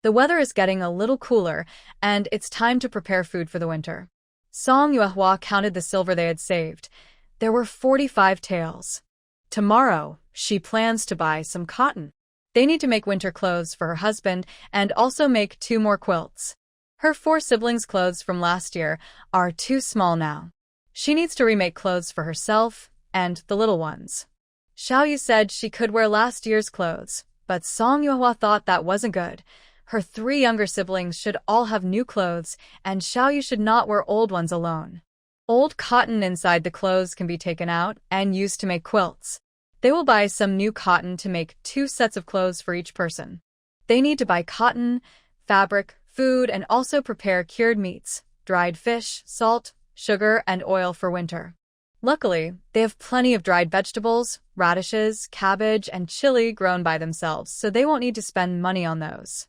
The weather is getting a little cooler, and it's time to prepare food for the winter. Song Yuehua counted the silver they had saved. There were 45 taels. Tomorrow, she plans to buy some cotton. They need to make winter clothes for her husband and also make 2 more quilts. Her 4 siblings' clothes from last year are too small now. She needs to remake clothes for herself and the little ones. Xiaoyu said she could wear last year's clothes, but Song Yuehua thought that wasn't good. Her 3 younger siblings should all have new clothes, and Xiaoyu should not wear old ones alone. Old cotton inside the clothes can be taken out and used to make quilts. They will buy some new cotton to make 2 sets of clothes for each person. They need to buy cotton, fabric, food, and also prepare cured meats, dried fish, salt, sugar, and oil for winter. Luckily, they have plenty of dried vegetables, radishes, cabbage, and chili grown by themselves, so they won't need to spend money on those.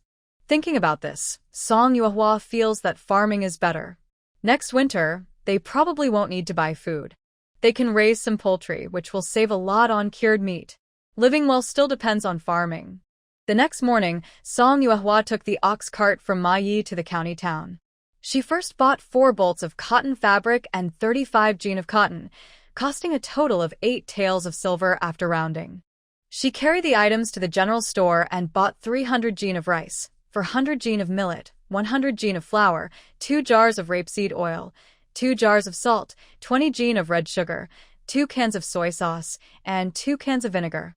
Thinking about this, Song Yuehua feels that farming is better. Next winter, they probably won't need to buy food. They can raise some poultry, which will save a lot on cured meat. Living well still depends on farming. The next morning, Song Yuehua took the ox cart from Ma Yi to the county town. She first bought 4 bolts of cotton fabric and 35 jean of cotton, costing a total of 8 taels of silver after rounding. She carried the items to the general store and bought 300 jean of rice, 400 jean of millet, 100 jean of flour, 2 jars of rapeseed oil, 2 jars of salt, 20 jean of red sugar, 2 cans of soy sauce, and 2 cans of vinegar.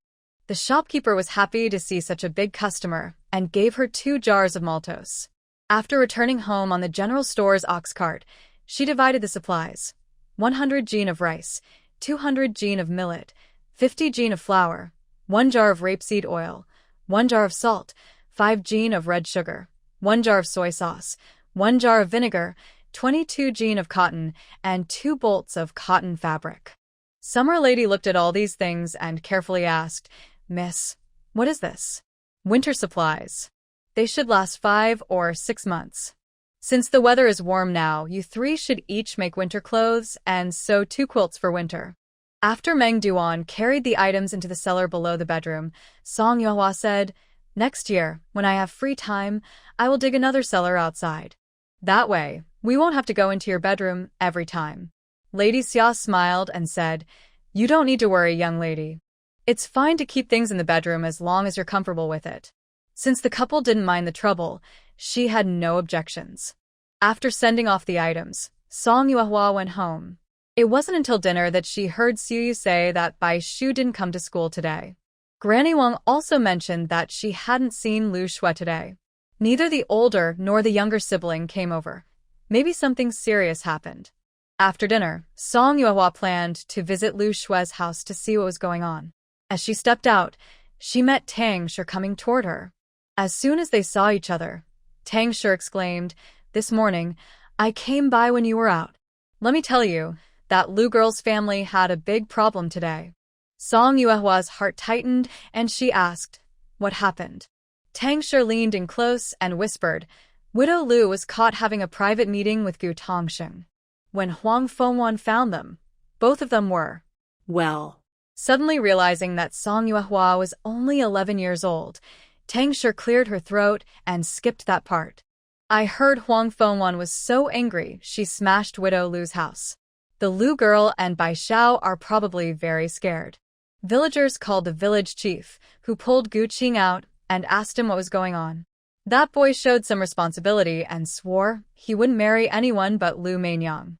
The shopkeeper was happy to see such a big customer and gave her 2 jars of maltose. After returning home on the general store's ox cart, she divided the supplies: 100 jean of rice, 200 jean of millet, 50 jean of flour, 1 jar of rapeseed oil, 1 jar of salt, 5 jean of red sugar, 1 jar of soy sauce, 1 jar of vinegar, 22 jean of cotton, and 2 bolts of cotton fabric. Summer Lady looked at all these things and carefully asked, "Miss, what is this?" "Winter supplies. They should last 5 or 6 months. Since the weather is warm now, you 3 should each make winter clothes and sew 2 quilts for winter." After Meng Duan carried the items into the cellar below the bedroom, Song Yuehua said, "Next year, when I have free time, I will dig another cellar outside. That way, we won't have to go into your bedroom every time." Lady Xia smiled and said, "You don't need to worry, young lady. It's fine to keep things in the bedroom as long as you're comfortable with it." Since the couple didn't mind the trouble, she had no objections. After sending off the items, Song Yuehua went home. It wasn't until dinner that she heard Suyu say that Bai Shu didn't come to school today. Granny Wang also mentioned that she hadn't seen Lu Shui today. Neither the older nor the younger sibling came over. Maybe something serious happened. After dinner, Song Yuehua planned to visit Lu Shui's house to see what was going on. As she stepped out, she met Tang Shi coming toward her. As soon as they saw each other, Tang Shi exclaimed, "This morning, I came by when you were out. Let me tell you, that Lu girl's family had a big problem today." Song Yuehua's heart tightened, and she asked, "What happened?" Tang Shi leaned in close and whispered, "Widow Lu was caught having a private meeting with Gu Tongxing. When Huang Fengwan found them, both of them were well." Suddenly realizing that Song Yuehua was only 11 years old, Tang Shi cleared her throat and skipped that part. "I heard Huang Fengwan was so angry she smashed Widow Lu's house. The Lu girl and Bai Xiao are probably very scared." Villagers called the village chief, who pulled Gu Qing out and asked him what was going on. That boy showed some responsibility and swore he wouldn't marry anyone but Lu Mainyang.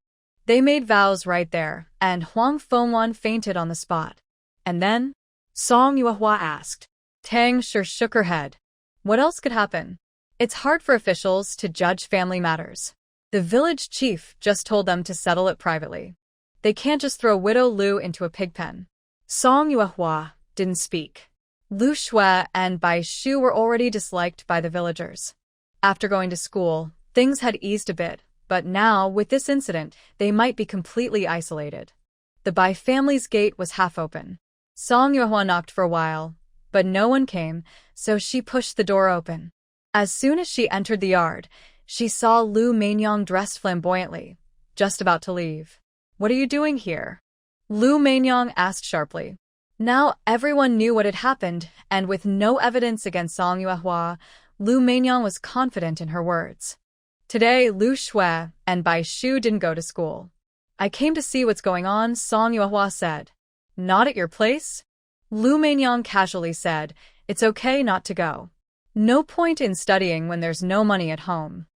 They made vows right there, and Huang Fengwan fainted on the spot. "And then?" Song Yuehua asked. Tang Shi shook her head. "What else could happen? It's hard for officials to judge family matters. The village chief just told them to settle it privately. They can't just throw Widow Lu into a pig pen." Song Yuehua didn't speak. Lu Shui and Bai Shu were already disliked by the villagers. After going to school, things had eased a bit, but now, with this incident, they might be completely isolated. The Bai family's gate was half open. Song Yuehua knocked for a while, but no one came, so she pushed the door open. As soon as she entered the yard, she saw Lu Mainyang dressed flamboyantly, just about to leave. "What are you doing here?" Lu Mainyang asked sharply. Now everyone knew what had happened, and with no evidence against Song Yuehua, Lu Meinyang was confident in her words. Today, Lu Shui and Bai Shu didn't go to school. I came to see what's going on, Song Yuehua said. Not at your place? Lu Meinyang casually said, it's okay not to go. No point in studying when there's no money at home.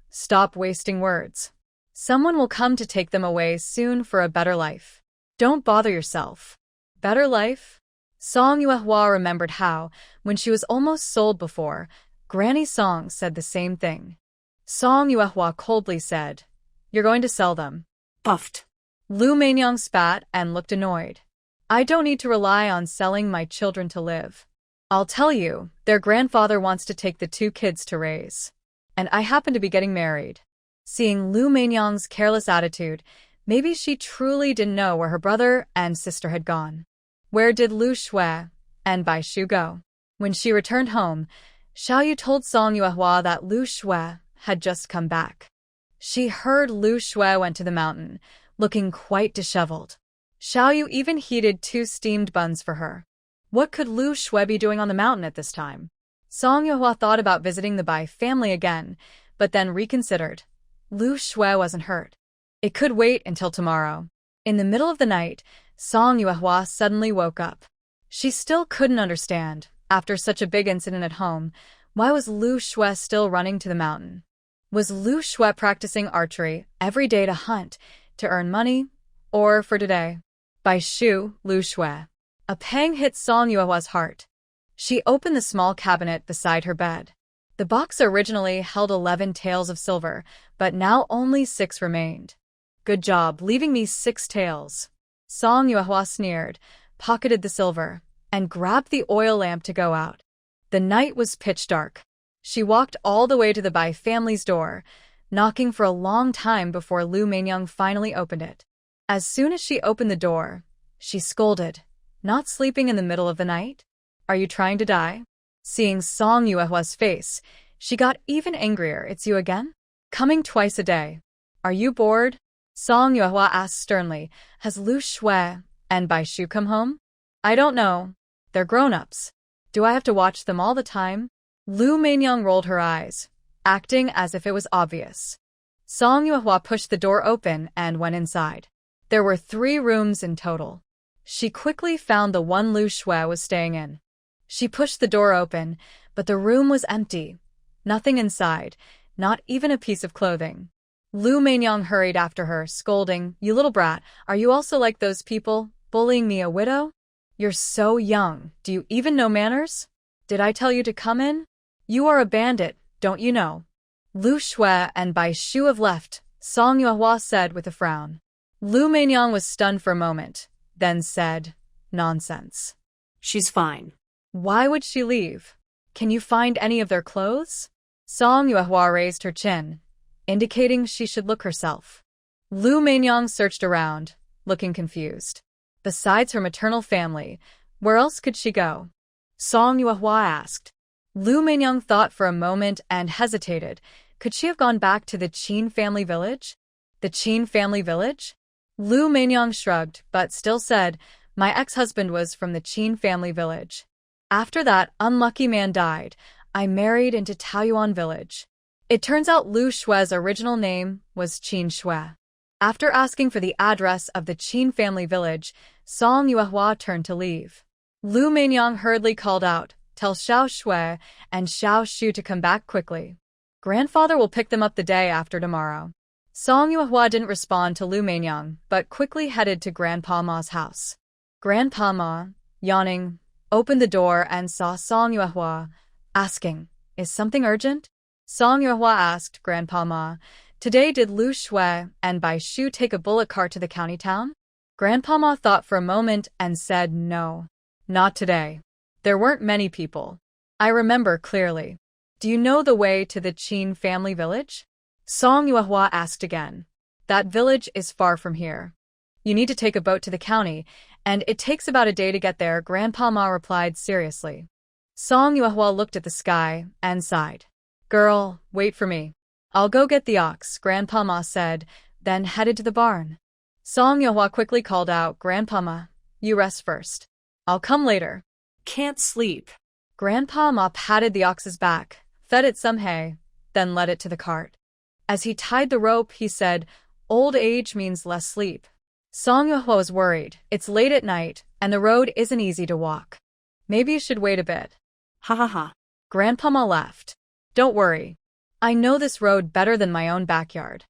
Stop wasting words. Someone will come to take them away soon for a better life. Don't bother yourself. Better life? Song Yuehua remembered how, when she was almost sold before, Granny Song said the same thing. Song Yuehua coldly said, you're going to sell them. Puffed. Lu Meinyang spat and looked annoyed. I don't need to rely on selling my children to live. I'll tell you, their grandfather wants to take the 2 kids to raise. And I happen to be getting married. Seeing Lu Meinyang's careless attitude, maybe she truly didn't know where her brother and sister had gone. Where did Lu Shui and Bai Shu go? When she returned home, Xiaoyu told Song Yuehua that Lu Shui had just come back. She heard Lu Shui went to the mountain, looking quite disheveled. Xiaoyu even heated 2 steamed buns for her. What could Lu Shui be doing on the mountain at this time? Song Yuehua thought about visiting the Bai family again, but then reconsidered. Lu Shui wasn't hurt. It could wait until tomorrow. In the middle of the night, Song Yuehua suddenly woke up. She still couldn't understand, after such a big incident at home, why was Lu Shui still running to the mountain? Was Lu Shui practicing archery every day to hunt, to earn money, or for today? Bai Shu, Lu Shui. A pang hit Song Yuehua's heart. She opened the small cabinet beside her bed. The box originally held 11 taels of silver, but now only 6 remained. Good job, leaving me 6 taels. Song Yuehua sneered, pocketed the silver, and grabbed the oil lamp to go out. The night was pitch dark. She walked all the way to the Bai family's door, knocking for a long time before Lu Meinyang finally opened it. As soon as she opened the door, she scolded, not sleeping in the middle of the night? Are you trying to die? Seeing Song Yuehua's face, she got even angrier. It's you again? Coming twice a day. Are you bored? Song Yuehua asked sternly, has Lu Shui and Bai Shu come home? I don't know. They're grown-ups. Do I have to watch them all the time? Lu Meinyang rolled her eyes, acting as if it was obvious. Song Yuehua pushed the door open and went inside. There were 3 rooms in total. She quickly found the one Lu Shui was staying in. She pushed the door open, but the room was empty. Nothing inside, not even a piece of clothing. Lu Meinyang hurried after her, scolding, you little brat, are you also like those people, bullying me a widow? You're so young, do you even know manners? Did I tell you to come in? You are a bandit, don't you know? Lu Shui and Bai Shu have left, Song Yuehua said with a frown. Lu Meinyang was stunned for a moment, then said, nonsense. She's fine. Why would she leave? Can you find any of their clothes? Song Yuehua raised her chin, indicating she should look herself. Lu Meinyang searched around, looking confused. Besides her maternal family, where else could she go? Song Yuehua asked. Lu Meinyang thought for a moment and hesitated. Could she have gone back to the Qin family village? The Qin family village? Lu Meinyang shrugged, but still said, my ex-husband was from the Qin family village. After that unlucky man died, I married into Taoyuan village. It turns out Lu Shui's original name was Qin Shui. After asking for the address of the Qin family village, Song Yuehua turned to leave. Lu Meinyang hurriedly called out, tell Xiao Shui and Xiao Shu to come back quickly. Grandfather will pick them up the day after tomorrow. Song Yuehua didn't respond to Lu Meinyang, but quickly headed to Grandpa Ma's house. Grandpa Ma, yawning, opened the door and saw Song Yuehua, asking, is something urgent? Song Yuehua asked Grandpa Ma, today did Lu Shui and Bai Shu take a bullock cart to the county town? Grandpa Ma thought for a moment and said no, not today. There weren't many people. I remember clearly. Do you know the way to the Qin family village? Song Yuehua asked again. That village is far from here. You need to take a boat to the county, and it takes about a day to get there, Grandpa Ma replied seriously. Song Yuehua looked at the sky and sighed. Girl, wait for me. I'll go get the ox, Grandpa Ma said, then headed to the barn. Song Yuehua quickly called out, Grandpa Ma, you rest first. I'll come later. Can't sleep. Grandpa Ma patted the ox's back, fed it some hay, then led it to the cart. As he tied the rope, he said, "Old age means less sleep." Song Yuehua was worried. It's late at night, and the road isn't easy to walk. Maybe you should wait a bit. Ha ha ha. Grandpa Ma laughed. Don't worry. I know this road better than my own backyard.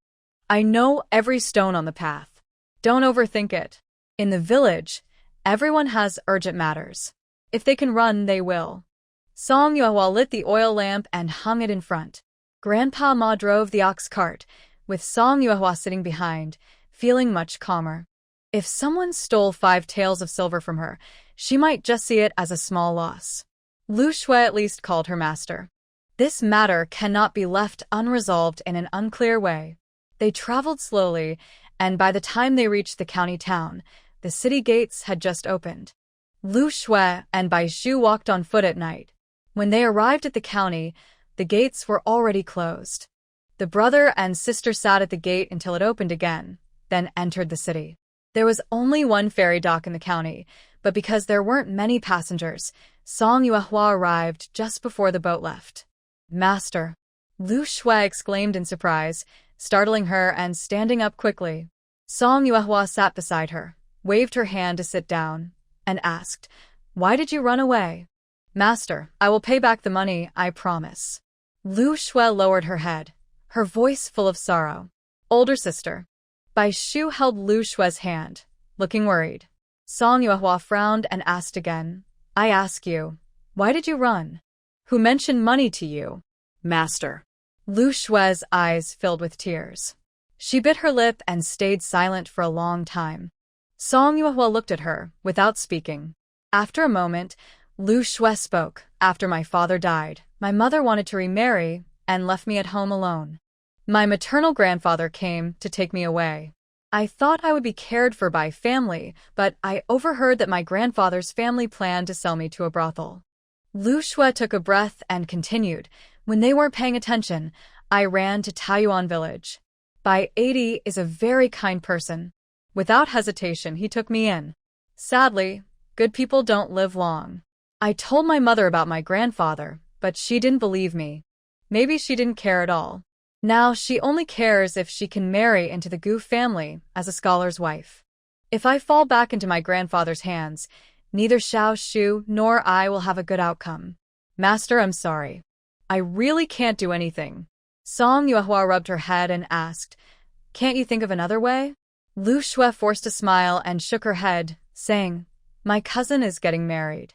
I know every stone on the path. Don't overthink it. In the village, everyone has urgent matters. If they can run, they will. Song Yuehua lit the oil lamp and hung it in front. Grandpa Ma drove the ox cart, with Song Yuehua sitting behind, feeling much calmer. If someone stole 5 taels of silver from her, she might just see it as a small loss. Lu Shui at least called her master. This matter cannot be left unresolved in an unclear way. They traveled slowly, and by the time they reached the county town, the city gates had just opened. Lu Shui and Bai Shu walked on foot at night. When they arrived at the county, the gates were already closed. The brother and sister sat at the gate until it opened again, then entered the city. There was only one ferry dock in the county, but because there weren't many passengers, Song Yuehua arrived just before the boat left. "Master!" Lu Shui exclaimed in surprise, startling her and standing up quickly. Song Yuehua sat beside her, waved her hand to sit down, and asked, "Why did you run away?" "Master, I will pay back the money, I promise." Lu Shui lowered her head, her voice full of sorrow. "Older sister." Bai Shu held Lu Shui's hand, looking worried. Song Yuehua frowned and asked again, "I ask you, why did you run? Who mentioned money to you?" "Master." Lu Shui's eyes filled with tears. She bit her lip and stayed silent for a long time. Song Yuehua looked at her, without speaking. After a moment, Lu Shui spoke. "After my father died, my mother wanted to remarry and left me at home alone. My maternal grandfather came to take me away. I thought I would be cared for by family, but I overheard that my grandfather's family planned to sell me to a brothel." Lu Shui took a breath and continued, "When they weren't paying attention, I ran to Taiyuan village. Bai 80 is a very kind person. Without hesitation, he took me in. Sadly, good people don't live long. I told my mother about my grandfather, but she didn't believe me. Maybe she didn't care at all. Now she only cares if she can marry into the Gu family as a scholar's wife. If I fall back into my grandfather's hands, neither Xiao Shu nor I will have a good outcome. Master, I'm sorry. I really can't do anything." Song Yuehua rubbed her head and asked, "Can't you think of another way?" Lu Shui forced a smile and shook her head, saying, "My cousin is getting married.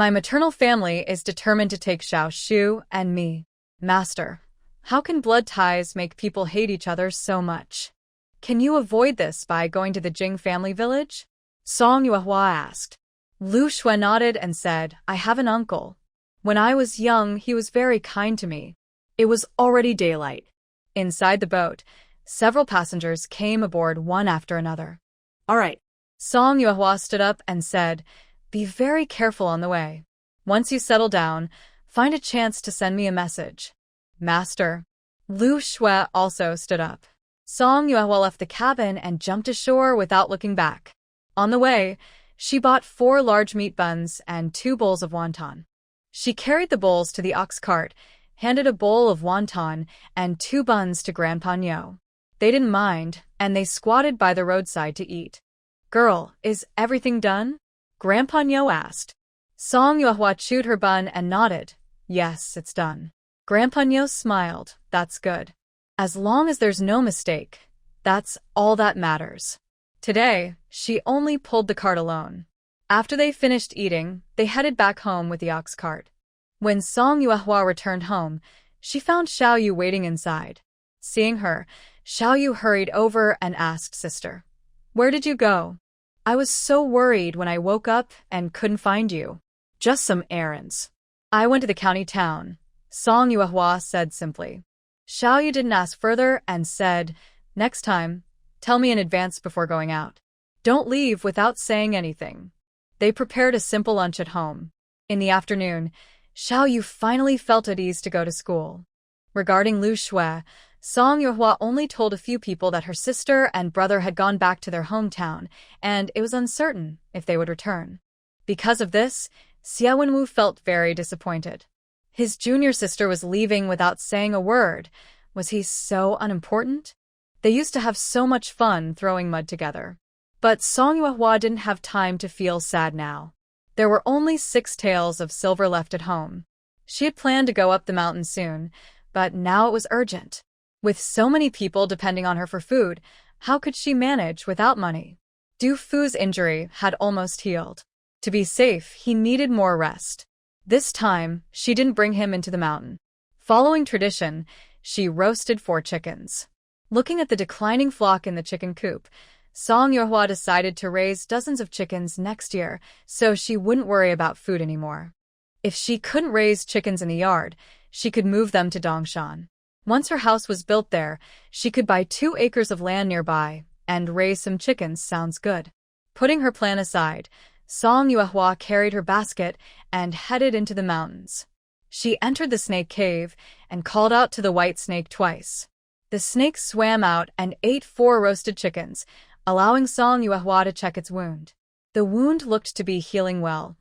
My maternal family is determined to take Xiao Shu and me. Master, how can blood ties make people hate each other so much? Can you avoid this by going to the Jing family village?" Song Yuehua asked. Lu Shui nodded and said, "I have an uncle. When I was young, he was very kind to me." It was already daylight. Inside the boat, several passengers came aboard one after another. "All right." Song Yuehua stood up and said, "Be very careful on the way. Once you settle down, find a chance to send me a message." "Master." Lu Shui also stood up. Song Yuehua left the cabin and jumped ashore without looking back. On the way, she bought 4 large meat buns and 2 bowls of wonton. She carried the bowls to the ox cart, handed a bowl of wonton and 2 buns to Grandpa Nyo. They didn't mind, and they squatted by the roadside to eat. "Girl, is everything done?" Grandpa Nyo asked. Song Yuehua chewed her bun and nodded. "Yes, it's done." Grandpa Nyo smiled. "That's good. As long as there's no mistake, that's all that matters." Today, she only pulled the cart alone. After they finished eating, they headed back home with the ox cart. When Song Yuehua returned home, she found Xiao Yu waiting inside. Seeing her, Xiao Yu hurried over and asked, "Sister, where did you go? I was so worried when I woke up and couldn't find you." "Just some errands. I went to the county town," Song Yuehua said simply. Xiao Yu didn't ask further and said, "Next time, tell me in advance before going out. Don't leave without saying anything." They prepared a simple lunch at home. In the afternoon, Xiao Yu finally felt at ease to go to school. Regarding Lu Shui, Song Yuehua only told a few people that her sister and brother had gone back to their hometown, and it was uncertain if they would return. Because of this, Xia Wenwu felt very disappointed. His junior sister was leaving without saying a word. Was he so unimportant? They used to have so much fun throwing mud together. But Song Yuehua didn't have time to feel sad now. There were only 6 taels of silver left at home. She had planned to go up the mountain soon, but now it was urgent. With so many people depending on her for food, how could she manage without money? Du Fu's injury had almost healed. To be safe, he needed more rest. This time, she didn't bring him into the mountain. Following tradition, she roasted 4 chickens. Looking at the declining flock in the chicken coop, Song Yuehua decided to raise dozens of chickens next year so she wouldn't worry about food anymore. If she couldn't raise chickens in the yard, she could move them to Dongshan. Once her house was built there, she could buy 2 acres of land nearby and raise some chickens. Sounds good. Putting her plan aside, Song Yuehua carried her basket and headed into the mountains. She entered the snake cave and called out to the white snake twice. The snake swam out and ate 4 roasted chickens, allowing Song Yuehua to check its wound. The wound looked to be healing well.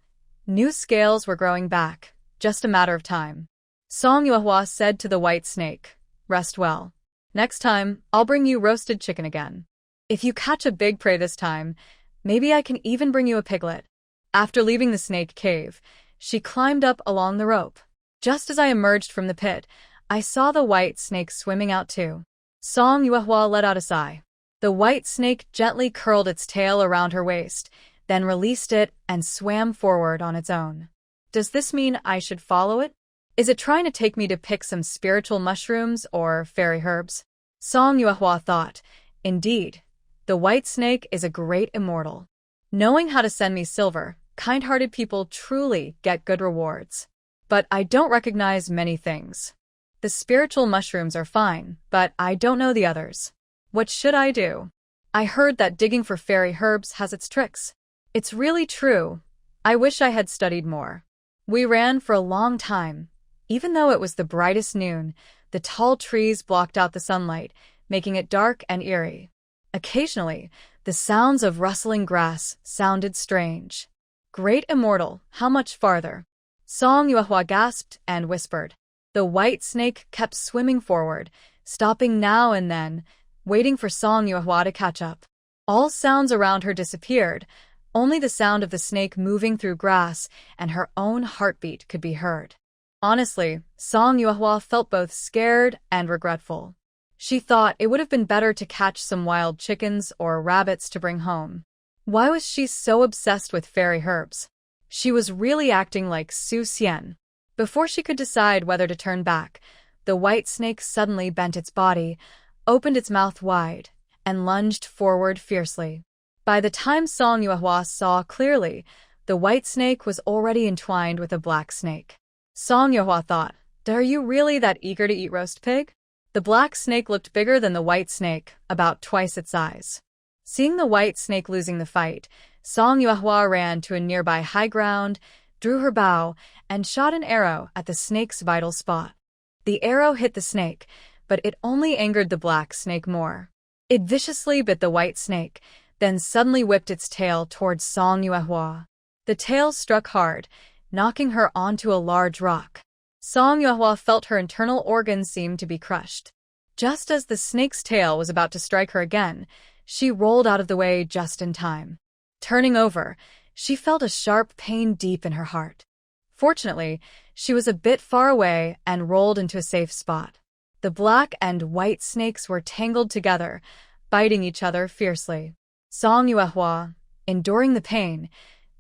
New scales were growing back, just a matter of time. Song Yuehua said to the white snake, "Rest well. Next time, I'll bring you roasted chicken again. If you catch a big prey this time, maybe I can even bring you a piglet." After leaving the snake cave, she climbed up along the rope. Just as I emerged from the pit, I saw the white snake swimming out too. Song Yuehua let out a sigh. The white snake gently curled its tail around her waist, then released it and swam forward on its own. Does this mean I should follow it? Is it trying to take me to pick some spiritual mushrooms or fairy herbs? Song Yuehua thought. Indeed, the white snake is a great immortal. Knowing how to send me silver, kind-hearted people truly get good rewards. But I don't recognize many things. The spiritual mushrooms are fine, but I don't know the others. What should I do? I heard that digging for fairy herbs has its tricks. It's really true. I wish I had studied more. We ran for a long time. Even though it was the brightest noon, the tall trees blocked out the sunlight, making it dark and eerie. Occasionally, the sounds of rustling grass sounded strange. Great immortal, how much farther? Song Yuehua gasped and whispered. The white snake kept swimming forward, stopping now and then, waiting for Song Yuehua to catch up. All sounds around her disappeared. Only the sound of the snake moving through grass and her own heartbeat could be heard. Honestly, Song Yuehua felt both scared and regretful. She thought it would have been better to catch some wild chickens or rabbits to bring home. Why was she so obsessed with fairy herbs? She was really acting like Su Xian. Before she could decide whether to turn back, the white snake suddenly bent its body, opened its mouth wide, and lunged forward fiercely. By the time Song Yuehua saw clearly, the white snake was already entwined with a black snake. Song Yuehua thought, "Are you really that eager to eat roast pig?" The black snake looked bigger than the white snake, about twice its size. Seeing the white snake losing the fight, Song Yuehua ran to a nearby high ground, drew her bow, and shot an arrow at the snake's vital spot. The arrow hit the snake, but it only angered the black snake more. It viciously bit the white snake, then suddenly whipped its tail towards Song Yuehua. The tail struck hard, knocking her onto a large rock. Song Yuehua felt her internal organs seem to be crushed. Just as the snake's tail was about to strike her again, she rolled out of the way just in time. Turning over, she felt a sharp pain deep in her heart. Fortunately, she was a bit far away and rolled into a safe spot. The black and white snakes were tangled together, biting each other fiercely. Song Yuehua, enduring the pain,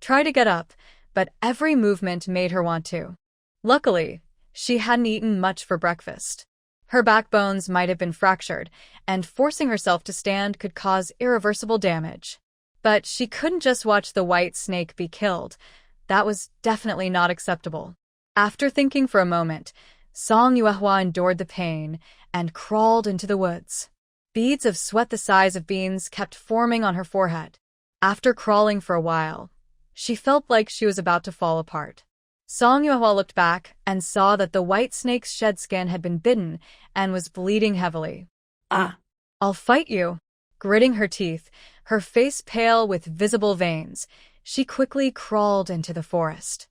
tried to get up, but every movement made her want to. Luckily, she hadn't eaten much for breakfast. Her backbones might have been fractured, and forcing herself to stand could cause irreversible damage. But she couldn't just watch the white snake be killed. That was definitely not acceptable. After thinking for a moment, Song Yuehua endured the pain and crawled into the woods. Beads of sweat the size of beans kept forming on her forehead. After crawling for a while, she felt like she was about to fall apart. Song Yuehua looked back and saw that the white snake's shed skin had been bitten and was bleeding heavily. Ah! "I'll fight you." Gritting her teeth, her face pale with visible veins, she quickly crawled into the forest.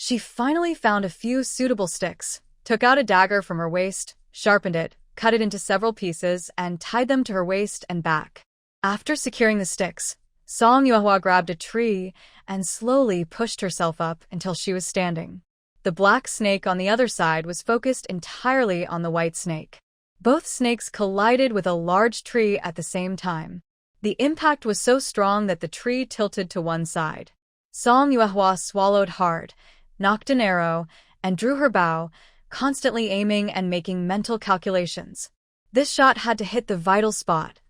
She finally found a few suitable sticks, took out a dagger from her waist, sharpened it, cut it into several pieces, and tied them to her waist and back. After securing the sticks, Song Yuehua grabbed a tree and slowly pushed herself up until she was standing. The black snake on the other side was focused entirely on the white snake. Both snakes collided with a large tree at the same time. The impact was so strong that the tree tilted to one side. Song Yuehua swallowed hard, nocked an arrow, and drew her bow, constantly aiming and making mental calculations. This shot had to hit the vital spot.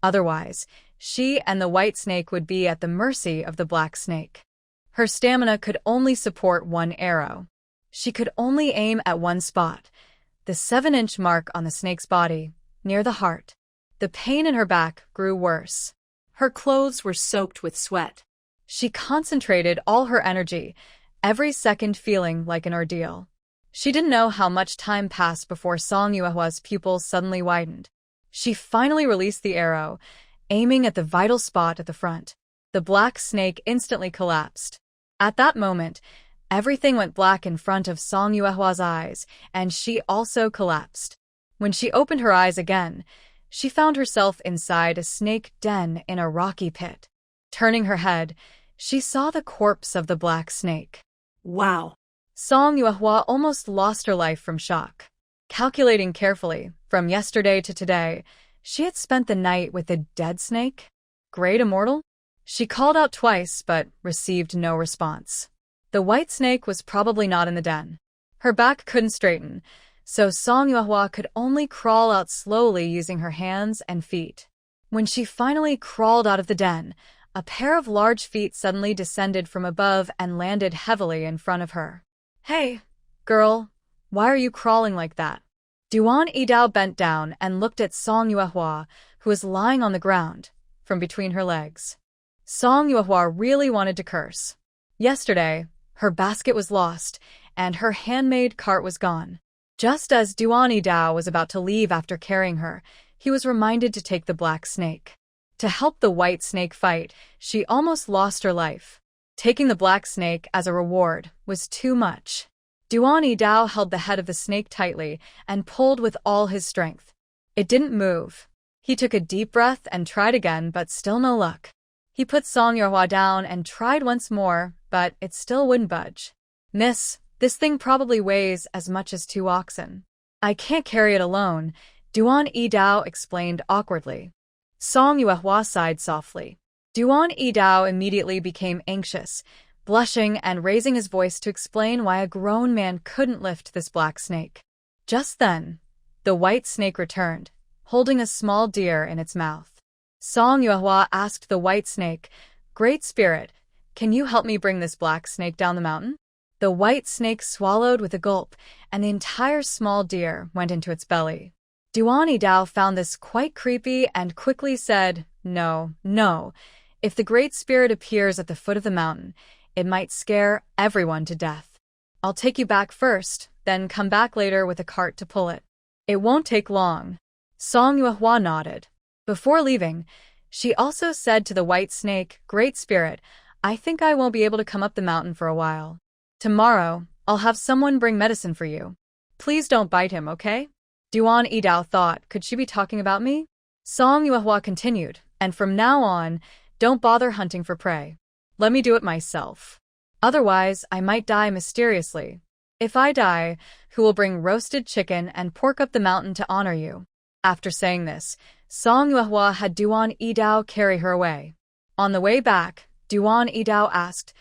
Otherwise, she and the white snake would be at the mercy of the black snake. Her stamina could only support one arrow. She could only aim at one spot, the 7-inch mark on the snake's body, near the heart. The pain in her back grew worse. Her clothes were soaked with sweat. She concentrated all her energy, every second feeling like an ordeal. She didn't know how much time passed before Song Yuehua's pupils suddenly widened. She finally released the arrow, aiming at the vital spot at the front. The black snake instantly collapsed. At that moment, everything went black in front of Song Yuehua's eyes, and she also collapsed. When she opened her eyes again, she found herself inside a snake den in a rocky pit. Turning her head, she saw the corpse of the black snake. Wow. Song Yuehua almost lost her life from shock. Calculating carefully, from yesterday to today, she had spent the night with a dead snake? Great immortal? She called out twice, but received no response. The white snake was probably not in the den. Her back couldn't straighten, so Song Yuehua could only crawl out slowly using her hands and feet. When she finally crawled out of the den, a pair of large feet suddenly descended from above and landed heavily in front of her. "Hey, girl, why are you crawling like that?" Duan Yidao bent down and looked at Song Yuehua, who was lying on the ground, from between her legs. Song Yuehua really wanted to curse. Yesterday, her basket was lost, and her handmade cart was gone. Just as Duan Yidao was about to leave after carrying her, he was reminded to take the black snake. To help the white snake fight, she almost lost her life. Taking the black snake as a reward was too much. Duan Yidao held the head of the snake tightly and pulled with all his strength. It didn't move. He took a deep breath and tried again, but still no luck. He put Song Yuehua down and tried once more, but it still wouldn't budge. "Miss, this thing probably weighs as much as 2 oxen. I can't carry it alone," Duan Yidao explained awkwardly. Song Yuehua sighed softly. Duan Yidao immediately became anxious, blushing and raising his voice to explain why a grown man couldn't lift this black snake. Just then, the white snake returned, holding a small deer in its mouth. Song Yuehua asked the white snake, "Great Spirit, can you help me bring this black snake down the mountain?" The white snake swallowed with a gulp, and the entire small deer went into its belly. Duan Yidao found this quite creepy and quickly said, "No, no. If the Great Spirit appears at the foot of the mountain, it might scare everyone to death. I'll take you back first, then come back later with a cart to pull it. It won't take long." Song Yuehua nodded. Before leaving, she also said to the white snake, "Great Spirit, I think I won't be able to come up the mountain for a while. Tomorrow, I'll have someone bring medicine for you. Please don't bite him, okay?" Duan Yidao thought, could she be talking about me? Song Yuehua continued, "And from now on, don't bother hunting for prey. Let me do it myself. Otherwise, I might die mysteriously. If I die, who will bring roasted chicken and pork up the mountain to honor you?" After saying this, Song Yuehua had Duan Yidao carry her away. On the way back, Duan Yidao asked,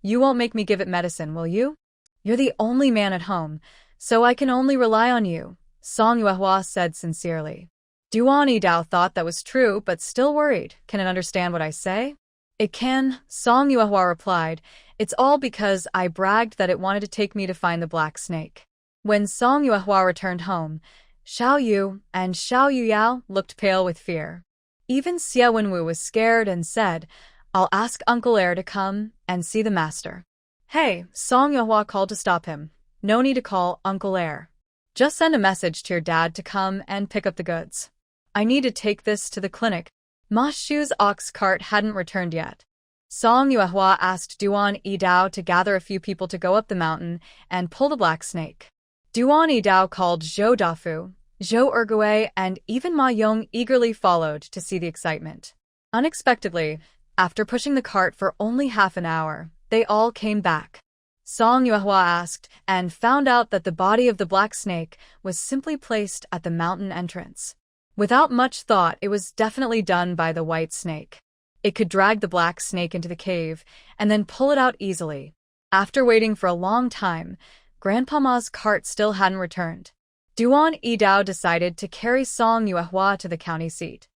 "You won't make me give it medicine, will you? You're the only man at home, so I can only rely on you," Song Yuehua said sincerely. Duan Yidao thought that was true, but still worried. "Can it understand what I say?" "It can," Song Yuehua replied. "It's all because I bragged that it wanted to take me to find the black snake." When Song Yuehua returned home, Xiao Yu and Xiao Yuyao looked pale with fear. Even Xie Wenwu was scared and said, "I'll ask Uncle Air to come and see the master." "Hey," Song Yuehua called to stop him. "No need to call Uncle Air. Just send a message to your dad to come and pick up the goods. I need to take this to the clinic." Ma Shu's ox cart hadn't returned yet. Song Yuehua asked Duan Yidao to gather a few people to go up the mountain and pull the black snake. Duan Yidao called Zhou Dafu, Zhou Ergui, and even Ma Yong eagerly followed to see the excitement. Unexpectedly, after pushing the cart for only half an hour, they all came back. Song Yuehua asked and found out that the body of the black snake was simply placed at the mountain entrance. Without much thought, it was definitely done by the white snake. It could drag the black snake into the cave and then pull it out easily. After waiting for a long time, Grandpa Ma's cart still hadn't returned. Duan Yidao decided to carry Song Yuehua to the county seat.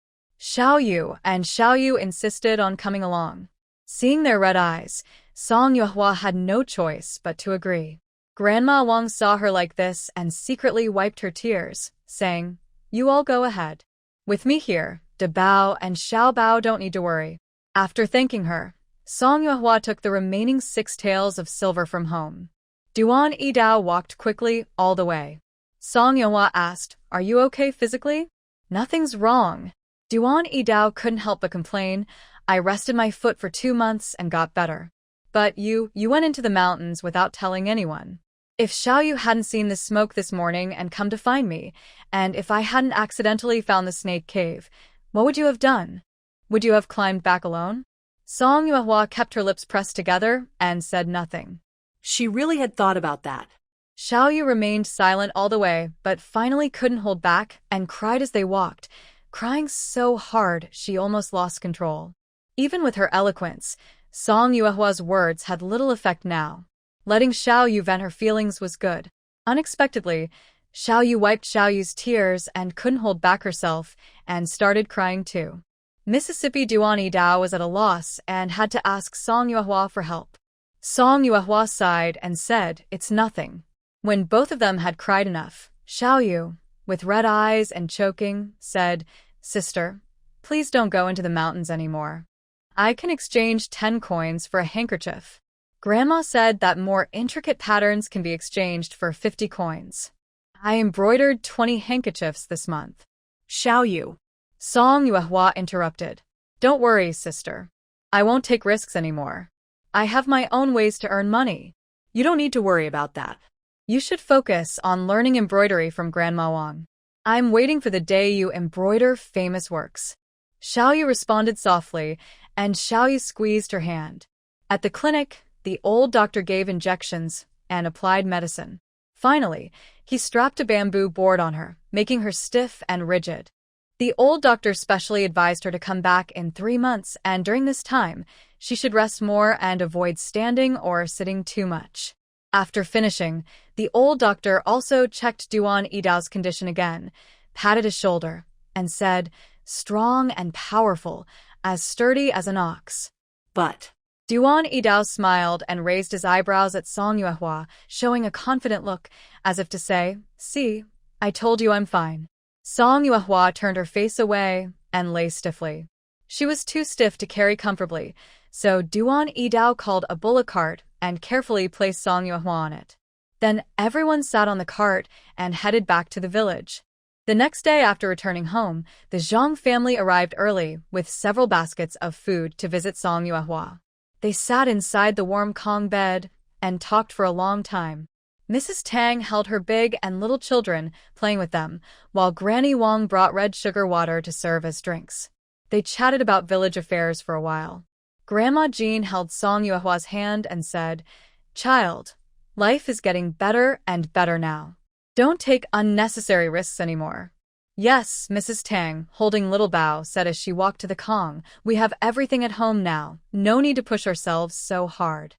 Xiao Yu and Xiao Yu insisted on coming along. Seeing their red eyes, Song Yuehua had no choice but to agree. Grandma Wang saw her like this and secretly wiped her tears, saying, "You all go ahead. With me here, De Bao and Xiao Bao don't need to worry." After thanking her, Song Yuehua took the remaining 6 taels of silver from home. Duan Yidao walked quickly all the way. Song Yuehua asked, "Are you okay physically?" "Nothing's wrong." Duan Yidao couldn't help but complain, "I rested my foot for 2 months and got better. But you went into the mountains without telling anyone. If Xiao Yu hadn't seen the smoke this morning and come to find me, and if I hadn't accidentally found the snake cave, what would you have done? Would you have climbed back alone?" Song Yuehua kept her lips pressed together and said nothing. She really had thought about that. Xiao Yu remained silent all the way, but finally couldn't hold back and cried as they walked, crying so hard she almost lost control. Even with her eloquence, Song Yuehua's words had little effect now. Letting Xiao Yu vent her feelings was good. Unexpectedly, Xiao Yu wiped Xiao Yu's tears and couldn't hold back herself and started crying too. Mississippi Duan Yidao was at a loss and had to ask Song Yuehua for help. Song Yuehua sighed and said, "It's nothing." When both of them had cried enough, Xiao Yu, with red eyes and choking, said, "Sister, please don't go into the mountains anymore. I can exchange 10 coins for a handkerchief." Grandma said that more intricate patterns can be exchanged for 50 coins. "I embroidered 20 handkerchiefs this month." Xiao Yu. Song Yuehua interrupted. "Don't worry, sister. I won't take risks anymore. I have my own ways to earn money. You don't need to worry about that. You should focus on learning embroidery from Grandma Wang. I'm waiting for the day you embroider famous works." Xiao Yu responded softly, and Xiao Yu squeezed her hand. At the clinic, the old doctor gave injections and applied medicine. Finally, he strapped a bamboo board on her, making her stiff and rigid. The old doctor specially advised her to come back in 3 months, and during this time, she should rest more and avoid standing or sitting too much. After finishing, the old doctor also checked Duan Yidao's condition again, patted his shoulder, and said, "Strong and powerful, as sturdy as an ox." But Duan Yidao smiled and raised his eyebrows at Song Yuehua, showing a confident look, as if to say, "See, I told you I'm fine." Song Yuehua turned her face away and lay stiffly. She was too stiff to carry comfortably, so Duan Yidao called a bullock cart and carefully placed Song Yuehua on it. Then everyone sat on the cart and headed back to the village. The next day after returning home, the Zhang family arrived early with several baskets of food to visit Song Yuehua. They sat inside the warm Kong bed and talked for a long time. Mrs. Tang held her big and little children, playing with them, while Granny Wang brought red sugar water to serve as drinks. They chatted about village affairs for a while. Grandma Jean held Song Yuehua's hand and said, "Child, life is getting better and better now. Don't take unnecessary risks anymore." "Yes, Mrs. Tang," holding little Bao, said as she walked to the Kong. "We have everything at home now. No need to push ourselves so hard."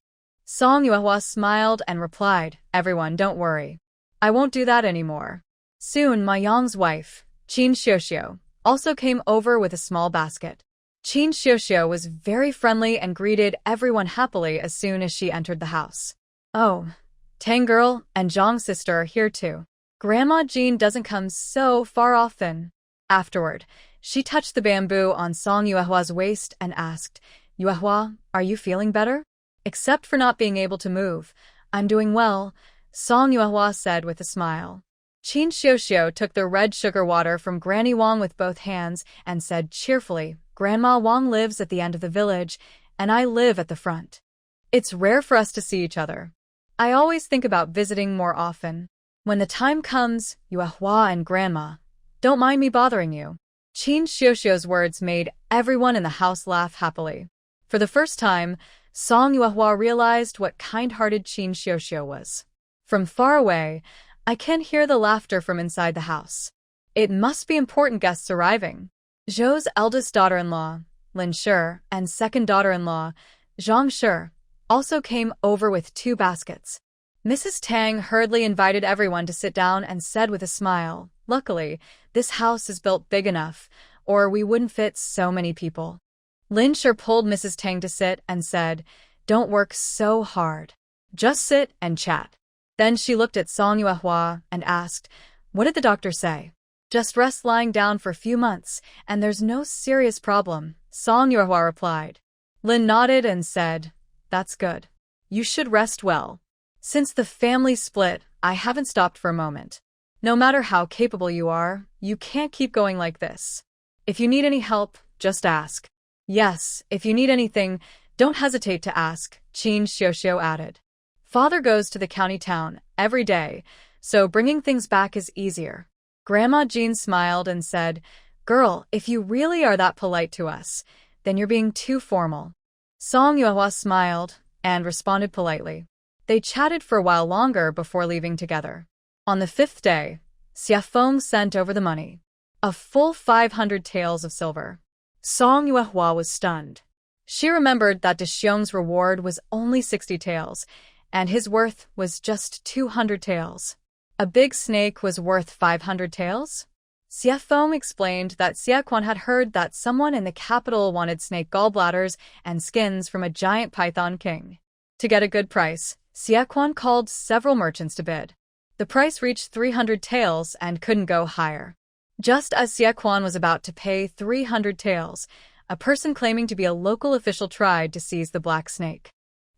Song Yuehua smiled and replied, "Everyone, don't worry. I won't do that anymore." Soon, Ma Yang's wife, Qin Xiuxiu, also came over with a small basket. Qin Xiuxiu was very friendly and greeted everyone happily as soon as she entered the house. "Oh, Tang girl and Zhang sister are here too. Grandma Jean doesn't come so far often." Afterward, she touched the bamboo on Song Yuehua's waist and asked, "Yuehua, are you feeling better?" "Except for not being able to move, I'm doing well," Song Yuehua said with a smile. Qin Xiuxiu took the red sugar water from Granny Wang with both hands and said cheerfully, "Grandma Wang lives at the end of the village, and I live at the front. It's rare for us to see each other. I always think about visiting more often. When the time comes, Yuehua and Grandma, don't mind me bothering you. Qin Xiuxiu's words made everyone in the house laugh happily. For the first time, Song Yuehua realized what kind-hearted Qin Xiuxiu was. From far away, I can hear the laughter from inside the house. It must be important guests arriving. Zhou's eldest daughter-in-law, Lin Shi, and second daughter-in-law, Zhang Shi, also came over with 2 baskets. Mrs. Tang hurriedly invited everyone to sit down and said with a smile, "Luckily, this house is built big enough, or we wouldn't fit so many people." Lin Shi pulled Mrs. Tang to sit and said, "Don't work so hard. Just sit and chat." Then she looked at Song Yuehua and asked, "What did the doctor say?" "Just rest lying down for a few months, and there's no serious problem," Song Yuehua replied. Lin nodded and said, "That's good. You should rest well. Since the family split, I haven't stopped for a moment. No matter how capable you are, you can't keep going like this. If you need any help, just ask." "Yes, if you need anything, don't hesitate to ask," Qin Xiuxiu added. "Father goes to the county town every day, so bringing things back is easier." Grandma Jean smiled and said, "Girl, if you really are that polite to us, then you're being too formal." Song Yuehua smiled and responded politely. They chatted for a while longer before leaving together. On the 5th day, Xia Feng sent over the money. A full 500 taels of silver. Song Yuehua was stunned. She remembered that De Xiong's reward was only 60 taels, and his worth was just 200 taels. A big snake was worth 500 taels? Xia Feng explained that Xia Quan had heard that someone in the capital wanted snake gallbladders and skins from a giant python king. To get a good price, Xia Quan called several merchants to bid. The price reached 300 taels and couldn't go higher. Just as Xia Quan was about to pay 300 taels, a person claiming to be a local official tried to seize the black snake.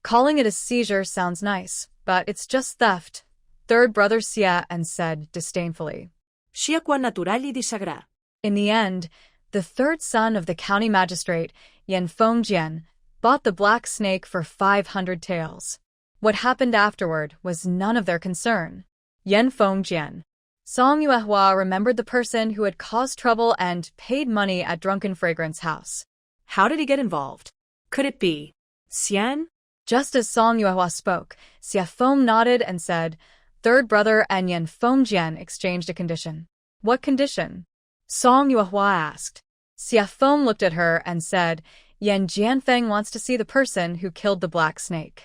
"Calling it a seizure sounds nice, but it's just theft," third brother Xia and said disdainfully. Xia Quan natural y disagrà. In the end, the third son of the county magistrate, Yan Fengjian, bought the black snake for 500 taels. What happened afterward was none of their concern. Yan Fengjian. Song Yuehua remembered the person who had caused trouble and paid money at Drunken Fragrance House. How did he get involved? Could it be Xian? Just as Song Yuehua spoke, Xia Feng nodded and said, "Third brother and Yan Fengjian exchanged a condition." "What condition?" Song Yuehua asked. Xia Feng looked at her and said, "Yan Jianfeng wants to see the person who killed the black snake."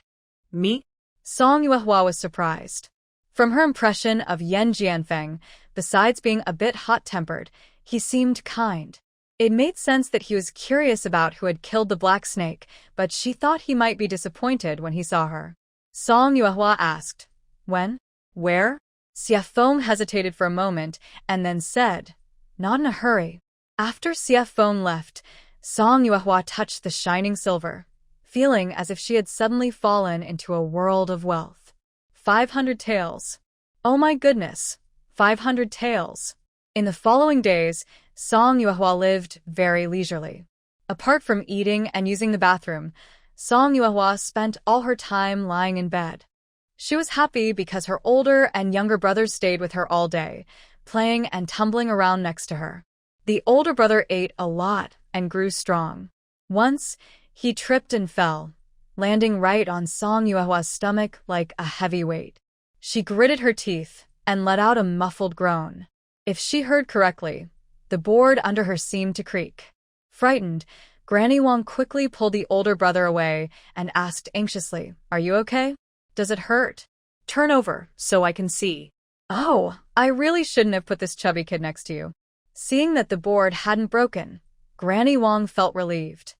"Me?" Song Yuehua was surprised. From her impression of Yan Jianfeng, besides being a bit hot-tempered, he seemed kind. It made sense that he was curious about who had killed the black snake, but she thought he might be disappointed when he saw her. Song Yuehua asked, "When? Where?" Xia Feng hesitated for a moment and then said, "Not in a hurry." After Xia Feng left, Song Yuehua touched the shining silver, feeling as if she had suddenly fallen into a world of wealth. 500 taels. Oh my goodness, 500 taels. In the following days, Song Yuehua lived very leisurely. Apart from eating and using the bathroom, Song Yuehua spent all her time lying in bed. She was happy because her older and younger brothers stayed with her all day, playing and tumbling around next to her. The older brother ate a lot and grew strong. Once, he tripped and fell, landing right on Song Yuehua's stomach like a heavy weight. She gritted her teeth and let out a muffled groan. If she heard correctly, the board under her seemed to creak. Frightened, Granny Wang quickly pulled the older brother away and asked anxiously, "Are you okay? Does it hurt? Turn over so I can see." "Oh, I really shouldn't have put this chubby kid next to you." Seeing that the board hadn't broken, Granny Wang felt relieved.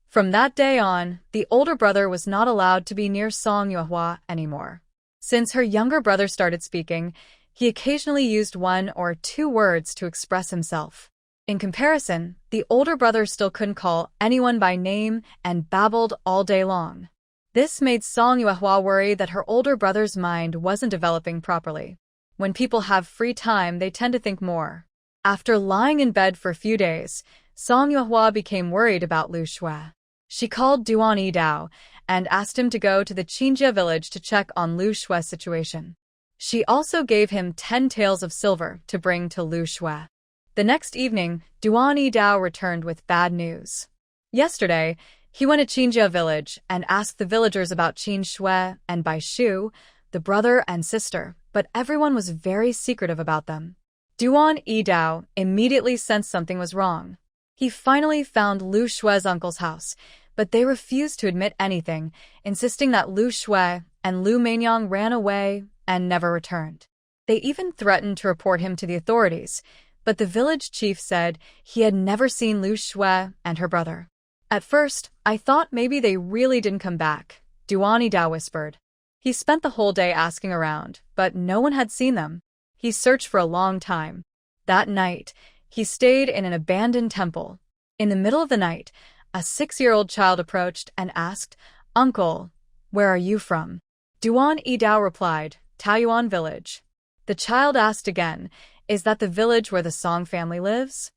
From that day on, the older brother was not allowed to be near Song Yuehua anymore. Since her younger brother started speaking, he occasionally used 1 or 2 words to express himself. In comparison, the older brother still couldn't call anyone by name and babbled all day long. This made Song Yuehua worry that her older brother's mind wasn't developing properly. When people have free time, they tend to think more. After lying in bed for a few days, Song Yuehua became worried about Lu Shui. She called Duan Yidao and asked him to go to the Qingjia village to check on Lu Shue's situation. She also gave him 10 taels of silver to bring to Lu Shue. The next evening, Duan Yidao returned with bad news. Yesterday, he went to Qingjia village and asked the villagers about Qin Shui and Bai Shu, the brother and sister, but everyone was very secretive about them. Duan Yidao immediately sensed something was wrong. He finally found Lu Shue's uncle's house, but they refused to admit anything, insisting that Lu Shui and Lu Manyang ran away and never returned. They even threatened to report him to the authorities, but the village chief said he had never seen Lu Shui and her brother. At first, I thought maybe they really didn't come back, Duan Yidao whispered. He spent the whole day asking around, but no one had seen them. He searched for a long time. That night, he stayed in an abandoned temple. In the middle of the night, a 6-year-old child approached and asked, "Uncle, where are you from?" Duan Yidao replied, "Taoyuan village." The child asked again, "Is that the village where the Song family lives?"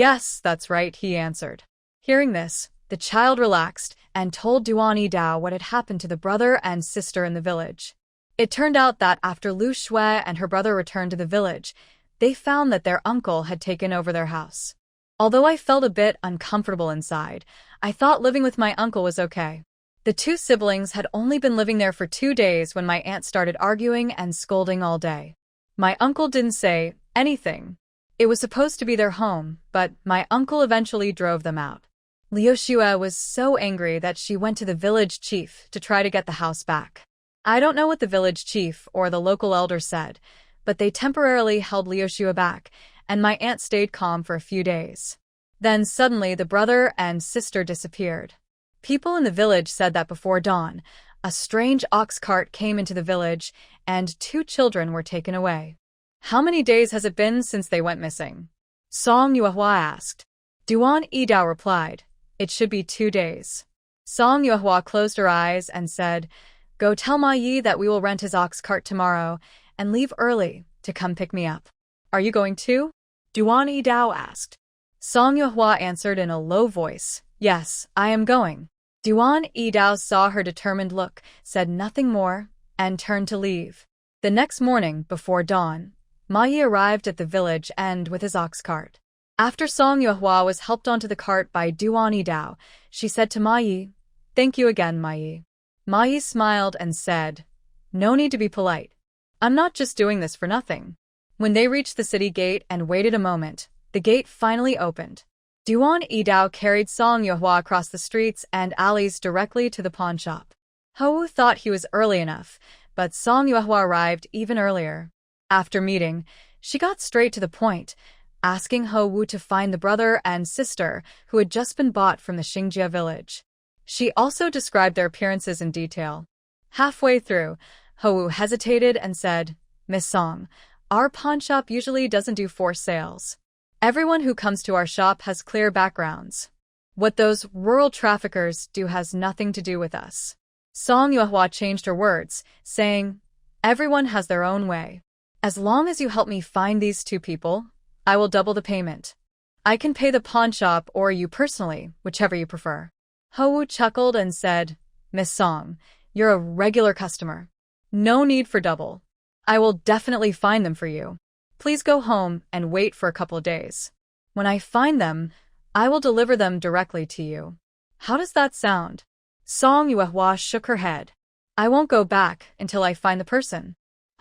"Yes, that's right," he answered. Hearing this, the child relaxed and told Duan Yidao what had happened to the brother and sister in the village. It turned out that after Lu Shui and her brother returned to the village, they found that their uncle had taken over their house. Although I felt a bit uncomfortable inside, I thought living with my uncle was okay. The two siblings had only been living there for 2 days when my aunt started arguing and scolding all day. My uncle didn't say anything. It was supposed to be their home, but my uncle eventually drove them out. Liu Xue was so angry that she went to the village chief to try to get the house back. I don't know what the village chief or the local elder said, but they temporarily held Liu Xue back, and my aunt stayed calm for a few days. Then suddenly the brother and sister disappeared. People in the village said that before dawn, a strange ox cart came into the village and 2 children were taken away. "How many days has it been since they went missing?" Song Yuehua asked. Duan Yidao replied, "It should be 2 days." Song Yuehua closed her eyes and said, "Go tell Ma Yi that we will rent his ox cart tomorrow and leave early to come pick me up." "Are you going too?" Duan Yidao asked. Song Yuehua answered in a low voice, "Yes, I am going." Duan Yidao saw her determined look, said nothing more, and turned to leave. The next morning, before dawn, Ma Yi arrived at the village and with his ox cart. After Song Yuehua was helped onto the cart by Duan Yidao, she said to Ma Yi, "Thank you again, Ma Yi." Ma Yi smiled and said, "No need to be polite. I'm not just doing this for nothing." When they reached the city gate and waited a moment, the gate finally opened. Duan Yidao carried Song Yuehua across the streets and alleys directly to the pawn shop. Hou thought he was early enough, but Song Yuehua arrived even earlier. After meeting, she got straight to the point, asking Hou to find the brother and sister who had just been bought from the Qingjia village. She also described their appearances in detail. Halfway through, Hou hesitated and said, "Miss Song, our pawn shop usually doesn't do forced sales. Everyone who comes to our shop has clear backgrounds. What those rural traffickers do has nothing to do with us." Song Yuehua changed her words, saying, "Everyone has their own way. As long as you help me find these 2 people, I will double the payment. I can pay the pawn shop or you personally, whichever you prefer." Hou chuckled and said, "Miss Song, you're a regular customer. No need for double. I will definitely find them for you. Please go home and wait for a couple of days. When I find them, I will deliver them directly to you. How does that sound?" Song Yuehua shook her head. "I won't go back until I find the person."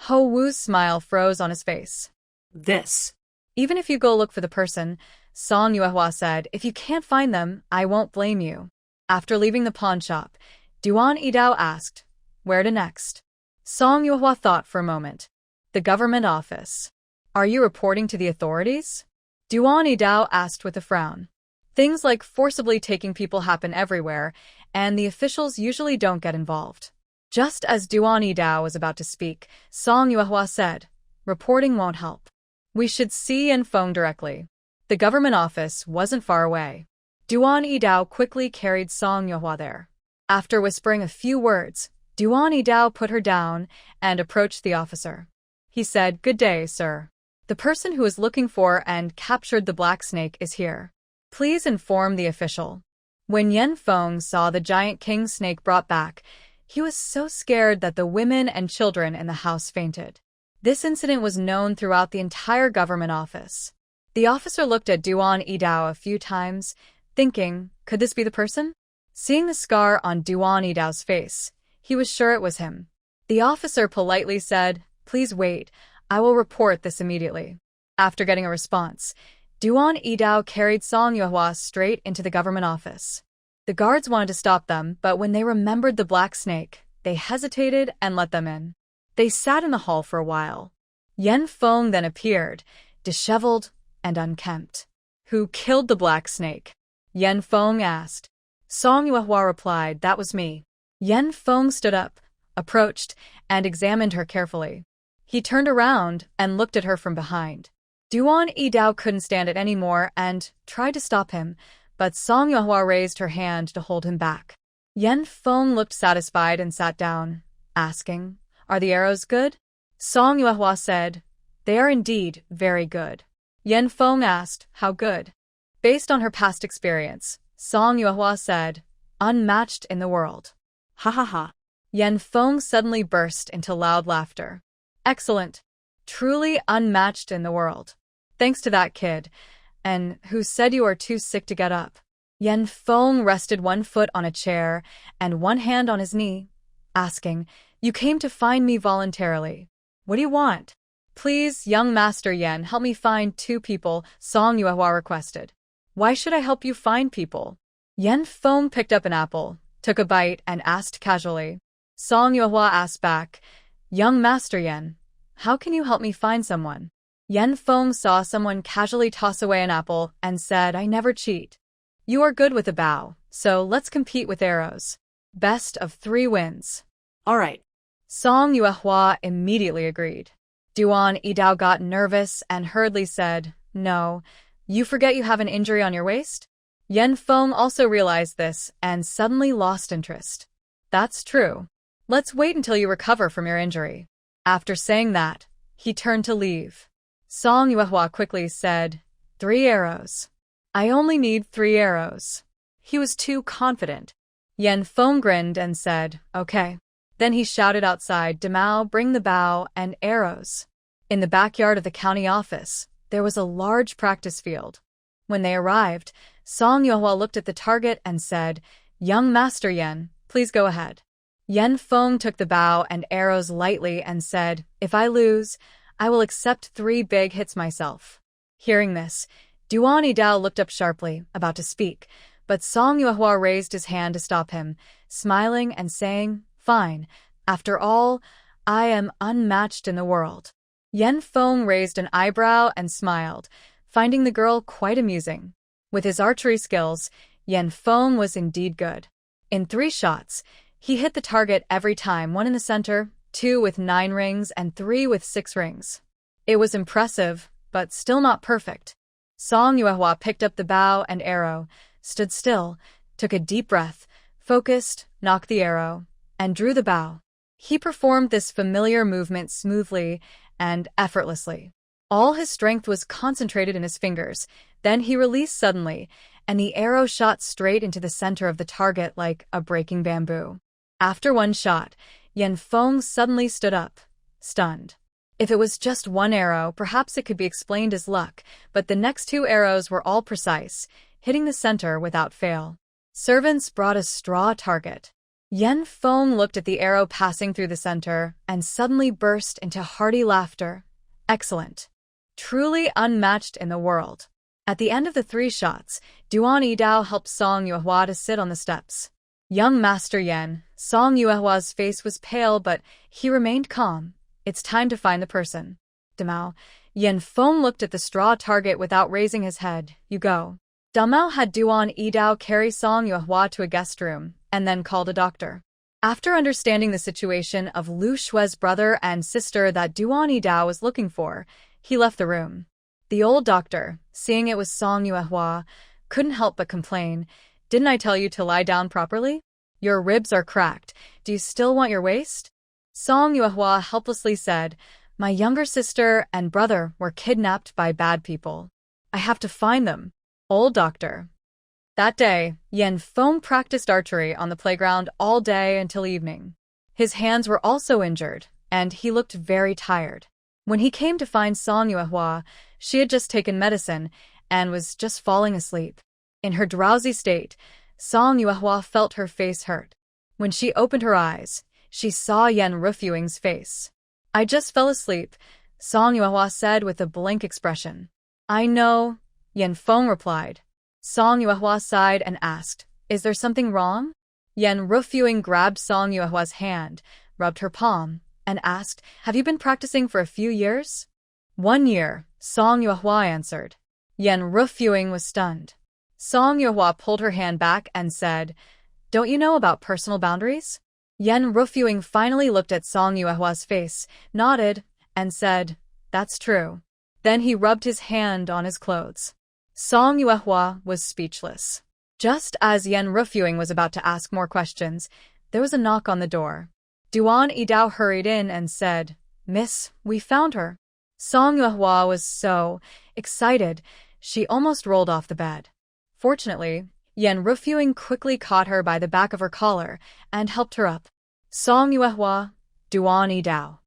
Hou Wu's smile froze on his face. This. "Even if you go look for the person," Song Yuehua said, "if you can't find them, I won't blame you." After leaving the pawn shop, Duan Yidao asked, "Where to next?" Song Yuehua thought for a moment. "The government office." "Are you reporting to the authorities?" Duan Yidao asked with a frown. "Things like forcibly taking people happen everywhere, and the officials usually don't get involved." Just as Duan Yidao was about to speak, Song Yuehua said, "Reporting won't help. We should see and phone directly." The government office wasn't far away. Duan Yidao quickly carried Song Yuehua there. After whispering a few words, Duan Yidao put her down and approached the officer. He said, "Good day, sir. The person who is looking for and captured the black snake is here. Please inform the official." When Yen Feng saw the giant king snake brought back, he was so scared that the women and children in the house fainted. This incident was known throughout the entire government office. The officer looked at Duan Yidao a few times, thinking, could this be the person? Seeing the scar on Duan Yidao's face, he was sure it was him. The officer politely said, please wait, I will report this immediately. After getting a response, Duan Yidao carried Song Yuehua straight into the government office. The guards wanted to stop them, but when they remembered the black snake, they hesitated and let them in. They sat in the hall for a while. Yen Feng then appeared, disheveled and unkempt. Who killed the black snake? Yen Feng asked. Song Yuehua replied, that was me. Yen Feng stood up, approached, and examined her carefully. He turned around and looked at her from behind. Duan Yidao couldn't stand it anymore and tried to stop him, but Song Yuehua raised her hand to hold him back. Yen Feng looked satisfied and sat down, asking, are the arrows good? Song Yuehua said, they are indeed very good. Yen Feng asked, how good? Based on her past experience, Song Yuehua said, unmatched in the world. Ha ha ha. Yen Feng suddenly burst into loud laughter. Excellent. Truly unmatched in the world. Thanks to that kid. And who said you are too sick to get up? Yen Feng rested one foot on a chair and one hand on his knee, asking, you came to find me voluntarily. What do you want? Please, young Master Yen, help me find 2 people, Song Yuehua requested. Why should I help you find people? Yen Feng picked up an apple, took a bite, and asked casually. Song Yuehua asked back, young Master Yen, how can you help me find someone? Yen Feng saw someone casually toss away an apple and said, I never cheat. You are good with a bow, so let's compete with arrows. Best of 3 wins. All right. Song Yuehua immediately agreed. Duan Yidao got nervous and hurriedly said, no, you forget you have an injury on your waist? Yen Feng also realized this and suddenly lost interest. That's true. Let's wait until you recover from your injury. After saying that, he turned to leave. Song Yuehua quickly said, 3 arrows. I only need 3 arrows. He was too confident. Yen Feng grinned and said, okay. Then he shouted outside, Demao, bring the bow and arrows. In the backyard of the county office, there was a large practice field. When they arrived, Song Yuehua looked at the target and said, young Master Yen, please go ahead. Yen Feng took the bow and arrows lightly and said, if I lose, I will accept 3 big hits myself. Hearing this, Duan Yidao looked up sharply, about to speak, but Song Yuehua raised his hand to stop him, smiling and saying, fine, after all, I am unmatched in the world. Yen Feng raised an eyebrow and smiled, finding the girl quite amusing. With his archery skills, Yen Feng was indeed good. In 3 shots, he hit the target every time, 1 in the center, 2 with 9 rings, and 3 with 6 rings. It was impressive, but still not perfect. Song Yuehua picked up the bow and arrow, stood still, took a deep breath, focused, knocked the arrow, and drew the bow. He performed this familiar movement smoothly and effortlessly. All his strength was concentrated in his fingers. Then he released suddenly, and the arrow shot straight into the center of the target like a breaking bamboo. After 1 shot, Yen Feng suddenly stood up, stunned. If it was just 1 arrow, perhaps it could be explained as luck, but the next 2 arrows were all precise, hitting the center without fail. Servants brought a straw target. Yen Feng looked at the arrow passing through the center and suddenly burst into hearty laughter. Excellent. Truly unmatched in the world. At the end of the 3 shots, Duan Yidao helped Song Yuehua to sit on the steps. Young Master Yen, Song Yuehua's face was pale, but he remained calm. It's time to find the person. Demao. Yen Feng looked at the straw target without raising his head. You go. Demao had Duan Yidao carry Song Yuehua to a guest room, and then called a doctor. After understanding the situation of Lu Shue's brother and sister that Duan Yidao was looking for, he left the room. The old doctor, seeing it was Song Yuehua, couldn't help but complain. Didn't I tell you to lie down properly? Your ribs are cracked. Do you still want your waist? Song Yuehua helplessly said, my younger sister and brother were kidnapped by bad people. I have to find them. Old doctor. That day, Yen Feng practiced archery on the playground all day until evening. His hands were also injured, and he looked very tired. When he came to find Song Yuehua, she had just taken medicine and was just falling asleep. In her drowsy state, Song Yuehua felt her face hurt. When she opened her eyes, she saw Yen Rufuing's face. "I just fell asleep," Song Yuehua said with a blank expression. "I know," Yen Feng replied. Song Yuehua sighed and asked, "Is there something wrong?" Yen Rufuing grabbed Song Yuehua's hand, rubbed her palm, and asked, "Have you been practicing for a few years?" "1 year," Song Yuehua answered. Yen Rufuing was stunned. Song Yuehua pulled her hand back and said, "Don't you know about personal boundaries?" Yen Rufuing finally looked at Song Yuehua's face, nodded, and said, "That's true." Then he rubbed his hand on his clothes. Song Yuehua was speechless. Just as Yen Rufuing was about to ask more questions, there was a knock on the door. Duan Yidao hurried in and said, "Miss, we found her." Song Yuehua was so excited, she almost rolled off the bed. Fortunately, Yen Rufuing quickly caught her by the back of her collar and helped her up. Song Yuehua, Duan Yidao.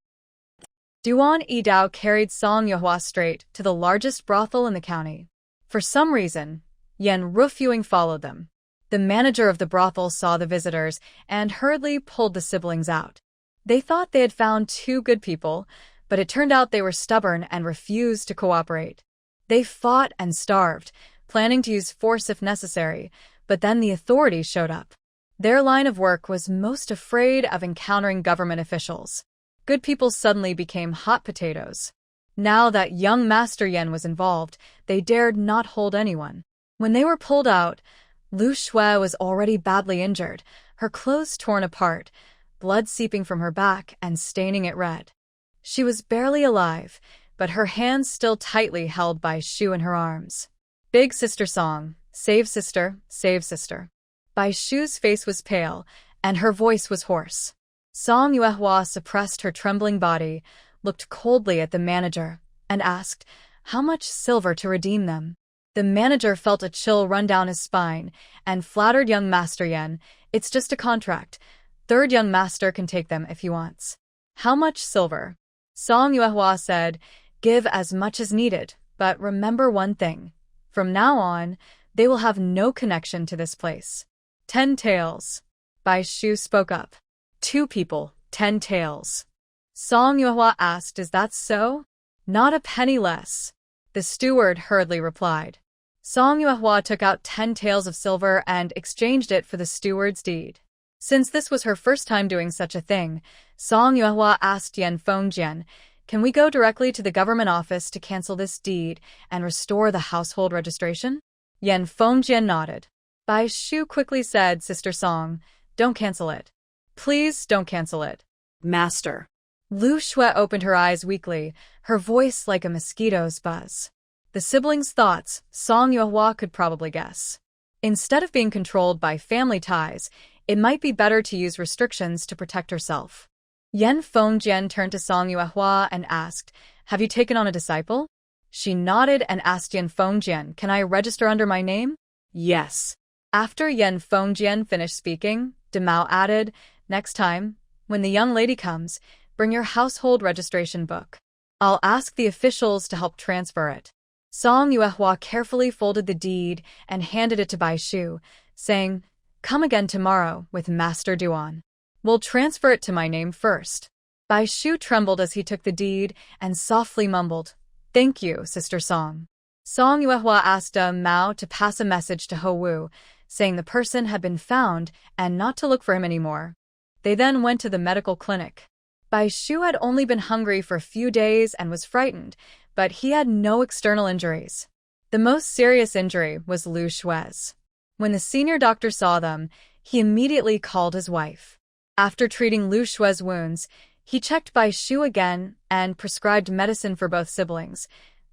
Duan Yidao carried Song Yuehua straight to the largest brothel in the county. For some reason, Yen Rufuing followed them. The manager of the brothel saw the visitors and hurriedly pulled the siblings out. They thought they had found 2 good people, but it turned out they were stubborn and refused to cooperate. They fought and starved, planning to use force if necessary, but then the authorities showed up. Their line of work was most afraid of encountering government officials. Good people suddenly became hot potatoes. Now that young Master Yen was involved, they dared not hold anyone. When they were pulled out, Lu Shui was already badly injured, her clothes torn apart, blood seeping from her back and staining it red. She was barely alive, but her hands still tightly held by Shu in her arms. "Big sister Song, save sister, save sister." Bai Shu's face was pale, and her voice was hoarse. Song Yuehua suppressed her trembling body, looked coldly at the manager, and asked, "How much silver to redeem them?" The manager felt a chill run down his spine, and flattered young Master Yen, "It's just a contract. 3rd young master can take them if he wants." "How much silver?" Song Yuehua said, "Give as much as needed, but remember one thing. From now on, they will have no connection to this place." 10 taels. Bai Shu spoke up. 2 people, 10 taels. Song Yuehua asked, "Is that so?" "Not a penny less," the steward hurriedly replied. Song Yuehua took out 10 taels of silver and exchanged it for the steward's deed. Since this was her first time doing such a thing, Song Yuehua asked Yen Fengjian, "Can we go directly to the government office to cancel this deed and restore the household registration?" Yen Fengjian nodded. Bai Shu quickly said, "Sister Song, don't cancel it. Please don't cancel it." Master. Lu Shui opened her eyes weakly, her voice like a mosquito's buzz. The siblings' thoughts, Song Yuehua could probably guess. Instead of being controlled by family ties, it might be better to use restrictions to protect herself. Yen Fengjian turned to Song Yuehua and asked, "Have you taken on a disciple?" She nodded and asked Yen Fengjian, "Can I register under my name?" Yes. After Yen Fengjian finished speaking, Demao added, "Next time, when the young lady comes, bring your household registration book. I'll ask the officials to help transfer it." Song Yuehua carefully folded the deed and handed it to Bai Shu, saying, "Come again tomorrow with Master Duan. We'll transfer it to my name first." Bai Shu trembled as he took the deed and softly mumbled, "Thank you, Sister Song." Song Yuehua asked Mao to pass a message to Ho Wu, saying the person had been found and not to look for him anymore. They then went to the medical clinic. Bai Shu had only been hungry for a few days and was frightened, but he had no external injuries. The most serious injury was Lu Shui's. When the senior doctor saw them, he immediately called his wife. After treating Lu Shui's wounds, he checked Bai Shu again and prescribed medicine for both siblings,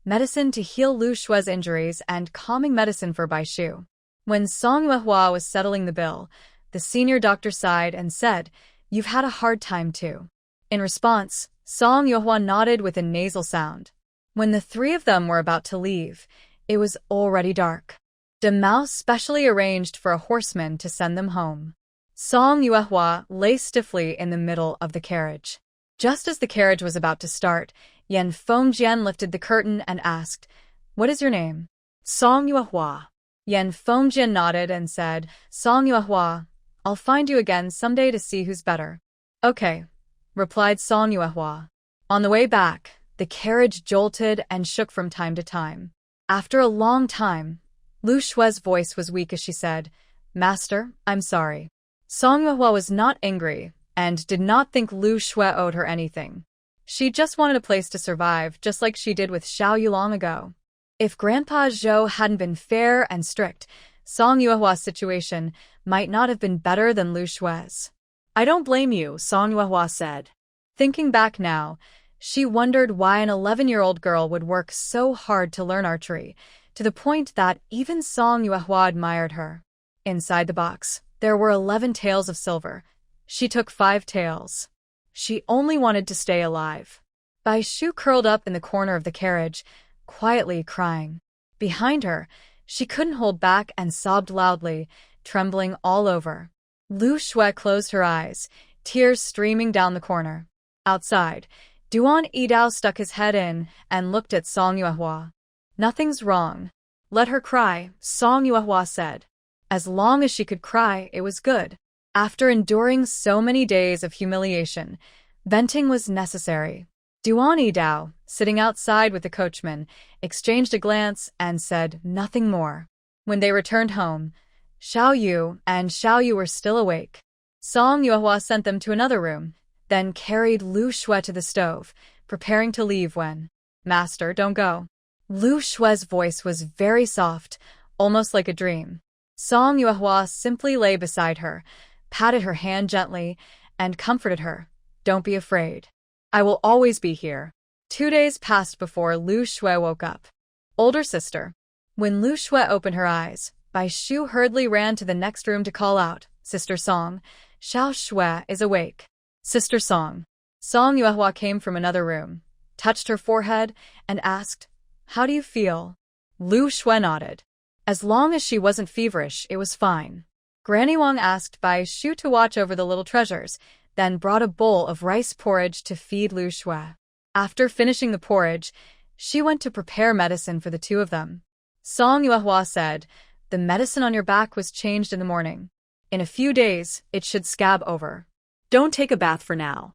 medicine to heal Lu Shui's injuries and calming medicine for Bai Shu. When Song Yuehua was settling the bill, the senior doctor sighed and said, "You've had a hard time too." In response, Song Yuehua nodded with a nasal sound. When the 3 of them were about to leave, it was already dark. The mouse specially arranged for a horseman to send them home. Song Yuehua lay stiffly in the middle of the carriage. Just as the carriage was about to start, Yan Fengjian lifted the curtain and asked, "What is your name?" Song Yuehua. Yan Fengjian nodded and said, "Song Yuehua, I'll find you again someday to see who's better." "Okay," replied Song Yuehua. On the way back, the carriage jolted and shook from time to time. After a long time, Lu Shue's voice was weak as she said, "Master, I'm sorry." Song Yuehua was not angry and did not think Lu Shue owed her anything. She just wanted a place to survive, just like she did with Xiao Yu long ago. If Grandpa Zhou hadn't been fair and strict, Song Yuehua's situation might not have been better than Lu Shue's. "I don't blame you," Song Yuehua said. Thinking back now, she wondered why an 11-year-old girl would work so hard to learn archery, to the point that even Song Yuehua admired her. Inside the box, there were 11 taels of silver. She took 5 taels. She only wanted to stay alive. Bai Shu curled up in the corner of the carriage, quietly crying. Behind her, she couldn't hold back and sobbed loudly, trembling all over. Lu Shue closed her eyes, tears streaming down the corner. Outside, Duan Yidao stuck his head in and looked at Song Yuehua. "Nothing's wrong. Let her cry," Song Yuehua said. As long as she could cry, it was good. After enduring so many days of humiliation, venting was necessary. Duan Yidao, sitting outside with the coachman, exchanged a glance and said nothing more. When they returned home, Xiao Yu and Xiao Yu were still awake. Song Yuehua sent them to another room, then carried Lu Shue to the stove, preparing to leave when, "Master, don't go." Lu Shue's voice was very soft, almost like a dream. Song Yuehua simply lay beside her, patted her hand gently, and comforted her. "Don't be afraid. I will always be here." 2 days passed before Lu Shue woke up. Older sister. When Lu Shue opened her eyes, Bai Shu hurriedly ran to the next room to call out, "Sister Song, Xiao Shue is awake." "Sister Song." Song Yuehua came from another room, touched her forehead, and asked, "How do you feel?" Lu Shue nodded. As long as she wasn't feverish, it was fine. Granny Wang asked Bai Shu to watch over the little treasures, then brought a bowl of rice porridge to feed Lu Shue. After finishing the porridge, she went to prepare medicine for the two of them. Song Yuehua said, "The medicine on your back was changed in the morning. In a few days, it should scab over. Don't take a bath for now."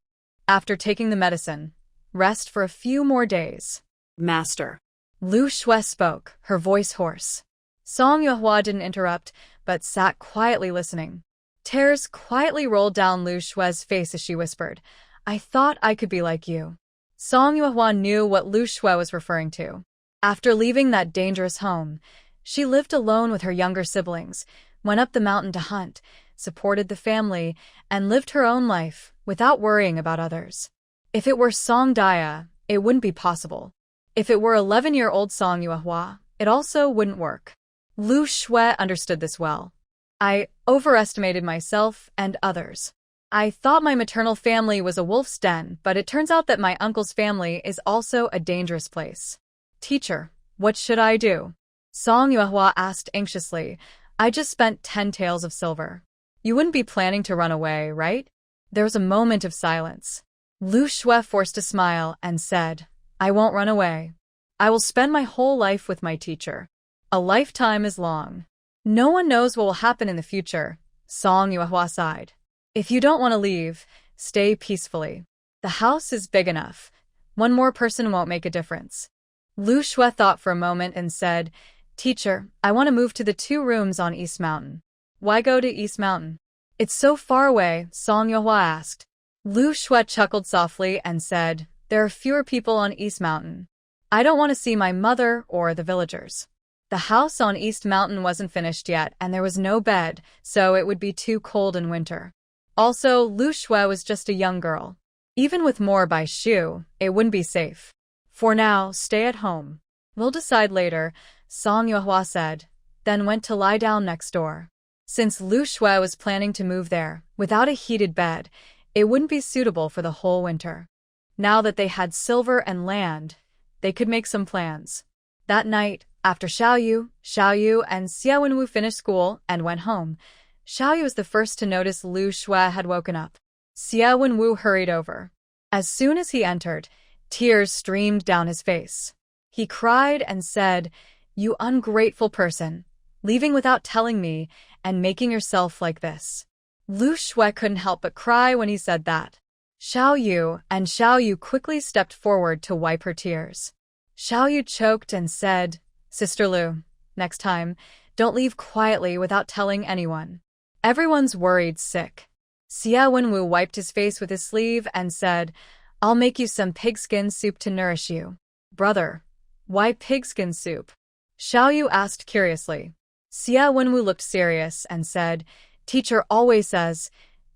After taking the medicine, rest for a few more days. "Master." Lu Shue spoke, her voice hoarse. Song Yuehua didn't interrupt, but sat quietly listening. Tears quietly rolled down Lu Shue's face as she whispered, "I thought I could be like you." Song Yuehua knew what Lu Shue was referring to. After leaving that dangerous home, she lived alone with her younger siblings, went up the mountain to hunt, supported the family, and lived her own life without worrying about others. If it were Song Dia, it wouldn't be possible. If it were 11-year-old Song Yuehua, it also wouldn't work. Lu Shue understood this well. "I overestimated myself and others. I thought my maternal family was a wolf's den, but it turns out that my uncle's family is also a dangerous place. Teacher, what should I do?" Song Yuehua asked anxiously. "I just spent 10 taels of silver. You wouldn't be planning to run away, right?" There was a moment of silence. Lu Shue forced a smile and said, "I won't run away. I will spend my whole life with my teacher. A lifetime is long. No one knows what will happen in the future." Song Yuehua sighed. "If you don't want to leave, stay peacefully. The house is big enough. One more person won't make a difference." Lu Shue thought for a moment and said, "Teacher, I want to move to the 2 rooms on East Mountain." "Why go to East Mountain?" "It's so far away," Song Yuehua asked. Lu Shue chuckled softly and said, "There are fewer people on East Mountain. I don't want to see my mother or the villagers." The house on East Mountain wasn't finished yet, and there was no bed, so it would be too cold in winter. Also, Lu Shue was just a young girl. Even with more Bai Shu, it wouldn't be safe. "For now, stay at home. We'll decide later," Song Yuehua said, then went to lie down next door. Since Lu Shue was planning to move there, without a heated bed, it wouldn't be suitable for the whole winter. Now that they had silver and land, they could make some plans. That night, After Xiaoyu and Xia Wenwu finished school and went home, Xiaoyu was the first to notice Lu Shui had woken up. Xia Wenwu hurried over. As soon as he entered, tears streamed down his face. He cried and said, "You ungrateful person, leaving without telling me and making yourself like this." Lu Shui couldn't help but cry when he said that. Xiaoyu quickly stepped forward to wipe her tears. Xiaoyu choked and said, "Sister Lu, next time, don't leave quietly without telling anyone. Everyone's worried sick." Xia Wenwu wiped his face with his sleeve and said, "I'll make you some pigskin soup to nourish you." "Brother, why pigskin soup?" Xiaoyu asked curiously. Xia Wenwu looked serious and said, "Teacher always says,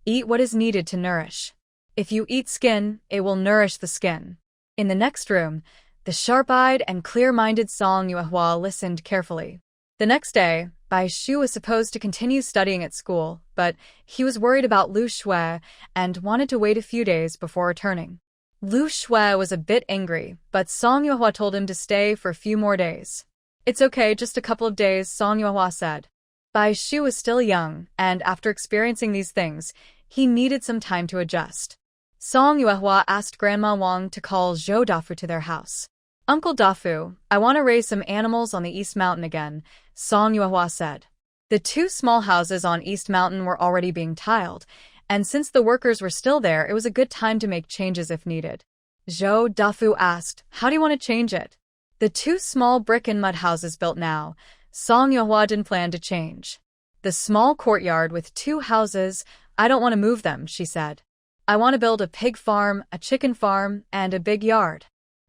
eat what is needed to nourish. If you eat skin, it will nourish the skin." In the next room, the sharp-eyed and clear-minded Song Yuehua listened carefully. The next day, Bai Shu was supposed to continue studying at school, but he was worried about Lu Shui and wanted to wait a few days before returning. Lu Shui was a bit angry, but Song Yuehua told him to stay for a few more days. "It's okay, just a couple of days," Song Yuehua said. Bai Shu was still young, and after experiencing these things, he needed some time to adjust. Song Yuehua asked Grandma Wang to call Zhou Dafu to their house. "Uncle Dafu, I want to raise some animals on the East Mountain again," Song Yuehua said. The two small houses on East Mountain were already being tiled, and since the workers were still there, it was a good time to make changes if needed. Zhou Dafu asked, "How do you want to change it?" The two small brick and mud houses built now, Song Yuehua didn't plan to change. "The small courtyard with two houses, I don't want to move them," she said. "I want to build a pig farm, a chicken farm, and a big yard.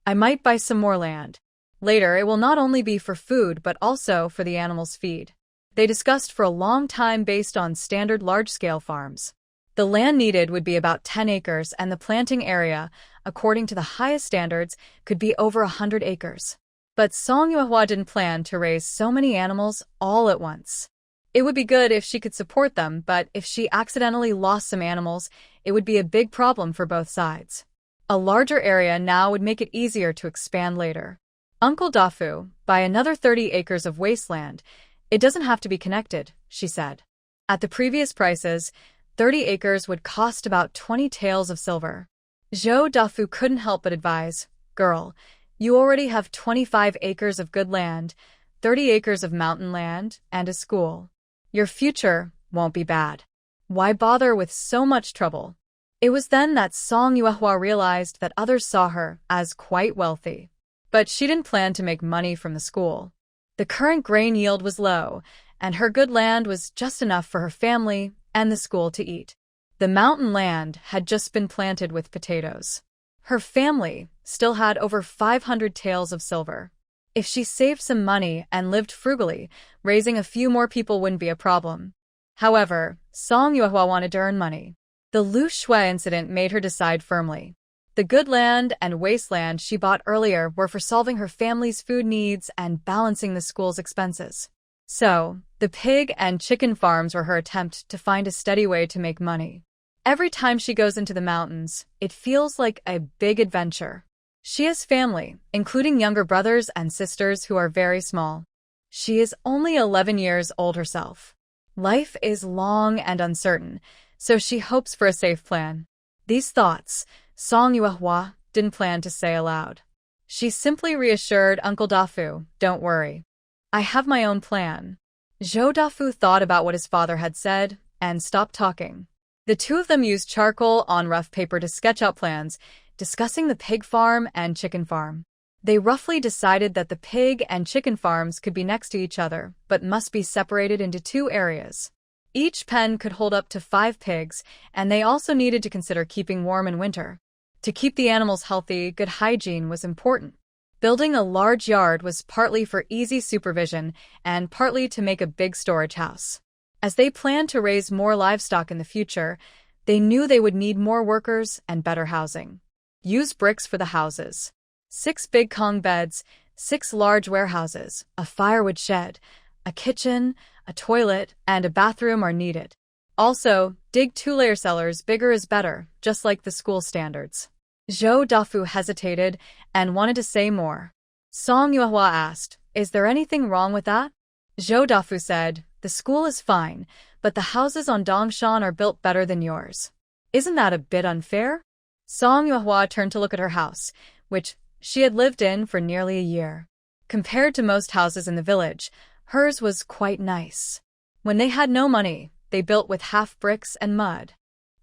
I might buy some more land. Later, it will not only be for food but also for the animals' feed." They discussed for a long time based on standard large-scale farms. The land needed would be about 10 acres and the planting area, according to the highest standards, could be over 100 acres. But Song Yuehua didn't plan to raise so many animals all at once. It would be good if she could support them, but if she accidentally lost some animals, it would be a big problem for both sides. A larger area now would make it easier to expand later. "Uncle Dafu, buy another 30 acres of wasteland. It doesn't have to be connected," she said. At the previous prices, 30 acres would cost about 20 taels of silver. Zhou Dafu couldn't help but advise, "Girl, you already have 25 acres of good land, 30 acres of mountain land, and a school. Your future won't be bad. Why bother with so much trouble?" It was then that Song Yuehua realized that others saw her as quite wealthy. But she didn't plan to make money from the school. The current grain yield was low, and her good land was just enough for her family and the school to eat. The mountain land had just been planted with potatoes. Her family still had over 500 taels of silver. If she saved some money and lived frugally, raising a few more people wouldn't be a problem. However, Song Yuehua wanted to earn money. The Lu Shui incident made her decide firmly. The good land and wasteland she bought earlier were for solving her family's food needs and balancing the school's expenses. So, the pig and chicken farms were her attempt to find a steady way to make money. Every time she goes into the mountains, it feels like a big adventure. She has family, including younger brothers and sisters who are very small. She is only 11 years old herself. Life is long and uncertain, so she hopes for a safe plan. These thoughts, Song Yuehua didn't plan to say aloud. She simply reassured Uncle Dafu, "Don't worry. I have my own plan." Zhou Dafu thought about what his father had said and stopped talking. The two of them used charcoal on rough paper to sketch out plans, discussing the pig farm and chicken farm. They roughly decided that the pig and chicken farms could be next to each other, but must be separated into 2 areas. Each pen could hold up to 5 pigs, and they also needed to consider keeping warm in winter. To keep the animals healthy, good hygiene was important. Building a large yard was partly for easy supervision and partly to make a big storage house. As they planned to raise more livestock in the future, they knew they would need more workers and better housing. Use bricks for the houses. 6 big Kong beds, 6 large warehouses, a firewood shed, a kitchen, a toilet, and a bathroom are needed. Also, dig 2-layer cellars, bigger is better, just like the school standards. Zhou Dafu hesitated and wanted to say more. Song Yuehua asked, Is there anything wrong with that? Zhou Dafu said, the school is fine, but the houses on Dongshan are built better than yours. Isn't that a bit unfair? Song Yuehua turned to look at her house, which she had lived in for nearly a year. Compared to most houses in the village, hers was quite nice. When they had no money, they built with half bricks and mud.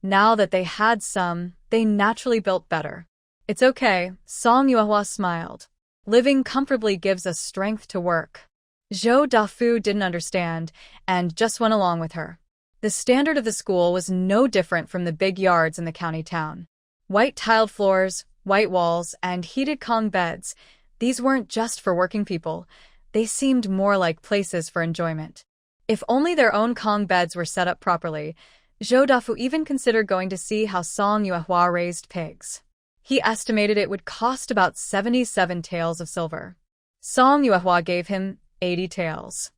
Now that they had some, they naturally built better. It's okay, Song Yuehua smiled. Living comfortably gives us strength to work. Zhou Dafu didn't understand and just went along with her. The standard of the school was no different from the big yards in the county town. White tiled floors, white walls, and heated Kong beds. These weren't just for working people. They seemed more like places for enjoyment. If only their own Kong beds were set up properly, Zhou Dafu even considered going to see how Song Yuehua raised pigs. He estimated it would cost about 77 taels of silver. Song Yuehua gave him 80 taels.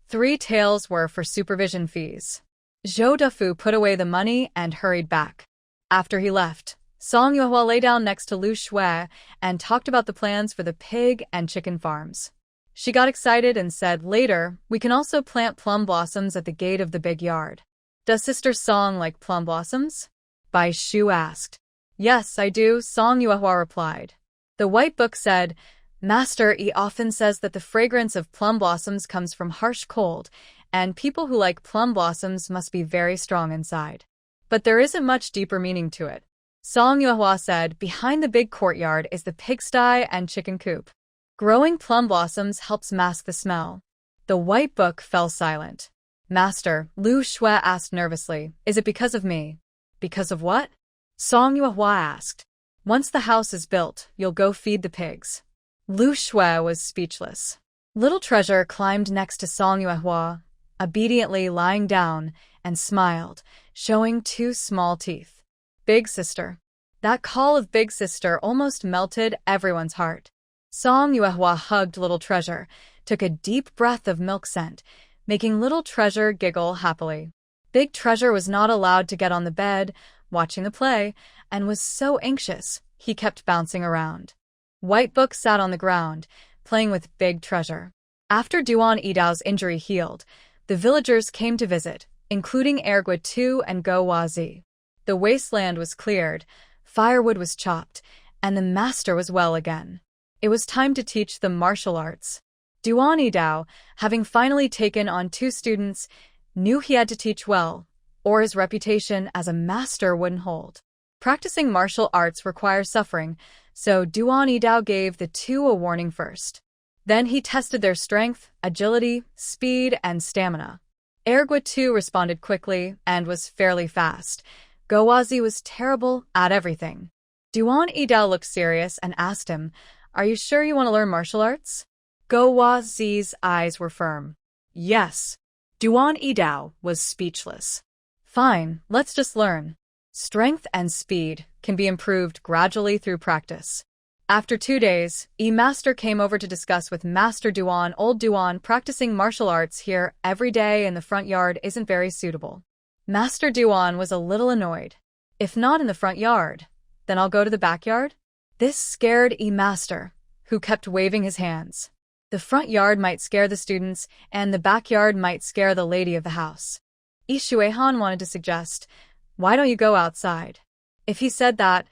3 taels were for supervision fees. Zhou Dafu put away the money and hurried back. After he left, Song Yuehua lay down next to Lu Shui and talked about the plans for the pig and chicken farms. She got excited and said, later, we can also plant plum blossoms at the gate of the big yard. Does Sister Song like plum blossoms? Bai Shu asked. Yes, I do, Song Yuehua replied. The white book said, Master Yi often says that the fragrance of plum blossoms comes from harsh cold, and people who like plum blossoms must be very strong inside. But there isn't much deeper meaning to it. Song Yuehua said, behind the big courtyard is the pigsty and chicken coop. Growing plum blossoms helps mask the smell. The white book fell silent. Master, Lu Shui asked nervously, is it because of me? Because of what? Song Yuehua asked. Once the house is built, you'll go feed the pigs. Lu Shui was speechless. Little Treasure climbed next to Song Yuehua, obediently lying down, and smiled, showing 2 small teeth. Big sister. That call of big sister almost melted everyone's heart. Song Yuehua hugged Little Treasure, took a deep breath of milk scent, making Little Treasure giggle happily. Big Treasure was not allowed to get on the bed, watching the play, and was so anxious, he kept bouncing around. White Book sat on the ground, playing with Big Treasure. After Duan Yidao's injury healed, the villagers came to visit, including Ergua Tu and Go Wazi. The wasteland was cleared, firewood was chopped, and the master was well again. It was time to teach them martial arts. Duan Yidao, having finally taken on 2 students, knew he had to teach well, or his reputation as a master wouldn't hold. Practicing martial arts requires suffering, so Duan Yidao gave the 2 a warning first. Then he tested their strength, agility, speed, and stamina. Ergua Tu responded quickly and was fairly fast. Gowazi was terrible at everything. Duan Yidao looked serious and asked him, are you sure you want to learn martial arts? Gowazi's eyes were firm. Yes. Duan Yidao was speechless. Fine, let's just learn. Strength and speed can be improved gradually through practice. After 2 days, Master came over to discuss with Master Duan. Old Duan practicing martial arts here every day in the front yard isn't very suitable. Master Duan was a little annoyed. If not in the front yard, then I'll go to the backyard? This scared Master, who kept waving his hands. The front yard might scare the students, and the backyard might scare the lady of the house. Shuehan wanted to suggest, why don't you go outside? If he said that,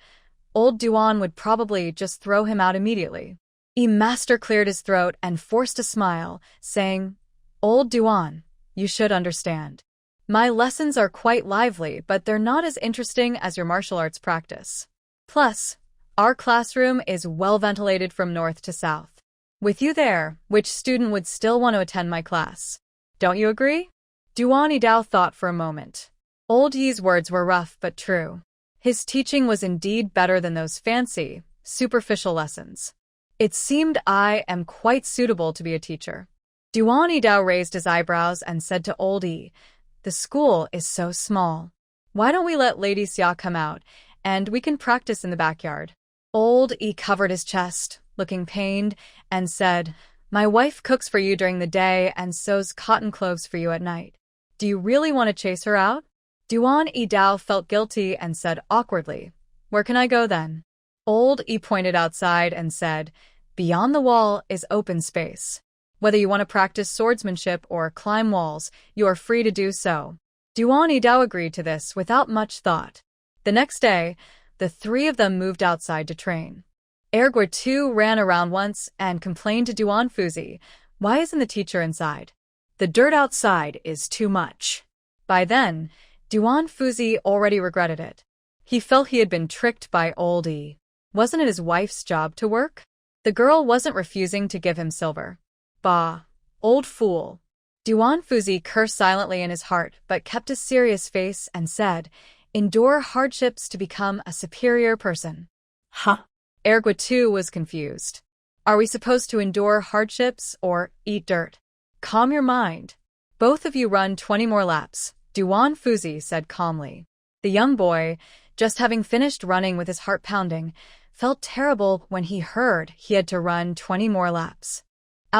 old Duan would probably just throw him out immediately. Master cleared his throat and forced a smile, saying, Old Duan, you should understand. My lessons are quite lively, but they're not as interesting as your martial arts practice. Plus, our classroom is well ventilated from north to south. With you there, which student would still want to attend my class? Don't you agree? Duan Yidao thought for a moment. Old Yi's words were rough but true. His teaching was indeed better than those fancy, superficial lessons. It seemed I am quite suitable to be a teacher. Duan Yidao raised his eyebrows and said to Old Yi, the school is so small. Why don't we let Lady Xia come out, and we can practice in the backyard? Old Yi covered his chest, looking pained, and said, my wife cooks for you during the day and sews cotton cloves for you at night. Do you really want to chase her out? Duan Yidao felt guilty and said awkwardly, where can I go then? Old Yi pointed outside and said, beyond the wall is open space. Whether you want to practice swordsmanship or climb walls, you are free to do so. Duan Idao agreed to this without much thought. The next day, the three of them moved outside to train. Ergwa too ran around once and complained to Duan Fuzi, "Why isn't the teacher inside? The dirt outside is too much." By then, Duan Fuzi already regretted it. He felt he had been tricked by old E. Wasn't it his wife's job to work? The girl wasn't refusing to give him silver. Bah, old fool. Duan Fuzi cursed silently in his heart but kept a serious face and said, "Endure hardships to become a superior person." Huh? Ergwa too was confused. Are we supposed to endure hardships or eat dirt? Calm your mind. Both of you run 20 more laps, Duan Fuzi said calmly. The young boy, just having finished running with his heart pounding, felt terrible when he heard he had to run 20 more laps.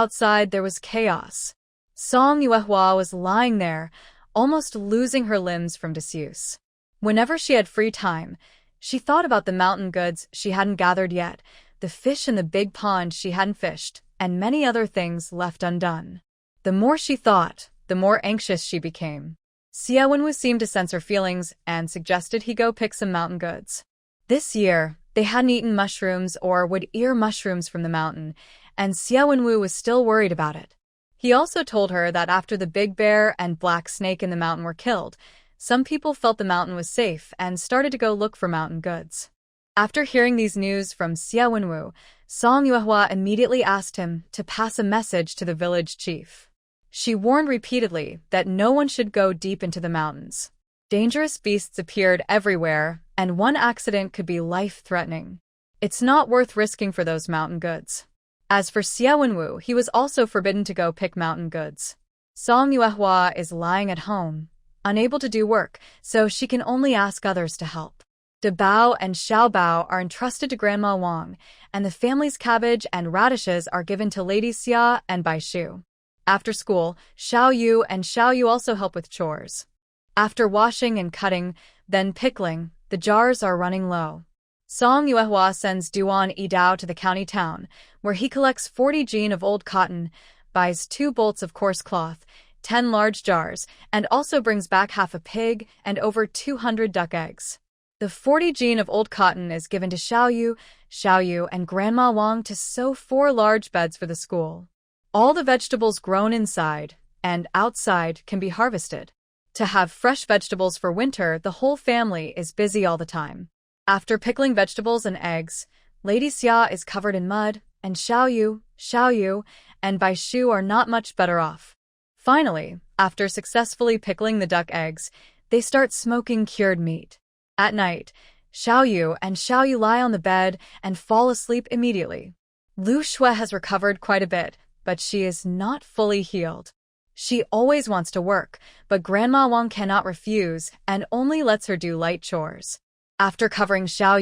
Outside there was chaos. Song Yuehua was lying there, almost losing her limbs from disuse. Whenever she had free time, she thought about the mountain goods she hadn't gathered yet, the fish in the big pond she hadn't fished, and many other things left undone. The more she thought, the more anxious she became. Xia Wenwu seemed to sense her feelings and suggested he go pick some mountain goods. This year, they hadn't eaten mushrooms or would ear mushrooms from the mountain, and Xia Wenwu was still worried about it. He also told her that after the big bear and black snake in the mountain were killed, some people felt the mountain was safe and started to go look for mountain goods. After hearing these news from Xia Wenwu, Song Yuehua immediately asked him to pass a message to the village chief. She warned repeatedly that no one should go deep into the mountains. Dangerous beasts appeared everywhere, and one accident could be life-threatening. It's not worth risking for those mountain goods. As for Xia Wenwu, he was also forbidden to go pick mountain goods. Song Yuehua is lying at home, unable to do work, so she can only ask others to help. De Bao and Xiao Bao are entrusted to Grandma Wang, and the family's cabbage and radishes are given to Lady Xia and Bai Shu. After school, Xiao Yu and Xiao Yu also help with chores. After washing and cutting, then pickling, the jars are running low. Song Yuehua sends Duan Idao to the county town, where he collects 40 jean of old cotton, buys 2 bolts of coarse cloth, 10 large jars, and also brings back half a pig and over 200 duck eggs. The 40 jean of old cotton is given to Xiao Yu, and Grandma Wang to sew 4 large beds for the school. All the vegetables grown inside and outside can be harvested. To have fresh vegetables for winter, the whole family is busy all the time. After pickling vegetables and eggs, Lady Xia is covered in mud, and Xiao Yu, and Bai Shu are not much better off. Finally, after successfully pickling the duck eggs, they start smoking cured meat. At night, Xiao Yu lie on the bed and fall asleep immediately. Lu Shui has recovered quite a bit, but she is not fully healed. She always wants to work, but Grandma Wang cannot refuse and only lets her do light chores. After covering Xiao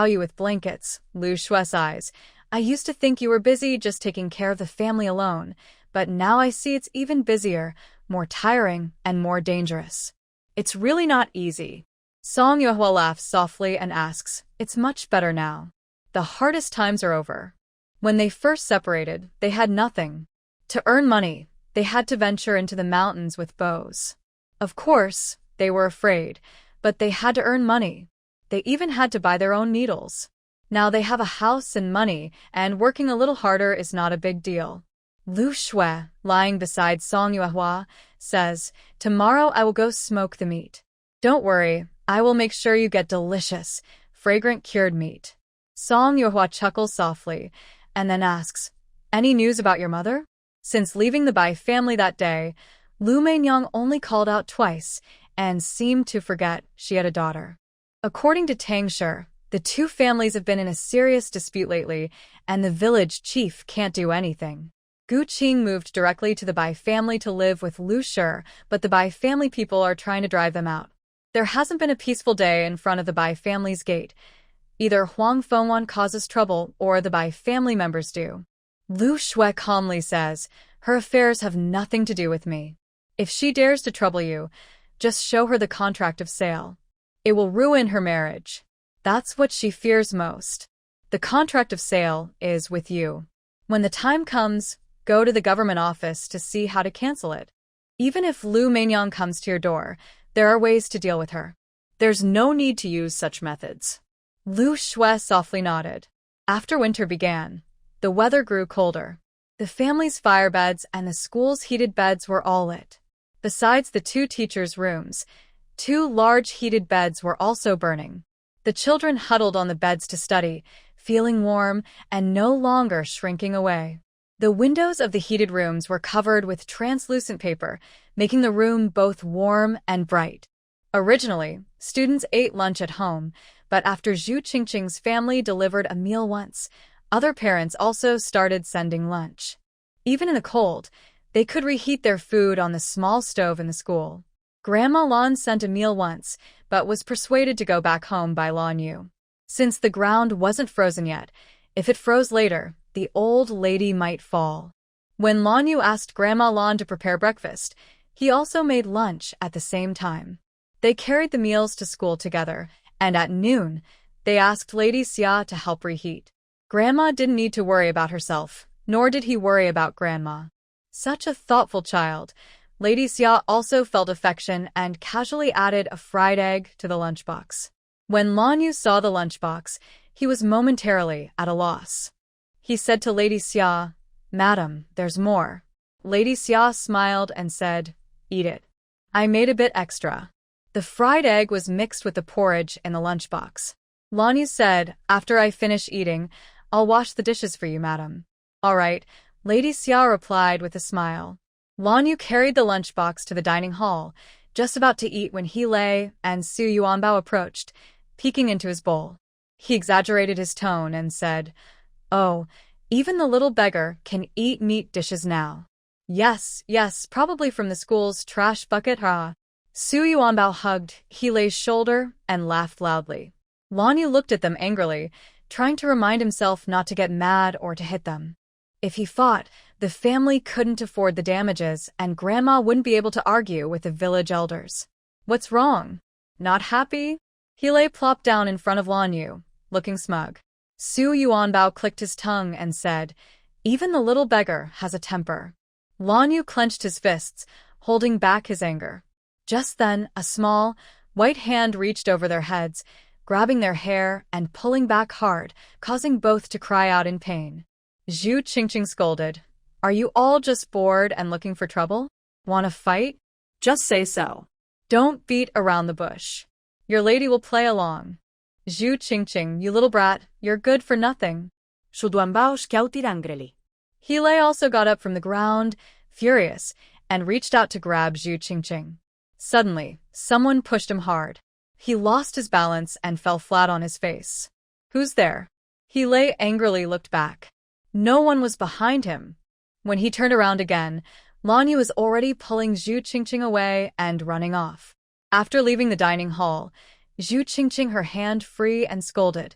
Yu with blankets, Lu Shui sighs, "I used to think you were busy just taking care of the family alone, but now I see it's even busier, more tiring, and more dangerous. It's really not easy." Song Yuehua laughs softly and asks, "It's much better now. The hardest times are over." When they first separated, they had nothing. To earn money, they had to venture into the mountains with bows. Of course, they were afraid, but they had to earn money. They even had to buy their own needles. Now they have a house and money, and working a little harder is not a big deal. Lu Shui, lying beside Song Yuehua, says, "Tomorrow I will go smoke the meat. Don't worry, I will make sure you get delicious, fragrant cured meat." Song Yuehua chuckles softly, and then asks, "Any news about your mother?" Since leaving the Bai family that day, Lu Meinyang only called out twice and seemed to forget she had a daughter. According to Tang Shi, the two families have been in a serious dispute lately, and the village chief can't do anything. Gu Qing moved directly to the Bai family to live with Lu Shi, but the Bai family people are trying to drive them out. There hasn't been a peaceful day in front of the Bai family's gate. Either Huang Fengwan causes trouble or the Bai family members do. Lu Shui calmly says, "Her affairs have nothing to do with me. If she dares to trouble you, just show her the contract of sale. It will ruin her marriage. That's what she fears most. The contract of sale is with you. When the time comes, Go to the government office to see how to cancel it. Even if Lu Mainyang comes to your door, there are ways to deal with her. There's no need to use such methods. Lu Shui softly nodded. After winter began, the weather grew colder. The family's fire beds and the school's heated beds were all lit. Besides the two teachers' rooms, 2 large heated beds were also burning. The children huddled on the beds to study, feeling warm and no longer shrinking away. The windows of the heated rooms were covered with translucent paper, making the room both warm and bright. Originally, students ate lunch at home, but after Zhu Qingqing's family delivered a meal once, other parents also started sending lunch. Even in the cold, they could reheat their food on the small stove in the school. Grandma Lan sent a meal once, but was persuaded to go back home by Lan Yu. Since the ground wasn't frozen yet, if it froze later, the old lady might fall. When Lan Yu asked Grandma Lan to prepare breakfast, he also made lunch at the same time. They carried the meals to school together, and at noon, they asked Lady Xia to help reheat. Grandma didn't need to worry about herself, nor did he worry about Grandma. Such a thoughtful child. Lady Xia also felt affection and casually added a fried egg to the lunchbox. When Lan Yu saw the lunchbox, he was momentarily at a loss. He said to Lady Xia, "Madam, there's more." Lady Xia smiled and said, "Eat it. I made a bit extra." The fried egg was mixed with the porridge in the lunchbox. Lan Yu said, "After I finish eating, I'll wash the dishes for you, madam." "All right," Lady Xia replied with a smile. Lan Yu carried the lunchbox to the dining hall, just about to eat when He Lei and Su Yuanbao approached, peeking into his bowl. He exaggerated his tone and said, "Oh, even the little beggar can eat meat dishes now." Yes, probably from the school's trash bucket, huh? Su Yuanbao hugged He Lei's shoulder and laughed loudly. Lan Yu looked at them angrily, trying to remind himself not to get mad or to hit them. If he fought, the family couldn't afford the damages and Grandma wouldn't be able to argue with the village elders. "What's wrong? Not happy?" He Lei plopped down in front of Lan Yu, looking smug. Su Yuanbao clicked his tongue and said, "Even the little beggar has a temper." Lan Yu clenched his fists, holding back his anger. Just then, a small, white hand reached over their heads, grabbing their hair and pulling back hard, causing both to cry out in pain. Zhu Qingqing scolded, "Are you all just bored and looking for trouble? Want to fight? Just say so. Don't beat around the bush. Your lady will play along." "Zhu Qingqing, you little brat, you're good for nothing." Su Duanbao shouted angrily. He Lei also got up from the ground, furious, and reached out to grab Zhu Qingqing. Suddenly, someone pushed him hard. He lost his balance and fell flat on his face. "Who's there?" He Lei angrily looked back. No one was behind him. When he turned around again, Lan Yu was already pulling Zhu Qingqing away and running off. After leaving the dining hall, Zhu Qingqing her hand free and scolded,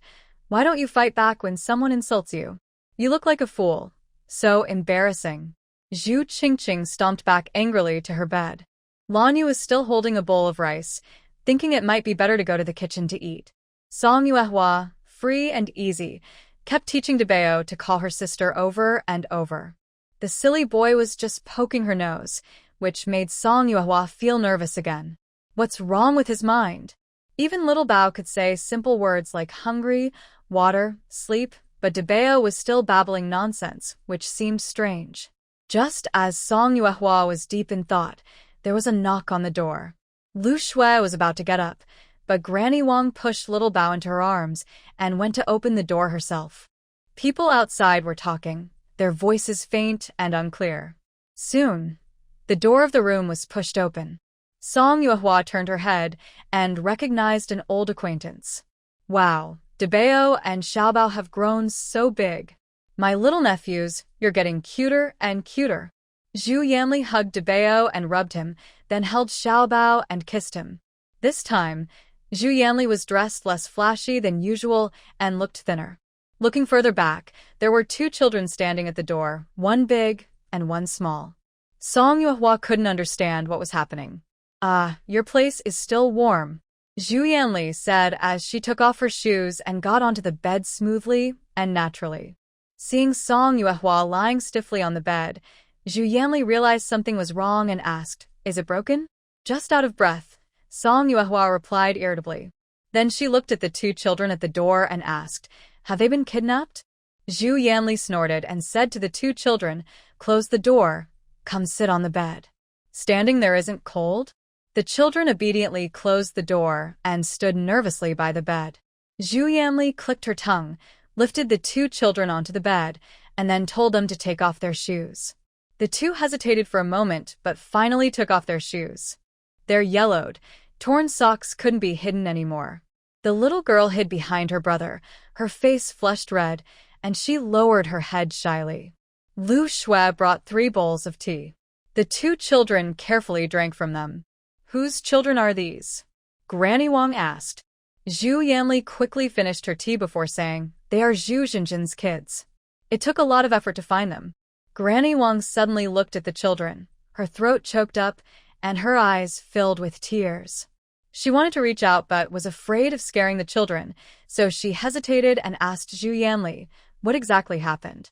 "Why don't you fight back when someone insults you? You look like a fool. So embarrassing." Zhu Qingqing stomped back angrily to her bed. Lan Yu was still holding a bowl of rice, thinking it might be better to go to the kitchen to eat. Song Yuehua, free and easy, kept teaching Debeo to call her sister over and over. The silly boy was just poking her nose, which made Song Yuehua feel nervous again. What's wrong with his mind? Even little Bao could say simple words like hungry, water, sleep, but Debeo was still babbling nonsense, which seemed strange. Just as Song Yuehua was deep in thought, there was a knock on the door. Lu Shui was about to get up, but Granny Wang pushed little Bao into her arms and went to open the door herself. People outside were talking, their voices faint and unclear. Soon, the door of the room was pushed open. Song Yuehua turned her head and recognized an old acquaintance. "Wow, Debeo and Xiaobao have grown so big. My little nephews, you're getting cuter and cuter." Zhu Yanli hugged Debeo and rubbed him, then held Xiaobao and kissed him. This time, Zhu Yanli was dressed less flashy than usual and looked thinner. Looking further back, there were 2 children standing at the door, one big and one small. Song Yuehua couldn't understand what was happening. "Ah, your place is still warm," Zhu Yanli said as she took off her shoes and got onto the bed smoothly and naturally. Seeing Song Yuehua lying stiffly on the bed, Zhu Yanli realized something was wrong and asked, "Is it broken?" Just out of breath, Song Yuehua replied irritably. Then she looked at the two children at the door and asked, "Have they been kidnapped?" Zhu Yanli snorted and said to the two children, "Close the door. Come sit on the bed. Standing there isn't cold?" The children obediently closed the door and stood nervously by the bed. Zhu Yanli clicked her tongue, lifted the two children onto the bed, and then told them to take off their shoes. The two hesitated for a moment but finally took off their shoes. Their yellowed, torn socks couldn't be hidden anymore. The little girl hid behind her brother, her face flushed red, and she lowered her head shyly. Lu Shui brought 3 bowls of tea. The two children carefully drank from them. "Whose children are these?" Granny Wang asked. Zhu Yanli quickly finished her tea before saying, "They are Zhu Jinjin's kids. It took a lot of effort to find them." Granny Wang suddenly looked at the children, her throat choked up, and her eyes filled with tears. She wanted to reach out but was afraid of scaring the children, so she hesitated and asked Zhu Yanli, "What exactly happened?"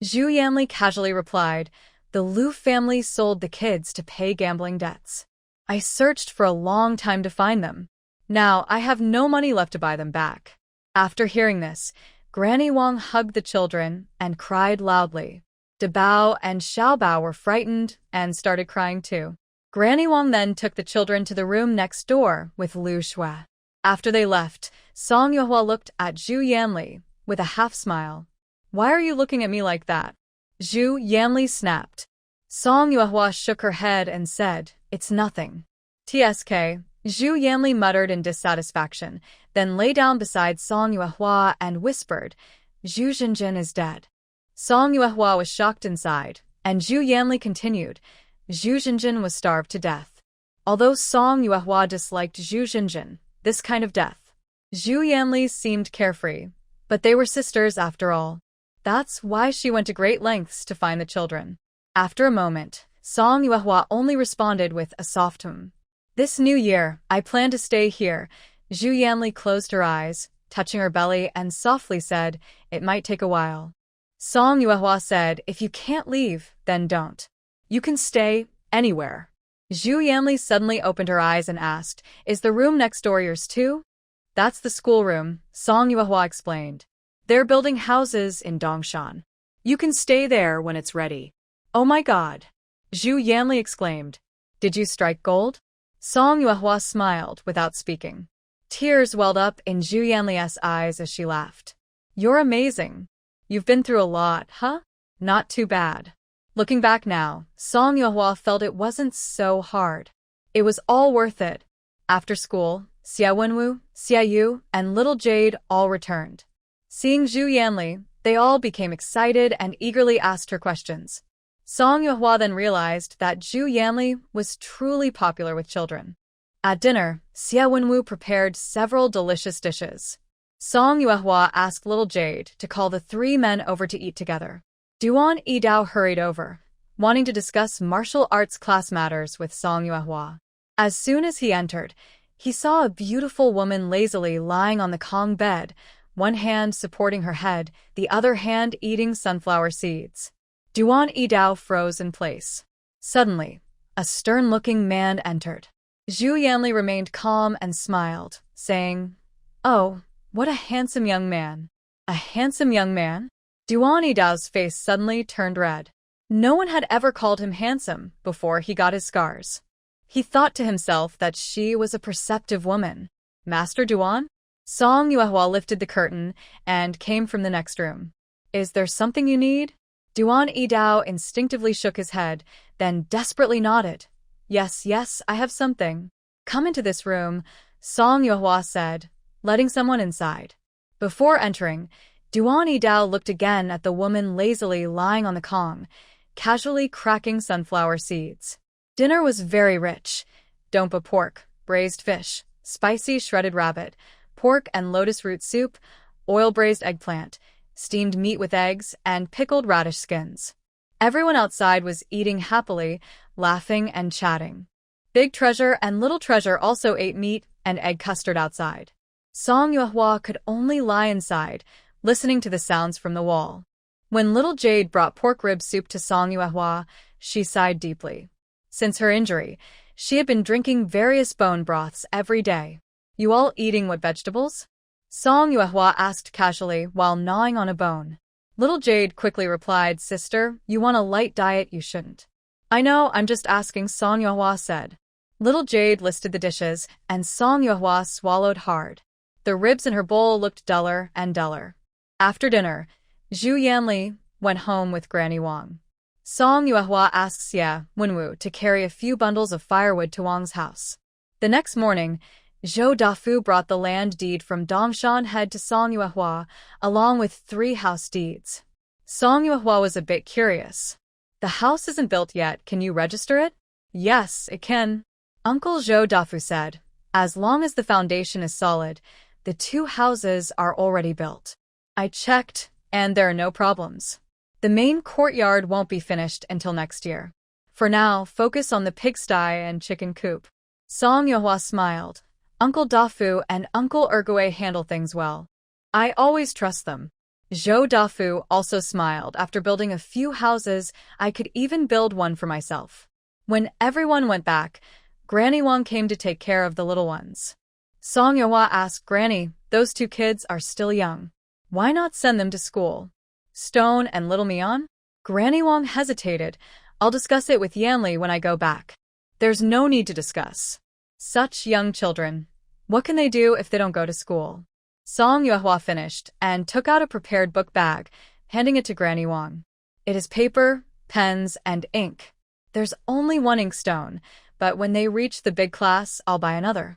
Zhu Yanli casually replied, "The Lu family sold the kids to pay gambling debts. I searched for a long time to find them. Now I have no money left to buy them back." After hearing this, Granny Wang hugged the children and cried loudly. Dabao and Xiaobao were frightened and started crying too. Granny Wang then took the children to the room next door with Lu Shui. After they left, Song Yuehua looked at Zhu Yanli with a half-smile. "Why are you looking at me like that?" Zhu Yanli snapped. Song Yuehua shook her head and said, "It's nothing." "Tsk," Zhu Yanli muttered in dissatisfaction, then lay down beside Song Yuehua and whispered, "Zhu Jinjin is dead." Song Yuehua was shocked inside, and Zhu Yanli continued, "Zhu Jinjin was starved to death." Although Song Yuehua disliked Zhu Jinjin, this kind of death. Zhu Yanli seemed carefree, but they were sisters after all. That's why she went to great lengths to find the children. After a moment, Song Yuehua only responded with a soft "This new year, I plan to stay here." Zhu Yanli closed her eyes, touching her belly, and softly said, "It might take a while." Song Yuehua said, "If you can't leave, then don't. You can stay anywhere." Zhu Yanli suddenly opened her eyes and asked, "Is the room next door yours too?" "That's the schoolroom," Song Yuehua explained. "They're building houses in Dongshan. You can stay there when it's ready." "Oh my god!" Zhu Yanli exclaimed. "Did you strike gold?" Song Yuehua smiled without speaking. Tears welled up in Zhu Yanli's eyes as she laughed. "You're amazing. You've been through a lot, huh? Not too bad." Looking back now, Song Yuehua felt it wasn't so hard. It was all worth it. After school, Xia Wenwu, Xia Yu, and little Jade all returned. Seeing Zhu Yanli, they all became excited and eagerly asked her questions. Song Yuehua then realized that Zhu Yanli was truly popular with children. At dinner, Xia Wenwu prepared several delicious dishes. Song Yuehua asked little Jade to call the 3 men over to eat together. Duan Yidao hurried over, wanting to discuss martial arts class matters with Song Yuehua. As soon as he entered, he saw a beautiful woman lazily lying on the Kong bed, one hand supporting her head, the other hand eating sunflower seeds. Duan Yidao froze in place. Suddenly, a stern-looking man entered. Zhu Yanli remained calm and smiled, saying, "Oh, what a handsome young man." "A handsome young man?" Duan Yidao's face suddenly turned red. No one had ever called him handsome before he got his scars. He thought to himself that she was a perceptive woman. "Master Duan?" Song Yuehua lifted the curtain and came from the next room. "Is there something you need?" Duan Yidao instinctively shook his head, then desperately nodded. Yes, I have something." "Come into this room," Song Yuehua said, letting someone inside. Before entering, Duan Yidao looked again at the woman lazily lying on the Kong, casually cracking sunflower seeds. Dinner was very rich. Dompa pork, braised fish, spicy shredded rabbit, pork and lotus root soup, oil-braised eggplant, steamed meat with eggs, and pickled radish skins. Everyone outside was eating happily, laughing and chatting. Big Treasure and Little Treasure also ate meat and egg custard outside. Song Yuehua could only lie inside, listening to the sounds from the wall. When little Jade brought pork rib soup to Song Yuehua, she sighed deeply. Since her injury, she had been drinking various bone broths every day. You all eating what vegetables? Song Yuehua asked casually while gnawing on a bone. Little Jade quickly replied, Sister, you want a light diet, you shouldn't. I know, I'm just asking, Song Yuehua said. Little Jade listed the dishes, and Song Yuehua swallowed hard. The ribs in her bowl looked duller and duller. After dinner, Zhu Yanli went home with Granny Wang. Song Yuehua asked Xie Wenwu to carry a few bundles of firewood to Wang's house. The next morning, Zhou Dafu brought the land deed from Dongshan Head to Song Yuehua, along with 3 house deeds. Song Yuehua was a bit curious. The house isn't built yet, can you register it? Yes, it can. Uncle Zhou Dafu said, as long as the foundation is solid, the 2 houses are already built. I checked, and there are no problems. The main courtyard won't be finished until next year. For now, focus on the pigsty and chicken coop. Song Yuehua smiled. Uncle Dafu and Uncle Ergue handle things well. I always trust them. Zhou Dafu also smiled. After building a few houses, I could even build one for myself. When everyone went back, Granny Wang came to take care of the little ones. Song Yuehua asked Granny, those 2 kids are still young. Why not send them to school? Stone and Little Mian? Granny Wang hesitated. I'll discuss it with Yanli when I go back. There's no need to discuss. Such young children. What can they do if they don't go to school? Song Yuehua finished and took out a prepared book bag, handing it to Granny Wang. It is paper, pens, and ink. There's only 1 inkstone, but when they reach the big class, I'll buy another.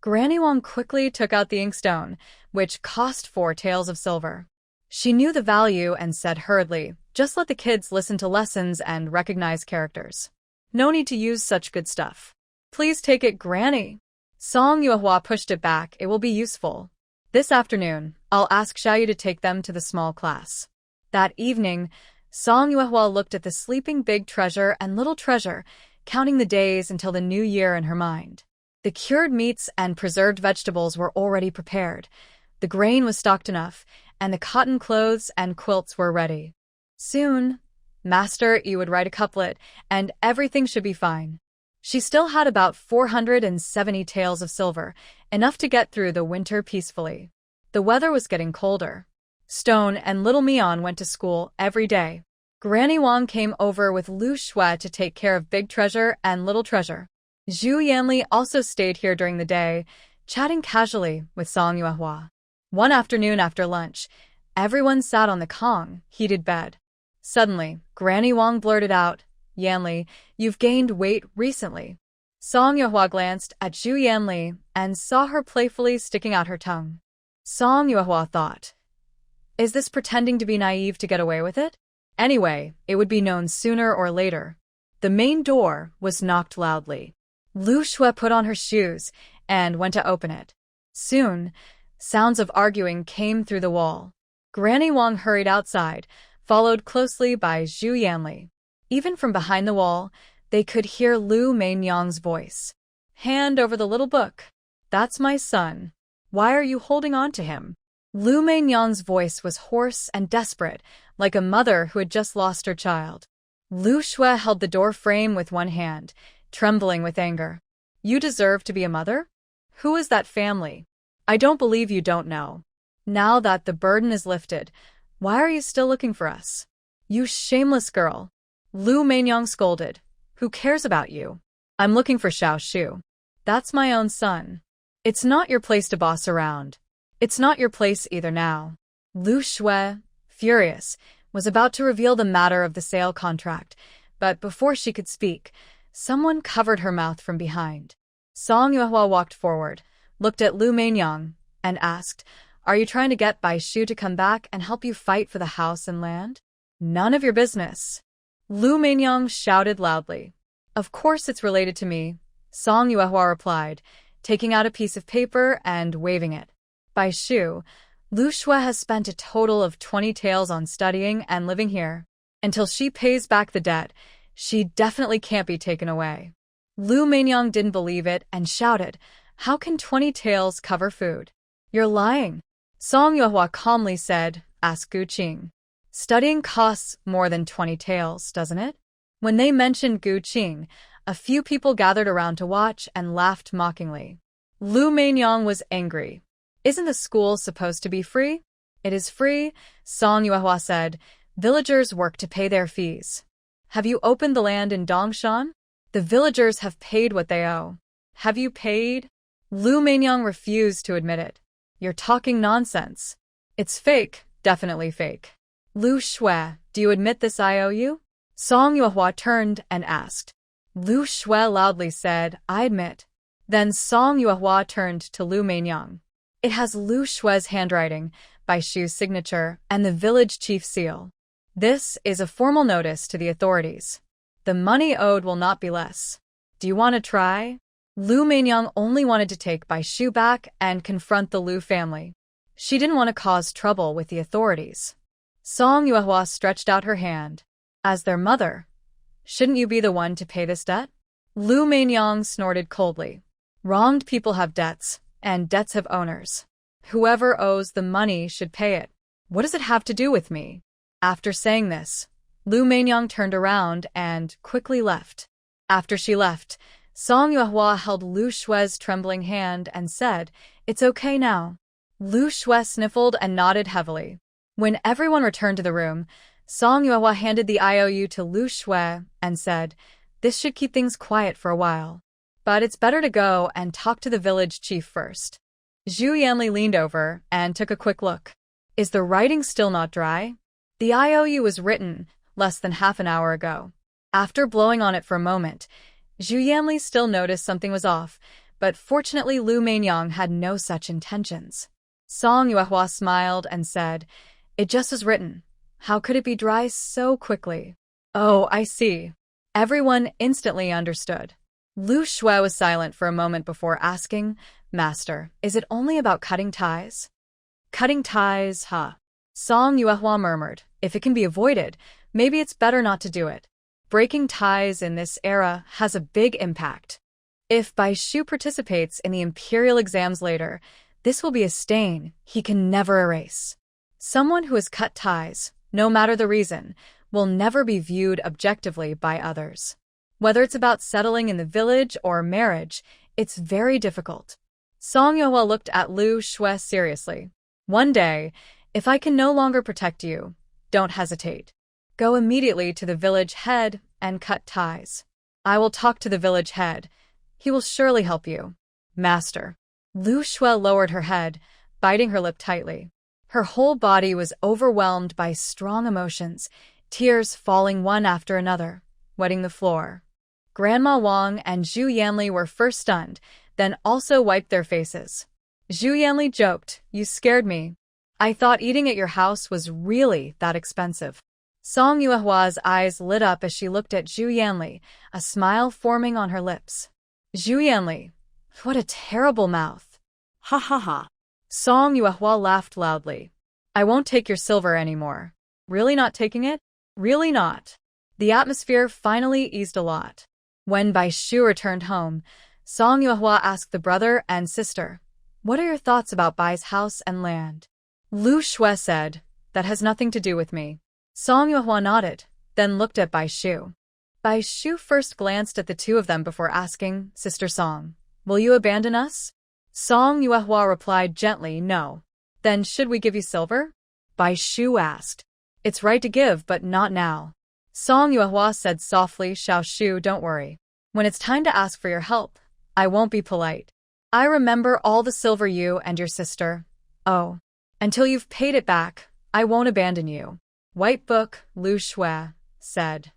Granny Wang quickly took out the inkstone, which cost 4 taels of silver. She knew the value and said hurriedly, just let the kids listen to lessons and recognize characters. No need to use such good stuff. Please take it, Granny. Song Yuehua pushed it back, it will be useful. This afternoon, I'll ask Xiaoyu to take them to the small class. That evening, Song Yuehua looked at the sleeping big treasure and little treasure, counting the days until the new year in her mind. The cured meats and preserved vegetables were already prepared. The grain was stocked enough, and the cotton clothes and quilts were ready. Soon, Master, you would write a couplet, and everything should be fine. She still had about 470 taels of silver, enough to get through the winter peacefully. The weather was getting colder. Stone and Little Mian went to school every day. Granny Wang came over with Lu Shui to take care of Big Treasure and Little Treasure. Zhu Yanli also stayed here during the day, chatting casually with Song Yuehua. One afternoon after lunch, everyone sat on the Kong, heated bed. Suddenly, Granny Wang blurted out, Yanli, you've gained weight recently. Song Yuehua glanced at Zhu Yanli and saw her playfully sticking out her tongue. Song Yuehua thought, is this pretending to be naive to get away with it? Anyway, it would be known sooner or later. The main door was knocked loudly. Lu Shui put on her shoes and went to open it. Soon, sounds of arguing came through the wall. Granny Wang hurried outside, followed closely by Zhu Yanli. Even from behind the wall, they could hear Lu Mainyang's voice. Hand over the little book. That's my son. Why are you holding on to him? Lu Mainyang's voice was hoarse and desperate, like a mother who had just lost her child. Lu Shui held the door frame with one hand, trembling with anger. You deserve to be a mother? Who is that family? I don't believe you don't know. Now that the burden is lifted, why are you still looking for us? You shameless girl. Lu Mainyang scolded. Who cares about you? I'm looking for Xiao Shu. That's my own son. It's not your place to boss around. It's not your place either now. Lu Shui, furious, was about to reveal the matter of the sale contract, but before she could speak, someone covered her mouth from behind. Song Yuehua walked forward, looked at Lu Mainyang, and asked, Are you trying to get Bai Shu to come back and help you fight for the house and land? None of your business. Lu Mainyang shouted loudly. Of course it's related to me, Song Yuehua replied, taking out a piece of paper and waving it. Bai Shu, Lu Shui has spent a total of 20 taels on studying and living here. Until she pays back the debt, she definitely can't be taken away. Lu Mainyang didn't believe it and shouted, How can 20 taels cover food? You're lying. Song Yuehua calmly said, Ask Gu Qing. Studying costs more than 20 taels, doesn't it? When they mentioned Gu Qing, a few people gathered around to watch and laughed mockingly. Lu Mainyang was angry. Isn't the school supposed to be free? It is free, Song Yuehua said. Villagers work to pay their fees. Have you opened the land in Dongshan? The villagers have paid what they owe. Have you paid? Lu Mainyang refused to admit it. You're talking nonsense. It's fake, definitely fake. Lu Shui, do you admit this IOU? Song Yuehua turned and asked. Lu Shui loudly said, I admit. Then Song Yuehua turned to Lu Mainyang. It has Lu Shui's handwriting, Bai Shu's signature, and the village chief's seal. This is a formal notice to the authorities. The money owed will not be less. Do you want to try? Lu Mainyang only wanted to take Bai Shu back and confront the Lu family. She didn't want to cause trouble with the authorities. Song Yuehua stretched out her hand. As their mother, shouldn't you be the one to pay this debt? Lu Mainyang snorted coldly. Wronged people have debts, and debts have owners. Whoever owes the money should pay it. What does it have to do with me? After saying this, Lu Mainyang turned around and quickly left. After she left, Song Yuehua held Lu Shui's trembling hand and said, It's okay now. Lu Shui sniffled and nodded heavily. When everyone returned to the room, Song Yuehua handed the IOU to Lu Shui and said, This should keep things quiet for a while. But it's better to go and talk to the village chief first. Zhu Yanli leaned over and took a quick look. Is the writing still not dry? The IOU was written less than half an hour ago. After blowing on it for a moment, Zhu Yanli still noticed something was off, but fortunately Lu Mainyang had no such intentions. Song Yuehua smiled and said, It just is written. How could it be dry so quickly? Oh, I see. Everyone instantly understood. Lu Shui was silent for a moment before asking, Master, is it only about cutting ties? Cutting ties, huh? Song Yuehua murmured, If it can be avoided, maybe it's better not to do it. Breaking ties in this era has a big impact. If Bai Shu participates in the imperial exams later, this will be a stain he can never erase. Someone who has cut ties, no matter the reason, will never be viewed objectively by others. Whether it's about settling in the village or marriage, it's very difficult. Song Yuehua looked at Lu Shui seriously. One day, if I can no longer protect you, don't hesitate. Go immediately to the village head and cut ties. I will talk to the village head. He will surely help you. Master. Lu Shui lowered her head, biting her lip tightly. Her whole body was overwhelmed by strong emotions, tears falling one after another, wetting the floor. Grandma Wang and Zhu Yanli were first stunned, then also wiped their faces. Zhu Yanli joked, You scared me. I thought eating at your house was really that expensive. Song Yuehua's eyes lit up as she looked at Zhu Yanli, a smile forming on her lips. Zhu Yanli, what a terrible mouth. Ha ha ha. Song Yuehua laughed loudly. I won't take your silver anymore. Really not taking it? Really not. The atmosphere finally eased a lot. When Bai Shu returned home, Song Yuehua asked the brother and sister, What are your thoughts about Bai's house and land? Lu Shui said, That has nothing to do with me. Song Yuehua nodded, then looked at Bai Shu. Bai Shu first glanced at the two of them before asking, Sister Song, will you abandon us? Song Yuehua replied gently, No. Then should we give you silver? Bai Shu asked. It's right to give, but not now. Song Yuehua said softly, Xiao Shu, don't worry. When it's time to ask for your help, I won't be polite. I remember all the silver you and your sister. Oh. Until you've paid it back, I won't abandon you. White Book, Lu Shui, said.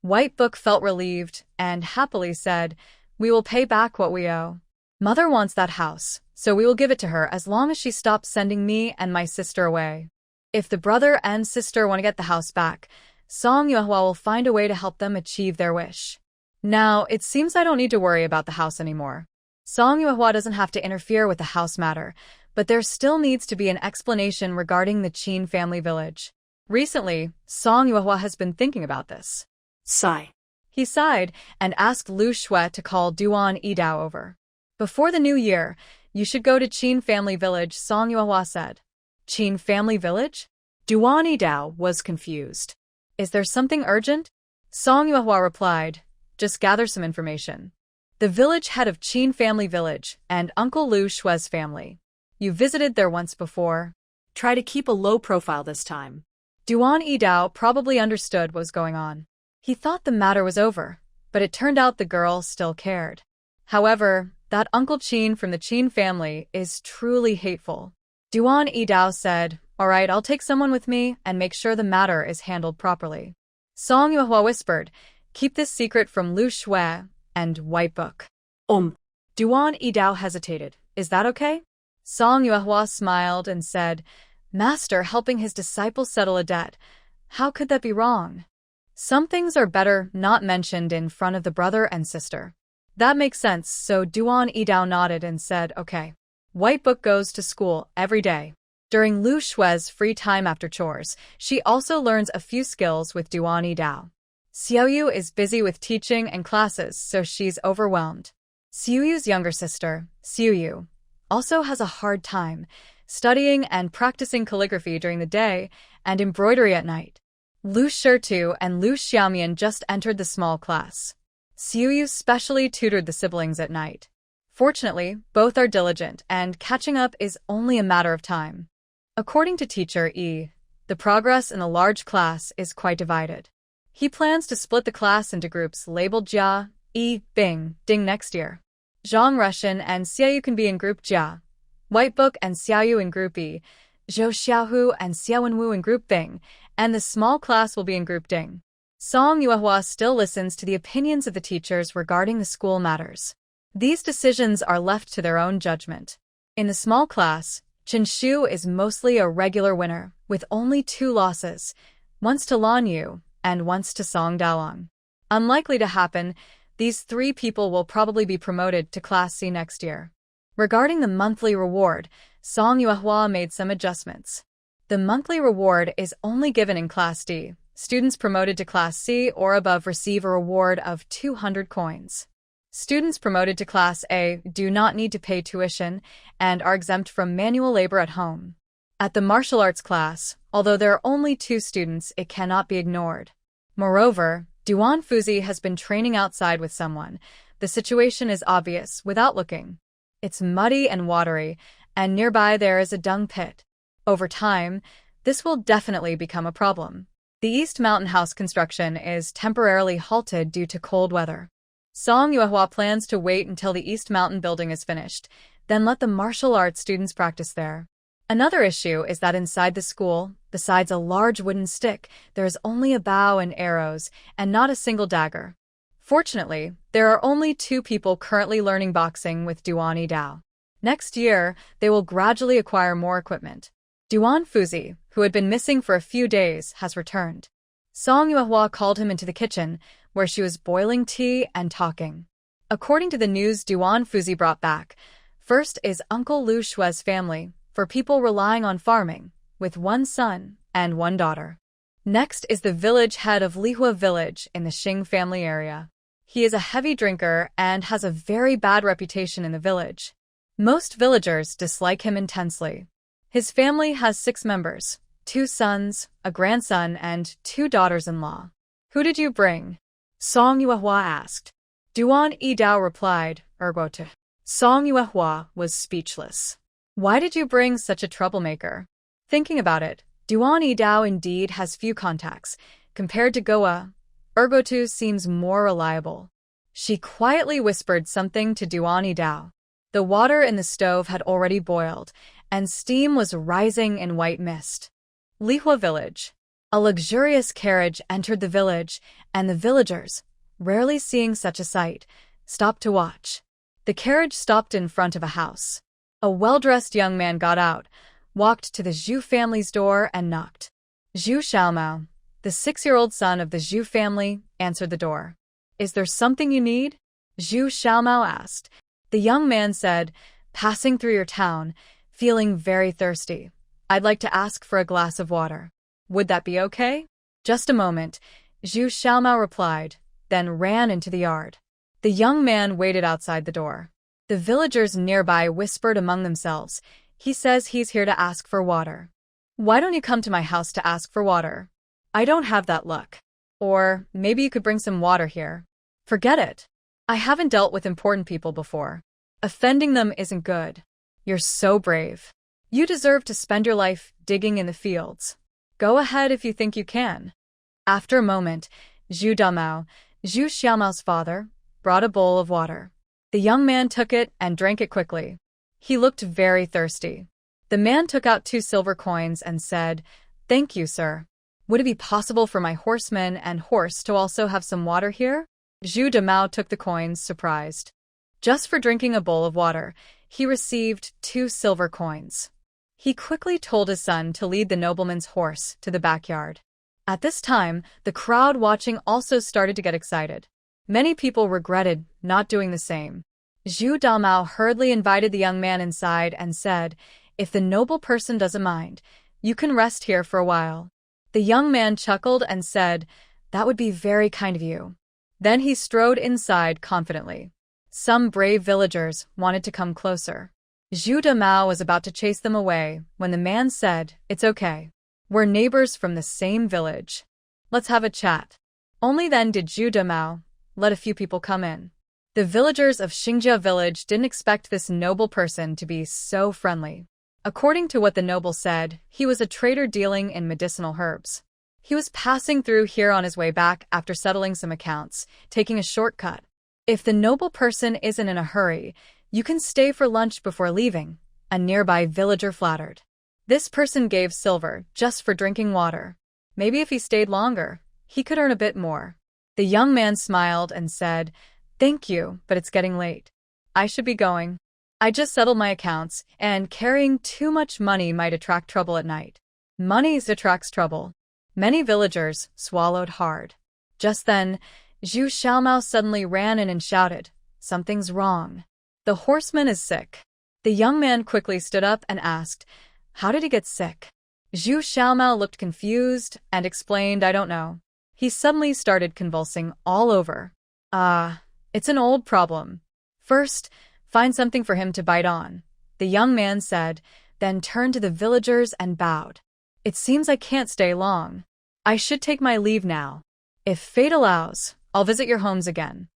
White Book felt relieved and happily said, We will pay back what we owe. Mother wants that house, so we will give it to her as long as she stops sending me and my sister away. If the brother and sister want to get the house back, Song Yuehua will find a way to help them achieve their wish. Now, it seems I don't need to worry about the house anymore. Song Yuehua doesn't have to interfere with the house matter, but there still needs to be an explanation regarding the Qin family village. Recently, Song Yuehua has been thinking about this. Sigh. He sighed and asked Lu Shui to call Duan Yidao over. Before the new year, you should go to Qin family village, Song Yuehua said. Qin family village? Duan Yidao was confused. Is there something urgent? Song Yuehua replied, just gather some information. The village head of Qin family village and Uncle Lu Shue's family. You visited there once before. Try to keep a low profile this time. Duan Yidao probably understood what was going on. He thought the matter was over, but it turned out the girl still cared. However, that Uncle Qin from the Qin family is truly hateful. Duan Yidao said, all right, I'll take someone with me and make sure the matter is handled properly. Song Yuehua whispered, keep this secret from Lu Shui and White Book. Duan Yidao hesitated. Is that okay? Song Yuehua smiled and said, Master helping his disciple settle a debt. How could that be wrong? Some things are better not mentioned in front of the brother and sister. That makes sense, so Duan Yidao nodded and said, okay. White Book goes to school every day. During Lu Shue's free time after chores, she also learns a few skills with Duan Yidao. Xiaoyu is busy with teaching and classes, so she's overwhelmed. Xiuyu's younger sister, Xiuyu, also has a hard time studying and practicing calligraphy during the day and embroidery at night. Lu Shitu and Lu Xiaomian just entered the small class. Xiuyu specially tutored the siblings at night. Fortunately, both are diligent, and catching up is only a matter of time. According to teacher Yi, the progress in the large class is quite divided. He plans to split the class into groups labeled Jia, Yi, Bing, Ding next year. Zhang Russian and Xiaoyu can be in group Jia, White Book and Xiaoyu in group Yi, Zhou Xiaohu and Xiaowenwu in group Bing, and the small class will be in group Ding. Song Yuehua still listens to the opinions of the teachers regarding the school matters. These decisions are left to their own judgment. In the small class, Chen Shu is mostly a regular winner, with only 2 losses, once to Lan Yu and once to Song Daolong. Unlikely to happen, these 3 people will probably be promoted to Class C next year. Regarding the monthly reward, Song Yuehua made some adjustments. The monthly reward is only given in Class D. Students promoted to Class C or above receive a reward of 200 coins. Students promoted to Class A do not need to pay tuition and are exempt from manual labor at home. At the martial arts class, although there are only 2 students, it cannot be ignored. Moreover, Duan Fuzi has been training outside with someone. The situation is obvious without looking. It's muddy and watery, and nearby there is a dung pit. Over time, this will definitely become a problem. The East Mountain House construction is temporarily halted due to cold weather. Song Yuehua plans to wait until the East Mountain building is finished, then let the martial arts students practice there. Another issue is that inside the school, besides a large wooden stick, there is only a bow and arrows, and not a single dagger. Fortunately, there are only 2 people currently learning boxing with Duan Yidao. Next year, they will gradually acquire more equipment. Duan Fuzi, who had been missing for a few days, has returned. Song Yuehua called him into the kitchen, where she was boiling tea and talking. According to the news Duan Fuzi brought back, first is Uncle Lu Shue's family, for people relying on farming, with 1 son and 1 daughter. Next is the village head of Lihua village in the Xing family area. He is a heavy drinker and has a very bad reputation in the village. Most villagers dislike him intensely. His family has 6 members, 2 sons, a grandson, and 2 daughters-in-law. Who did you bring? Song Yuehua asked. Duan Yidao replied, Ergote. Song Yuehua was speechless. Why did you bring such a troublemaker? Thinking about it, Duan Yidao indeed has few contacts. Compared to Goa, Ergotu seems more reliable. She quietly whispered something to Duan Yidao. The water in the stove had already boiled, and steam was rising in white mist. Lihua village. A luxurious carriage entered the village, and the villagers, rarely seeing such a sight, stopped to watch. The carriage stopped in front of a house. A well-dressed young man got out, walked to the Zhu family's door and knocked. Zhu Xiaomao, the 6-year-old son of the Zhu family, answered the door. Is there something you need? Zhu Xiaomao asked. The young man said, passing through your town, feeling very thirsty. I'd like to ask for a glass of water. Would that be okay? Just a moment, Zhu Xiaomao replied, then ran into the yard. The young man waited outside the door. The villagers nearby whispered among themselves, he says he's here to ask for water. Why don't you come to my house to ask for water? I don't have that luck. Or maybe you could bring some water here. Forget it. I haven't dealt with important people before. Offending them isn't good. You're so brave. You deserve to spend your life digging in the fields. Go ahead if you think you can. After a moment, Zhu Damao, Zhu Xiaomao's father, brought a bowl of water. The young man took it and drank it quickly. He looked very thirsty. The man took out 2 silver coins and said, "Thank you, sir. Would it be possible for my horseman and horse to also have some water here?" Zhu Damao took the coins, surprised. Just for drinking a bowl of water, he received 2 silver coins. He quickly told his son to lead the nobleman's horse to the backyard. At this time, the crowd watching also started to get excited. Many people regretted not doing the same. Zhu Damao hurriedly invited the young man inside and said, "If the noble person doesn't mind, you can rest here for a while." The young man chuckled and said, "That would be very kind of you." Then he strode inside confidently. Some brave villagers wanted to come closer. Zhu Damao was about to chase them away when the man said, "It's okay. We're neighbors from the same village. Let's have a chat." Only then did Zhu Damao let a few people come in. The villagers of Xingjia village didn't expect this noble person to be so friendly. According to what the noble said, he was a trader dealing in medicinal herbs. He was passing through here on his way back after settling some accounts, taking a shortcut. If the noble person isn't in a hurry, you can stay for lunch before leaving, a nearby villager flattered. This person gave silver just for drinking water. Maybe if he stayed longer, he could earn a bit more. The young man smiled and said, "Thank you, but it's getting late. I should be going. I just settled my accounts, and carrying too much money might attract trouble at night." Money attracts trouble. Many villagers swallowed hard. Just then, Zhu Xiaomao suddenly ran in and shouted, "Something's wrong. The horseman is sick." The young man quickly stood up and asked, "How did he get sick?" Zhu Xiaomao looked confused and explained, "I don't know. He suddenly started convulsing all over." It's an old problem. First, find something for him to bite on," the young man said, then turned to the villagers and bowed. "It seems I can't stay long. I should take my leave now. If fate allows, I'll visit your homes again."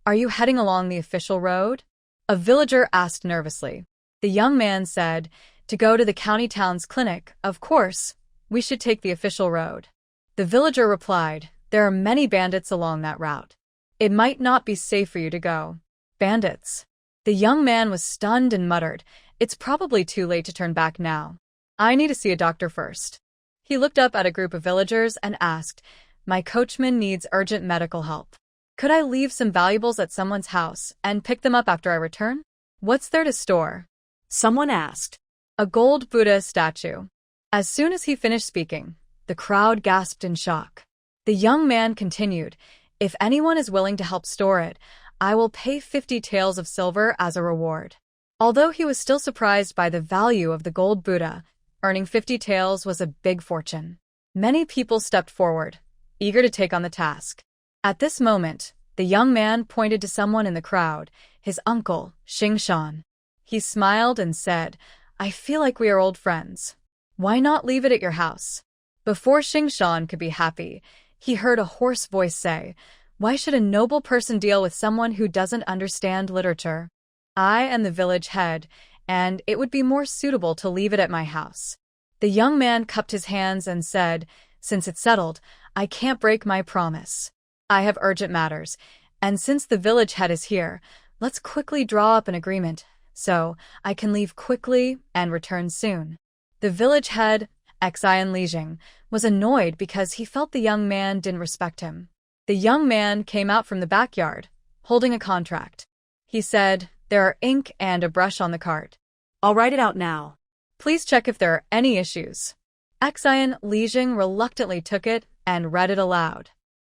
Are you heading along the official road?" a villager asked nervously. The young man said, "To go to the county town's clinic, of course. We should take the official road." The villager replied, "There are many bandits along that route. It might not be safe for you to go." Bandits. The young man was stunned and muttered, "It's probably too late to turn back now. I need to see a doctor first." He looked up at a group of villagers and asked, "My coachman needs urgent medical help. Could I leave some valuables at someone's house and pick them up after I return?" "What's there to store?" someone asked. "A gold Buddha statue." As soon as he finished speaking, the crowd gasped in shock. The young man continued, "If anyone is willing to help store it, I will pay 50 taels of silver as a reward." Although he was still surprised by the value of the gold Buddha, earning 50 taels was a big fortune. Many people stepped forward, eager to take on the task. At this moment, the young man pointed to someone in the crowd, his uncle, Xing Shan. He smiled and said, "I feel like we are old friends. Why not leave it at your house?" Before Xing Shan could be happy, he heard a hoarse voice say, "Why should a noble person deal with someone who doesn't understand literature? I am the village head, and it would be more suitable to leave it at my house." The young man cupped his hands and said, "Since it's settled, I can't break my promise. I have urgent matters, and since the village head is here, let's quickly draw up an agreement, so I can leave quickly and return soon." The village head, Xian Lijing, was annoyed because he felt the young man didn't respect him. The young man came out from the backyard, holding a contract. He said, "There are ink and a brush on the cart. I'll write it out now. Please check if there are any issues." Xian Lijing reluctantly took it and read it aloud.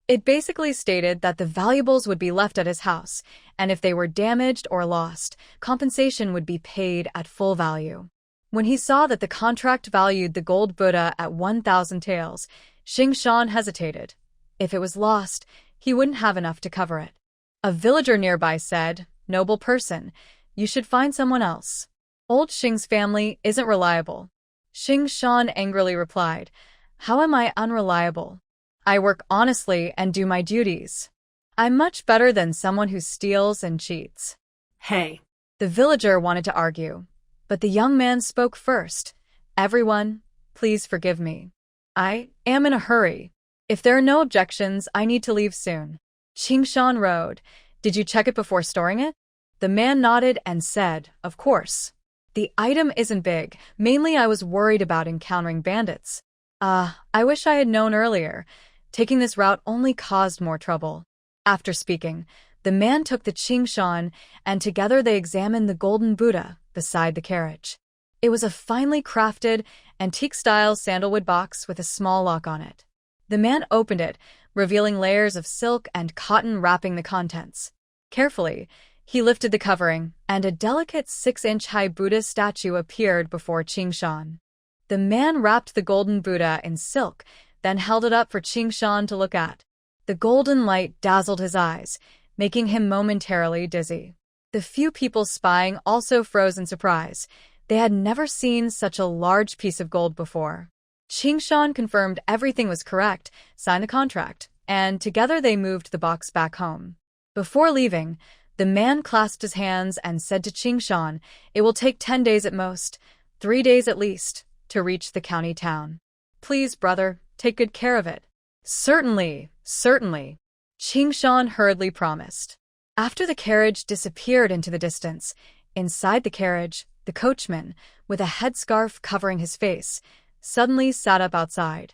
It basically stated that the valuables would be left at his house, and if they were damaged or lost, compensation would be paid at full value. When he saw that the contract valued the gold Buddha at 1,000 taels, Xing Shan hesitated. If it was lost, he wouldn't have enough to cover it. A villager nearby said, "Noble person, you should find someone else. Old Xing's family isn't reliable." Xing Shan angrily replied, "How am I unreliable? I work honestly and do my duties. I'm much better than someone who steals and cheats." Hey. The villager wanted to argue, but the young man spoke first. "Everyone, please forgive me. I am in a hurry. If there are no objections, I need to leave soon." Qingshan rode. "Did you check it before storing it?" The man nodded and said, "Of course. The item isn't big. Mainly I was worried about encountering bandits. I wish I had known earlier. Taking this route only caused more trouble." After speaking, the man took the Qingshan, and together they examined the golden Buddha beside the carriage. It was a finely crafted, antique-style sandalwood box with a small lock on it. The man opened it, revealing layers of silk and cotton wrapping the contents. Carefully, he lifted the covering, and a delicate 6-inch-high Buddha statue appeared before Qingshan. The man wrapped the golden Buddha in silk, then held it up for Qingshan to look at. The golden light dazzled his eyes, making him momentarily dizzy. The few people spying also froze in surprise. They had never seen such a large piece of gold before. Qingshan confirmed everything was correct, signed the contract, and together they moved the box back home. Before leaving, the man clasped his hands and said to Qingshan, "It will take 10 days at most, 3 days at least, to reach the county town. Please, brother, take good care of it." "Certainly, certainly," Qingshan hurriedly promised. After the carriage disappeared into the distance, inside the carriage, the coachman, with a headscarf covering his face, suddenly sat up outside.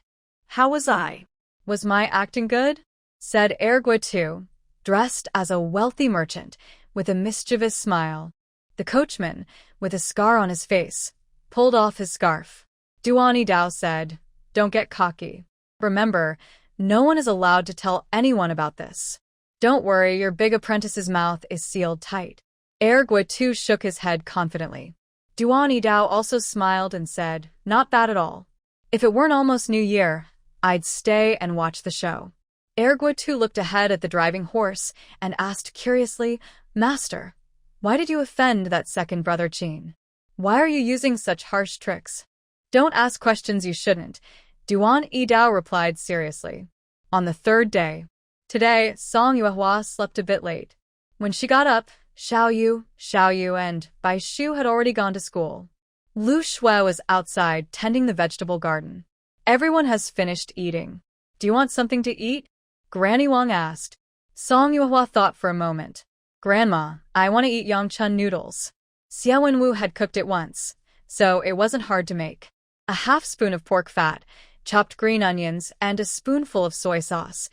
How was I? "Was my acting good?" said Erguitu, dressed as a wealthy merchant, with a mischievous smile. The coachman, with a scar on his face, pulled off his scarf. Duani Dao said, "Don't get cocky. Remember, no one is allowed to tell anyone about this. Don't worry, your big apprentice's mouth is sealed tight." Erguitu shook his head confidently. Duani Dao also smiled and said, "Not bad at all. If it weren't almost New Year, I'd stay and watch the show." Erguitu looked ahead at the driving horse and asked curiously, "Master, why did you offend that second brother Qin? Why are you using such harsh tricks?" "Don't ask questions you shouldn't," Duan Yidao replied seriously. On the third day, today, Song Yuehua slept a bit late. When she got up, Xiaoyu, and Bai Shu had already gone to school. Lu Shui was outside tending the vegetable garden. "Everyone has finished eating. Do you want something to eat?" Granny Wang asked. Song Yuehua thought for a moment. "Grandma, I want to eat Yangchun noodles." Xia Wenwu had cooked it once, so it wasn't hard to make. A half-spoon of pork fat, chopped green onions, and a spoonful of soy sauce.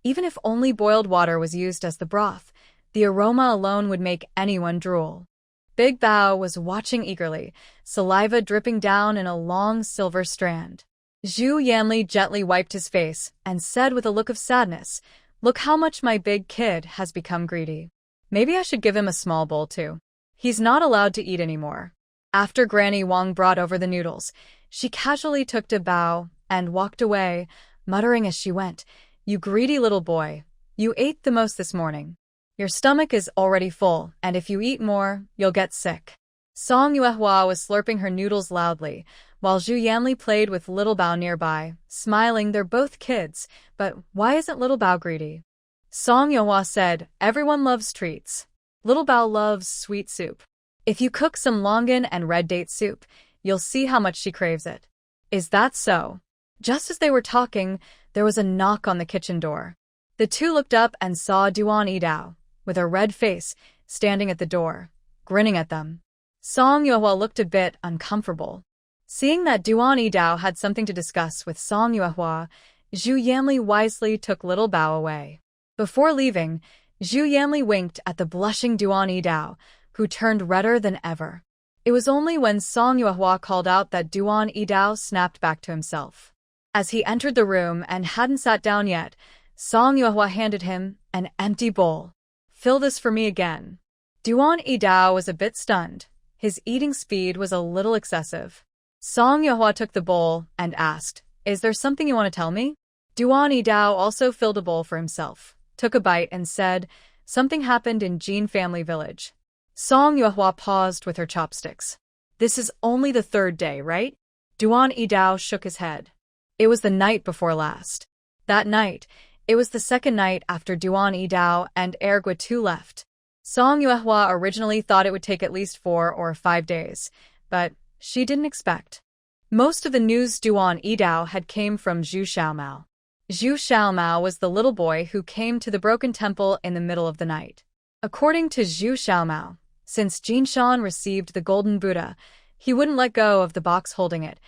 Even if only boiled water was used as the broth, the aroma alone would make anyone drool. Big Bao was watching eagerly, saliva dripping down in a long silver strand. Zhu Yanli gently wiped his face and said with a look of sadness, "Look how much my big kid has become greedy. Maybe I should give him a small bowl too. He's not allowed to eat anymore." After Granny Wang brought over the noodles, she casually took to Bao and walked away, muttering as she went, "You greedy little boy, you ate the most this morning. Your stomach is already full, and if you eat more, you'll get sick." Song Yuehua was slurping her noodles loudly, while Zhu Yanli played with little Bao nearby, smiling. "They're both kids, but why isn't little Bao greedy?" Song Yuehua said, "Everyone loves treats. Little Bao loves sweet soup. If you cook some longan and red date soup, you'll see how much she craves it." "Is that so?" Just as they were talking, there was a knock on the kitchen door. The two looked up and saw Duan Yidao, with a red face, standing at the door, grinning at them. Song Yuehua looked a bit uncomfortable. Seeing that Duan Yidao had something to discuss with Song Yuehua, Zhu Yanli wisely took little Bao away. Before leaving, Zhu Yanli winked at the blushing Duan Yidao, who turned redder than ever. It was only when Song Yuehua called out that Duan Yidao snapped back to himself. As he entered the room and hadn't sat down yet, Song Yuehua handed him an empty bowl. "Fill this for me again." Duan Yidao was a bit stunned. His eating speed was a little excessive. Song Yuehua took the bowl and asked, "Is there something you want to tell me?" Duan Yidao also filled a bowl for himself, took a bite and said, "Something happened in Jin family village." Song Yuehua paused with her chopsticks. "This is only the third day, right?" Duan Yidao shook his head. It was the night before last. That night, it was the second night after Duan Yidao and Ergua Tu left. Song Yuehua originally thought it would take at least 4 or 5 days, but she didn't expect. Most of the news Duan Yidao had came from Zhu Xiaomao. Zhu Xiaomao was the little boy who came to the broken temple in the middle of the night. According to Zhu Xiaomao, since Jinshan received the golden Buddha, he wouldn't let go of the box holding it,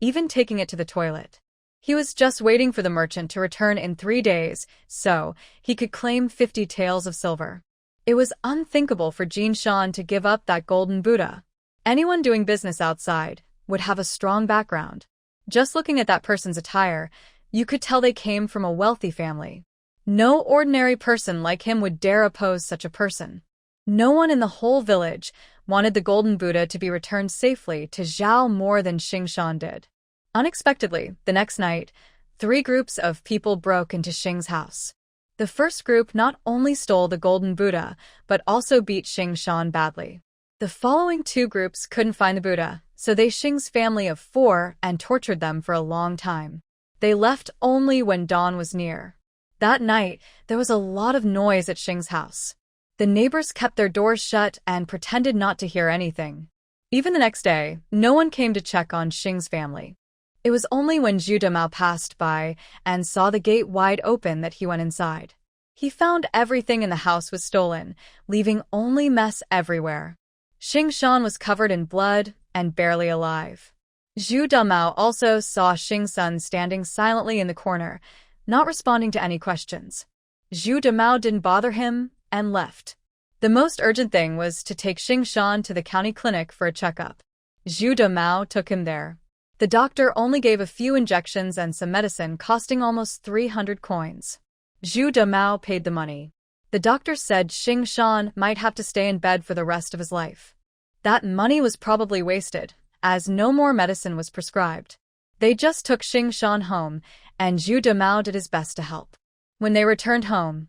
even taking it to the toilet. He was just waiting for the merchant to return in 3 days, so he could claim 50 taels of silver. It was unthinkable for Jinshan to give up that golden Buddha. Anyone doing business outside would have a strong background. Just looking at that person's attire, you could tell they came from a wealthy family. No ordinary person like him would dare oppose such a person. No one in the whole village wanted the golden Buddha to be returned safely to Zhao more than Xingshan did. Unexpectedly, the next night, 3 groups of people broke into Xing's house. The first group not only stole the golden Buddha, but also beat Xingshan badly. The following 2 groups couldn't find the Buddha, so they Xing's family of 4 and tortured them for a long time. They left only when dawn was near. That night, there was a lot of noise at Xing's house. The neighbors kept their doors shut and pretended not to hear anything. Even the next day, no one came to check on Xing's family. It was only when Zhu Damao passed by and saw the gate wide open that he went inside. He found everything in the house was stolen, leaving only mess everywhere. Xingshan was covered in blood and barely alive. Zhu Damao also saw Xingsun standing silently in the corner, not responding to any questions. Zhu Damao didn't bother him and left. The most urgent thing was to take Xingshan to the county clinic for a checkup. Zhu Damao took him there. The doctor only gave a few injections and some medicine costing almost 300 coins. Zhu Damao paid the money. The doctor said Xingshan might have to stay in bed for the rest of his life. That money was probably wasted, as no more medicine was prescribed. They just took Xingshan home, and Zhu Damao did his best to help. When they returned home,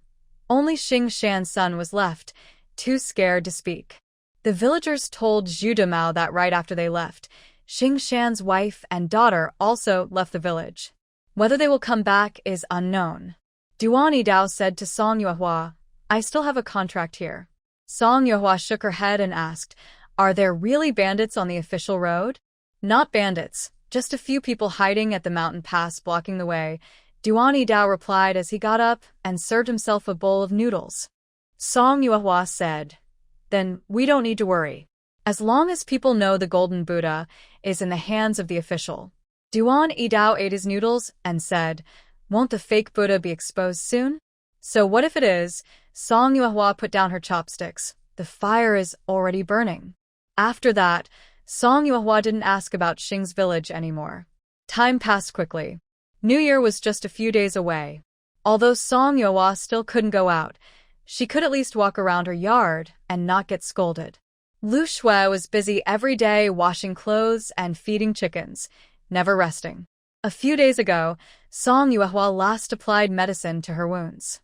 only Xingshan's son was left, too scared to speak. The villagers told Zhu Damao that right after they left, Xingshan's wife and daughter also left the village. Whether they will come back is unknown. Duan Yidao said to Song Yuehua, "I still have a contract here." Song Yuehua shook her head and asked, "Are there really bandits on the official road?" "Not bandits, just a few people hiding at the mountain pass blocking the way," Duan Yidao replied as he got up and served himself a bowl of noodles. Song Yuehua said, "Then we don't need to worry. As long as people know the golden Buddha is in the hands of the official." Duan Yidao ate his noodles and said, "Won't the fake Buddha be exposed soon?" "So what if it is?" Song Yuehua put down her chopsticks. "The fire is already burning." After that, Song Yuehua didn't ask about Xing's village anymore. Time passed quickly. New Year was just a few days away. Although Song Yuehua still couldn't go out, she could at least walk around her yard and not get scolded. Lu Shui was busy every day washing clothes and feeding chickens, never resting. A few days ago, Song Yuehua last applied medicine to her wounds.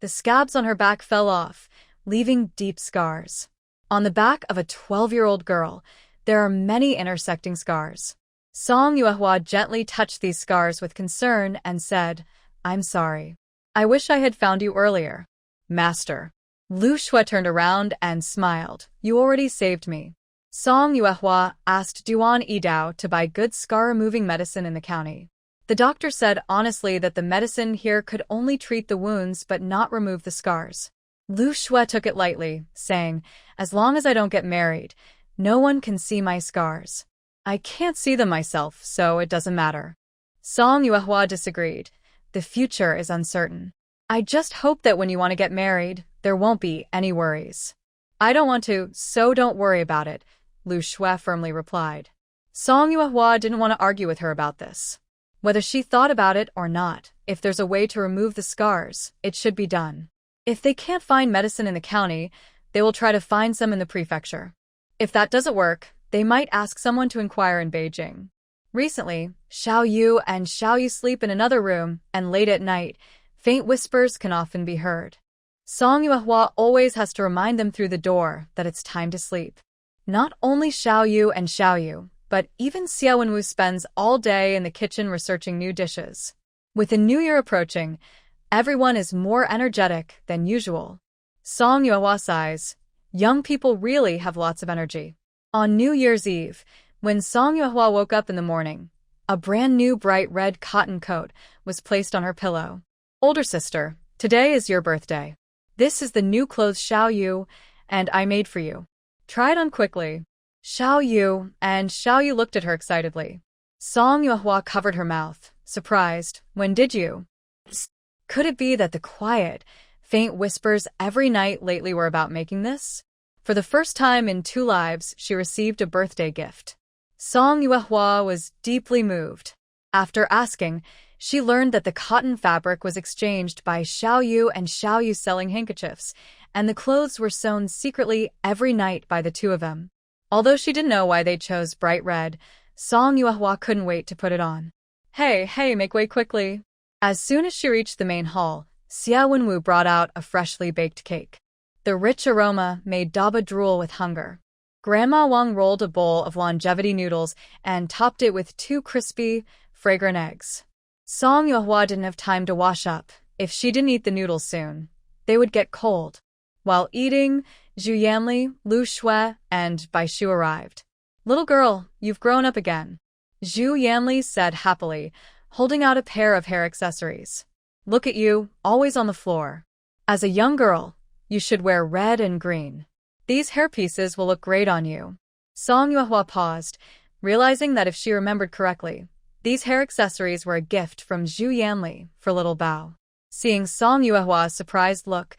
The scabs on her back fell off, leaving deep scars. On the back of a 12-year-old girl, there are many intersecting scars. Song Yuehua gently touched these scars with concern and said, "I'm sorry. I wish I had found you earlier." "Master." Lu Shui turned around and smiled. "You already saved me." Song Yuehua asked Duan Yidao to buy good scar-removing medicine in the county. The doctor said honestly that the medicine here could only treat the wounds but not remove the scars. Lu Shui took it lightly, saying, "As long as I don't get married, no one can see my scars. I can't see them myself, so it doesn't matter." Song Yuehua disagreed. "The future is uncertain. I just hope that when you want to get married, there won't be any worries." "I don't want to, so don't worry about it," Lu Shui firmly replied. Song Yuehua didn't want to argue with her about this. Whether she thought about it or not, if there's a way to remove the scars, it should be done. If they can't find medicine in the county, they will try to find some in the prefecture. If that doesn't work, they might ask someone to inquire in Beijing. Recently, Xiao Yu and Xiao Yu sleep in another room, and late at night, faint whispers can often be heard. Song Yuehua always has to remind them through the door that it's time to sleep. Not only Xiao Yu and Xiao Yu, but even Xia Wenwu spends all day in the kitchen researching new dishes. With the new year approaching, everyone is more energetic than usual. Song Yuehua sighs. Young people really have lots of energy. On New Year's Eve, when Song Yuehua woke up in the morning, a brand new bright red cotton coat was placed on her pillow. Older sister, today is your birthday. This is the new clothes Xiao Yu and I made for you. Try it on quickly. Xiao Yu looked at her excitedly. Song Yuehua covered her mouth, surprised. When did you? Could it be that the quiet, faint whispers every night lately were about making this? For the first time in 2 lives, she received a birthday gift. Song Yuehua was deeply moved. After asking, she learned that the cotton fabric was exchanged by Xiao Yu selling handkerchiefs, and the clothes were sewn secretly every night by the 2 of them. Although she didn't know why they chose bright red, Song Yuehua couldn't wait to put it on. Hey, make way quickly. As soon as she reached the main hall, Xia Wenwu brought out a freshly baked cake. The rich aroma made Daba drool with hunger. Grandma Wang rolled a bowl of longevity noodles and topped it with 2 crispy, fragrant eggs. Song Yuehua didn't have time to wash up. If she didn't eat the noodles soon, they would get cold. While eating, Zhu Yanli, Lu Shui, and Bai Shu arrived. Little girl, you've grown up again, Zhu Yanli said happily, holding out a pair of hair accessories. Look at you, always on the floor. As a young girl, you should wear red and green. These hairpieces will look great on you. Song Yuehua paused, realizing that if she remembered correctly, these hair accessories were a gift from Zhu Yanli for little Bao. Seeing Song Yuehua's surprised look,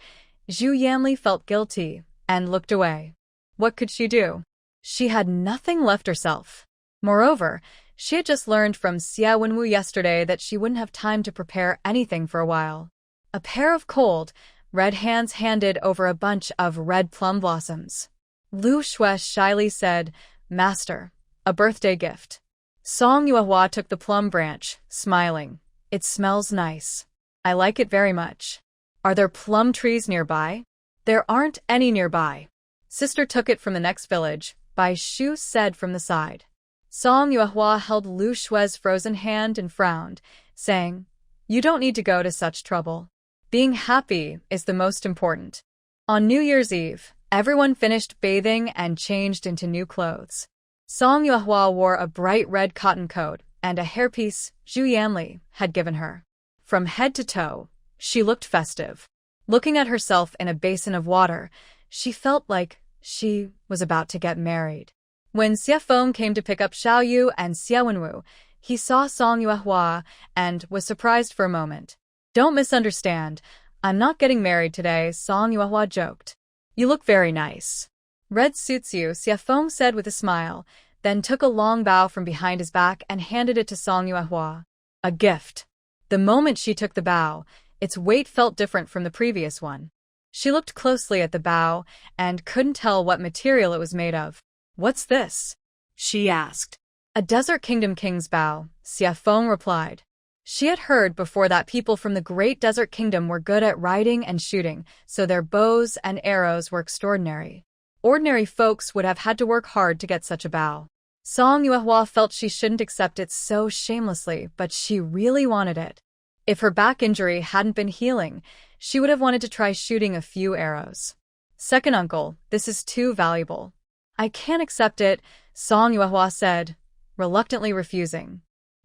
Zhu Yanli felt guilty and looked away. What could she do? She had nothing left herself. Moreover, she had just learned from Xia Wenwu yesterday that she wouldn't have time to prepare anything for a while. A pair of cold, red hands handed over a bunch of red plum blossoms. Lu Shui shyly said, Master, a birthday gift. Song Yuehua took the plum branch, smiling. It smells nice. I like it very much. Are there plum trees nearby? There aren't any nearby. Sister took it from the next village, Bai Shu said from the side. Song Yuehua held Lu Shui's frozen hand and frowned, saying, You don't need to go to such trouble. Being happy is the most important. On New Year's Eve, everyone finished bathing and changed into new clothes. Song Yuehua wore a bright red cotton coat and a hairpiece Zhu Yanli had given her. From head to toe, she looked festive. Looking at herself in a basin of water, she felt like she was about to get married. When Xia Feng came to pick up Xiao Yu and Xia Wenwu, he saw Song Yuehua and was surprised for a moment. Don't misunderstand, I'm not getting married today, Song Yuehua joked. You look very nice. Red suits you, Xia Feng said with a smile, then took a long bow from behind his back and handed it to Song Yuehua. A gift. The moment she took the bow, its weight felt different from the previous one. She looked closely at the bow and couldn't tell what material it was made of. What's this? She asked. A Desert Kingdom king's bow, Xia Feng replied. She had heard before that people from the Great Desert Kingdom were good at riding and shooting, so their bows and arrows were extraordinary. Ordinary folks would have had to work hard to get such a bow. Song Yuehua felt she shouldn't accept it so shamelessly, but she really wanted it. If her back injury hadn't been healing, she would have wanted to try shooting a few arrows. Second uncle, this is too valuable. I can't accept it, Song Yuehua said, reluctantly refusing.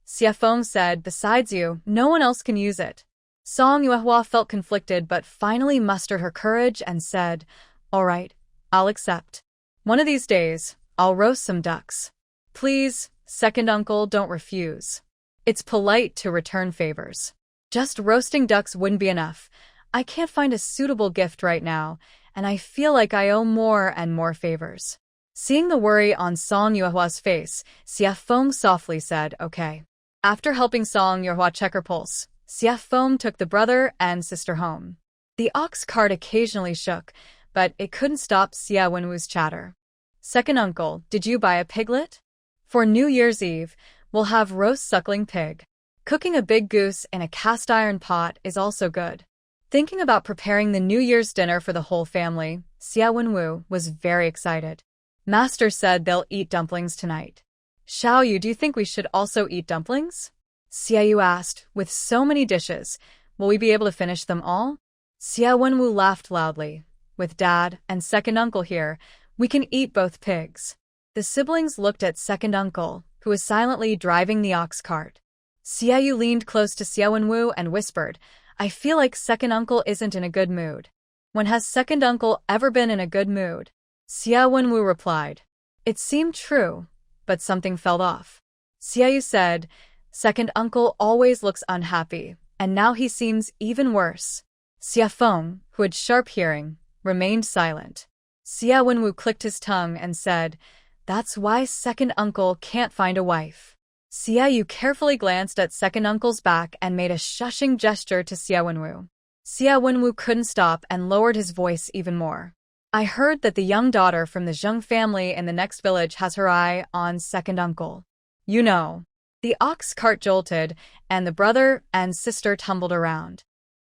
Xia Feng said, besides you, no one else can use it. Song Yuehua felt conflicted but finally mustered her courage and said, All right, I'll accept. One of these days, I'll roast some ducks. Please, second uncle, don't refuse. It's polite to return favors. Just roasting ducks wouldn't be enough. I can't find a suitable gift right now, and I feel like I owe more and more favors. Seeing the worry on Song Yuehua's face, Xia Feng softly said, Okay. After helping Song Yuehua check her pulse, Xia Feng took the brother and sister home. The ox cart occasionally shook, but it couldn't stop Xia Wenwu's chatter. Second uncle, did you buy a piglet? For New Year's Eve, we'll have roast suckling pig. Cooking a big goose in a cast iron pot is also good. Thinking about preparing the New Year's dinner for the whole family, Xia Wenwu was very excited. Master said they'll eat dumplings tonight. Xiaoyu, do you think we should also eat dumplings? Xiaoyu asked, with so many dishes, will we be able to finish them all? Xia Wenwu laughed loudly. With Dad and second uncle here, we can eat both pigs. The siblings looked at second uncle, who was silently driving the ox cart. Xiaoyu leaned close to Xia Wenwu and whispered, I feel like second uncle isn't in a good mood. When has second uncle ever been in a good mood? Xia Wenwu replied. It seemed true, but something fell off. Xiaoyu said, second uncle always looks unhappy, and now he seems even worse. Xia Feng, who had sharp hearing, remained silent. Xia Wenwu clicked his tongue and said, that's why second uncle can't find a wife. Xiaoyu carefully glanced at second uncle's back and made a shushing gesture to Xia Wenwu. Xia Wenwu couldn't stop and lowered his voice even more. I heard that the young daughter from the Zheng family in the next village has her eye on second uncle. You know. The ox cart jolted, and the brother and sister tumbled around.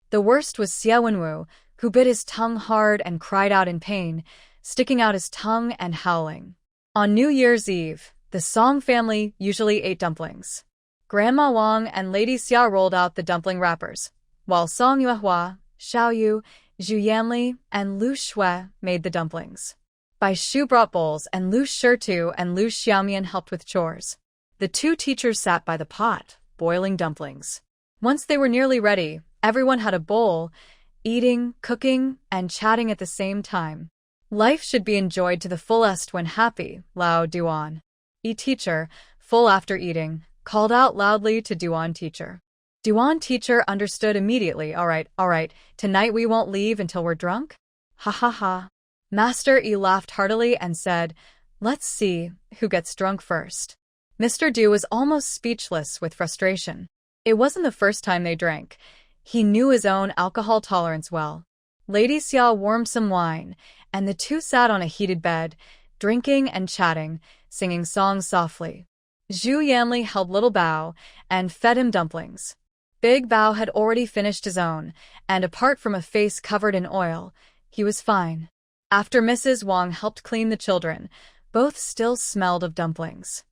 The worst was Xia Wenwu, who bit his tongue hard and cried out in pain, sticking out his tongue and howling. On New Year's Eve, the Song family usually ate dumplings. Grandma Wang and Lady Xia rolled out the dumpling wrappers, while Song Yuehua, Xiaoyu, Zhu Yanli, and Lu Shui made the dumplings. Bai Shu brought bowls and Lu Shitu and Lu Xiaomian helped with chores. The two teachers sat by the pot, boiling dumplings. Once they were nearly ready, everyone had a bowl, eating, cooking, and chatting at the same time. Life should be enjoyed to the fullest when happy, Lao Duan. Teacher, full after eating, called out loudly to Duan teacher. Duan teacher understood immediately. All right, tonight we won't leave until we're drunk? Ha ha ha. Master Yi laughed heartily and said, let's see who gets drunk first. Mr. Du was almost speechless with frustration. It wasn't the first time they drank. He knew his own alcohol tolerance well. Lady Xia warmed some wine, and the two sat on a heated bed, drinking and chatting, singing songs softly. Zhu Yanli held little Bao and fed him dumplings. Big Bao had already finished his own, and apart from a face covered in oil, he was fine. After Mrs. Wang helped clean the children, both still smelled of dumplings.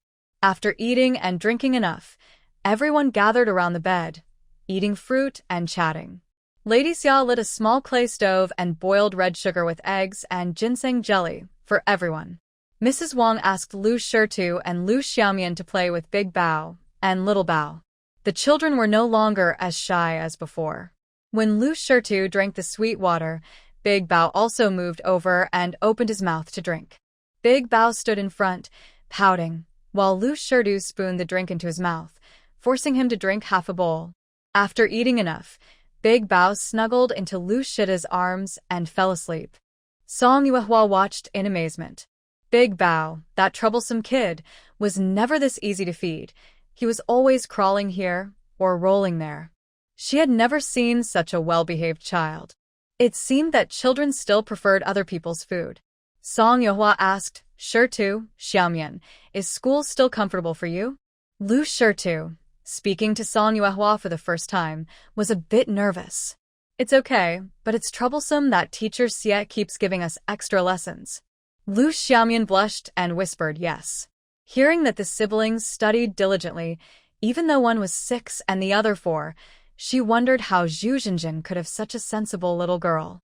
After eating and drinking enough, everyone gathered around the bed, eating fruit and chatting. Lady Xia lit a small clay stove and boiled red sugar with eggs and ginseng jelly for everyone. Mrs. Wang asked Lu Shitu and Lu Xiaomian to play with Big Bao and Little Bao. The children were no longer as shy as before. When Lu Shitu drank the sweet water, Big Bao also moved over and opened his mouth to drink. Big Bao stood in front, pouting, while Lu Shitu spooned the drink into his mouth, forcing him to drink half a bowl. After eating enough, Big Bao snuggled into Lu Shita's arms and fell asleep. Song Yuehua watched in amazement. Big Bao, that troublesome kid, was never this easy to feed. He was always crawling here or rolling there. She had never seen such a well-behaved child. It seemed that children still preferred other people's food. Song Yuehua asked, Shitu, Xiaomian, is school still comfortable for you? Lu Shitu, speaking to Song Yuehua for the first time, was a bit nervous. It's okay, but it's troublesome that teacher Xie keeps giving us extra lessons. Lu Xiaomian blushed and whispered yes. Hearing that the siblings studied diligently, even though one was 6 and the other 4, she wondered how Zhu Zhenjin could have such a sensible little girl.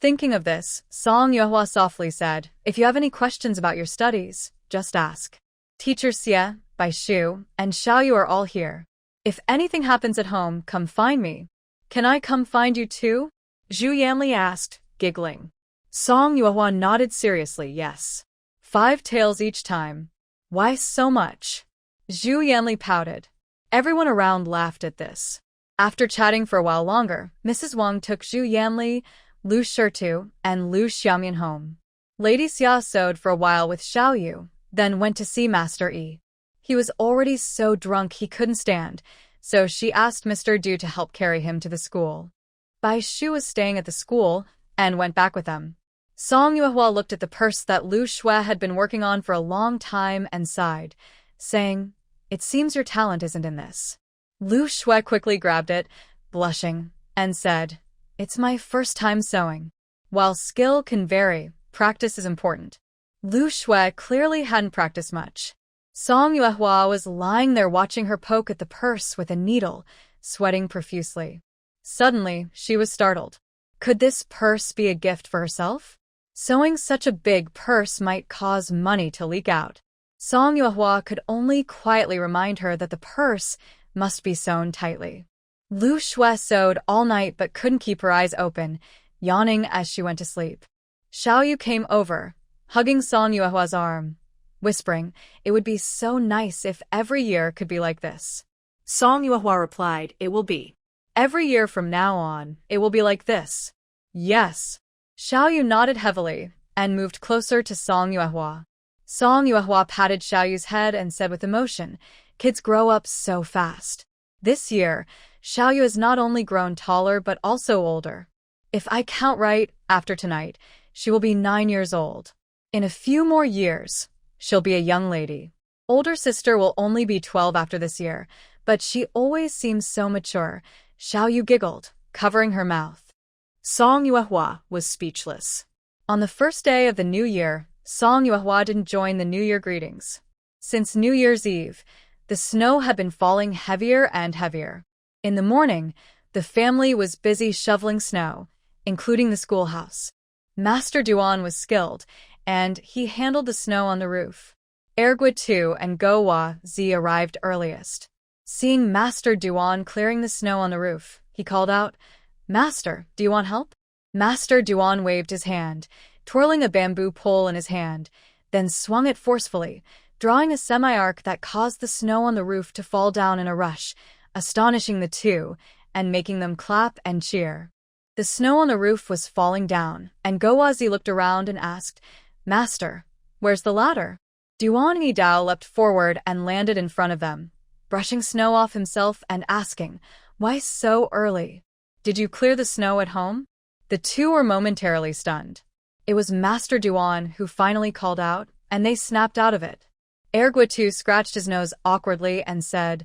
Thinking of this, Song Yuehua softly said, if you have any questions about your studies, just ask. Teacher Xie, Bai Shu, and Xiaoyu are all here. If anything happens at home, come find me. Can I come find you too? Zhu Yanli asked, giggling. Song Yuehua nodded seriously, yes. 5 taels each time. Why so much? Zhu Yanli pouted. Everyone around laughed at this. After chatting for a while longer, Mrs. Wang took Zhu Yanli, Lu Shitu, and Lu Xiaomian home. Lady Xia sewed for a while with Xiaoyu, then went to see Master Yi. He was already so drunk he couldn't stand, so she asked Mr. Du to help carry him to the school. Bai Shu was staying at the school and went back with them. Song Yuehua looked at the purse that Lu Shui had been working on for a long time and sighed, saying, it seems your talent isn't in this. Lu Shui quickly grabbed it, blushing, and said, it's my first time sewing. While skill can vary, practice is important. Lu Shui clearly hadn't practiced much. Song Yuehua was lying there watching her poke at the purse with a needle, sweating profusely. Suddenly, she was startled. Could this purse be a gift for herself? Sewing such a big purse might cause money to leak out. Song Yuehua could only quietly remind her that the purse must be sewn tightly. Lu Shui sewed all night but couldn't keep her eyes open, yawning as she went to sleep. Xiao Yu came over, hugging Song Yuehua's arm, whispering, "It would be so nice if every year could be like this." Song Yuehua replied, "It will be. Every year from now on, it will be like this." Yes. Xiao Yu nodded heavily and moved closer to Song Yuehua. Song Yuehua patted Xiao Yu's head and said with emotion, "Kids grow up so fast. This year, Xiao Yu has not only grown taller but also older. If I count right, after tonight, she will be 9 years old. In a few more years, she'll be a young lady. Older sister will only be 12 after this year, but she always seems so mature." Xiao Yu giggled, covering her mouth. Song Yuehua was speechless. On the first day of the new year, Song Yuehua didn't join the New Year greetings. Since New Year's Eve, the snow had been falling heavier and heavier. In the morning, the family was busy shoveling snow, including the schoolhouse. Master Duan was skilled, and he handled the snow on the roof. Ergua Tu and Go Wa Zi arrived earliest. Seeing Master Duan clearing the snow on the roof, he called out, "Master, do you want help?" Master Duan waved his hand, twirling a bamboo pole in his hand, then swung it forcefully, drawing a semi-arc that caused the snow on the roof to fall down in a rush, astonishing the two and making them clap and cheer. The snow on the roof was falling down, and Gowazi looked around and asked, "Master, where's the ladder?" Duan Yidao leapt forward and landed in front of them, brushing snow off himself and asking, "Why so early? Did you clear the snow at home?" The two were momentarily stunned. It was Master Duan who finally called out, and they snapped out of it. Erguatu scratched his nose awkwardly and said,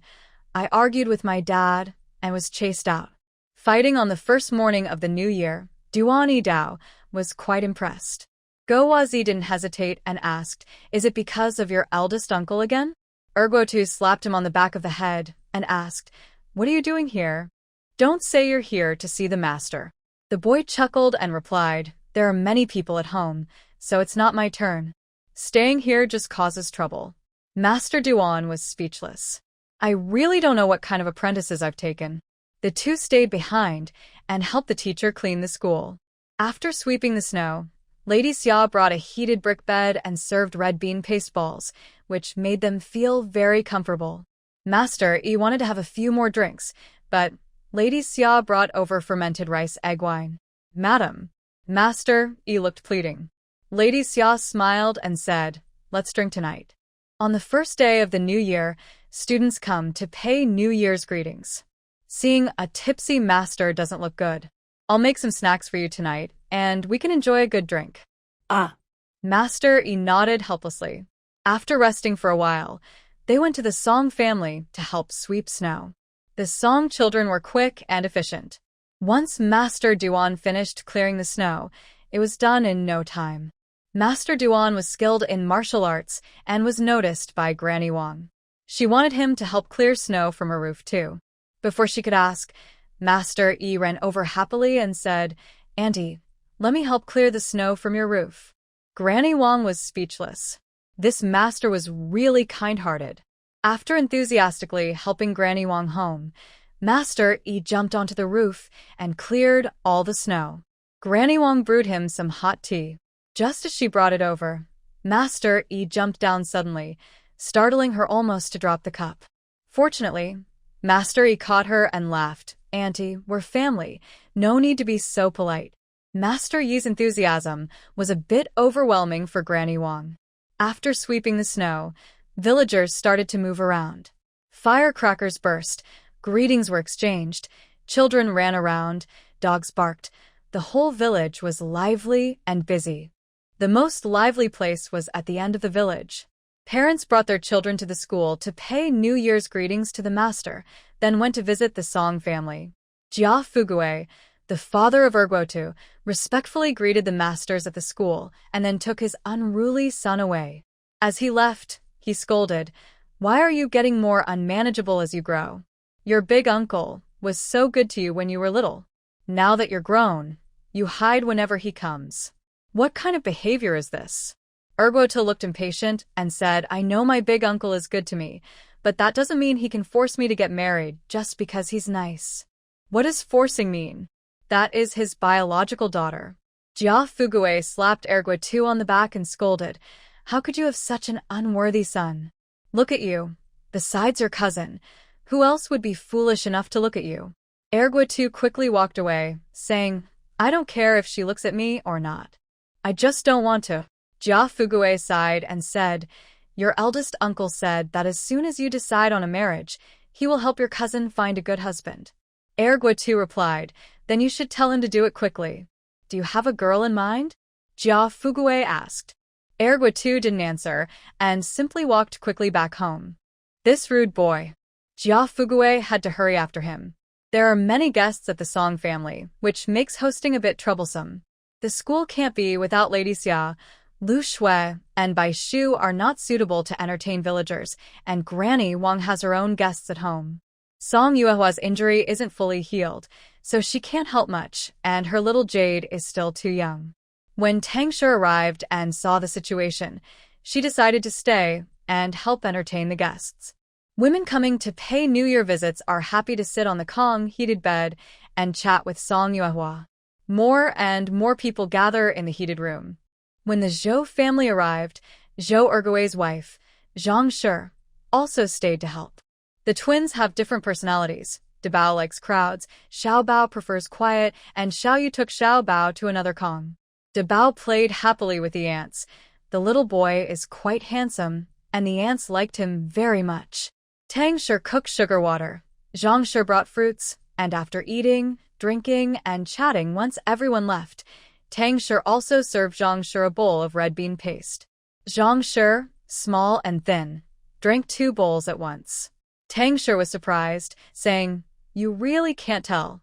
"I argued with my dad and was chased out." Fighting on the first morning of the new year, Duan Yidao was quite impressed. Gowazi didn't hesitate and asked, "Is it because of your eldest uncle again?" Erguatu slapped him on the back of the head and asked, "What are you doing here?" "Don't say you're here to see the master." The boy chuckled and replied, "There are many people at home, so it's not my turn. Staying here just causes trouble." Master Duan was speechless. "I really don't know what kind of apprentices I've taken." The two stayed behind and helped the teacher clean the school. After sweeping the snow, Lady Xia brought a heated brick bed and served red bean paste balls, which made them feel very comfortable. Master Yi wanted to have a few more drinks, but Lady Xia brought over fermented rice egg wine. "Madam." Master Yi looked pleading. Lady Xia smiled and said, "Let's drink tonight." On the first day of the new year, students come to pay New Year's greetings. Seeing a tipsy master doesn't look good. "I'll make some snacks for you tonight, and we can enjoy a good drink." Ah. Master Yi nodded helplessly. After resting for a while, they went to the Song family to help sweep snow. The Song children were quick and efficient. Once Master Duan finished clearing the snow, it was done in no time. Master Duan was skilled in martial arts and was noticed by Granny Wang. She wanted him to help clear snow from her roof too. Before she could ask, Master Yi ran over happily and said, "Auntie, let me help clear the snow from your roof." Granny Wang was speechless. This master was really kind-hearted. After enthusiastically helping Granny Wang home, Master Yi jumped onto the roof and cleared all the snow. Granny Wang brewed him some hot tea. Just as she brought it over, Master Yi jumped down suddenly, startling her almost to drop the cup. Fortunately, Master Yi caught her and laughed. "Auntie, we're family. No need to be so polite." Master Yi's enthusiasm was a bit overwhelming for Granny Wang. After sweeping the snow, villagers started to move around. Firecrackers burst, greetings were exchanged, children ran around, dogs barked. The whole village was lively and busy. The most lively place was at the end of the village. Parents brought their children to the school to pay New Year's greetings to the master, then went to visit the Song family. Jia Fugue, the father of Erguotu, respectfully greeted the masters at the school and then took his unruly son away. As he left, He scolded, "Why are you getting more unmanageable as you grow? Your big uncle was so good to you when you were little. Now that you're grown, you hide whenever he comes. What kind of behavior is this?" Ergo looked impatient and said, "I know my big uncle is good to me, but that doesn't mean he can force me to get married just because he's nice." "What does forcing mean?" "That is his biological daughter." Jia Fugue slapped Ergo on the back and scolded, "How could you have such an unworthy son? Look at you. Besides your cousin, who else would be foolish enough to look at you?" Ergo quickly walked away, saying, "I don't care if she looks at me or not. I just don't want to." Jia Fugue sighed and said, "Your eldest uncle said that as soon as you decide on a marriage, he will help your cousin find a good husband." Ergo replied, "Then you should tell him to do it quickly." "Do you have a girl in mind?" Jia Fugue asked. Ergo didn't answer and simply walked quickly back home. "This rude boy." Jia Fugue had to hurry after him. There are many guests at the Song family, which makes hosting a bit troublesome. The school can't be without Lady Xia. Lu Shui and Bai Shu are not suitable to entertain villagers, and Granny Wang has her own guests at home. Song Yuehua's injury isn't fully healed, so she can't help much, and her little Jade is still too young. When Tang Shi arrived and saw the situation, she decided to stay and help entertain the guests. Women coming to pay New Year visits are happy to sit on the Kong heated bed and chat with Song Yuehua. More and more people gather in the heated room. When the Zhou family arrived, Zhou Ergue's wife, Zhang Shi, also stayed to help. The twins have different personalities. Dabao likes crowds, Xiao Bao prefers quiet, and Xiao Yu took Xiao Bao to another Kong. Dabao played happily with the ants. The little boy is quite handsome, and the ants liked him very much. Tang Shi cooked sugar water. Zhang Shi brought fruits, and after eating, drinking, and chatting once everyone left, Tang Shi also served Zhang Shi a bowl of red bean paste. Zhang Shi, small and thin, drank 2 bowls at once. Tang Shi was surprised, saying, "You really can't tell,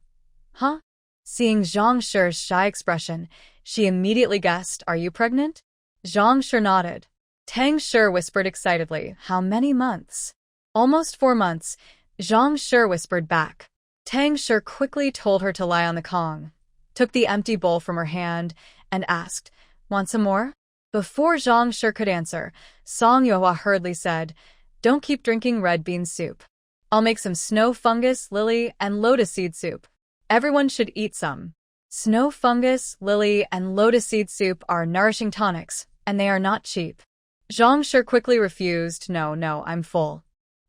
huh?" Seeing Zhang Shi's shy expression, she immediately guessed, "Are you pregnant?" Zhang Shi nodded. Tang Shi whispered excitedly, "How many months?" "Almost 4 months," Zhang Shi whispered back. Tang Shi quickly told her to lie on the Kong, took the empty bowl from her hand, and asked, "Want some more?" Before Zhang Shi could answer, Song Yuehua hurriedly said, "Don't keep drinking red bean soup. I'll make some snow fungus, lily, and lotus seed soup. Everyone should eat some." Snow fungus, lily, and lotus seed soup are nourishing tonics, and they are not cheap. Zhang Shi quickly refused, No, I'm full.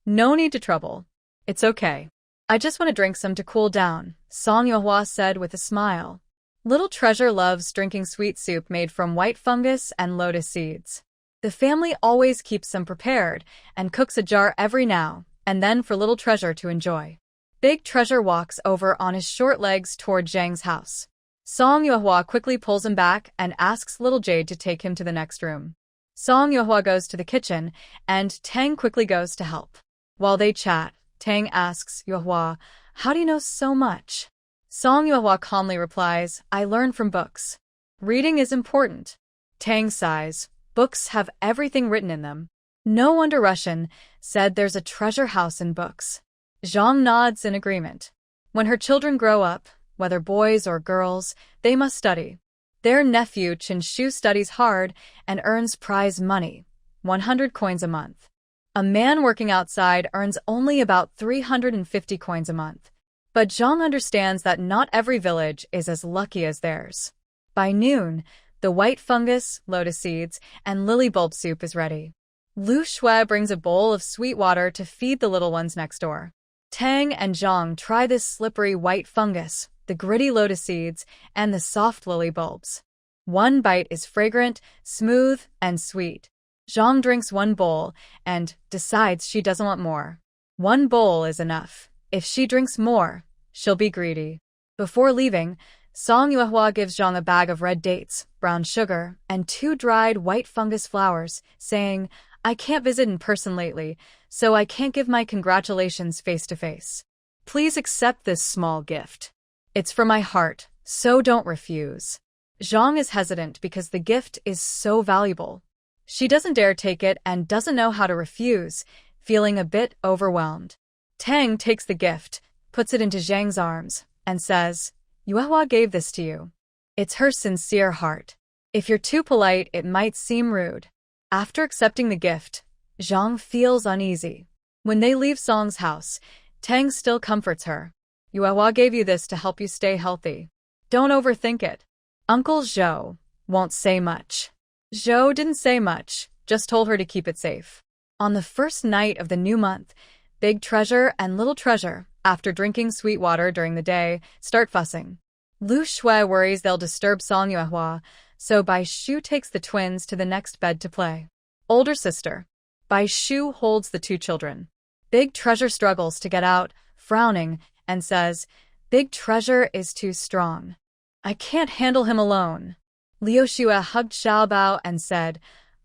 No need to trouble. It's okay. I just want to drink some to cool down," Song Yuehua said with a smile. Little Treasure loves drinking sweet soup made from white fungus and lotus seeds. The family always keeps some prepared and cooks a jar every now and then for Little Treasure to enjoy. Big Treasure walks over on his short legs toward Zhang's house. Song Yuehua quickly pulls him back and asks Little Jade to take him to the next room. Song Yuehua goes to the kitchen, and Tang quickly goes to help. While they chat, Tang asks Yuehua, "How do you know so much?" Song Yuehua calmly replies, "I learn from books. Reading is important." Tang sighs. Books have everything written in them. "No wonder Russian said there's a treasure house in books." Zhang nods in agreement. When her children grow up, whether boys or girls, they must study. Their nephew Chen Shu studies hard and earns prize money, 100 coins a month. A man working outside earns only about 350 coins a month. But Zhang understands that not every village is as lucky as theirs. By noon, the white fungus, lotus seeds, and lily bulb soup is ready. Lu Shui brings a bowl of sweet water to feed the little ones next door. Tang and Zhang try this slippery white fungus, the gritty lotus seeds, and the soft lily bulbs. One bite is fragrant, smooth, and sweet. Zhang drinks 1 bowl and decides she doesn't want more. 1 bowl is enough. If she drinks more, she'll be greedy. Before leaving, Song Yuehua gives Zhang a bag of red dates, brown sugar, and 2 dried white fungus flowers, saying, "I can't visit in person lately, so I can't give my congratulations face to face. Please accept this small gift. It's from my heart, so don't refuse." Zhang is hesitant because the gift is so valuable. She doesn't dare take it and doesn't know how to refuse, feeling a bit overwhelmed. Tang takes the gift, puts it into Zhang's arms, and says, Yuehua gave this to you. It's her sincere heart. If you're too polite, it might seem rude. After accepting the gift, Zhang feels uneasy. When they leave Song's house, Tang still comforts her. Yuehua gave you this to help you stay healthy. Don't overthink it. Uncle Zhou won't say much. Zhou didn't say much, just told her to keep it safe. On the first night of the new month, Big Treasure and Little Treasure, after drinking sweet water during the day, start fussing. Lu Shui worries they'll disturb Song Yuehua, so Bai Shu takes the twins to the next bed to play. Older sister. Bai Shu holds the two children. Big Treasure struggles to get out, frowning, and says, Big Treasure is too strong. I can't handle him alone. Liu Xue hugged Xiaobao and said,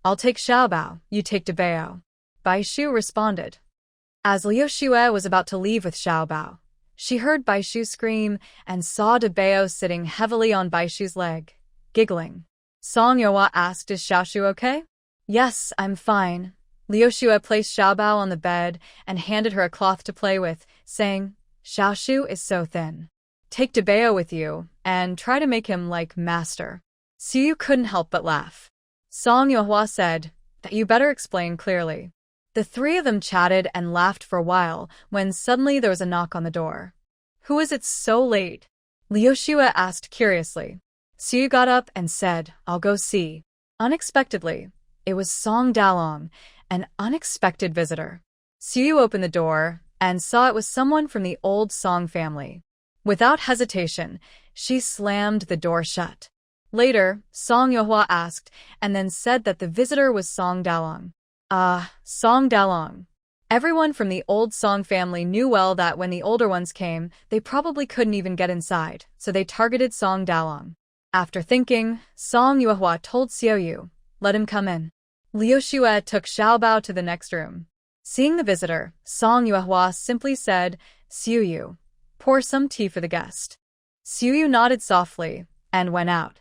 I'll take Xiaobao, you take Dabao. Bai Shu responded. As Liu Xue was about to leave with Xiaobao, she heard Bai Shu scream and saw Dabao sitting heavily on Bai Shu's leg, giggling. Song Yuehua asked, Is Xiaoshu okay? Yes, I'm fine. Liu Xue placed Xiaobao on the bed and handed her a cloth to play with, saying, Xiaoshu is so thin. Take Dabao with you and try to make him like master. Xiu couldn't help but laugh. Song Yuehua said that you better explain clearly. The three of them chatted and laughed for a while when suddenly there was a knock on the door. Who is it so late? Liu Xue asked curiously. Xiu got up and said, I'll go see. Unexpectedly, it was Song Dalong, an unexpected visitor. Xiu opened the door and saw it was someone from the old Song family. Without hesitation, she slammed the door shut. Later, Song Yuehua asked and then said that the visitor was Song Dalong. Song Dalong. Everyone from the old Song family knew well that when the older ones came, they probably couldn't even get inside, so they targeted Song Dalong. After thinking, Song Yuehua told Xiaoyu, let him come in. Liu Xue took Xiaobao to the next room. Seeing the visitor, Song Yuehua simply said, Xiaoyu, pour some tea for the guest. Xiaoyu nodded softly and went out.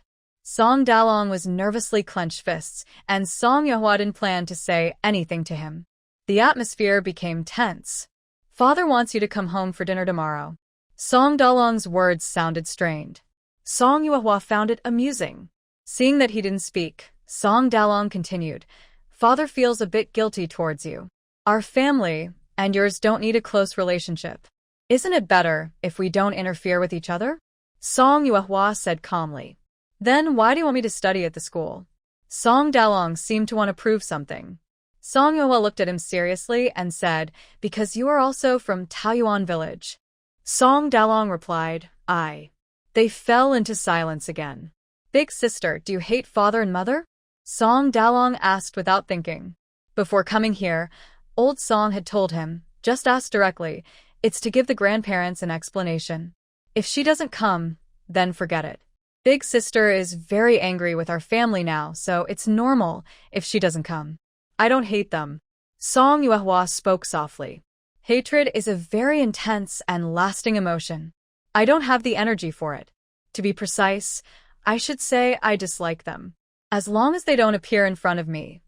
Song Dalong was nervously clenched fists, and Song Yuehua didn't plan to say anything to him. The atmosphere became tense. Father wants you to come home for dinner tomorrow. Song Dalong's words sounded strained. Song Yuehua found it amusing. Seeing that he didn't speak, Song Dalong continued, Father feels a bit guilty towards you. Our family and yours don't need a close relationship. Isn't it better if we don't interfere with each other? Song Yuehua said calmly. Then why do you want me to study at the school? Song Dalong seemed to want to prove something. Song Yuehua looked at him seriously and said, Because you are also from Taoyuan village. Song Dalong replied, I. They fell into silence again. Big sister, do you hate father and mother? Song Dalong asked without thinking. Before coming here, old Song had told him, just ask directly, it's to give the grandparents an explanation. If she doesn't come, then forget it. Big sister is very angry with our family now, so it's normal if she doesn't come. I don't hate them. Song Yuehua spoke softly. Hatred is a very intense and lasting emotion. I don't have the energy for it. To be precise, I should say I dislike them. As long as they don't appear in front of me,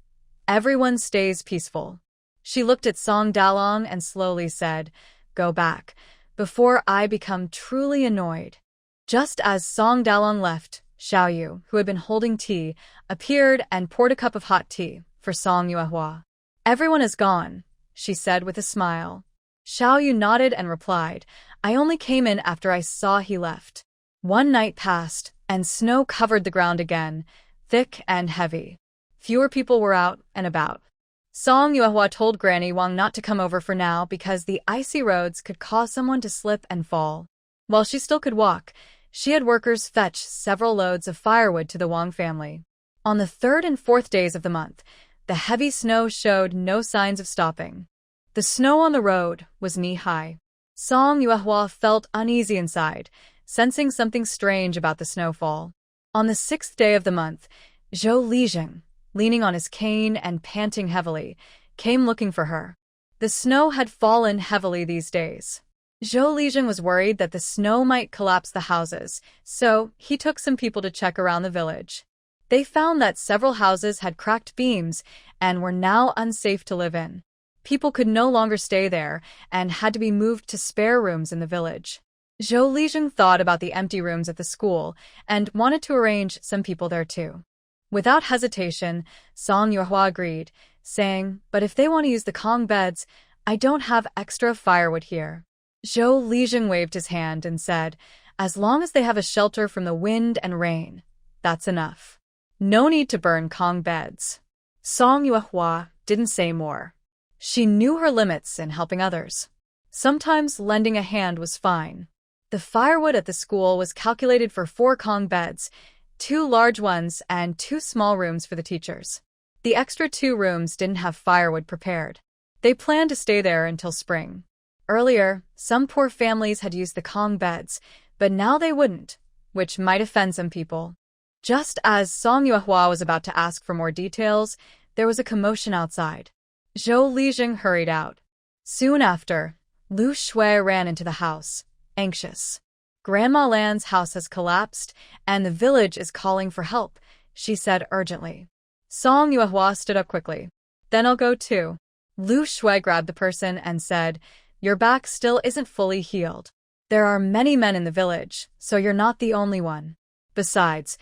everyone stays peaceful. She looked at Song Dalong and slowly said, Go back, before I become truly annoyed. Just as Song Dalong left, Xiaoyu, who had been holding tea, appeared and poured a cup of hot tea for Song Yuehua. Everyone is gone, she said with a smile. Xiaoyu nodded and replied, I only came in after I saw he left. One night passed, and snow covered the ground again, thick and heavy. Fewer people were out and about. Song Yuehua told Granny Wang not to come over for now because the icy roads could cause someone to slip and fall. While she still could walk, she had workers fetch several loads of firewood to the Wang family. On the third and fourth days of the month, the heavy snow showed no signs of stopping. The snow on the road was knee-high. Song Yuehua felt uneasy inside, sensing something strange about the snowfall. On the sixth day of the month, Zhou Lijing, leaning on his cane and panting heavily, came looking for her. The snow had fallen heavily these days. Zhou Lijing was worried that the snow might collapse the houses, so he took some people to check around the village. They found that several houses had cracked beams and were now unsafe to live in. People could no longer stay there and had to be moved to spare rooms in the village. Zhou Lijing thought about the empty rooms at the school and wanted to arrange some people there too. Without hesitation, Song Yuehua agreed, saying, "But if they want to use the Kong beds, I don't have extra firewood here." Zhou Lijing waved his hand and said, "As long as they have a shelter from the wind and rain, that's enough. No need to burn Kong beds." Song Yuehua didn't say more. She knew her limits in helping others. Sometimes lending a hand was fine. The firewood at the school was calculated for 4 Kong beds, 2 large ones and 2 small rooms for the teachers. The extra 2 rooms didn't have firewood prepared. They planned to stay there until spring. Earlier, some poor families had used the Kong beds, but now they wouldn't, which might offend some people. Just as Song Yuehua was about to ask for more details, there was a commotion outside. Zhou Lijing hurried out. Soon after, Lu Shui ran into the house, anxious. "Grandma Lan's house has collapsed, and the village is calling for help," she said urgently. Song Yuehua stood up quickly. "Then I'll go too." Lu Shui grabbed the person and said, "Your back still isn't fully healed. There are many men in the village, so you're not the only one. Besides,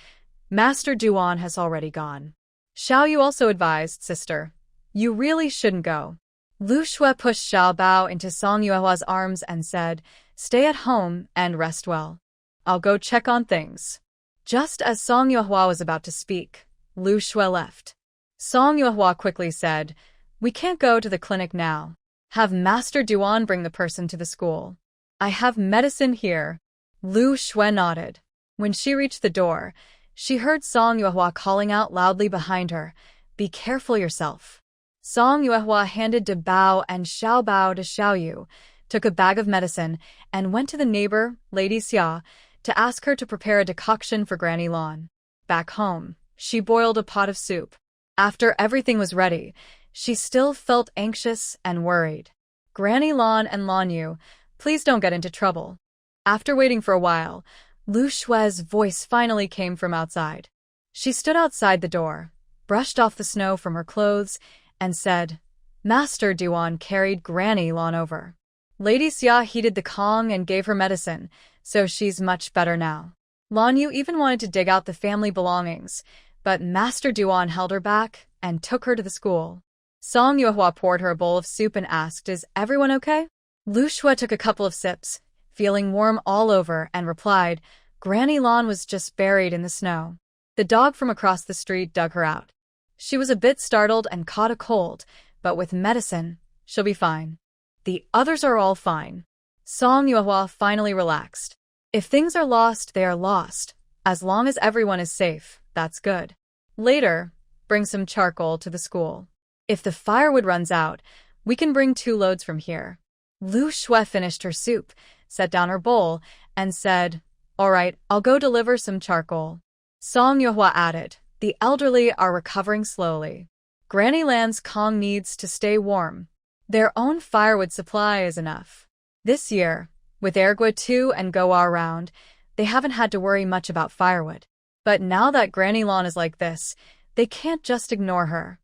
Master Duan has already gone. Xiao Yu also advised, sister. You really shouldn't go." Lu Shui pushed Xiao Bao into Song Yuehua's arms and said, "Stay at home and rest well. I'll go check on things." Just as Song Yuehua was about to speak, Lu Shui left. Song Yuehua quickly said, "We can't go to the clinic now. Have Master Duan bring the person to the school. I have medicine here." Lu Shui nodded. When she reached the door, she heard Song Yuehua calling out loudly behind her, "Be careful yourself." Song Yuehua handed De Bao and Xiao Bao to Xiao Yu, took a bag of medicine, and went to the neighbor, Lady Xia, to ask her to prepare a decoction for Granny Lan. Back home, she boiled a pot of soup. After everything was ready, she still felt anxious and worried. "Granny Lan and Lan Yu, please don't get into trouble." After waiting for a while, Lu Shui's voice finally came from outside. She stood outside the door, brushed off the snow from her clothes, and said, "Master Duan carried Granny Lan over. Lady Xia heated the Kong and gave her medicine, so she's much better now." Lan Yu even wanted to dig out the family belongings, but Master Duan held her back and took her to the school. Song Yuehua poured her a bowl of soup and asked, "Is everyone okay?" Lu Shui took a couple of sips, feeling warm all over, and replied, "Granny Lan was just buried in the snow. The dog from across the street dug her out. She was a bit startled and caught a cold, but with medicine, she'll be fine. The others are all fine." Song Yuehua finally relaxed. If things are lost, they are lost. As long as everyone is safe, that's good. Later, bring some charcoal to the school. If the firewood runs out, we can bring 2 loads from here. Lu Shui finished her soup, set down her bowl, and said, "All right, I'll go deliver some charcoal." Song Yuehua added, "The elderly are recovering slowly. Granny Lan's Kong needs to stay warm. Their own firewood supply is enough. This year, with Ergua 2 and Goa around, they haven't had to worry much about firewood. But now that Granny Lan is like this, they can't just ignore her."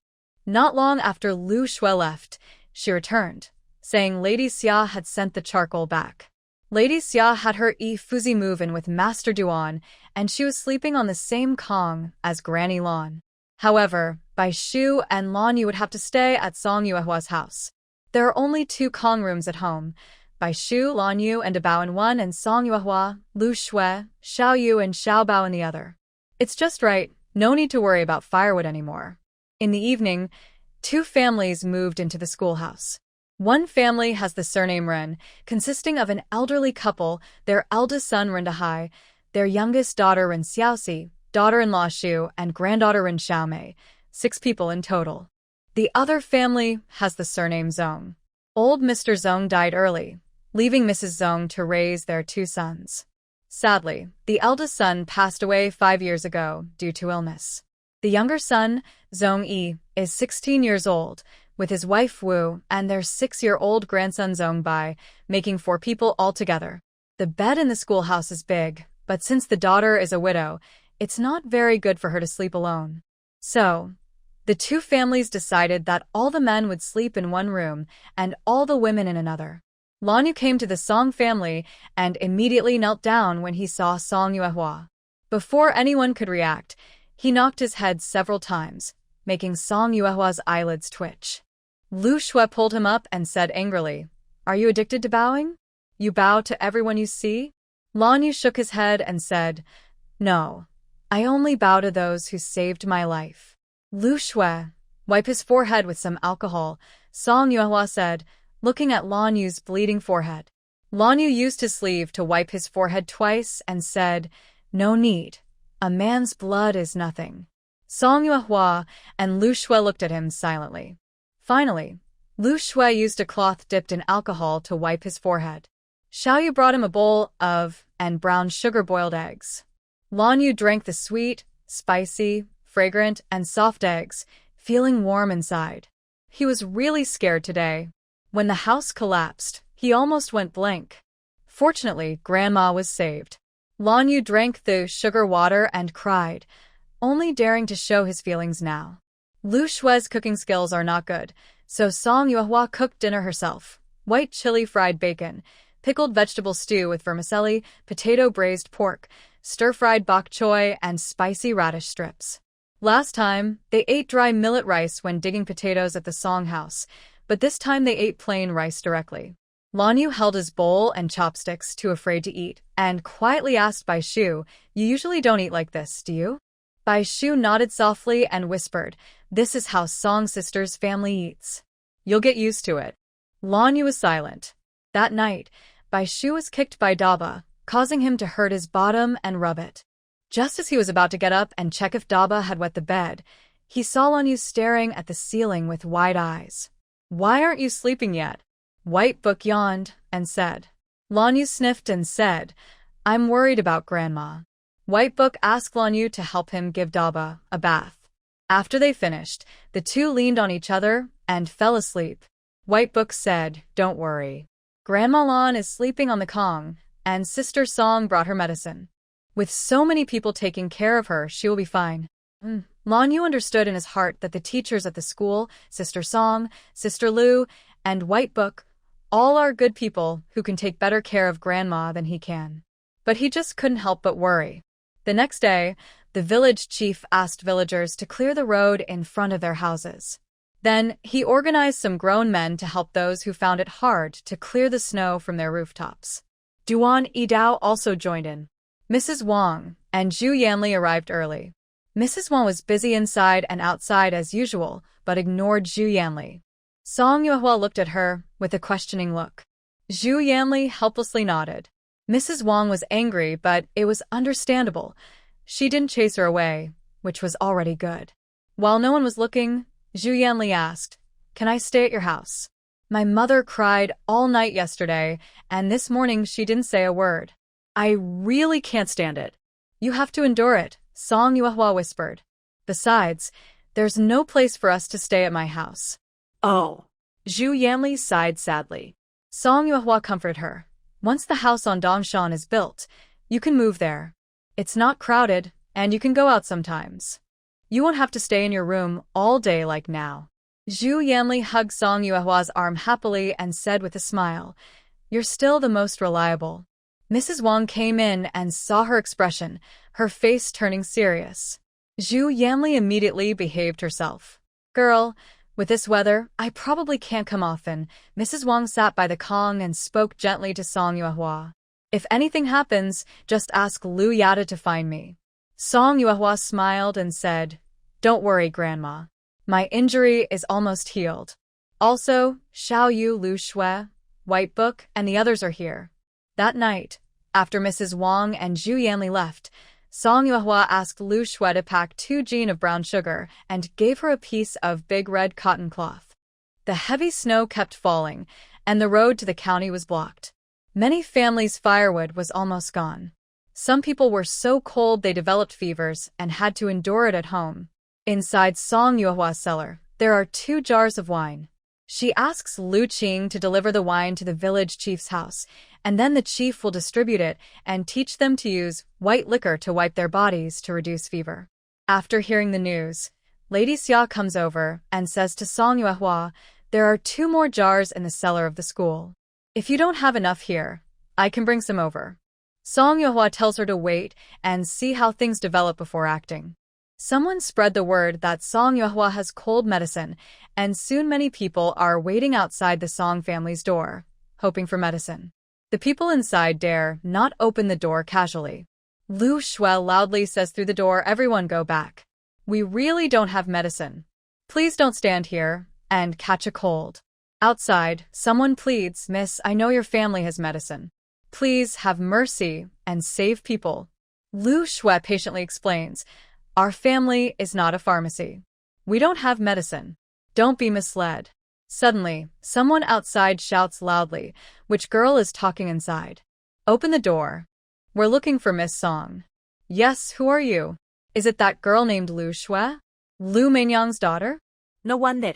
Not long after Lu Shui left, she returned, saying Lady Xia had sent the charcoal back. Lady Xia had her Fuzi move in with Master Duan, and she was sleeping on the same Kong as Granny Lan. However, Bai Shu and Lan Yu would have to stay at Song Yuehua's house. There are only 2 Kong rooms at home, Bai Shu, Lan Yu, and De Bao in one, and Song Yuehua, Lu Shui, Xiao Yu, and Xiao Bao in the other. It's just right, no need to worry about firewood anymore. In the evening, 2 families moved into the schoolhouse. One family has the surname Ren, consisting of an elderly couple, their eldest son Ren Dahai, their youngest daughter Ren Xiaoxi, daughter-in-law Xu, and granddaughter Ren Xiaomei, 6 people in total. The other family has the surname Zong. Old Mr. Zong died early, leaving Mrs. Zong to raise their 2 sons. Sadly, the eldest son passed away 5 years ago due to illness. The younger son, Zong Yi, is 16 years old, with his wife Wu and their 6-year-old grandson Zong Bai, making 4 people altogether. The bed in the schoolhouse is big, but since the daughter is a widow, It's not very good for her to sleep alone. So, the two families decided that all the men would sleep in one room and all the women in another. Lanyu came to the Song family and immediately knelt down when he saw Song Yuehua. Before anyone could react, he knocked his head several times, making Song Yuehua's eyelids twitch. Lu Shui pulled him up and said angrily, "Are you addicted to bowing? You bow to everyone you see?" Lanyu shook his head and said, "No, I only bow to those who saved my life." Lu Shui, wipe his forehead with some alcohol, Song Yuehua said, looking at Lanyu's bleeding forehead. Lanyu used his sleeve to wipe his forehead twice and said, "No need. A man's blood is nothing." Song Yuehua and Lu Shui looked at him silently. Finally, Lu Shui used a cloth dipped in alcohol to wipe his forehead. Xiaoyu brought him a bowl of and brown sugar-boiled eggs. Lanyu drank the sweet, spicy, fragrant, and soft eggs, feeling warm inside. He was really scared today. When the house collapsed, he almost went blank. Fortunately, Grandma was saved. Lanyu drank the sugar water and cried, only daring to show his feelings now. Lu Shui's cooking skills are not good, so Song Yuehua cooked dinner herself. White chili fried bacon, pickled vegetable stew with vermicelli, potato braised pork, stir-fried bok choy, and spicy radish strips. Last time, they ate dry millet rice when digging potatoes at the Song house, but this time they ate plain rice directly. Lanyu held his bowl and chopsticks, too afraid to eat, and quietly asked Bai Shu, "You usually don't eat like this, do you?" Bai Shu nodded softly and whispered, "This is how Song sisters' family eats. You'll get used to it." Lanyu was silent. That night, Bai Shu was kicked by Daba, causing him to hurt his bottom and rub it. Just as he was about to get up and check if Daba had wet the bed, he saw Lanyu staring at the ceiling with wide eyes. "Why aren't you sleeping yet?" White Book yawned and said. Lanyu sniffed and said, "I'm worried about Grandma." White Book asked Lanyu to help him give Daba a bath. After they finished, the two leaned on each other and fell asleep. White Book said, "Don't worry. Grandma Lan is sleeping on the Kong, and Sister Song brought her medicine. With so many people taking care of her, she will be fine." Lanyu understood in his heart that the teachers at the school, Sister Song, Sister Lu, and White Book, all are good people who can take better care of Grandma than he can. But he just couldn't help but worry. The next day, the village chief asked villagers to clear the road in front of their houses. Then, he organized some grown men to help those who found it hard to clear the snow from their rooftops. Duan Yidao also joined in. Mrs. Wang and Zhu Yanli arrived early. Mrs. Wang was busy inside and outside as usual, but ignored Zhu Yanli. Song Yuehua looked at her with a questioning look. Zhu Yanli helplessly nodded. Mrs. Wang was angry, but it was understandable. She didn't chase her away, which was already good. While no one was looking, Zhu Yanli asked, "Can I stay at your house? My mother cried all night yesterday, and this morning she didn't say a word. I really can't stand it." "You have to endure it," Song Yuehua whispered. "Besides, there's no place for us to stay at my house." Oh. Zhu Yanli sighed sadly. Song Yuehua comforted her. "Once the house on Dongshan is built, you can move there. It's not crowded, and you can go out sometimes. You won't have to stay in your room all day like now." Zhu Yanli hugged Song Yuehua's arm happily and said with a smile, "You're still the most reliable." Mrs. Wang came in and saw her expression, her face turning serious. Zhu Yanli immediately behaved herself. "Girl, with this weather, I probably can't come often." Mrs. Wang sat by the Kong and spoke gently to Song Yuehua. "If anything happens, just ask Lu Yada to find me." Song Yuehua smiled and said, "Don't worry, Grandma. My injury is almost healed. Also, Xiaoyu, Lu Shui, White Book, and the others are here." That night, after Mrs. Wang and Zhu Yanli left, Song Yuehua asked Lu Shui to pack 2 jean of brown sugar and gave her a piece of big red cotton cloth. The heavy snow kept falling, and the road to the county was blocked. Many families' firewood was almost gone. Some people were so cold they developed fevers and had to endure it at home. Inside Song Yuehua's cellar, there are 2 jars of wine. She asks Lu Qing to deliver the wine to the village chief's house, and then the chief will distribute it and teach them to use white liquor to wipe their bodies to reduce fever. After hearing the news, Lady Xia comes over and says to Song Yuehua, "There are 2 more jars in the cellar of the school. If you don't have enough here, I can bring some over." Song Yuehua tells her to wait and see how things develop before acting. Someone spread the word that Song Yuehua has cold medicine, and soon many people are waiting outside the Song family's door, hoping for medicine. The people inside dare not open the door casually. Lu Shui loudly says through the door, "Everyone go back. We really don't have medicine. Please don't stand here and catch a cold." Outside, someone pleads, "Miss, I know your family has medicine. Please have mercy and save people." Lu Shui patiently explains, "Our family is not a pharmacy. We don't have medicine. Don't be misled." Suddenly, someone outside shouts loudly, "Which girl is talking inside? Open the door. We're looking for Miss Song." "Yes, who are you? Is it that girl named Lu Shui? Lu Meinyang's daughter?" No wonder.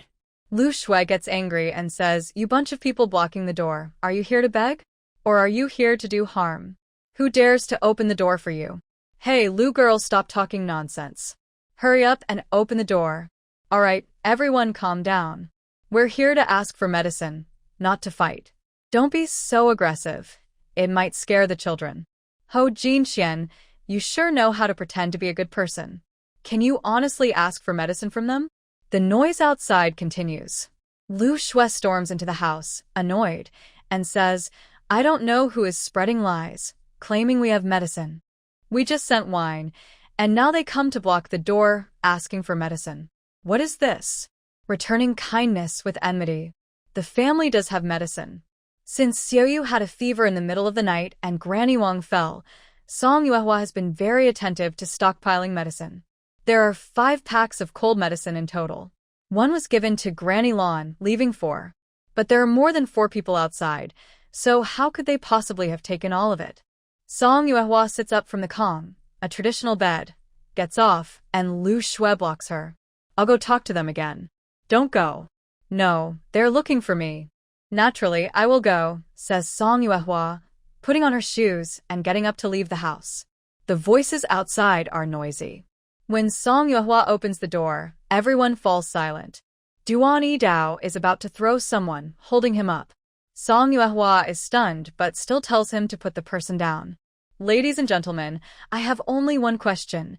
Lu Shui gets angry and says, "You bunch of people blocking the door, are you here to beg? Or are you here to do harm? Who dares to open the door for you? Hey, Lu girl, stop talking nonsense. Hurry up and open the door. All right, everyone calm down. We're here to ask for medicine, not to fight. Don't be so aggressive. It might scare the children. Ho Jinxian, you sure know how to pretend to be a good person. Can you honestly ask for medicine from them?" The noise outside continues. Lu Shui storms into the house, annoyed, and says, "I don't know who is spreading lies, claiming we have medicine. We just sent wine, and now they come to block the door, asking for medicine. What is this? Returning kindness with enmity. The family does have medicine. Since Xiaoyu had a fever in the middle of the night and Granny Wang fell, Song Yuehua has been very attentive to stockpiling medicine. There are 5 packs of cold medicine in total. 1 was given to Granny Lan, leaving 4. But there are more than 4 people outside, so how could they possibly have taken all of it?" Song Yuehua sits up from the Kong, a traditional bed, gets off, and Lu Shui blocks her. "I'll go talk to them again." "Don't go." "No, they're looking for me." "Naturally, I will go," says Song Yuehua, putting on her shoes and getting up to leave the house. The voices outside are noisy. When Song Yuehua opens the door, everyone falls silent. Duan Yidao is about to throw someone, holding him up. Song Yuehua is stunned but still tells him to put the person down. "Ladies and gentlemen, I have only one question.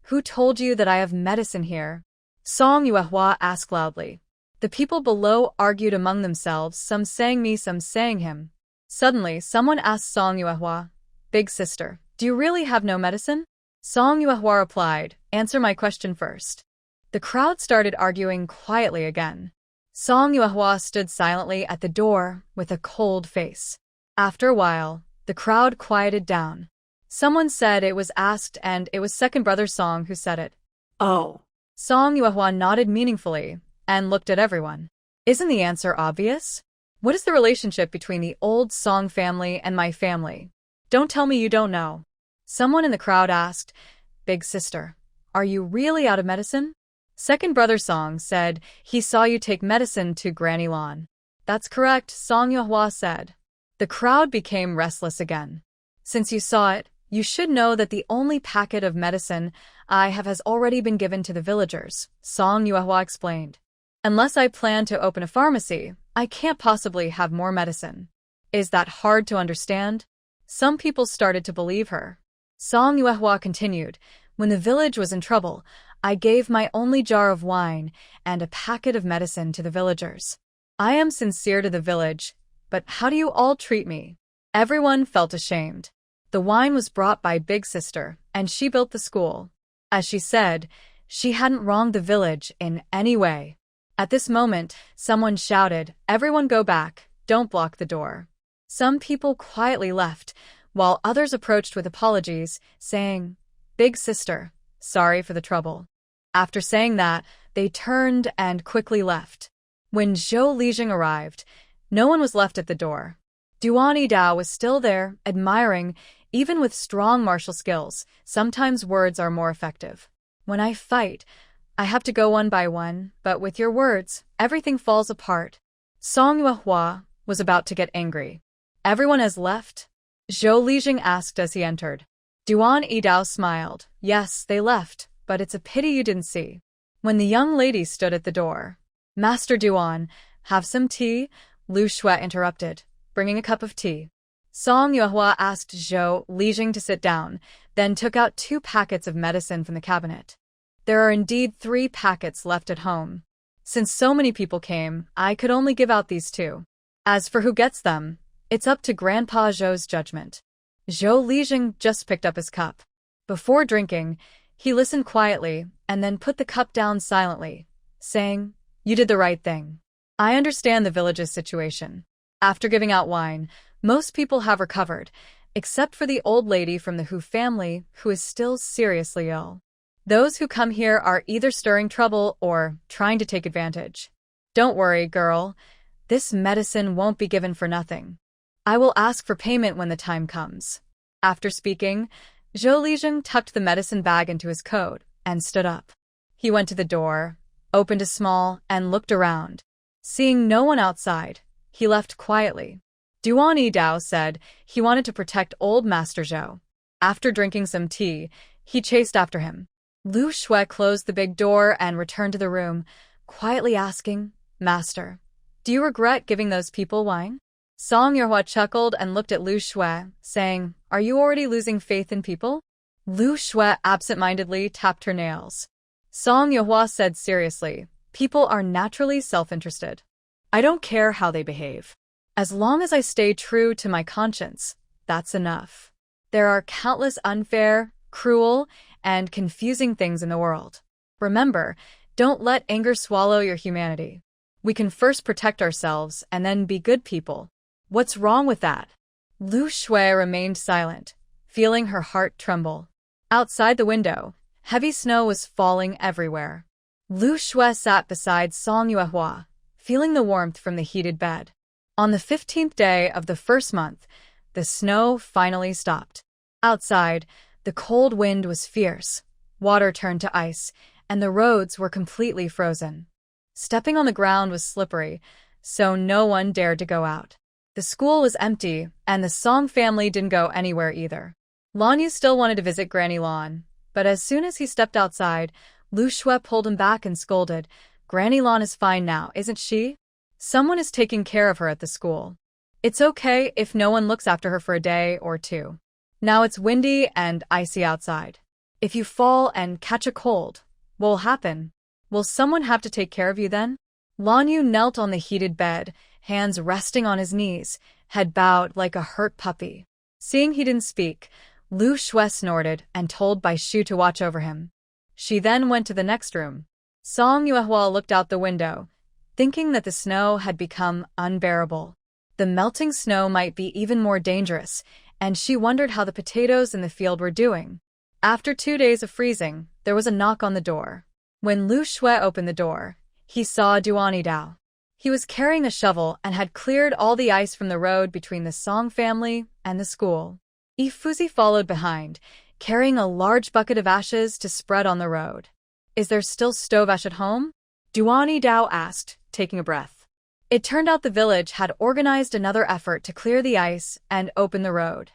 Who told you that I have medicine here?" Song Yuehua asked loudly. The people below argued among themselves, some saying me, some saying him. Suddenly, someone asked Song Yuehua, "Big sister, do you really have no medicine?" Song Yuehua replied, "Answer my question first." The crowd started arguing quietly again. Song Yuehua stood silently at the door with a cold face. After a while, the crowd quieted down. Someone said it was asked, and it was second brother Song who said it. Oh. Song Yuehua nodded meaningfully and looked at everyone. "Isn't the answer obvious? What is the relationship between the old Song family and my family? Don't tell me you don't know." Someone in the crowd asked, "Big sister, are you really out of medicine?" Second brother Song said, "He saw you take medicine to Granny Lan." "That's correct," Song Yuehua said. The crowd became restless again. "Since you saw it, you should know that the only packet of medicine I have has already been given to the villagers," Song Yuehua explained. "Unless I plan to open a pharmacy, I can't possibly have more medicine." "Is that hard to understand?" Some people started to believe her. Song Yuehua continued, "When the village was in trouble, I gave my only jar of wine and a packet of medicine to the villagers. I am sincere to the village, but how do you all treat me?" Everyone felt ashamed. The wine was brought by Big Sister, and she built the school. As she said, she hadn't wronged the village in any way. At this moment, someone shouted, "Everyone go back, don't block the door." Some people quietly left, while others approached with apologies, saying, "Big sister, sorry for the trouble." After saying that, they turned and quickly left. When Zhou Lijing arrived, no one was left at the door. Duan Yidao was still there, admiring, even with strong martial skills, sometimes words are more effective. "When I fight, I have to go one by one, but with your words, everything falls apart. Song Yuehua was about to get angry. Everyone has left? Zhou Lijing asked as he entered. Duan Yidao smiled. Yes, they left, but it's a pity you didn't see. When the young lady stood at the door. Master Duan, have some tea? Lu Shui interrupted, bringing a cup of tea. Song Yuehua asked Zhou Lijing to sit down, then took out 2 packets of medicine from the cabinet. There are indeed 3 packets left at home. Since so many people came, I could only give out these 2. As for who gets them, it's up to Grandpa Zhou's judgment. Zhou Lijing just picked up his cup. Before drinking, he listened quietly and then put the cup down silently, saying, You did the right thing. I understand the village's situation. After giving out wine, most people have recovered, except for the old lady from the Hu family who is still seriously ill. Those who come here are either stirring trouble or trying to take advantage. Don't worry, girl. This medicine won't be given for nothing. I will ask for payment when the time comes. After speaking, Zhou Lijing tucked the medicine bag into his coat and stood up. He went to the door, opened a small, and looked around. Seeing no one outside, he left quietly. Duan Yidao said he wanted to protect old Master Zhou. After drinking some tea, he chased after him. Lu Shui closed the big door and returned to the room, quietly asking, Master, do you regret giving those people wine? Song Yuehua chuckled and looked at Lu Shui, saying, Are you already losing faith in people? Lu Shui absent-mindedly tapped her nails. Song Yuehua said seriously, People are naturally self-interested. I don't care how they behave. As long as I stay true to my conscience, that's enough. There are countless unfair, cruel, and confusing things in the world. Remember, don't let anger swallow your humanity. We can first protect ourselves and then be good people. What's wrong with that? Lu Shui remained silent, feeling her heart tremble. Outside the window, heavy snow was falling everywhere. Lu Shui sat beside Song Yuehua, feeling the warmth from the heated bed. On the 15th day of the first month, the snow finally stopped. Outside, the cold wind was fierce, water turned to ice, and the roads were completely frozen. Stepping on the ground was slippery, so no one dared to go out. The school was empty, and the Song family didn't go anywhere either. Lan Yu still wanted to visit Granny Lan, but as soon as he stepped outside, Lu Shui pulled him back and scolded, Granny Lan is fine now, isn't she? Someone is taking care of her at the school. It's okay if no one looks after her for a day or 2. Now it's windy and icy outside. If you fall and catch a cold, what will happen? Will someone have to take care of you then? Lan Yu knelt on the heated bed, hands resting on his knees, head bowed like a hurt puppy. Seeing he didn't speak, Lu Shui snorted and told Bai Shu to watch over him. She then went to the next room. Song Yuehua looked out the window, thinking that the snow had become unbearable. The melting snow might be even more dangerous, and she wondered how the potatoes in the field were doing. After 2 days of freezing, there was a knock on the door. When Lu Shui opened the door, he saw Duan Yidao. He was carrying a shovel and had cleared all the ice from the road between the Song family and the school. Ifuzi followed behind, carrying a large bucket of ashes to spread on the road. Is there still stove ash at home? Duan Yidao asked, taking a breath. It turned out the village had organized another effort to clear the ice and open the road.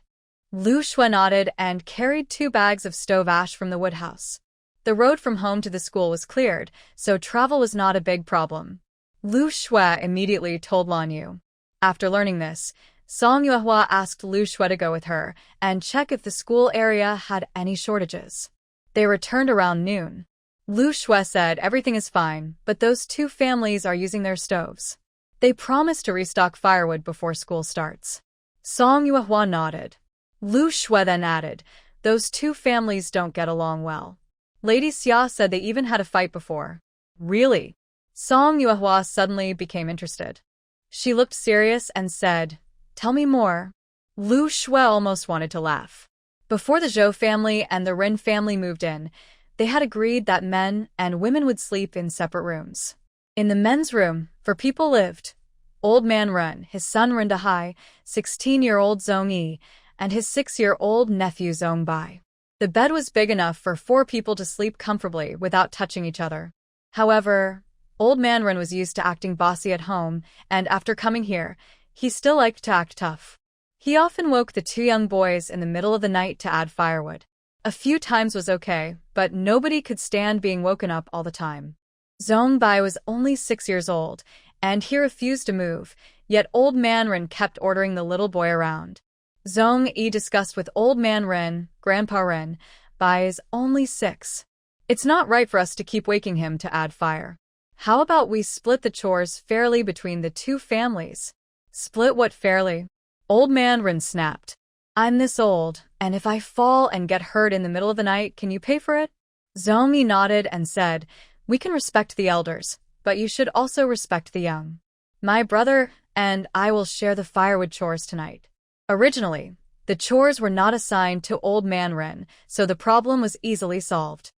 Lu Shui nodded and carried 2 bags of stove ash from the woodhouse. The road from home to the school was cleared, so travel was not a big problem. Lu Shui immediately told Lan Yu. After learning this, Song Yuehua asked Lu Shui to go with her and check if the school area had any shortages. They returned around noon. Lu Shui said everything is fine, but those 2 families are using their stoves. They promised to restock firewood before school starts. Song Yuehua nodded. Lu Shui then added, those 2 families don't get along well. Lady Xia said they even had a fight before. Really? Song Yuehua suddenly became interested. She looked serious and said, Tell me more. Lu Shui almost wanted to laugh. Before the Zhou family and the Rin family moved in, they had agreed that men and women would sleep in separate rooms. In the men's room, for people lived Old Man Ren, his son Ren Dahai, 16-year-old Zhong Yi, and his 6-year-old nephew Zhong Bai. The bed was big enough for 4 people to sleep comfortably without touching each other. However, Old Man Ren was used to acting bossy at home, and after coming here, he still liked to act tough. He often woke the 2 young boys in the middle of the night to add firewood. A few times was okay, but nobody could stand being woken up all the time. Zong Bai was only 6 years old, and he refused to move, yet Old Man Ren kept ordering the little boy around. Zong Yi discussed with Old Man Ren, Grandpa Ren, Bai is only 6. It's not right for us to keep waking him to add fire. How about we split the chores fairly between the 2 families? Split what fairly? Old Man Ren snapped. I'm this old, and if I fall and get hurt in the middle of the night, can you pay for it? Zong Yi nodded and said, we can respect the elders, but you should also respect the young. My brother and I will share the firewood chores tonight. Originally, the chores were not assigned to Old Man Ren, so the problem was easily solved.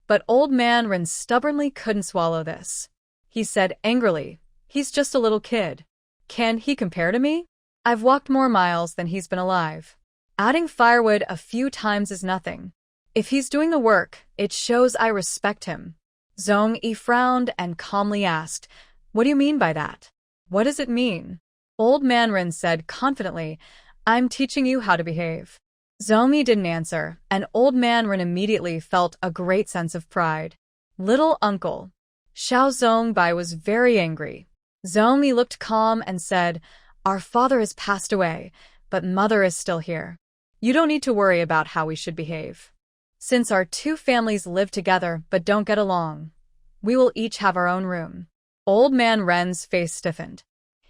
But Old Man Ren stubbornly couldn't swallow this. He said angrily, he's just a little kid. Can he compare to me? I've walked more miles than he's been alive. Adding firewood a few times is nothing. If he's doing the work, it shows I respect him. Zong Yi frowned and calmly asked, what do you mean by that? What does it mean? Old Man Ren said confidently, I'm teaching you how to behave. Zong Yi didn't answer, and Old Man Ren immediately felt a great sense of pride. Little uncle. Xiao Zong Bai was very angry. Zong Yi looked calm and said, our father has passed away, but mother is still here. You don't need to worry about how we should behave. Since our 2 families live together but don't get along, we will each have our own room. Old Man Ren's face stiffened.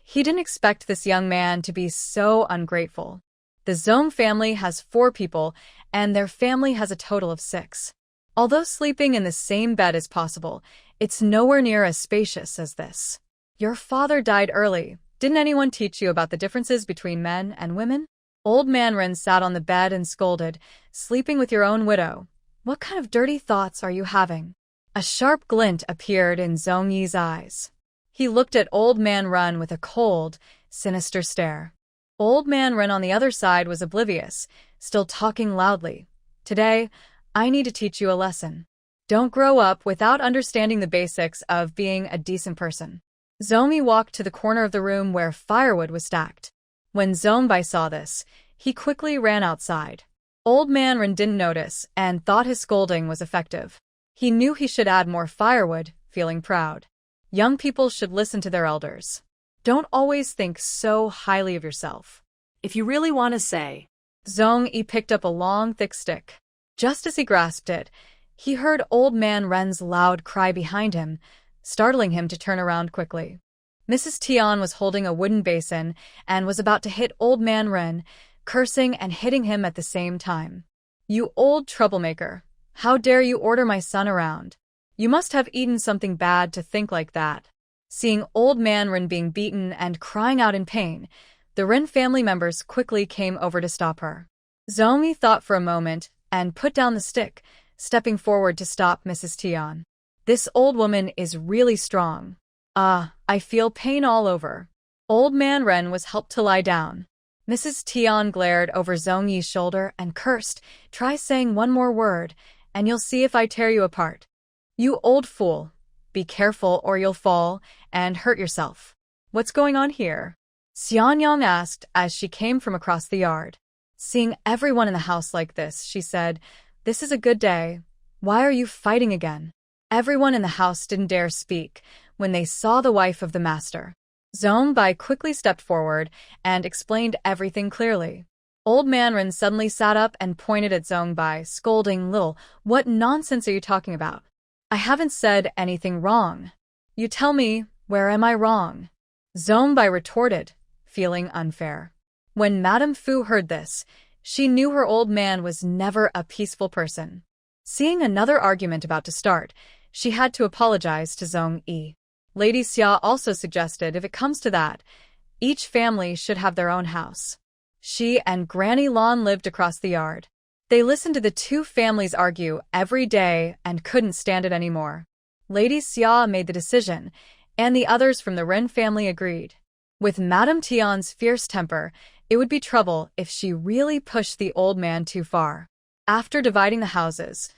He didn't expect this young man to be so ungrateful. The Zong family has 4 people, and their family has a total of 6. Although sleeping in the same bed is possible, it's nowhere near as spacious as this. Your father died early. Didn't anyone teach you about the differences between men and women? Old Man Ren sat on the bed and scolded, sleeping with your own widow. What kind of dirty thoughts are you having? A sharp glint appeared in Zong Yi's eyes. He looked at Old Man Ren with a cold, sinister stare. Old Man Ren on the other side was oblivious, still talking loudly. Today, I need to teach you a lesson. Don't grow up without understanding the basics of being a decent person. Zong Yi walked to the corner of the room where firewood was stacked. When Zong Bai saw this, he quickly ran outside. Old Man Ren didn't notice and thought his scolding was effective. He knew he should add more firewood, feeling proud. Young people should listen to their elders. Don't always think so highly of yourself. If you really want to say. Zong Yi picked up a long, thick stick. Just as he grasped it, he heard Old Man Ren's loud cry behind him, startling him to turn around quickly. Mrs. Tian was holding a wooden basin and was about to hit Old Man Ren, cursing and hitting him at the same time. You old troublemaker! How dare you order my son around? You must have eaten something bad to think like that. Seeing Old Man Ren being beaten and crying out in pain, the Ren family members quickly came over to stop her. Zong Yi thought for a moment and put down the stick, stepping forward to stop Mrs. Tian. This old woman is really strong. I feel pain all over. Old Man Ren was helped to lie down. Mrs. Tian glared over Zong Yi's shoulder and cursed, try saying one more word, and you'll see if I tear you apart. You old fool. Be careful or you'll fall and hurt yourself. What's going on here? Xianyang asked as she came from across the yard. Seeing everyone in the house like this, she said, this is a good day. Why are you fighting again? Everyone in the house didn't dare speak when they saw the wife of the master. Zong Bai quickly stepped forward and explained everything clearly. Old Man Ren suddenly sat up and pointed at Zong Bai, scolding, Lil, what nonsense are you talking about? I haven't said anything wrong. You tell me, where am I wrong? Zong Bai retorted, feeling unfair. When Madame Fu heard this, she knew her old man was never a peaceful person. Seeing another argument about to start, she had to apologize to Zong Yi. Lady Xia also suggested if it comes to that, each family should have their own house. She and Granny Lan lived across the yard. They listened to the 2 families argue every day and couldn't stand it anymore. Lady Xia made the decision, and the others from the Ren family agreed. With Madame Tian's fierce temper, it would be trouble if she really pushed the old man too far. After dividing the houses,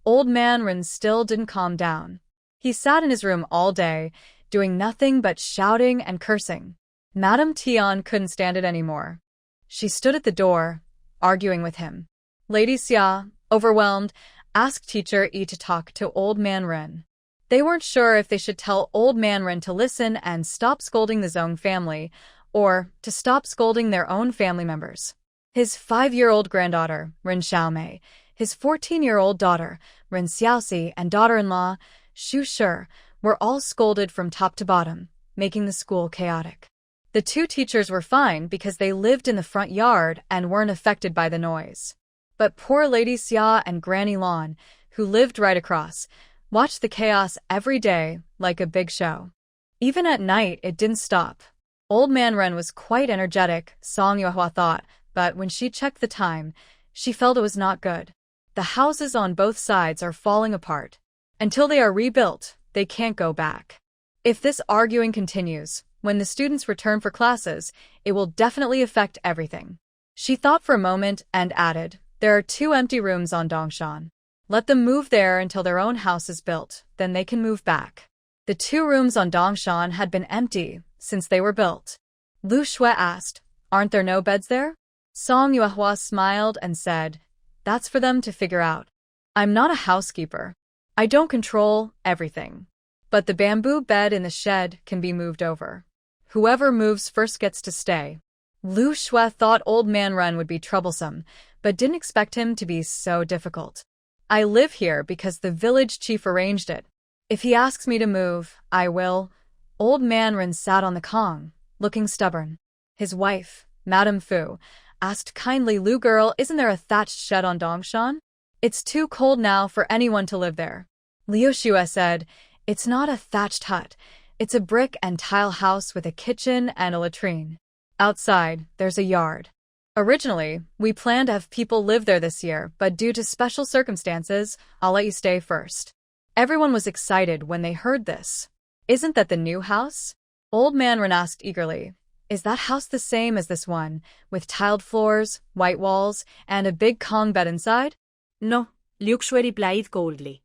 Old Man Rin still didn't calm down. He sat in his room all day, doing nothing but shouting and cursing. Madame Tian couldn't stand it anymore. She stood at the door, arguing with him. Lady Xia, overwhelmed, asked Teacher Yi to talk to Old Man Rin. They weren't sure if they should tell Old Man Rin to listen and stop scolding the Zhong family, or to stop scolding their own family members. His 5-year-old granddaughter, Rin Xiaomei, his 14-year-old daughter, Rin Xiaoxi, and daughter-in-law, Xu Shi, were all scolded from top to bottom, making the school chaotic. The two teachers were fine because they lived in the front yard and weren't affected by the noise. But poor Lady Xia and Granny Lan, who lived right across, watched the chaos every day like a big show. Even at night, it didn't stop. Old Man Ren was quite energetic, Song Yuehua thought, but when she checked the time, she felt it was not good. The houses on both sides are falling apart. Until they are rebuilt, they can't go back. If this arguing continues, when the students return for classes, it will definitely affect everything. She thought for a moment and added, there are 2 empty rooms on Dongshan. Let them move there until their own house is built, then they can move back. The 2 rooms on Dongshan had been empty since they were built. Lu Shui asked, aren't there no beds there? Song Yuehua smiled and said, that's for them to figure out. I'm not a housekeeper. I don't control everything. But the bamboo bed in the shed can be moved over. Whoever moves first gets to stay. Lu Shui thought Old Man Ren would be troublesome, but didn't expect him to be so difficult. I live here because the village chief arranged it. If he asks me to move, I will. Old Man Ren sat on the Kong, looking stubborn. His wife, Madame Fu, asked kindly, Lu girl, isn't there a thatched shed on Dongshan? It's too cold now for anyone to live there. Liu Xue said, it's not a thatched hut. It's a brick and tile house with a kitchen and a latrine. Outside, there's a yard. Originally, we planned to have people live there this year, but due to special circumstances, I'll let you stay first. Everyone was excited when they heard this. Isn't that the new house? Old Man Ren asked eagerly. Is that house the same as this one, with tiled floors, white walls, and a big Kong bed inside? No, Liu Shui replied coldly.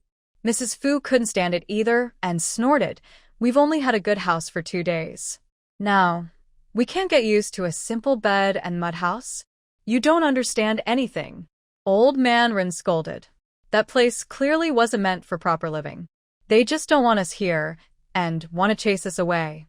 Mrs. Fu couldn't stand it either and snorted. We've only had a good house for 2 days. Now, we can't get used to a simple bed and mud house? You don't understand anything. Old Man Rin scolded. That place clearly wasn't meant for proper living. They just don't want us here and want to chase us away.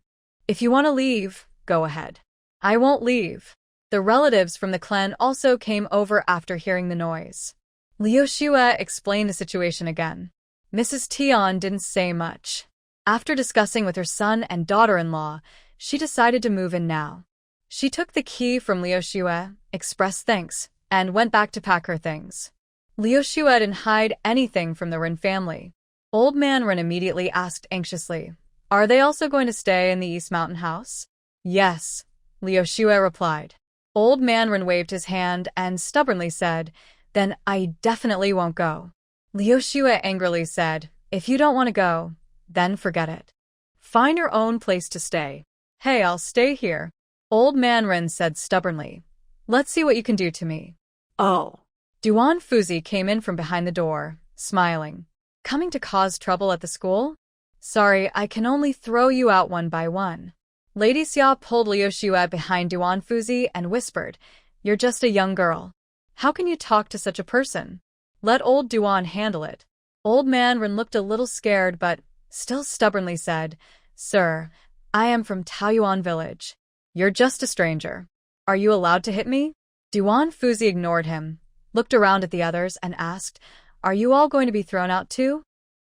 If you want to leave, go ahead. I won't leave. The relatives from the clan also came over after hearing the noise. Liu Xue explained the situation again. Mrs. Tian didn't say much. After discussing with her son and daughter-in-law, she decided to move in now. She took the key from Liu Xue, expressed thanks, and went back to pack her things. Liu Xue didn't hide anything from the Rin family. Old Man Rin immediately asked anxiously, are they also going to stay in the East Mountain house? Yes, Liu Xue replied. Old Man Rin waved his hand and stubbornly said, then I definitely won't go. Liu Xue angrily said, if you don't want to go, then forget it. Find your own place to stay. Hey, I'll stay here. Old Man Rin said stubbornly. Let's see what you can do to me. Oh. Duan Fuzi came in from behind the door, smiling. Coming to cause trouble at the school? Sorry, I can only throw you out one by one. Lady Xia pulled Liu Xue behind Duan Fuzi and whispered, you're just a young girl. How can you talk to such a person? Let old Duan handle it. Old Man Rin looked a little scared but still stubbornly said, sir, I am from Taoyuan village. You're just a stranger. Are you allowed to hit me? Duan Fuzi ignored him, looked around at the others and asked, are you all going to be thrown out too?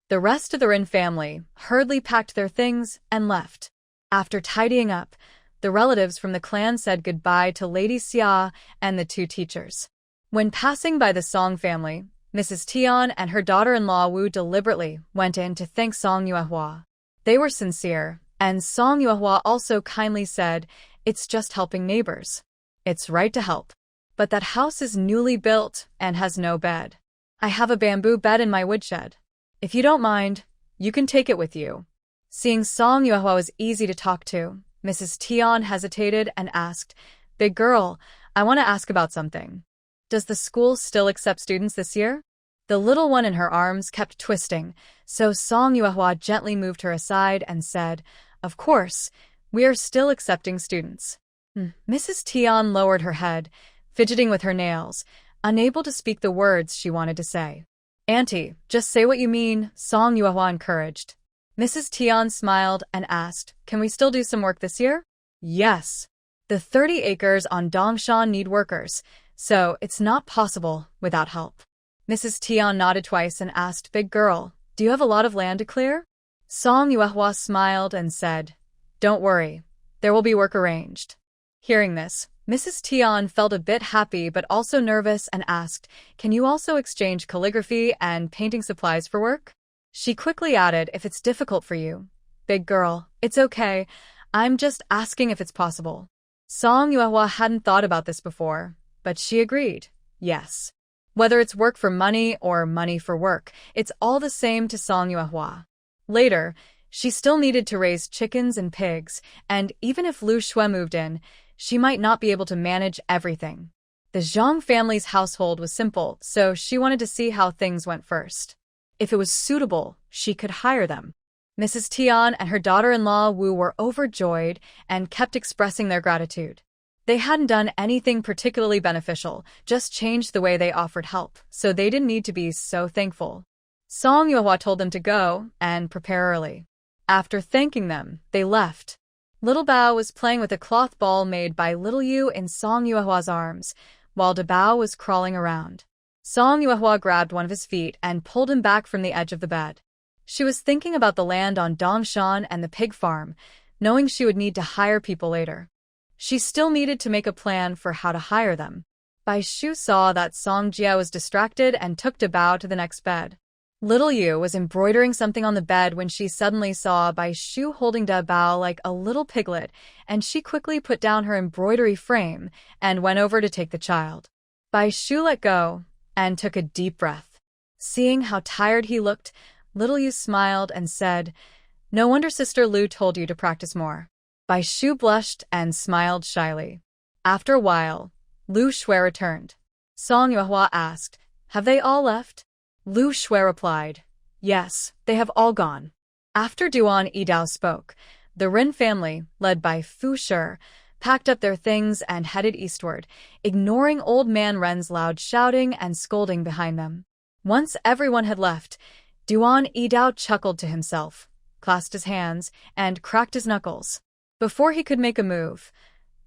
The rest of the Rin family hurriedly packed their things and left. After tidying up, the relatives from the clan said goodbye to Lady Xia and the 2 teachers. When passing by the Song family, Mrs. Tian and her daughter-in-law Wu deliberately went in to thank Song Yuehua. They were sincere, and Song Yuehua also kindly said, it's just helping neighbors. It's right to help. But that house is newly built and has no bed. I have a bamboo bed in my woodshed. If you don't mind, you can take it with you. Seeing Song Yuehua was easy to talk to, Mrs. Tian hesitated and asked, big girl, I want to ask about something. Does the school still accept students this year? The little one in her arms kept twisting, so Song Yuehua gently moved her aside and said, "Of course, we are still accepting students." Mrs. Tian lowered her head, fidgeting with her nails, unable to speak the words she wanted to say. "Auntie, just say what you mean," Song Yuehua encouraged. Mrs. Tian smiled and asked, "Can we still do some work this year?" "Yes. The 30 acres on Dongshan need workers, so it's not possible without help." Mrs. Tian nodded twice and asked, "Big girl, do you have a lot of land to clear?" Song Yuehua smiled and said, "Don't worry, there will be work arranged." Hearing this, Mrs. Tian felt a bit happy but also nervous and asked, "Can you also exchange calligraphy and painting supplies for work?" She quickly added, "If it's difficult for you, big girl, it's okay. I'm just asking if it's possible." Song Yuehua hadn't thought about this before, but she agreed, yes. Whether it's work for money or money for work, it's all the same to Song Yuehua. Later, she still needed to raise chickens and pigs, and even if Lu Shui moved in, she might not be able to manage everything. The Zhang family's household was simple, so she wanted to see how things went first. If it was suitable, she could hire them. Mrs. Tian and her daughter-in-law Wu were overjoyed and kept expressing their gratitude. They hadn't done anything particularly beneficial, just changed the way they offered help, so they didn't need to be so thankful. Song Yuehua told them to go and prepare early. After thanking them, they left. Little Bao was playing with a cloth ball made by Little Yu in Song Yuehua's arms, while De Bao was crawling around. Song Yuehua grabbed one of his feet and pulled him back from the edge of the bed. She was thinking about the land on Dongshan and the pig farm, knowing she would need to hire people later. She still needed to make a plan for how to hire them. Bai Shu saw that Song Jia was distracted and took De Bao to the next bed. Little Yu was embroidering something on the bed when she suddenly saw Bai Shu holding De Bao like a little piglet, and she quickly put down her embroidery frame and went over to take the child. Bai Shu let go and took a deep breath. Seeing how tired he looked, Little Yu smiled and said, "No wonder Sister Lu told you to practice more." Bai Shu blushed and smiled shyly. After a while, Lu Shui returned. Song Yuehua asked, "Have they all left?" Lu Shui replied, "Yes, they have all gone." After Duan Yidao spoke, the Rin family, led by Fu Shi, packed up their things and headed eastward, ignoring Old Man Ren's loud shouting and scolding behind them. Once everyone had left, Duan Yidao chuckled to himself, clasped his hands, and cracked his knuckles. Before he could make a move,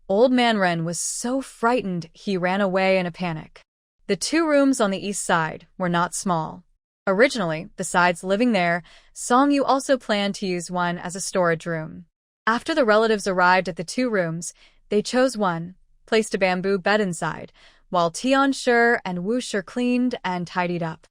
Old Man Ren was so frightened he ran away in a panic. The 2 rooms on the east side were not small. Originally, besides living there, Song Yu also planned to use one as a storage room. After the relatives arrived at the 2 rooms, they chose one, placed a bamboo bed inside, while Tian Shi and Wu Shi cleaned and tidied up.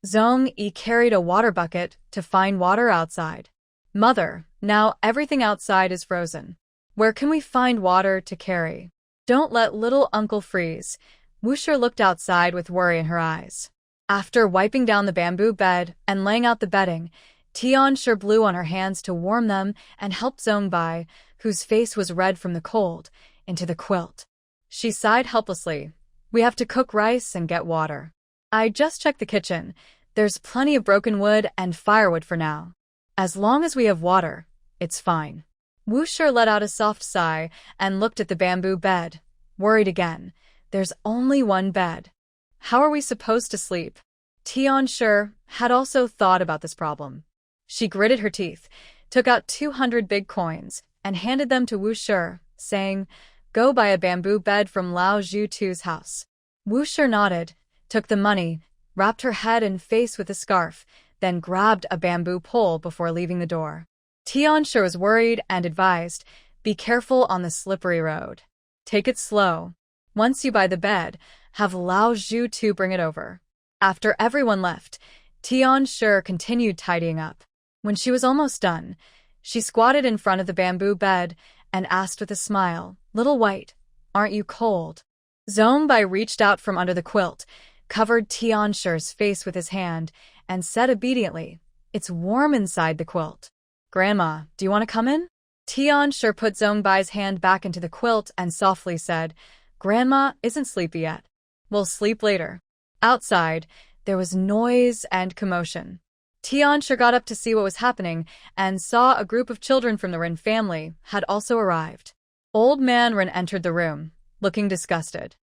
Zhong Yi carried a water bucket to find water outside. "Mother, now everything outside is frozen. Where can we find water to carry? Don't let little uncle freeze." Wu Shi looked outside with worry in her eyes. After wiping down the bamboo bed and laying out the bedding, Tian Shi blew on her hands to warm them and helped Zhong Bai, whose face was red from the cold, into the quilt. She sighed helplessly. "We have to cook rice and get water. I just checked the kitchen. There's plenty of broken wood and firewood for now. As long as we have water, it's fine." Wu Shi let out a soft sigh and looked at the bamboo bed, worried again. There's only one bed. How are we supposed to sleep? Tian Shi had also thought about this problem. She gritted her teeth, took out 200 big coins, and handed them to Wu Shi, saying, "Go buy a bamboo bed from Lao Zhu Tu's house." Wu Shi nodded, took the money, wrapped her head and face with a scarf, then grabbed a bamboo pole before leaving the door. Tian Shi was worried and advised, "Be careful on the slippery road. Take it slow. Once you buy the bed, have Lao Zhu Tu bring it over." After everyone left, Tian Shi continued tidying up. When she was almost done, she squatted in front of the bamboo bed and asked with a smile, "Little White, aren't you cold?" Zhong Bai reached out from under the quilt, covered Tian Shi's face with his hand, and said obediently, "It's warm inside the quilt." "Grandma, do you want to come in?" Tian Shi put Zhong Bai's hand back into the quilt and softly said, "Grandma isn't sleepy yet." We'll sleep later. Outside, there was noise and commotion. Tian sure got up to see what was happening and saw a group of children from the Rin family had also arrived. Old man Rin entered the room, looking disgusted.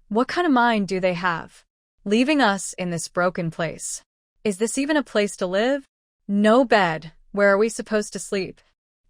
What kind of mind do they have? Leaving us in this broken place. Is this even a place to live? No bed. Where are we supposed to sleep?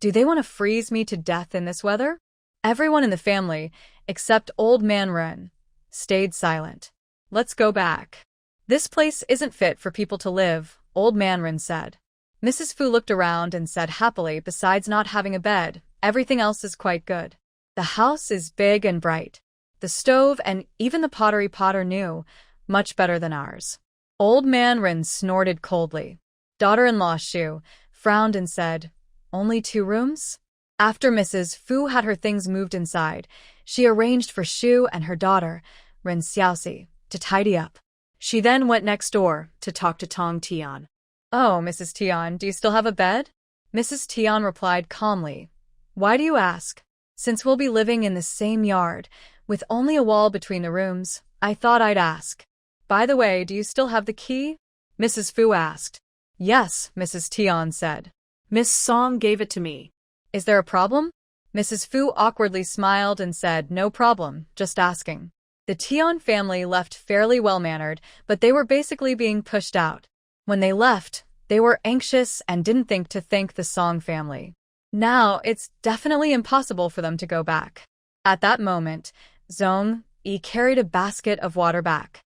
Do they want to freeze me to death in this weather? Everyone in the family, except old man Ren, stayed silent. Let's go back. This place isn't fit for people to live, old man Ren said. Mrs. Fu looked around and said happily, besides not having a bed, everything else is quite good. The house is big and bright. The stove and even the pottery pot are new, much better than ours. Old man Ren snorted coldly. Daughter-in-law Shu frowned and said, Only 2 rooms? After Mrs. Fu had her things moved inside, she arranged for Shu and her daughter, Ren Xiaoxi, to tidy up. She then went next door to talk to Tong Tian. Oh, Mrs. Tian, do you still have a bed? Mrs. Tian replied calmly. Why do you ask? Since we'll be living in the same yard, with only a wall between the rooms, I thought I'd ask. By the way, do you still have the key? Mrs. Fu asked. Yes, Mrs. Tian said. Miss Song gave it to me. Is there a problem? Mrs. Fu awkwardly smiled and said, No problem, just asking. The Tian family left fairly well-mannered, but they were basically being pushed out. When they left, they were anxious and didn't think to thank the Song family. Now, it's definitely impossible for them to go back. At that moment, Zhong Yi carried a basket of water back.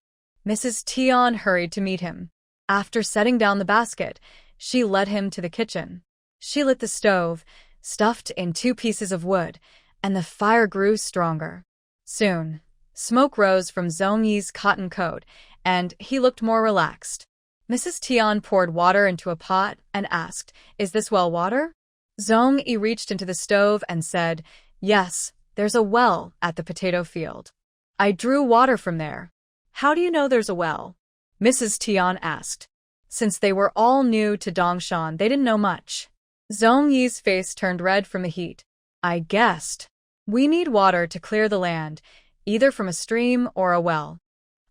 Mrs. Tian hurried to meet him. After setting down the basket, she led him to the kitchen. She lit the stove, stuffed in 2 pieces of wood, and the fire grew stronger. Soon, smoke rose from Zhong Yi's cotton coat, and he looked more relaxed. Mrs. Tian poured water into a pot and asked, Is this well water? Zhong Yi reached into the stove and said, Yes, there's a well at the potato field. I drew water from there. How do you know there's a well? Mrs. Tian asked. Since they were all new to Dongshan, they didn't know much. Zhong Yi's face turned red from the heat. I guessed. We need water to clear the land, either from a stream or a well.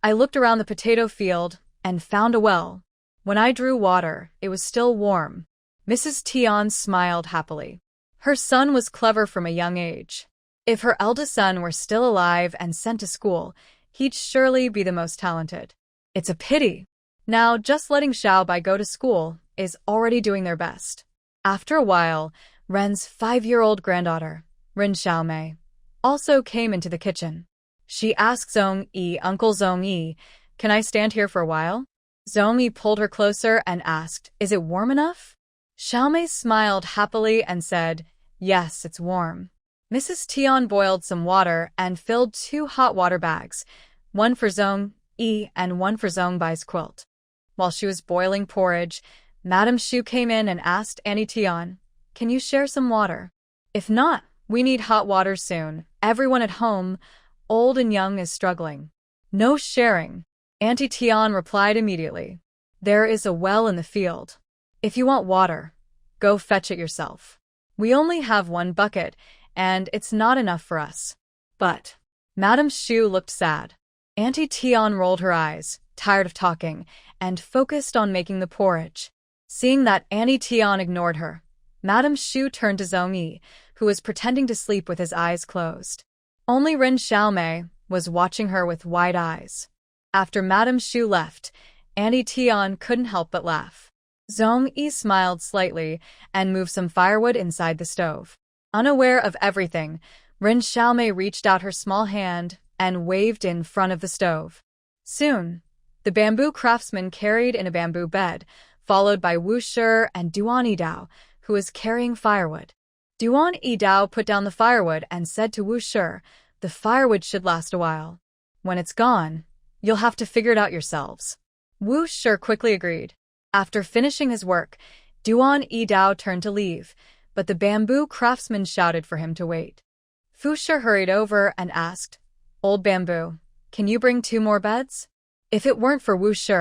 I looked around the potato field and found a well. When I drew water, it was still warm. Mrs. Tian smiled happily. Her son was clever from a young age. If her eldest son were still alive and sent to school, he'd surely be the most talented. It's a pity. Now, just letting Xiaobai go to school is already doing their best. After a while, Ren's 5-year-old granddaughter, Rin Xiaomei, also came into the kitchen. She asked Zhong Yi, Uncle Zhong Yi, Can I stand here for a while? Zhong Yi pulled her closer and asked, Is it warm enough? Xiaomei smiled happily and said, Yes, it's warm. Mrs. Tian boiled some water and filled 2 hot water bags, one for Zhong Yi and one for Zhong Bai's quilt. While she was boiling porridge, Madame Shu came in and asked Auntie Tian, Can you share some water? If not, we need hot water soon. Everyone at home, old and young, is struggling. No sharing. Auntie Tian replied immediately. There is a well in the field. If you want water, go fetch it yourself. We only have 1 bucket, and it's not enough for us. But Madame Shu looked sad. Auntie Tian rolled her eyes, tired of talking, and focused on making the porridge. Seeing that Auntie Tian ignored her, Madame Shu turned to Zhong Yi, who was pretending to sleep with his eyes closed. Only Rin Xiaomei was watching her with wide eyes. After Madame Shu left, Auntie Tian couldn't help but laugh. Zhong Yi smiled slightly and moved some firewood inside the stove. Unaware of everything, Rin Xiaomei reached out her small hand and waved in front of the stove. Soon, the bamboo craftsman carried in a bamboo bed, followed by Wu Shi and Duan Yidao, who was carrying firewood. Duan Yidao put down the firewood and said to Wu Shi, The firewood should last a while. When it's gone, you'll have to figure it out yourselves. Wu Shi quickly agreed. After finishing his work, Duan Yidao turned to leave, but the bamboo craftsman shouted for him to wait. Fu Shi hurried over and asked, Old Bamboo, can you bring 2 more beds? If it weren't for Wu Shi,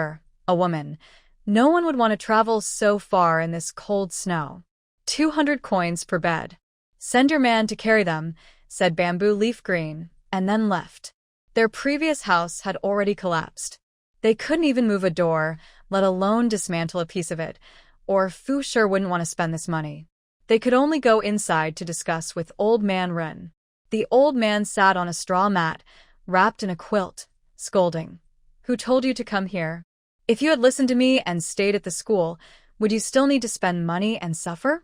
a woman, no one would want to travel so far in this cold snow. 200 coins per bed. Send your man to carry them, said Bamboo Leaf Green, and then left. Their previous house had already collapsed. They couldn't even move a door, let alone dismantle a piece of it, or Fu sure wouldn't want to spend this money. They could only go inside to discuss with Old Man Ren. The old man sat on a straw mat, wrapped in a quilt, scolding. Who told you to come here? If you had listened to me and stayed at the school, would you still need to spend money and suffer?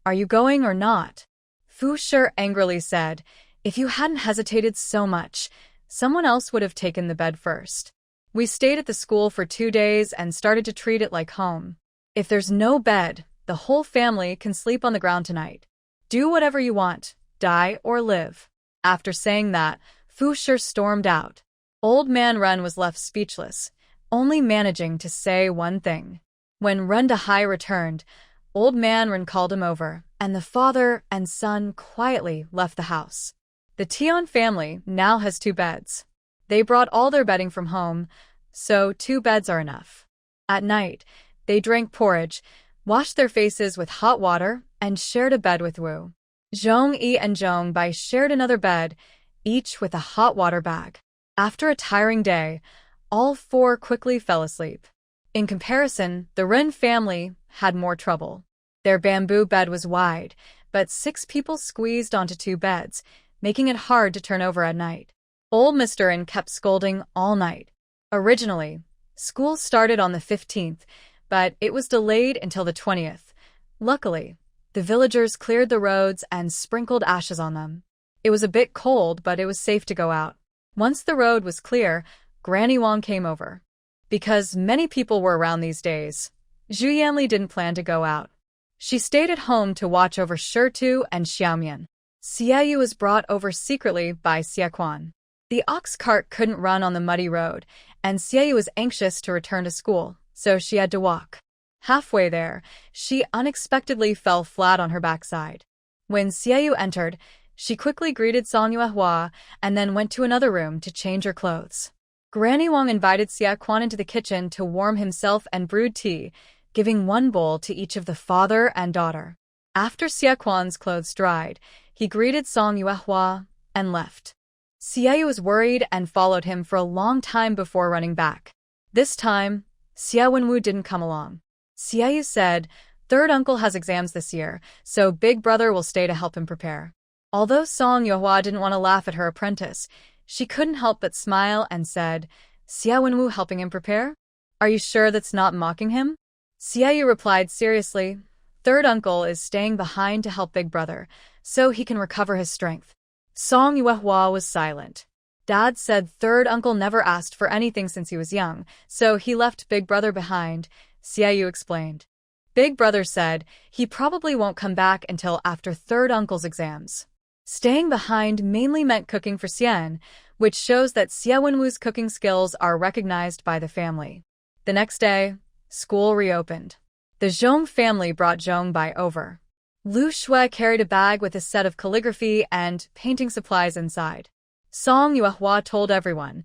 Are you going or not? Fu Shi angrily said, if you hadn't hesitated so much, someone else would have taken the bed first. We stayed at the school for 2 days and started to treat it like home. If there's no bed, the whole family can sleep on the ground tonight. Do whatever you want, die or live. After saying that, Fu Shi stormed out. Old Man Ren was left speechless, only managing to say one thing. When Ren Dahai returned, Old Man Ren called him over, and the father and son quietly left the house. The Tian family now has 2 beds. They brought all their bedding from home, so 2 beds are enough. At night, they drank porridge, washed their faces with hot water, and shared a bed with Wu. Zhong Yi and Zhong Bai shared another bed, each with a hot water bag. After a tiring day, all 4 quickly fell asleep. In comparison, the Ren family had more trouble. Their bamboo bed was wide, but 6 people squeezed onto 2 beds, making it hard to turn over at night. Old Mr. N kept scolding all night. Originally, school started on the 15th, but it was delayed until the 20th. Luckily, the villagers cleared the roads and sprinkled ashes on them. It was a bit cold, but it was safe to go out. Once the road was clear, Granny Wang came over. Because many people were around these days, Zhu Yanli didn't plan to go out. She stayed at home to watch over Shitu and Xiaomian. Xiaoyu was brought over secretly by Xiaquan. The ox cart couldn't run on the muddy road, and Xiaoyu was anxious to return to school, so she had to walk. Halfway there, she unexpectedly fell flat on her backside. When Xiaoyu entered, she quickly greeted Song Yuehua and then went to another room to change her clothes. Granny Wang invited Xiaquan into the kitchen to warm himself and brewed tea, giving 1 bowl to each of the father and daughter. After Xiaquan's clothes dried, he greeted Song Yuehua and left. Xiaoyu was worried and followed him for a long time before running back. This time, Xia Wenwu didn't come along. Xiaoyu said, third uncle has exams this year, so big brother will stay to help him prepare. Although Song Yuehua didn't want to laugh at her apprentice, she couldn't help but smile and said, Xia Wenwu helping him prepare? Are you sure that's not mocking him? Xiaoyu replied seriously, third uncle is staying behind to help big brother, so he can recover his strength. Song Yuehua was silent. Dad said third uncle never asked for anything since he was young, so he left big brother behind, Xiaoyu explained. Big brother said he probably won't come back until after third uncle's exams. Staying behind mainly meant cooking for Xian, which shows that Xia Wenwu's cooking skills are recognized by the family. The next day, school reopened. The Zhong family brought Zhong Bai over. Lu Shui carried a bag with a set of calligraphy and painting supplies inside. Song Yuehua told everyone,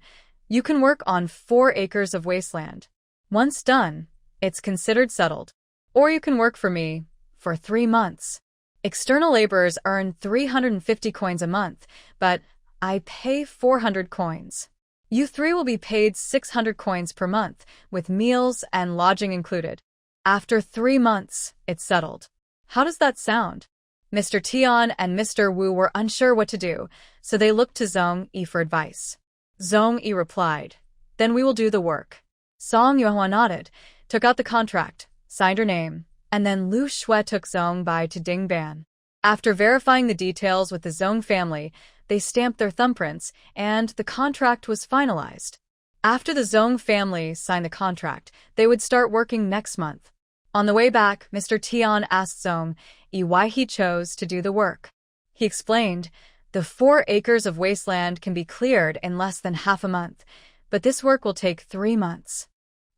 you can work on 4 acres of wasteland. Once done, it's considered settled. Or you can work for me for 3 months. External laborers earn 350 coins a month, but I pay 400 coins. You 3 will be paid 600 coins per month, with meals and lodging included. After 3 months, it's settled. How does that sound? Mr. Tian and Mr. Wu were unsure what to do, so they looked to Zhong Yi for advice. Zhong Yi replied, then we will do the work. Song Yuehua nodded, took out the contract, signed her name, and then Lu Shui took Zhong Bai to Dingban. After verifying the details with the Zhong family, they stamped their thumbprints, and the contract was finalized. After the Zhong family signed the contract, they would start working next month. On the way back, Mr. Tian asked Zhong Yi why he chose to do the work. He explained, the 4 acres of wasteland can be cleared in less than half a month, but this work will take 3 months.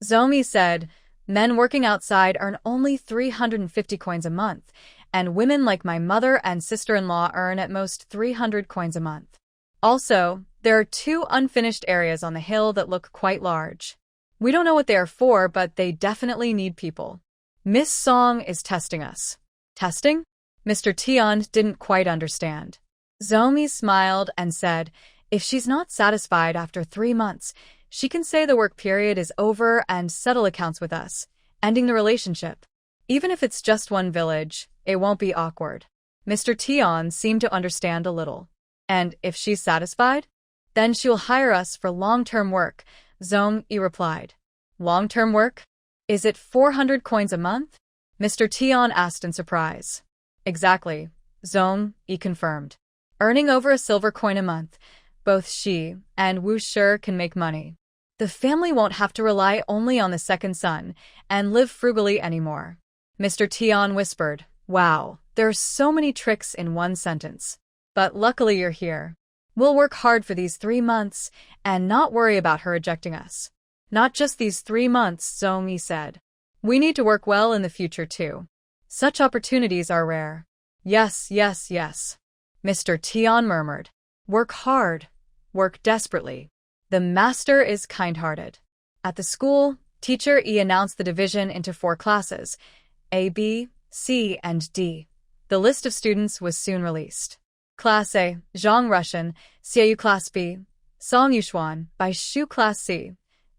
Zhong Yi said, men working outside earn only 350 coins a month, and women like my mother and sister-in-law earn at most 300 coins a month. Also, there are 2 unfinished areas on the hill that look quite large. We don't know what they are for, but they definitely need people. Miss Song is testing us. Testing? Mr. Tian didn't quite understand. Zhong Yi smiled and said, If she's not satisfied after 3 months, she can say the work period is over and settle accounts with us, ending the relationship. Even if it's just one village, it won't be awkward. Mr. Tion seemed to understand a little. And if she's satisfied, then she'll hire us for long-term work, Zong Yi replied. Long-term work? Is it 400 coins a month? Mr. Tion asked in surprise. Exactly, Zong Yi confirmed. Earning over a silver coin a month, both she and Wu Shi can make money. The family won't have to rely only on the second son and live frugally anymore. Mr. Tion whispered, Wow, there are so many tricks in one sentence. But luckily you're here. We'll work hard for these 3 months and not worry about her rejecting us. Not just these 3 months, Zong Yi said. We need to work well in the future too. Such opportunities are rare. Yes, yes, yes. Mr. Tion murmured. Work hard. Work desperately. The master is kind-hearted. At the school, Teacher Yi announced the division into 4 classes, A, B, C, and D. The list of students was soon released. Class A, Zhang Russian, Xiaoyu Class B, Song Yuxuan, Bai Shu Class C,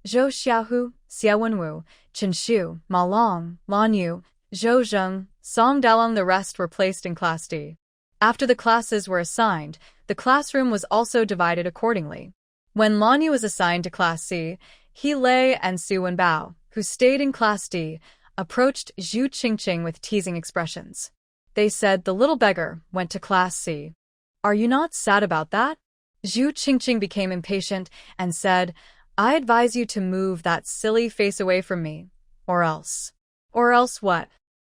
Zhou Xiaohu, Xia Wenwu, Chen Shu, Ma Long, Lan Yu, Zhou Zheng, Song Dalong. The rest were placed in Class D. After the classes were assigned, the classroom was also divided accordingly. When Lan Yu was assigned to Class C, He Lei and Su Wenbao, who stayed in Class D, approached Zhu Qingqing with teasing expressions. They said the little beggar went to Class C. Are you not sad about that? Zhu Qingqing became impatient and said, I advise you to move that silly face away from me. Or else. Or else what?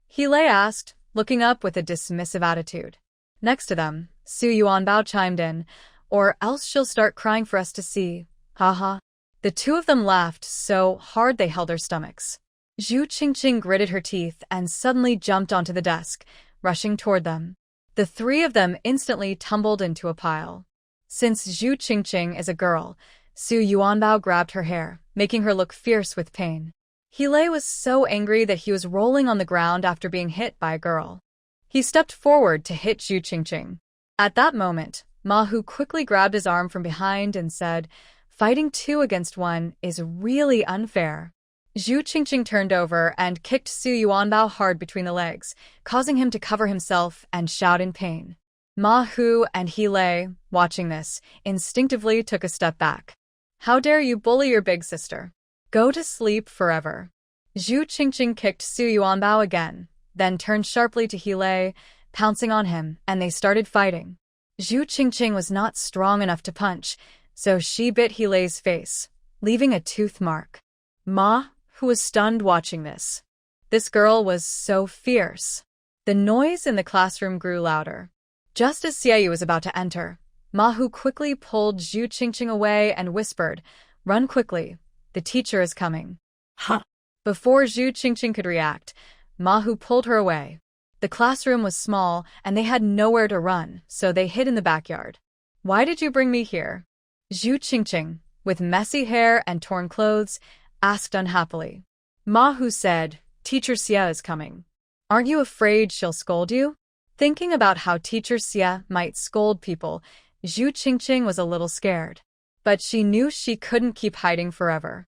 He Lei asked, looking up with a dismissive attitude. Next to them, Su Yuanbao chimed in, or else she'll start crying for us to see. Haha. The two of them laughed so hard they held their stomachs. Zhu Qingqing gritted her teeth and suddenly jumped onto the desk, rushing toward them. The 3 of them instantly tumbled into a pile. Since Zhu Qingqing is a girl, Su Yuanbao grabbed her hair, making her look fierce with pain. He Lei was so angry that he was rolling on the ground after being hit by a girl. He stepped forward to hit Zhu Qingqing. At that moment, Ma Hu quickly grabbed his arm from behind and said, Fighting 2 against 1 is really unfair. Zhu Qingqing turned over and kicked Su Yuanbao hard between the legs, causing him to cover himself and shout in pain. Ma Hu and He Lei, watching this, instinctively took a step back. How dare you bully your big sister? Go to sleep forever. Zhu Qingqing kicked Su Yuanbao again, then turned sharply to He Lei, pouncing on him, and they started fighting. Zhu Qingqing was not strong enough to punch, so she bit He Lei's face, leaving a tooth mark. Ma, who was stunned watching this. This girl was so fierce. The noise in the classroom grew louder. Just as Xiaoyu was about to enter, Ma Hu quickly pulled Zhu Qingqing away and whispered, Run quickly, the teacher is coming. Huh. Before Zhu Qingqing could react, Ma Hu pulled her away. The classroom was small and they had nowhere to run, so they hid in the backyard. Why did you bring me here? Zhu Qingqing, with messy hair and torn clothes, asked unhappily. Ma Hu said, Teacher Xia is coming. Aren't you afraid she'll scold you? Thinking about how Teacher Xia might scold people, Zhu Qingqing was a little scared. But she knew she couldn't keep hiding forever.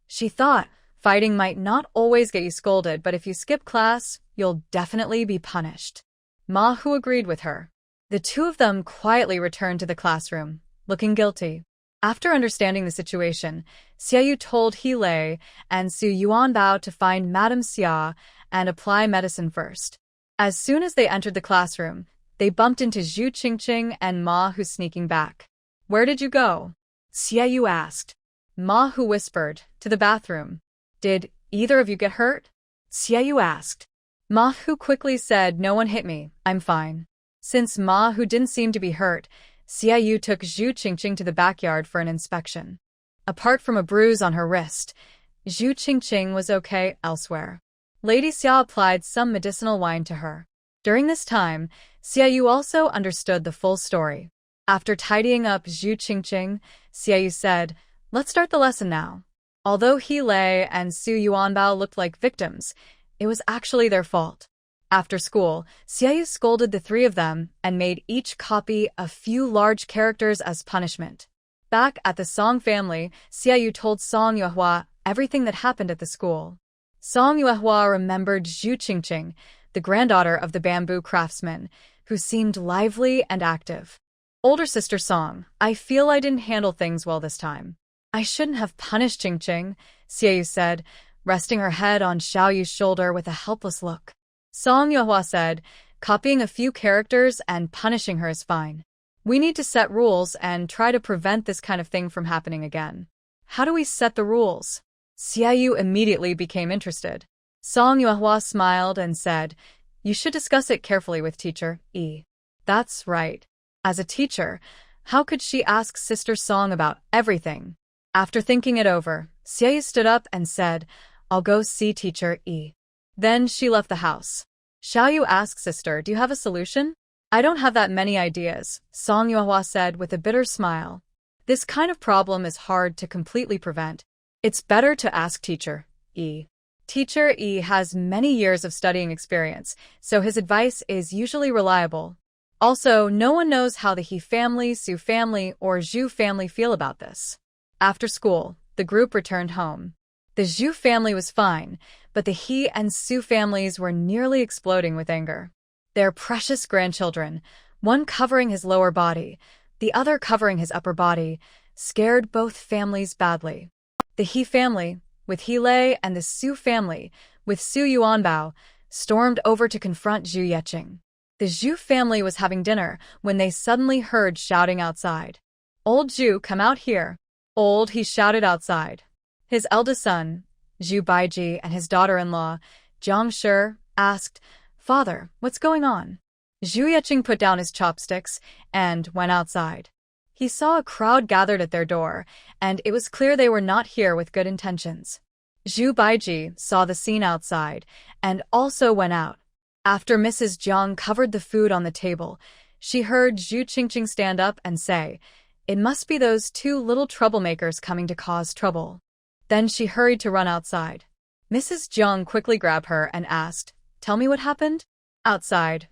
She thought, fighting might not always get you scolded, but if you skip class, you'll definitely be punished. Ma Hu agreed with her. The 2 of them quietly returned to the classroom, looking guilty. After understanding the situation, Xiaoyu told He Lei and Su Yuanbao to find Madame Xia and apply medicine first. As soon as they entered the classroom, they bumped into Zhu Qingqing and Ma Hu sneaking back. Where did you go? Xiaoyu asked. Ma Hu whispered, To the bathroom. Did either of you get hurt? Xiaoyu asked. Ma Hu quickly said, No one hit me, I'm fine. Since Ma Hu didn't seem to be hurt, Xiaoyu took Zhu Qingqing to the backyard for an inspection. Apart from a bruise on her wrist, Zhu Qingqing was okay elsewhere. Lady Xia applied some medicinal wine to her. During this time, Xiaoyu also understood the full story. After tidying up Zhu Qingqing, Xiaoyu said, Let's start the lesson now. Although He Lei and Su Yuanbao looked like victims, it was actually their fault. After school, Xiaoyu scolded the 3 of them and made each copy a few large characters as punishment. Back at the Song family, Xiaoyu told Song Yuehua everything that happened at the school. Song Yuehua remembered Zhu Qingqing, the granddaughter of the bamboo craftsman, who seemed lively and active. Older sister Song, I feel I didn't handle things well this time. I shouldn't have punished Qingqing, Xiaoyu said, resting her head on Xiaoyu's shoulder with a helpless look. Song Yuehua said, copying a few characters and punishing her is fine. We need to set rules and try to prevent this kind of thing from happening again. How do we set the rules? Xiaoyu immediately became interested. Song Yuehua smiled and said, you should discuss it carefully with teacher E. That's right. As a teacher, how could she ask Sister Song about everything? After thinking it over, Xiaoyu stood up and said, I'll go see teacher E. Then she left the house. Xiaoyu asked Sister, do you have a solution? I don't have that many ideas, Song Yuehua said with a bitter smile. This kind of problem is hard to completely prevent. It's better to ask teacher E. Teacher E has many years of studying experience, so his advice is usually reliable. Also, no one knows how the He family, Su family, or Zhu family feel about this. After school, the group returned home. The Zhu family was fine, but the He and Su families were nearly exploding with anger. Their precious grandchildren, one covering his lower body, the other covering his upper body, scared both families badly. The He family, with He Lei, and the Su family, with Su Yuanbao, stormed over to confront Zhu Yeqing. The Zhu family was having dinner when they suddenly heard shouting outside. Old Zhu, come out here. Old He shouted outside. His eldest son, Zhu Baiji, and his daughter-in-law, Jiang Shi, asked, Father, what's going on? Zhu Yeqing put down his chopsticks and went outside. He saw a crowd gathered at their door, and it was clear they were not here with good intentions. Zhu Baiji saw the scene outside and also went out. After Mrs. Jiang covered the food on the table, she heard Zhu Qingqing stand up and say, it must be those two little troublemakers coming to cause trouble. Then she hurried to run outside. Mrs. Jiang quickly grabbed her and asked, tell me what happened? Outside,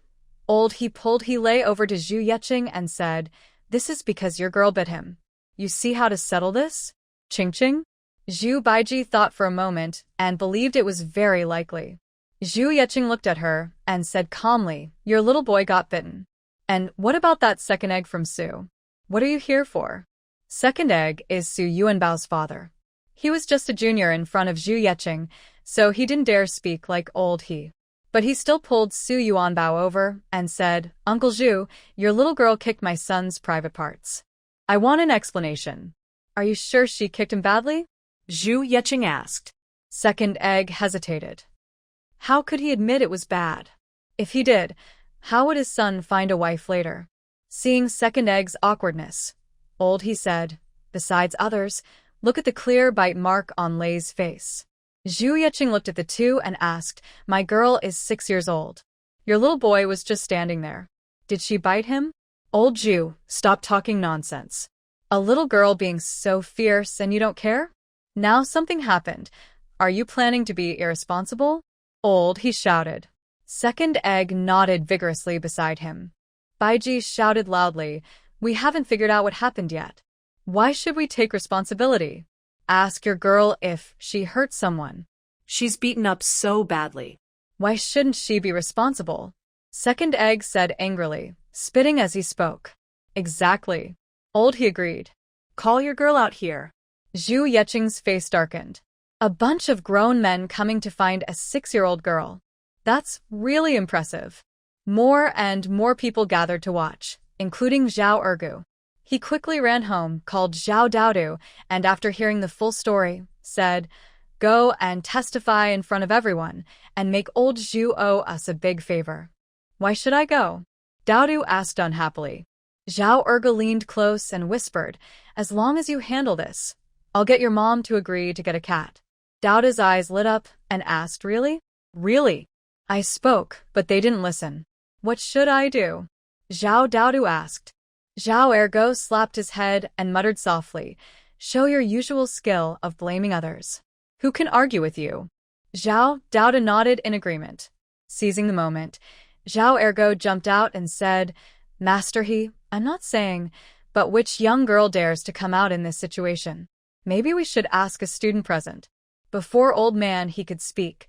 Old He pulled He Lei over to Zhu Yeqing and said, this is because your girl bit him. You see how to settle this? Qingqing? Zhu Baiji thought for a moment and believed it was very likely. Zhu Yeqing looked at her and said calmly, your little boy got bitten. And what about that second egg from Su? What are you here for? Second egg is Su Yuanbao's father. He was just a junior in front of Zhu Yeqing, so he didn't dare speak like Old He. But he still pulled Su Yuanbao over and said, Uncle Zhu, your little girl kicked my son's private parts. I want an explanation. Are you sure she kicked him badly? Zhu Yeqing asked. Second egg hesitated. How could he admit it was bad? If he did, how would his son find a wife later? Seeing second egg's awkwardness, Old He said, besides others, look at the clear bite mark on Lei's face. Zhu Yeqing looked at the two and asked, my girl is 6 years old. Your little boy was just standing there. Did she bite him? Old Zhu, stop talking nonsense. A little girl being so fierce and you don't care? Now something happened. Are you planning to be irresponsible? Old He shouted. Second egg nodded vigorously beside him. Baiji shouted loudly, we haven't figured out what happened yet. Why should we take responsibility? Ask your girl if she hurt someone. She's beaten up so badly. Why shouldn't she be responsible? Second egg said angrily, spitting as he spoke. Exactly. Old He agreed. Call your girl out here. Zhu Yeqing's face darkened. A bunch of grown men coming to find a 6-year-old girl. That's really impressive. More and more people gathered to watch, including Zhao Ergu. He quickly ran home, called Zhao Daodu, and after hearing the full story, said, go and testify in front of everyone, and make old Zhu owe us a big favor. Why should I go? Daodu asked unhappily. Zhao Ergu leaned close and whispered, as long as you handle this, I'll get your mom to agree to get a cat. Daodu's eyes lit up and asked, really? Really? I spoke, but they didn't listen. What should I do? Zhao Daodu asked. Zhao Ergo slapped his head and muttered softly, show your usual skill of blaming others. Who can argue with you? Zhao Daodu nodded in agreement. Seizing the moment, Zhao Ergo jumped out and said, Master He, I'm not saying, But which young girl dares to come out in this situation? Maybe we should ask a student present. Before old man he could speak,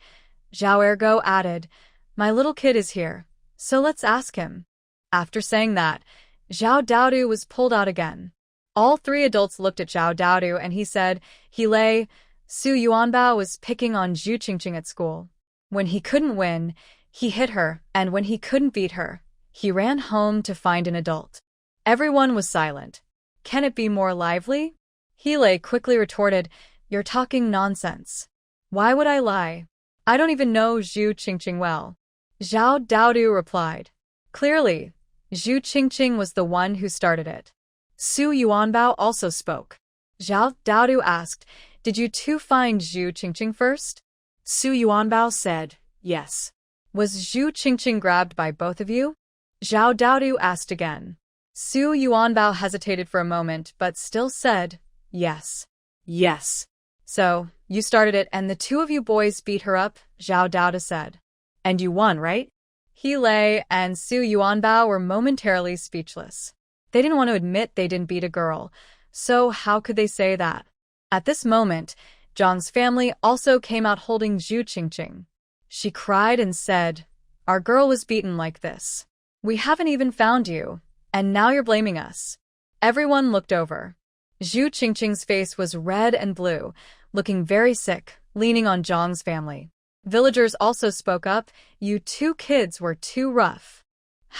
Zhao Ergo added, "My little kid is here, so let's ask him." After saying that, Zhao Daodu was pulled out again. All three adults looked at Zhao Daodu and he said, "He lay, Su Yuanbao was picking on Zhu Qingqing at school. When he couldn't win, he hit her, and when he couldn't beat her, he ran home to find an adult." Everyone was silent. "Can it be more lively?" He quickly retorted, "You're talking nonsense. Why would I lie? I don't even know Zhu Qingqing well." Zhao Daodu replied, "Clearly, Zhu Qingqing was the one who started it." Su Yuanbao also spoke. Zhao Daodu asked, "Did you two find Zhu Qingqing first?" Su Yuanbao said, "Yes." "Was Zhu Qingqing grabbed by both of you?" Zhao Daodu asked again. Su Yuanbao hesitated for a moment but still said, "Yes." "Yes." "So, you started it and the two of you boys beat her up," Zhao Daodu said. "And you won, right?" He and Su Yuanbao were momentarily speechless. They didn't want to admit they didn't beat a girl, so how could they say that? At this moment, Zhang's family also came out holding Zhu Qingqing. She cried and said, "Our girl was beaten like this. We haven't even found you, and now you're blaming us." Everyone looked over. Zhu Qingqing's face was red and blue, looking very sick, leaning on Zhang's family. Villagers also spoke up, "You two kids were too rough.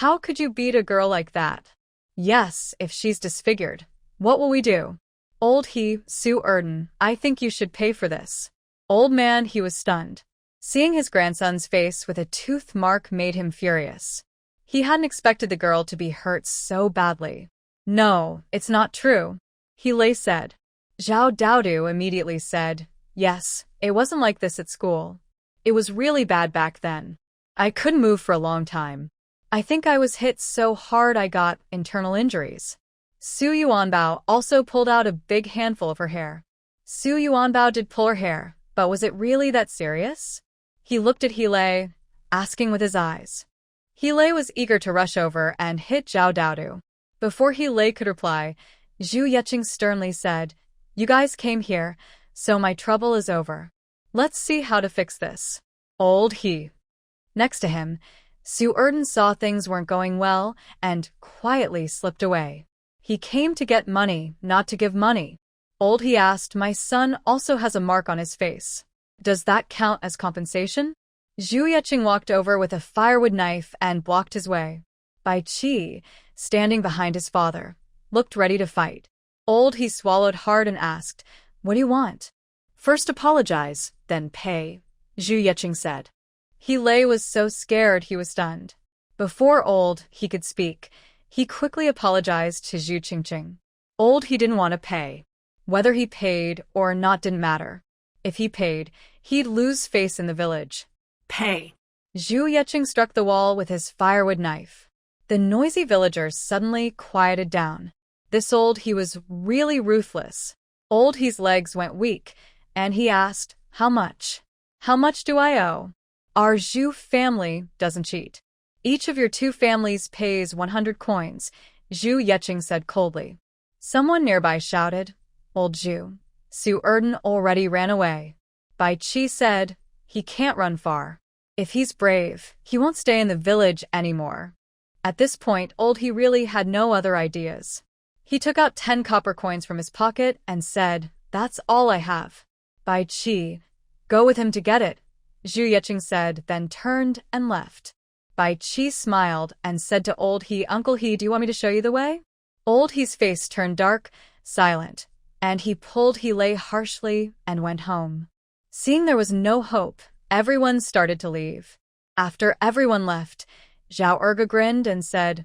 How could you beat a girl like that?" "Yes, if she's disfigured. What will we do?" "Old Su Erden, I think you should pay for this." Old man, he was stunned. Seeing his grandson's face with a tooth mark made him furious. He hadn't expected the girl to be hurt so badly. "No, it's not true," He said. Zhao Daodu immediately said, "Yes, it wasn't like this at school. It was really bad back then. I couldn't move for a long time. I think I was hit so hard I got internal injuries." Su Yuanbao also pulled out a big handful of her hair. Su Yuanbao did pull her hair, but was it really that serious? He looked at He, asking with his eyes. He was eager to rush over and hit Zhao Daodu. Before He could reply, Zhu Yeqing sternly said, "You guys came here, so my trouble is over. Let's see how to fix this." Old He. Next to him, Su Erden saw things weren't going well and quietly slipped away. He came to get money, not to give money. Old He asked, "My son also has a mark on his face. Does that count as compensation?" Zhu Yeqing walked over with a firewood knife and blocked his way. Bai Qi, standing behind his father, looked ready to fight. Old He swallowed hard and asked, "What do you want?" "First apologize, then pay," Zhu Yeqing said. He was so scared he was stunned. Before Old He could speak, he quickly apologized to Zhu Qingqing. Old He didn't want to pay. Whether he paid or not didn't matter. If he paid, he'd lose face in the village. "Pay." Zhu Yeqing struck the wall with his firewood knife. The noisy villagers suddenly quieted down. This Old He was really ruthless. Old He's legs went weak, and he asked, "How much? How much do I owe?" "Our Zhu family doesn't cheat. Each of your two families pays 100 coins, Zhu Yeqing said coldly. Someone nearby shouted, "Old Zhu." Su Erden already ran away. Bai Qi said, "He can't run far. If he's brave, he won't stay in the village anymore." At this point, Old He really had no other ideas. He took out 10 copper coins from his pocket and said, "That's all I have." Bai Qi, "Go with him to get it," Zhu Yeqing said, then turned and left. Bai Qi smiled and said to Old He, "Uncle He, do you want me to show you the way?" Old He's face turned dark, silent, and he pulled He harshly and went home. Seeing there was no hope, everyone started to leave. After everyone left, Zhao Erge grinned and said,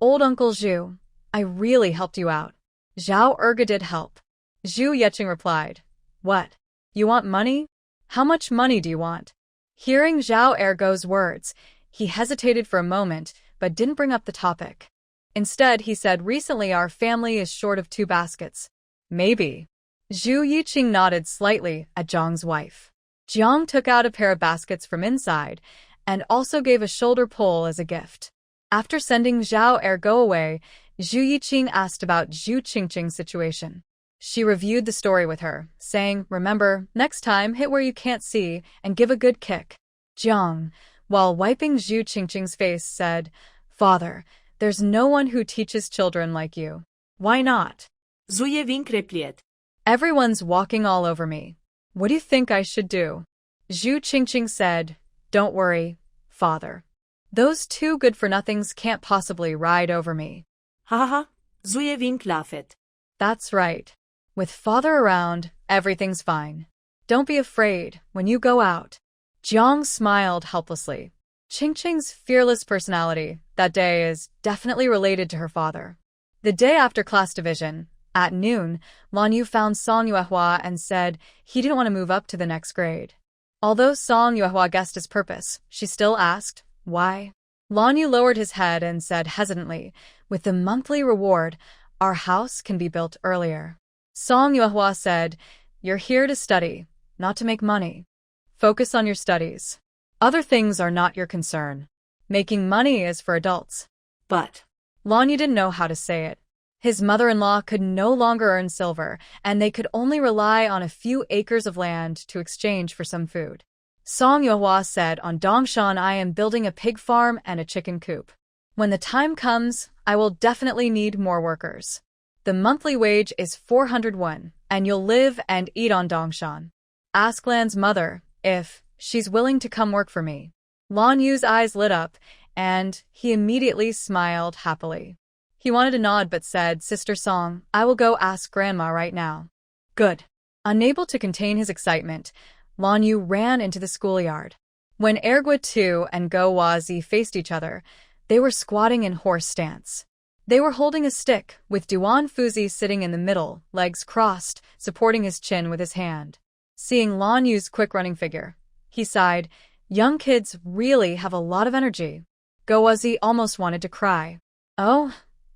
"Old Uncle Zhu, I really helped you out." Zhao Erge did help. Zhu Yeqing replied, "What? You want money? How much money do you want?" Hearing Zhao Ergo's words, he hesitated for a moment, but didn't bring up the topic. Instead, he said, "Recently our family is short of 2 baskets. Maybe." Zhu Yeqing nodded slightly at Zhang's wife. Jiang took out a pair of baskets from inside and also gave a shoulder pull as a gift. After sending Zhao Ergo away, Zhu Yiqing asked about Zhu Qingqing's situation. She reviewed the story with her, saying, "Remember, next time hit where you can't see and give a good kick." Jiang, while wiping Zhu Qingqing's face, said, "Father, there's no one who teaches children like you." "Why not?" Zhu Yeving replied. "Everyone's walking all over me. What do you think I should do?" Zhu Qingqing said, "Don't worry, father. Those two good-for-nothings can't possibly ride over me." Ha ha ha, Zhu Yeving laughed. "That's right. With father around, everything's fine. Don't be afraid when you go out." Jiang smiled helplessly. Qingqing's fearless personality that day is definitely related to her father. The day after class division, at noon, Lan Yu found Song Yuehua and said he didn't want to move up to the next grade. Although Song Yuehua guessed his purpose, she still asked, "Why?" Lan Yu lowered his head and said hesitantly, "With the monthly reward, our house can be built earlier." Song Yuehua said, "You're here to study, not to make money. Focus on your studies. Other things are not your concern. Making money is for adults." But Lan Yu didn't know how to say it. His mother-in-law could no longer earn silver, and they could only rely on a few acres of land to exchange for some food. Song Yuehua said, "On Dongshan I am building a pig farm and a chicken coop. When the time comes, I will definitely need more workers. The monthly wage is 400 won, and you'll live and eat on Dongshan. Ask Lan's mother if she's willing to come work for me." Lan Yu's eyes lit up, and he immediately smiled happily. He wanted to nod but said, "Sister Song, I will go ask Grandma right now." "Good." Unable to contain his excitement, Lan Yu ran into the schoolyard. When Ergua Tu and Go Wazi faced each other, they were squatting in horse stance. They were holding a stick, with Duan Fuzi sitting in the middle, legs crossed, supporting his chin with his hand. Seeing Lan Yu's quick-running figure, he sighed, "Young kids really have a lot of energy." Go Wazi almost wanted to cry. "Oh,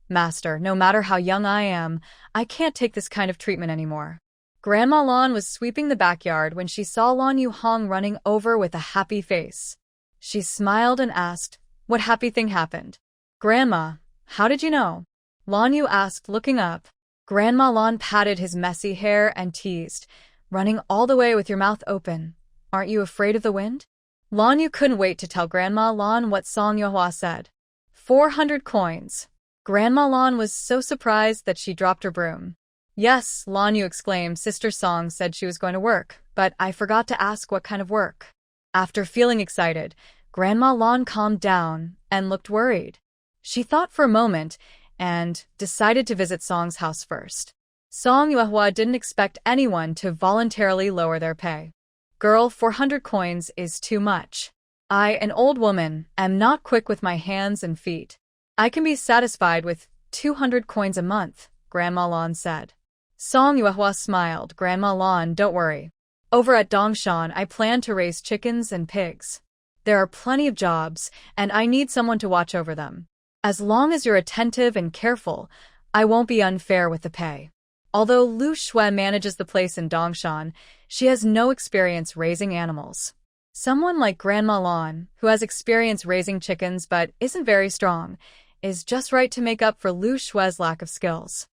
Master, no matter how young I am, I can't take this kind of treatment anymore." Grandma Lan was sweeping the backyard when she saw Lan Yu Hong running over with a happy face. She smiled and asked, "What happy thing happened?" "Grandma, how did you know?" Lan Yu asked, looking up. Grandma Lan patted his messy hair and teased, "Running all the way with your mouth open. Aren't you afraid of the wind?" Lan Yu couldn't wait to tell Grandma Lan what Song Yuehua said. 400 coins. Grandma Lan was so surprised that she dropped her broom. "Yes," Lan Yu exclaimed, "Sister Song said she was going to work, but I forgot to ask what kind of work." After feeling excited, Grandma Lan calmed down and looked worried. She thought for a moment and decided to visit Song's house first. Song Yuehua didn't expect anyone to voluntarily lower their pay. "Girl, 400 coins is too much. I, an old woman, am not quick with my hands and feet. I can be satisfied with 200 coins a month," Grandma Lan said. Song Yuehua smiled. "Grandma Lan, don't worry. Over at Dongshan, I plan to raise chickens and pigs. There are plenty of jobs, and I need someone to watch over them. As long as you're attentive and careful, I won't be unfair with the pay." Although Lu Shui manages the place in Dongshan, she has no experience raising animals. Someone like Grandma Lan, who has experience raising chickens but isn't very strong, is just right to make up for Lu Shui's lack of skills.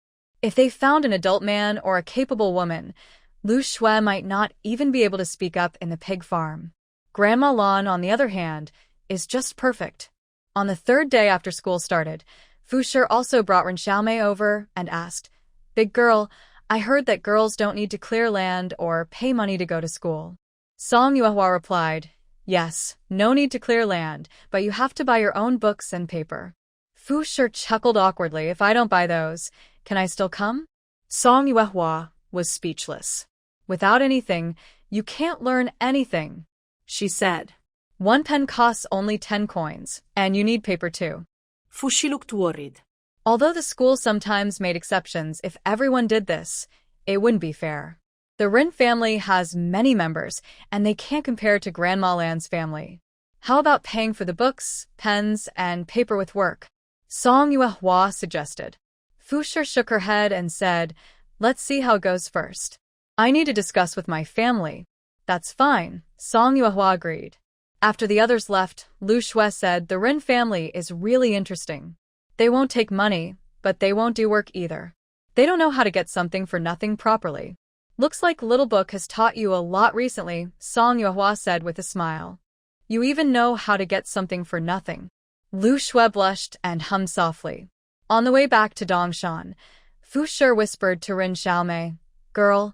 If they found an adult man or a capable woman, Lu Shui might not even be able to speak up in the pig farm. Grandma Lan, on the other hand, is just perfect. On the third day after school started, Fu Shi also brought Ren Xiaomei over and asked, "Big girl, I heard that girls don't need to clear land or pay money to go to school." Song Yuehua replied, "Yes, no need to clear land, but you have to buy your own books and paper." Fu Shi chuckled awkwardly. "If I don't buy those, can I still come?" Song Yuehua was speechless. "Without anything, you can't learn anything," she said. "One pen costs only 10 coins, and you need paper too." Fu Shi looked worried. Although the school sometimes made exceptions, if everyone did this, it wouldn't be fair. The Rin family has many members, and they can't compare to Grandma Lan's family. How about paying for the books, pens, and paper with work? Song Yuehua suggested. Fu Shi shook her head and said, "Let's see how it goes first. I need to discuss with my family." "That's fine," Song Yuehua agreed. After the others left, Lu Shui said, "The Rin family is really interesting. They won't take money, but they won't do work either. They don't know how to get something for nothing properly. Looks like Little Book has taught you a lot recently, Song Yuehua said with a smile. You even know how to get something for nothing. Lu Shui blushed and hummed softly. On the way back to Dongshan, Fu Shi whispered to Rin Xiaomei, Girl,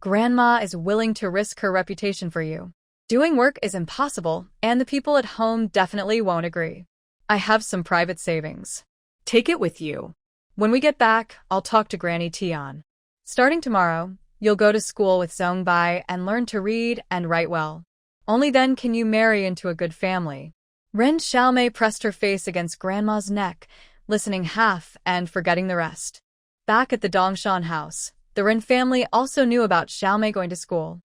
Grandma is willing to risk her reputation for you. Doing work is impossible, and the people at home definitely won't agree. I have some private savings. Take it with you. When we get back, I'll talk to Granny Tian. Starting tomorrow, you'll go to school with Zhong Bai and learn to read and write well. Only then can you marry into a good family. Ren Xiaomei pressed her face against Grandma's neck, listening half and forgetting the rest. Back at the Dongshan house, the Ren family also knew about Xiaomei going to school.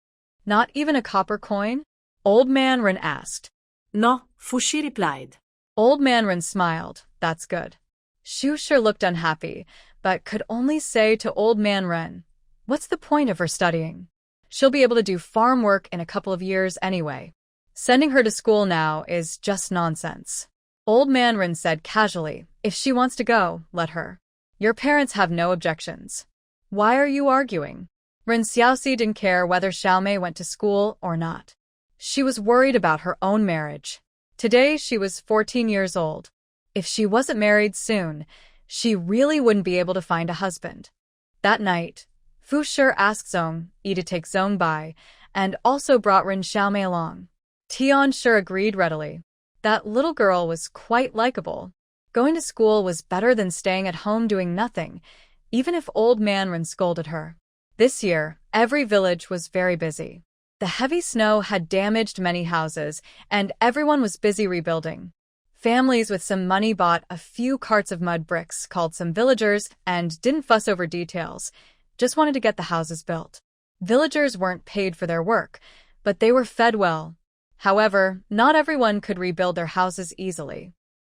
Not even a copper coin? Old Man Ren asked. No, Fu Shi replied. Old Man Ren smiled. That's good. Shu Shi looked unhappy, but could only say to Old Man Ren, what's the point of her studying? She'll be able to do farm work in a couple of years anyway. Sending her to school now is just nonsense. Old Man Ren said casually, if she wants to go, let her. Your parents have no objections. Why are you arguing? Ren Xiaoxi didn't care whether Xiaomei went to school or not. She was worried about her own marriage. Today she was 14 years old. If she wasn't married soon, she really wouldn't be able to find a husband. That night, Fu Shi asked Zhong Yi to take Zhong Bai, and also brought Rin Xiaomei along. Tian Shi agreed readily. That little girl was quite likable. Going to school was better than staying at home doing nothing, even if Old Man Ren scolded her. This year, every village was very busy. The heavy snow had damaged many houses, and everyone was busy rebuilding. Families with some money bought a few carts of mud bricks, called some villagers, and didn't fuss over details, just wanted to get the houses built. Villagers weren't paid for their work, but they were fed well. However, not everyone could rebuild their houses easily.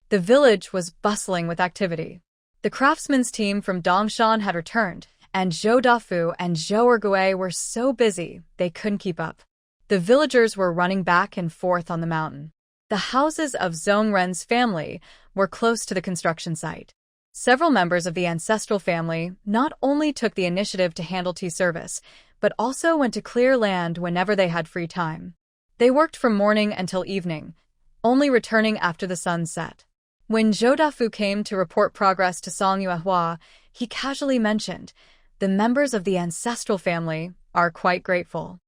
The village was bustling with activity. The craftsmen's team from Dongshan had returned, and Zhou Dafu and Zhou Ergui were so busy they couldn't keep up. The villagers were running back and forth on the mountain. The houses of Zhong Ren's family were close to the construction site. Several members of the ancestral family not only took the initiative to handle tea service, but also went to clear land whenever they had free time. They worked from morning until evening, only returning after the sun set. When Zhou Dafu came to report progress to Song Yuehua, he casually mentioned, the members of the ancestral family are quite grateful.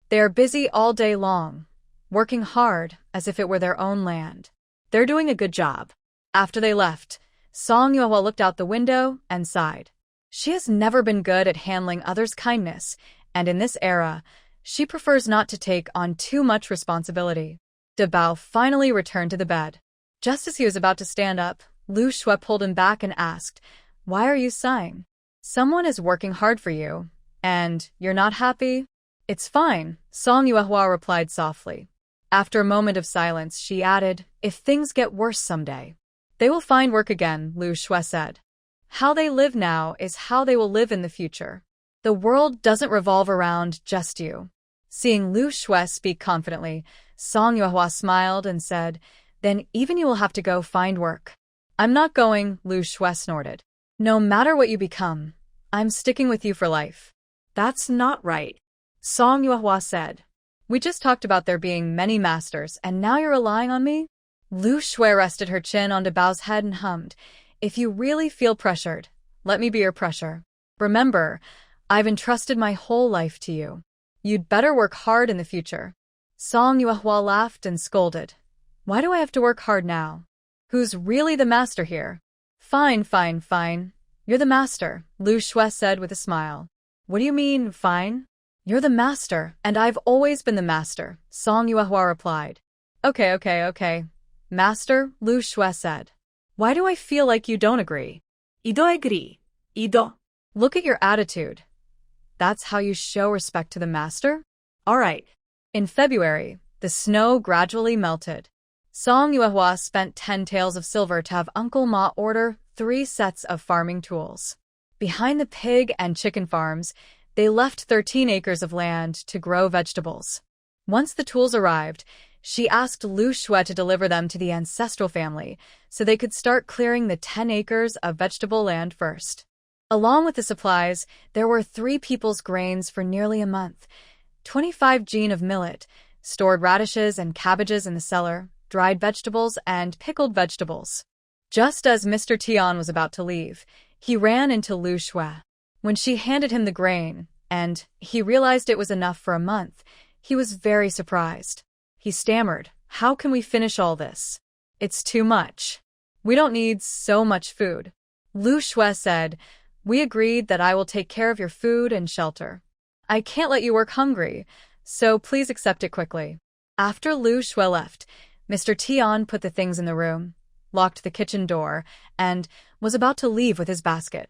They are busy all day long, working hard as if it were their own land. They're doing a good job. After they left, Song Yuehua looked out the window and sighed. She has never been good at handling others' kindness, and in this era, she prefers not to take on too much responsibility. De Bao finally returned to the bed. Just as he was about to stand up, Lu Shui pulled him back and asked, Why are you sighing? Someone is working hard for you, and you're not happy? It's fine, Song Yuehua replied softly. After a moment of silence, she added, If things get worse someday, they will find work again, Lu Shui said. How they live now is how they will live in the future. The world doesn't revolve around just you. Seeing Lu Shui speak confidently, Song Yuehua smiled and said, Then even you will have to go find work. I'm not going, Lu Shui snorted. No matter what you become, I'm sticking with you for life. That's not right, Song Yuehua said. We just talked about there being many masters, and now you're relying on me? Lu Shui rested her chin onto Bao's head and hummed, If you really feel pressured, let me be your pressure. Remember, I've entrusted my whole life to you. You'd better work hard in the future. Song Yuehua laughed and scolded. Why do I have to work hard now? Who's really the master here? Fine, fine, fine. You're the master, Lu Shui said with a smile. What do you mean, fine? You're the master, and I've always been the master, Song Yuehua replied. Okay. Master, Lu Shui said. Why do I feel like you don't agree? Ido agree. Ido. Look at your attitude. That's how you show respect to the master? All right. In February, the snow gradually melted. Song Yuehua spent 10 taels of silver to have Uncle Ma order 3 sets of farming tools. Behind the pig and chicken farms, they left 13 acres of land to grow vegetables. Once the tools arrived, She asked Lu Shui to deliver them to the ancestral family so they could start clearing the 10 acres of vegetable land first. Along with the supplies, there were 3 people's grains for nearly a month, 25 gene of millet, stored radishes and cabbages in the cellar, dried vegetables, and pickled vegetables. Just as Mr. Tian was about to leave, he ran into Lu Shui. When she handed him the grain, and he realized it was enough for a month, he was very surprised. He stammered, "How can we finish all this? It's too much. We don't need so much food." Lu Shui said, "We agreed that I will take care of your food and shelter. I can't let you work hungry, so please accept it quickly." After Lu Shui left, Mr. Tian put the things in the room, locked the kitchen door, and was about to leave with his basket.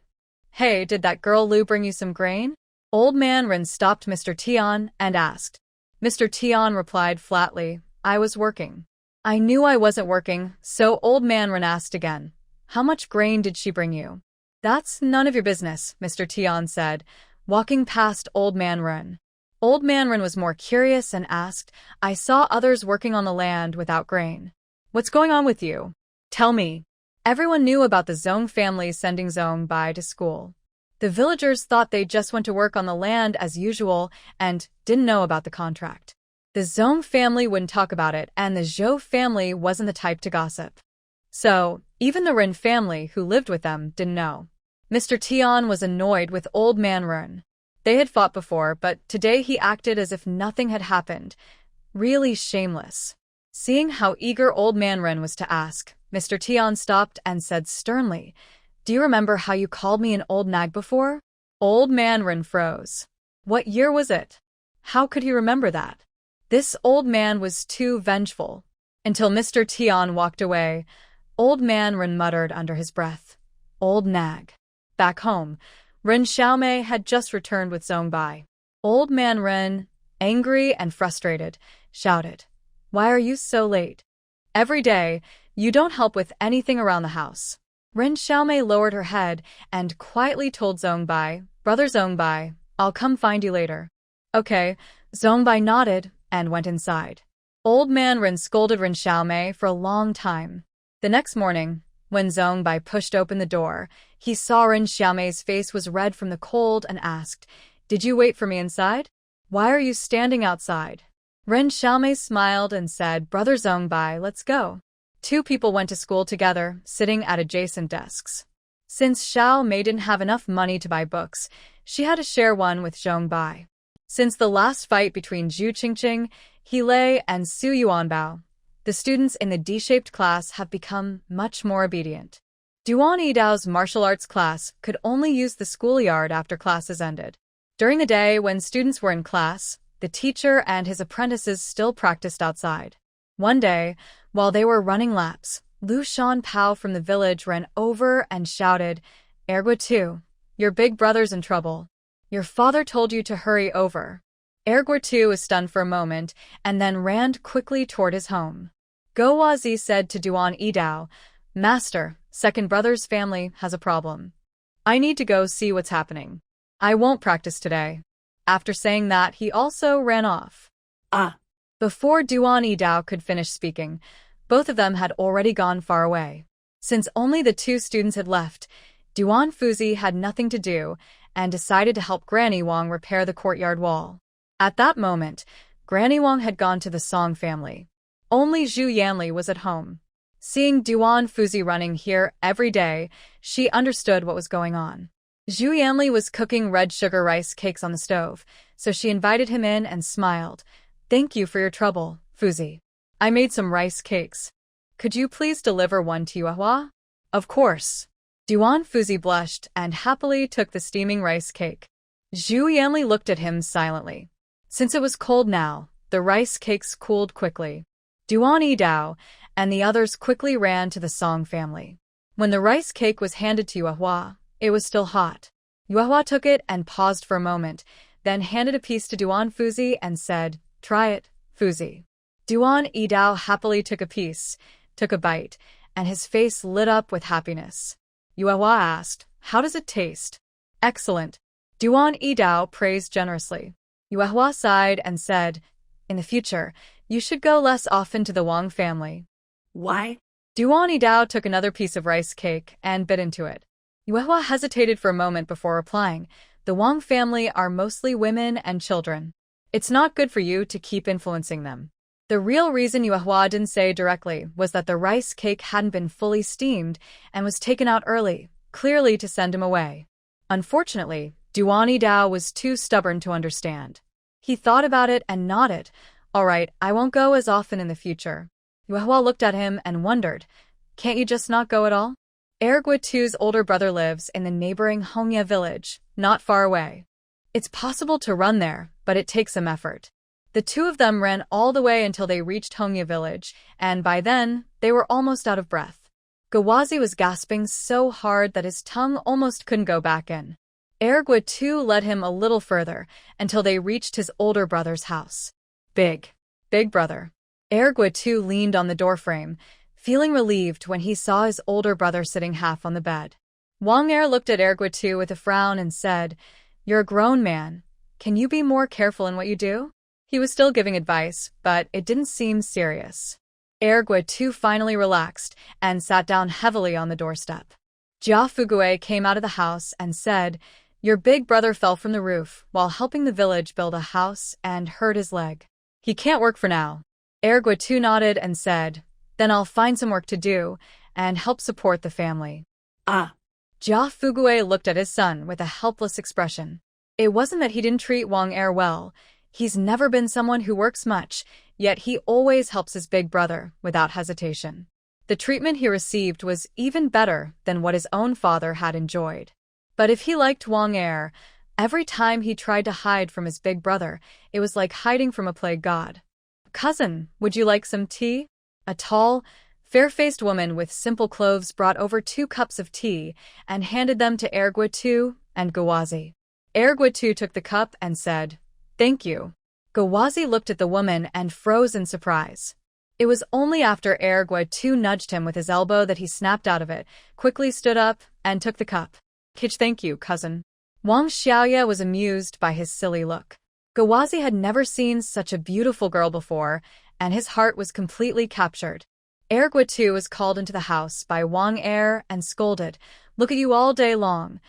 "Hey, did that girl Lu bring you some grain?" Old Man Ren stopped Mr. Tian and asked. Mr. Tian replied flatly, "I was working." "I knew I wasn't working, so Old Man Ren asked again, "How much grain did she bring you?" "That's none of your business," Mr. Tian said, walking past Old Man Ren. Old Man Ren was more curious and asked, "I saw others working on the land without grain. What's going on with you? Tell me." Everyone knew about the Zhong family sending Zhong Bai to school. The villagers thought they just went to work on the land as usual and didn't know about the contract. The Zhong family wouldn't talk about it, and the Zhou family wasn't the type to gossip. So, even the Ren family who lived with them didn't know. Mr. Tian was annoyed with Old Man Ren. They had fought before, but today he acted as if nothing had happened. Really shameless. Seeing how eager Old Man Ren was to ask, Mr. Tian stopped and said sternly, "Do you remember how you called me an old nag before?" Old Man Ren froze. What year was it? How could he remember that? This old man was too vengeful. Until Mr. Tian walked away, Old Man Ren muttered under his breath, "Old nag." Back home, Ren Xiaomei had just returned with Zhong Bai. Old Man Ren, angry and frustrated, shouted, "Why are you so late? Every day, you don't help with anything around the house." Ren Xiaomei lowered her head and quietly told Zhong Bai, "Brother Zhong Bai, I'll come find you later." "Okay." Zhong Bai nodded and went inside. Old Man Ren scolded Ren Xiaomei for a long time. The next morning, when Zhong Bai pushed open the door, he saw Ren Xiaomei's face was red from the cold and asked, "Did you wait for me inside? Why are you standing outside?" Ren Xiaomei smiled and said, "Brother Zhong Bai, let's go." 2 people went to school together, sitting at adjacent desks. Since Xiao Mei didn't have enough money to buy books, she had to share one with Zhong Bai. Since the last fight between Zhu Qingqing, He Lei, and Su Yuanbao, the students in the D-shaped class have become much more obedient. Duan Yidao's martial arts class could only use the schoolyard after classes ended. During the day when students were in class, the teacher and his apprentices still practiced outside. One day, while they were running laps, Lu Shanpao from the village ran over and shouted, "Ergua Tu, your big brother's in trouble. Your father told you to hurry over." Ergua Tu was stunned for a moment and then ran quickly toward his home. Go Wazi said to Duan Yidao, "Master, second brother's family has a problem. I need to go see what's happening. I won't practice today." After saying that, he also ran off. Before Duan Yidao could finish speaking, both of them had already gone far away. Since only the 2 students had left, Duan Fuzi had nothing to do and decided to help Granny Wang repair the courtyard wall. At that moment, Granny Wang had gone to the Song family. Only Zhu Yanli was at home. Seeing Duan Fuzi running here every day, she understood what was going on. Zhu Yanli was cooking red sugar rice cakes on the stove, so she invited him in and smiled. "Thank you for your trouble, Fuzi. I made some rice cakes. Could you please deliver one to Yuehua?" "Of course." Duan Fuzi blushed and happily took the steaming rice cake. Zhu Yanli looked at him silently. Since it was cold now, the rice cakes cooled quickly. Duan Yidao and the others quickly ran to the Song family. When the rice cake was handed to Yuehua, it was still hot. Yuehua took it and paused for a moment, then handed a piece to Duan Fuzi and said, "Try it, Fuzi." Duan Yidao happily took a piece, took a bite, and his face lit up with happiness. Yuehua asked, "How does it taste?" "Excellent." Duan Yidao praised generously. Yuehua sighed and said, "In the future, You should go less often to the Wang family. Why? Duani Dao took another piece of rice cake and bit into it. Yuehua hesitated for a moment before replying. The Wang family are mostly women and children. It's not good for you to keep influencing them. The real reason Yuehua didn't say directly was that the rice cake hadn't been fully steamed and was taken out early, clearly to send him away. Unfortunately, Duani Dao was too stubborn to understand. He thought about it and nodded. All right, I won't go as often in the future. Yuehua looked at him and wondered, can't you just not go at all? Erguatu's older brother lives in the neighboring Hongya village, not far away. It's possible to run there, but it takes some effort. The two of them ran all the way until they reached Hongya village, and by then, they were almost out of breath. Gawazi was gasping so hard that his tongue almost couldn't go back in. Erguatu led him a little further, until they reached his older brother's house. Big brother. Erguatu leaned on the doorframe, feeling relieved when he saw his older brother sitting half on the bed. Wang Er looked at Erguatu with a frown and said, You're a grown man. Can you be more careful in what you do? He was still giving advice, but it didn't seem serious. Erguatu finally relaxed and sat down heavily on the doorstep. Jia Fugue came out of the house and said, Your big brother fell from the roof while helping the village build a house and hurt his leg. He can't work for now. Erguatu nodded and said, Then I'll find some work to do and help support the family. Jia Fugue looked at his son with a helpless expression. It wasn't that he didn't treat Wang Er well. He's never been someone who works much, yet he always helps his big brother without hesitation. The treatment he received was even better than what his own father had enjoyed. But if he liked Wang Er, every time he tried to hide from his big brother, it was like hiding from a plague god. Cousin, would you like some tea? A tall, fair-faced woman with simple clothes brought over 2 cups of tea and handed them to Erguatu and Gawazi. Erguatu took the cup and said, Thank you. Gawazi looked at the woman and froze in surprise. It was only after Erguatu nudged him with his elbow that he snapped out of it, quickly stood up, and took the cup. Thank you, cousin. Wang Xiaoya was amused by his silly look. Gawazi had never seen such a beautiful girl before, and his heart was completely captured. Erguatu was called into the house by Wang Er and scolded, Look at you all day long.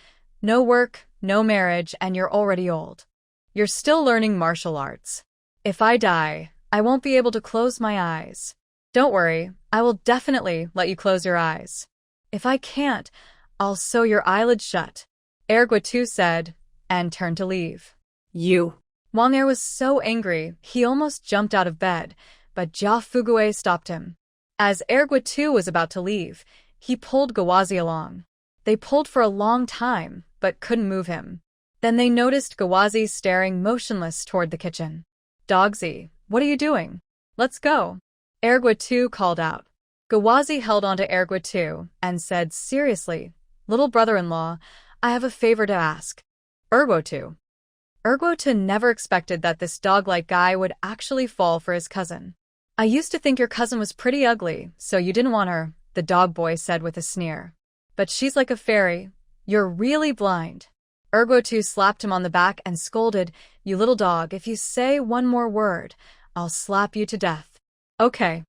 No work, no marriage, and you're already old. You're still learning martial arts. If I die, I won't be able to close my eyes. Don't worry, I will definitely let you close your eyes. If I can't, I'll sew your eyelids shut, Erguatu said, and turned to leave. You. Wang Er was so angry, he almost jumped out of bed, but Jia Fugue stopped him. As Erguatu was about to leave, he pulled Gawazi along. They pulled for a long time, but couldn't move him. Then they noticed Gawazi staring motionless toward the kitchen. Dogsy, what are you doing? Let's go. Erguatu called out. Gawazi held onto Erguatu and said seriously, Little brother-in-law, I have a favor to ask. Erguatu. Erguatu never expected that this dog-like guy would actually fall for his cousin. I used to think your cousin was pretty ugly, so you didn't want her, the dog boy said with a sneer. But she's like a fairy. You're really blind. Erguatu slapped him on the back and scolded, You little dog, if you say one more word, I'll slap you to death. Okay.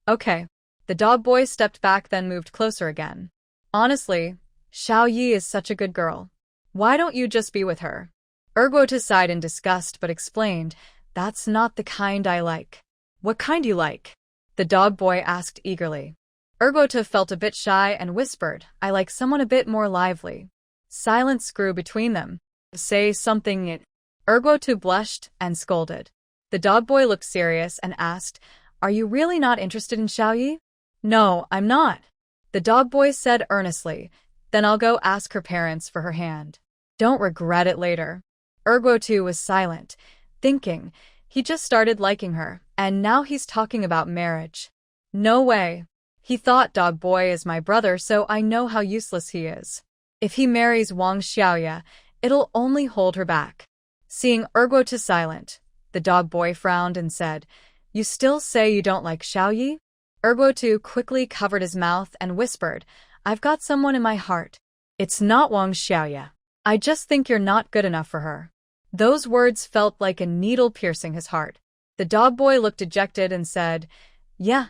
The dog boy stepped back then moved closer again. Honestly, Xiao Yi is such a good girl. Why don't you just be with her? Erguatu sighed in disgust but explained, That's not the kind I like. What kind you like? The dog boy asked eagerly. Erguatu felt a bit shy and whispered, I like someone a bit more lively. Silence grew between them. Say something. Erguatu blushed and scolded. The dog boy looked serious and asked, Are you really not interested in Xiao Yi? No, I'm not. The dog boy said earnestly, Then I'll go ask her parents for her hand. Don't regret it later. Erguatu was silent, thinking, he just started liking her, and now he's talking about marriage. No way. He thought dog boy is my brother, so I know how useless he is. If he marries Wang Xiaoya, it'll only hold her back. Seeing Erguatu silent, the dog boy frowned and said, You still say you don't like Xiao Yi? Erguatu quickly covered his mouth and whispered, I've got someone in my heart. It's not Wang Xiaoya. I just think you're not good enough for her. Those words felt like a needle piercing his heart. The dog boy looked dejected and said, "Yeah,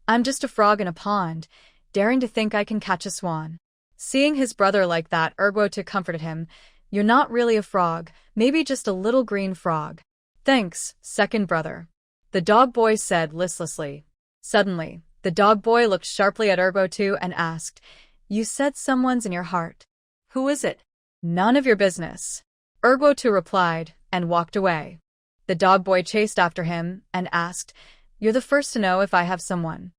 I'm just a frog in a pond, daring to think I can catch a swan." Seeing his brother like that, Ergotu comforted him. "You're not really a frog, maybe just a little green frog." "Thanks, second brother," the dog boy said listlessly. Suddenly, the dog boy looked sharply at Ergotu and asked, "You said someone's in your heart. Who is it?" "None of your business," Ergotu replied, and walked away. The dog boy chased after him and asked, "You're the first to know if I have someone.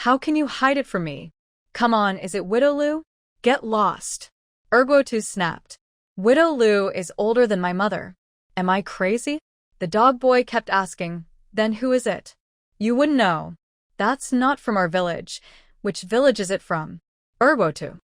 How can you hide it from me? Come on, is it Widow Lu?" "Get lost," Ergotu snapped. "Widow Lu is older than my mother. Am I crazy?" The dog boy kept asking, "Then who is it?" "You wouldn't know. That's not from our village." "Which village is it from?" "Ergotu."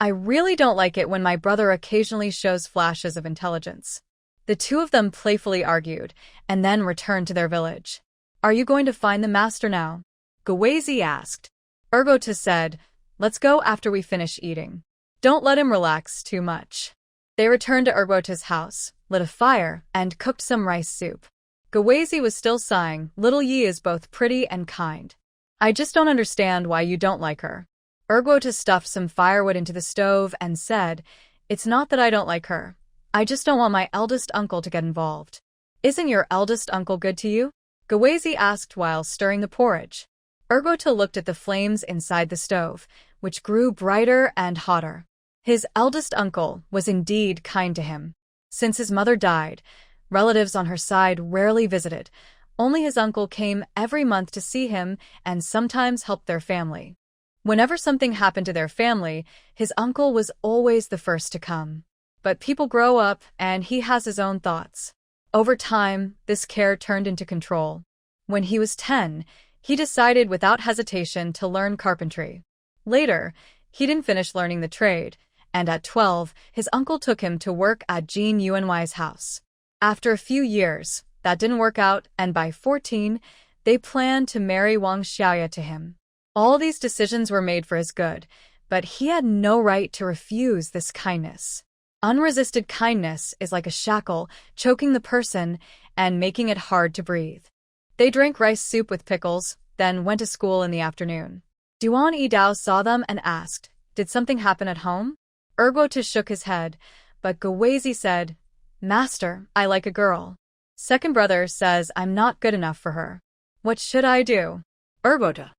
"I really don't like it when my brother occasionally shows flashes of intelligence." The two of them playfully argued, and then returned to their village. "Are you going to find the master now?" Gawezi asked. Ergotu said, "Let's go after we finish eating. Don't let him relax too much." They returned to Ergotu's house, lit a fire, and cooked some rice soup. Gawezi was still sighing. "Little Yi is both pretty and kind. I just don't understand why you don't like her." Ergotu stuffed some firewood into the stove and said, "It's not that I don't like her. I just don't want my eldest uncle to get involved." "Isn't your eldest uncle good to you?" Gawezi asked while stirring the porridge. Ergotu looked at the flames inside the stove, which grew brighter and hotter. His eldest uncle was indeed kind to him. Since his mother died, relatives on her side rarely visited. Only his uncle came every month to see him and sometimes helped their family. Whenever something happened to their family, his uncle was always the first to come. But people grow up, and he has his own thoughts. Over time, this care turned into control. When he was 10, he decided without hesitation to learn carpentry. Later, he didn't finish learning the trade, and at 12, his uncle took him to work at Jin Yuanwei's house. After a few years, that didn't work out, and by 14, they planned to marry Wang Xiaoya to him. All these decisions were made for his good, but he had no right to refuse this kindness. Unresisted kindness is like a shackle, choking the person and making it hard to breathe. They drank rice soup with pickles, then went to school in the afternoon. Duan Yidao saw them and asked, "Did something happen at home?" Ergotu shook his head, but Gawezi said, "Master, I like a girl. Second brother says I'm not good enough for her. What should I do?" Ergotu.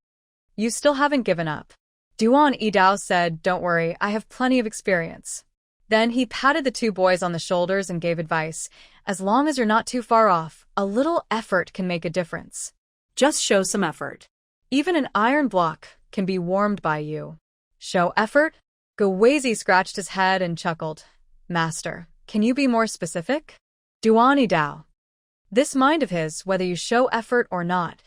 "You still haven't given up." Duan Yidao said, "Don't worry, I have plenty of experience." Then he patted the two boys on the shoulders and gave advice. "As long as you're not too far off, a little effort can make a difference. Just show some effort. Even an iron block can be warmed by you." "Show effort?" Gawezi scratched his head and chuckled. "Master, can you be more specific?" Duan Yidao. "This mind of his, whether you show effort or not,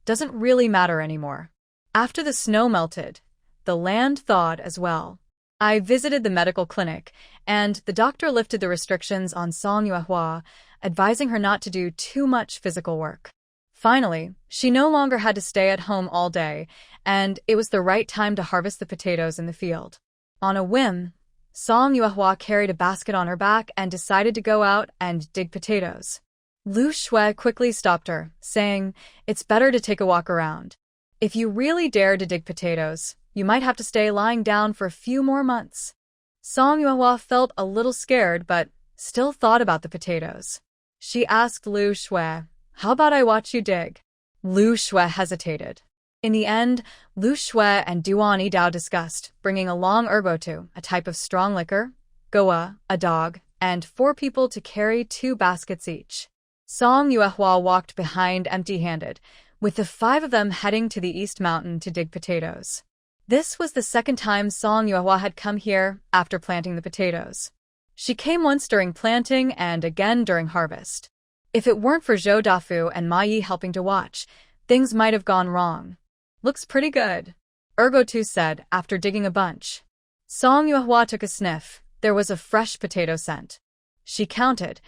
doesn't really matter anymore. After the snow melted, the land thawed as well. I visited the medical clinic, and the doctor lifted the restrictions on Song Yuehua, advising her not to do too much physical work. Finally, she no longer had to stay at home all day, and it was the right time to harvest the potatoes in the field. On a whim, Song Yuehua carried a basket on her back and decided to go out and dig potatoes. Lu Shui quickly stopped her, saying, "It's better to take a walk around. If you really dare to dig potatoes, you might have to stay lying down for a few more months." Song Yuehua felt a little scared but still thought about the potatoes. She asked Lu Shui, "How about I watch you dig?" Lu Shui hesitated. In the end, Lu Shui and Duan Yidao discussed bringing along Ergotu, a type of strong liquor, Goa, a dog, and 4 people to carry 2 baskets each. Song Yuehua walked behind empty-handed, with the 5 of them heading to the East Mountain to dig potatoes. This was the second time Song Yuehua had come here after planting the potatoes. She came once during planting and again during harvest. If it weren't for Zhou Dafu and Ma Yi helping to watch, things might have gone wrong. "Looks pretty good," Ergotu said after digging a bunch. Song Yuehua took a sniff. There was a fresh potato scent. She counted.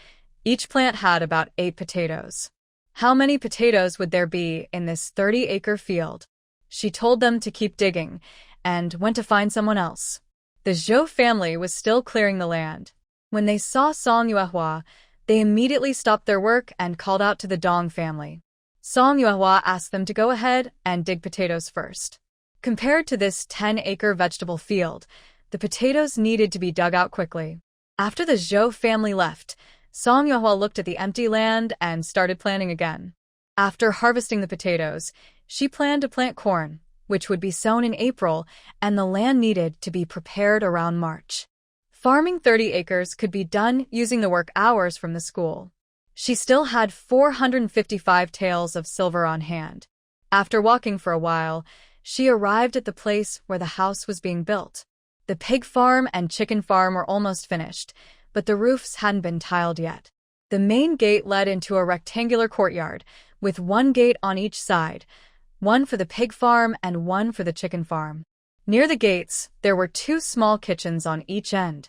Each plant had about 8 potatoes. How many potatoes would there be in this 30-acre field? She told them to keep digging, and went to find someone else. The Zhou family was still clearing the land. When they saw Song Yuehua, they immediately stopped their work and called out to the Dong family. Song Yuehua asked them to go ahead and dig potatoes first. Compared to this 10-acre vegetable field, the potatoes needed to be dug out quickly. After the Zhou family left, Song Yuehua looked at the empty land and started planning again. After harvesting the potatoes, she planned to plant corn, which would be sown in April, and the land needed to be prepared around March. Farming 30 acres could be done using the work hours from the school. She still had 455 taels of silver on hand. After walking for a while, she arrived at the place where the house was being built. The pig farm and chicken farm were almost finished, but the roofs hadn't been tiled yet. The main gate led into a rectangular courtyard, with one gate on each side, one for the pig farm and one for the chicken farm. Near the gates, there were 2 small kitchens on each end.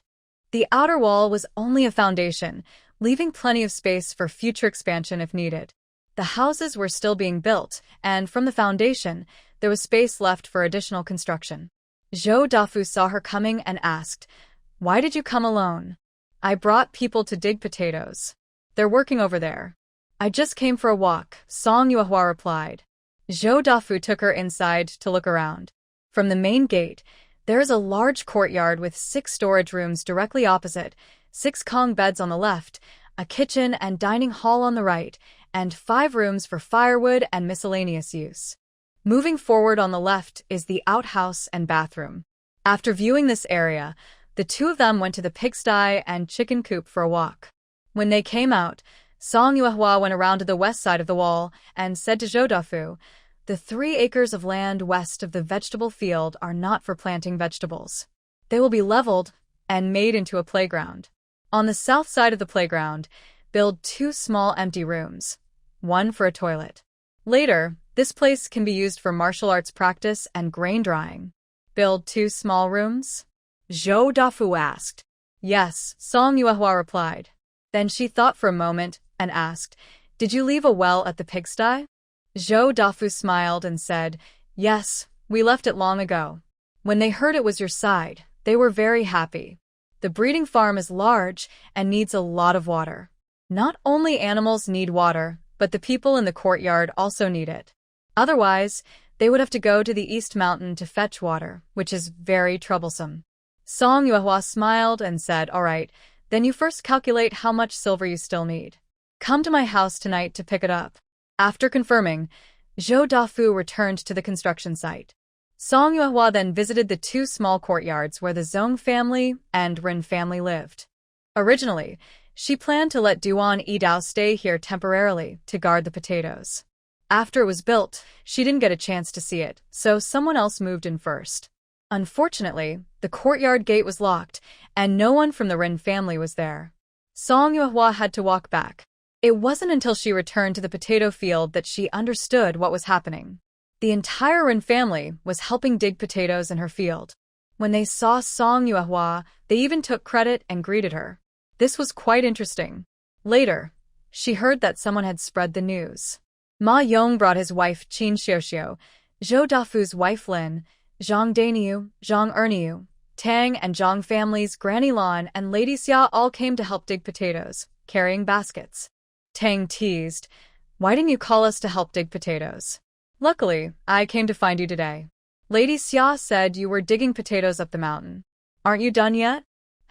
The outer wall was only a foundation, leaving plenty of space for future expansion if needed. The houses were still being built, and from the foundation, there was space left for additional construction. Zhou Dafu saw her coming and asked, "Why did you come alone?" "I brought people to dig potatoes. They're working over there." "I just came for a walk," Song Yuehua replied. Zhou Dafu took her inside to look around. From the main gate, there is a large courtyard with 6 storage rooms directly opposite, 6 Kong beds on the left, a kitchen and dining hall on the right, and 5 rooms for firewood and miscellaneous use. Moving forward on the left is the outhouse and bathroom. After viewing this area, the 2 of them went to the pigsty and chicken coop for a walk. When they came out, Song Yuehua went around to the west side of the wall and said to Zhou Dafu, "The 3 acres of land west of the vegetable field are not for planting vegetables. They will be leveled and made into a playground. On the south side of the playground, build 2 small empty rooms, one for a toilet. Later, this place can be used for martial arts practice and grain drying." "Build 2 small rooms?" Zhou Dafu asked. "Yes," Song Yuehua replied. Then she thought for a moment and asked, "Did you leave a well at the pigsty?" Zhou Dafu smiled and said, "Yes, we left it long ago. When they heard it was your side, they were very happy. The breeding farm is large and needs a lot of water. Not only animals need water, but the people in the courtyard also need it. Otherwise, they would have to go to the East Mountain to fetch water, which is very troublesome." Song Yuehua smiled and said, "All right, then you first calculate how much silver you still need. Come to my house tonight to pick it up." After confirming, Zhou Dafu returned to the construction site. Song Yuehua then visited the 2 small courtyards where the Zhong family and Rin family lived. Originally, she planned to let Duan Yidao stay here temporarily to guard the potatoes. After it was built, she didn't get a chance to see it, so someone else moved in first. Unfortunately, the courtyard gate was locked, and no one from the Rin family was there. Song Yuehua had to walk back. It wasn't until she returned to the potato field that she understood what was happening. The entire Rin family was helping dig potatoes in her field. When they saw Song Yuehua, they even took credit and greeted her. This was quite interesting. Later, she heard that someone had spread the news. Ma Yong brought his wife Qin Xiuxiu, Zhou Dafu's wife Lin, Zhang Daniu, Zhang Erniu, Tang and Zhang families Granny Lan and Lady Xia all came to help dig potatoes, carrying baskets. Tang teased, "Why didn't you call us to help dig potatoes?" "Luckily, I came to find you today. Lady Xia said you were digging potatoes up the mountain. Aren't you done yet?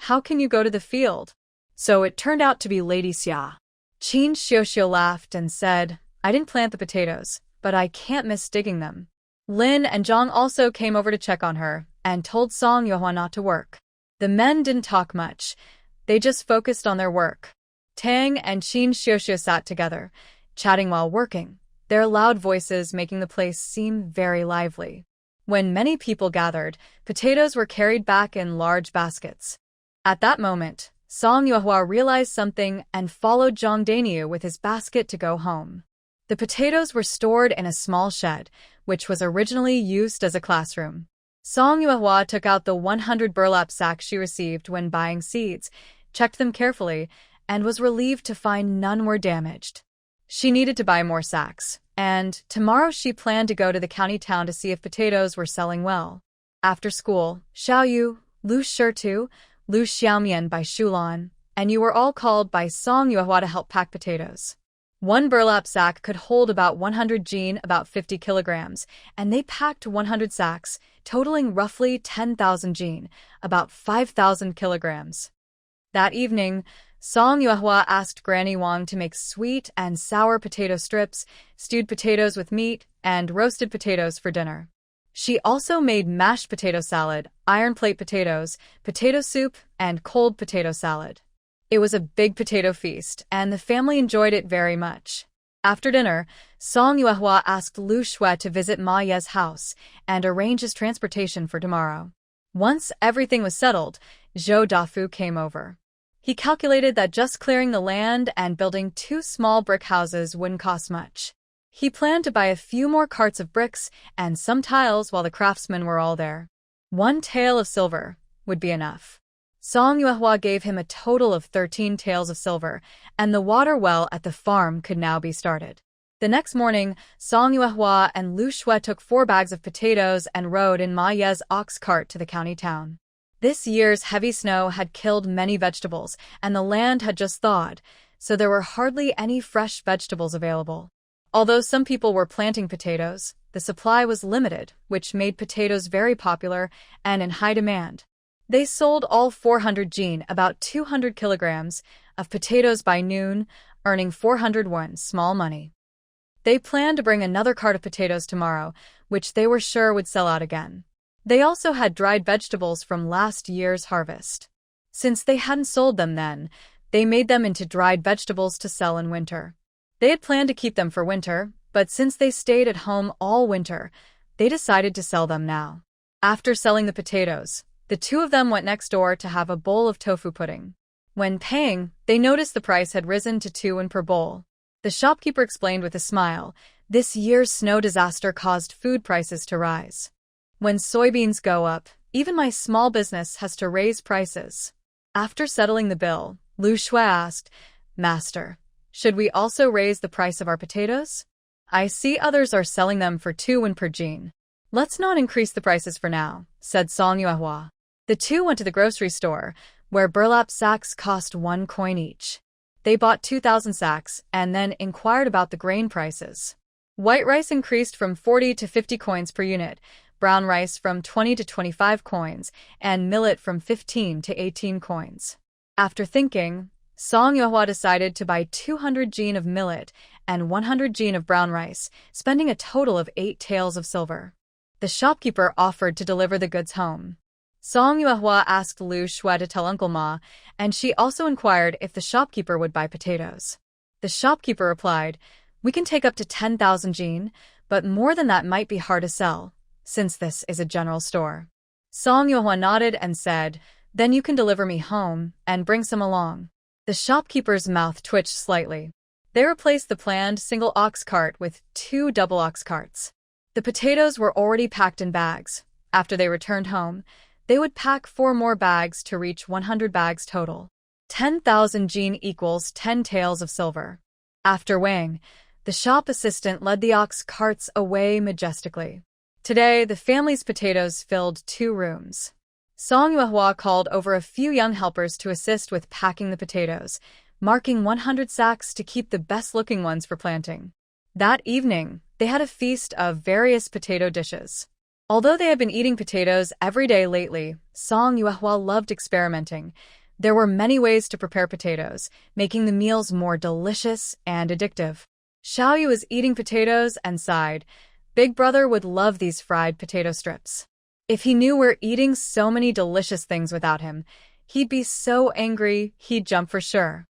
How can you go to the field?" So it turned out to be Lady Xia. Qin Xiuxiu laughed and said, "I didn't plant the potatoes, but I can't miss digging them." Lin and Zhang also came over to check on her and told Song Yuehua not to work. The men didn't talk much. They just focused on their work. Tang and Qin Xiuxiu sat together, chatting while working, their loud voices making the place seem very lively. When many people gathered, potatoes were carried back in large baskets. At that moment, Song Yuehua realized something and followed Zhang Daniu with his basket to go home. The potatoes were stored in a small shed, which was originally used as a classroom. Song Yuehua took out the 100 burlap sacks she received when buying seeds, checked them carefully, and was relieved to find none were damaged. She needed to buy more sacks, and tomorrow she planned to go to the county town to see if potatoes were selling well. After school, Xiaoyu, Lu Shitu, Lu Xiaomian by Shulan, and you were all called by Song Yuehua to help pack potatoes. One burlap sack could hold about 100 jin, about 50 kilograms, and they packed 100 sacks, totaling roughly 10,000 jin, about 5,000 kilograms. That evening, Song Yuehua asked Granny Wang to make sweet and sour potato strips, stewed potatoes with meat, and roasted potatoes for dinner. She also made mashed potato salad, iron plate potatoes, potato soup, and cold potato salad. It was a big potato feast, and the family enjoyed it very much. After dinner, Song Yuehua asked Lu Shui to visit Ma Ye's house and arrange his transportation for tomorrow. Once everything was settled, Zhou Dafu came over. He calculated that just clearing the land and building 2 small brick houses wouldn't cost much. He planned to buy a few more carts of bricks and some tiles while the craftsmen were all there. 1 tael of silver would be enough. Song Yuehua gave him a total of 13 taels of silver, and the water well at the farm could now be started. The next morning, Song Yuehua and Lu Shui took 4 bags of potatoes and rode in Ma Ye's ox cart to the county town. This year's heavy snow had killed many vegetables, and the land had just thawed, so there were hardly any fresh vegetables available. Although some people were planting potatoes, the supply was limited, which made potatoes very popular and in high demand. They sold all 400 jin, about 200 kilograms, of potatoes by noon, earning 400 won, small money. They planned to bring another cart of potatoes tomorrow, which they were sure would sell out again. They also had dried vegetables from last year's harvest. Since they hadn't sold them then, they made them into dried vegetables to sell in winter. They had planned to keep them for winter, but since they stayed at home all winter, they decided to sell them now. After selling the potatoes, the 2 of them went next door to have a bowl of tofu pudding. When paying, they noticed the price had risen to 2 won per bowl. The shopkeeper explained with a smile, this year's snow disaster caused food prices to rise. When soybeans go up, even my small business has to raise prices. After settling the bill, Lu Shui asked, Master, should we also raise the price of our potatoes? I see others are selling them for 2 won per jin. Let's not increase the prices for now, said Song Yuehua. The 2 went to the grocery store, where burlap sacks cost 1 coin each. They bought 2,000 sacks and then inquired about the grain prices. White rice increased from 40 to 50 coins per unit, brown rice from 20 to 25 coins, and millet from 15 to 18 coins. After thinking, Song Yuehua decided to buy 200 jin of millet and 100 jin of brown rice, spending a total of 8 taels of silver. The shopkeeper offered to deliver the goods home. Song Yuehua asked Lu Shui to tell Uncle Ma, and she also inquired if the shopkeeper would buy potatoes. The shopkeeper replied, we can take up to 10,000 jin, but more than that might be hard to sell, since this is a general store. Song Yuehua nodded and said, then you can deliver me home and bring some along. The shopkeeper's mouth twitched slightly. They replaced the planned single ox cart with 2 double ox carts. The potatoes were already packed in bags. After they returned home, they would pack 4 more bags to reach 100 bags total. 10,000 jin equals 10 taels of silver. After weighing, the shop assistant led the ox carts away majestically. Today, the family's potatoes filled 2 rooms. Song Yuehua called over a few young helpers to assist with packing the potatoes, marking 100 sacks to keep the best-looking ones for planting. That evening, they had a feast of various potato dishes. Although they had been eating potatoes every day lately, Song Yuehua loved experimenting. There were many ways to prepare potatoes, making the meals more delicious and addictive. Xiaoyu was eating potatoes and sighed. Big Brother would love these fried potato strips. If he knew we're eating so many delicious things without him, he'd be so angry he'd jump for sure.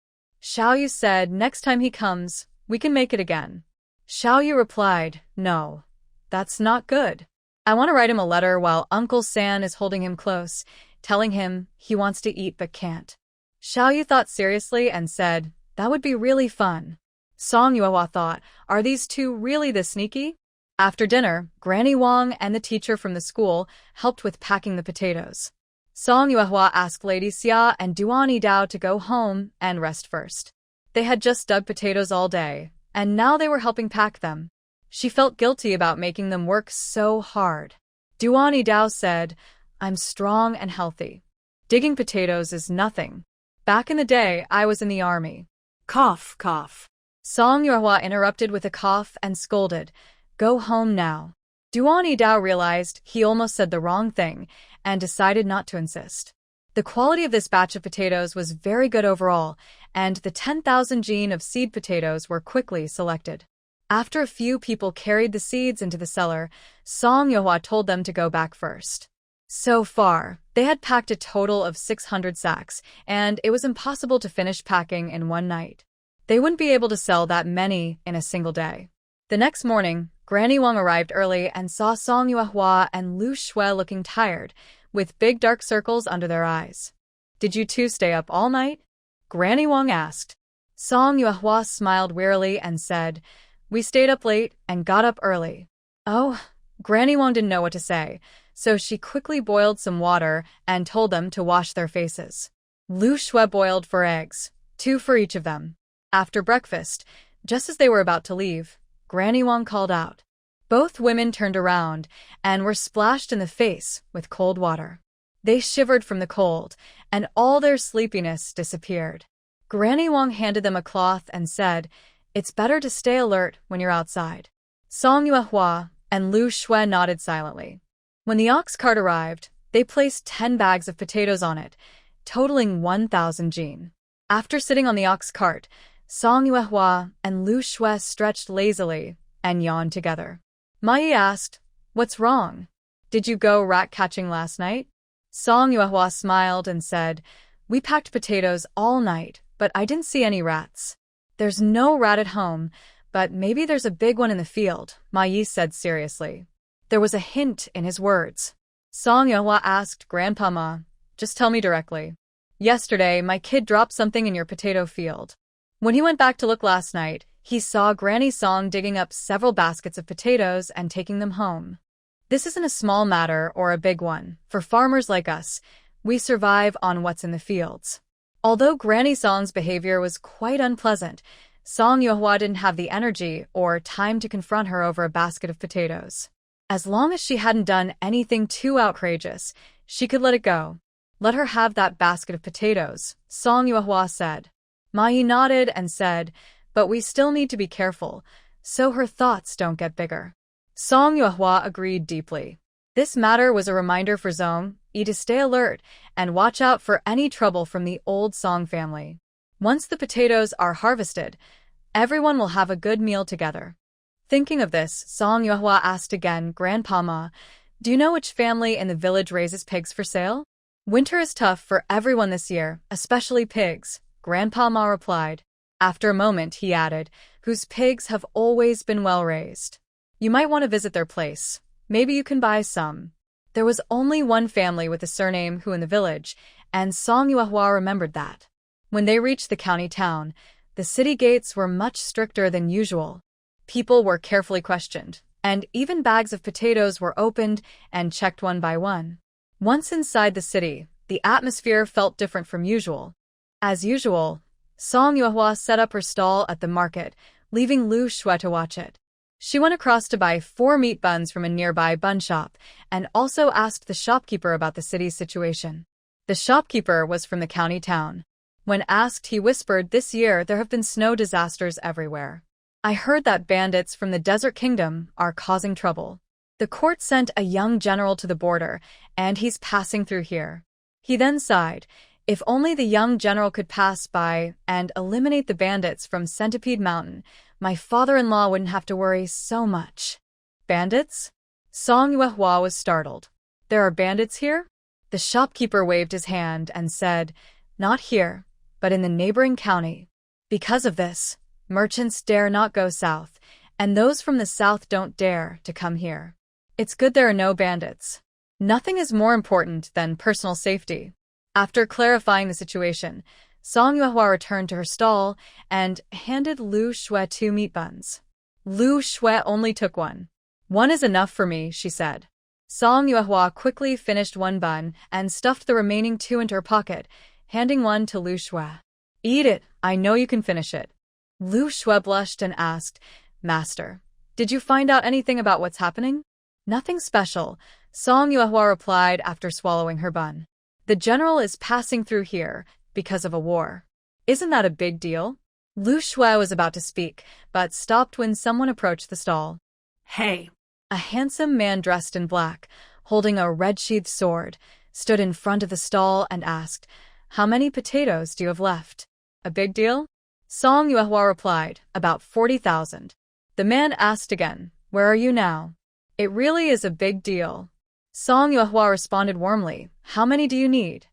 Xiaoyu said next time he comes, we can make it again. Xiaoyu replied, no, that's not good. I want to write him a letter while Uncle San is holding him close, telling him he wants to eat but can't. Xiaoyu thought seriously and said, that would be really fun. Song Yuehua thought, are these 2 really this sneaky? After dinner, Granny Wang and the teacher from the school helped with packing the potatoes. Song Yuehua asked Lady Xia and Duan Dao to go home and rest first. They had just dug potatoes all day, and now they were helping pack them. She felt guilty about making them work so hard. Duan Dao said, I'm strong and healthy. Digging potatoes is nothing. Back in the day, I was in the army. Cough, cough. Song Yuehua interrupted with a cough and scolded, "Go home now." Duan Yidao realized he almost said the wrong thing and decided not to insist. The quality of this batch of potatoes was very good overall, and the 10,000 gene of seed potatoes were quickly selected. After a few people carried the seeds into the cellar, Song Yuehua told them to go back first. So far, they had packed a total of 600 sacks, and it was impossible to finish packing in one night. They wouldn't be able to sell that many in a single day. The next morning, Granny Wang arrived early and saw Song Yuehua and Lu Shui looking tired, with big dark circles under their eyes. "Did you two stay up all night?" Granny Wang asked. Song Yuehua smiled wearily and said, "We stayed up late and got up early." Oh, Granny Wang didn't know what to say, so she quickly boiled some water and told them to wash their faces. Lu Shui boiled 4 eggs, 2 for each of them. After breakfast, just as they were about to leave, Granny Wang called out. Both women turned around and were splashed in the face with cold water. They shivered from the cold, and all their sleepiness disappeared. Granny Wang handed them a cloth and said, "It's better to stay alert when you're outside." Song Yuehua and Lu Shui nodded silently. When the ox cart arrived, they placed 10 bags of potatoes on it, totaling 1,000 jin. After sitting on the ox cart, Song Yuehua and Lu Shui stretched lazily and yawned together. Ma Yi asked, "What's wrong? Did you go rat catching last night?" Song Yuehua smiled and said, "We packed potatoes all night, but I didn't see any rats." "There's no rat at home, but maybe there's a big one in the field," Ma Yi said seriously. There was a hint in his words. Song Yuehua asked Grandpa Ma, "Just tell me directly. Yesterday, my kid dropped something in your potato field." When he went back to look last night, he saw Granny Song digging up several baskets of potatoes and taking them home. This isn't a small matter or a big one. For farmers like us, we survive on what's in the fields. Although Granny Song's behavior was quite unpleasant, Song Yuehua didn't have the energy or time to confront her over a basket of potatoes. As long as she hadn't done anything too outrageous, she could let it go. "Let her have that basket of potatoes," Song Yuehua said. Ma Yi nodded and said, "But we still need to be careful, so her thoughts don't get bigger." Song Yuehua agreed deeply. This matter was a reminder for Zong Yi to stay alert and watch out for any trouble from the old Song family. Once the potatoes are harvested, everyone will have a good meal together. Thinking of this, Song Yuehua asked again, "Grandpa Ma, do you know which family in the village raises pigs for sale?" "Winter is tough for everyone this year, especially pigs," Grandpa Ma replied. After a moment, he added, "Whose pigs have always been well raised. You might want to visit their place. Maybe you can buy some." There was only one family with a surname Hu in the village, and Song Yuehua remembered that. When they reached the county town, the city gates were much stricter than usual. People were carefully questioned, and even bags of potatoes were opened and checked one by one. Once inside the city, the atmosphere felt different from usual. As usual, Song Yuehua set up her stall at the market, leaving Lu Shui to watch it. She went across to buy 4 meat buns from a nearby bun shop and also asked the shopkeeper about the city's situation. The shopkeeper was from the county town. When asked, he whispered, "This year there have been snow disasters everywhere. I heard that bandits from the Desert Kingdom are causing trouble. The court sent a young general to the border, and he's passing through here." He then sighed. If only the young general could pass by and eliminate the bandits from Centipede Mountain, my father-in-law wouldn't have to worry so much. "Bandits?" Song Yuehua was startled. "There are bandits here?" The shopkeeper waved his hand and said, "Not here, but in the neighboring county. Because of this, merchants dare not go south, and those from the south don't dare to come here. It's good there are no bandits. Nothing is more important than personal safety." After clarifying the situation, Song Yuehua returned to her stall and handed Lu Shui 2 meat buns. Lu Shui only took one. "One is enough for me," she said. Song Yuehua quickly finished 1 bun and stuffed the remaining 2 into her pocket, handing one to Lu Shui. "Eat it, I know you can finish it." Lu Shui blushed and asked, "Master, did you find out anything about what's happening?" "Nothing special," Song Yuehua replied after swallowing her bun. "The general is passing through here because of a war." "Isn't that a big deal?" Lu Shui was about to speak, but stopped when someone approached the stall. Hey. A handsome man dressed in black, holding a red-sheathed sword, stood in front of the stall and asked, "How many potatoes do you have left?" "A big deal?" Song Yuehua replied, "About 40,000. The man asked again, "Where are you now?" "It really is a big deal." Song Yuehua responded warmly, "How many do you need?"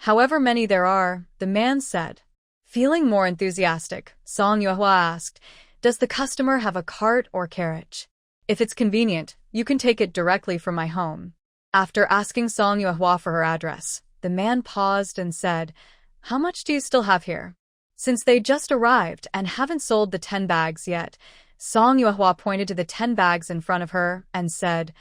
"However many there are," the man said. Feeling more enthusiastic, Song Yuehua asked, "Does the customer have a cart or carriage? If it's convenient, you can take it directly from my home." After asking Song Yuehua for her address, the man paused and said, "How much do you still have here?" Since they just arrived and haven't sold the 10 bags yet, Song Yuehua pointed to the 10 bags in front of her and said,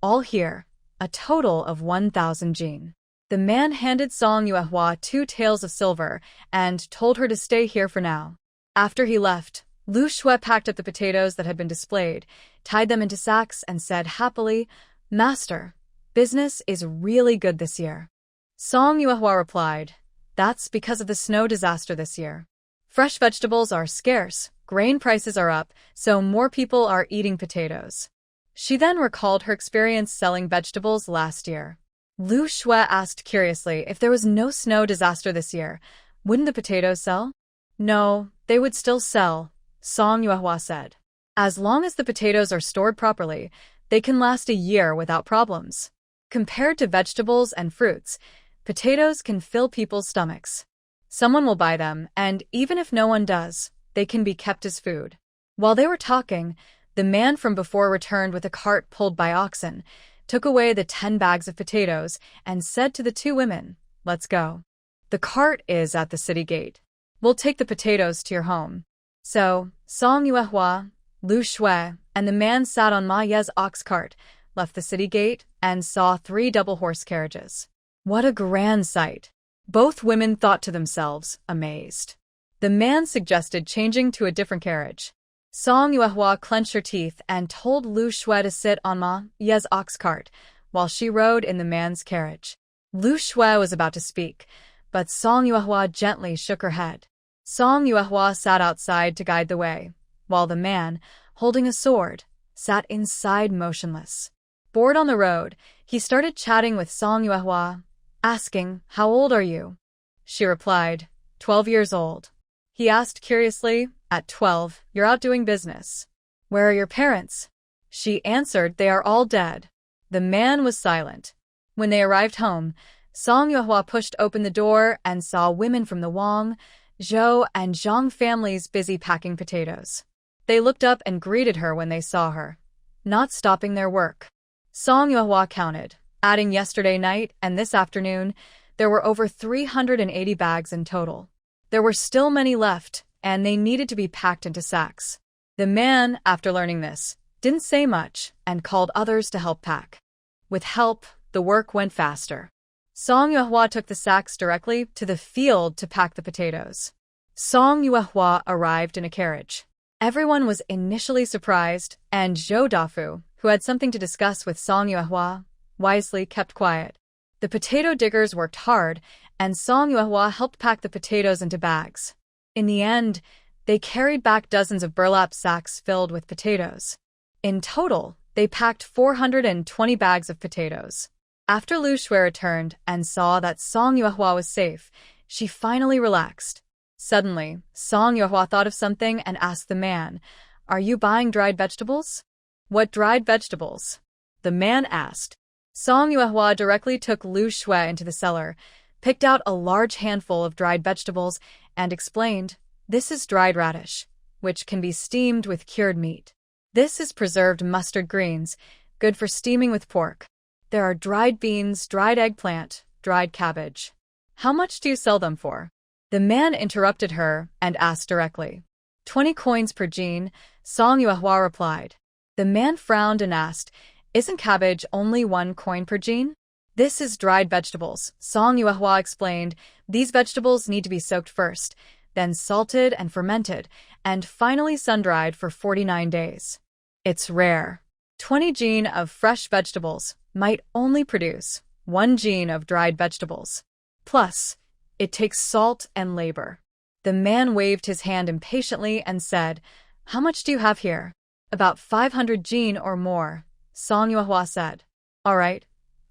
"All here, a total of 1,000 jin." The man handed Song Yuehua 2 taels of silver and told her to stay here for now. After he left, Lu Shui packed up the potatoes that had been displayed, tied them into sacks, and said happily, "Master, business is really good this year." Song Yuehua replied, "That's because of the snow disaster this year. Fresh vegetables are scarce, grain prices are up, so more people are eating potatoes." She then recalled her experience selling vegetables last year. Lu Shui asked curiously, if there was no snow disaster this year, wouldn't the potatoes sell? "No, they would still sell," Song Yuehua said. "As long as the potatoes are stored properly, they can last a year without problems. Compared to vegetables and fruits, potatoes can fill people's stomachs. Someone will buy them, and even if no one does, they can be kept as food." While they were talking, the man from before returned with a cart pulled by oxen, took away the 10 bags of potatoes, and said to the 2 women, "Let's go. The cart is at the city gate. We'll take the potatoes to your home." So, Song Yuehua, Lu Shui, and the man sat on Ma Ye's ox cart, left the city gate, and saw 3 double-horse carriages. What a grand sight! Both women thought to themselves, amazed. The man suggested changing to a different carriage. Song Yuehua clenched her teeth and told Lu Shui to sit on Ma Ye's ox cart, while she rode in the man's carriage. Lu Shui was about to speak, but Song Yuehua gently shook her head. Song Yuehua sat outside to guide the way, while the man, holding a sword, sat inside motionless. Bored on the road, he started chatting with Song Yuehua, asking, "How old are you?" She replied, 12 years old. He asked curiously, "At 12, you're out doing business. Where are your parents?" She answered, "They are all dead." The man was silent. When they arrived home, Song Yuehua pushed open the door and saw women from the Wang, Zhou, and Zhang families busy packing potatoes. They looked up and greeted her when they saw her, not stopping their work. Song Yuehua counted, adding yesterday night and this afternoon, there were over 380 bags in total. There were still many left, and they needed to be packed into sacks. The man, after learning this, didn't say much and called others to help pack. With help, the work went faster. Song Yuehua took the sacks directly to the field to pack the potatoes. Song Yuehua arrived in a carriage. Everyone was initially surprised, and Zhou Dafu, who had something to discuss with Song Yuehua, wisely kept quiet. The potato diggers worked hard, and Song Yuehua helped pack the potatoes into bags. In the end, they carried back dozens of burlap sacks filled with potatoes. In total, they packed 420 bags of potatoes. After Lu Shui returned and saw that Song Yuehua was safe, she finally relaxed. Suddenly, Song Yuehua thought of something and asked the man, "Are you buying dried vegetables?" "What dried vegetables?" the man asked. Song Yuehua directly took Lu Shui into the cellar, picked out a large handful of dried vegetables, and explained, "This is dried radish, which can be steamed with cured meat. This is preserved mustard greens, good for steaming with pork. There are dried beans, dried eggplant, dried cabbage. How much do you sell them for?" The man interrupted her and asked directly. 20 coins per jin, Song Yuehua replied. The man frowned and asked, "Isn't cabbage only 1 coin per jin?" "This is dried vegetables," Song Yuehua explained. "These vegetables need to be soaked first, then salted and fermented, and finally sun-dried for 49 days. It's rare. 20 jin of fresh vegetables might only produce 1 jin of dried vegetables. Plus, it takes salt and labor. The man waved his hand impatiently and said, "How much do you have here?" "About 500 jin or more," Song Yuehua said. "All right,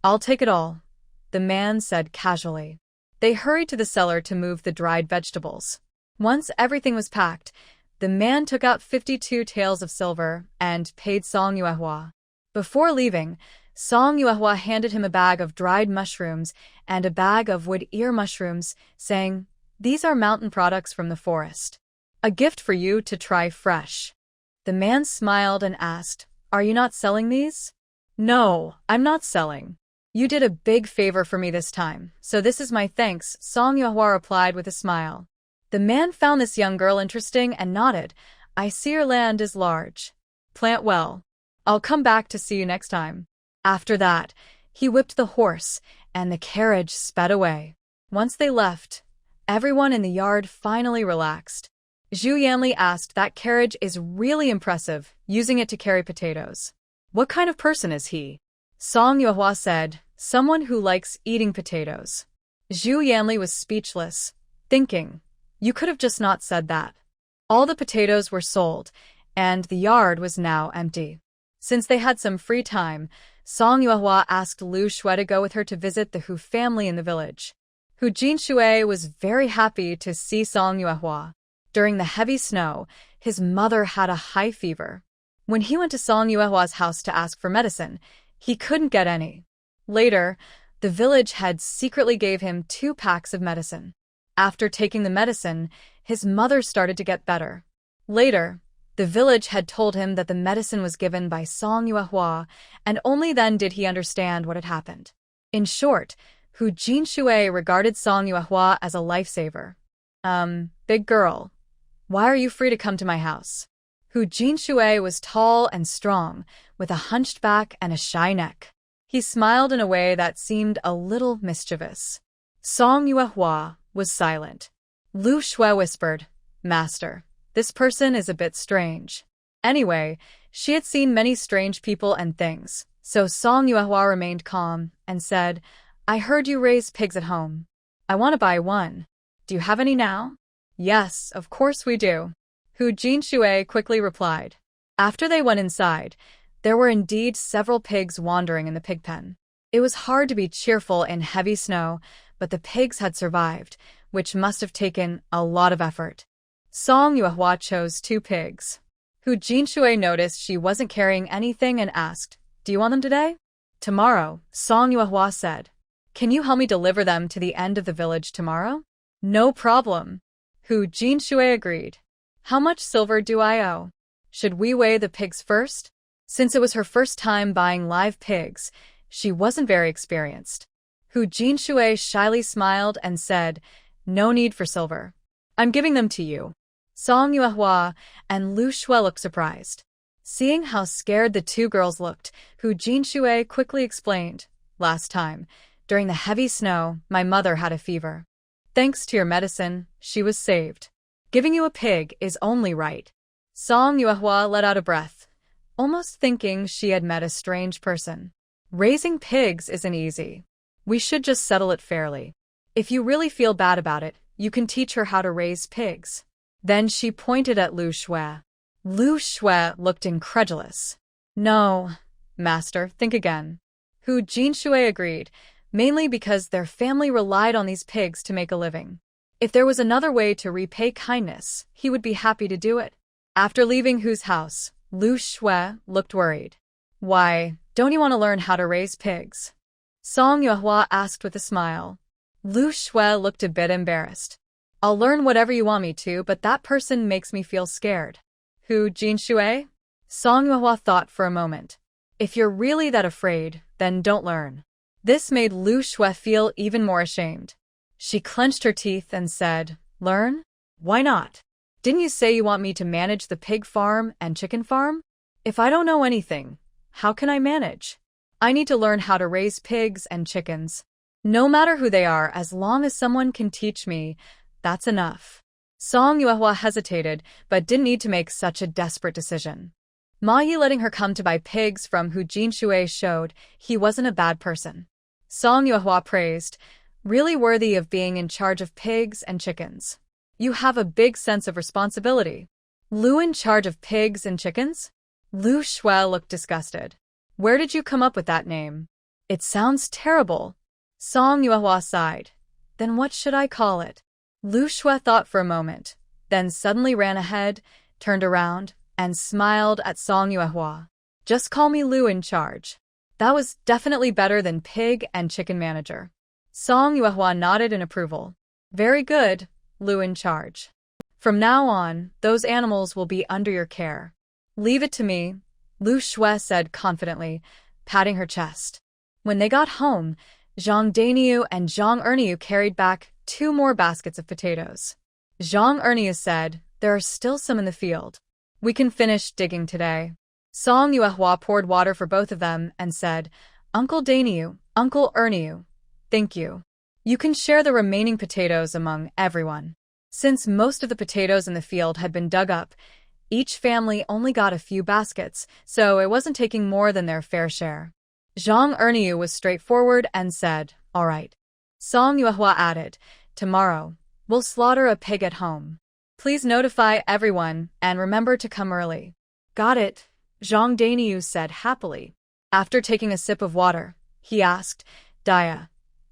I'll take it all," the man said casually. They hurried to the cellar to move the dried vegetables. Once everything was packed, the man took out 52 taels of silver and paid Song Yuehua. Before leaving, Song Yuehua handed him a bag of dried mushrooms and a bag of wood ear mushrooms, saying, "These are mountain products from the forest. A gift for you to try fresh." The man smiled and asked, "Are you not selling these?" "No, I'm not selling. You did a big favor for me this time, so this is my thanks," Song Yuehua replied with a smile. The man found this young girl interesting and nodded. "I see your land is large. Plant well. I'll come back to see you next time." After that, he whipped the horse, and the carriage sped away. Once they left, everyone in the yard finally relaxed. Zhu Yanli asked, "That carriage is really impressive, using it to carry potatoes. What kind of person is he?" Song Yuehua said, "Someone who likes eating potatoes." Zhu Yanli was speechless, thinking, "You could have just not said that." All the potatoes were sold, and the yard was now empty. Since they had some free time, Song Yuehua asked Lu Shui to go with her to visit the Hu family in the village. Hu Jinshui was very happy to see Song Yuehua. During the heavy snow, his mother had a high fever. When he went to Song Yuehua's house to ask for medicine, he couldn't get any. Later, the village head secretly gave him 2 packs of medicine. After taking the medicine, his mother started to get better. Later, the village head told him that the medicine was given by Song Yuehua, and only then did he understand what had happened. In short, Hu Jinshui regarded Song Yuehua as a lifesaver. Big girl, why are you free to come to my house?" Hu Jinshui was tall and strong, with a hunched back and a shy neck. He smiled in a way that seemed a little mischievous. Song Yuehua was silent. Lu Shui whispered, "Master, this person is a bit strange." Anyway, she had seen many strange people and things, so Song Yuehua remained calm and said, "I heard you raise pigs at home. I want to buy one. Do you have any now?" "Yes, of course we do," Hu Jinshui quickly replied. After they went inside, there were indeed several pigs wandering in the pig pen. It was hard to be cheerful in heavy snow, but the pigs had survived, which must have taken a lot of effort. Song Yuehua chose 2 pigs. Hu Jinshui noticed she wasn't carrying anything and asked, "Do you want them today?" "Tomorrow," Song Yuehua said. "Can you help me deliver them to the end of the village tomorrow?" "No problem," Hu Jinshui agreed. "How much silver do I owe?" "Should we weigh the pigs first?" Since it was her first time buying live pigs, she wasn't very experienced. Hu Jinshui shyly smiled and said, "No need for silver. I'm giving them to you." Song Yuehua and Lu Shui looked surprised. Seeing how scared the 2 girls looked, Hu Jinshui quickly explained, "Last time, during the heavy snow, my mother had a fever. Thanks to your medicine, she was saved. Giving you a pig is only right." Song Yuehua let out a breath, almost thinking she had met a strange person. Raising pigs isn't easy. We should just settle it fairly. If you really feel bad about it, you can teach her how to raise pigs. Then she pointed at Lu Shui. Lu Shui looked incredulous. "No, master, think again." Hu Jinshui agreed, mainly because their family relied on these pigs to make a living. If there was another way to repay kindness, he would be happy to do it. After leaving Hu's house, Lu Shui looked worried. "Why, don't you want to learn how to raise pigs?" Song Yuehua asked with a smile. Lu Shui looked a bit embarrassed. "I'll learn whatever you want me to, but that person makes me feel scared." "Hu Jinshui?" Song Yuehua thought for a moment. "If you're really that afraid, then don't learn." This made Lu Shui feel even more ashamed. She clenched her teeth and said, "Learn? Why not? Didn't you say you want me to manage the pig farm and chicken farm? If I don't know anything, how can I manage? I need to learn how to raise pigs and chickens. No matter who they are, as long as someone can teach me, that's enough." Song Yuehua hesitated, but didn't need to make such a desperate decision. Ma Yi letting her come to buy pigs from Hu Jinshui showed he wasn't a bad person. Song Yuehua praised, "Really worthy of being in charge of pigs and chickens." You have a big sense of responsibility. Lu in charge of pigs and chickens? Lu Shui looked disgusted. Where did you come up with that name? It sounds terrible. Song Yuehua sighed. Then what should I call it? Lu Shui thought for a moment, then suddenly ran ahead, turned around, and smiled at Song Yuehua. Just call me Lu in charge. That was definitely better than pig and chicken manager. Song Yuehua nodded in approval. Very good, Lu in charge. From now on, those animals will be under your care. Leave it to me, Lu Shui said confidently, patting her chest. When they got home, Zhang Daniu and Zhang Erniu carried back 2 more baskets of potatoes. Zhang Erniu said, there are still some in the field. We can finish digging today. Song Yuehua poured water for both of them and said, Uncle Daniu, Uncle Erniu, thank you. You can share the remaining potatoes among everyone. Since most of the potatoes in the field had been dug up, each family only got a few baskets, so it wasn't taking more than their fair share. Zhang Erniu was straightforward and said, all right. Song Yuehua added, tomorrow, we'll slaughter a pig at home. Please notify everyone and remember to come early. Got it, Zhang Daniu said happily. After taking a sip of water, he asked, Dia,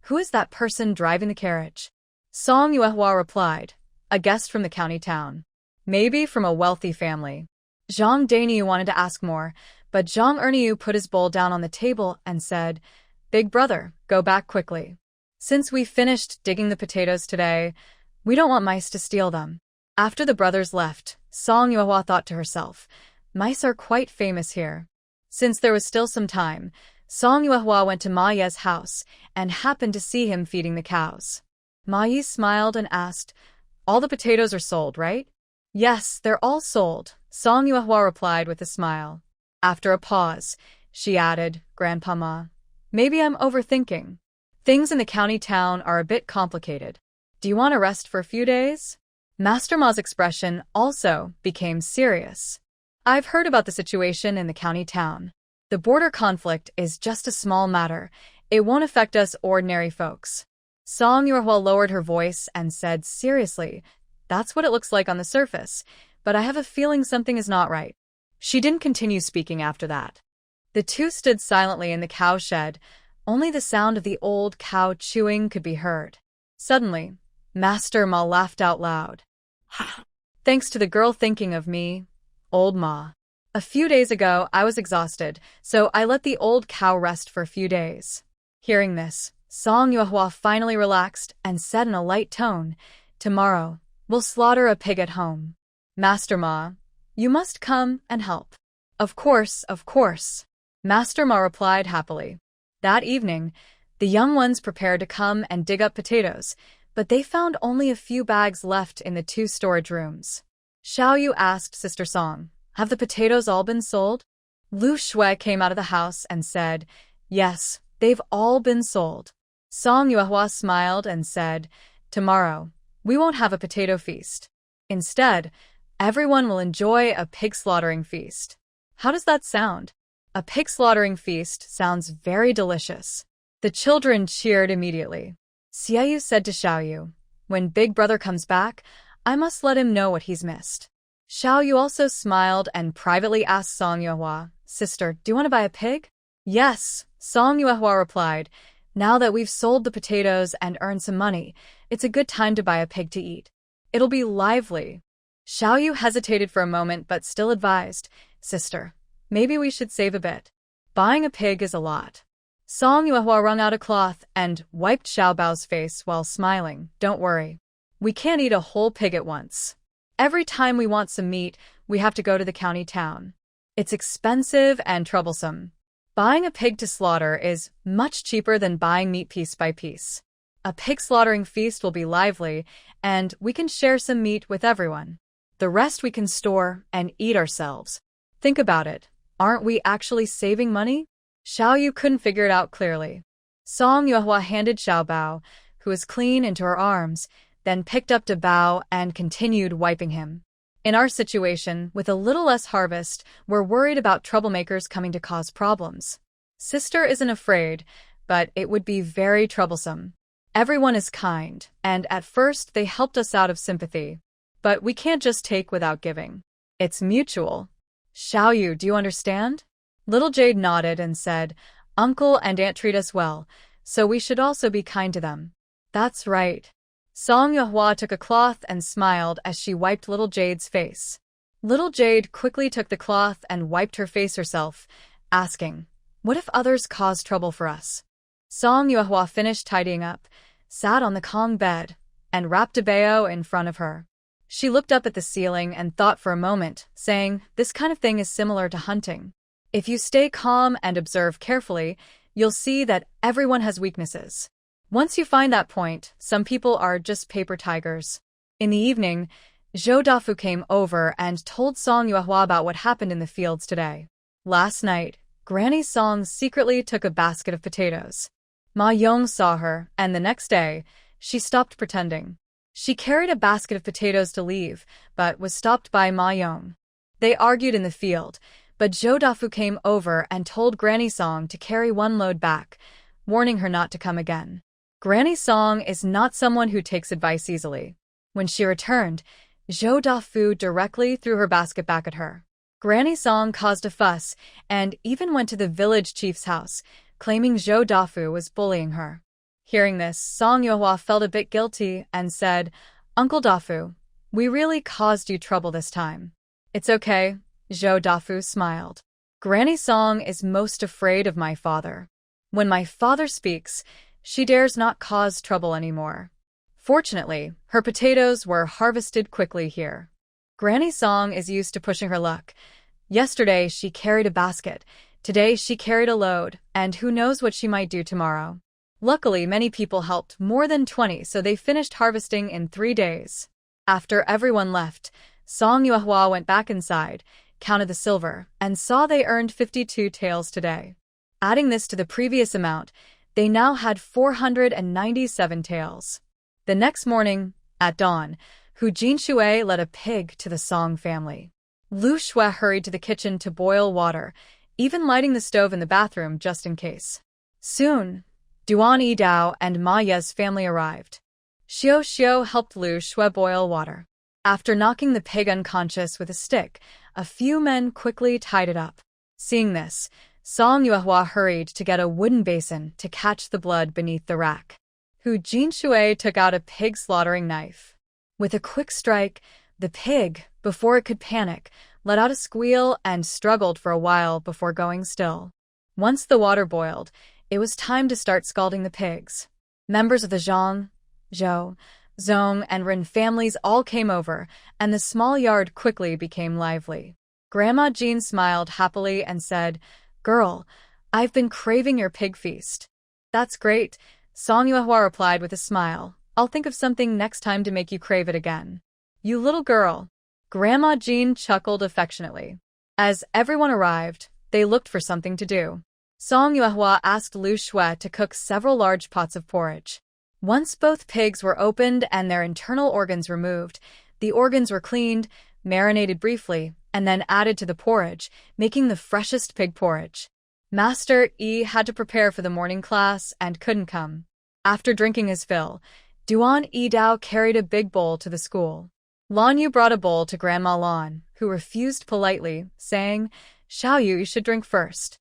who is that person driving the carriage? Song Yuehua replied, a guest from the county town. Maybe from a wealthy family. Zhang Daniu wanted to ask more, but Zhang Erniu put his bowl down on the table and said, Big brother, go back quickly. Since we finished digging the potatoes today, we don't want mice to steal them. After the brothers left, Song Yuehua thought to herself, mice are quite famous here. Since there was still some time, Song Yuehua went to Ma Ye's house and happened to see him feeding the cows. Ma Ye smiled and asked, all the potatoes are sold, right? Yes, they're all sold, Song Yuehua replied with a smile. After a pause, she added, Grandpa Ma, maybe I'm overthinking. Things in the county town are a bit complicated. Do you want to rest for a few days? Master Ma's expression also became serious. I've heard about the situation in the county town. The border conflict is just a small matter. It won't affect us ordinary folks. Song Yuehua lowered her voice and said seriously, that's what it looks like on the surface, but I have a feeling something is not right. She didn't continue speaking after that. The two stood silently in the cow shed. Only the sound of the old cow chewing could be heard. Suddenly, Master Ma laughed out loud. Ha! Thanks to the girl thinking of me, old Ma. A few days ago, I was exhausted, so I let the old cow rest for a few days. Hearing this, Song Yuehua finally relaxed and said in a light tone, tomorrow, we'll slaughter a pig at home. Master Ma, you must come and help. Of course, of course. Master Ma replied happily. That evening, the young ones prepared to come and dig up potatoes, but they found only a few bags left in the 2 storage rooms. Xiao Yu asked Sister Song, have the potatoes all been sold? Lu Shui came out of the house and said, yes, they've all been sold. Song Yuehua smiled and said, tomorrow, we won't have a potato feast. Instead, everyone will enjoy a pig slaughtering feast. How does that sound? A pig slaughtering feast sounds very delicious. The children cheered immediately. Xia Yu said to Xiao Yu, when Big Brother comes back, I must let him know what he's missed. Xiao Yu also smiled and privately asked Song Yuehua, sister, do you want to buy a pig? Yes, Song Yuehua replied. Now that we've sold the potatoes and earned some money, it's a good time to buy a pig to eat. It'll be lively. Xiao Yu hesitated for a moment but still advised, sister, maybe we should save a bit. Buying a pig is a lot. Song Yuehua wrung out a cloth and wiped Xiao Bao's face while smiling. Don't worry. We can't eat a whole pig at once. Every time we want some meat, we have to go to the county town. It's expensive and troublesome. Buying a pig to slaughter is much cheaper than buying meat piece by piece. A pig slaughtering feast will be lively, and we can share some meat with everyone. The rest we can store and eat ourselves. Think about it. Aren't we actually saving money? Xiao Yu couldn't figure it out clearly. Song Yuehua handed Xiao Bao, who was clean, into her arms, then picked up Da Bao and continued wiping him. In our situation, with a little less harvest, we're worried about troublemakers coming to cause problems. Sister isn't afraid, but it would be very troublesome. Everyone is kind, and at first they helped us out of sympathy. But we can't just take without giving. It's mutual. Xiaoyu, do you understand? Little Jade nodded and said, Uncle and Aunt treat us well, so we should also be kind to them. That's right. Song Yuehua took a cloth and smiled as she wiped Little Jade's face. Little Jade quickly took the cloth and wiped her face herself, asking, What if others cause trouble for us? Song Yuehua finished tidying up, sat on the Kong bed, and wrapped a bao in front of her. She looked up at the ceiling and thought for a moment, saying, This kind of thing is similar to hunting. If you stay calm and observe carefully, you'll see that everyone has weaknesses. Once you find that point, some people are just paper tigers. In the evening, Zhou Dafu came over and told Song Yuehua about what happened in the fields today. Last night, Granny Song secretly took a basket of potatoes. Ma Yong saw her, and the next day, she stopped pretending. She carried a basket of potatoes to leave, but was stopped by Ma Yong. They argued in the field, but Zhou Dafu came over and told Granny Song to carry one load back, warning her not to come again. Granny Song is not someone who takes advice easily. When she returned, Zhou Dafu directly threw her basket back at her. Granny Song caused a fuss and even went to the village chief's house, claiming Zhou Dafu was bullying her. Hearing this, Song Yuehua felt a bit guilty and said, Uncle Dafu, we really caused you trouble this time. It's okay, Zhou Dafu smiled. Granny Song is most afraid of my father. When my father speaks, she dares not cause trouble anymore. Fortunately, her potatoes were harvested quickly here. Granny Song is used to pushing her luck. Yesterday, she carried a basket. Today, she carried a load, and who knows what she might do tomorrow. Luckily, many people helped, more than 20, so they finished harvesting in 3 days. After everyone left, Song Yuehua went back inside, counted the silver, and saw they earned 52 taels today. Adding this to the previous amount, they now had 497 taels. The next morning, at dawn, Hu Jinshui led a pig to the Song family. Lu Shui hurried to the kitchen to boil water, even lighting the stove in the bathroom just in case. Soon, Duan Yidao and Ma Ye's family arrived. Xiao Xiao helped Lu Shui boil water. After knocking the pig unconscious with a stick, a few men quickly tied it up. Seeing this, Song Yuehua hurried to get a wooden basin to catch the blood beneath the rack. Hu Jinshui took out a pig slaughtering knife. With a quick strike, the pig, before it could panic, let out a squeal and struggled for a while before going still. Once the water boiled, it was time to start scalding the pigs. Members of the Zhang, Zhou, Zong, and Ren families all came over, and the small yard quickly became lively. Grandma Jean smiled happily and said, Girl, I've been craving your pig feast. That's great, Song Yuehua replied with a smile. I'll think of something next time to make you crave it again. You little girl. Grandma Jean chuckled affectionately. As everyone arrived, they looked for something to do. Song Yuehua asked Lu Shui to cook several large pots of porridge. Once both pigs were opened and their internal organs removed, the organs were cleaned, marinated briefly, and then added to the porridge, making the freshest pig porridge. Master Yi had to prepare for the morning class and couldn't come. After drinking his fill, Duan Yidao carried a big bowl to the school. Lan Yu brought a bowl to Grandma Lan, who refused politely, saying, Xiaoyu, you should drink first.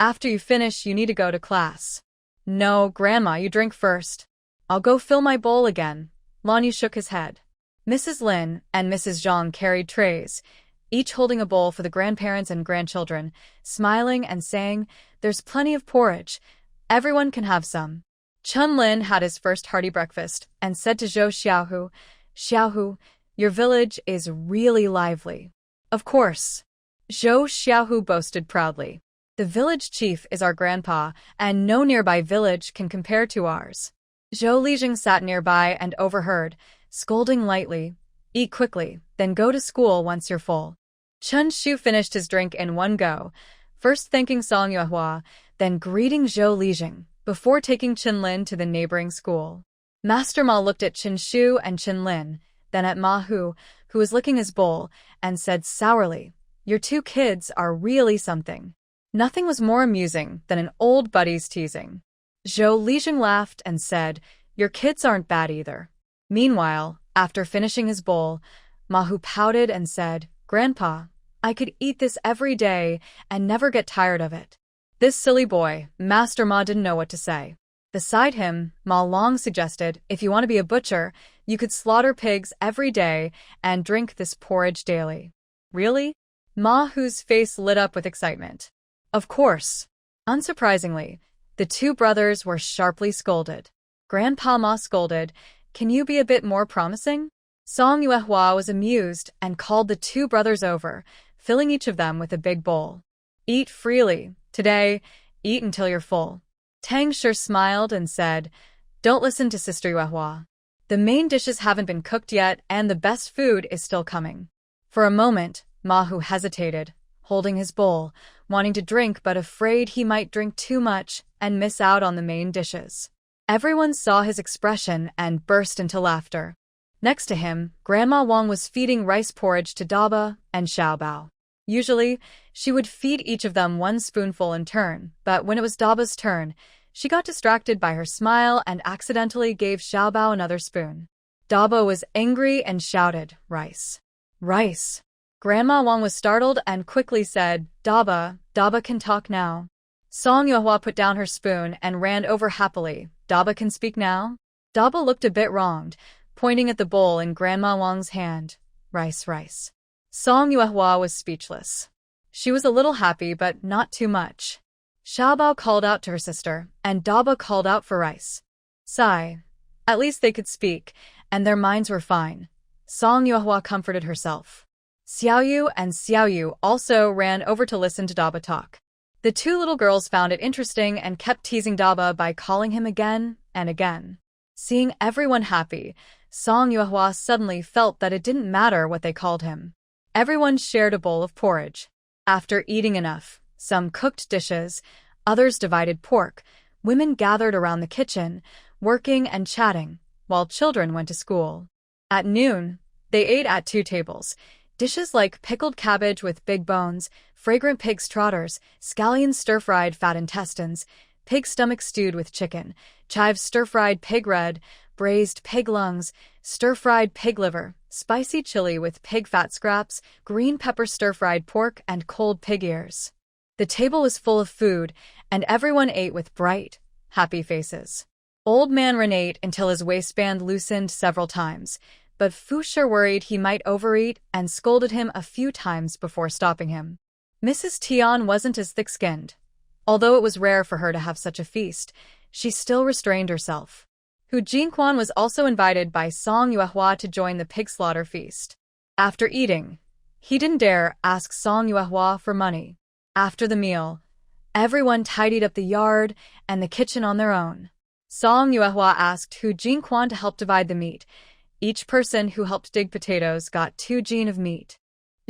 After you finish, you need to go to class. No, Grandma, you drink first. I'll go fill my bowl again. Lan Yu shook his head. Mrs. Lin and Mrs. Zhang carried trays, each holding a bowl for the grandparents and grandchildren, smiling and saying, There's plenty of porridge. Everyone can have some. Chun Lin had his first hearty breakfast and said to Zhou Xiaohu, Xiaohu, your village is really lively. Of course. Zhou Xiaohu boasted proudly. The village chief is our grandpa, and no nearby village can compare to ours. Zhou Lijing sat nearby and overheard, scolding lightly, Eat quickly, then go to school once you're full. Chun Shu finished his drink in one go, first thanking Song Yuehua, then greeting Zhou Lijing, before taking Chin Lin to the neighboring school. Master Ma looked at Chin Shu and Chin Lin, then at Ma Hu, who was licking his bowl, and said sourly, Your two kids are really something. Nothing was more amusing than an old buddy's teasing. Zhou Lijing laughed and said, Your kids aren't bad either. Meanwhile, after finishing his bowl, Mahu pouted and said, Grandpa, I could eat this every day and never get tired of it. This silly boy, Master Ma didn't know what to say. Beside him, Ma Long suggested, if you want to be a butcher, you could slaughter pigs every day and drink this porridge daily. Really? Ma Hu's face lit up with excitement. Of course. Unsurprisingly, the two brothers were sharply scolded. Grandpa Ma scolded, Can you be a bit more promising? Song Yuehua was amused and called the two brothers over, filling each of them with a big bowl. Eat freely. Today, eat until you're full. Tang Shi smiled and said, Don't listen to Sister Yuehua. The main dishes haven't been cooked yet and the best food is still coming. For a moment, Ma Hu hesitated, holding his bowl, wanting to drink but afraid he might drink too much and miss out on the main dishes. Everyone saw his expression and burst into laughter. Next to him, Grandma Wang was feeding rice porridge to Daba and Xiaobao. Usually, she would feed each of them one spoonful in turn, but when it was Daba's turn, she got distracted by her smile and accidentally gave Xiaobao another spoon. Daba was angry and shouted, Rice. Rice. Grandma Wang was startled and quickly said, Daba can talk now. Song Yuehua put down her spoon and ran over happily. Daba can speak now? Daba looked a bit wronged, pointing at the bowl in Grandma Wang's hand. Rice, rice. Song Yuehua was speechless. She was a little happy, but not too much. Xiaobao called out to her sister, and Daba called out for rice. Sigh. At least they could speak, and their minds were fine. Song Yuehua comforted herself. Xiaoyu and Xiaoyu also ran over to listen to Daba talk. The two little girls found it interesting and kept teasing Daba by calling him again and again. Seeing everyone happy, Song Yuehua suddenly felt that it didn't matter what they called him. Everyone shared a bowl of porridge. After eating enough, some cooked dishes, others divided pork, women gathered around the kitchen, working and chatting, while children went to school. At noon, they ate at two tables. Dishes like pickled cabbage with big bones, fragrant pig's trotters, scallion stir-fried fat intestines, pig stomach stewed with chicken, chives stir-fried pig red, braised pig lungs, stir-fried pig liver, spicy chili with pig fat scraps, green pepper stir-fried pork, and cold pig ears. The table was full of food, and everyone ate with bright, happy faces. Old Man Ren ate until his waistband loosened several times, but Fu Shi worried he might overeat and scolded him a few times before stopping him. Mrs. Tian wasn't as thick-skinned. Although it was rare for her to have such a feast, she still restrained herself. Hu Jingquan was also invited by Song Yuehua to join the pig slaughter feast. After eating, he didn't dare ask Song Yuehua for money. After the meal, everyone tidied up the yard and the kitchen on their own. Song Yuehua asked Hu Jingquan to help divide the meat. Each person who helped dig potatoes got 2 jin of meat.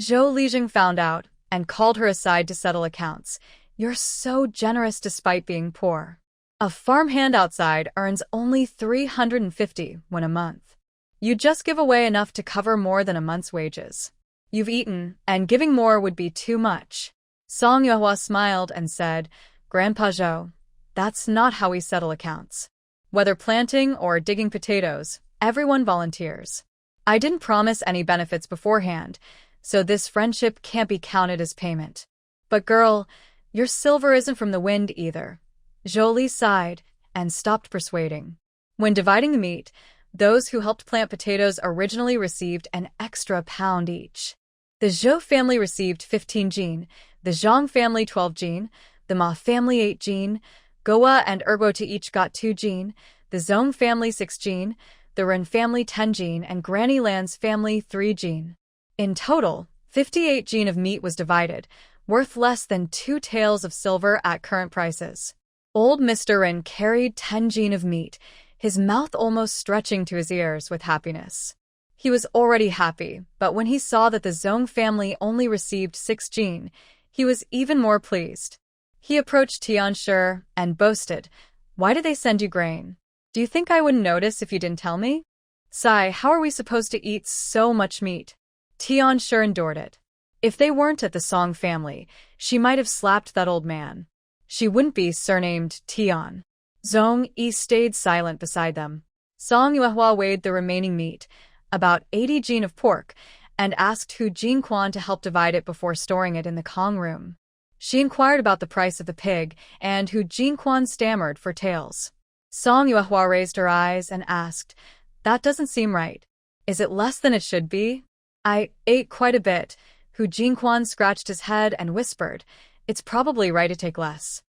Zhou Lijing found out and called her aside to settle accounts. You're so generous despite being poor. A farmhand outside earns only 350 when a month. You just give away enough to cover more than a month's wages. You've eaten, and giving more would be too much. Song Yuehua smiled and said, Grandpa Zhou, that's not how we settle accounts. Whether planting or digging potatoes, everyone volunteers. I didn't promise any benefits beforehand, so this friendship can't be counted as payment. But girl, your silver isn't from the wind either. Zhou Li sighed and stopped persuading. When dividing the meat, those who helped plant potatoes originally received an extra pound each. The Zhou family received 15 jin, the Zhang family 12 jin, the Ma family 8 jin, Goa and Ergo to each got 2 jin, the Zong family 6 jin, the Ren family 10 jin, and Granny Lan's family 3 jin. In total, 58 jin of meat was divided, worth less than 2 taels of silver at current prices. Old Mr. Ren carried 10 jin of meat, his mouth almost stretching to his ears with happiness. He was already happy, but when he saw that the Zong family only received 6 jin, he was even more pleased. He approached Tian Shi and boasted, Why did they send you grain? Do you think I wouldn't notice if you didn't tell me? Sai, how are we supposed to eat so much meat? Tian Shi endured it. If they weren't at the Song family, she might have slapped that old man. She wouldn't be surnamed Tian. Zong Yi stayed silent beside them. Song Yuehua weighed the remaining meat, about 80 jin of pork, and asked Hu Jingquan to help divide it before storing it in the Kong room. She inquired about the price of the pig, and Hu Jingquan stammered for taels. Song Yuehua raised her eyes and asked, "That doesn't seem right. Is it less than it should be?" "I ate quite a bit." Hu Jingquan scratched his head and whispered, "It's probably right to take less."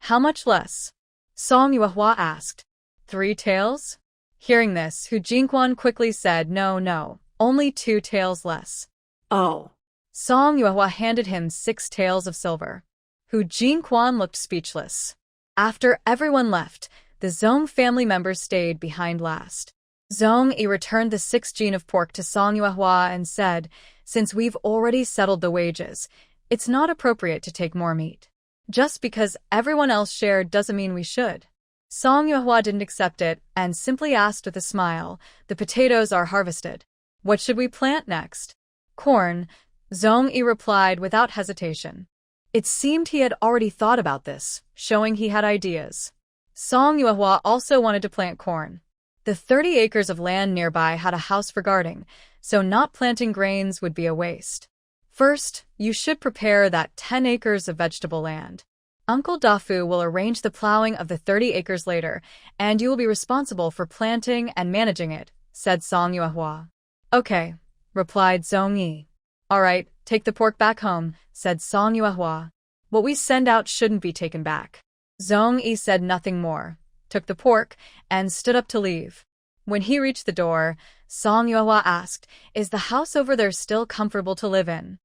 "How much less?" Song Yuehua asked. 3 taels? Hearing this, Hu Jingquan quickly said, No, only 2 taels less." Oh. Song Yuehua handed him 6 taels of silver. Hu Jingquan looked speechless. After everyone left, the Zong family members stayed behind last. Zong Yi returned the 6 jin of pork to Song Yuehua and said, "Since we've already settled the wages, it's not appropriate to take more meat. Just because everyone else shared doesn't mean we should." Song Yuehua didn't accept it and simply asked with a smile, "The potatoes are harvested. What should we plant next?" "Corn," Zong Yi replied without hesitation. It seemed he had already thought about this, showing he had ideas. Song Yuehua also wanted to plant corn. The 30 acres of land nearby had a house for guarding, so not planting grains would be a waste. "First, you should prepare that 10 acres of vegetable land. Uncle Dafu will arrange the plowing of the 30 acres later, and you will be responsible for planting and managing it," said Song Yuehua. "Okay," replied Zong Yi. "All right, take the pork back home," said Song Yuehua. "What we send out shouldn't be taken back." Zong Yi said nothing more, took the pork, and stood up to leave. When he reached the door, Song Yuehua asked, "Is the house over there still comfortable to live in?"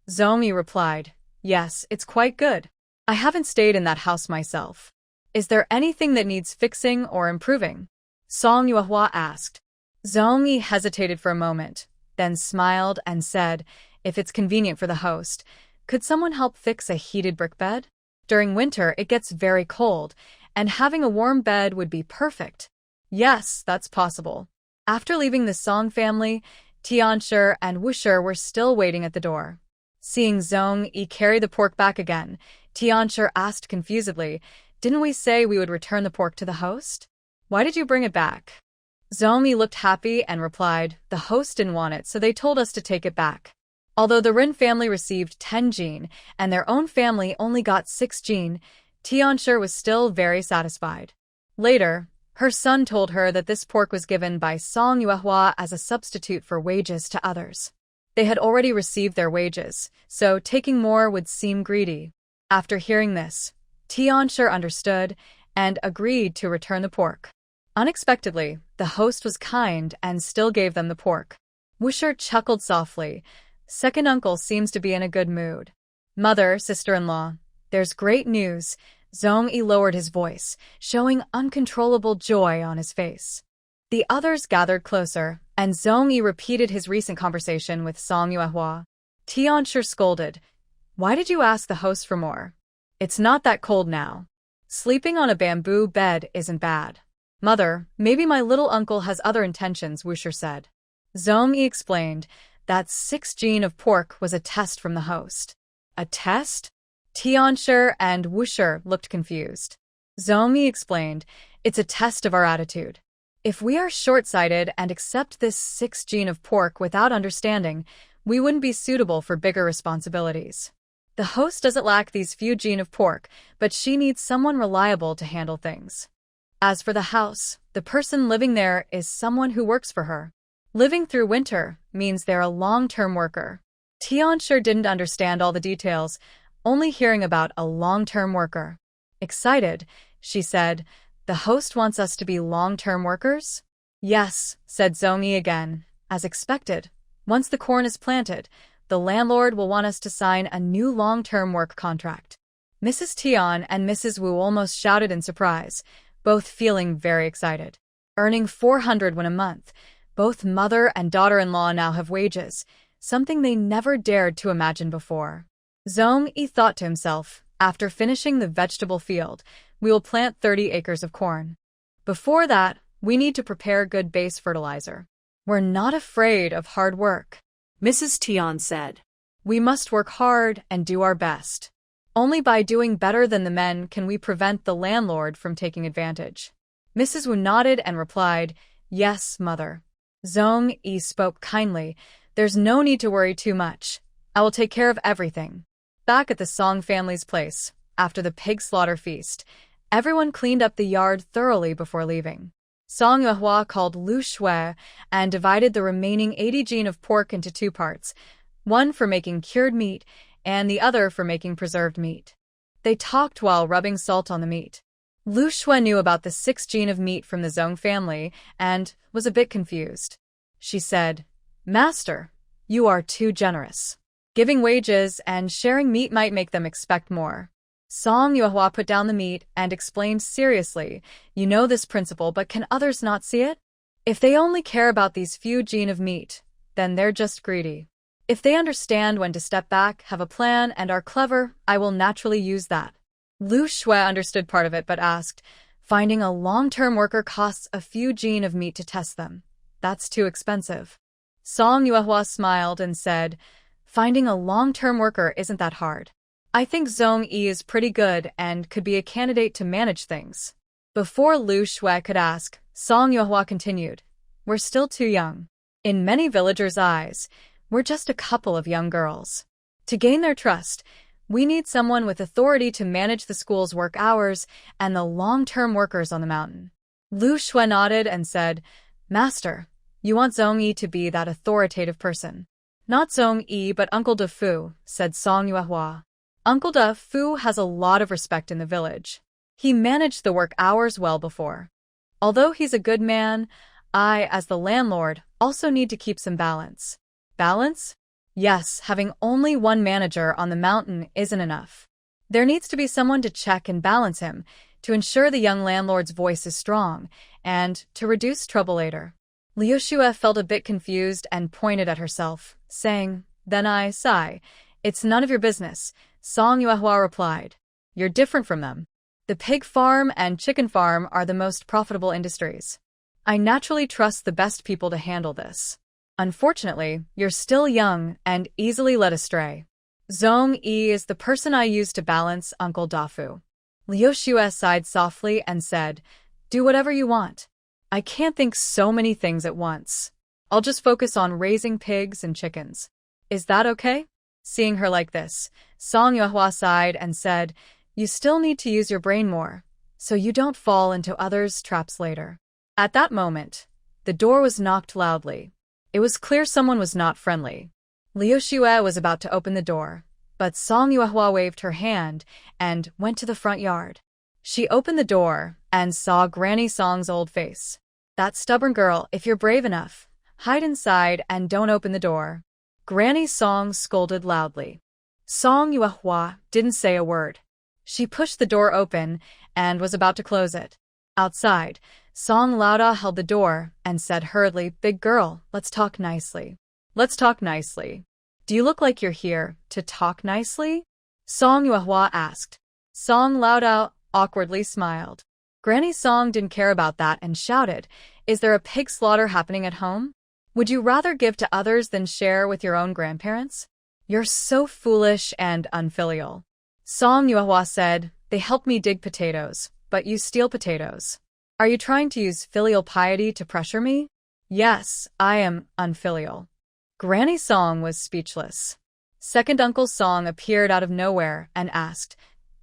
Zong Yi replied, "Yes, it's quite good. I haven't stayed in that house myself. Is there anything that needs fixing or improving?" Song Yuehua asked. Zong Yi hesitated for a moment, then smiled and said, "If it's convenient for the host, could someone help fix a heated brick bed? During winter, it gets very cold, and having a warm bed would be perfect." "Yes, that's possible." After leaving the Song family, Tianshi and Wushi were still waiting at the door. Seeing Zong Yi carry the pork back again, Tianshi asked confusedly, "Didn't we say we would return the pork to the host? Why did you bring it back?" Zong Yi looked happy and replied, "The host didn't want it, so they told us to take it back." Although the Rin family received 10 jin, and their own family only got 6 jin, Tianshi was still very satisfied. Later, her son told her that this pork was given by Song Yuehua as a substitute for wages to others. They had already received their wages, so taking more would seem greedy. After hearing this, Tianshi understood and agreed to return the pork. Unexpectedly, the host was kind and still gave them the pork. Wushi chuckled softly. "Second uncle seems to be in a good mood." "Mother, sister-in-law, there's great news." Zong Yi lowered his voice, showing uncontrollable joy on his face. The others gathered closer, and Zong Yi repeated his recent conversation with Song Yuehua. Tianshi scolded, "Why did you ask the host for more? It's not that cold now. Sleeping on a bamboo bed isn't bad." "Mother, maybe my little uncle has other intentions," Wushi said. Zong Yi explained that 6 jin of pork was a test from the host. "A test?" Tianshi and Wushi looked confused. Zong Yi explained, "It's a test of our attitude. If we are short-sighted and accept this 6 jin of pork without understanding, we wouldn't be suitable for bigger responsibilities. The host doesn't lack these few jin of pork, but she needs someone reliable to handle things. As for the house, the person living there is someone who works for her. Living through winter means they're a long-term worker." Tianshi didn't understand all the details, only hearing about a long-term worker. Excited, she said, "The host wants us to be long-term workers?" "Yes," said Zong Yi again, "as expected. Once the corn is planted, the landlord will want us to sign a new long-term work contract." Mrs. Tian and Mrs. Wu almost shouted in surprise, both feeling very excited. Earning 400 won a month, both mother and daughter-in-law now have wages, something they never dared to imagine before. Zong Yi thought to himself, "After finishing the vegetable field, we will plant 30 acres of corn. Before that, we need to prepare good base fertilizer. We're not afraid of hard work." Mrs. Tian said, "We must work hard and do our best. Only by doing better than the men can we prevent the landlord from taking advantage." Mrs. Wu nodded and replied, Yes, mother. Zhong Yi spoke kindly. There's no need to worry too much. I will take care of everything. Back at the Song family's place, after the pig slaughter feast, everyone cleaned up the yard thoroughly before leaving. Song Yuehua called Lu Shui and divided the remaining 80 gene of pork into two parts, one for making cured meat and the other for making preserved meat. They talked while rubbing salt on the meat. Lu Shui knew about the 6 gene of meat from the Zhong family and was a bit confused. She said, "Master, you are too generous. Giving wages and sharing meat might make them expect more." Song Yuehua put down the meat and explained seriously, "You know this principle, but can others not see it? If they only care about these few gene of meat, then they're just greedy. If they understand when to step back, have a plan, and are clever, I will naturally use that." Lu Shui understood part of it but asked, "Finding a long-term worker costs a few gene of meat to test them. That's too expensive." Song Yuehua smiled and said, "Finding a long-term worker isn't that hard. I think Zhong Yi is pretty good and could be a candidate to manage things." Before Lu Shui could ask, Song Yuehua continued, "We're still too young. In many villagers' eyes, we're just a couple of young girls. To gain their trust, we need someone with authority to manage the school's work hours and the long-term workers on the mountain." Lu Shui nodded and said, "Master, you want Zhong Yi to be that authoritative person." "Not Zhong Yi, but Uncle De Fu," said Song Yuehua. "Uncle De Fu has a lot of respect in the village. He managed the work hours well before. Although he's a good man, I, as the landlord, also need to keep some balance." "Balance?" "Yes, having only one manager on the mountain isn't enough. There needs to be someone to check and balance him, to ensure the young landlord's voice is strong, and to reduce trouble later." Liu Xue felt a bit confused and pointed at herself, saying, "Then I sigh. It's none of your business." Song Yuehua replied, "You're different from them. The pig farm and chicken farm are the most profitable industries. I naturally trust the best people to handle this. Unfortunately, you're still young and easily led astray. Zhong Yi is the person I use to balance Uncle Dafu." Liu Xue sighed softly and said, "Do whatever you want. I can't think so many things at once. I'll just focus on raising pigs and chickens. Is that okay?" Seeing her like this, Song Yuehua sighed and said, "You still need to use your brain more, so you don't fall into others' traps later." At that moment, the door was knocked loudly. It was clear someone was not friendly. Liu Xue was about to open the door, but Song Yuehua waved her hand and went to the front yard. She opened the door and saw Granny Song's old face. "That stubborn girl, if you're brave enough, hide inside and don't open the door." Granny Song scolded loudly. Song Yuehua didn't say a word. She pushed the door open and was about to close it. Outside, Song Lauda held the door and said hurriedly, "Big girl, let's talk nicely." "Let's talk nicely. Do you look like you're here to talk nicely?" Song Yuehua asked. Song Lauda awkwardly smiled. Granny Song didn't care about that and shouted, "Is there a pig slaughter happening at home? Would you rather give to others than share with your own grandparents? You're so foolish and unfilial." Song Yuehua said, "They help me dig potatoes, but you steal potatoes. Are you trying to use filial piety to pressure me?" "Yes, I am unfilial." Granny Song was speechless. Second Uncle Song appeared out of nowhere and asked,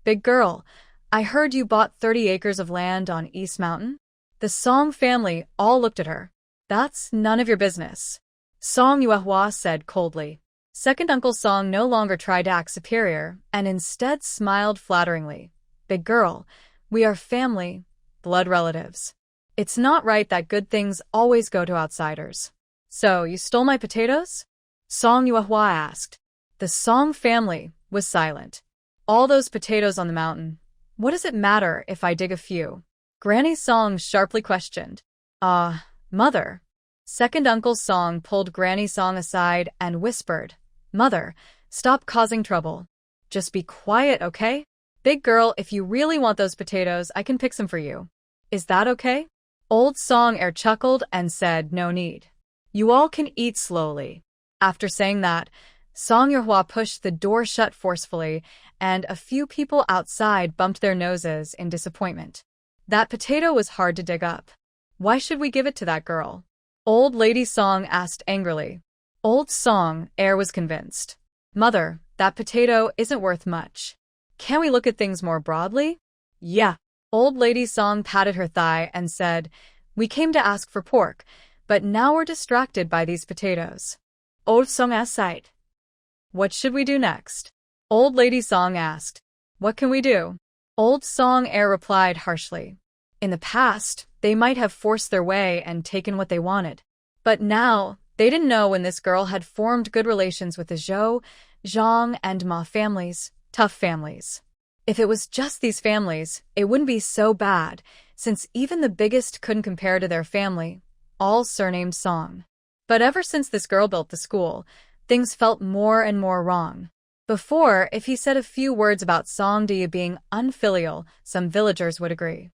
"Big girl, I heard you bought 30 acres of land on East Mountain?" The Song family all looked at her. "That's none of your business," Song Yuehua said coldly. Second Uncle Song no longer tried to act superior and instead smiled flatteringly. "Big girl, we are family, blood relatives. It's not right that good things always go to outsiders." "So, you stole my potatoes?" Song Yuehua asked. The Song family was silent. "All those potatoes on the mountain. What does it matter if I dig a few?" Granny Song sharply questioned. Mother." Second Uncle Song pulled Granny Song aside and whispered, "Mother, stop causing trouble. Just be quiet, okay? Big girl, if you really want those potatoes, I can pick some for you. Is that okay?" Old Song Air chuckled and said, "No need. You all can eat slowly." After saying that, Song Yuehua pushed the door shut forcefully, and a few people outside bumped their noses in disappointment. That potato was hard to dig up. Why should we give it to that girl? Old Lady Song asked angrily. Old Song Air was convinced. Mother, that potato isn't worth much. Can we look at things more broadly? Yeah. Old Lady Song patted her thigh and said, we came to ask for pork, but now we're distracted by these potatoes. Old Song sighed. What should we do next? Old Lady Song asked. What can we do? Old Song Air replied harshly. In the past, they might have forced their way and taken what they wanted. But now, they didn't know when this girl had formed good relations with the Zhou, Zhang, and Ma families, tough families. If it was just these families, it wouldn't be so bad, since even the biggest couldn't compare to their family, all surnamed Song. But ever since this girl built the school, things felt more and more wrong. Before, if he said a few words about Song Dia being unfilial, some villagers would agree.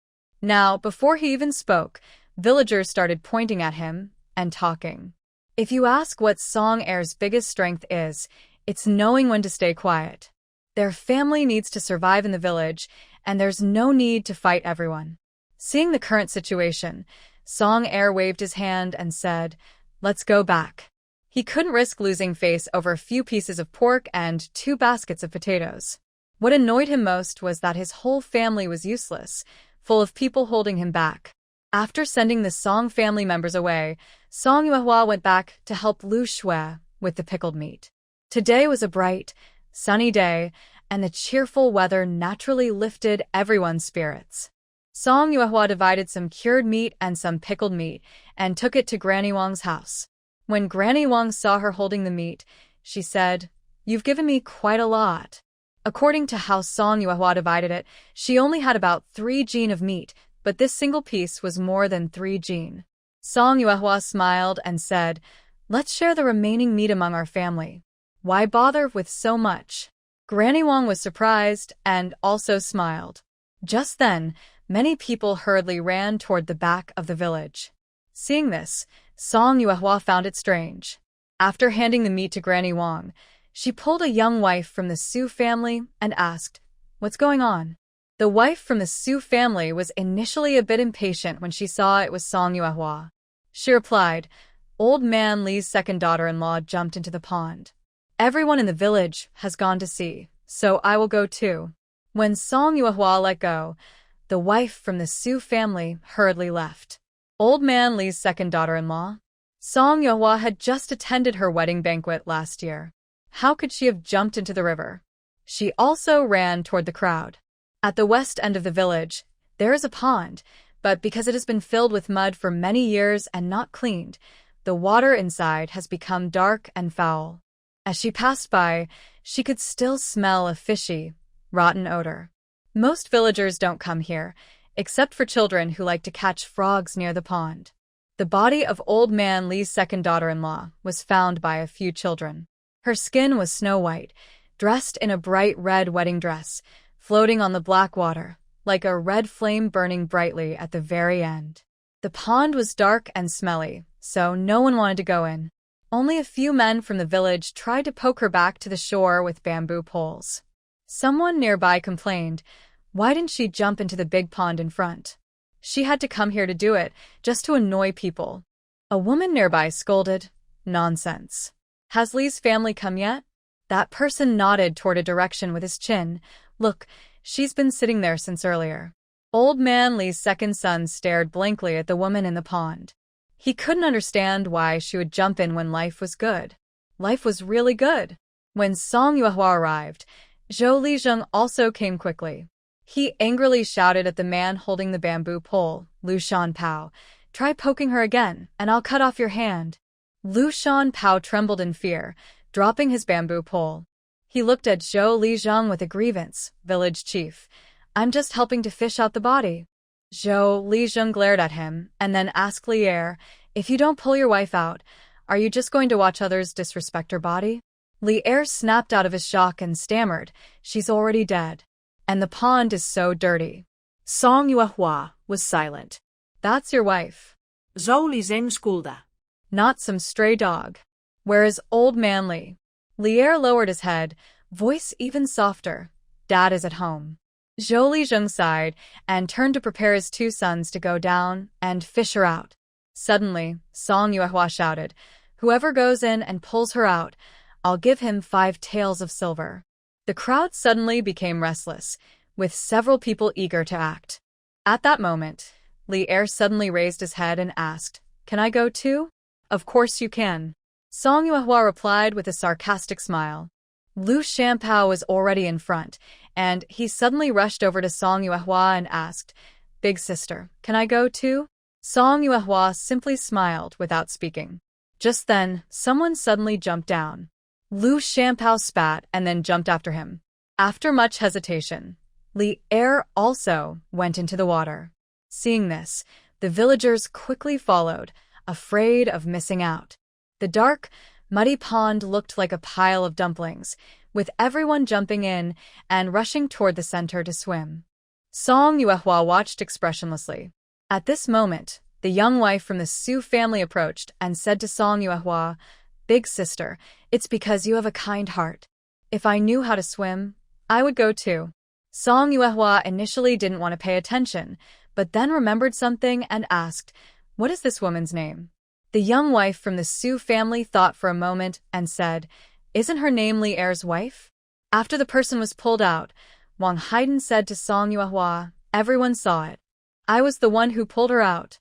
Now, before he even spoke, villagers started pointing at him and talking. If you ask what Song Air's biggest strength is, it's knowing when to stay quiet. Their family needs to survive in the village, and there's no need to fight everyone. Seeing the current situation, Song Air waved his hand and said, let's go back. He couldn't risk losing face over a few pieces of pork and 2 baskets of potatoes. What annoyed him most was that his whole family was useless, full of people holding him back. After sending the Song family members away, Song Yuehua went back to help Lu Shui with the pickled meat. Today was a bright, sunny day, and the cheerful weather naturally lifted everyone's spirits. Song Yuehua divided some cured meat and some pickled meat and took it to Granny Wang's house. When Granny Wang saw her holding the meat, she said, you've given me quite a lot. According to how Song Yuehua divided it, she only had about 3 jin of meat, but this single piece was more than 3 jin. Song Yuehua smiled and said, let's share the remaining meat among our family. Why bother with so much? Granny Wang was surprised and also smiled. Just then, many people hurriedly ran toward the back of the village. Seeing this, Song Yuehua found it strange. After handing the meat to Granny Wang, she pulled a young wife from the Su family and asked, what's going on? The wife from the Su family was initially a bit impatient when she saw it was Song Yuehua. She replied, old man Li's second daughter-in-law jumped into the pond. Everyone in the village has gone to sea, so I will go too. When Song Yuehua let go, the wife from the Su family hurriedly left. Old man Li's second daughter-in-law? Song Yuehua had just attended her wedding banquet last year. How could she have jumped into the river? She also ran toward the crowd. At the west end of the village, there is a pond, but because it has been filled with mud for many years and not cleaned, the water inside has become dark and foul. As she passed by, she could still smell a fishy, rotten odor. Most villagers don't come here, except for children who like to catch frogs near the pond. The body of old man Li's second daughter-in-law was found by a few children. Her skin was snow white, dressed in a bright red wedding dress, floating on the black water, like a red flame burning brightly at the very end. The pond was dark and smelly, so no one wanted to go in. Only a few men from the village tried to poke her back to the shore with bamboo poles. Someone nearby complained, why didn't she jump into the big pond in front? She had to come here to do it, just to annoy people. A woman nearby scolded, nonsense. Has Li's family come yet? That person nodded toward a direction with his chin. Look, she's been sitting there since earlier. Old man Li's second son stared blankly at the woman in the pond. He couldn't understand why she would jump in when life was good. Life was really good. When Song Yuehua arrived, Zhou Lijeng also came quickly. He angrily shouted at the man holding the bamboo pole, Lu Shanpao, try poking her again, and I'll cut off your hand. Lu Shanpao trembled in fear, dropping his bamboo pole. He looked at Zhou Lijeng with a grievance, village chief. I'm just helping to fish out the body. Zhou Lijeng glared at him, and then asked Li Er, if you don't pull your wife out, are you just going to watch others disrespect her body? Li Er snapped out of his shock and stammered, she's already dead. And the pond is so dirty. Song Yuehua was silent. That's your wife. Zhou Lijeng scolded. Not some stray dog. Where is old man Li? Li Er lowered his head, voice even softer. Dad is at home. Zhou Lijing sighed and turned to prepare his two sons to go down and fish her out. Suddenly, Song Yuehua shouted, "Whoever goes in and pulls her out, I'll give him 5 taels of silver." The crowd suddenly became restless, with several people eager to act. At that moment, Li Er suddenly raised his head and asked, "Can I go too?" "Of course you can," Song Yuehua replied with a sarcastic smile. Lu Shampao was already in front, and he suddenly rushed over to Song Yuehua and asked, "Big sister, can I go too?" Song Yuehua simply smiled without speaking. Just then, someone suddenly jumped down. Lu Shampao spat and then jumped after him. After much hesitation, Li Er also went into the water. Seeing this, the villagers quickly followed, afraid of missing out. The dark, muddy pond looked like a pile of dumplings, with everyone jumping in and rushing toward the center to swim. Song Yuehua watched expressionlessly. At this moment, the young wife from the Su family approached and said to Song Yuehua, "Big sister, it's because you have a kind heart. If I knew how to swim, I would go too." Song Yuehua initially didn't want to pay attention, but then remembered something and asked, "What is this woman's name?" The young wife from the Su family thought for a moment and said, "Isn't her name Li Er's wife?" After the person was pulled out, Wang Haiden said to Song Yuehua, "Everyone saw it. I was the one who pulled her out."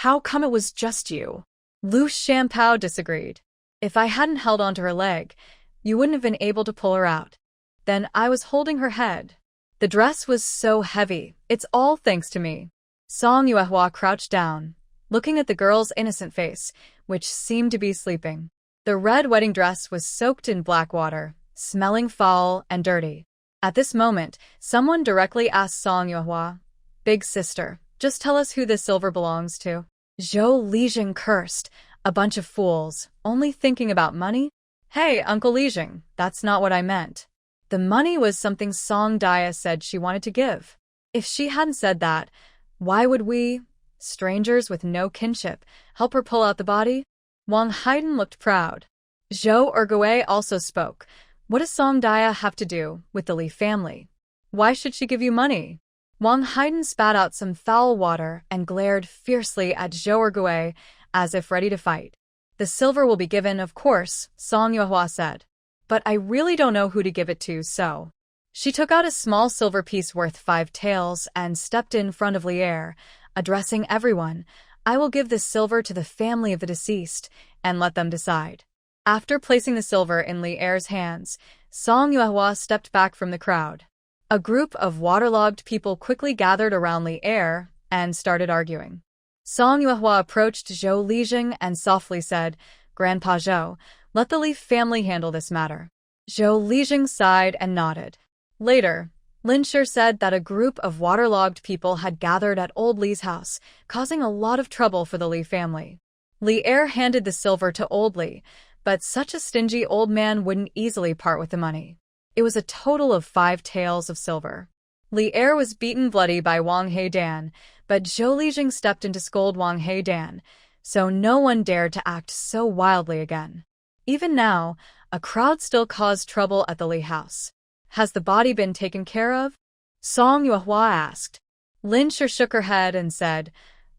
"How come it was just you?" Lu Shampao disagreed. "If I hadn't held onto her leg, you wouldn't have been able to pull her out. Then I was holding her head. The dress was so heavy, it's all thanks to me." Song Yuehua crouched down, looking at the girl's innocent face, which seemed to be sleeping. The red wedding dress was soaked in black water, smelling foul and dirty. At this moment, someone directly asked Song Yuehua, "Big sister, just tell us who this silver belongs to." Zhou Lijing cursed, "A bunch of fools, only thinking about money?" "Hey, Uncle Lijing, that's not what I meant. The money was something Song Dia said she wanted to give. If she hadn't said that, why would we, strangers with no kinship, help her pull out the body?" Wang Haiden looked proud. Zhou Ergui also spoke. "What does Song Dia have to do with the Li family? Why should she give you money?" Wang Haiden spat out some foul water and glared fiercely at Zhou Ergui as if ready to fight. "The silver will be given, of course," Song Yuehua said. "But I really don't know who to give it to, so." She took out a small silver piece worth 5 taels and stepped in front of Li Er, addressing everyone. "I will give this silver to the family of the deceased, and let them decide." After placing the silver in Li Er's hands, Song Yuehua stepped back from the crowd. A group of waterlogged people quickly gathered around Li Er and started arguing. Song Yuehua approached Zhou Lijing and softly said, "Grandpa Zhou, let the Li family handle this matter." Zhou Lijing sighed and nodded. Later, Lin Shi said that a group of waterlogged people had gathered at Old Li's house, causing a lot of trouble for the Li family. Li Er handed the silver to Old Li, but such a stingy old man wouldn't easily part with the money. It was a total of 5 taels of silver. Li Er was beaten bloody by Wang Haidan, but Zhou Lijing stepped in to scold Wang Haidan, so no one dared to act so wildly again. Even now, a crowd still caused trouble at the Li house. "Has the body been taken care of?" Song Yuehua asked. Lin Shi shook her head and said,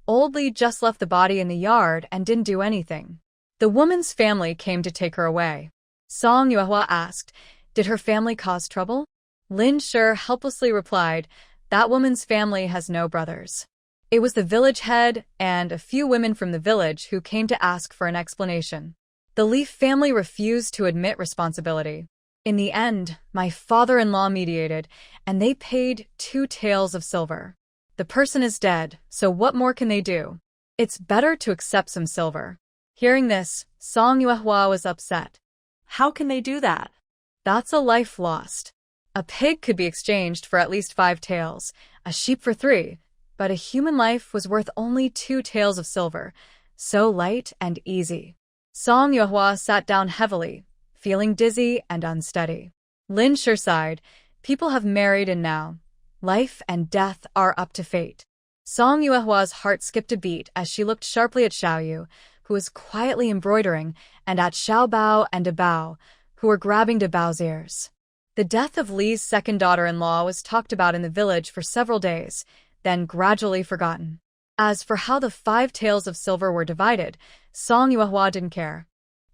"Old Li just left the body in the yard and didn't do anything. The woman's family came to take her away." Song Yuehua asked, "Did her family cause trouble?" Lin Shi helplessly replied, "That woman's family has no brothers." It was the village head and a few women from the village who came to ask for an explanation. The Li family refused to admit responsibility. In the end, my father-in-law mediated, and they paid 2 taels of silver. The person is dead, so what more can they do? It's better to accept some silver. Hearing this, Song Yuehua was upset. How can they do that? That's a life lost. A pig could be exchanged for at least 5 taels, a sheep for 3, but a human life was worth only 2 taels of silver, so light and easy. Song Yuehua sat down heavily, feeling dizzy and unsteady. Lin Shi sighed. "People have married and now, life and death are up to fate." Song Yuehua's heart skipped a beat as she looked sharply at Xiaoyu, who was quietly embroidering, and at Xiao Bao and De Bao, who were grabbing De Bao's ears. The death of Li's second daughter-in-law was talked about in the village for several days, then gradually forgotten. As for how the 5 taels of silver were divided, Song Yuehua didn't care.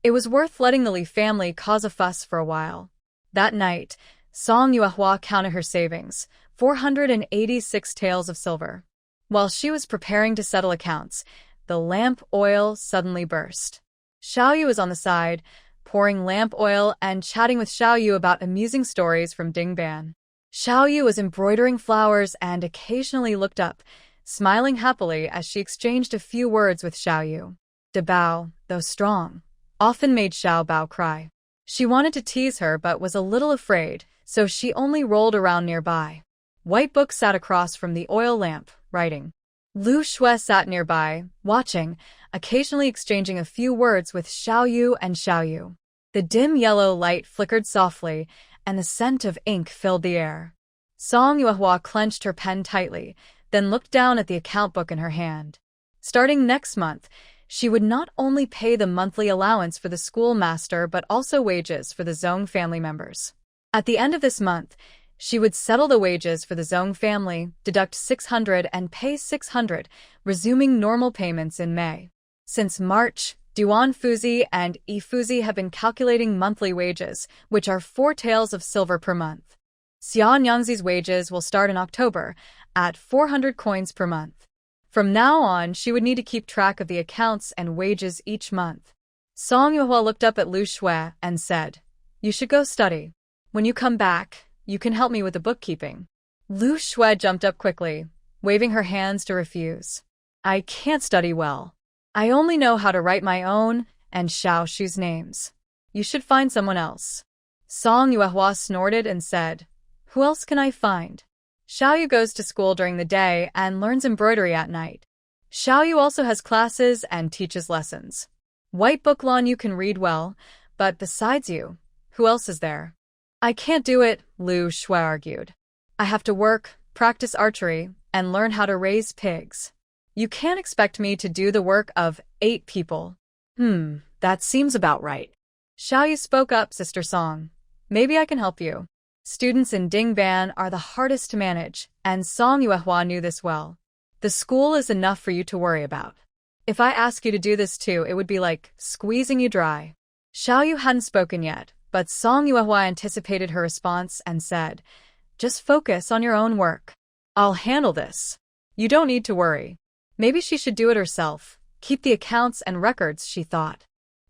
It was worth letting the Li family cause a fuss for a while. That night, Song Yuehua counted her savings, 486 taels of silver. While she was preparing to settle accounts, the lamp oil suddenly burst. Xiaoyu was on the side, pouring lamp oil and chatting with Xiaoyu about amusing stories from Dingban. Xiaoyu was embroidering flowers and occasionally looked up, smiling happily as she exchanged a few words with Xiaoyu. De Bao, though strong, often made Xiao Bao cry. She wanted to tease her but was a little afraid, so she only rolled around nearby. White Book sat across from the oil lamp, writing. Lu Shui sat nearby, watching, occasionally exchanging a few words with Xiaoyu and Xiaoyu. The dim yellow light flickered softly, and the scent of ink filled the air. Song Yuehua clenched her pen tightly, then looked down at the account book in her hand. Starting next month, she would not only pay the monthly allowance for the schoolmaster but also wages for the Zhong family members. At the end of this month, she would settle the wages for the Zhong family, deduct 600 and pay 600, resuming normal payments in May. Since March, Duan Fuzi and Yi Fuzi have been calculating monthly wages, which are 4 taels of silver per month. Xia Nyangzi's wages will start in October, at 400 coins per month. From now on, she would need to keep track of the accounts and wages each month. Song Yuehua looked up at Lu Shui and said, "You should go study. When you come back, you can help me with the bookkeeping." Lu Shui jumped up quickly, waving her hands to refuse. "I can't study well. I only know how to write my own and Xiao Shu's names. You should find someone else." Song Yuehua snorted and said, "Who else can I find? Xiaoyu goes to school during the day and learns embroidery at night. Xiaoyu also has classes and teaches lessons. White Book Lan you can read well, but besides you, who else is there?" "I can't do it," Lu Shui argued. "I have to work, practice archery, and learn how to raise pigs. You can't expect me to do the work of 8 people." That seems about right." Xiaoyu spoke up, "Sister Song. Maybe I can help you. Students in Dingban are the hardest to manage, and Song Yuehua knew this well. The school is enough for you to worry about. If I ask you to do this too, it would be like squeezing you dry." Xiaoyu hadn't spoken yet, but Song Yuehua anticipated her response and said, "Just focus on your own work. I'll handle this. You don't need to worry." Maybe she should do it herself, keep the accounts and records, she thought.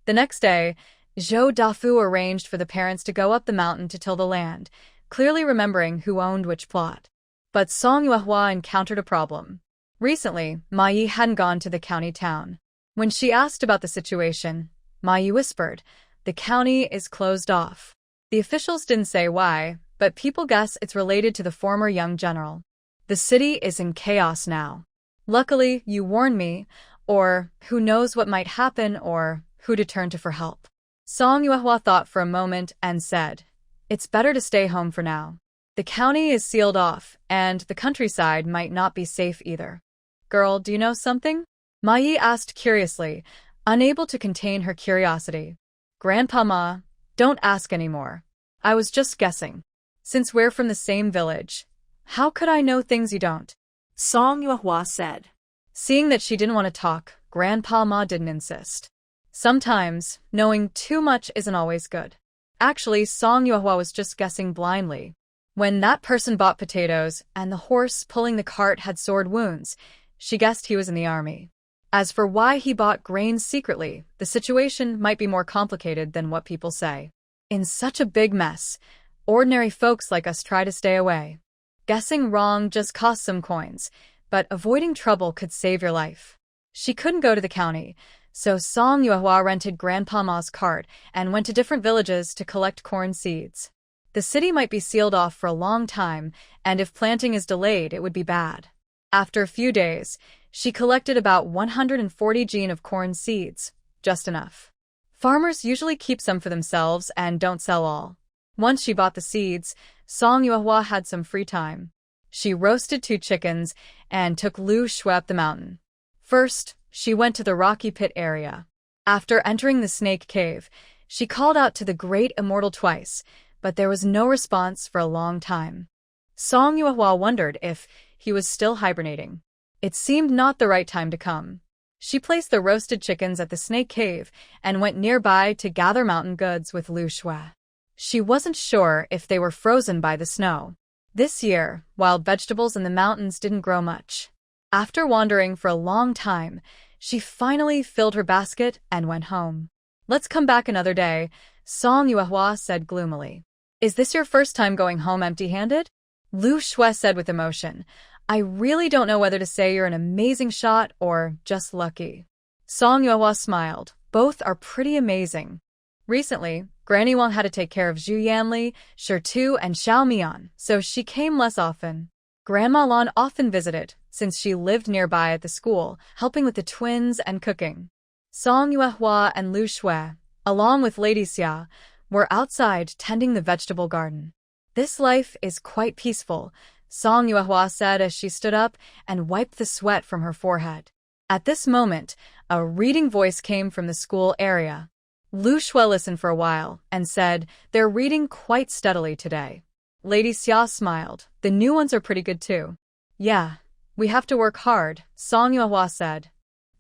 The next day, Zhou Dafu arranged for the parents to go up the mountain to till the land, clearly remembering who owned which plot. But Song Yuehua encountered a problem. Recently, Ma Yi hadn't gone to the county town. When she asked about the situation, Ma Yi whispered, "The county is closed off." The officials didn't say why, but people guess it's related to the former young general. The city is in chaos now. Luckily, you warned me, or who knows what might happen or who to turn to for help. Song Yuehua thought for a moment and said, "It's better to stay home for now. The county is sealed off, and the countryside might not be safe either." "Girl, do you know something?" Ma Yi asked curiously, unable to contain her curiosity. "Grandpa Ma, don't ask anymore. I was just guessing. Since we're from the same village, how could I know things you don't?" Song Yuehua said. Seeing that she didn't want to talk, Grandpa Ma didn't insist. Sometimes, knowing too much isn't always good. Actually, Song Yuehua was just guessing blindly. When that person bought potatoes and the horse pulling the cart had sword wounds, she guessed he was in the army. As for why he bought grains secretly, the situation might be more complicated than what people say. In such a big mess, ordinary folks like us try to stay away. Guessing wrong just costs some coins, but avoiding trouble could save your life. She couldn't go to the county, so Song Yuehua rented Grandpa Ma's cart and went to different villages to collect corn seeds. The city might be sealed off for a long time, and if planting is delayed, it would be bad. After a few days, she collected about 140 jin of corn seeds, just enough. Farmers usually keep some for themselves and don't sell all. Once she bought the seeds, Song Yuehua had some free time. She roasted 2 chickens and took Lu Shui up the mountain. First, she went to the rocky pit area. After entering the snake cave, she called out to the great immortal twice, but there was no response for a long time. Song Yuehua wondered if he was still hibernating. It seemed not the right time to come. She placed the roasted chickens at the snake cave and went nearby to gather mountain goods with Lu Shui. She wasn't sure if they were frozen by the snow. This year, wild vegetables in the mountains didn't grow much. After wandering for a long time, she finally filled her basket and went home. "Let's come back another day," Song Yuehua said gloomily. "Is this your first time going home empty-handed?" Lu Shui said with emotion. "I really don't know whether to say you're an amazing shot or just lucky." Song Yuehua smiled. "Both are pretty amazing. Recently, Granny Wang had to take care of Zhu Yanli, Shi Tu, and Xiao Mian, so she came less often. Grandma Lan often visited, since she lived nearby at the school, helping with the twins and cooking." Song Yuehua and Lu Shui, along with Lady Xia, were outside tending the vegetable garden. "This life is quite peaceful," Song Yuehua said as she stood up and wiped the sweat from her forehead. At this moment, a reading voice came from the school area. Lu Shui listened for a while and said, "They're reading quite steadily today." Lady Xia smiled. "The new ones are pretty good too." "Yeah, we have to work hard," Song Yuehua said.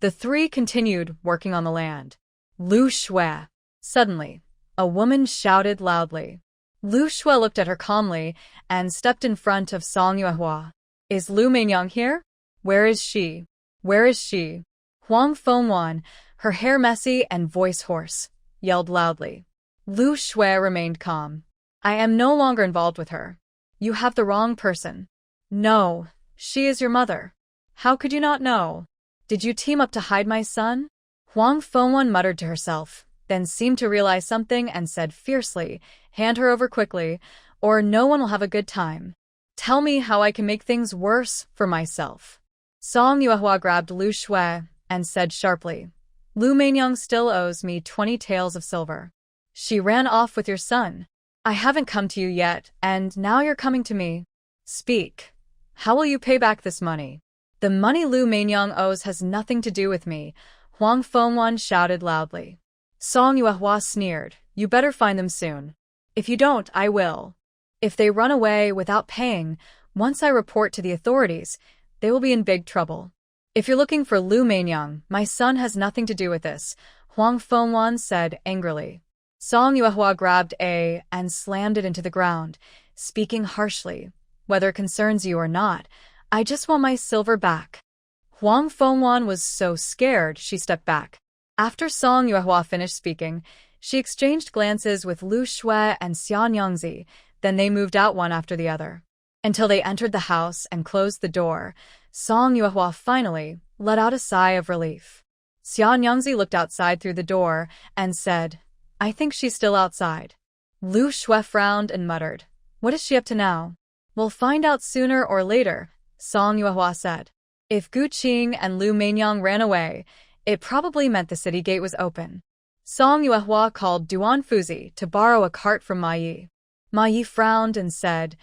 The three continued working on the land. Lu Shui. Suddenly, a woman shouted loudly. Lu Shui looked at her calmly and stepped in front of Song Yuehua. "Is Lu Meinyang here? Where is she? Where is she?" Huang Fengwan, her hair messy and voice hoarse, yelled loudly. Lu Shui remained calm. "I am no longer involved with her. You have the wrong person." "No, she is your mother. How could you not know? Did you team up to hide my son?" Huang Fengwan muttered to herself, then seemed to realize something and said fiercely, "Hand her over quickly, or no one will have a good time. Tell me how I can make things worse for myself." Song Yuehua grabbed Lu Shui and said sharply, "Lu Meinyang still owes me 20 taels of silver. She ran off with your son. I haven't come to you yet, and now you're coming to me. Speak. How will you pay back this money?" "The money Lu Meinyang owes has nothing to do with me," Huang Fengwan shouted loudly. Song Yuehua sneered, "You better find them soon. If you don't, I will. If they run away without paying, once I report to the authorities, they will be in big trouble. If you're looking for Lu Meinyang, my son has nothing to do with this," Huang Fengwan said angrily. Song Yuehua grabbed A and slammed it into the ground, speaking harshly. "Whether it concerns you or not, I just want my silver back." Huang Fengwan was so scared she stepped back. After Song Yuehua finished speaking, she exchanged glances with Lu Shui and Xian Yangzi, then they moved out one after the other. Until they entered the house and closed the door, Song Yuehua finally let out a sigh of relief. Xian Yangzi looked outside through the door and said, "I think she's still outside." Lu Shui frowned and muttered, "What is she up to now?" "We'll find out sooner or later," Song Yuehua said. If Gu Qing and Lu Meinyang ran away, it probably meant the city gate was open. Song Yuehua called Duan Fuzi to borrow a cart from Ma Yi. Ma Yi frowned and said,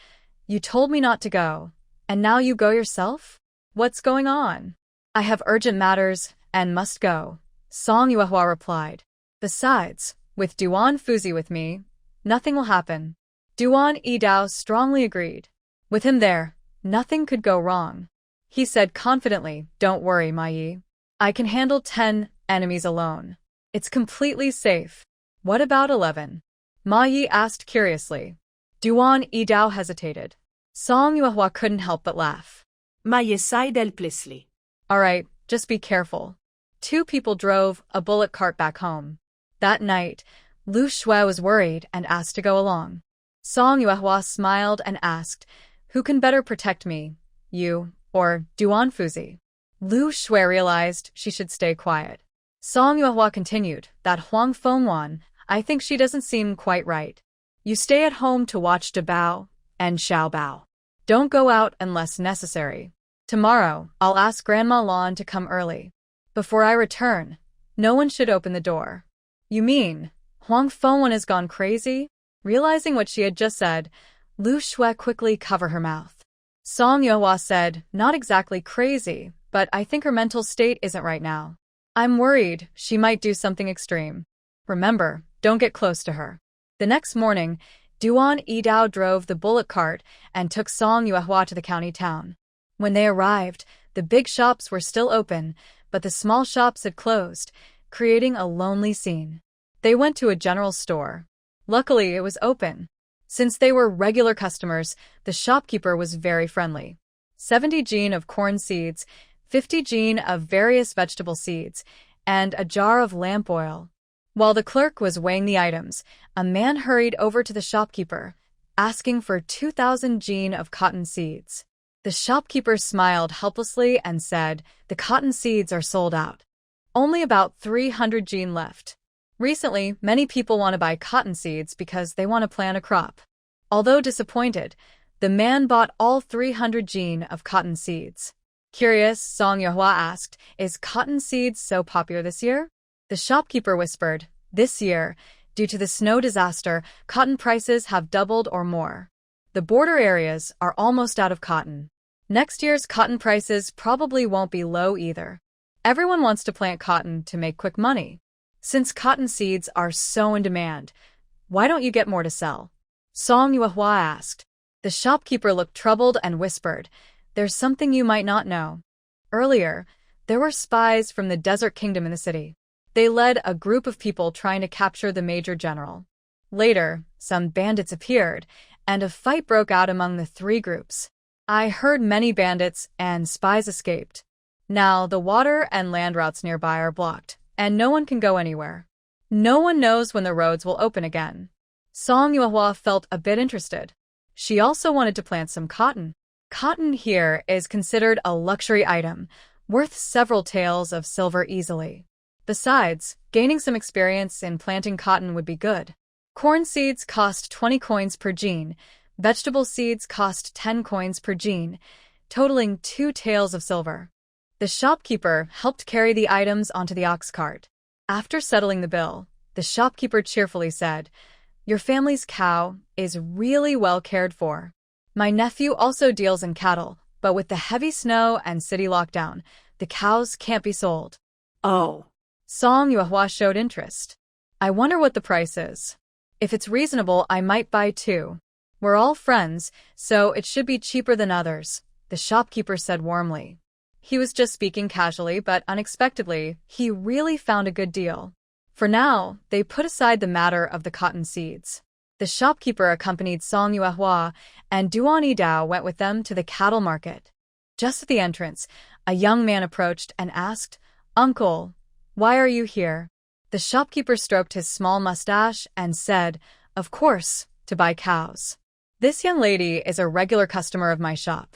"You told me not to go, and now you go yourself? What's going on?" "I have urgent matters and must go," Song Yuehua replied. "Besides, with Duan Fuzi with me, nothing will happen." Duan Yidao strongly agreed. With him there, nothing could go wrong. He said confidently, "Don't worry, Ma Yi. I can handle 10 enemies alone. It's completely safe." "What about 11? Ma Yi asked curiously. Duan Yidao hesitated. Song Yuehua couldn't help but laugh. Ma Yi sighed helplessly. "All right, just be careful." 2 people drove a bullock cart back home. That night, Lu Shui was worried and asked to go along. Song Yuehua smiled and asked, "Who can better protect me, you or Duan Fuzi?" Lu Shui realized she should stay quiet. Song Yuehua continued, "That Huang Fengwan, I think she doesn't seem quite right. You stay at home to watch De Bao and Xiao Bao. Don't go out unless necessary. Tomorrow, I'll ask Grandma Lan to come early. Before I return, no one should open the door." "You mean, Huang Fengwan has gone crazy?" Realizing what she had just said, Lu Shui quickly covered her mouth. Song Yuehua said, "Not exactly crazy, but I think her mental state isn't right now. I'm worried she might do something extreme. Remember, don't get close to her." The next morning, Duan Yidao drove the bullock cart and took Song Yuehua to the county town. When they arrived, the big shops were still open, but the small shops had closed, creating a lonely scene. They went to a general store. Luckily, it was open. Since they were regular customers, the shopkeeper was very friendly. 70 jin of corn seeds, 50 jin of various vegetable seeds, and a jar of lamp oil. While the clerk was weighing the items, a man hurried over to the shopkeeper, asking for 2,000 jin of cotton seeds. The shopkeeper smiled helplessly and said, "The cotton seeds are sold out. Only about 300 jin left." Recently, many people want to buy cotton seeds because they want to plant a crop. Although disappointed, the man bought all 300 jin of cotton seeds. Curious, Song Yuehua asked, "Is cotton seeds so popular this year?" The shopkeeper whispered, "This year, due to the snow disaster, cotton prices have doubled or more. The border areas are almost out of cotton. Next year's cotton prices probably won't be low either. Everyone wants to plant cotton to make quick money. Since cotton seeds are so in demand, why don't you get more to sell?" Song Yuehua asked. The shopkeeper looked troubled and whispered, "There's something you might not know. Earlier, there were spies from the Desert Kingdom in the city. They led a group of people trying to capture the major general. Later, some bandits appeared, and a fight broke out among the three groups. I heard many bandits and spies escaped. Now, the water and land routes nearby are blocked, and no one can go anywhere. No one knows when the roads will open again." Song Yuehua felt a bit interested. She also wanted to plant some cotton. Cotton here is considered a luxury item, worth several taels of silver easily. Besides, gaining some experience in planting cotton would be good. Corn seeds cost 20 coins per jin, vegetable seeds cost 10 coins per jin, totaling 2 taels of silver. The shopkeeper helped carry the items onto the ox cart. After settling the bill, the shopkeeper cheerfully said, "Your family's cow is really well cared for. My nephew also deals in cattle, but with the heavy snow and city lockdown, the cows can't be sold." Oh. Song Yuehua showed interest. "I wonder what the price is. If it's reasonable, I might buy 2. We're all friends, so it should be cheaper than others," the shopkeeper said warmly. He was just speaking casually, but unexpectedly, he really found a good deal. For now, they put aside the matter of the cotton seeds. The shopkeeper accompanied Song Yuehua, and Duan Yidao went with them to the cattle market. Just at the entrance, a young man approached and asked, "Uncle, why are you here?" The shopkeeper stroked his small mustache and said, "Of course, to buy cows. This young lady is a regular customer of my shop.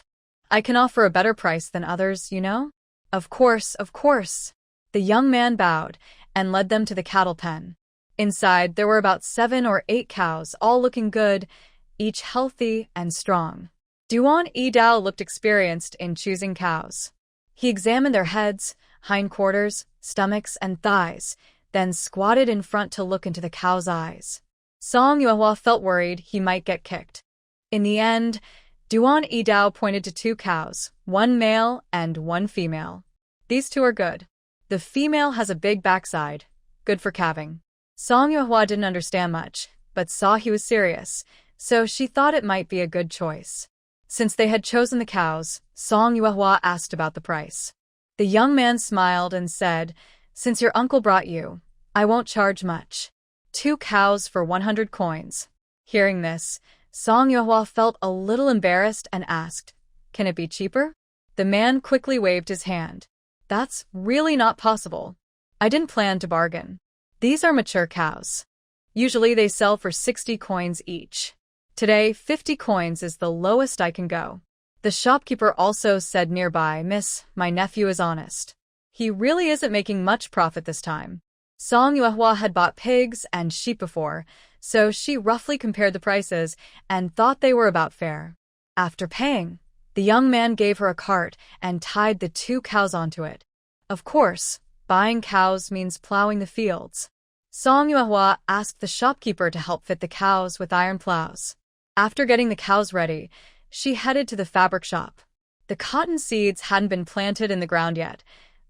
I can offer a better price than others, you know?" Of course, of course." The young man bowed and led them to the cattle pen. Inside, there were about 7 or 8 cows, all looking good, each healthy and strong. Duan Yidao looked experienced in choosing cows. He examined their heads, hindquarters, stomachs, and thighs, then squatted in front to look into the cow's eyes. Song Yuehua felt worried he might get kicked. In the end, Duan Yidao pointed to 2 cows, 1 male and 1 female. "These 2 are good. The female has a big backside, good for calving." Song Yuehua didn't understand much, but saw he was serious, so she thought it might be a good choice. Since they had chosen the cows, Song Yuehua asked about the price. The young man smiled and said, "Since your uncle brought you, I won't charge much. 2 cows for 100 coins. Hearing this, Song Yuehua felt a little embarrassed and asked, "Can it be cheaper?" The man quickly waved his hand. "That's really not possible. I didn't plan to bargain. These are mature cows. Usually they sell for 60 coins each. Today, 50 coins is the lowest I can go." The shopkeeper also said nearby, "Miss, my nephew is honest. He really isn't making much profit this time." Song Yuehua had bought pigs and sheep before, so she roughly compared the prices and thought they were about fair. After paying, the young man gave her a cart and tied the 2 cows onto it. Of course, buying cows means plowing the fields. Song Yuehua asked the shopkeeper to help fit the cows with iron plows. After getting the cows ready, she headed to the fabric shop. The cotton seeds hadn't been planted in the ground yet.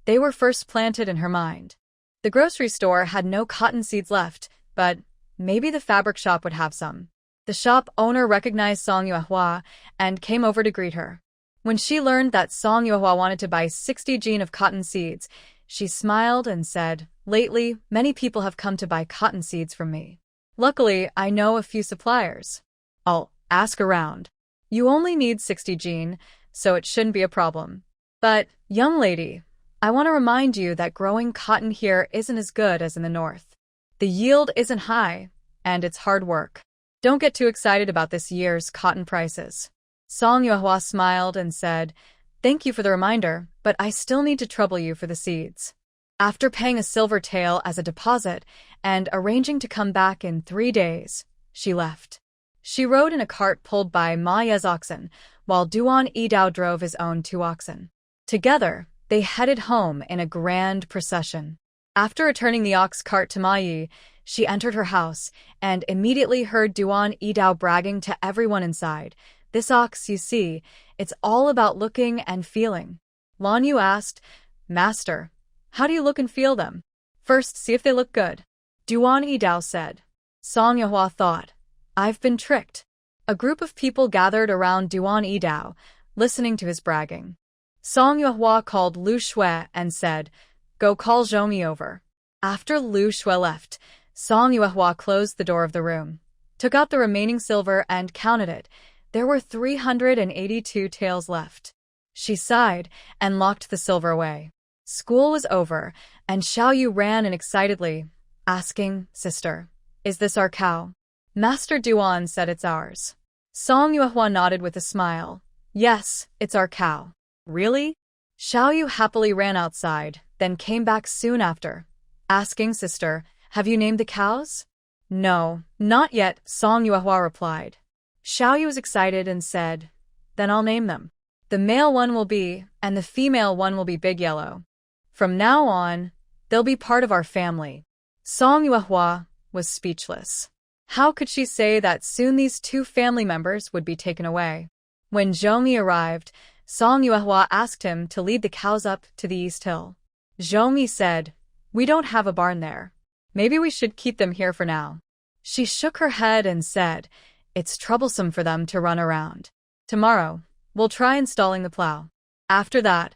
They were first planted in her mind. The grocery store had no cotton seeds left, but maybe the fabric shop would have some. The shop owner recognized Song Yuehua and came over to greet her. When she learned that Song Yuehua wanted to buy 60 jin of cotton seeds, she smiled and said, "Lately, many people have come to buy cotton seeds from me. Luckily, I know a few suppliers. I'll ask around. You only need 60 jin, so it shouldn't be a problem. But, young lady, I want to remind you that growing cotton here isn't as good as in the north. The yield isn't high, and it's hard work. Don't get too excited about this year's cotton prices." Song Yuehua smiled and said, "Thank you for the reminder, but I still need to trouble you for the seeds." After paying a silver tael as a deposit and arranging to come back in 3 days, she left. She rode in a cart pulled by Ma Ye's oxen, while Duan Yidao drove his own 2 oxen. Together, they headed home in a grand procession. After returning the ox cart to Ma Yi, she entered her house and immediately heard Duan Yidao bragging to everyone inside, "This ox, you see, it's all about looking and feeling." Lan Yu asked, "Master, how do you look and feel them?" "First, see if they look good," Duan Yidao said. Song Yuehua thought, "I've been tricked." A group of people gathered around Duan Yidao, listening to his bragging. Song Yuehua called Lu Shui and said, "Go call Zhongyi over." After Lu Shui left, Song Yuehua closed the door of the room, took out the remaining silver and counted it. There were 382 taels left. She sighed and locked the silver away. School was over, and Xiao Yu ran in excitedly, asking, "Sister, is this our cow?" Master Duan said, "It's ours." Song Yuehua nodded with a smile. "Yes, it's our cow." "Really?" Xiao Yu happily ran outside, then came back soon after, asking, "Sister, have you named the cows?" "No, not yet," Song Yuehua replied. Xiao Yu was excited and said, "Then I'll name them. The male one will be, and the female one will be Big Yellow. From now on, they'll be part of our family." Song Yuehua was speechless. How could she say that soon these 2 family members would be taken away? When Zhongyi arrived, Song Yuehua asked him to lead the cows up to the East Hill. Zhongyi said, "We don't have a barn there. Maybe we should keep them here for now." She shook her head and said, "It's troublesome for them to run around. Tomorrow, we'll try installing the plow. After that,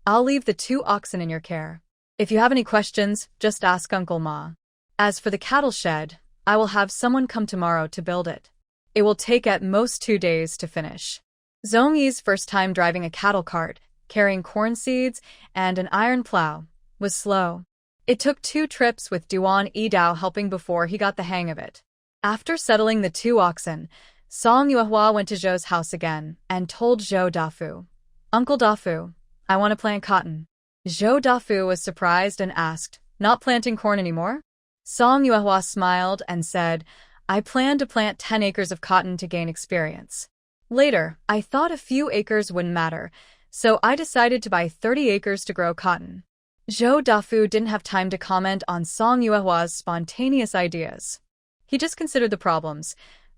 I'll leave the 2 oxen in your care. If you have any questions, just ask Uncle Ma. As for the cattle shed, I will have someone come tomorrow to build it. It will take at most 2 days to finish." Zhongyi's first time driving a cattle cart, carrying corn seeds and an iron plow, was slow. It took 2 trips with Duan Yidao helping before he got the hang of it. After settling the 2 oxen, Song Yuehua went to Zhou's house again and told Zhou Dafu, "Uncle Dafu, I want to plant cotton." Zhou Dafu was surprised and asked, "Not planting corn anymore?" Song Yuehua smiled and said, "I plan to plant 10 acres of cotton to gain experience. Later, I thought a few acres wouldn't matter, so I decided to buy 30 acres to grow cotton." Zhou Dafu didn't have time to comment on Song Yuehua's spontaneous ideas. He just considered the problems.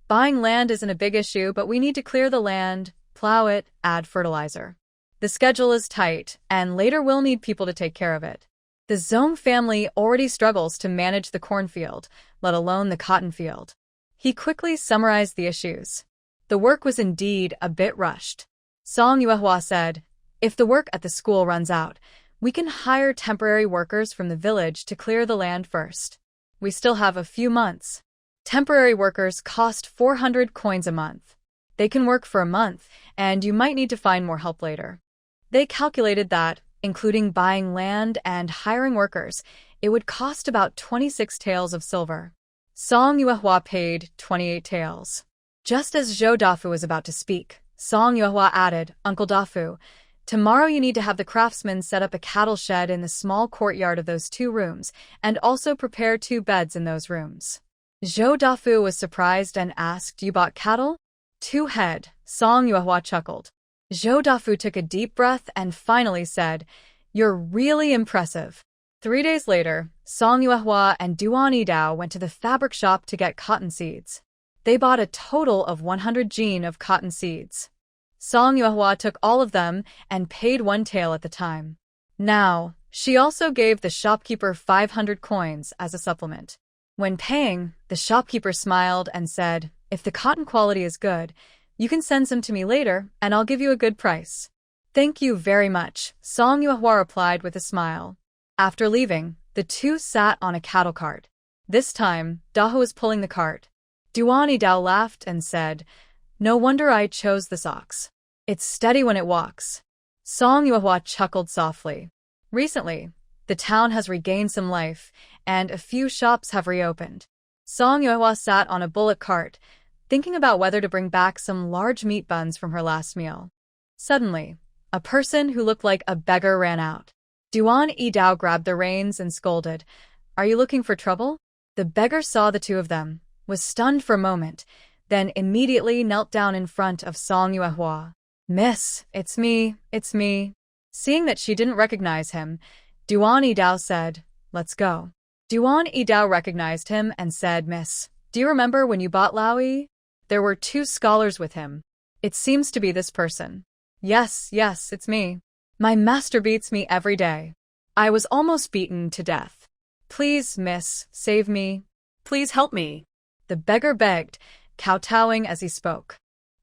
Buying land isn't a big issue, but we need to clear the land, plow it, add fertilizer. The schedule is tight, and later we'll need people to take care of it. The Zhong family already struggles to manage the cornfield, let alone the cotton field. He quickly summarized the issues. The work was indeed a bit rushed. Song Yuehua said, "If the work at the school runs out, we can hire temporary workers from the village to clear the land first. We still have a few months." Temporary workers cost 400 coins a month. They can work for a month, and you might need to find more help later. They calculated that, including buying land and hiring workers, it would cost about 26 taels of silver. Song Yuehua paid 28 taels. Just as Zhou Dafu was about to speak, Song Yuehua added, "Uncle Dafu, tomorrow you need to have the craftsmen set up a cattle shed in the small courtyard of those 2 rooms, and also prepare 2 beds in those rooms." Zhou Dafu was surprised and asked, "You bought cattle?" 2 head, Song Yuehua chuckled. Zhou Dafu took a deep breath and finally said, "You're really impressive." 3 days later, Song Yuehua and Duan Yidao went to the fabric shop to get cotton seeds. They bought a total of 100 jin of cotton seeds. Song Yuehua took all of them and paid 1 tael at the time. Now, she also gave the shopkeeper 500 coins as a supplement. When paying, the shopkeeper smiled and said, "If the cotton quality is good, you can send some to me later, and I'll give you a good price." "Thank you very much," Song Yuehua replied with a smile. After leaving, the two sat on a cattle cart. This time, Daho was pulling the cart. Duan Dao laughed and said, "No wonder I chose this ox. It's steady when it walks." Song Yuehua chuckled softly. Recently, the town has regained some life, and a few shops have reopened. Song Yuehua sat on a bullock cart, thinking about whether to bring back some large meat buns from her last meal. Suddenly, a person who looked like a beggar ran out. Duan Dao grabbed the reins and scolded, "Are you looking for trouble?" The beggar saw the two of them, was stunned for a moment, then immediately knelt down in front of Song Yuehua. "Miss, it's me. Seeing that she didn't recognize him, Duan Dao said, "Let's go." Duan Dao recognized him and said, "Miss, do you remember when you bought Laoi? There were 2 scholars with him. It seems to be this person." Yes, it's me. My master beats me every day. I was almost beaten to death. Please, miss, save me. Please help me." The beggar begged, kowtowing as he spoke.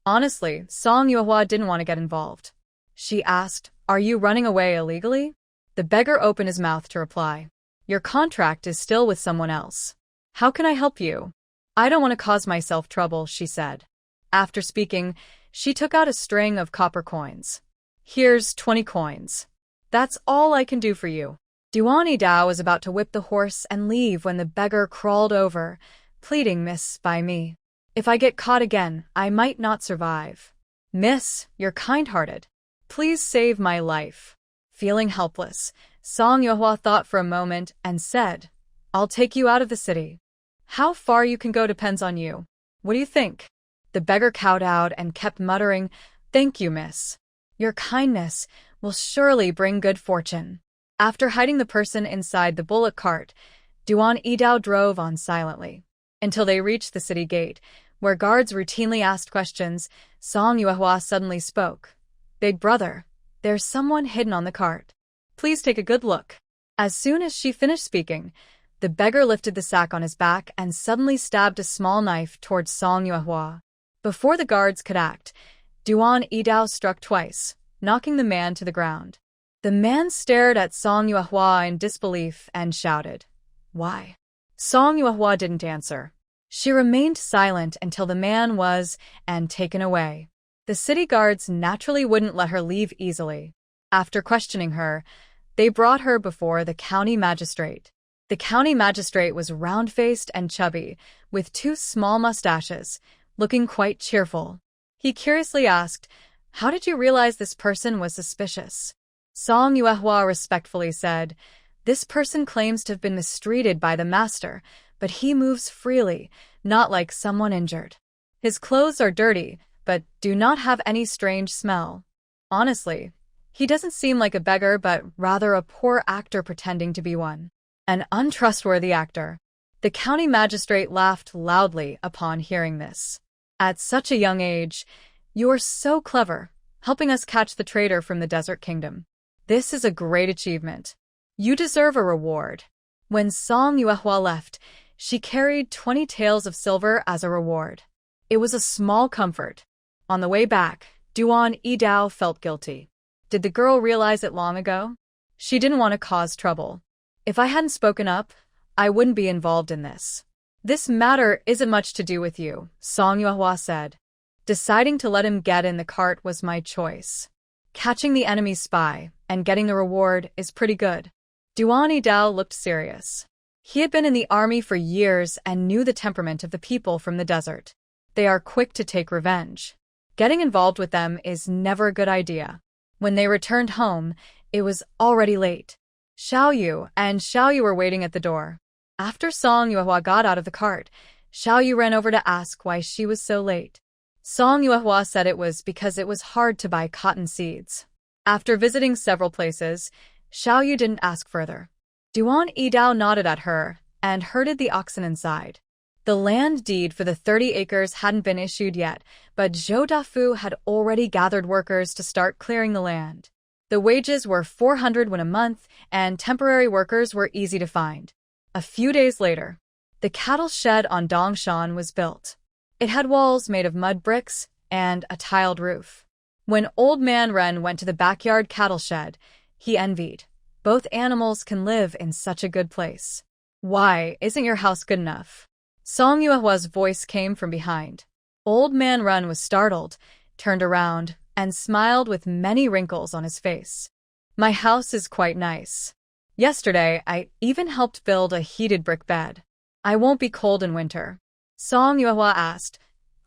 Honestly, Song Yuehua didn't want to get involved. She asked, "Are you running away illegally?" The beggar opened his mouth to reply, "Your contract is still with someone else. How can I help you?" "I don't want to cause myself trouble," she said. After speaking, she took out a string of copper coins. "Here's 20 coins. That's all I can do for you." Duan Dao was about to whip the horse and leave when the beggar crawled over, pleading, "Miss, by me. If I get caught again, I might not survive. Miss, you're kind-hearted. Please save my life." Feeling helpless, Song Yuehua thought for a moment and said, "I'll take you out of the city. How far you can go depends on you. What do you think?" The beggar kowtowed and kept muttering, "Thank you, miss. Your kindness will surely bring good fortune." After hiding the person inside the bullock cart, Duan Dao drove on silently until they reached the city gate, where guards routinely asked questions. Song Yuehua suddenly spoke. "Big brother, there's someone hidden on the cart. Please take a good look." As soon as she finished speaking, the beggar lifted the sack on his back and suddenly stabbed a small knife towards Song Yuehua. Before the guards could act, Duan Dao struck twice, knocking the man to the ground. The man stared at Song Yuehua in disbelief and shouted, "Why?" Song Yuehua didn't answer. She remained silent until the man was taken away. The city guards naturally wouldn't let her leave easily. After questioning her, they brought her before the county magistrate. The county magistrate was round-faced and chubby, with 2 small mustaches, looking quite cheerful. He curiously asked, "How did you realize this person was suspicious?" Song Yuehua respectfully said, "This person claims to have been mistreated by the master, but he moves freely, not like someone injured. His clothes are dirty, but do not have any strange smell. Honestly, he doesn't seem like a beggar but rather a poor actor pretending to be one. An untrustworthy actor." The county magistrate laughed loudly upon hearing this. "At such a young age, you are so clever, helping us catch the traitor from the desert kingdom. This is a great achievement. You deserve a reward." When Song Yuehua left, she carried 20 taels of silver as a reward. It was a small comfort. On the way back, Duan Dao felt guilty. Did the girl realize it long ago? She didn't want to cause trouble. "If I hadn't spoken up, I wouldn't be involved in this. This matter isn't much to do with you," Song Yuehua said. "Deciding to let him get in the cart was my choice. Catching the enemy's spy and getting the reward is pretty good." Duan Dao looked serious. He had been in the army for years and knew the temperament of the people from the desert. They are quick to take revenge. Getting involved with them is never a good idea. When they returned home, it was already late. Xiaoyu and Xiaoyu were waiting at the door. After Song Yuehua got out of the cart, Xiaoyu ran over to ask why she was so late. Song Yuehua said it was because it was hard to buy cotton seeds. After visiting several places, Xiaoyu didn't ask further. Duan Dao nodded at her and herded the oxen inside. The land deed for the 30 acres hadn't been issued yet, but Zhou Dafu had already gathered workers to start clearing the land. The wages were 400 won a month, and temporary workers were easy to find. A few days later, The cattle shed on Dongshan was built. It had walls made of mud bricks and a tiled roof. When Old Man Ren went to the backyard cattle shed, he envied. Both animals can live in such a good place. Why isn't your house good enough? Song Yuehua's voice came from behind. Old Man Ren was startled, turned around, and smiled with many wrinkles on his face. My house is quite nice. Yesterday, I even helped build a heated brick bed. I won't be cold in winter. Song Yuehua asked,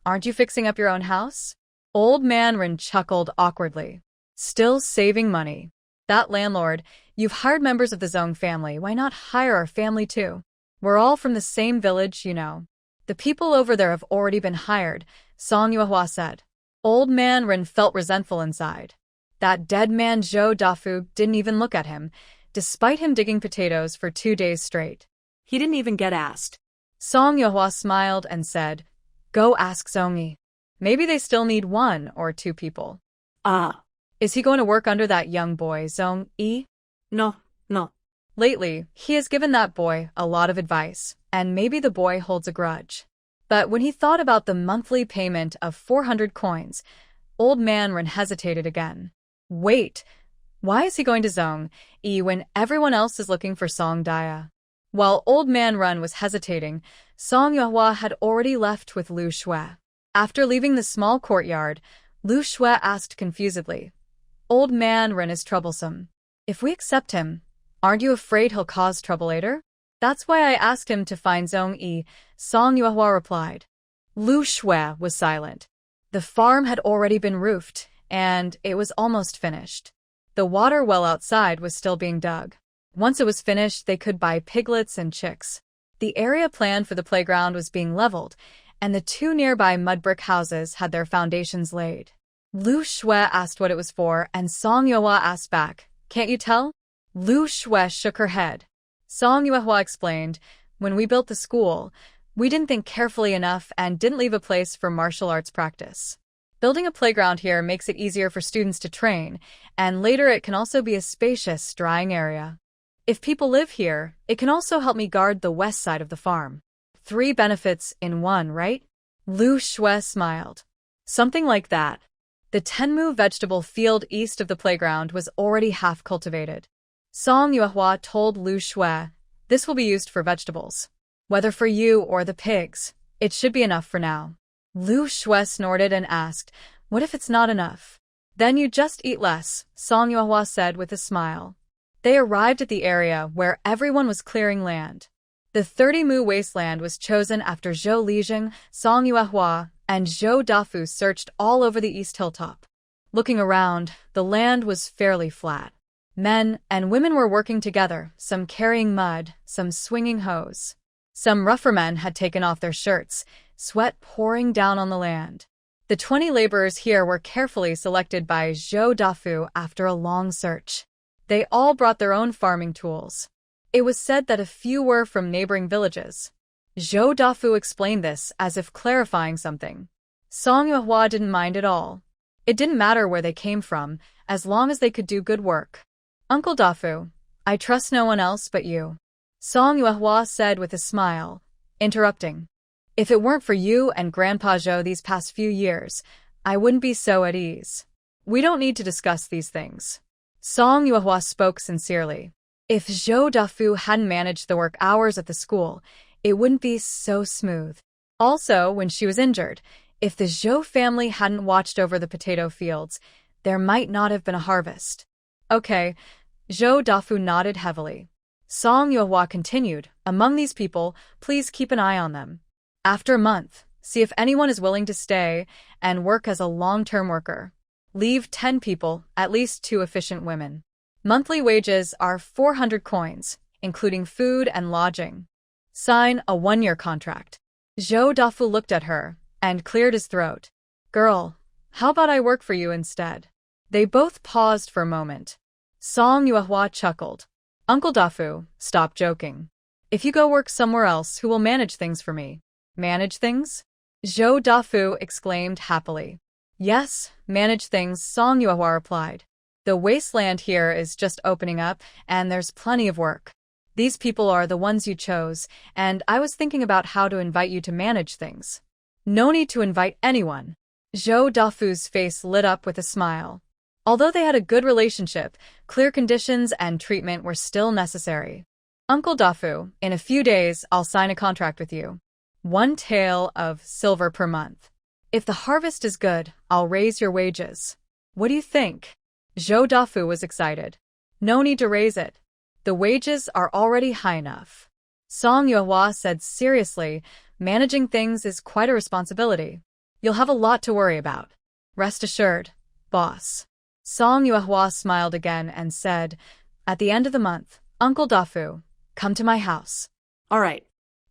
Aren't you fixing up your own house? Old Man Ren chuckled awkwardly. Still saving money. That landlord, you've hired members of the Zong family, why not hire our family too? We're all from the same village, you know. The people over there have already been hired, Song Yuehua said. Old Man Ren felt resentful inside. That dead man Zhou Dafu didn't even look at him, despite him digging potatoes for 2 days straight. He didn't even get asked. Song Yuehua smiled and said, Go ask Zongyi. Maybe they still need 1 or 2 people. Ah. Is he going to work under that young boy, Zongyi? No. Lately, he has given that boy a lot of advice, and maybe the boy holds a grudge. But when he thought about the monthly payment of 400 coins, Old Man Ren hesitated again. Wait, why is he going to Zongyi when everyone else is looking for Song Dia? While Old Man Ren was hesitating, Song Yuehua had already left with Lu Shui. After leaving the small courtyard, Lu Shui asked confusedly, Old Man Ren is troublesome. If we accept him, aren't you afraid he'll cause trouble later? That's why I asked him to find Zongyi, Song Yuehua replied. Lu Shui was silent. The farm had already been roofed, and it was almost finished. The water well outside was still being dug. Once it was finished, they could buy piglets and chicks. The area planned for the playground was being leveled, and the 2 nearby mud brick houses had their foundations laid. Lu Shui asked what it was for, and Song Yuehua asked back, Can't you tell? Lu Shui shook her head. Song Yuehua explained, When we built the school, we didn't think carefully enough and didn't leave a place for martial arts practice. Building a playground here makes it easier for students to train, and later it can also be a spacious, drying area. If people live here, it can also help me guard the west side of the farm. 3 benefits in 1, right? Lu Shui smiled. Something like that. The Tenmu vegetable field east of the playground was already half cultivated. Song Yuehua told Lu Shui, This will be used for vegetables. Whether for you or the pigs, it should be enough for now. Lu Shui snorted and asked, What if it's not enough? Then you just eat less, Song Yuehua said with a smile. They arrived at the area where everyone was clearing land. The 30-mu wasteland was chosen after Zhou Lijing, Song Yuehua, and Zhou Dafu searched all over the east hilltop. Looking around, the land was fairly flat. Men and women were working together, some carrying mud, some swinging hoes. Some rougher men had taken off their shirts, sweat pouring down on the land. The 20 laborers here were carefully selected by Zhou Dafu after a long search. They all brought their own farming tools. It was said that a few were from neighboring villages. Zhou Dafu explained this as if clarifying something. Song Yuehua didn't mind at all. It didn't matter where they came from, as long as they could do good work. Uncle Dafu, I trust no one else but you, Song Yuehua said with a smile, interrupting. If it weren't for you and Grandpa Zhou these past few years, I wouldn't be so at ease. We don't need to discuss these things. Song Yuehua spoke sincerely. If Zhou Dafu hadn't managed the work hours at the school, it wouldn't be so smooth. Also, when she was injured, if the Zhou family hadn't watched over the potato fields, there might not have been a harvest. Okay, Zhou Dafu nodded heavily. Song Yuehua continued, Among these people, please keep an eye on them. After a month, see if anyone is willing to stay and work as a long-term worker. Leave 10 people, at least 2 efficient women. Monthly wages are 400 coins, including food and lodging. Sign a 1-year contract. Zhou Dafu looked at her and cleared his throat. Girl, how about I work for you instead? They both paused for a moment. Song Yuehua chuckled. Uncle Dafu, stop joking. If you go work somewhere else, who will manage things for me? Manage things? Zhou Dafu exclaimed happily. Yes, manage things, Song Yuehua replied. The wasteland here is just opening up, and there's plenty of work. These people are the ones you chose, and I was thinking about how to invite you to manage things. No need to invite anyone. Zhou Dafu's face lit up with a smile. Although they had a good relationship, clear conditions and treatment were still necessary. Uncle Dafu, in a few days, I'll sign a contract with you. 1 tael of silver per month. If the harvest is good, I'll raise your wages. What do you think? Zhou Dafu was excited. No need to raise it. The wages are already high enough. Song Yuehua said seriously, managing things is quite a responsibility. You'll have a lot to worry about. Rest assured, boss. Song Yuehua smiled again and said, at the end of the month, Uncle Dafu, come to my house. All right.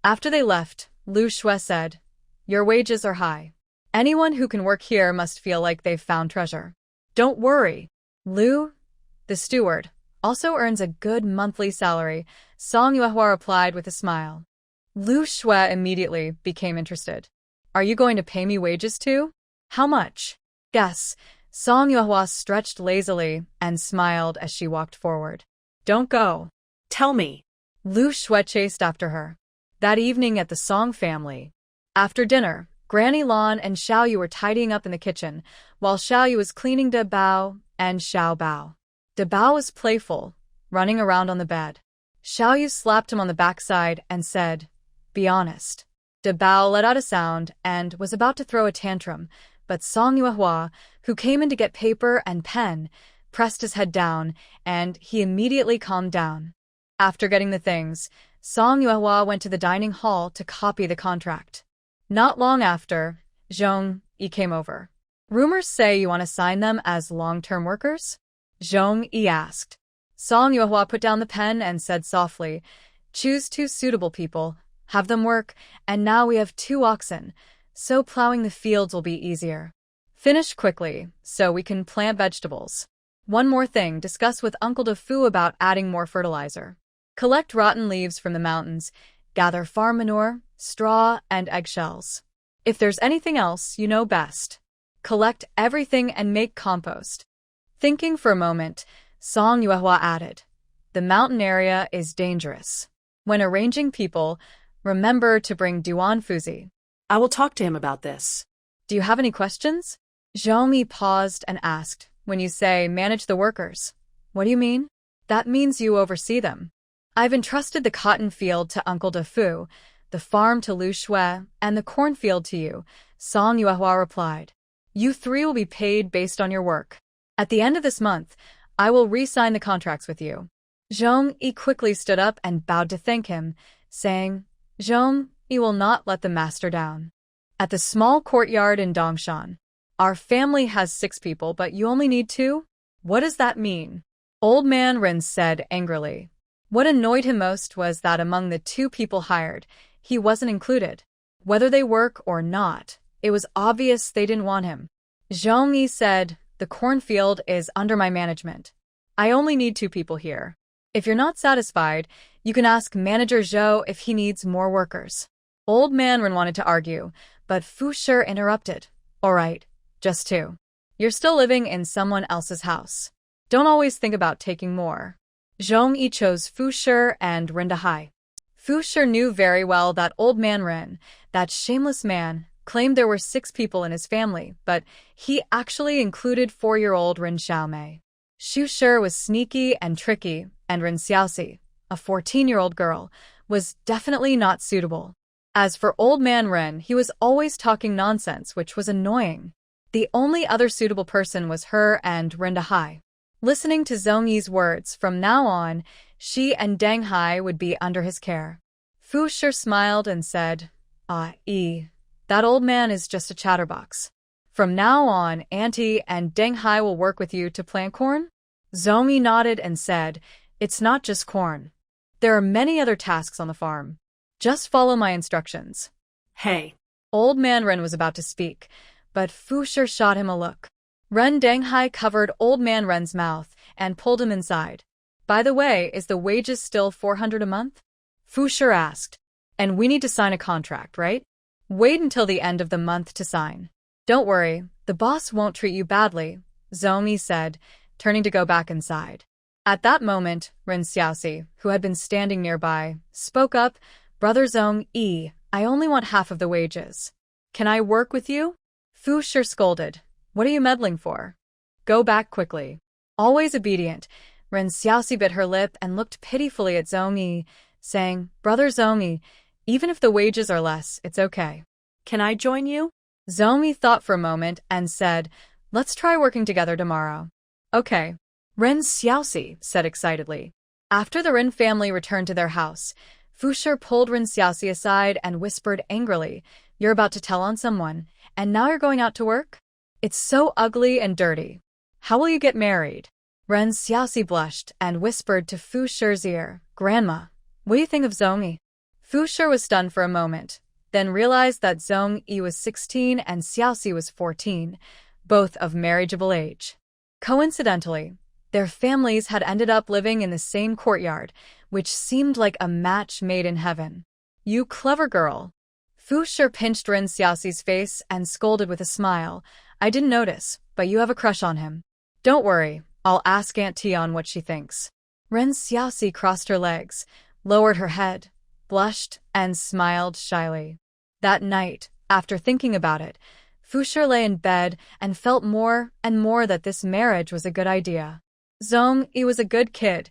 After they left, Lu Shui said, your wages are high. Anyone who can work here must feel like they've found treasure. Don't worry. Lu, the steward, also earns a good monthly salary, Song Yuehua replied with a smile. Lu Shui immediately became interested. Are you going to pay me wages too? How much? Guess. Song Yuehua stretched lazily and smiled as she walked forward. Don't go. Tell me. Lu Shui chased after her. That evening at the Song family. After dinner, Granny Lan and Xiaoyu were tidying up in the kitchen, while Xiaoyu was cleaning De Bao and Xiao Bao. De Bao was playful, running around on the bed. Xiaoyu slapped him on the backside and said, be honest. De Bao let out a sound and was about to throw a tantrum, but Song Yuehua, who came in to get paper and pen, pressed his head down, and he immediately calmed down. After getting the things, Song Yuehua went to the dining hall to copy the contract. Not long after, Zhong Yi came over. Rumors say you want to sign them as long-term workers? Zhong Yi asked. Song Yuehua put down the pen and said softly, choose 2 suitable people, have them work, and now we have 2 oxen, so plowing the fields will be easier. Finish quickly, so we can plant vegetables. One more thing, discuss with Uncle Dafu about adding more fertilizer. Collect rotten leaves from the mountains, gather farm manure, straw, and eggshells. If there's anything else, you know best. Collect everything and make compost. Thinking for a moment, Song Yuehua added, the mountain area is dangerous. When arranging people, remember to bring Duan Fuzi. I will talk to him about this. Do you have any questions? Zhong Yi paused and asked, when you say manage the workers, what do you mean? That means you oversee them. I've entrusted the cotton field to Uncle Dafu, the farm to Lu Shui, and the cornfield to you, Song Yuehua replied. You 3 will be paid based on your work. At the end of this month, I will re-sign the contracts with you. Zhong Yi quickly stood up and bowed to thank him, saying, Zhong Yi will not let the master down. At the small courtyard in Dongshan, our family has 6 people, but you only need 2? What does that mean? Old man Ren said angrily. What annoyed him most was that among the 2 people hired, he wasn't included. Whether they work or not, it was obvious they didn't want him. Zhong Yi said, the cornfield is under my management. I only need 2 people here. If you're not satisfied, you can ask Manager Zhou if he needs more workers. Old man Ren wanted to argue, but Fu Shi interrupted. All right, just 2. You're still living in someone else's house. Don't always think about taking more. Zhong Yi chose Fu Shi and Ren Dahai. Fu Shi knew very well that old man Ren, that shameless man, claimed there were 6 people in his family, but he actually included 4-year-old Ren Xiaomei. Xu Shi was sneaky and tricky, and Ren Xiaoxi, a 14-year-old girl, was definitely not suitable. As for old man Ren, he was always talking nonsense, which was annoying. The only other suitable person was her and Ren Dahai. Listening to Zhong Yi's words, from now on, she and Deng Hai would be under his care. Fu Shi smiled and said, that old man is just a chatterbox. From now on, Auntie and Deng Hai will work with you to plant corn? Zhong Yi nodded and said, it's not just corn. There are many other tasks on the farm. Just follow my instructions. Hey. Old man Ren was about to speak, but Fu Shi shot him a look. Ren Denghai covered old man Ren's mouth and pulled him inside. By the way, is the wages still 400 a month? Fu Shi asked. And we need to sign a contract, right? Wait until the end of the month to sign. Don't worry, the boss won't treat you badly, Zhong Yi said, turning to go back inside. At that moment, Ren Xiaoxi, who had been standing nearby, spoke up, Brother Zhong Yi, I only want half of the wages. Can I work with you? Fu Shi scolded. What are you meddling for? Go back quickly. Always obedient, Ren Xiaoxi bit her lip and looked pitifully at Zhong Yi, saying, Brother Zhong Yi, even if the wages are less, it's okay. Can I join you? Zhong Yi thought for a moment and said, Let's try working together tomorrow. Okay. Ren Xiaoxi said excitedly. After the Ren family returned to their house, Fu Shi pulled Ren Xiaoxi aside and whispered angrily, You're about to tell on someone, and now you're going out to work? It's so ugly and dirty. How will you get married? Ren Xiaoxi blushed and whispered to Fu Shi's ear, Grandma, what do you think of Zhong Yi? Fu Shi was stunned for a moment, then realized that Zhong Yi was 16 and Xiaoxi was 14, both of marriageable age. Coincidentally, their families had ended up living in the same courtyard, which seemed like a match made in heaven. You clever girl. Fu Shi pinched Ren Xiaoxi's face and scolded with a smile. I didn't notice, but you have a crush on him. Don't worry, I'll ask Aunt Tian what she thinks. Ren Xiaoxi crossed her legs, lowered her head, blushed, and smiled shyly. That night, after thinking about it, Fu Shi lay in bed and felt more and more that this marriage was a good idea. Zhong Yi was a good kid,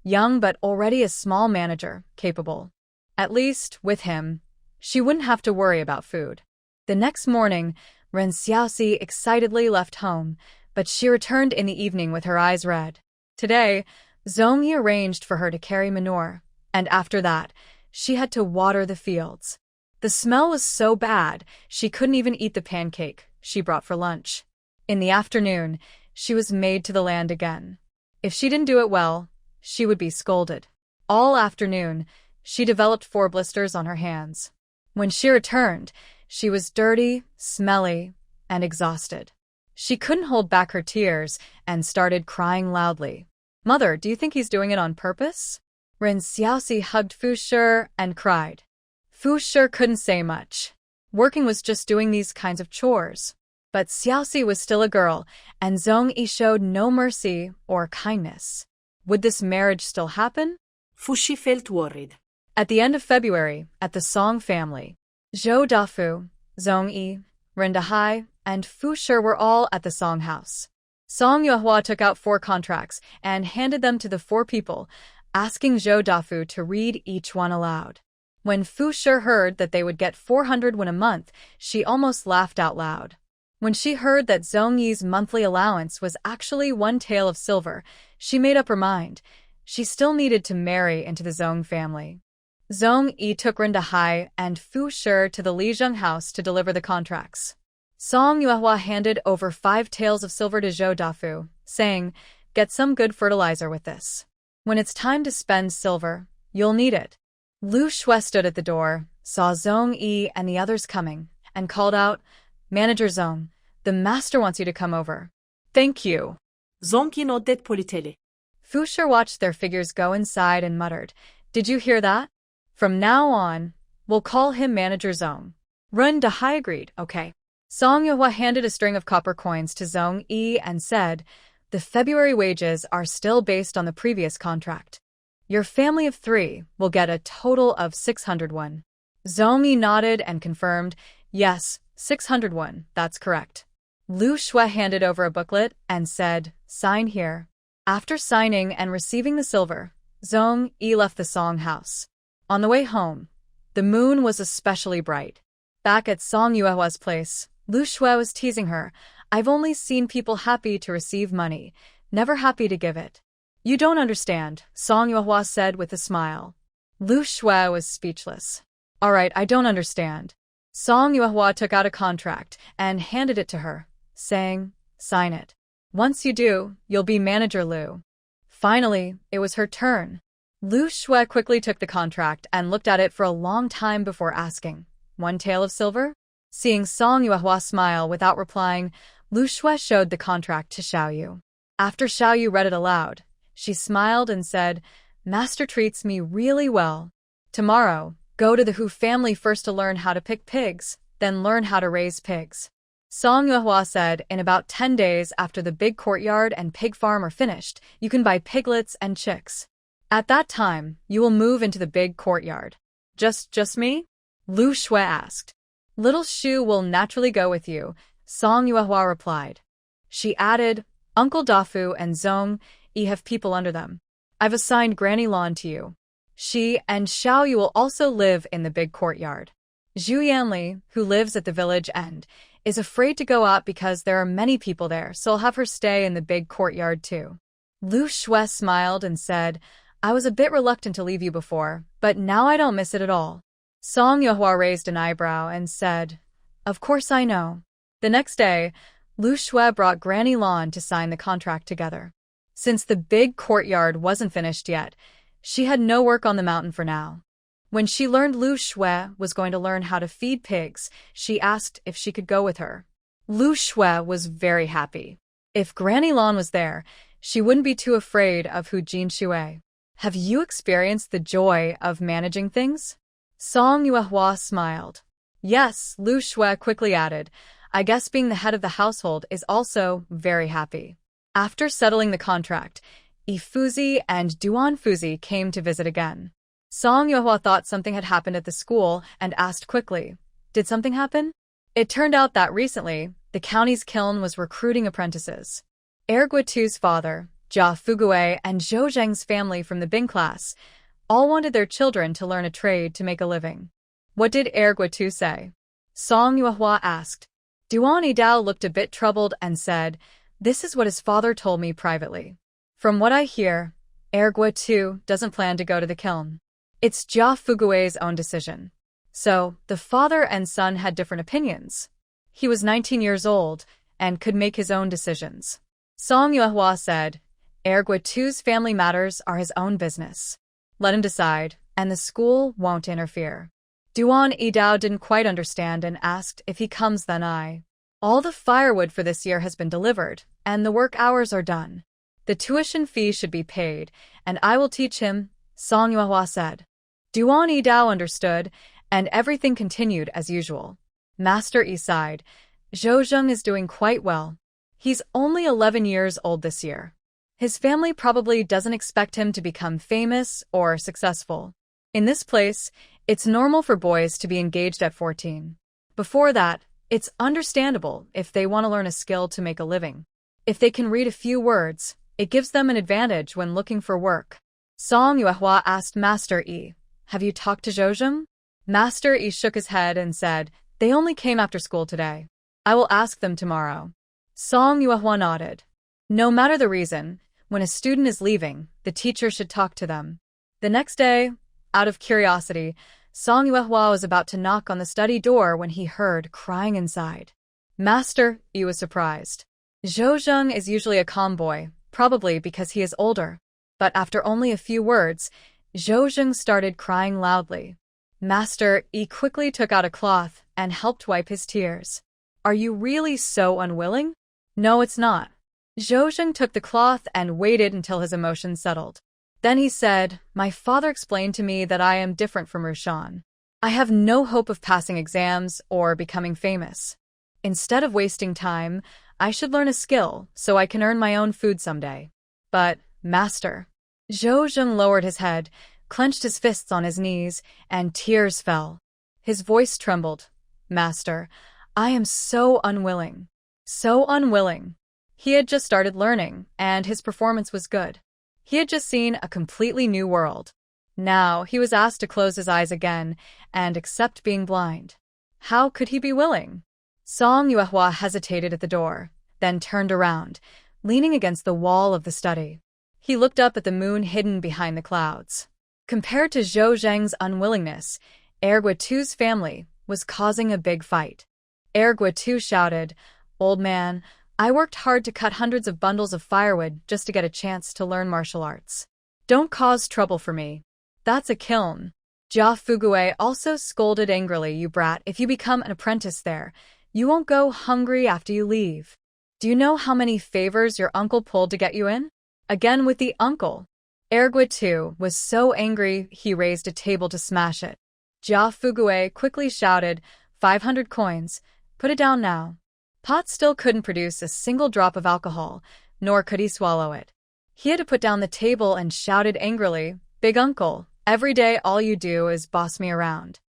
young but already a small manager, capable. At least, with him, she wouldn't have to worry about food. The next morning, Ren Xiaoxi excitedly left home, but she returned in the evening with her eyes red. Today, Zhong Yi arranged for her to carry manure, and after that, she had to water the fields. The smell was so bad, she couldn't even eat the pancake she brought for lunch. In the afternoon, she was made to the land again. If she didn't do it well, she would be scolded. All afternoon, she developed 4 blisters on her hands. When she returned, she was dirty, smelly, and exhausted. She couldn't hold back her tears and started crying loudly. Mother, do you think he's doing it on purpose? Ren Xiaoxi hugged Fu Shi and cried. Fu Shi couldn't say much. Working was just doing these kinds of chores. But Xiaoxi was still a girl, and Zhong Yi showed no mercy or kindness. Would this marriage still happen? Fu Shi felt worried. At the end of February, at the Song family, Zhou Dafu, Zhong Yi, Ren Dahai, and Fu Shi were all at the Song house. Song Yuehua took out 4 contracts and handed them to the 4 people, asking Zhou Dafu to read each one aloud. When Fu Shi heard that they would get 400 won a month, she almost laughed out loud. When she heard that Zhong Yi's monthly allowance was actually 1 tael of silver, she made up her mind. She still needed to marry into the Zhong family. Zhong Yi took Ren Dahai and Fu Shi to the Lijiang house to deliver the contracts. Song Yuehua handed over 5 taels of silver to Zhou Dafu, saying, Get some good fertilizer with this. When it's time to spend silver, you'll need it. Lu Shui stood at the door, saw Zhong Yi and the others coming, and called out, Manager Zhong, the master wants you to come over. Thank you. Zhong Yi nodded politely. Fu Shi watched their figures go inside and muttered, Did you hear that? From now on, we'll call him Manager Zhong. Ren Dahai agreed, okay. Song Yuehua handed a string of copper coins to Zhong Yi and said, The February wages are still based on the previous contract. Your family of 3 will get a total of 600 won. Zhong Yi nodded and confirmed, Yes, 600 won, that's correct. Lu Shui handed over a booklet and said, Sign here. After signing and receiving the silver, Zhong Yi left the Song house. On the way home, the moon was especially bright. Back at Song Yuehua's place, Lu Shui was teasing her, I've only seen people happy to receive money, never happy to give it. You don't understand, Song Yuehua said with a smile. Lu Shui was speechless. All right, I don't understand. Song Yuehua took out a contract and handed it to her, saying, Sign it. Once you do, you'll be Manager Lu. Finally, it was her turn. Lu Shui quickly took the contract and looked at it for a long time before asking, 1 tael of silver? Seeing Song Yuehua smile without replying, Lu Shui showed the contract to Xiaoyu. After Xiaoyu read it aloud, she smiled and said, Master treats me really well. Tomorrow, go to the Hu family first to learn how to pick pigs, then learn how to raise pigs. Song Yuehua said, in about 10 days after the big courtyard and pig farm are finished, you can buy piglets and chicks. At that time, you will move into the big courtyard. Just me? Lu Shui asked. Little Shu will naturally go with you, Song Yuehua replied. She added, Uncle Dafu and Zong Yi have people under them. I've assigned Granny Lan to you. She and Xiao Yu will also live in the big courtyard. Zhu Yanli, who lives at the village end, is afraid to go out because there are many people there, so I'll have her stay in the big courtyard too. Lu Shui smiled and said, I was a bit reluctant to leave you before, but now I don't miss it at all. Song Yuehua raised an eyebrow and said, Of course I know. The next day, Lu Shui brought Granny Lan to sign the contract together. Since the big courtyard wasn't finished yet, she had no work on the mountain for now. When she learned Lu Shui was going to learn how to feed pigs, she asked if she could go with her. Lu Shui was very happy. If Granny Lan was there, she wouldn't be too afraid of Hu Jinshui. Have you experienced the joy of managing things? Song Yuehua smiled. Yes, Lu Shui quickly added, I guess being the head of the household is also very happy. After settling the contract, Ifuzi and Duan Fuzi came to visit again. Song Yuehua thought something had happened at the school and asked quickly, Did something happen? It turned out that recently, the county's kiln was recruiting apprentices. Erguatu's father, Jia Fugue, and Zhou Zheng's family from the Bing class all wanted their children to learn a trade to make a living. What did Erguatu say? Song Yuehua asked. Duan Yidao looked a bit troubled and said, This is what his father told me privately. From what I hear, Erguatu doesn't plan to go to the kiln. It's Jia Fugue's own decision. So, the father and son had different opinions. He was 19 years old and could make his own decisions. Song Yuehua said, Erguatu's family matters are his own business. Let him decide, and the school won't interfere. Duan Yidao didn't quite understand and asked, If he comes then all the firewood for this year has been delivered, and the work hours are done. The tuition fee should be paid, and I will teach him, Song Yuehua said. Duan Yidao understood, and everything continued as usual. Master Yi sighed. Zhou Zheng is doing quite well. He's only 11 years old this year. His family probably doesn't expect him to become famous or successful. In this place, it's normal for boys to be engaged at 14. Before that, it's understandable if they want to learn a skill to make a living. If they can read a few words, it gives them an advantage when looking for work. Song Yuehua asked Master Yi, Have you talked to Zhou Zheng? Master Yi shook his head and said, They only came after school today. I will ask them tomorrow. Song Yuehua nodded. No matter the reason, when a student is leaving, the teacher should talk to them. The next day, out of curiosity, Song Yuehua was about to knock on the study door when he heard crying inside. Master Yi was surprised. Zhou Zheng is usually a calm boy, probably because he is older. But after only a few words, Zhou Zheng started crying loudly. Master Yi quickly took out a cloth and helped wipe his tears. Are you really so unwilling? No, it's not. Zhou Zheng took the cloth and waited until his emotions settled. Then he said, My father explained to me that I am different from Rushan. I have no hope of passing exams or becoming famous. Instead of wasting time, I should learn a skill so I can earn my own food someday. But, Master. Zhou Zheng lowered his head, clenched his fists on his knees, and tears fell. His voice trembled. Master, I am so unwilling. So unwilling. He had just started learning, and his performance was good. He had just seen a completely new world. Now he was asked to close his eyes again and accept being blind. How could he be willing? Song Yuehua hesitated at the door, then turned around, leaning against the wall of the study. He looked up at the moon hidden behind the clouds. Compared to Zhou Zheng's unwillingness, Erguatu's family was causing a big fight. Erguatu shouted, Old man, I worked hard to cut hundreds of bundles of firewood just to get a chance to learn martial arts. Don't cause trouble for me. That's a kiln. Jia Fugue also scolded angrily, You brat, if you become an apprentice there, you won't go hungry after you leave. Do you know how many favors your uncle pulled to get you in? Again with the uncle. Erguatu was so angry he raised a table to smash it. Jia Fugue quickly shouted, 500 coins, put it down now. Pot still couldn't produce a single drop of alcohol, nor could he swallow it. He had to put down the table and shouted angrily, "Big uncle, every day all you do is boss me around.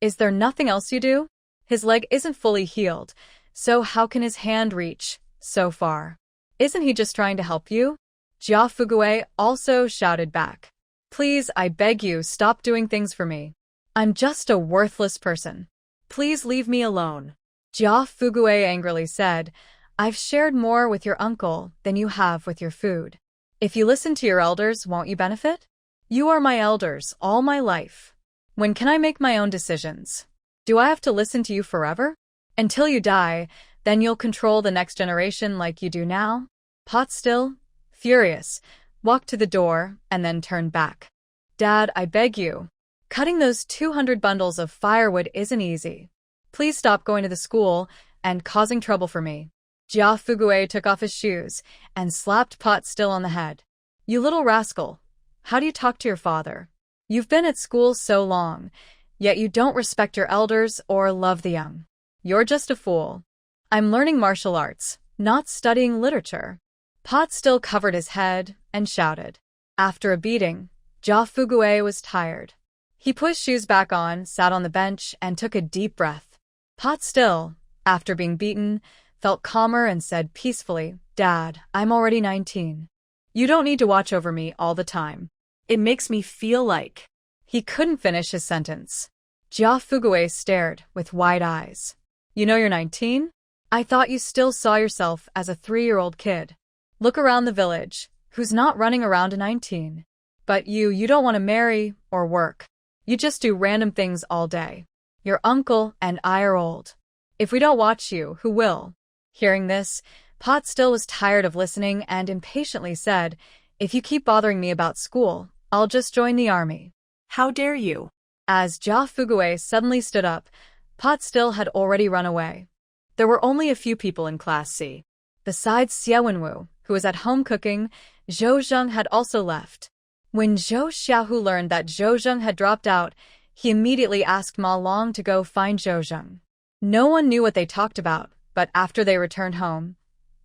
Is there nothing else you do?" His leg isn't fully healed, so how can his hand reach so far? Isn't he just trying to help you? Jia Fugui also shouted back. "Please, I beg you, stop doing things for me. I'm just a worthless person. Please leave me alone." Jia Fugui angrily said, "I've shared more with your uncle than you have with your food. If you listen to your elders, won't you benefit? You are my elders all my life. When can I make my own decisions? Do I have to listen to you forever? Until you die, then you'll control the next generation like you do now?" Pot still, furious, walked to the door and then turned back. "Dad, I beg you. Cutting those 200 bundles of firewood isn't easy. Please stop going to the school and causing trouble for me." Jia Fugui took off his shoes and slapped Pot still on the head. "You little rascal. How do you talk to your father? You've been at school so long, yet you don't respect your elders or love the young. You're just a fool. I'm learning martial arts, not studying literature." Pot still covered his head and shouted. After a beating, Jia Fugui was tired. He put his shoes back on, sat on the bench, and took a deep breath. Pot still, after being beaten, felt calmer and said peacefully, "Dad, I'm already 19. You don't need to watch over me all the time. It makes me feel like..." He couldn't finish his sentence. Jia Fugui stared with wide eyes. "You know you're 19? I thought you still saw yourself as a 3-year-old kid. Look around the village. Who's not running around a 19? But you don't want to marry or work. You just do random things all day. Your uncle and I are old. If we don't watch you, who will?" Hearing this, Pot still was tired of listening and impatiently said, "If you keep bothering me about school, I'll just join the army." "How dare you?" As Jia Fugui suddenly stood up, Pot still had already run away. There were only a few people in Class C. Besides Xie Wenwu, who was at home cooking, Zhou Zheng had also left. When Zhou Xiaohu learned that Zhou Zheng had dropped out, he immediately asked Ma Long to go find Zhou Zheng. No one knew what they talked about, but after they returned home,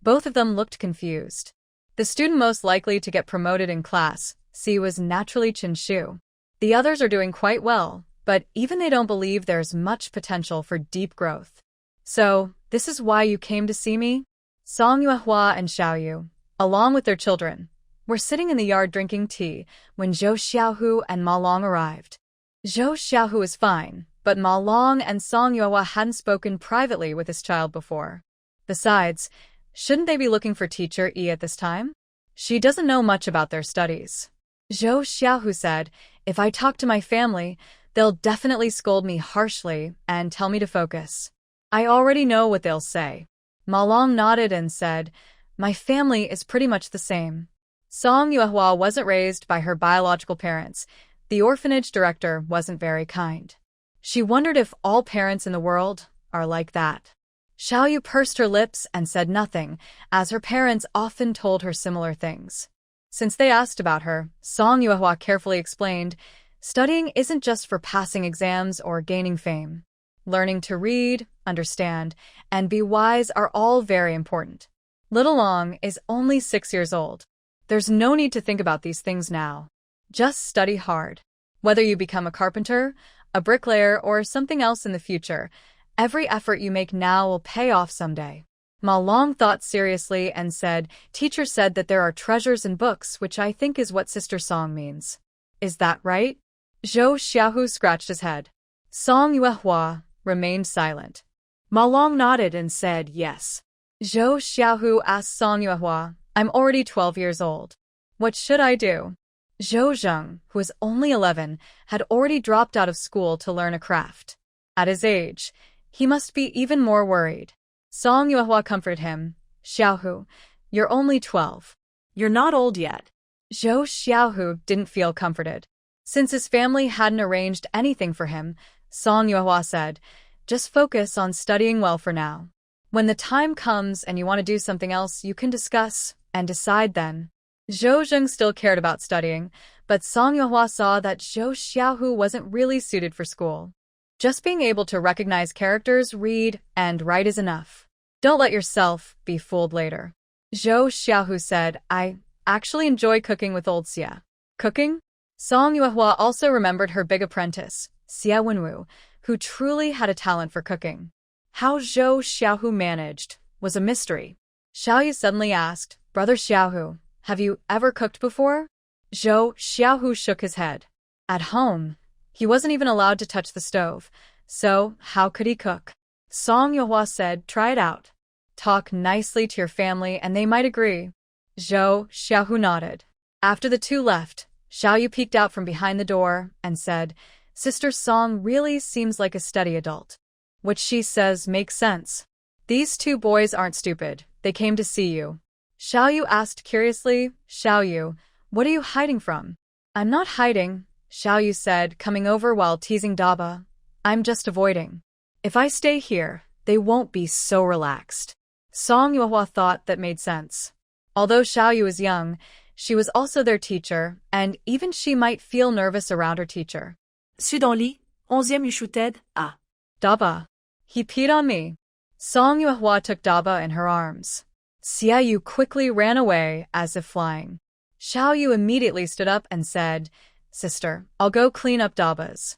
both of them looked confused. The student most likely to get promoted in Class C was naturally Chen Shu. The others are doing quite well, but even they don't believe there's much potential for deep growth. "So, this is why you came to see me?" Song Yuehua and Xiaoyu, along with their children, were sitting in the yard drinking tea when Zhou Xiaohu and Ma Long arrived. Zhou Xiaohu was fine, but Ma Long and Song Yuehua hadn't spoken privately with his child before. Besides, shouldn't they be looking for teacher Yi at this time? She doesn't know much about their studies. Zhou Xiaohu said, "If I talk to my family, they'll definitely scold me harshly and tell me to focus. I already know what they'll say." Ma Long nodded and said, "My family is pretty much the same." Song Yuehua wasn't raised by her biological parents. The orphanage director wasn't very kind. She wondered if all parents in the world are like that. Xiaoyu pursed her lips and said nothing, as her parents often told her similar things. Since they asked about her, Song Yuehua carefully explained, "Studying isn't just for passing exams or gaining fame. Learning to read, understand, and be wise are all very important. Little Long is only 6 years old. There's no need to think about these things now. Just study hard. Whether you become a carpenter, a bricklayer, or something else in the future, every effort you make now will pay off someday." Ma Long thought seriously and said, "Teacher said that there are treasures in books, which I think is what Sister Song means. Is that right?" Zhou Xiaohu scratched his head. Song Yuehua remained silent. Ma Long nodded and said yes. Zhou Xiaohu asked Song Yuehua, "I'm already 12 years old. What should I do?" Zhou Zheng, who was only 11, had already dropped out of school to learn a craft. At his age, he must be even more worried. Song Yuehua comforted him. "Xiaohu, you're only 12. You're not old yet." Zhou Xiaohu didn't feel comforted. Since his family hadn't arranged anything for him, Song Yuehua said, "Just focus on studying well for now. When the time comes and you want to do something else, you can discuss and decide then." Zhou Zheng still cared about studying, but Song Yuehua saw that Zhou Xiaohu wasn't really suited for school. Just being able to recognize characters, read, and write is enough. Don't let yourself be fooled later. Zhou Xiaohu said, I actually enjoy cooking with old Xia. Cooking? Song Yuehua also remembered her big apprentice, Xia Wenwu, who truly had a talent for cooking. How Zhou Xiaohu managed was a mystery. Xiaoyu suddenly asked, Brother Xiaohu, have you ever cooked before? Zhou Xiaohu shook his head. At home, he wasn't even allowed to touch the stove, so how could he cook? Song Yuehua said, try it out. Talk nicely to your family and they might agree. Zhou Xiaohu nodded. After the two left, Xiaoyu peeked out from behind the door and said, Sister Song really seems like a steady adult. What she says makes sense. These two boys aren't stupid. They came to see you. Xiaoyu asked curiously, Xiaoyu, what are you hiding from? I'm not hiding, Xiaoyu said, coming over while teasing Daba. I'm just avoiding. If I stay here, they won't be so relaxed. Song Yuehua thought that made sense. Although Xiaoyu was young, she was also their teacher, and even she might feel nervous around her teacher. Suis dans lit, 11e Yushouted, ah. Daba. He peed on me. Song Yuehua took Daba in her arms. Xiaoyu quickly ran away as if flying. Xiaoyu immediately stood up and said, Sister, I'll go clean up Daba's.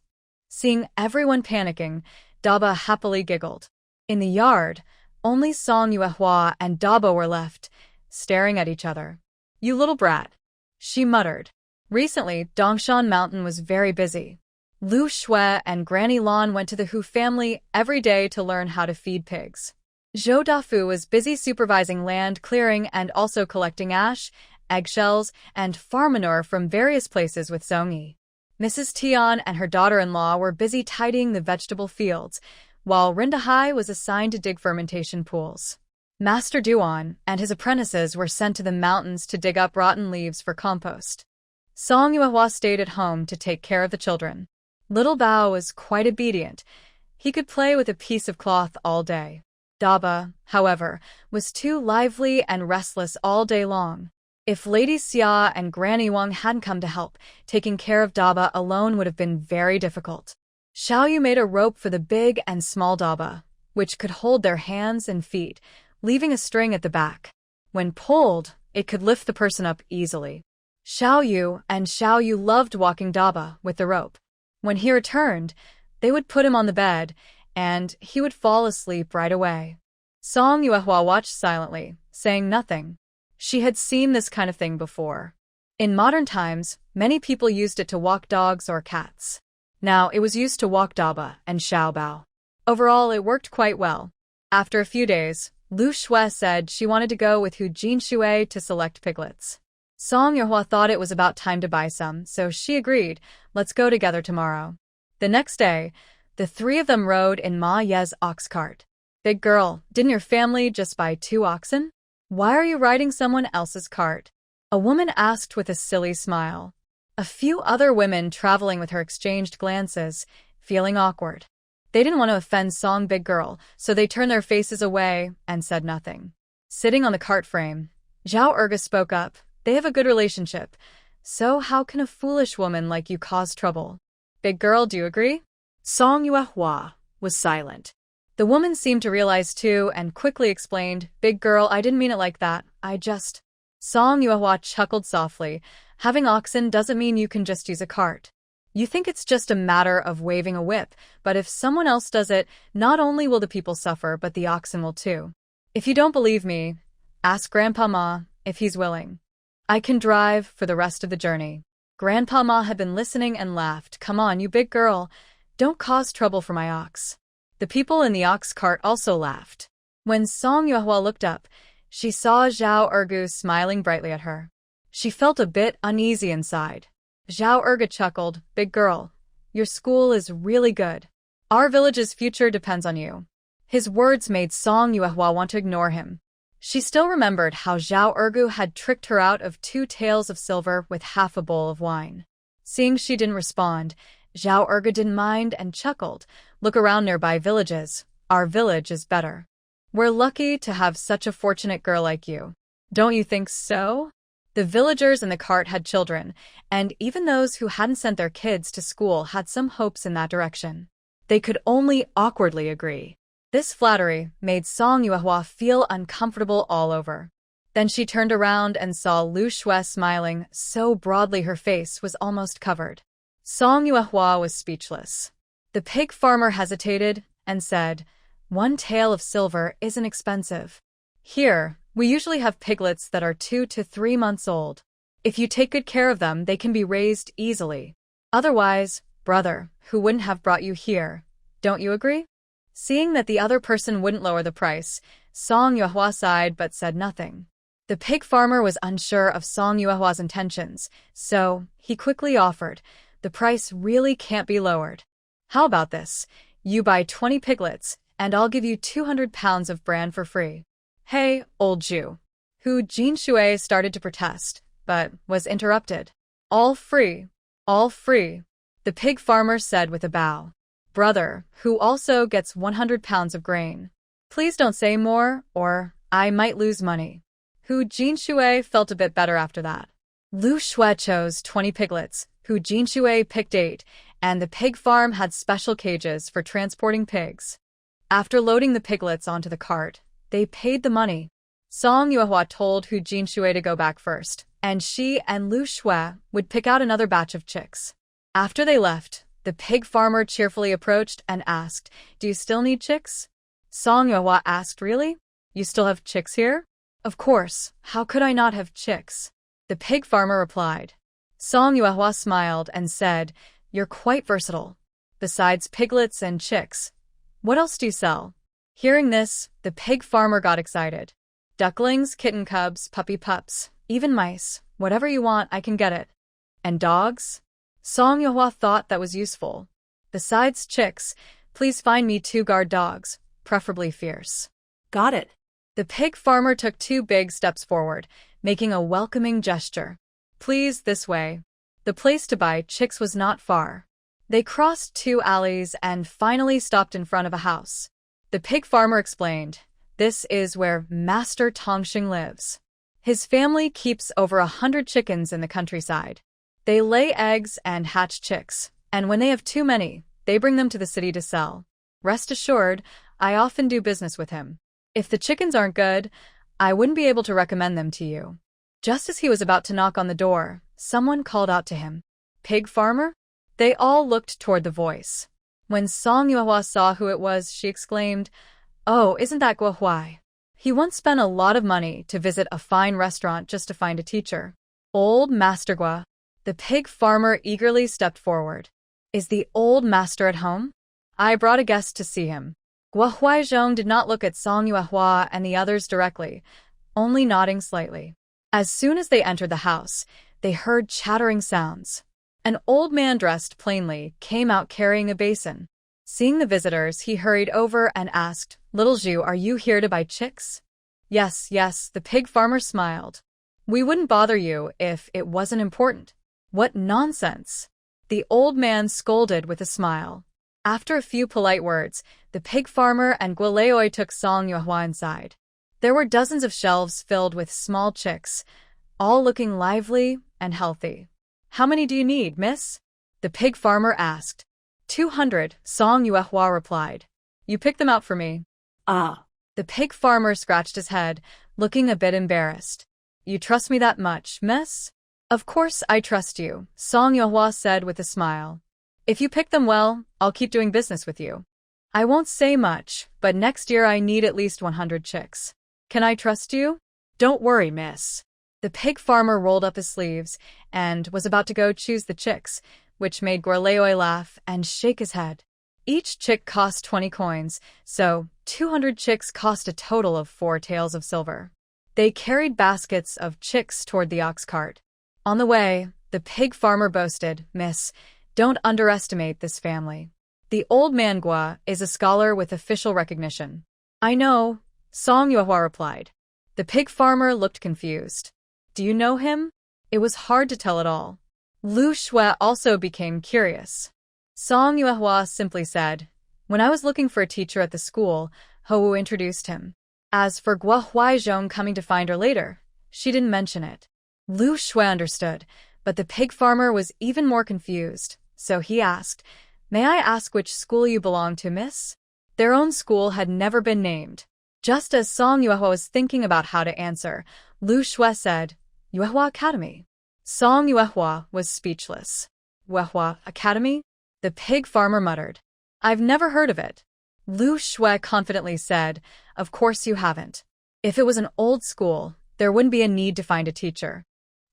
Seeing everyone panicking, Daba happily giggled. In the yard, only Song Yuehua and Daba were left, staring at each other. You little brat, she muttered. Recently, Dongshan Mountain was very busy. Lu Shui and Granny Lan went to the Hu family every day to learn how to feed pigs. Zhou Dafu was busy supervising land clearing and also collecting ash, eggshells, and farm manure from various places with Zhongyi. Mrs. Tian and her daughter-in-law were busy tidying the vegetable fields, while Rindahai was assigned to dig fermentation pools. Master Duan and his apprentices were sent to the mountains to dig up rotten leaves for compost. Song Yuehua stayed at home to take care of the children. Little Bao was quite obedient. He could play with a piece of cloth all day. Daba, however, was too lively and restless all day long. If Lady Xia and Granny Wang hadn't come to help, taking care of Daba alone would have been very difficult. Xiaoyu made a rope for the big and small Daba, which could hold their hands and feet, leaving a string at the back. When pulled, it could lift the person up easily. Xiaoyu loved walking Daba with the rope. When he returned, they would put him on the bed, and he would fall asleep right away. Song Yuehua watched silently, saying nothing. She had seen this kind of thing before. In modern times, many people used it to walk dogs or cats. Now it was used to walk Daba and Xiaobao. Overall, it worked quite well. After a few days, Lu Shui said she wanted to go with Hu Jinshui to select piglets. Song Yuehua thought it was about time to buy some, so she agreed, let's go together tomorrow. The next day, the three of them rode in Ma Ye's ox cart. Big girl, didn't your family just buy 2 oxen? Why are you riding someone else's cart? A woman asked with a silly smile. A few other women traveling with her exchanged glances, feeling awkward. They didn't want to offend Song Big Girl, so they turned their faces away and said nothing. Sitting on the cart frame, Zhao Erga spoke up. They have a good relationship. So how can a foolish woman like you cause trouble? Big girl, do you agree? Song Yuehua was silent. The woman seemed to realize too and quickly explained, Big girl, I didn't mean it like that. Song Yuehua chuckled softly. Having oxen doesn't mean you can just use a cart. You think it's just a matter of waving a whip, but if someone else does it, not only will the people suffer, but the oxen will too. If you don't believe me, ask Grandpa Ma if he's willing. I can drive for the rest of the journey. Grandpa Ma had been listening and laughed. Come on, you big girl. Don't cause trouble for my ox. The people in the ox cart also laughed. When Song Yuehua looked up, she saw Zhao Ergu smiling brightly at her. She felt a bit uneasy inside. Zhao Erga chuckled, Big girl, your school is really good. Our village's future depends on you. His words made Song Yuehua want to ignore him. She still remembered how Zhao Ergu had tricked her out of 2 taels of silver with half a bowl of wine. Seeing she didn't respond, Zhao Erga didn't mind and chuckled. Look around nearby villages. Our village is better. We're lucky to have such a fortunate girl like you. Don't you think so? The villagers in the cart had children, and even those who hadn't sent their kids to school had some hopes in that direction. They could only awkwardly agree. This flattery made Song Yuehua feel uncomfortable all over. Then she turned around and saw Lu Shui smiling so broadly her face was almost covered. Song Yuehua was speechless. The pig farmer hesitated and said, "1 tael of silver isn't expensive. Here, we usually have piglets that are 2 to 3 months old. If you take good care of them, they can be raised easily. Otherwise, brother, who wouldn't have brought you here? Don't you agree?" Seeing that the other person wouldn't lower the price, Song Yuehua sighed but said nothing. The pig farmer was unsure of Song Yuehua's intentions, so he quickly offered, "The price really can't be lowered. How about this? You buy 20 piglets, and I'll give you 200 pounds of bran for free." "Hey, old Jew." Hu Jinshui started to protest, but was interrupted. "All free. All free," the pig farmer said with a bow. "Brother, who also gets 100 pounds of grain. Please don't say more, or I might lose money." Hu Jinshui felt a bit better after that. Lu Shui chose 20 piglets, Hu Jinshui picked 8, and the pig farm had special cages for transporting pigs. After loading the piglets onto the cart, they paid the money. Song Yuehua told Hu Jinshui to go back first, and she and Lu Shui would pick out another batch of chicks. After they left, the pig farmer cheerfully approached and asked, "Do you still need chicks?" Song Yuehua asked, "Really? You still have chicks here?" "Of course, how could I not have chicks?" the pig farmer replied. Song Yuehua smiled and said, "You're quite versatile. Besides piglets and chicks, what else do you sell?" Hearing this, the pig farmer got excited. "Ducklings, kitten cubs, puppy pups, even mice, whatever you want, I can get it." "And dogs?" Song Yuehua thought that was useful. "Besides chicks, please find me 2 guard dogs, preferably fierce." "Got it." The pig farmer took 2 big steps forward, making a welcoming gesture. "Please, this way." The place to buy chicks was not far. They crossed 2 alleys and finally stopped in front of a house. The pig farmer explained, "This is where Master Tongxing lives. His family keeps over 100 chickens in the countryside. They lay eggs and hatch chicks, and when they have too many, they bring them to the city to sell. Rest assured, I often do business with him. If the chickens aren't good, I wouldn't be able to recommend them to you." Just as he was about to knock on the door, someone called out to him, "Pig farmer?" They all looked toward the voice. When Song Yuehua saw who it was, she exclaimed, "Oh, isn't that Guo Huai? He once spent a lot of money to visit a fine restaurant just to find a teacher." "Old Master Guo." The pig farmer eagerly stepped forward. "Is the old master at home? I brought a guest to see him." Guo Huaizhong did not look at Song Yuehua and the others directly, only nodding slightly. As soon as they entered the house, they heard chattering sounds. An old man dressed plainly came out carrying a basin. Seeing the visitors, he hurried over and asked, "Little Zhu, are you here to buy chicks?" Yes, the pig farmer smiled. "We wouldn't bother you if it wasn't important." "What nonsense!" the old man scolded with a smile. After a few polite words, the pig farmer and Gualeoi took Song Yuehua inside. There were dozens of shelves filled with small chicks, all looking lively and healthy. "How many do you need, miss?" the pig farmer asked. 200, Song Yuehua replied. "You pick them out for me." "Ah." The pig farmer scratched his head, looking a bit embarrassed. "You trust me that much, miss?" "Of course I trust you," Song Yuehua said with a smile. "If you pick them well, I'll keep doing business with you. I won't say much, but next year I need at least 100 chicks. Can I trust you?" "Don't worry, miss." The pig farmer rolled up his sleeves and was about to go choose the chicks, which made Gualeoi laugh and shake his head. Each chick cost 20 coins, so 200 chicks cost a total of 4 taels of silver. They carried baskets of chicks toward the ox cart. On the way, the pig farmer boasted, "Miss, don't underestimate this family. The old man Gua is a scholar with official recognition." "I know," Song Yuehua replied. The pig farmer looked confused. "Do you know him?" It was hard to tell at all. Lu Shui also became curious. Song Yuehua simply said, "When I was looking for a teacher at the school, Hou introduced him. As for Guo Huaizhong coming to find her later, she didn't mention it." Lu Shui understood, but the pig farmer was even more confused, so he asked, "May I ask which school you belong to, miss?" Their own school had never been named. Just as Song Yuehua was thinking about how to answer, Lu Shui said, Yuehua Academy. Song Yuehua was speechless. Yuehua Academy? The pig farmer muttered. I've never heard of it. Lu Shui confidently said, Of course you haven't. If it was an old school, there wouldn't be a need to find a teacher.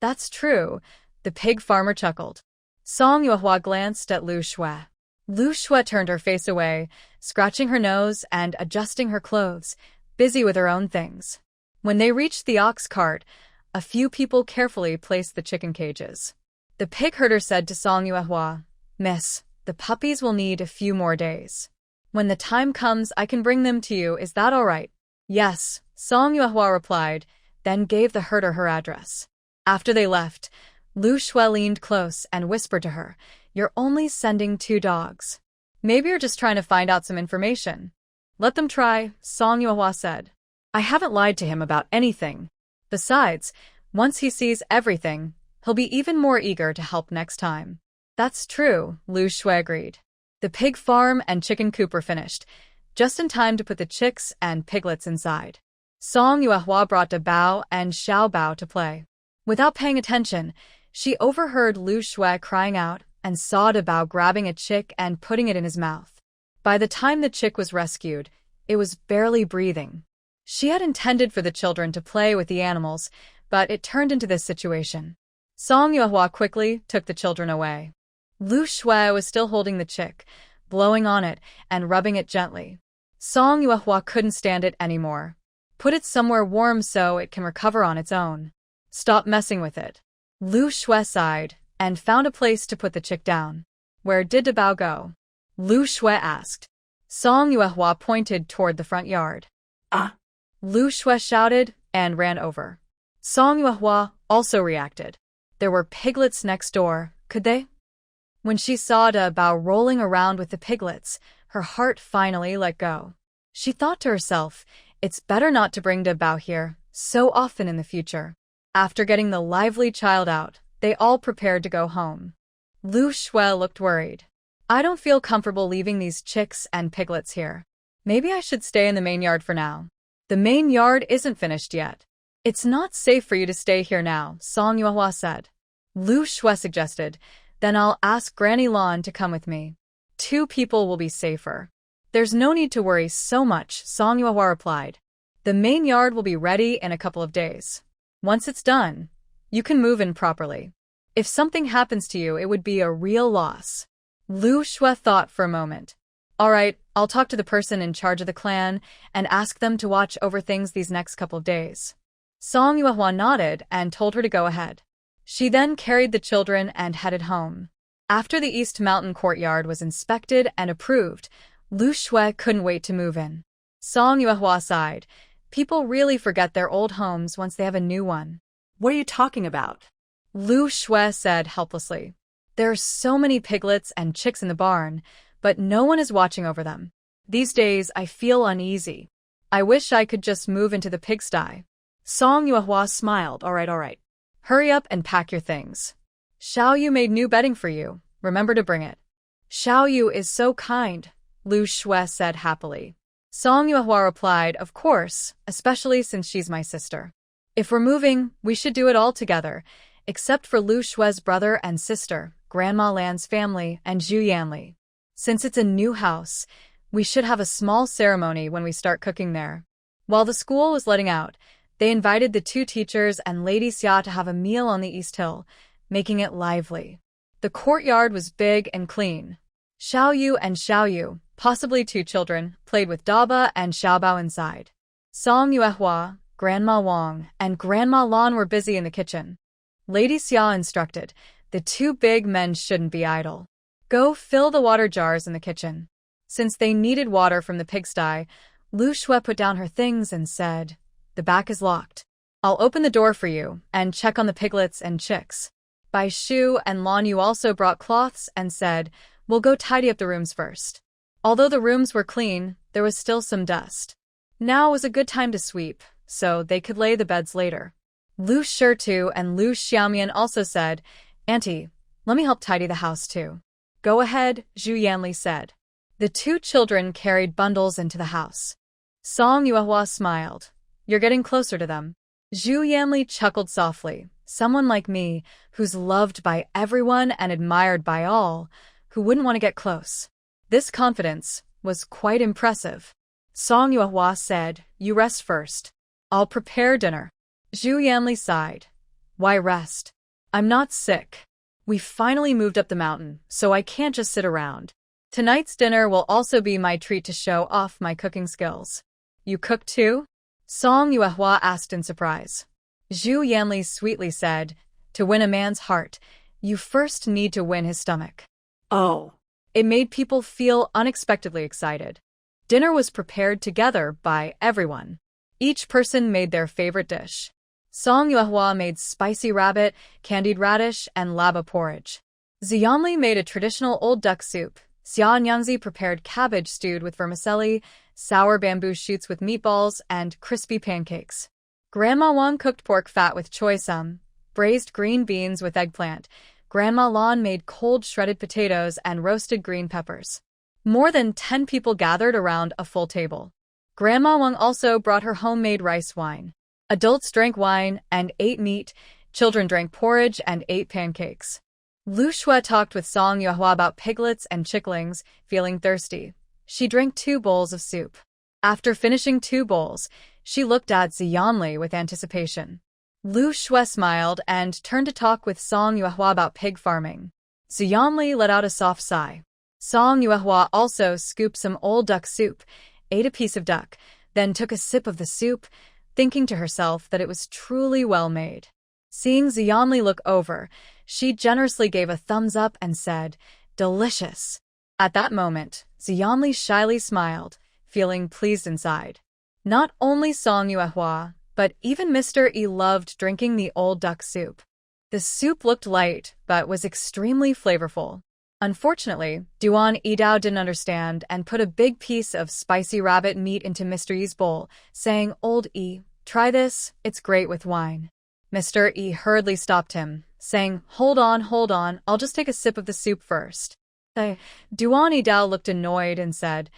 That's true, the pig farmer chuckled. Song Yuehua glanced at Lu Shui. Lu Shui turned her face away, scratching her nose and adjusting her clothes, busy with her own things. When they reached the ox cart, a few people carefully placed the chicken cages. The pig herder said to Song Yuehua, Miss, the puppies will need a few more days. When the time comes, I can bring them to you, is that all right? Yes, Song Yuehua replied, then gave the herder her address. After they left, Lu Shui leaned close and whispered to her, You're only sending 2 dogs. Maybe you're just trying to find out some information. Let them try, Song Yuehua said. I haven't lied to him about anything. Besides, once he sees everything, he'll be even more eager to help next time. That's true, Lu Shui agreed. The pig farm and chicken coop were finished, just in time to put the chicks and piglets inside. Song Yuehua brought Da Bao and Xiao Bao to play. Without paying attention, she overheard Lu Shui crying out and saw Da Bao grabbing a chick and putting it in his mouth. By the time the chick was rescued, it was barely breathing. She had intended for the children to play with the animals, but it turned into this situation. Song Yuehua quickly took the children away. Lu Shui was still holding the chick, blowing on it and rubbing it gently. Song Yuehua couldn't stand it anymore. Put it somewhere warm so it can recover on its own. Stop messing with it. Lu Shui sighed and found a place to put the chick down. Where did Da Bao go? Lu Shui asked. Song Yuehua pointed toward the front yard. Ah! Lu Shui shouted and ran over. Song Yuehua also reacted. There were piglets next door, could they? When she saw Da Bao rolling around with the piglets, her heart finally let go. She thought to herself, it's better not to bring Da Bao here so often in the future. After getting the lively child out, they all prepared to go home. Lu Shui looked worried. I don't feel comfortable leaving these chicks and piglets here. Maybe I should stay in the main yard for now. The main yard isn't finished yet. It's not safe for you to stay here now, Song Yuehua said. Lu Shui suggested, then I'll ask Granny Lan to come with me. 2 people will be safer. There's no need to worry so much, Song Yuehua replied. The main yard will be ready in a couple of days. Once it's done, you can move in properly. If something happens to you, it would be a real loss. Lu Shui thought for a moment. All right, I'll talk to the person in charge of the clan and ask them to watch over things these next couple of days. Song Yuehua nodded and told her to go ahead. She then carried the children and headed home. After the East Mountain courtyard was inspected and approved, Lu Shui couldn't wait to move in. Song Yuehua sighed. People really forget their old homes once they have a new one. What are you talking about? Lu Shui said helplessly. There are so many piglets and chicks in the barn, but no one is watching over them. These days, I feel uneasy. I wish I could just move into the pigsty. Song Yuehua smiled. All right. Hurry up and pack your things. Xiao Yu made new bedding for you. Remember to bring it. Xiao Yu is so kind, Lu Shui said happily. Song Yuehua replied, of course, especially since she's my sister. If we're moving, we should do it all together, except for Lu Shui's brother and sister, Grandma Lan's family, and Zhu Yanli. Since it's a new house, we should have a small ceremony when we start cooking there. While the school was letting out, they invited the 2 teachers and Lady Xia to have a meal on the East Hill, making it lively. The courtyard was big and clean. Xiao Yu and Xiao Yu, possibly 2 children, played with Daba and Xiaobao inside. Song Yuehua, Grandma Wang, and Grandma Lan were busy in the kitchen. Lady Xia instructed, the 2 big men shouldn't be idle. Go fill the water jars in the kitchen. Since they needed water from the pigsty, Lu Shui put down her things and said, the back is locked. I'll open the door for you and check on the piglets and chicks. Bai Shu and Lan Yu also brought cloths and said, we'll go tidy up the rooms first. Although the rooms were clean, there was still some dust. Now was a good time to sweep, so they could lay the beds later. Lu Shitu and Lu Xiaomian also said, Auntie, let me help tidy the house too. Go ahead, Zhu Yanli said. The two children carried bundles into the house. Song Yuehua smiled. You're getting closer to them. Zhu Yanli chuckled softly. Someone like me, who's loved by everyone and admired by all, who wouldn't want to get close. This confidence was quite impressive. Song Yuehua said, You rest first. I'll prepare dinner. Zhu Yanli sighed. Why rest? I'm not sick. We finally moved up the mountain, so I can't just sit around. Tonight's dinner will also be my treat to show off my cooking skills. You cook too? Song Yuehua asked in surprise. Zhu Yanli sweetly said, To win a man's heart, you first need to win his stomach. Oh. It made people feel unexpectedly excited. Dinner was prepared together by everyone. Each person made their favorite dish. Song Yuehua made spicy rabbit, candied radish, and lava porridge. Xianli made a traditional old duck soup. Xia Nyangzi prepared cabbage stewed with vermicelli, sour bamboo shoots with meatballs, and crispy pancakes. Grandma Wang cooked pork fat with choy sum, braised green beans with eggplant. Grandma Lan made cold shredded potatoes and roasted green peppers. More than 10 people gathered around a full table. Grandma Wang also brought her homemade rice wine. Adults drank wine and ate meat. Children drank porridge and ate pancakes. Lu Shui talked with Song Yuehua about piglets and chicklings, feeling thirsty. She drank 2 bowls of soup. After finishing 2 bowls, she looked at Xianli with anticipation. Lu Shui smiled and turned to talk with Song Yuehua about pig farming. Xianli let out a soft sigh. Song Yuehua also scooped some old duck soup, ate a piece of duck, then took a sip of the soup, thinking to herself that it was truly well made. Seeing Xianli look over, she generously gave a thumbs up and said, Delicious. At that moment, Xianli shyly smiled, feeling pleased inside. Not only Song Yuehua, but even Mr. E loved drinking the old duck soup. The soup looked light, but was extremely flavorful. Unfortunately, Duan Yidao didn't understand and put a big piece of spicy rabbit meat into Mr. Yi's bowl, saying, Old E, try this, it's great with wine. Mr. E hurriedly stopped him, saying, Hold on, I'll just take a sip of the soup first. Duan Yidao looked annoyed and said,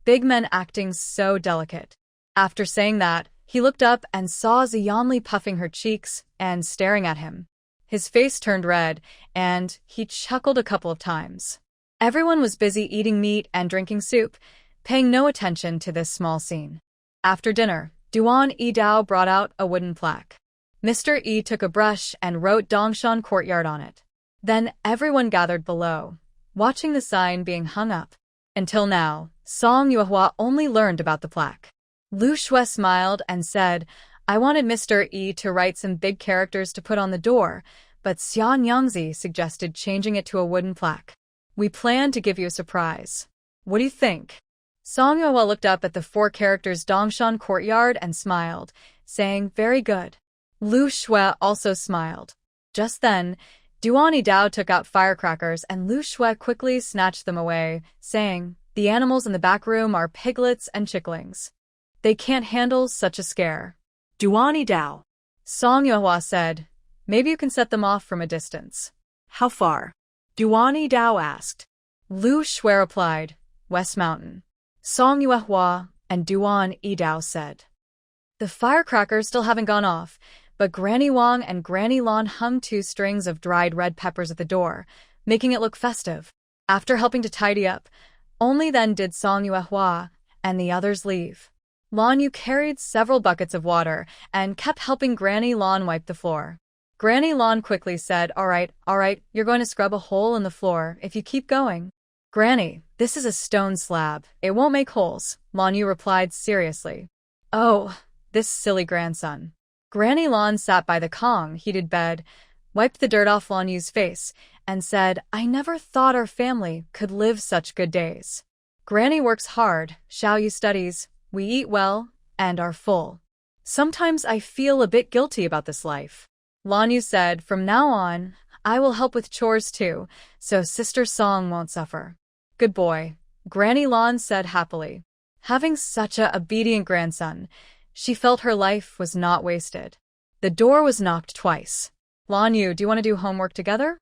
Big men acting so delicate. After saying that, he looked up and saw Xianli puffing her cheeks and staring at him. His face turned red, and he chuckled a couple of times. Everyone was busy eating meat and drinking soup, paying no attention to this small scene. After dinner, Duan Yidao brought out a wooden plaque. Mr. E took a brush and wrote Dongshan Courtyard on it. Then everyone gathered below, watching the sign being hung up. Until now, Song Yuehua only learned about the plaque. Lu Shui smiled and said, I wanted Mr. E to write some big characters to put on the door, but Xia Nyangzi suggested changing it to a wooden plaque. We plan to give you a surprise. What do you think? Song Yuehua looked up at the 4 characters Dongshan Courtyard and smiled, saying, Very good. Lu Shui also smiled. Just then, Duan Yidao took out firecrackers and Lu Shui quickly snatched them away, saying, The animals in the back room are piglets and chicklings. They can't handle such a scare. Duan Yidao. Song Yuehua said, Maybe you can set them off from a distance. How far? Duan Yidao asked. Lu Shui replied, West Mountain. Song Yuehua and Duan Yidao said. The firecrackers still haven't gone off, but Granny Wang and Granny Lan hung 2 strings of dried red peppers at the door, making it look festive. After helping to tidy up, only then did Song Yuehua and the others leave. Lan Yu carried several buckets of water and kept helping Granny Lan wipe the floor. Granny Lan quickly said, All right, you're going to scrub a hole in the floor if you keep going. Granny, this is a stone slab. It won't make holes, Lan Yu replied seriously. Oh, this silly grandson. Granny Lan sat by the Kong-heated bed, wiped the dirt off Lan Yu's face, and said, I never thought our family could live such good days. Granny works hard, Xiao Yu studies, we eat well, and are full. Sometimes I feel a bit guilty about this life. Lan Yu said, From now on, I will help with chores too, so Sister Song won't suffer. Good boy, Granny Lan said happily. Having such a obedient grandson, she felt her life was not wasted. The door was knocked twice. Lan Yu, do you want to do homework together?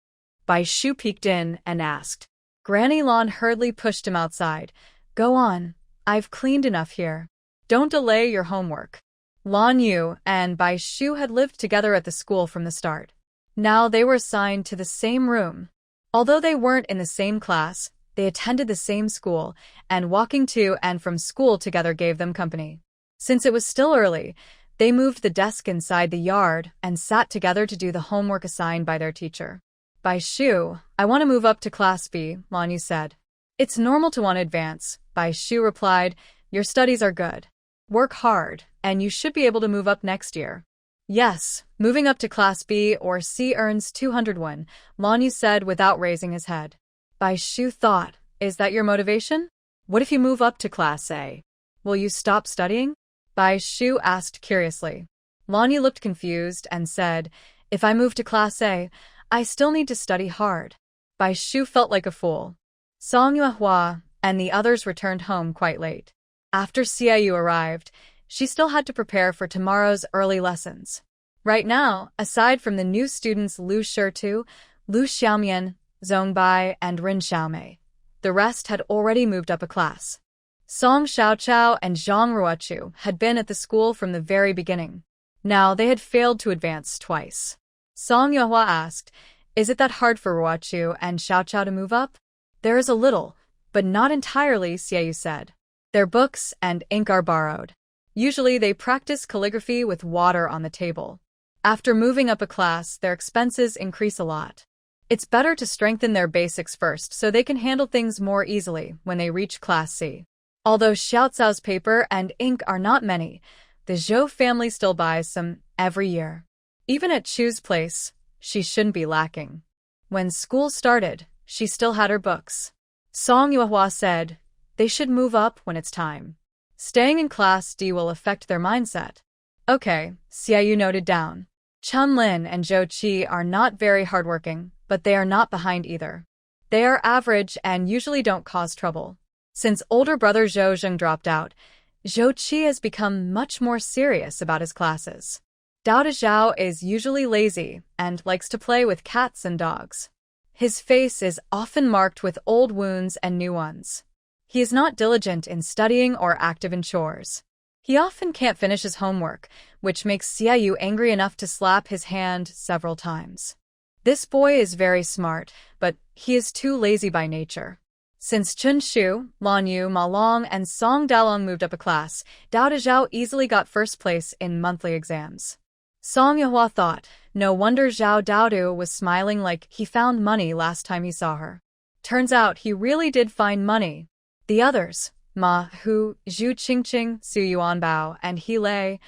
Bai Shu peeked in and asked. Granny Lan hurriedly pushed him outside. Go on. I've cleaned enough here. Don't delay your homework. Lan Yu and Bai Shu had lived together at the school from the start. Now they were assigned to the same room. Although they weren't in the same class, they attended the same school, and walking to and from school together gave them company. Since it was still early, they moved the desk inside the yard and sat together to do the homework assigned by their teacher. Bai Shu, I want to move up to Class B, Lan Yu said. It's normal to want to advance, Bai Shu replied. Your studies are good. Work hard, and you should be able to move up next year. Yes, moving up to Class B or C earns 200 won, Lan Yu said without raising his head. Bai Shu thought, is that your motivation? What if you move up to Class A? Will you stop studying? Bai Shu asked curiously. Lan Yu looked confused and said, if I move to Class A, I still need to study hard. Bai Shu felt like a fool. Song Yuehua and the others returned home quite late. After Xiaoyu arrived, she still had to prepare for tomorrow's early lessons. Right now, aside from the new students Lu Shitu, Lu Xiaomian, Zhong Bai, and Rin Xiaomei, the rest had already moved up a class. Song Xiaochao and Zhang Ruochu had been at the school from the very beginning. Now they had failed to advance twice. Song Yuehua asked, is it that hard for Ruochu and Xiaochao to move up? There is a little, but not entirely, Xiaoyu said. Their books and ink are borrowed. Usually they practice calligraphy with water on the table. After moving up a class, their expenses increase a lot. It's better to strengthen their basics first so they can handle things more easily when they reach Class C. Although Xiaocao's paper and ink are not many, the Zhou family still buys some every year. Even at Chu's place, she shouldn't be lacking. When school started, she still had her books. Song Yuehua said, they should move up when it's time. Staying in Class D will affect their mindset. Okay, Xiaoyu noted down. Chun Lin and Zhou Qi are not very hardworking, but they are not behind either. They are average and usually don't cause trouble. Since older brother Zhou Zheng dropped out, Zhou Qi has become much more serious about his classes. Dao Zhao is usually lazy and likes to play with cats and dogs. His face is often marked with old wounds and new ones. He is not diligent in studying or active in chores. He often can't finish his homework, which makes Xiaoyu angry enough to slap his hand several times. This boy is very smart, but he is too lazy by nature. Since Chun Shu, Lan Yu, Ma Long, and Song Dalong moved up a class, Dao Zhao easily got first place in monthly exams. Song Yuehua thought, no wonder Zhao Daodu was smiling like he found money last time he saw her. Turns out he really did find money. The others, Ma Hu, Zhu Qingqing, Su Yuanbao, and He Lei,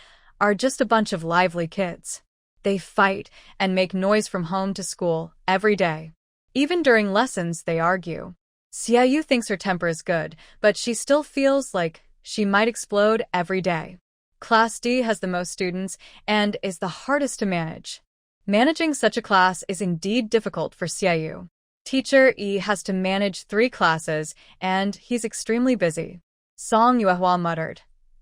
are just a bunch of lively kids. They fight and make noise from home to school every day. Even during lessons they argue. Xiaoyu thinks her temper is good, but she still feels like she might explode every day. Class D has the most students and is the hardest to manage. Managing such a class is indeed difficult for Xiaoyu. Teacher Yi has to manage 3 classes, and he's extremely busy. Song Yuehua muttered,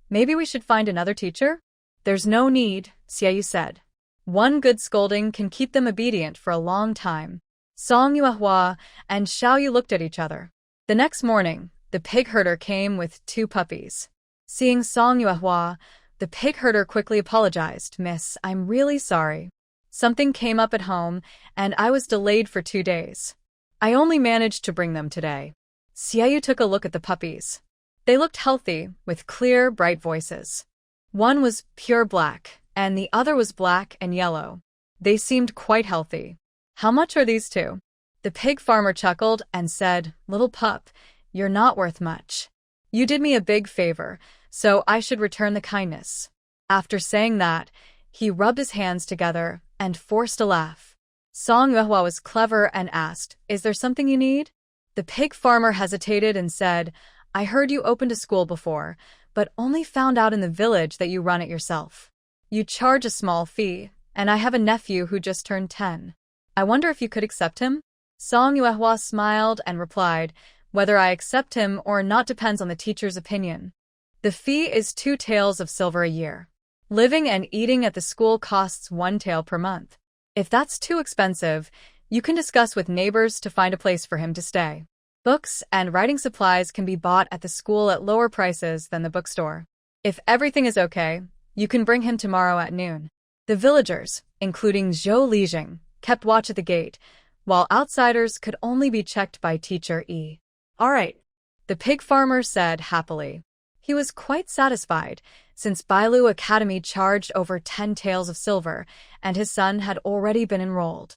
maybe we should find another teacher? There's no need, Xiaoyu said. One good scolding can keep them obedient for a long time. Song Yuehua and Xiaoyu looked at each other. The next morning, the pig herder came with 2 puppies. Seeing Song Yuehua, the pig herder quickly apologized. Miss, I'm really sorry. Something came up at home, and I was delayed for 2 days. I only managed to bring them today. Xiaoyu took a look at the puppies. They looked healthy, with clear, bright voices. One was pure black, and the other was black and yellow. They seemed quite healthy. How much are these 2? The pig farmer chuckled and said, little pup, you're not worth much. You did me a big favor, so I should return the kindness. After saying that, he rubbed his hands together and forced a laugh. Song Yuehua was clever and asked, is there something you need? The pig farmer hesitated and said, I heard you opened a school before, but only found out in the village that you run it yourself. You charge a small fee, and I have a nephew who just turned 10. I wonder if you could accept him? Song Yuehua smiled and replied, whether I accept him or not depends on the teacher's opinion. The fee is 2 taels of silver a year. Living and eating at the school costs 1 tael per month. If that's too expensive, you can discuss with neighbors to find a place for him to stay. Books and writing supplies can be bought at the school at lower prices than the bookstore. If everything is okay, you can bring him tomorrow at noon. The villagers, including Zhou Lijing, kept watch at the gate, while outsiders could only be checked by Teacher E. All right. The pig farmer said happily. He was quite satisfied, since Bailu Academy charged over 10 taels of silver, and his son had already been enrolled.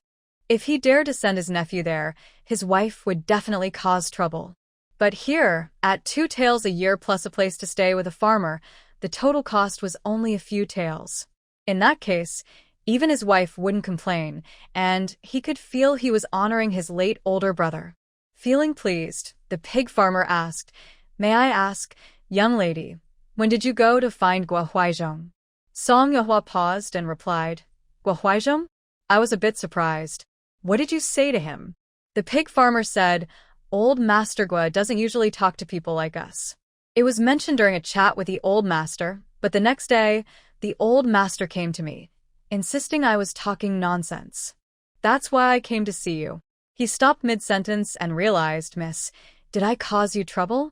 If he dared to send his nephew there, his wife would definitely cause trouble. But here, at 2 taels a year plus a place to stay with a farmer, the total cost was only a few taels. In that case, even his wife wouldn't complain, and he could feel he was honoring his late older brother. Feeling pleased, the pig farmer asked, "May I ask, young lady, when did you go to find Guo Huaizhong?" Song Yuehua paused and replied, "Guo Huaizhong?" I was a bit surprised. "What did you say to him?" The pig farmer said, "Old Master Guo doesn't usually talk to people like us." It was mentioned during a chat with the old master, but the next day, the old master came to me, insisting I was talking nonsense. "That's why I came to see you." He stopped mid-sentence and realized, "Miss, did I cause you trouble?"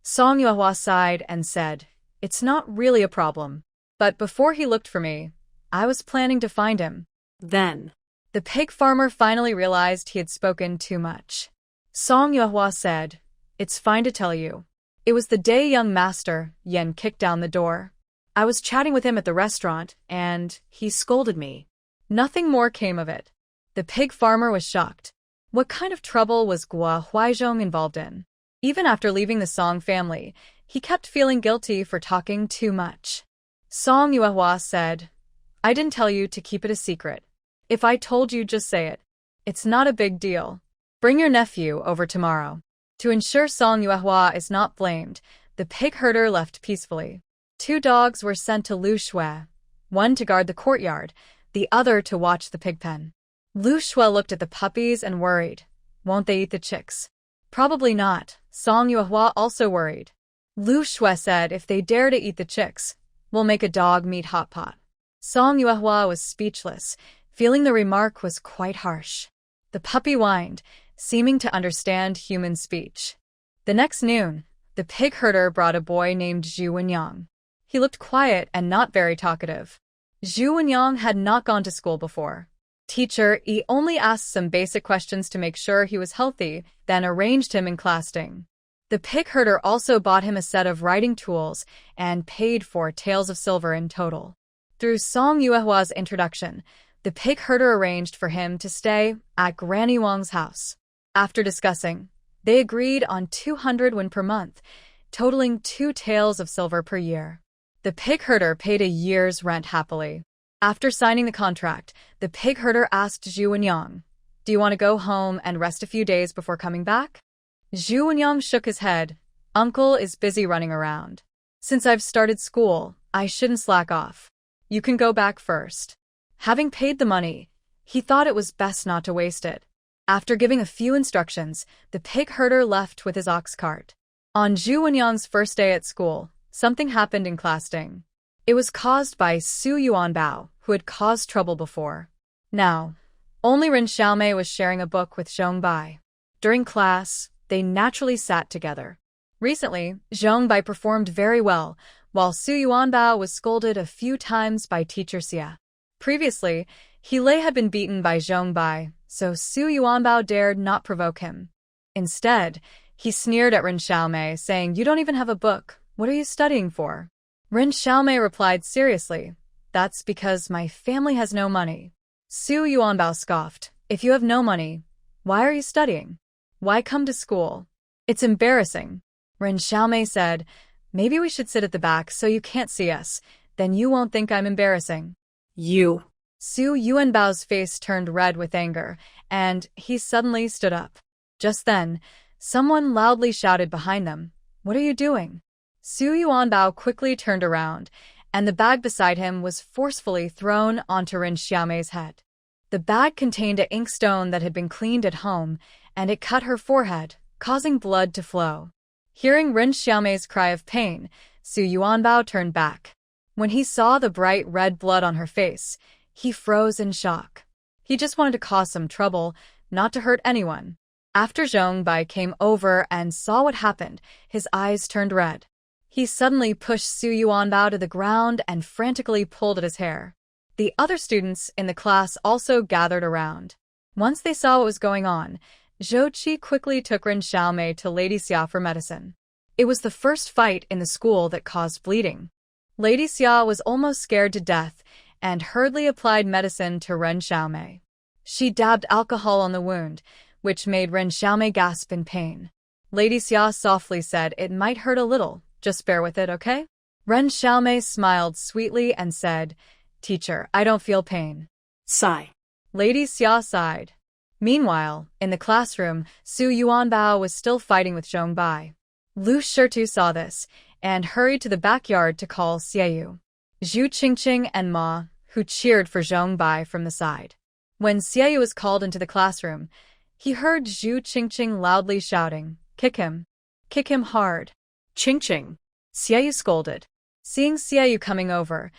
Song Yuehua sighed and said, "It's not really a problem. But before he looked for me, I was planning to find him." Then, the pig farmer finally realized he had spoken too much. Song Yuehua said, "It's fine to tell you. It was the day young master Yen kicked down the door. I was chatting with him at the restaurant, and he scolded me." Nothing more came of it. The pig farmer was shocked. What kind of trouble was Guo Huaizhong involved in? Even after leaving the Song family, he kept feeling guilty for talking too much. Song Yuehua said, "I didn't tell you to keep it a secret. If I told you, just say it. It's not a big deal. Bring your nephew over tomorrow." To ensure Song Yuehua is not blamed, the pig herder left peacefully. 2 dogs were sent to Lu Shui, one to guard the courtyard, the other to watch the pig pen. Lu Shui looked at the puppies and worried. Won't they eat the chicks? Probably not. Song Yuehua also worried. Lu Shui said if they dare to eat the chicks, we'll make a dog meat hot pot. Song Yuehua was speechless, feeling the remark was quite harsh. The puppy whined, seeming to understand human speech. The next noon, the pig herder brought a boy named Zhu Wenyang. He looked quiet and not very talkative. Zhu Wenyang had not gone to school before. Teacher E only asked some basic questions to make sure he was healthy, then arranged him in classing. The pig herder also bought him a set of writing tools and paid for taels of silver in total. Through Song Yuehua's introduction, the pig herder arranged for him to stay at Granny Wang's house. After discussing, they agreed on 200 won per month, totaling 2 taels of silver per year. The pig herder paid a year's rent happily. After signing the contract, the pig herder asked Zhu Wenyang, "Do you want to go home and rest a few days before coming back?" Zhu Wenyang shook his head. "Uncle is busy running around. Since I've started school, I shouldn't slack off. You can go back first." Having paid the money, he thought it was best not to waste it. After giving a few instructions, the pig herder left with his ox cart. On Zhu Wenyang's first day at school, something happened in class ding. It was caused by Su Yuanbao, who had caused trouble before. Now, only Ren Xiaomei was sharing a book with Zhong Bai. During class, they naturally sat together. Recently, Zhong Bai performed very well, while Su Yuanbao was scolded a few times by teacher Xia. Previously, He had been beaten by Zhong Bai, so Su Yuanbao dared not provoke him. Instead, he sneered at Ren Xiaomei, saying, "You don't even have a book. What are you studying for?" Ren Xiaomei replied seriously, "That's because my family has no money." Su Yuanbao scoffed, "If you have no money, why are you studying? Why come to school? It's embarrassing." Ren Xiaomei said, "Maybe we should sit at the back so you can't see us, then you won't think I'm embarrassing." You. Su Yuanbao's face turned red with anger, and he suddenly stood up. Just then, someone loudly shouted behind them, "What are you doing?" Su Yuanbao quickly turned around, and the bag beside him was forcefully thrown onto Ren Xiaomei's head. The bag contained an inkstone that had been cleaned at home, and it cut her forehead, causing blood to flow. Hearing Ren Xiaomei's cry of pain, Su Yuanbao turned back. When he saw the bright red blood on her face, he froze in shock. He just wanted to cause some trouble, not to hurt anyone. After Zhong Bai came over and saw what happened, his eyes turned red. He suddenly pushed Su Yuanbao to the ground and frantically pulled at his hair. The other students in the class also gathered around. Once they saw what was going on, Zhou Qi quickly took Ren Xiaomei to Lady Xia for medicine. It was the first fight in the school that caused bleeding. Lady Xia was almost scared to death and hurriedly applied medicine to Ren Xiaomei. She dabbed alcohol on the wound, which made Ren Xiaomei gasp in pain. Lady Xia softly said, "It might hurt a little. Just bear with it, okay?" Ren Xiaomei smiled sweetly and said, "Teacher, I don't feel pain." Sigh. Lady Xia sighed. Meanwhile, in the classroom, Su Yuanbao was still fighting with Zhong Bai. Lu Shitu saw this and hurried to the backyard to call Xiaoyu, Zhu Qingqing, and Ma, who cheered for Zhong Bai from the side. When Xiaoyu was called into the classroom, he heard Zhu Qingqing loudly shouting, "Kick him! Kick him hard!" Qingqing. Xiaoyu scolded. Seeing Xiaoyu coming over,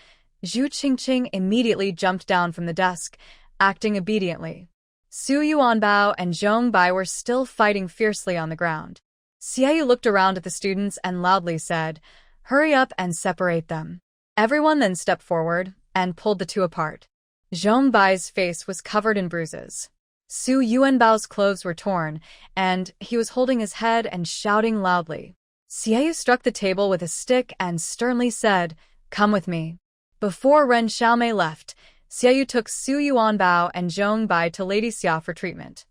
Zhu Qingqing immediately jumped down from the desk, acting obediently. Su Yuanbao and Zhong Bai were still fighting fiercely on the ground. Xiaoyu looked around at the students and loudly said, "Hurry up and separate them." Everyone then stepped forward and pulled the two apart. Zhong Bai's face was covered in bruises. Su Yuanbao's clothes were torn, and he was holding his head and shouting loudly. Xiaoyu struck the table with a stick and sternly said, "Come with me." Before Ren Xiaomei left, Xiaoyu took Su Yuanbao and Zhong Bai to Lady Xia for treatment.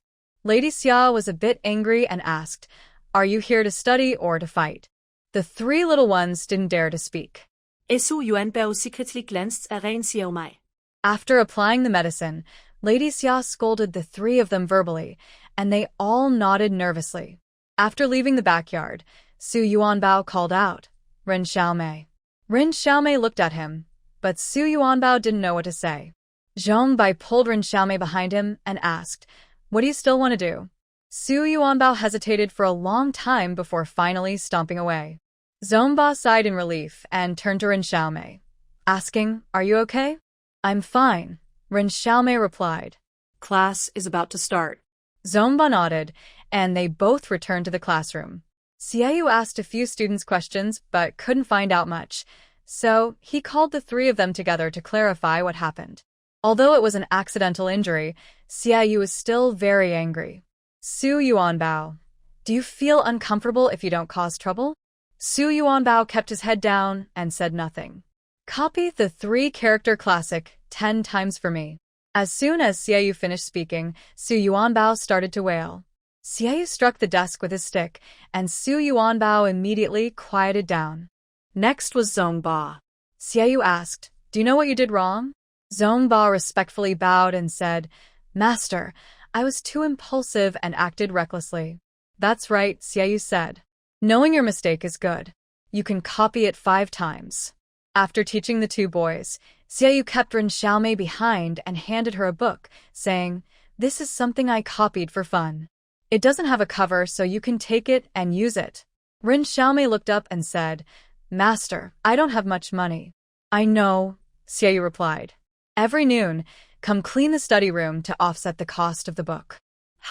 Lady Xia was a bit angry and asked, "Are you here to study or to fight?" The three little ones didn't dare to speak. Su Yuanbao secretly glanced at Ren Xiaomei. After applying the medicine, Lady Xia scolded the three of them verbally, and they all nodded nervously. After leaving the backyard, Su Yuanbao called out, "Ren Xiaomei." Ren Xiaomei looked at him, but Su Yuanbao didn't know what to say. Zhong Bai pulled Ren Xiaomei behind him and asked, "What do you still want to do?" Su Yuanbao hesitated for a long time before finally stomping away. Zhong Bai sighed in relief and turned to Ren Xiaomei, asking, "Are you okay?" "I'm fine," Ren Xiaomei replied. Class is about to start. Zhong Bai nodded, and they both returned to the classroom. Xiaoyu asked a few students questions but couldn't find out much, so he called the three of them together to clarify what happened. Although it was an accidental injury, Xiaoyu was still very angry. "Su Yuanbao, do you feel uncomfortable if you don't cause trouble?" Su Yuanbao kept his head down and said nothing. "Copy the three-character classic 10 times for me." As soon as Xiaoyu finished speaking, Su Yuanbao started to wail. Xiaoyu struck the desk with his stick, and Su Yuanbao immediately quieted down. Next was Zhong Bai. Xiaoyu asked, "Do you know what you did wrong?" Zhong Bai respectfully bowed and said, "Master, I was too impulsive and acted recklessly." "That's right," Xiaoyu said. "Knowing your mistake is good. You can copy it 5 times. After teaching the two boys, Xiaoyu kept Ren Xiaomei behind and handed her a book, saying, "This is something I copied for fun. It doesn't have a cover, so you can take it and use it." Ren Xiaomei looked up and said, "Master, I don't have much money." "I know," Xiaoyu replied. "Every noon, come clean the study room to offset the cost of the book."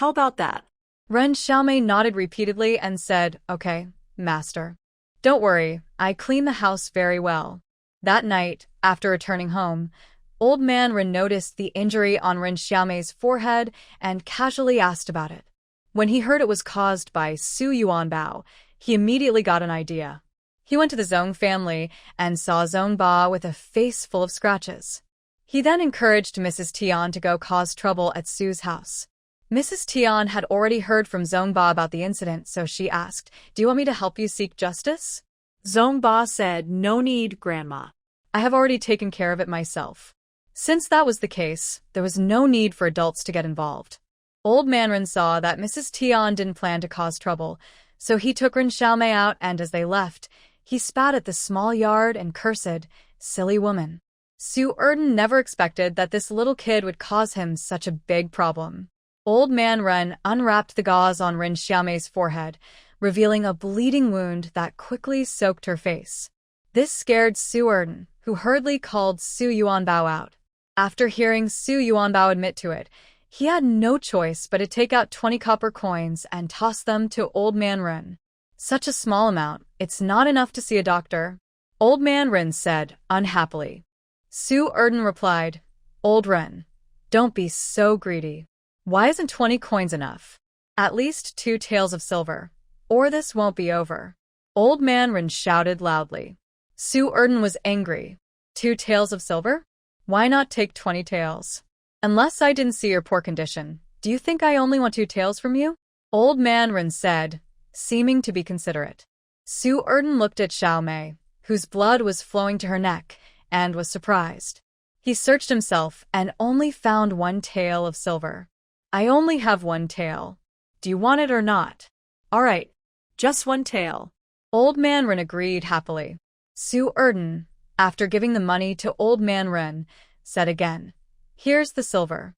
How about that? Ren Xiaomei nodded repeatedly and said, "Okay, master." "Don't worry, I clean the house very well." That night, after returning home, Old Man Ren noticed the injury on Ren Xiaomei's forehead and casually asked about it. When he heard it was caused by Su Yuanbao, he immediately got an idea. He went to the Zhong family and saw Zhong Ba with a face full of scratches. He then encouraged Mrs. Tian to go cause trouble at Su's house. Mrs. Tian had already heard from Zhong Ba about the incident, so she asked, "Do you want me to help you seek justice?" Zhong Ba said, "No need, Grandma. "I have already taken care of it myself." Since that was the case, there was no need for adults to get involved. Old Man Ren saw that Mrs. Tian didn't plan to cause trouble, so he took Ren Xiaomei out, and as they left, he spat at the small yard and cursed, "Silly woman." Su Erden never expected that this little kid would cause him such a big problem. Old Man Ren unwrapped the gauze on Ren Xiaomei's forehead, revealing a bleeding wound that quickly soaked her face. This scared Su Erden, who hurriedly called Su Yuanbao out. After hearing Su Yuanbao admit to it, He had no choice but to take out 20 copper coins and toss them to Old Man Ren. Such a small amount, it's not enough to see a doctor. Old Man Ren said, unhappily. Su Erden replied, Old Ren, don't be so greedy. Why isn't 20 coins enough? At least 2 taels of silver, or this won't be over. Old Man Ren shouted loudly. Su Erden was angry. 2 taels of silver? Why not take 20 taels? Unless I didn't see your poor condition, do you think I only want 2 taels from you? Old Man Ren said, seeming to be considerate. Su Erden looked at Xiao Mei, whose blood was flowing to her neck, and was surprised. He searched himself and only found 1 tael of silver. I only have 1 tael. Do you want it or not? All right, just 1 tael. Old Man Ren agreed happily. Su Erden, after giving the money to Old Man Ren, said again, here's the silver.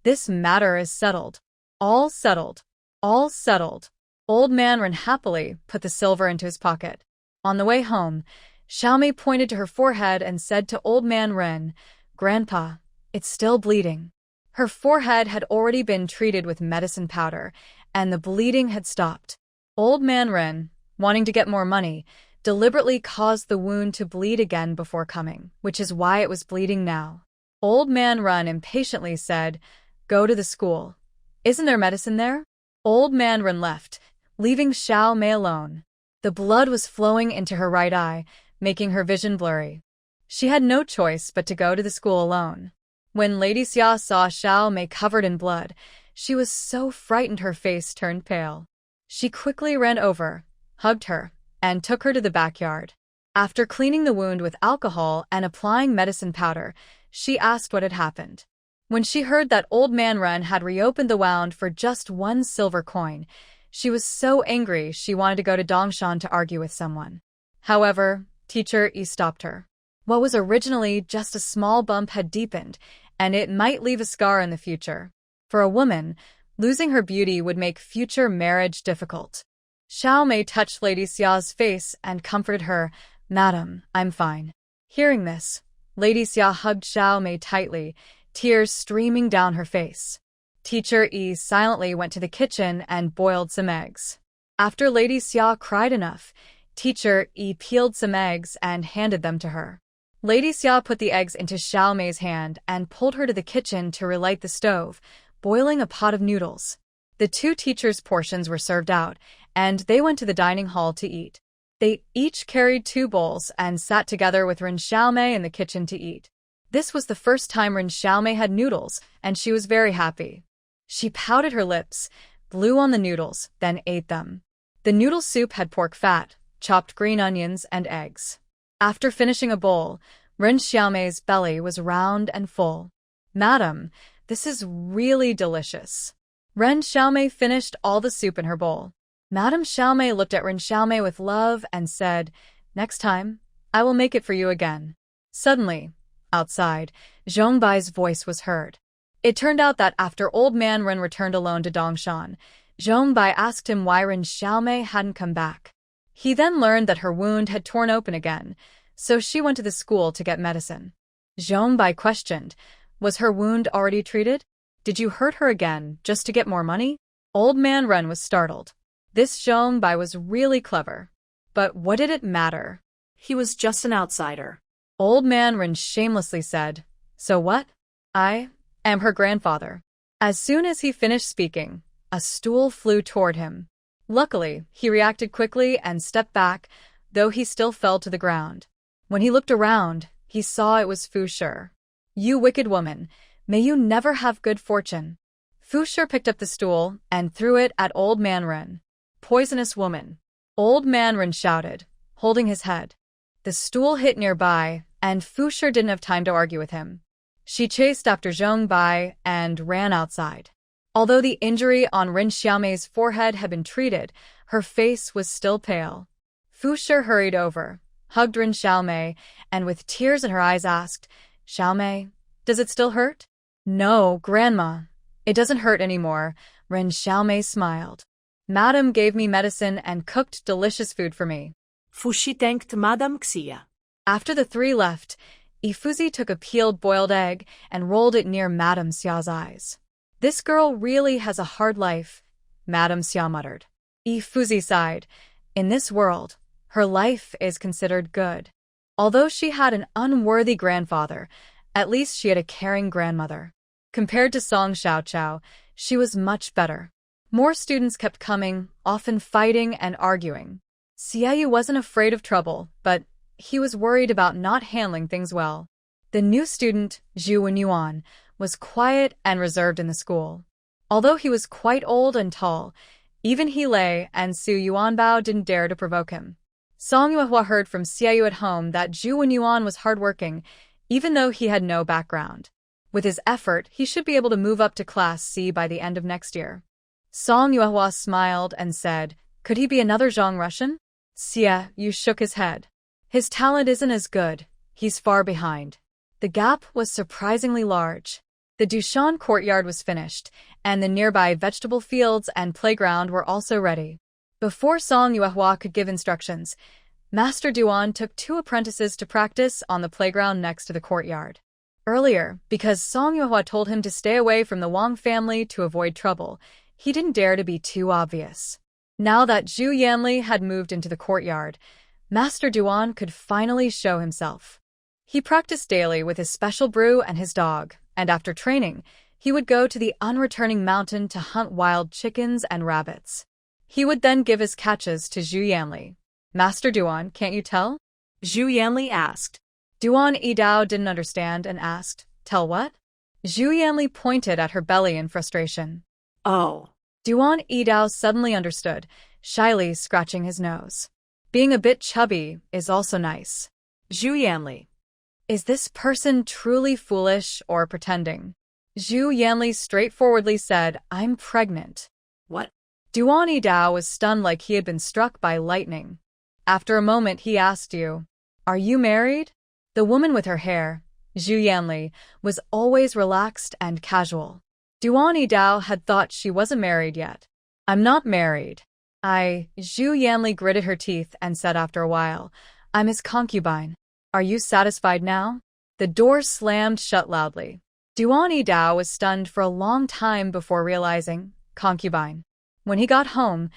This matter is settled. All settled. All settled. Old Man Ren happily put the silver into his pocket. On the way home, Xiao Mei pointed to her forehead and said to Old Man Ren, Grandpa, it's still bleeding. Her forehead had already been treated with medicine powder, and the bleeding had stopped. Old Man Ren, wanting to get more money, deliberately caused the wound to bleed again before coming, which is why it was bleeding now. Old Man Ren impatiently said, Go to the school. Isn't there medicine there? Old Man Ren left, leaving Xiao Mei alone. The blood was flowing into her right eye, making her vision blurry. She had no choice but to go to the school alone. When Lady Xia saw Xiao Mei covered in blood, she was so frightened her face turned pale. She quickly ran over, hugged her, and took her to the backyard. After cleaning the wound with alcohol and applying medicine powder, she asked what had happened. When she heard that Old Man Ren had reopened the wound for just 1 silver coin, she was so angry she wanted to go to Dongshan to argue with someone. However, Teacher Yi stopped her. What was originally just a small bump had deepened, and it might leave a scar in the future. For a woman, losing her beauty would make future marriage difficult. Xiao Mei touched Lady Xia's face and comforted her, Madam, I'm fine. Hearing this, Lady Xia hugged Xiao Mei tightly, tears streaming down her face. Teacher Yi silently went to the kitchen and boiled some eggs. After Lady Xia cried enough, Teacher Yi peeled some eggs and handed them to her. Lady Xia put the eggs into Xiao Mei's hand and pulled her to the kitchen to relight the stove, boiling a pot of noodles. The 2 teachers' portions were served out, and they went to the dining hall to eat. They each carried 2 bowls and sat together with Ren Xiao Mei in the kitchen to eat. This was the first time Ren Xiao Mei had noodles, and she was very happy. She pouted her lips, blew on the noodles, then ate them. The noodle soup had pork fat, chopped green onions, and eggs. After finishing a bowl, Ren Xiaomei's belly was round and full. Madam, this is really delicious. Ren Xiaomei finished all the soup in her bowl. Madam Xiaomei looked at Ren Xiaomei with love and said, Next time, I will make it for you again. Suddenly, outside, Zhongbai's voice was heard. It turned out that after Old Man Ren returned alone to Dongshan, Zhongbai asked him why Ren Xiaomei hadn't come back. He then learned that her wound had torn open again, so she went to the school to get medicine. Zhongbai questioned, Was her wound already treated? Did you hurt her again just to get more money? Old Man Ren was startled. This Zhongbai was really clever. But what did it matter? He was just an outsider. Old Man Ren shamelessly said, So what? I am her grandfather. As soon as he finished speaking, a stool flew toward him. Luckily, he reacted quickly and stepped back, though he still fell to the ground. When he looked around, he saw it was Fu Shi. You wicked woman, may you never have good fortune. Fu Shi picked up the stool and threw it at Old Man Ren. Poisonous woman. Old Man Ren shouted, holding his head. The stool hit nearby, and Fu Shi didn't have time to argue with him. She chased after Zhongbai and ran outside. Although the injury on Ren Xiaomei's forehead had been treated, her face was still pale. Fu Shi hurried over, hugged Ren Xiaomei, and with tears in her eyes asked, Xiaomei, does it still hurt? No, Grandma. It doesn't hurt anymore, Ren Xiaomei smiled. Madam gave me medicine and cooked delicious food for me. Fu Shi thanked Madame Xia. After the 3 left, Ifuzi took a peeled boiled egg and rolled it near Madame Xia's eyes. This girl really has a hard life, Madame Xia muttered. Yi Fuzi sighed. In this world, her life is considered good. Although she had an unworthy grandfather, at least she had a caring grandmother. Compared to Song Xiaoqiao, she was much better. More students kept coming, often fighting and arguing. Xiaoyu wasn't afraid of trouble, but he was worried about not handling things well. The new student, Zhu Wenyuan, was quiet and reserved in the school. Although he was quite old and tall, even He Lei and Su Yuanbao didn't dare to provoke him. Song Yuehua heard from Xiaoyu at home that Zhu Wenyuan was hardworking, even though he had no background. With his effort, he should be able to move up to Class C by the end of next year. Song Yuehua smiled and said, "Could he be another Zhang Russian?" Xiaoyu shook his head. "His talent isn't as good. He's far behind." The gap was surprisingly large. The Dushan courtyard was finished, and the nearby vegetable fields and playground were also ready. Before Song Yuehua could give instructions, Master Duan took 2 apprentices to practice on the playground next to the courtyard. Earlier, because Song Yuehua told him to stay away from the Wang family to avoid trouble, he didn't dare to be too obvious. Now that Zhu Yanli had moved into the courtyard, Master Duan could finally show himself. He practiced daily with his special brew and his dog, and after training, he would go to the unreturning mountain to hunt wild chickens and rabbits. He would then give his catches to Zhu Yanli. "Master Duan, can't you tell?" Zhu Yanli asked. Duan Yidao didn't understand and asked, "Tell what?" Zhu Yanli pointed at her belly in frustration. Oh. Duan Yidao suddenly understood, shyly scratching his nose. Being a bit chubby is also nice. Zhu Yanli. Is this person truly foolish or pretending? Zhu Yanli straightforwardly said, "I'm pregnant." What? Duan Yidao was stunned like he had been struck by lightning. After a moment, he asked you, "Are you married?" The woman with her hair, Zhu Yanli, was always relaxed and casual. Duan Yidao had thought she wasn't married yet. "I'm not married. Zhu Yanli gritted her teeth and said after a while, "I'm his concubine. Are you satisfied now?" The door slammed shut loudly. Duan Yidao was stunned for a long time before realizing, concubine. When he got home,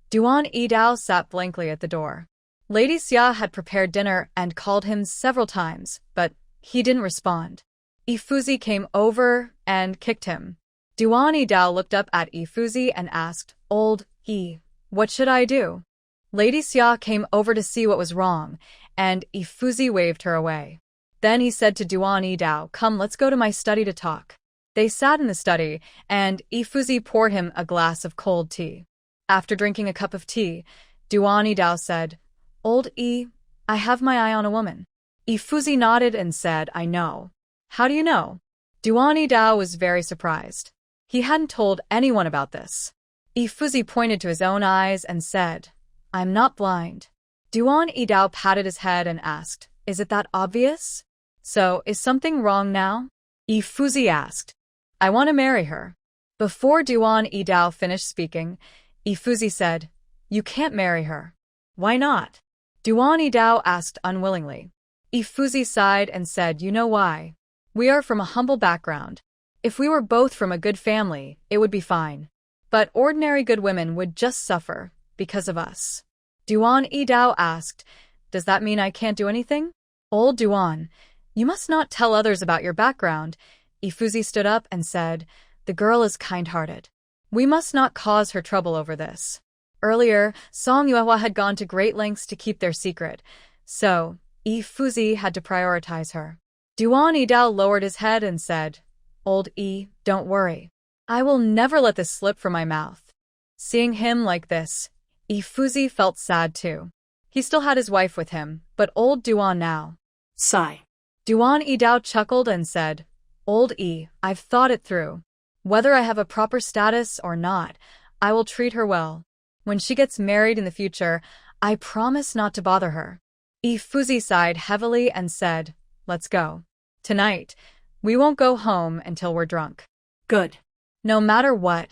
Duan Yidao sat blankly at the door. Lady Xia had prepared dinner and called him several times, but he didn't respond. Yi Fuzi came over and kicked him. Duan Yidao looked up at Yi Fuzi and asked, "Old Yi, what should I do?" Lady Xia came over to see what was wrong, and Yi Fuzi waved her away. Then he said to Duan Yidao, "Come, let's go to my study to talk." They sat in the study, and Yi Fuzi poured him a glass of cold tea. After drinking a cup of tea, Duan Yidao said, "Old Yi, I have my eye on a woman." Yi Fuzi nodded and said, "I know." "How do you know?" Duan Yidao was very surprised. He hadn't told anyone about this. Yi Fuzi pointed to his own eyes and said, "I'm not blind." Duan Yidao patted his head and asked, "Is it that obvious?" "So, is something wrong now?" Yi Fuzi asked. "I want to marry her." Before Duan Yidao finished speaking, Yi Fuzi said, "You can't marry her." "Why not?" Duan Yidao asked unwillingly. Yi Fuzi sighed and said, "You know why? We are from a humble background. If we were both from a good family, it would be fine. But ordinary good women would just suffer because of us." Duan Yidao asked, "Does that mean I can't do anything?" "Old Duan, you must not tell others about your background." Yi Fuzi stood up and said, "The girl is kind-hearted. We must not cause her trouble over this." Earlier, Song Yuehua had gone to great lengths to keep their secret, so Yi Fuzi had to prioritize her. Duan Yidao lowered his head and said, "Old Yi, don't worry. I will never let this slip from my mouth." Seeing him like this, Yi Fuzi felt sad too. He still had his wife with him, but old Duan now. Sigh. Duan Yidao chuckled and said, "Old Yi, I've thought it through. Whether I have a proper status or not, I will treat her well. When she gets married in the future, I promise not to bother her." Yi Fuzi sighed heavily and said, "Let's go. Tonight, we won't go home until we're drunk." Good. No matter what,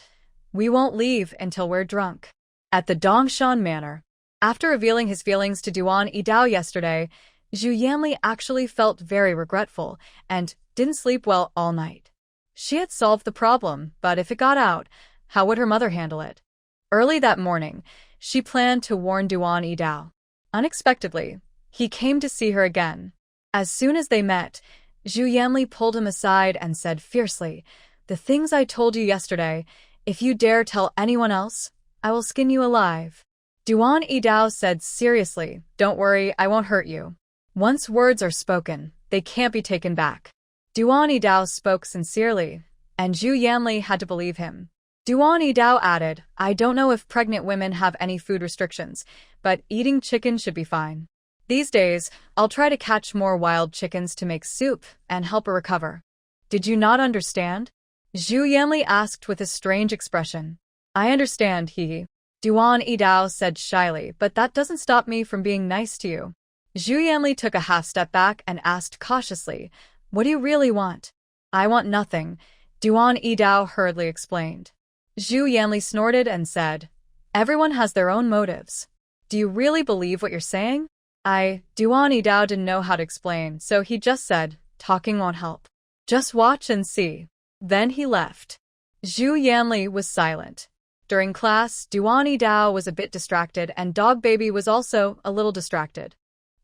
we won't leave until we're drunk. At the Dongshan Manor, after revealing his feelings to Duan Yidao yesterday, Zhu Yanli actually felt very regretful and didn't sleep well all night. She had solved the problem, but if it got out, how would her mother handle it? Early that morning, she planned to warn Duan Yidao. Unexpectedly, he came to see her again. As soon as they met, Zhu Yanli pulled him aside and said fiercely, "The things I told you yesterday, if you dare tell anyone else, I will skin you alive." Duan Yidao said seriously, "Don't worry, I won't hurt you. Once words are spoken, they can't be taken back." Duan Yidao spoke sincerely, and Zhu Yanli had to believe him. Duan Yidao added, "I don't know if pregnant women have any food restrictions, but eating chicken should be fine. These days, I'll try to catch more wild chickens to make soup and help her recover." "Did you not understand?" Zhu Yanli asked with a strange expression. "I understand, he." Duan Yidao said shyly, "But that doesn't stop me from being nice to you." Zhu Yanli took a half step back and asked cautiously, "What do you really want?" "I want nothing," Duan Yidao hurriedly explained. Zhu Yanli snorted and said, "Everyone has their own motives. Do you really believe what you're saying?" Duan Yidao didn't know how to explain, so he just said, "Talking won't help. Just watch and see." Then he left. Zhu Yanli was silent. During class, Duan Yidao was a bit distracted and Dog Baby was also a little distracted.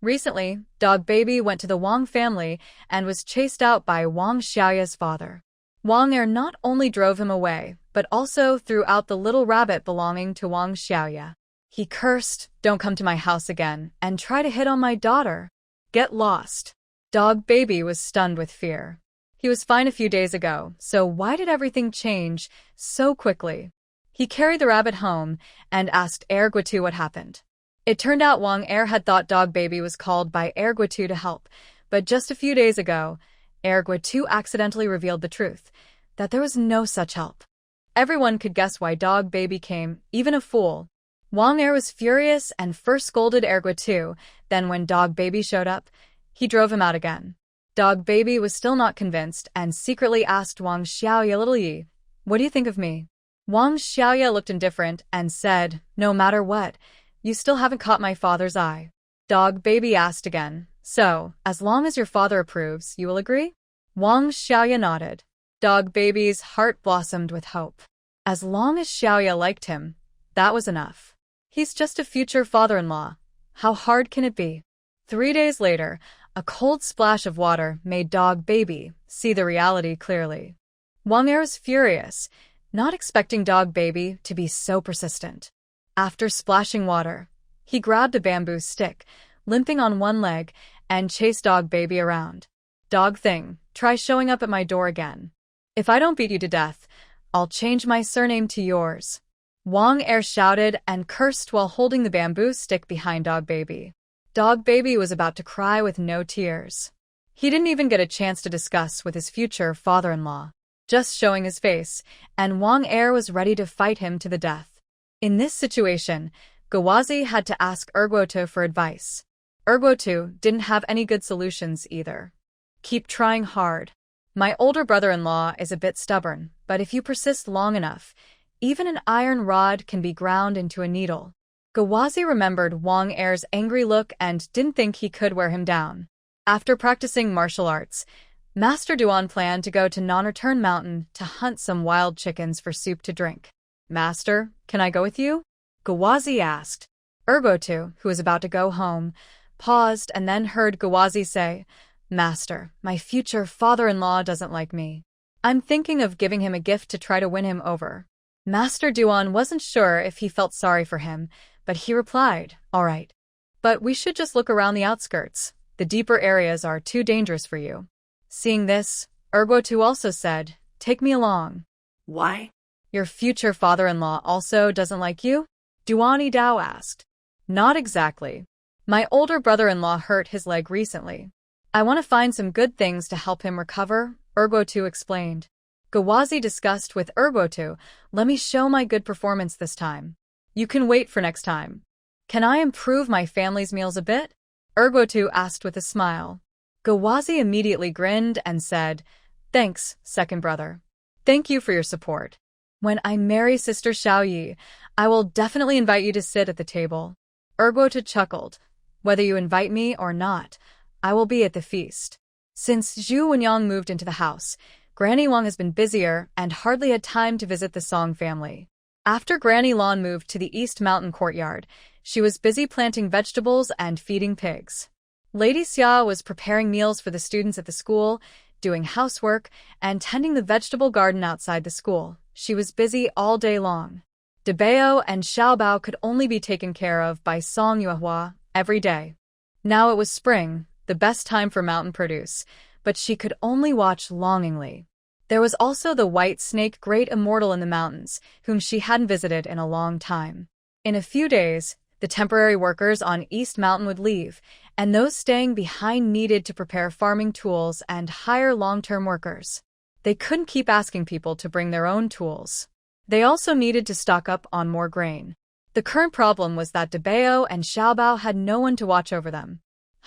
Recently, Dog Baby went to the Wang family and was chased out by Wang Xiaoya's father. Wang Er not only drove him away, but also threw out the little rabbit belonging to Wang Xiaoya. He cursed, "Don't come to my house again, and try to hit on my daughter. Get lost." Dog Baby was stunned with fear. He was fine a few days ago, so why did everything change so quickly? He carried the rabbit home and asked Erguatu what happened. It turned out Wang Er had thought Dog Baby was called by Erguatu to help, but just a few days ago, Erguatu accidentally revealed the truth, that there was no such help. Everyone could guess why Dog Baby came, even a fool. Wang Er was furious and first scolded Erguatu, then when Dog Baby showed up, he drove him out again. Dog Baby was still not convinced and secretly asked Wang Xiaoya, "Little Yi, what do you think of me?" Wang Xiaoya looked indifferent and said, "No matter what, you still haven't caught my father's eye." Dog Baby asked again, "So, as long as your father approves, you will agree?" Wang Xiaoya nodded. Dog Baby's heart blossomed with hope. As long as Xiaoya liked him, that was enough. He's just a future father-in-law. How hard can it be? 3 days later, a cold splash of water made Dog Baby see the reality clearly. Wang Er was furious, not expecting Dog Baby to be so persistent. After splashing water, he grabbed a bamboo stick, limping on one leg, and chased Dog Baby around. "Dog thing, try showing up at my door again. If I don't beat you to death, I'll change my surname to yours." Wang Er shouted and cursed while holding the bamboo stick behind Dog Baby. Dog Baby was about to cry with no tears. He didn't even get a chance to discuss with his future father-in-law, just showing his face, and Wang Er was ready to fight him to the death. In this situation, Gawazi had to ask Erguatu for advice. Erguatu didn't have any good solutions either. "Keep trying hard. My older brother-in-law is a bit stubborn, but if you persist long enough, even an iron rod can be ground into a needle." Gawazi remembered Wang Er's angry look and didn't think he could wear him down. After practicing martial arts, Master Duan planned to go to Non-Return Mountain to hunt some wild chickens for soup to drink. "Master, can I go with you?" Gawazi asked. Erguatu, who was about to go home, paused and then heard Gawazi say, "Master, my future father-in-law doesn't like me. I'm thinking of giving him a gift to try to win him over." Master Duan wasn't sure if he felt sorry for him, but he replied, "All right. But we should just look around the outskirts. The deeper areas are too dangerous for you." Seeing this, Erguatu also said, "Take me along." "Why?" "Your future father-in-law also doesn't like you?" Duan Yidao asked. "Not exactly. My older brother-in-law hurt his leg recently. I want to find some good things to help him recover," Erguatu explained. Gawazi discussed with Erguatu, "Let me show my good performance this time. You can wait for next time." "Can I improve my family's meals a bit?" Erguatu asked with a smile. Gawazi immediately grinned and said, "Thanks, second brother. Thank you for your support. When I marry Sister Xiaoyi, I will definitely invite you to sit at the table." Erguatu chuckled. "Whether you invite me or not, I will be at the feast." Since Zhu Wenyang moved into the house, Granny Wang has been busier and hardly had time to visit the Song family. After Granny Lan moved to the East Mountain courtyard, she was busy planting vegetables and feeding pigs. Lady Xia was preparing meals for the students at the school, doing housework, and tending the vegetable garden outside the school. She was busy all day long. Dabao and Xiaobao could only be taken care of by Song Yuehua every day. Now it was spring, the best time for mountain produce, but she could only watch longingly. There was also the white snake great immortal in the mountains, whom she hadn't visited in a long time. In a few days, the temporary workers on East Mountain would leave, and those staying behind needed to prepare farming tools and hire long-term workers. They couldn't keep asking people to bring their own tools. They also needed to stock up on more grain. The current problem was that Dabao and Xiaobao had no one to watch over them.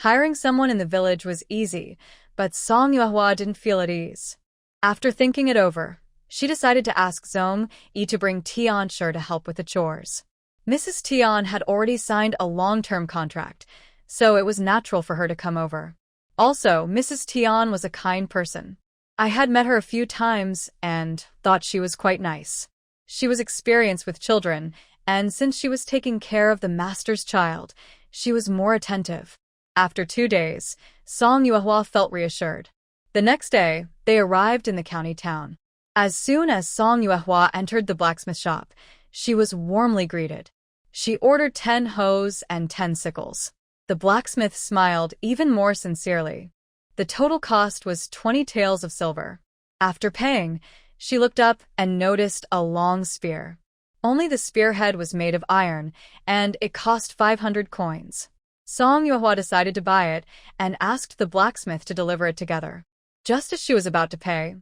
Hiring someone in the village was easy, but Song Yuehua didn't feel at ease. After thinking it over, she decided to ask Zhong Yi to bring Tian Shi to help with the chores. Mrs. Tian had already signed a long-term contract, so it was natural for her to come over. Also, Mrs. Tian was a kind person. I had met her a few times and thought she was quite nice. She was experienced with children, and since she was taking care of the master's child, she was more attentive. After 2 days, Song Yuehua felt reassured. The next day, they arrived in the county town. As soon as Song Yuehua entered the blacksmith shop, she was warmly greeted. She ordered 10 hoes and 10 sickles. The blacksmith smiled even more sincerely. The total cost was 20 taels of silver. After paying, she looked up and noticed a long spear. Only the spearhead was made of iron, and it cost 500 coins. Song Yuehua decided to buy it and asked the blacksmith to deliver it together. Just as she was about to pay,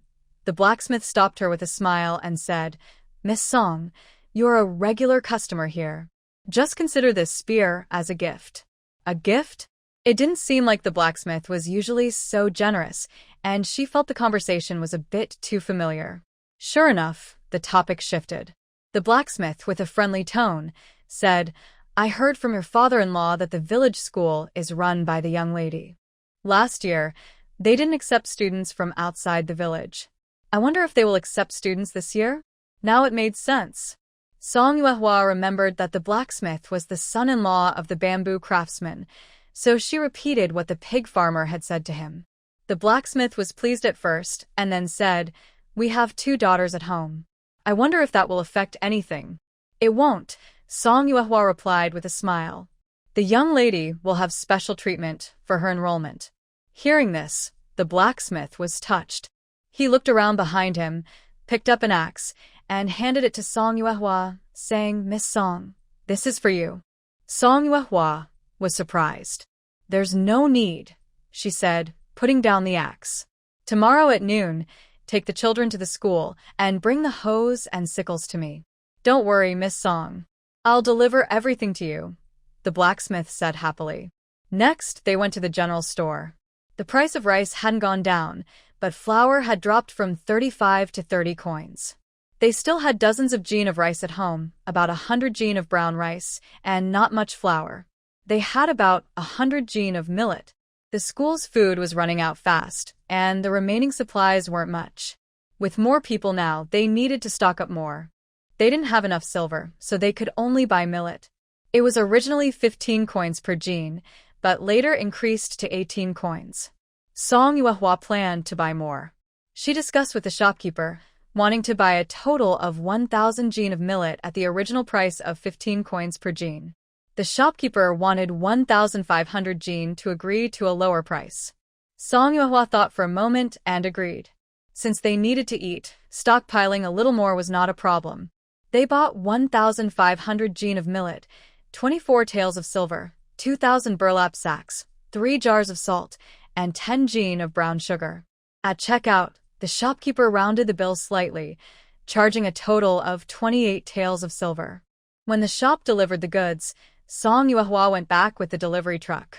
the blacksmith stopped her with a smile and said, "Miss Song, you're a regular customer here. Just consider this spear as a gift." A gift? It didn't seem like the blacksmith was usually so generous, and she felt the conversation was a bit too familiar. Sure enough, the topic shifted. The blacksmith, with a friendly tone, said, "I heard from your father-in-law that the village school is run by the young lady. Last year, they didn't accept students from outside the village. I wonder if they will accept students this year?" Now it made sense. Song Yuehua remembered that the blacksmith was the son-in-law of the bamboo craftsman, so she repeated what the pig farmer had said to him. The blacksmith was pleased at first, and then said, "We have 2 daughters at home. I wonder if that will affect anything." "It won't," Song Yuehua replied with a smile. "The young lady will have special treatment for her enrollment." Hearing this, the blacksmith was touched. He looked around behind him, picked up an axe, and handed it to Song Yuehua, saying, "Miss Song, this is for you." Song Yuehua was surprised. "There's no need," she said, putting down the axe. "Tomorrow at noon, take the children to the school and bring the hoes and sickles to me." "Don't worry, Miss Song. I'll deliver everything to you," the blacksmith said happily. Next, they went to the general store. The price of rice hadn't gone down, but flour had dropped from 35 to 30 coins. They still had dozens of jin of rice at home, about 100 jin of brown rice, and not much flour. They had about 100 jin of millet. The school's food was running out fast, and the remaining supplies weren't much. With more people now, they needed to stock up more. They didn't have enough silver, so they could only buy millet. It was originally 15 coins per jin, but later increased to 18 coins. Song Yuehua planned to buy more. She discussed with the shopkeeper, wanting to buy a total of 1,000 jin of millet at the original price of 15 coins per jin. The shopkeeper wanted 1,500 jin to agree to a lower price. Song Yuehua thought for a moment and agreed. Since they needed to eat, stockpiling a little more was not a problem. They bought 1,500 jin of millet, 24 taels of silver, 2,000 burlap sacks, 3 jars of salt, and 10 jin of brown sugar. At checkout, the shopkeeper rounded the bill slightly, charging a total of 28 taels of silver. When the shop delivered the goods, Song Yuehua went back with the delivery truck.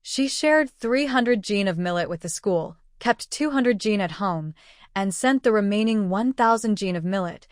She shared 300 jin of millet with the school, kept 200 jin at home, and sent the remaining 1,000 jin of millet,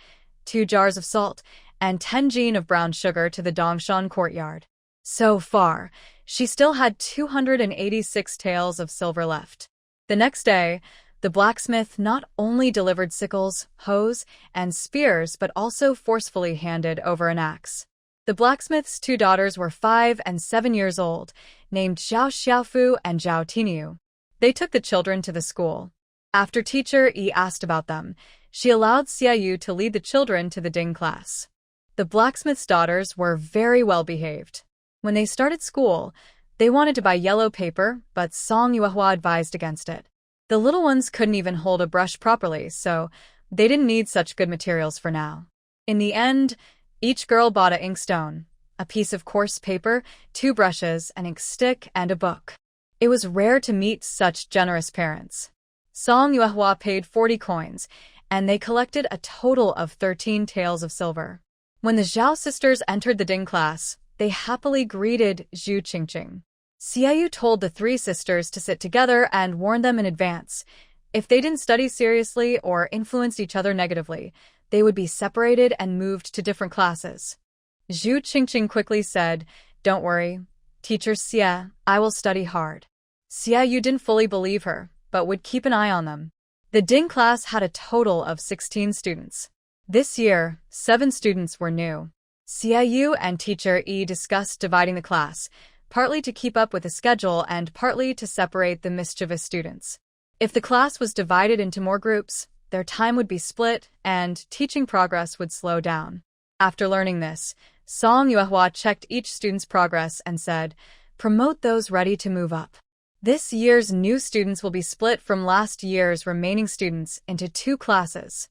2 jars of salt, and 10 jin of brown sugar to the Dongshan courtyard. So far, she still had 286 taels of silver left. The next day, The blacksmith not only delivered sickles, hoes, and spears but also forcefully handed over an axe. The blacksmith's two daughters were 5 and 7 years old, named Zhao Xiaofu and Zhao Tiniu. They took the children to the school. After teacher Yi asked about them, she allowed Xiaoyu to lead the children to the Ding class. The blacksmith's daughters were very well behaved. When they started school, they wanted to buy yellow paper, but Song Yuehua advised against it. The little ones couldn't even hold a brush properly, so they didn't need such good materials for now. In the end, each girl bought an inkstone, a piece of coarse paper, 2 brushes, an ink stick, and a book. It was rare to meet such generous parents. Song Yuehua paid 40 coins, and they collected a total of 13 taels of silver. When the Zhao sisters entered the Ding class, they happily greeted Zhu Qingqing. Xiaoyu told the 3 sisters to sit together and warned them in advance. If they didn't study seriously or influenced each other negatively, they would be separated and moved to different classes. Zhu Qingqing quickly said, "Don't worry, Teacher Xia, I will study hard." Xiaoyu didn't fully believe her, but would keep an eye on them. The Ding class had a total of 16 students. This year, 7 students were new. Xiaoyu and teacher Yi discussed dividing the class, partly to keep up with the schedule and partly to separate the mischievous students. If the class was divided into more groups, their time would be split and teaching progress would slow down. After learning this, Song Yuehua checked each student's progress and said, "Promote those ready to move up." This year's new students will be split from last year's remaining students into 2 classes.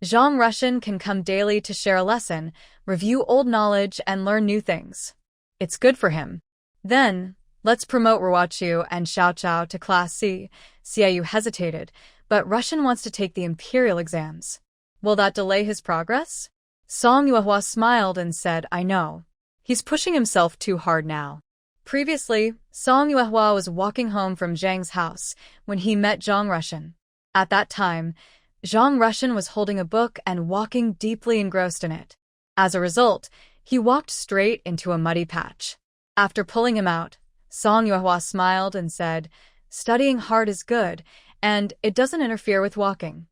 Zhang Russian can come daily to share a lesson, review old knowledge, and learn new things. It's good for him. Then, let's promote Ruochu and Xiao Chao to Class C. Xiaoyu hesitated, but Russian wants to take the imperial exams. Will that delay his progress? Song Yuehua smiled and said, "I know. He's pushing himself too hard now." Previously, Song Yuehua was walking home from Zhang's house when he met Zhang Russian. At that time, Zhang Russian was holding a book and walking deeply engrossed in it. As a result, he walked straight into a muddy patch. After pulling him out, Song Yuehua smiled and said, "Studying hard is good, and it doesn't interfere with walking.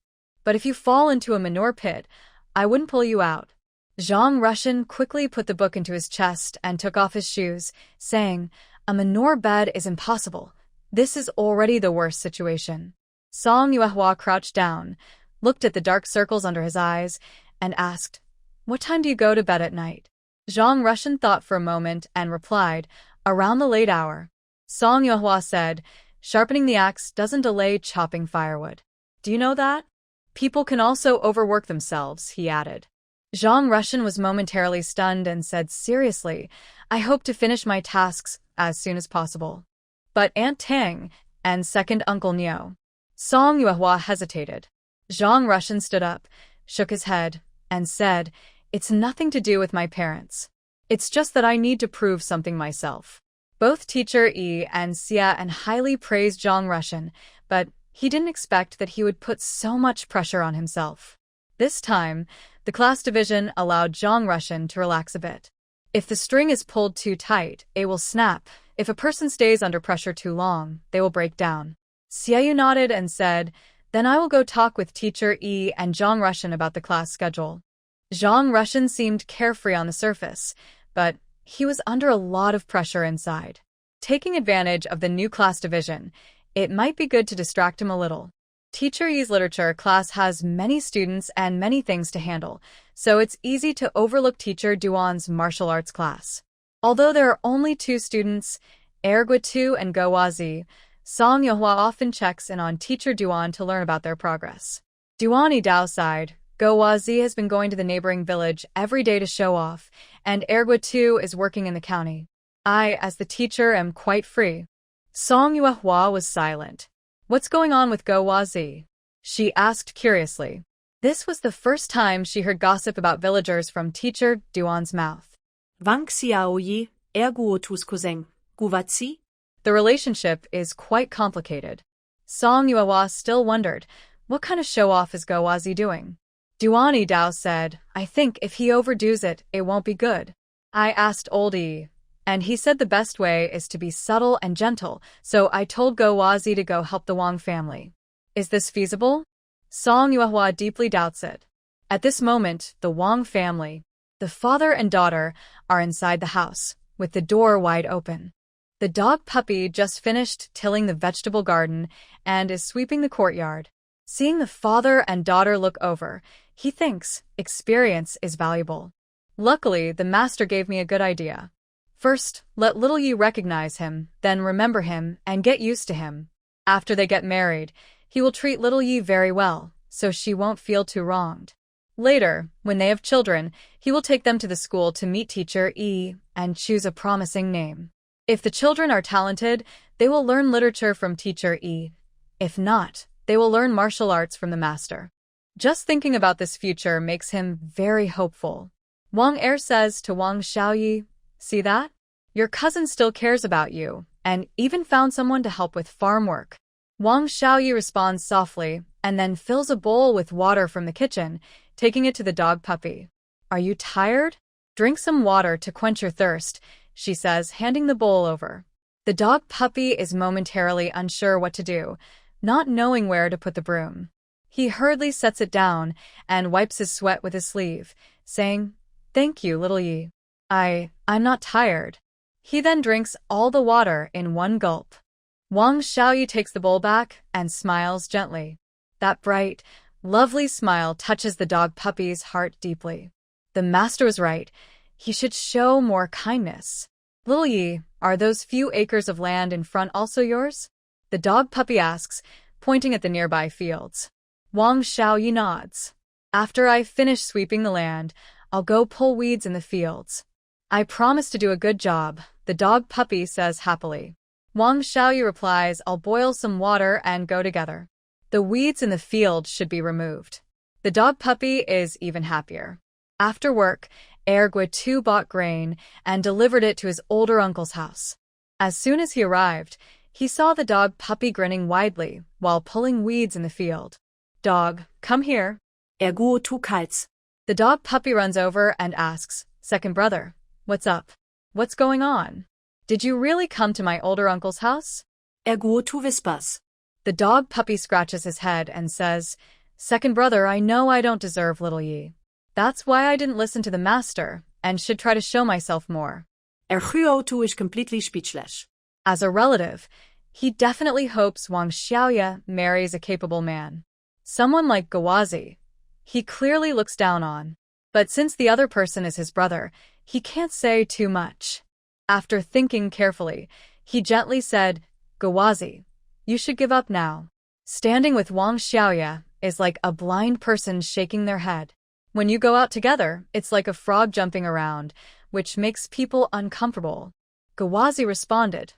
But if you fall into a manure pit, I wouldn't pull you out." Zhang Russian quickly put the book into his chest and took off his shoes, saying, "A manure bed is impossible. This is already the worst situation." Song Yuehua crouched down, looked at the dark circles under his eyes, and asked, "What time do you go to bed at night?" Zhang Russian thought for a moment and replied, "Around the late hour." Song Yuehua said, "Sharpening the axe doesn't delay chopping firewood. Do you know that? People can also overwork themselves," he added. Zhang Russian was momentarily stunned and said, "Seriously, I hope to finish my tasks as soon as possible." "But Aunt Tang and second Uncle Neo." Song Yuehua hesitated. Zhang Russian stood up, shook his head, and said, "It's nothing to do with my parents. It's just that I need to prove something myself." Both teacher Yi and Xia and highly praised Zhang Russian, but he didn't expect that he would put so much pressure on himself. This time, the class division allowed Zhang Russian to relax a bit. If the string is pulled too tight, it will snap. If a person stays under pressure too long, they will break down. Xiaoyu nodded and said, "Then I will go talk with teacher Yi and Zhang Russian about the class schedule." Zhang Russian seemed carefree on the surface, but he was under a lot of pressure inside. Taking advantage of the new class division, it might be good to distract him a little. Teacher Yi's literature class has many students and many things to handle, so it's easy to overlook teacher Duan's martial arts class. Although there are only 2 students, Ergua2 and Gowazi, Song Yuehua often checks in on teacher Duan to learn about their progress. Duan Dao side, Gowazi has been going to the neighboring village every day to show off, and Ergua2 is working in the county. I, as the teacher, am quite free. Song Yuehua was silent. "What's going on with Gowazi?" she asked curiously. This was the first time she heard gossip about villagers from teacher Duan's mouth. Wang Xiaoyi, Erguotus cousin, Guwazi? The relationship is quite complicated. Song Yuehua still wondered, what kind of show-off is Gowazi doing? Duan Dao said, "I think if he overdoes it, it won't be good." I asked Old Yi, and he said the best way is to be subtle and gentle, so I told Gowazi to go help the Wang family. Is this feasible? Song Yuehua deeply doubts it. At this moment, the Wang family, the father and daughter, are inside the house, with the door wide open. The dog puppy just finished tilling the vegetable garden and is sweeping the courtyard. Seeing the father and daughter look over, he thinks experience is valuable. Luckily, the master gave me a good idea. First, let little Yi recognize him, then remember him and get used to him. After they get married, he will treat little Yi very well, so she won't feel too wronged. Later, when they have children, he will take them to the school to meet teacher Yi and choose a promising name. If the children are talented, they will learn literature from teacher Yi. If not, they will learn martial arts from the master. Just thinking about this future makes him very hopeful. Wang Er says to Wang Xiaoyi, "See that? Your cousin still cares about you, and even found someone to help with farm work." Wang Xiaoyi responds softly, and then fills a bowl with water from the kitchen, taking it to the dog puppy. "Are you tired? Drink some water to quench your thirst," she says, handing the bowl over. The dog puppy is momentarily unsure what to do, not knowing where to put the broom. He hurriedly sets it down and wipes his sweat with his sleeve, saying, "Thank you, little Yi. I'm not tired." He then drinks all the water in one gulp. Wang Xiaoyi takes the bowl back and smiles gently. That bright, lovely smile touches the dog puppy's heart deeply. The master was right. He should show more kindness. "Little Yi, are those few acres of land in front also yours?" the dog puppy asks, pointing at the nearby fields. Wang Xiaoyi nods. "After I finish sweeping the land, I'll go pull weeds in the fields." "I promise to do a good job," the dog puppy says happily. Wang Xiaoyi replies, "I'll boil some water and go together." The weeds in the field should be removed. The dog puppy is even happier. After work, Ergua too bought grain and delivered it to his older uncle's house. As soon as he arrived, he saw the dog puppy grinning widely while pulling weeds in the field. "Dog, come here." Ergo tu kals. The dog puppy runs over and asks, "Second brother, what's up? What's going on? Did you really come to my older uncle's house?" Ergo tu vispas. The dog puppy scratches his head and says, "Second brother, I know I don't deserve little Yi. That's why I didn't listen to the master and should try to show myself more." Ergo tu is completely speechless. As a relative, he definitely hopes Wang Xiaoya marries a capable man. Someone like Gawazi, he clearly looks down on. But since the other person is his brother, he can't say too much. After thinking carefully, he gently said, "Gawazi, you should give up now." Standing with Wang Xiaoya is like a blind person shaking their head. When you go out together, it's like a frog jumping around, which makes people uncomfortable. Gawazi responded,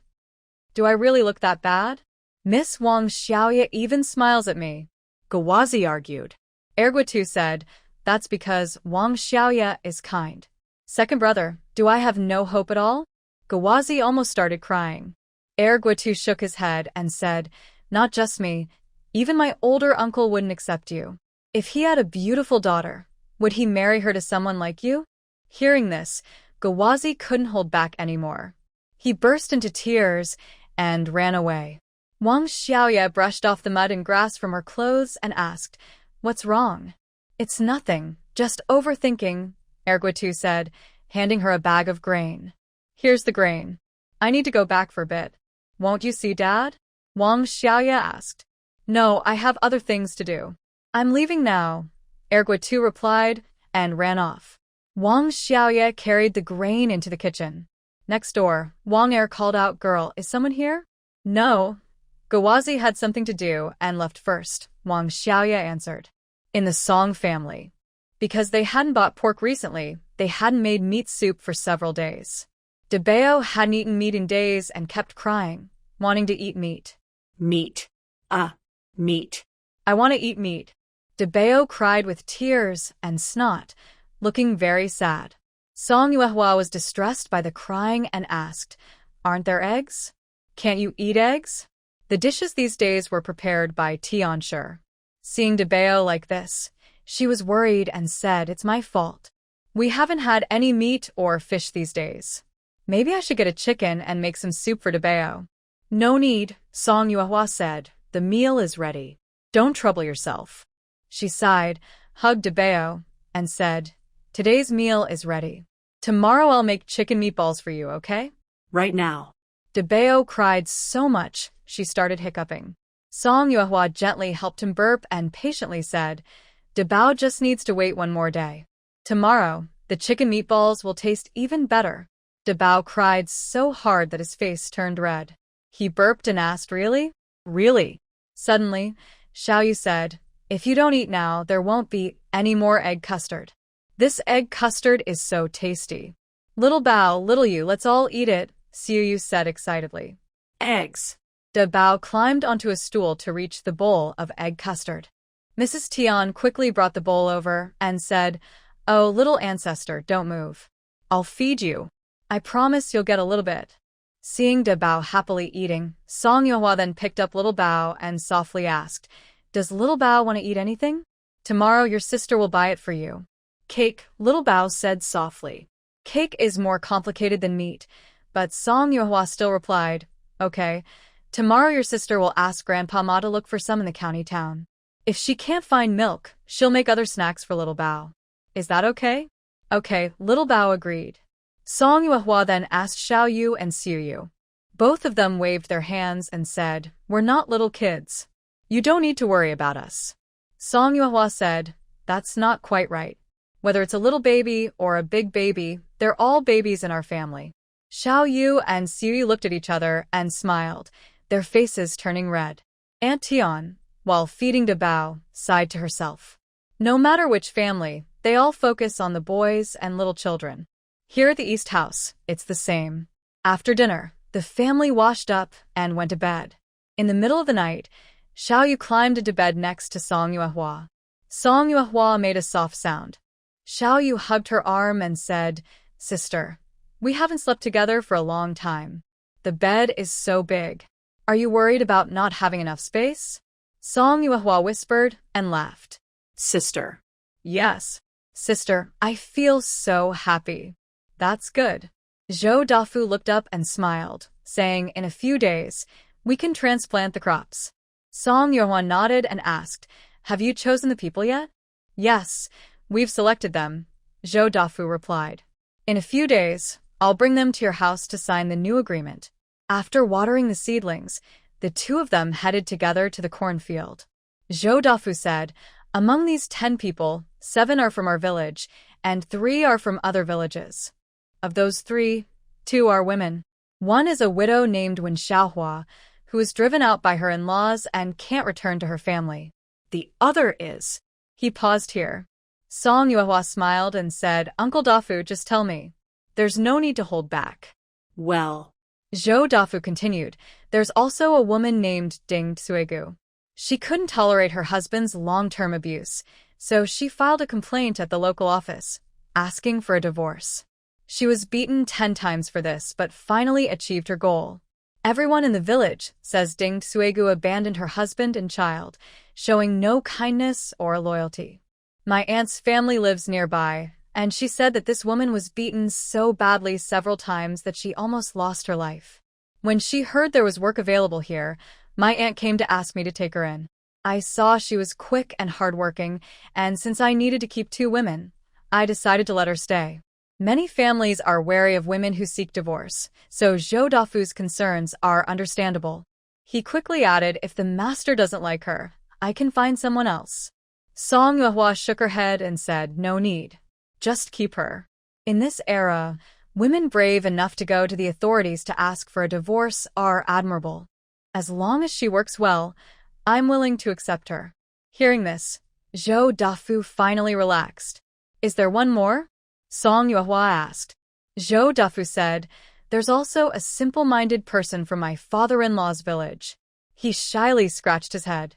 "Do I really look that bad?" Miss Wang Xiaoya even smiles at me. Gawazi argued. Erguatu said, "That's because Wang Xiaoya is kind." Second brother, do I have no hope at all? Gawazi almost started crying. Erguatu shook his head and said, "Not just me. Even my older uncle wouldn't accept you. If he had a beautiful daughter, would he marry her to someone like you?" Hearing this, Gawazi couldn't hold back anymore. He burst into tears and ran away. Wang Xiaoya brushed off the mud and grass from her clothes and asked, "What's wrong?" "It's nothing, just overthinking," Erguatu said, handing her a bag of grain. "Here's the grain. I need to go back for a bit. Won't you see Dad?" Wang Xiaoya asked. "No, I have other things to do. I'm leaving now," Erguatu replied and ran off. Wang Xiaoya carried the grain into the kitchen. Next door, Wang Er called out, "Girl, is someone here?" "No." Gawazi had something to do and left first, Wang Xiaoya answered. In the Song family. Because they hadn't bought pork recently, they hadn't made meat soup for several days. Debeo hadn't eaten meat in days and kept crying, wanting to eat meat. Meat. Meat. "I want to eat meat." Debeo cried with tears and snot, looking very sad. Song Yuehua was distressed by the crying and asked, "Aren't there eggs? Can't you eat eggs?" The dishes these days were prepared by Tianshi. Seeing Debeo like this, she was worried and said, "It's my fault. We haven't had any meat or fish these days. Maybe I should get a chicken and make some soup for Debeo." "No need," Song Yuehua said. "The meal is ready." Don't trouble yourself. She sighed, hugged Debeo, and said, Today's meal is ready. Tomorrow I'll make chicken meatballs for you, okay? Right now. Debeo cried so much, she started hiccuping. Song Yuehua gently helped him burp and patiently said, Debao just needs to wait one more day. Tomorrow, the chicken meatballs will taste even better. Debao cried so hard that his face turned red. He burped and asked, Really? Really? Suddenly, Xiaoyu said, If you don't eat now, there won't be any more egg custard. This egg custard is so tasty. Little Bao, little you, let's all eat it, Xiaoyu said excitedly. Eggs. Debao climbed onto a stool to reach the bowl of egg custard. Mrs. Tian quickly brought the bowl over and said, Oh, little ancestor, don't move. I'll feed you. I promise you'll get a little bit. Seeing Debao happily eating, Song Yuehua then picked up little Bao and softly asked, Does little Bao want to eat anything? Tomorrow your sister will buy it for you. Cake, little Bao said softly. Cake is more complicated than meat, but Song Yuehua still replied, Okay, tomorrow your sister will ask Grandpa Ma to look for some in the county town. If she can't find milk, she'll make other snacks for little Bao. Is that okay? Okay, little Bao agreed. Song Yuehua then asked Xiaoyu and Xiuyu. Both of them waved their hands and said, We're not little kids. You don't need to worry about us. Song Yuehua said, That's not quite right. Whether it's a little baby or a big baby, they're all babies in our family. Xiaoyu and Xiuyu looked at each other and smiled, their faces turning red. Aunt Tian, while feeding Debao, sighed to herself. No matter which family, they all focus on the boys and little children. Here at the East House, it's the same. After dinner, the family washed up and went to bed. In the middle of the night, Xiaoyu climbed into bed next to Song Yuehua. Song Yuehua made a soft sound. Xiaoyu hugged her arm and said, Sister, we haven't slept together for a long time. The bed is so big. Are you worried about not having enough space? Song Yuehua whispered and laughed. Sister. Yes. Sister, I feel so happy. That's good. Zhou Dafu looked up and smiled, saying, In a few days, we can transplant the crops. Song Yuehua nodded and asked, Have you chosen the people yet? Yes, we've selected them, Zhou Dafu replied. In a few days, I'll bring them to your house to sign the new agreement. After watering the seedlings, the two of them headed together to the cornfield. Zhou Dafu said, Among these 10 people, 7 are from our village, and 3 are from other villages. Of those 3, 2 are women. One is a widow named Wen Xiaohua, who was driven out by her in-laws and can't return to her family. The other is... He paused here. Song Yuehua smiled and said, Uncle Dafu, just tell me. There's no need to hold back. Well... Zhou Dafu continued, There's also a woman named Ding Tsuegu. She couldn't tolerate her husband's long-term abuse, so she filed a complaint at the local office, asking for a divorce. She was beaten 10 times for this, but finally achieved her goal. Everyone in the village says Ding Tsuegu abandoned her husband and child, showing no kindness or loyalty. My aunt's family lives nearby, and she said that this woman was beaten so badly several times that she almost lost her life. When she heard there was work available here, my aunt came to ask me to take her in. I saw she was quick and hardworking, and since I needed to keep 2 women, I decided to let her stay. Many families are wary of women who seek divorce, so Zhou Dafu's concerns are understandable. He quickly added, If the master doesn't like her, I can find someone else. Song Yuehua shook her head and said, No need. Just keep her. In this era, women brave enough to go to the authorities to ask for a divorce are admirable. As long as she works well, I'm willing to accept her. Hearing this, Zhou Dafu finally relaxed. Is there one more? Song Yuehua asked. Zhou Dafu said, There's also a simple-minded person from my father-in-law's village. He shyly scratched his head.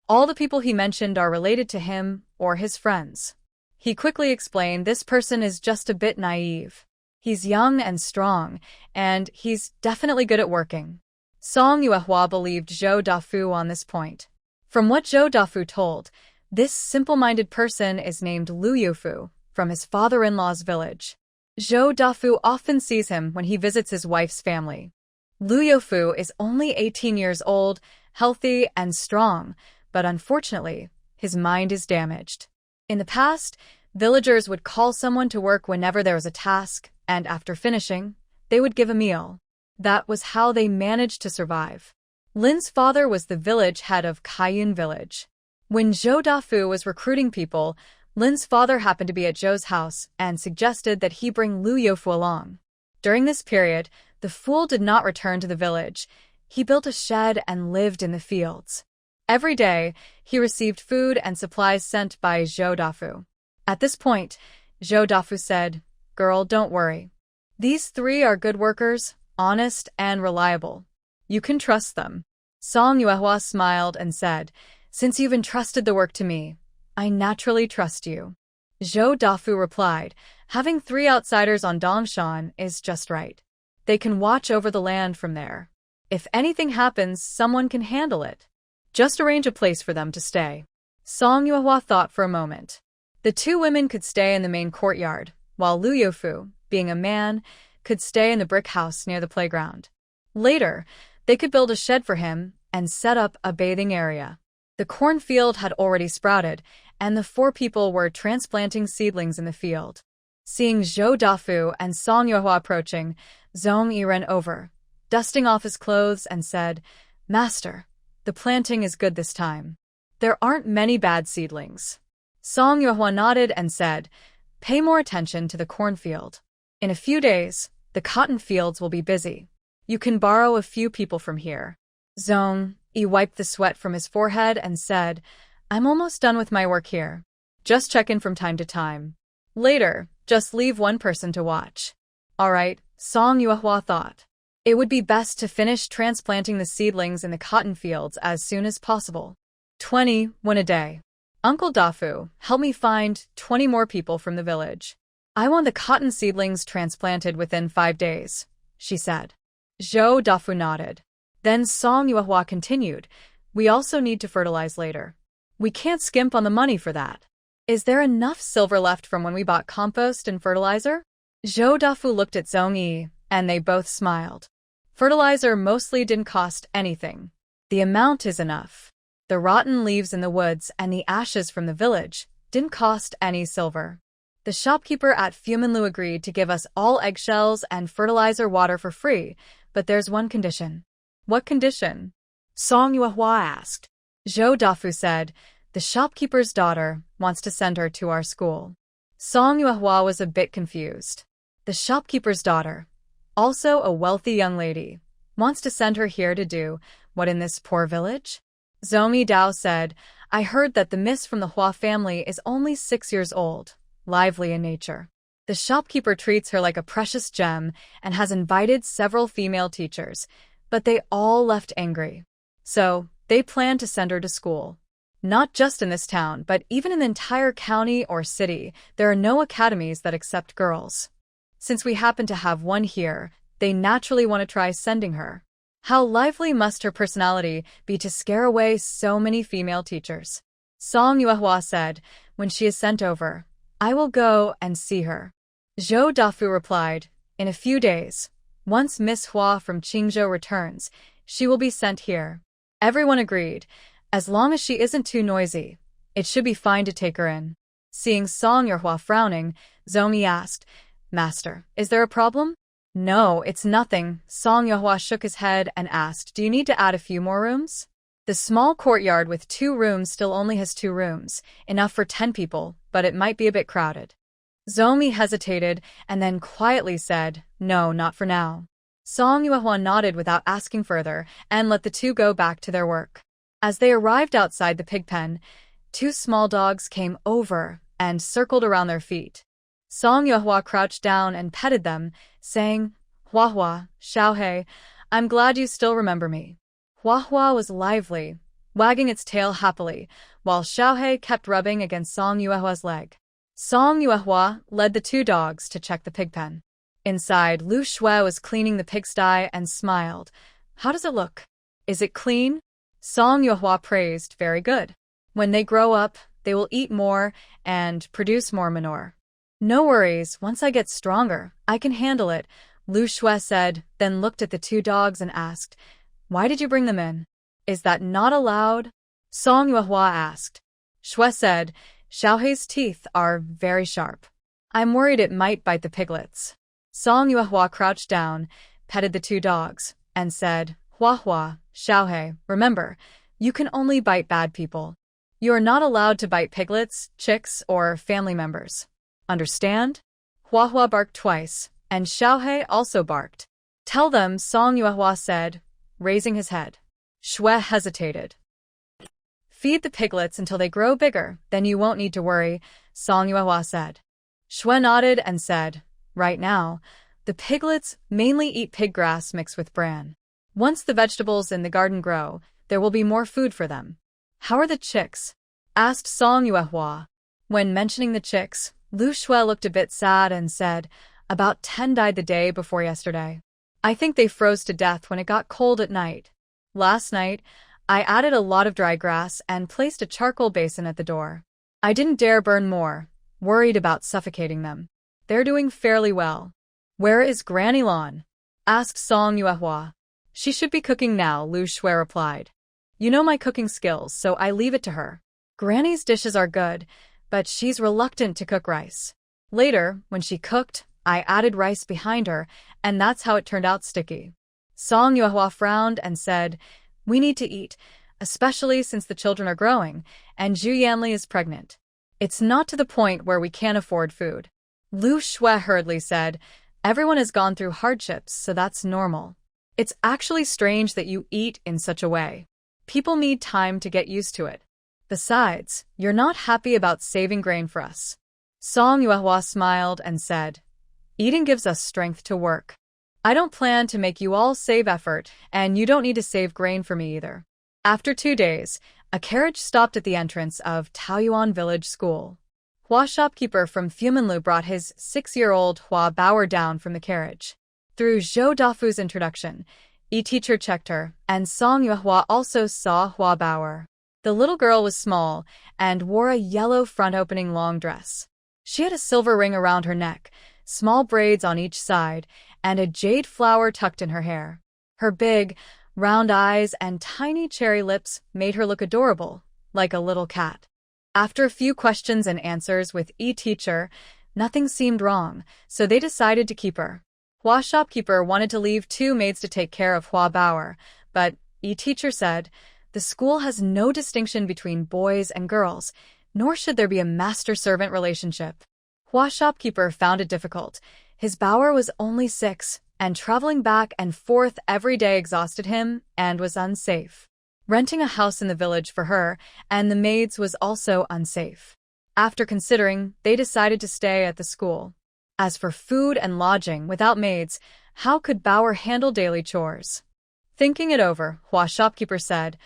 All the people he mentioned are related to him or his friends. He quickly explained this person is just a bit naive. He's young and strong, and he's definitely good at working. Song Yuehua believed Zhou Dafu on this point. From what Zhou Dafu told, this simple-minded person is named Lu Youfu, from his father-in-law's village. Zhou Dafu often sees him when he visits his wife's family. Lu Youfu is only 18 years old, healthy and strong, but unfortunately, his mind is damaged. In the past, villagers would call someone to work whenever there was a task, and after finishing, they would give a meal. That was how they managed to survive. Lin's father was the village head of Kaiyun village. When Zhou Dafu was recruiting people, Lin's father happened to be at Zhou's house and suggested that he bring Lu Youfu along. During this period, the fool did not return to the village. He built a shed and lived in the fields. Every day, he received food and supplies sent by Zhou Dafu. At this point, Zhou Dafu said, "Girl, don't worry. These three are good workers, honest and reliable. You can trust them." Song Yuehua smiled and said, "Since you've entrusted the work to me, I naturally trust you." Zhou Dafu replied, "Having three outsiders on Dongshan is just right. They can watch over the land from there. If anything happens, someone can handle it. Just arrange a place for them to stay." Song Yuehua thought for a moment. The two women could stay in the main courtyard, while Lu Youfu, being a man, could stay in the brick house near the playground. Later, they could build a shed for him and set up a bathing area. The cornfield had already sprouted, and the four people were transplanting seedlings in the field. Seeing Zhou Dafu and Song Yuehua approaching, Zhong Yi ran over, dusting off his clothes and said, "Master, the planting is good this time. There aren't many bad seedlings." Song Yuehua nodded and said, "Pay more attention to the cornfield. In a few days, the cotton fields will be busy. You can borrow a few people from here." Zhong Yi wiped the sweat from his forehead and said, "I'm almost done with my work here. Just check in from time to time. Later, just leave one person to watch." "All right," Song Yuehua thought. It would be best to finish transplanting the seedlings in the cotton fields as soon as possible. 20 a day. "Uncle Dafu, help me find 20 more people from the village. I want the cotton seedlings transplanted within 5 days," she said. Zhou Dafu nodded. Then Song Yuehua continued, "We also need to fertilize later. We can't skimp on the money for that. Is there enough silver left from when we bought compost and fertilizer?" Zhou Dafu looked at Zhong Yi, and they both smiled. Fertilizer mostly didn't cost anything. The amount is enough. The rotten leaves in the woods and the ashes from the village didn't cost any silver. The shopkeeper at Fuminlu agreed to give us all eggshells and fertilizer water for free, but there's one condition. "What condition?" Song Yuehua asked. Zhou Dafu said, "The shopkeeper's daughter wants to send her to our school." Song Yuehua was a bit confused. The shopkeeper's daughter, also a wealthy young lady, wants to send her here to do what in this poor village? Zomi Dao said, "I heard that the miss from the Hua family is only 6 years old, lively in nature. The shopkeeper treats her like a precious gem and has invited several female teachers, but they all left angry. So, they plan to send her to school. Not just in this town, but even in the entire county or city, there are no academies that accept girls. Since we happen to have one here, they naturally want to try sending her. How lively must her personality be to scare away so many female teachers?" Song Yuehua said, "When she is sent over, I will go and see her." Zhou Dafu replied, "In a few days, once Miss Hua from Qingzhou returns, she will be sent here." Everyone agreed. As long as she isn't too noisy, it should be fine to take her in. Seeing Song Yuehua frowning, Zhong Yi asked, "Master, is there a problem?" "No, it's nothing." Song Yuehua shook his head and asked, "Do you need to add a few more rooms?" The small courtyard with 2 rooms still only has 2 rooms, enough for 10 people, but it might be a bit crowded. Zhong Yi hesitated and then quietly said, "No, not for now." Song Yuehua nodded without asking further and let the two go back to their work. As they arrived outside the pig pen, 2 small dogs came over and circled around their feet. Song Yuehua crouched down and petted them, saying, "Hua Hua, Xiaohei, I'm glad you still remember me." Hua Hua was lively, wagging its tail happily, while Xiaohei kept rubbing against Song Yuehua's leg. Song Yuehua led the 2 dogs to check the pig pen. Inside, Lu Shui was cleaning the pigsty and smiled. "How does it look? Is it clean?" Song Yuehua praised, "Very good. When they grow up, they will eat more and produce more manure." "No worries, once I get stronger, I can handle it," Lu Shui said, then looked at the 2 dogs and asked, "Why did you bring them in? Is that not allowed?" Song Yuehua asked. Shue said, Xiaohei's teeth are very sharp. I'm worried it might bite the piglets. Song Yuehua crouched down, petted the two dogs, and said, Huahua, Xiaohei, remember, you can only bite bad people. You are not allowed to bite piglets, chicks, or family members. Understand? Huahua barked twice, and Xiaohei also barked. Tell them, Song Yuehua said, raising his head. Shue hesitated. Feed the piglets until they grow bigger, then you won't need to worry, Song Yuehua said. Shue nodded and said, right now, the piglets mainly eat pig grass mixed with bran. Once the vegetables in the garden grow, there will be more food for them. How are the chicks? Asked Song Yuehua. When mentioning the chicks, Lu Shue looked a bit sad and said, about 10 died the day before yesterday. I think they froze to death when it got cold at night. Last night, I added a lot of dry grass and placed a charcoal basin at the door. I didn't dare burn more, worried about suffocating them. They're doing fairly well. Where is Granny Lan? Asked Song Yuehua. She should be cooking now, Lu Shue replied. You know my cooking skills, so I leave it to her. Granny's dishes are good, but she's reluctant to cook rice. Later, when she cooked, I added rice behind her, and that's how it turned out sticky. Song Yuehua frowned and said, we need to eat, especially since the children are growing, and Zhu Yanli is pregnant. It's not to the point where we can't afford food. Lu Shue hurriedly said, everyone has gone through hardships, so that's normal. It's actually strange that you eat in such a way. People need time to get used to it. Besides, you're not happy about saving grain for us. Song Yuehua smiled and said, eating gives us strength to work. I don't plan to make you all save effort, and you don't need to save grain for me either. After 2 days, a carriage stopped at the entrance of Taoyuan Village School. Hua shopkeeper from Fuminlu brought his 6-year-old Hua Bauer down from the carriage. Through Zhou Dafu's introduction, E-teacher checked her, and Song Yuehua also saw Hua Bauer. The little girl was small and wore a yellow front-opening long dress. She had a silver ring around her neck, small braids on each side, and a jade flower tucked in her hair. Her big, round eyes and tiny cherry lips made her look adorable, like a little cat. After a few questions and answers with E-teacher, nothing seemed wrong, so they decided to keep her. Hua shopkeeper wanted to leave 2 maids to take care of Hua Bauer, but E-teacher said, the school has no distinction between boys and girls, nor should there be a master-servant relationship. Hua shopkeeper found it difficult. His Bauer was only 6, and traveling back and forth every day exhausted him and was unsafe. Renting a house in the village for her and the maids was also unsafe. After considering, they decided to stay at the school. As for food and lodging without maids, how could Bauer handle daily chores? Thinking it over, Hua shopkeeper said,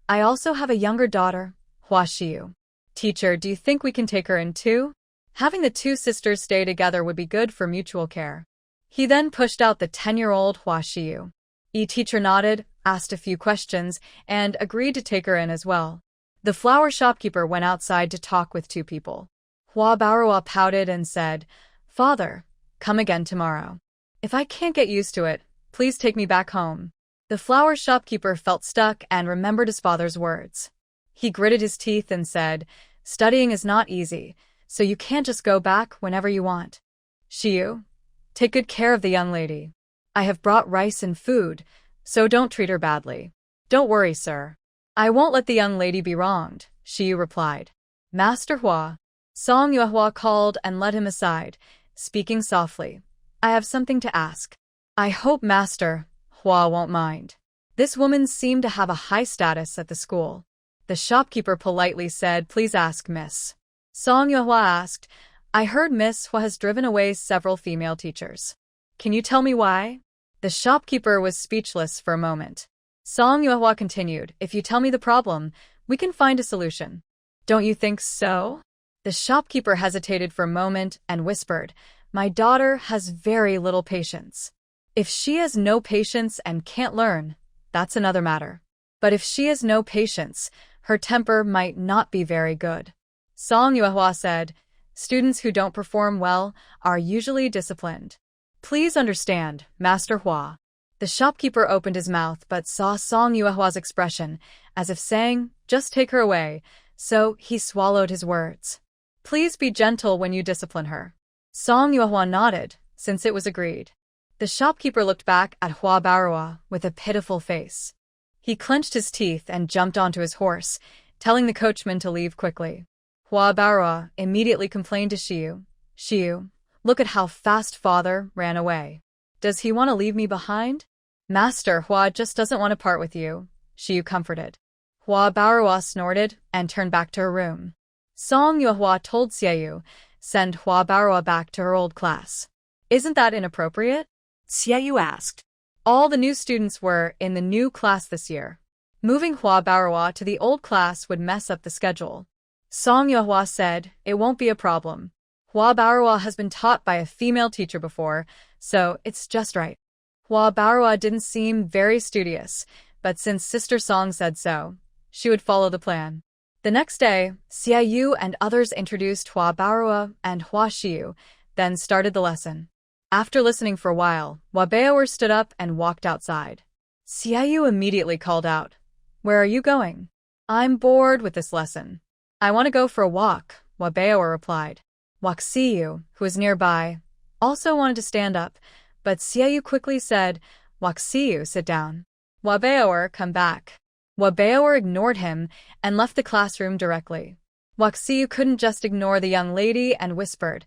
I also have a younger daughter, Hua Xiu. Teacher, do you think we can take her in too? Having the 2 sisters stay together would be good for mutual care. He then pushed out the 10-year-old Hua Xiu. E-teacher nodded, asked a few questions, and agreed to take her in as well. The flower shopkeeper went outside to talk with 2 people. Hua Bauer pouted and said, Father, come again tomorrow. If I can't get used to it, please take me back home. The flower shopkeeper felt stuck and remembered his father's words. He gritted his teeth and said, studying is not easy, so you can't just go back whenever you want. Xiu, take good care of the young lady. I have brought rice and food, so don't treat her badly. Don't worry, sir. I won't let the young lady be wronged, Xiu replied. Master Hua. Song Yuehua called and led him aside, speaking softly. I have something to ask. I hope Master Hua won't mind. This woman seemed to have a high status at the school. The shopkeeper politely said, please ask, miss. Song Yuehua asked, I heard Miss Hua has driven away several female teachers. Can you tell me why? The shopkeeper was speechless for a moment. Song Yuehua continued, if you tell me the problem, we can find a solution. Don't you think so? The shopkeeper hesitated for a moment and whispered, my daughter has very little patience. If she has no patience and can't learn, that's another matter. But if she has no patience, her temper might not be very good. Song Yuehua said, students who don't perform well are usually disciplined. Please understand, Master Hua. The shopkeeper opened his mouth but saw Song Yuehua's expression, as if saying, Just take her away. So he swallowed his words. Please be gentle when you discipline her. Song Yuehua nodded, since it was agreed. The shopkeeper looked back at Hua Baoruo with a pitiful face. He clenched his teeth and jumped onto his horse, telling the coachman to leave quickly. Hua Baoruo immediately complained to Shiyu. Shiyu, look at how fast father ran away. Does he want to leave me behind? Master Hua just doesn't want to part with you, Shiyu comforted. Hua Baoruo snorted and turned back to her room. Song Yuehua told Xiaoyu, send Hua Baoruo back to her old class. Isn't that inappropriate? Xiaoyu asked. All the new students were in the new class this year. Moving Hua Baoruo to the old class would mess up the schedule. Song Yuehua said, it won't be a problem. Hua Baoruo has been taught by a female teacher before, so it's just right. Hua Baoruo didn't seem very studious, but since Sister Song said so, she would follow the plan. The next day, Xiaoyu and others introduced Hua Baoruo and Hua Shiyu, then started the lesson. After listening for a while, Hua Baoruo stood up and walked outside. Xiaoyu immediately called out, Where are you going? I'm bored with this lesson. I want to go for a walk, Hua Baoruo replied. Waxiyu, who was nearby, also wanted to stand up, but Xiaoyu quickly said, Waxiyu, sit down. Hua Baoruo, come back. Hua Baoruo ignored him and left the classroom directly. Waxiyu couldn't just ignore the young lady and whispered,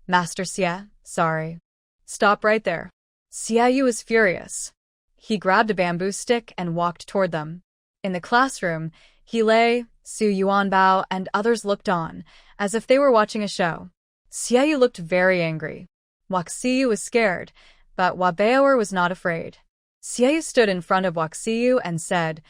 Master Xie, sorry. Stop right there. Xiaoyu was furious. He grabbed a bamboo stick and walked toward them. In the classroom, He Lei, Su Yuanbao, and others looked on, as if they were watching a show. Xiaoyu looked very angry. Waxiyu was scared, but Hua Baoruo was not afraid. Xiaoyu stood in front of Waxiyu and said,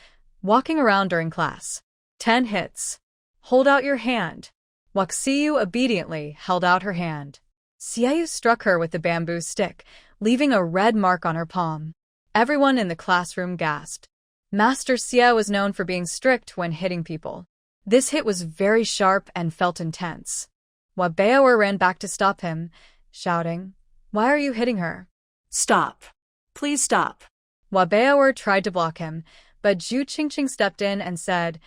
walking around during class, 10 hits. Hold out your hand. Waxiyu obediently held out her hand. Xiaoyu struck her with the bamboo stick, leaving a red mark on her palm. Everyone in the classroom gasped. Master Xie was known for being strict when hitting people. This hit was very sharp and felt intense. Hua Baoruo ran back to stop him, shouting, Why are you hitting her? Stop. Please stop. Hua Baoruo tried to block him, but Zhu Qingqing stepped in and said,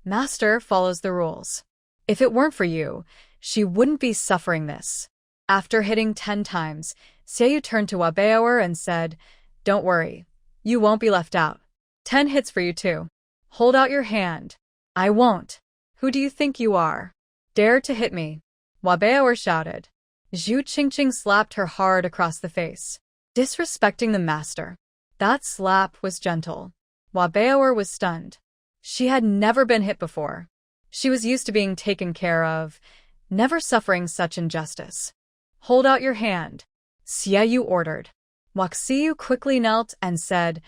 Master follows the rules. If it weren't for you, she wouldn't be suffering this. After hitting 10 times, Xiaoyu turned to Hua Baoruo and said, Don't worry. You won't be left out. 10 hits for you too. Hold out your hand. I won't. Who do you think you are? Dare to hit me. Hua Baoruo shouted. Zhu Qingqing slapped her hard across the face, disrespecting the master. That slap was gentle. Hua Baoruo was stunned. She had never been hit before. She was used to being taken care of, never suffering such injustice. Hold out your hand, Xiaoyu ordered. Waxiyu quickly knelt and said,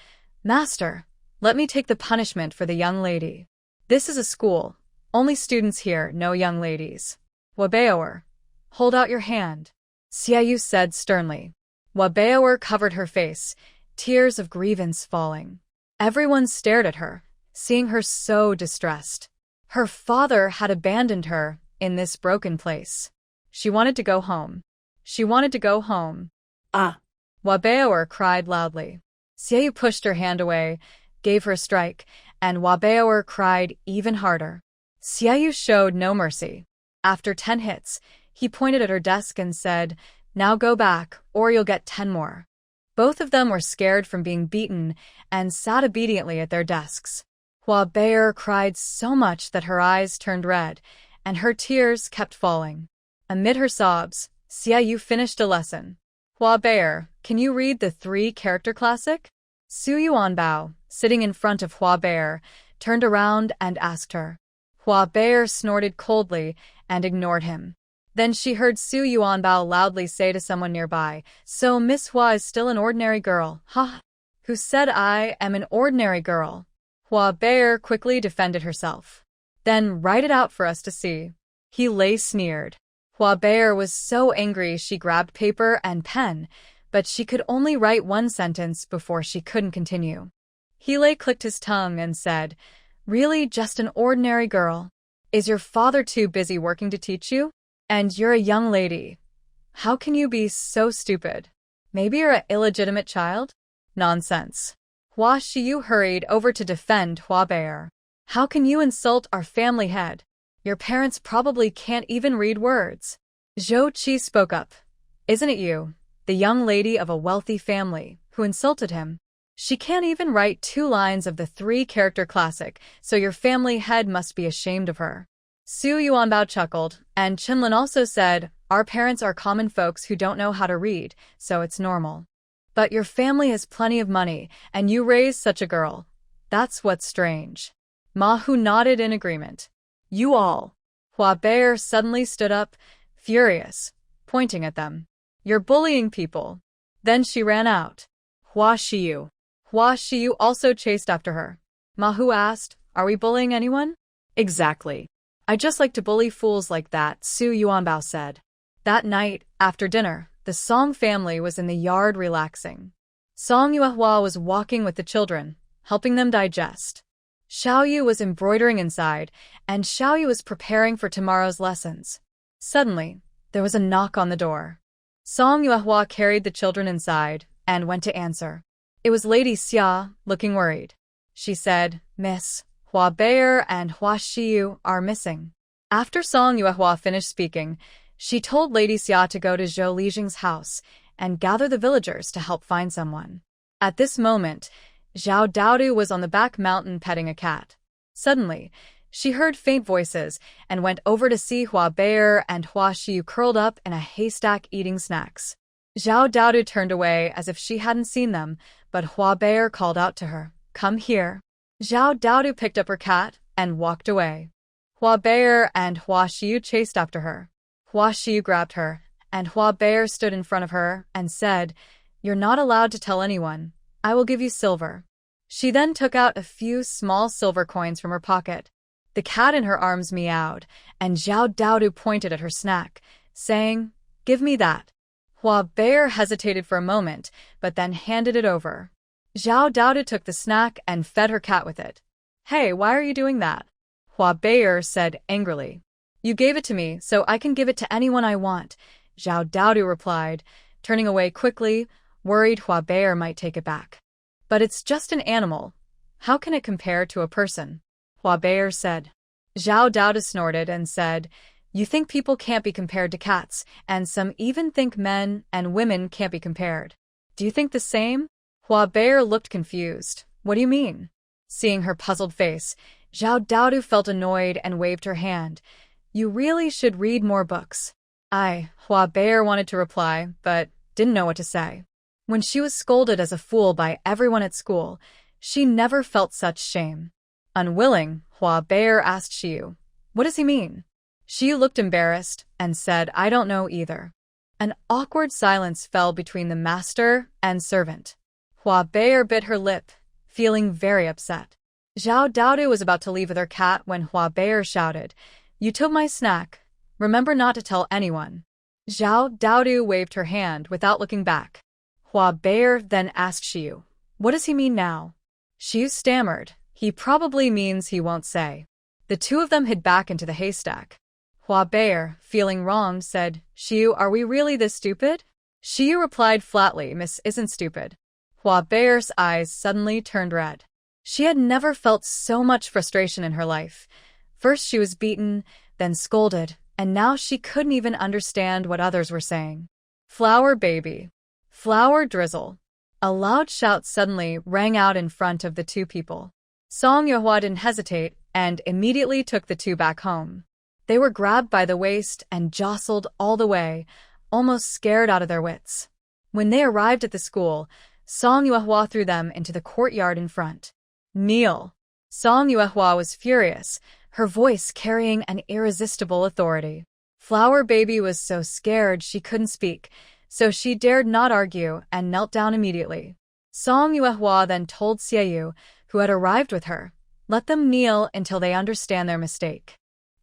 Master, let me take the punishment for the young lady. This is a school. Only students here, no young ladies. Hua Baoruo, hold out your hand, Xiaoyu said sternly. Hua Baoruo covered her face, tears of grievance falling. Everyone stared at her, seeing her so distressed. Her father had abandoned her in this broken place. She wanted to go home. She wanted to go home. Ah! Hua Baoruo cried loudly. Xiaoyu pushed her hand away, gave her a strike, and Hua Baoruo cried even harder. Xiaoyu showed no mercy. After 10 hits, he pointed at her desk and said, Now go back, or you'll get 10 more. Both of them were scared from being beaten and sat obediently at their desks. Hua Baoruo cried so much that her eyes turned red, and her tears kept falling. Amid her sobs, Xiaoyu finished a lesson. Hua Baoruo, can you read the 3-character classic? Su Yuanbao, sitting in front of Hua Baoruo, turned around and asked her. Hua Baoruo snorted coldly and ignored him. Then she heard Su Yuanbao loudly say to someone nearby, So Miss Hua is still an ordinary girl, huh? Who said I am an ordinary girl? Hua Baoruo quickly defended herself. Then write it out for us to see. He Lei sneered. Hua Baoruo was so angry she grabbed paper and pen, but she could only write one sentence before she couldn't continue. He Lei clicked his tongue and said, Really just an ordinary girl? Is your father too busy working to teach you? And you're a young lady. How can you be so stupid? Maybe you're an illegitimate child? Nonsense. Hua Shiyu hurried over to defend Hua Baoruo. How can you insult our family head? Your parents probably can't even read words. Zhou Qi spoke up. Isn't it you, the young lady of a wealthy family, who insulted him? She can't even write 2 lines of the 3-character classic, so your family head must be ashamed of her. Su Yuanbao chuckled, and Qinlin also said, our parents are common folks who don't know how to read, so it's normal. But your family has plenty of money, and you raised such a girl. That's what's strange. Ma Hu nodded in agreement. You all. Hua Bear suddenly stood up, furious, pointing at them. You're bullying people. Then she ran out. Hua Xiu. Hua Xiu also chased after her. Ma Hu asked, are we bullying anyone? Exactly. I just like to bully fools like that, Su Yuanbao said. That night, after dinner, the Song family was in the yard relaxing. Song Yuehua was walking with the children, helping them digest. Xiaoyu was embroidering inside, and Xiaoyu was preparing for tomorrow's lessons. Suddenly, there was a knock on the door. Song Yuehua carried the children inside and went to answer. It was Lady Xia, looking worried. She said, Miss, Hua Bear and Hua Xiu are missing. After Song Yuehua finished speaking, she told Lady Xia to go to Zhou Lijing's house and gather the villagers to help find someone. At this moment, Zhao Daodu was on the back mountain petting a cat. Suddenly, she heard faint voices and went over to see Hua Bear and Hua Xiu curled up in a haystack eating snacks. Zhao Daodu turned away as if she hadn't seen them, but Hua Bear called out to her, Come here. Zhao Daodu picked up her cat and walked away. Hua Bear and Hua Xiu chased after her. Hua Xiu grabbed her, and Hua Bear stood in front of her and said, You're not allowed to tell anyone. I will give you silver. She then took out a few small silver coins from her pocket. The cat in her arms meowed, and Zhao Daodu pointed at her snack, saying, Give me that. Hua Bear hesitated for a moment, but then handed it over. Zhao Daodu took the snack and fed her cat with it. Hey, why are you doing that? Hua Bear said angrily. You gave it to me, so I can give it to anyone I want, Zhao Daodu replied, turning away quickly, worried Hua Bear might take it back. But it's just an animal. How can it compare to a person? Hua Bear said. Zhao Daodu snorted and said, You think people can't be compared to cats, and some even think men and women can't be compared. Do you think the same? Hua Bear looked confused. What do you mean? Seeing her puzzled face, Zhao Daodu felt annoyed and waved her hand. You really should read more books. Hua Bear wanted to reply, but didn't know what to say. When she was scolded as a fool by everyone at school, she never felt such shame. Unwilling, Hua Bear asked Xiu, What does he mean? Xiu looked embarrassed and said, I don't know either. An awkward silence fell between the master and servant. Hua Bear bit her lip, feeling very upset. Zhao Daodu was about to leave with her cat when Hua Bear shouted, You took my snack. Remember not to tell anyone. Zhao Daodu waved her hand without looking back. Hua Bear then asked Xiu, What does he mean now? Xiu stammered, He probably means he won't say. The two of them hid back into the haystack. Hua Bear, feeling wronged, said, Xiu, are we really this stupid? Xiu replied flatly, Miss isn't stupid. Hua Bear's eyes suddenly turned red. She had never felt so much frustration in her life. First she was beaten, then scolded, and now she couldn't even understand what others were saying. Flower baby. Flower drizzle. A loud shout suddenly rang out in front of the two people. Song Yuehua didn't hesitate and immediately took the two back home. They were grabbed by the waist and jostled all the way, almost scared out of their wits. When they arrived at the school, Song Yuehua threw them into the courtyard in front. Kneel. Song Yuehua was furious, her voice carrying an irresistible authority. Flower baby was so scared she couldn't speak, so she dared not argue and knelt down immediately. Song Yuehua then told Xiaoyu, who had arrived with her, let them kneel until they understand their mistake.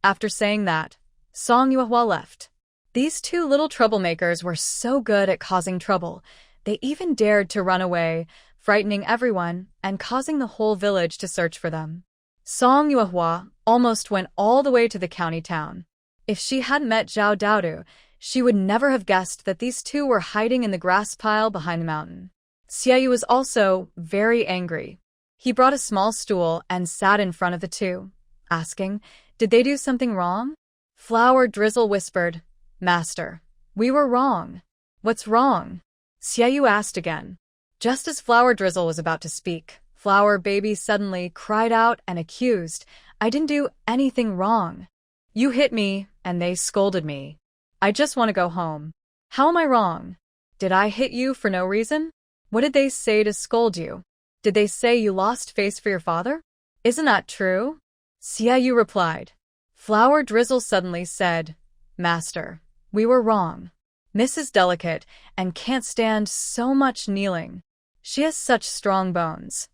After saying that, Song Yuehua left. These two little troublemakers were so good at causing trouble, they even dared to run away, frightening everyone and causing the whole village to search for them. Song Yuehua almost went all the way to the county town. If she hadn't met Zhao Daodu, she would never have guessed that these two were hiding in the grass pile behind the mountain. Xiaoyu was also very angry. He brought a small stool and sat in front of the two, asking, "Did they do something wrong?" Flour Drizzle whispered, "Master, we were wrong." "What's wrong?" Xiaoyu asked again. Just as Flour Drizzle was about to speak, Flour Baby suddenly cried out and accused, "I didn't do anything wrong. You hit me, and they scolded me. I just want to go home. How am I wrong? Did I hit you for no reason? What did they say to scold you? Did they say you lost face for your father? Isn't that true?" Xiaoyu replied. Flour Drizzle suddenly said, "Master, we were wrong. Miss is delicate and can't stand so much kneeling. She has such strong bones.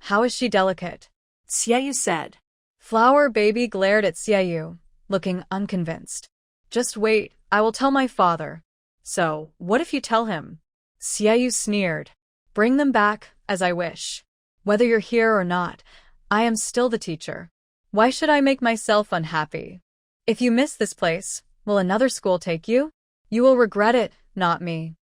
How is she delicate?" Xiaoyu said. Flour Baby glared at Xiaoyu, looking unconvinced. "Just wait, I will tell my father." "So, what if you tell him?" Xiaoyu sneered. "Bring them back, as I wish. Whether you're here or not, I am still the teacher. Why should I make myself unhappy? If you miss this place, will another school take you? You will regret it, not me."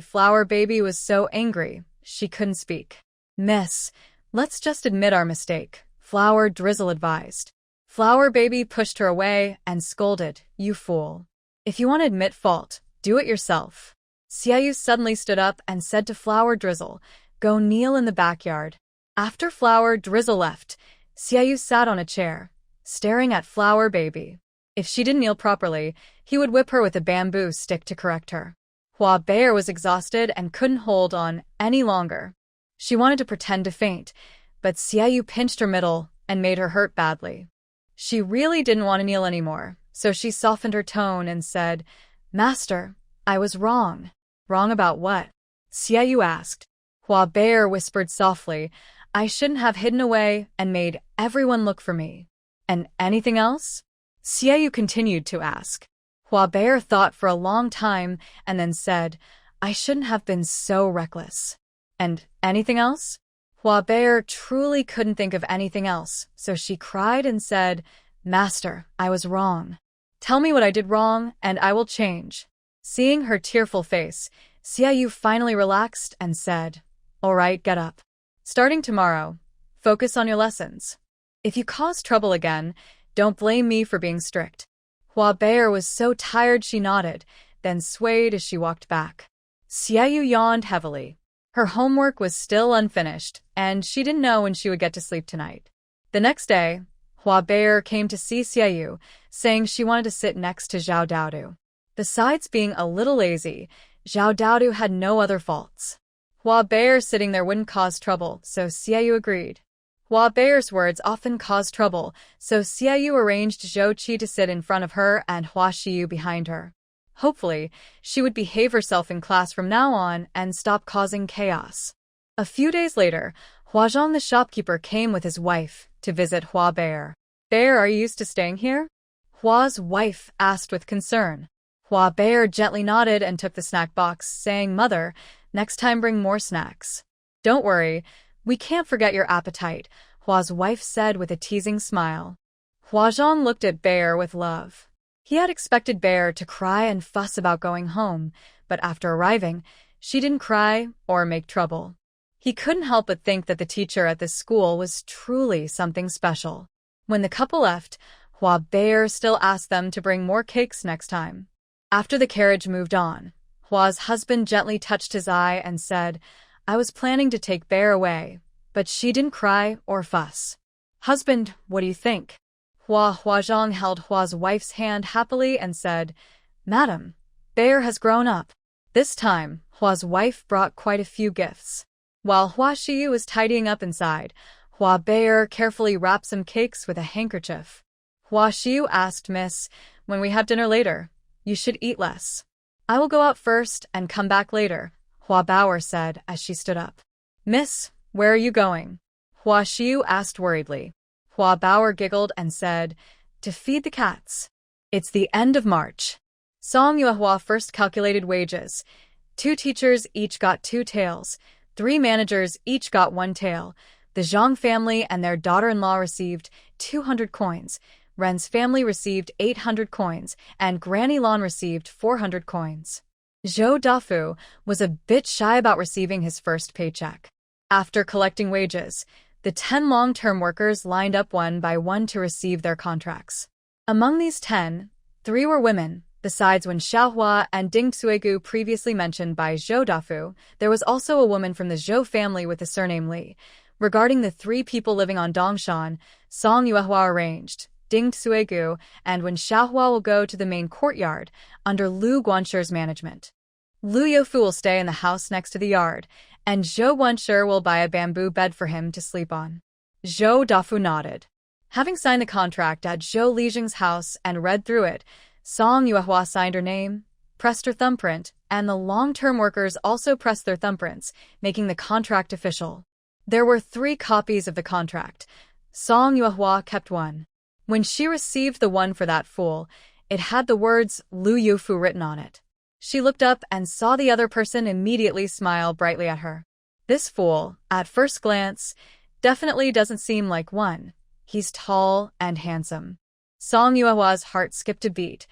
Flour Baby was so angry, she couldn't speak. "Miss, let's just admit our mistake," Flour Drizzle advised. Flour Baby pushed her away and scolded, "You fool. If you want to admit fault, do it yourself." Xiaoyu suddenly stood up and said to Flour Drizzle, "Go kneel in the backyard." After Flour Drizzle left, Xiaoyu sat on a chair, staring at Flour Baby. If she didn't kneel properly, he would whip her with a bamboo stick to correct her. Hua Bear was exhausted and couldn't hold on any longer. She wanted to pretend to faint, but Xiaoyu pinched her middle and made her hurt badly. She really didn't want to kneel anymore, so she softened her tone and said, "Master, I was wrong." "Wrong about what?" Xiaoyu asked. Hua Bear whispered softly, "I shouldn't have hidden away and made everyone look for me." "And anything else?" Xiaoyu continued to ask. Hua Bear thought for a long time and then said, "I shouldn't have been so reckless." "And anything else?" Hua Bear truly couldn't think of anything else, so she cried and said, "Master, I was wrong. Tell me what I did wrong, and I will change." Seeing her tearful face, Xiaoyu finally relaxed and said, "All right, get up. Starting tomorrow, focus on your lessons. If you cause trouble again, don't blame me for being strict." Hua Bear was so tired she nodded, then swayed as she walked back. Xiaoyu yawned heavily. Her homework was still unfinished, and she didn't know when she would get to sleep tonight. The next day, Hua Bear came to see Xiaoyu, saying she wanted to sit next to Zhao Daodu. Besides being a little lazy, Zhao Daodu had no other faults. Hua Bear sitting there wouldn't cause trouble, so Xiaoyu agreed. Hua Bear's words often caused trouble, so Xiaoyu arranged Zhou Qi to sit in front of her and Hua Xiu behind her. Hopefully, she would behave herself in class from now on and stop causing chaos. A few days later, Huazhong the shopkeeper came with his wife to visit Hua Bear. "Bear, are you used to staying here?" Hua's wife asked with concern. Hua Bear gently nodded and took the snack box, saying, "Mother, next time bring more snacks." "Don't worry, we can't forget your appetite," Hua's wife said with a teasing smile. Huazhong looked at Bear with love. He had expected Bear to cry and fuss about going home, but after arriving, she didn't cry or make trouble. He couldn't help but think that the teacher at this school was truly something special. When the couple left, Hua Bear still asked them to bring more cakes next time. After the carriage moved on, Hua's husband gently touched his eye and said, "I was planning to take Bear away, but she didn't cry or fuss." "Husband, what do you think?" Huazhong held Hua's wife's hand happily and said, "Madam, Bear has grown up." This time, Hua's wife brought quite a few gifts. While Hua Xiu was tidying up inside, Hua Bear carefully wrapped some cakes with a handkerchief. Hua Xiu asked, "Miss, when we have dinner later, you should eat less." "I will go out first and come back later," Hua Bauer said as she stood up. "Miss, where are you going?" Hua Xiu asked worriedly. Hua Bauer giggled and said, "To feed the cats." It's the end of March. Song Yuehua first calculated wages. 2 teachers each got 2 taels. 3 managers each got 1 tael. The Zhang family and their daughter-in-law received 200 coins. Ren's family received 800 coins, and Granny Lan received 400 coins. Zhou Dafu was a bit shy about receiving his first paycheck. After collecting wages, The 10 long-term workers lined up one by one to receive their contracts. Among these 10, 3 were women. Besides Wen Xiaohua and Ding Tsuegu previously mentioned by Zhou Dafu, there was also a woman from the Zhou family with the surname Li. Regarding the 3 people living on Dongshan, Song Yuehua arranged, Ding Tsuegu and Wen Xiaohua will go to the main courtyard, under Lu Guanshi's management. Lu Youfu will stay in the house next to the yard, and Zhou Guanshi will buy a bamboo bed for him to sleep on. Zhou Dafu nodded. Having signed the contract at Zhou Lijing's house and read through it, Song Yuehua signed her name, pressed her thumbprint, and the long-term workers also pressed their thumbprints, making the contract official. There were 3 copies of the contract. Song Yuehua kept one. When she received the one for that fool, it had the words Lu Youfu written on it. She looked up and saw the other person immediately smile brightly at her. This fool, at first glance, definitely doesn't seem like one. He's tall and handsome. Song Yuehua's heart skipped a beat.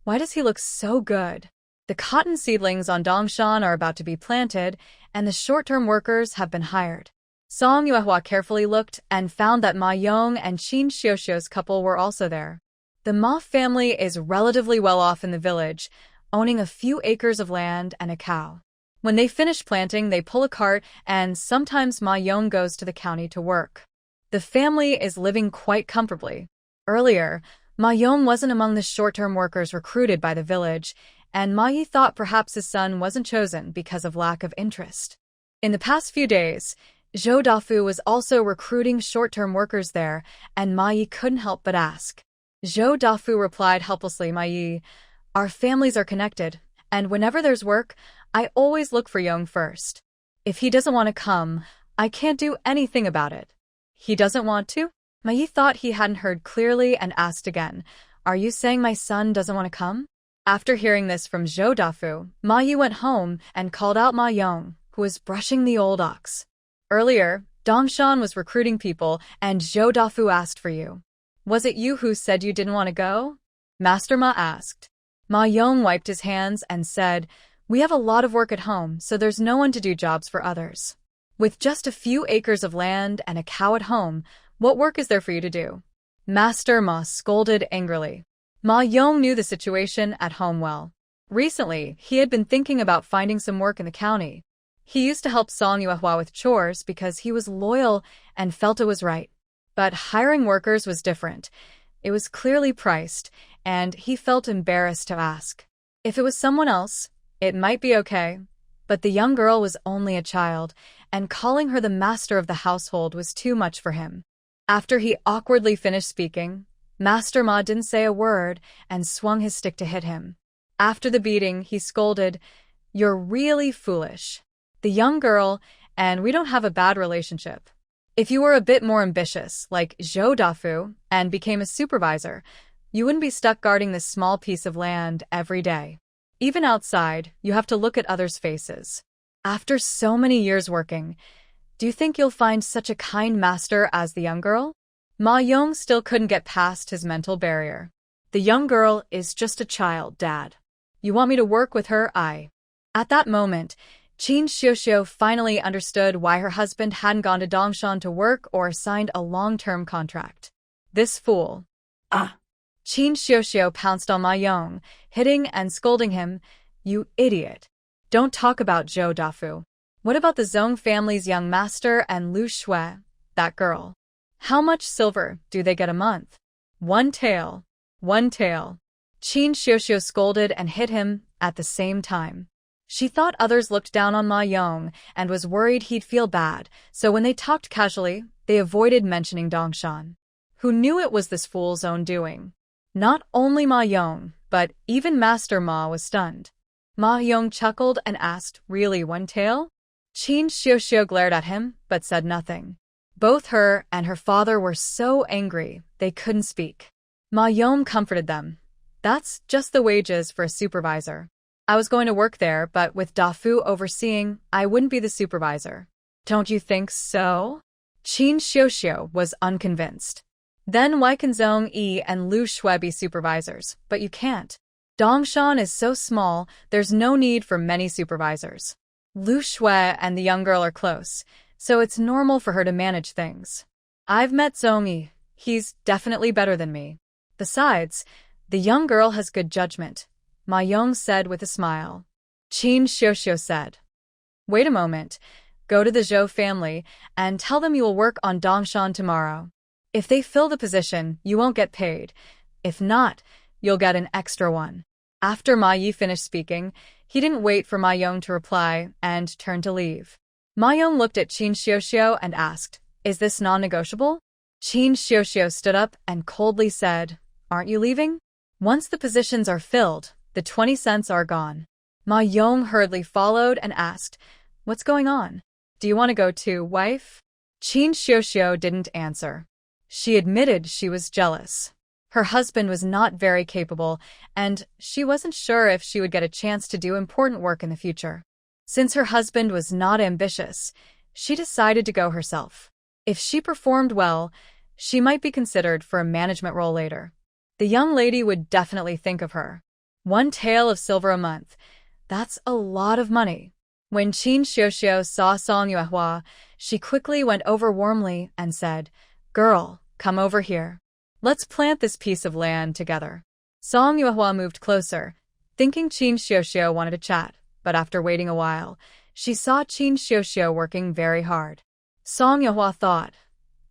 Why does he look so good? The cotton seedlings on Dongshan are about to be planted, and the short-term workers have been hired. Song Yuehua carefully looked and found that Ma Yong and Qin Xiuxiu's couple were also there. The Ma family is relatively well off in the village, owning a few acres of land and a cow. When they finish planting, they pull a cart, and sometimes Ma Yong goes to the county to work. The family is living quite comfortably. Earlier, Ma Yong wasn't among the short-term workers recruited by the village, and Ma Yi thought perhaps his son wasn't chosen because of lack of interest. In the past few days, Zhou Dafu was also recruiting short-term workers there, and Ma Yi couldn't help but ask. Zhou Dafu replied helplessly, Ma Yi, our families are connected, and whenever there's work, I always look for Yong first. If he doesn't want to come, I can't do anything about it. He doesn't want to? Ma Yi thought he hadn't heard clearly and asked again, are you saying my son doesn't want to come? After hearing this from Zhou Dafu, Ma Yi went home and called out Ma Yong, who was brushing the old ox. Earlier, Dongshan was recruiting people and Zhou Dafu asked for you. Was it you who said you didn't want to go? Master Ma asked. Ma Yong wiped his hands and said, we have a lot of work at home, so there's no one to do jobs for others. With just a few acres of land and a cow at home, what work is there for you to do? Master Ma scolded angrily. Ma Yong knew the situation at home well. Recently, he had been thinking about finding some work in the county. He used to help Song Yuehua with chores because he was loyal and felt it was right. But hiring workers was different. It was clearly priced, and he felt embarrassed to ask. If it was someone else, it might be okay. But the young girl was only a child, and calling her the master of the household was too much for him. After he awkwardly finished speaking, Master Ma didn't say a word and swung his stick to hit him. After the beating, he scolded, you're really foolish. The young girl, and we don't have a bad relationship. If you were a bit more ambitious, like Zhou Dafu, and became a supervisor, you wouldn't be stuck guarding this small piece of land every day. Even outside, you have to look at others' faces. After so many years working, do you think you'll find such a kind master as the young girl? Ma Yong still couldn't get past his mental barrier. The young girl is just a child, Dad. You want me to work with her? At that moment, Qin Xiuxiu finally understood why her husband hadn't gone to Dongshan to work or signed a long-term contract. This fool. Qin Xiuxiu pounced on Ma Yong, hitting and scolding him, you idiot. Don't talk about Zhou Dafu. What about the Zhong family's young master and Lu Shui, that girl? How much silver do they get a month? 1 tael. 1 tael. Qin Xiuxiu scolded and hit him at the same time. She thought others looked down on Ma Yong and was worried he'd feel bad, so when they talked casually, they avoided mentioning Dongshan. Who knew it was this fool's own doing? Not only Ma Yong, but even Master Ma was stunned. Ma Yong chuckled and asked, really 1 tael? Qin Xiuxiu glared at him, but said nothing. Both her and her father were so angry, they couldn't speak. Ma Yong comforted them. That's just the wages for a supervisor. I was going to work there, but with Dafu overseeing, I wouldn't be the supervisor. Don't you think so? Qin Xiuxiu was unconvinced. Then why can Zhong Yi and Lu Shui be supervisors, but you can't? Dongshan is so small, there's no need for many supervisors. Lu Shui and the young girl are close, so it's normal for her to manage things. I've met Zongyi. He's definitely better than me. Besides, the young girl has good judgment, Ma Yong said with a smile. Qin Xiuxiu said. Wait a moment. Go to the Zhou family and tell them you will work on Dongshan tomorrow. If they fill the position, you won't get paid. If not, you'll get an extra one. After Ma Yi finished speaking, he didn't wait for Ma Yong to reply and turned to leave. Ma Yong looked at Qin Xiuxiu and asked, Is this non-negotiable? Qin Xiuxiu stood up and coldly said, Aren't you leaving? Once the positions are filled, the 20 cents are gone. Ma Yong hurriedly followed and asked, What's going on? Do you want to go too, wife? Qin Xiuxiu didn't answer. She admitted she was jealous. Her husband was not very capable, and she wasn't sure if she would get a chance to do important work in the future. Since her husband was not ambitious, she decided to go herself. If she performed well, she might be considered for a management role later. The young lady would definitely think of her. 1 tael of silver a month. That's a lot of money. When Qin Xiuxiu saw Song Yuehua, she quickly went over warmly and said, Girl, come over here. Let's plant this piece of land together. Song Yuehua moved closer, thinking Qin Xiuxiu wanted to chat, but after waiting a while, she saw Qin Xiuxiu working very hard. Song Yuehua thought,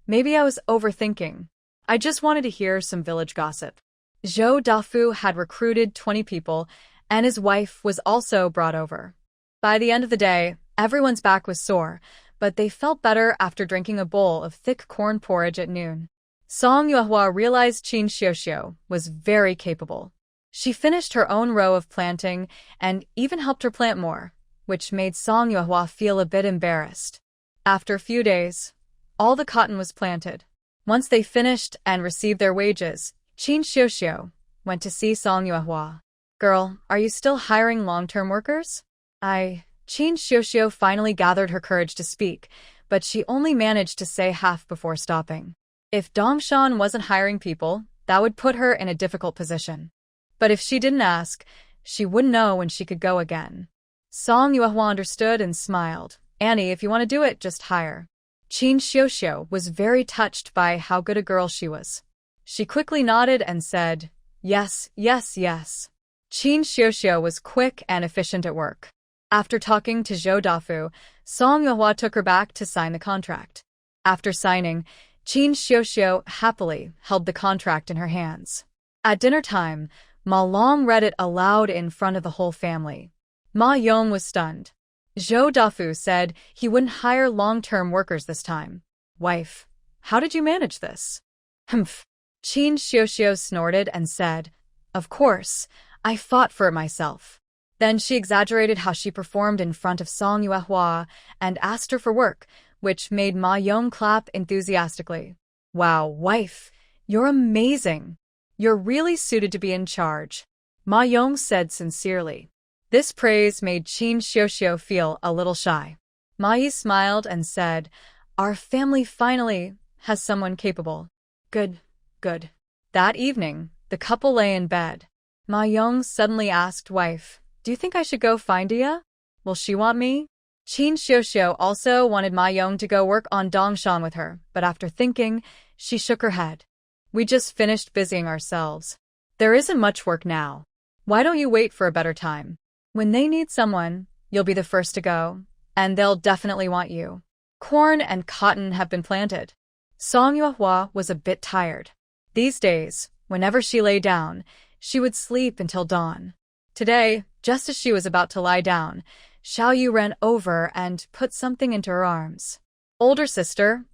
maybe I was overthinking. I just wanted to hear some village gossip. Zhou Dafu had recruited 20 people, and his wife was also brought over. By the end of the day, everyone's back was sore, but they felt better after drinking a bowl of thick corn porridge at noon. Song Yuehua realized Qin Xiuxiu was very capable. She finished her own row of planting and even helped her plant more, which made Song Yuehua feel a bit embarrassed. After a few days, all the cotton was planted. Once they finished and received their wages, Qin Xiuxiu went to see Song Yuehua. Girl, are you still hiring long-term workers? Qin Xiuxiu finally gathered her courage to speak, but she only managed to say half before stopping. If Dongshan wasn't hiring people, that would put her in a difficult position. But if she didn't ask, she wouldn't know when she could go again. Song Yuehua understood and smiled. Annie, if you want to do it, just hire. Qin Xiuxiu was very touched by how good a girl she was. She quickly nodded and said, Yes, yes, yes. Qin Xiuxiu was quick and efficient at work. After talking to Zhou Dafu, Song Yuehua took her back to sign the contract. After signing, Qin Xiuxiu happily held the contract in her hands. At dinner time, Ma Long read it aloud in front of the whole family. Ma Yong was stunned. Zhou Dafu said he wouldn't hire long-term workers this time. Wife, how did you manage this? Humph. Qin Xiuxiu snorted and said, Of course, I fought for it myself. Then she exaggerated how she performed in front of Song Yuehua and asked her for work, which made Ma Yong clap enthusiastically. Wow, wife, you're amazing. You're really suited to be in charge, Ma Yong said sincerely. This praise made Qin Xiuxiu feel a little shy. Ma Yi smiled and said, Our family finally has someone capable. Good, good. That evening, the couple lay in bed. Ma Yong suddenly asked wife, Do you think I should go find Dia? Will she want me? Qin Xiuxiu also wanted Ma Yong to go work on Dongshan with her, but after thinking, she shook her head. We just finished busying ourselves. There isn't much work now. Why don't you wait for a better time? When they need someone, you'll be the first to go, and they'll definitely want you. Corn and cotton have been planted. Song Yuehua was a bit tired. These days, whenever she lay down, she would sleep until dawn. Today, just as she was about to lie down, Xiao Yu ran over and put something into her arms. Older sister,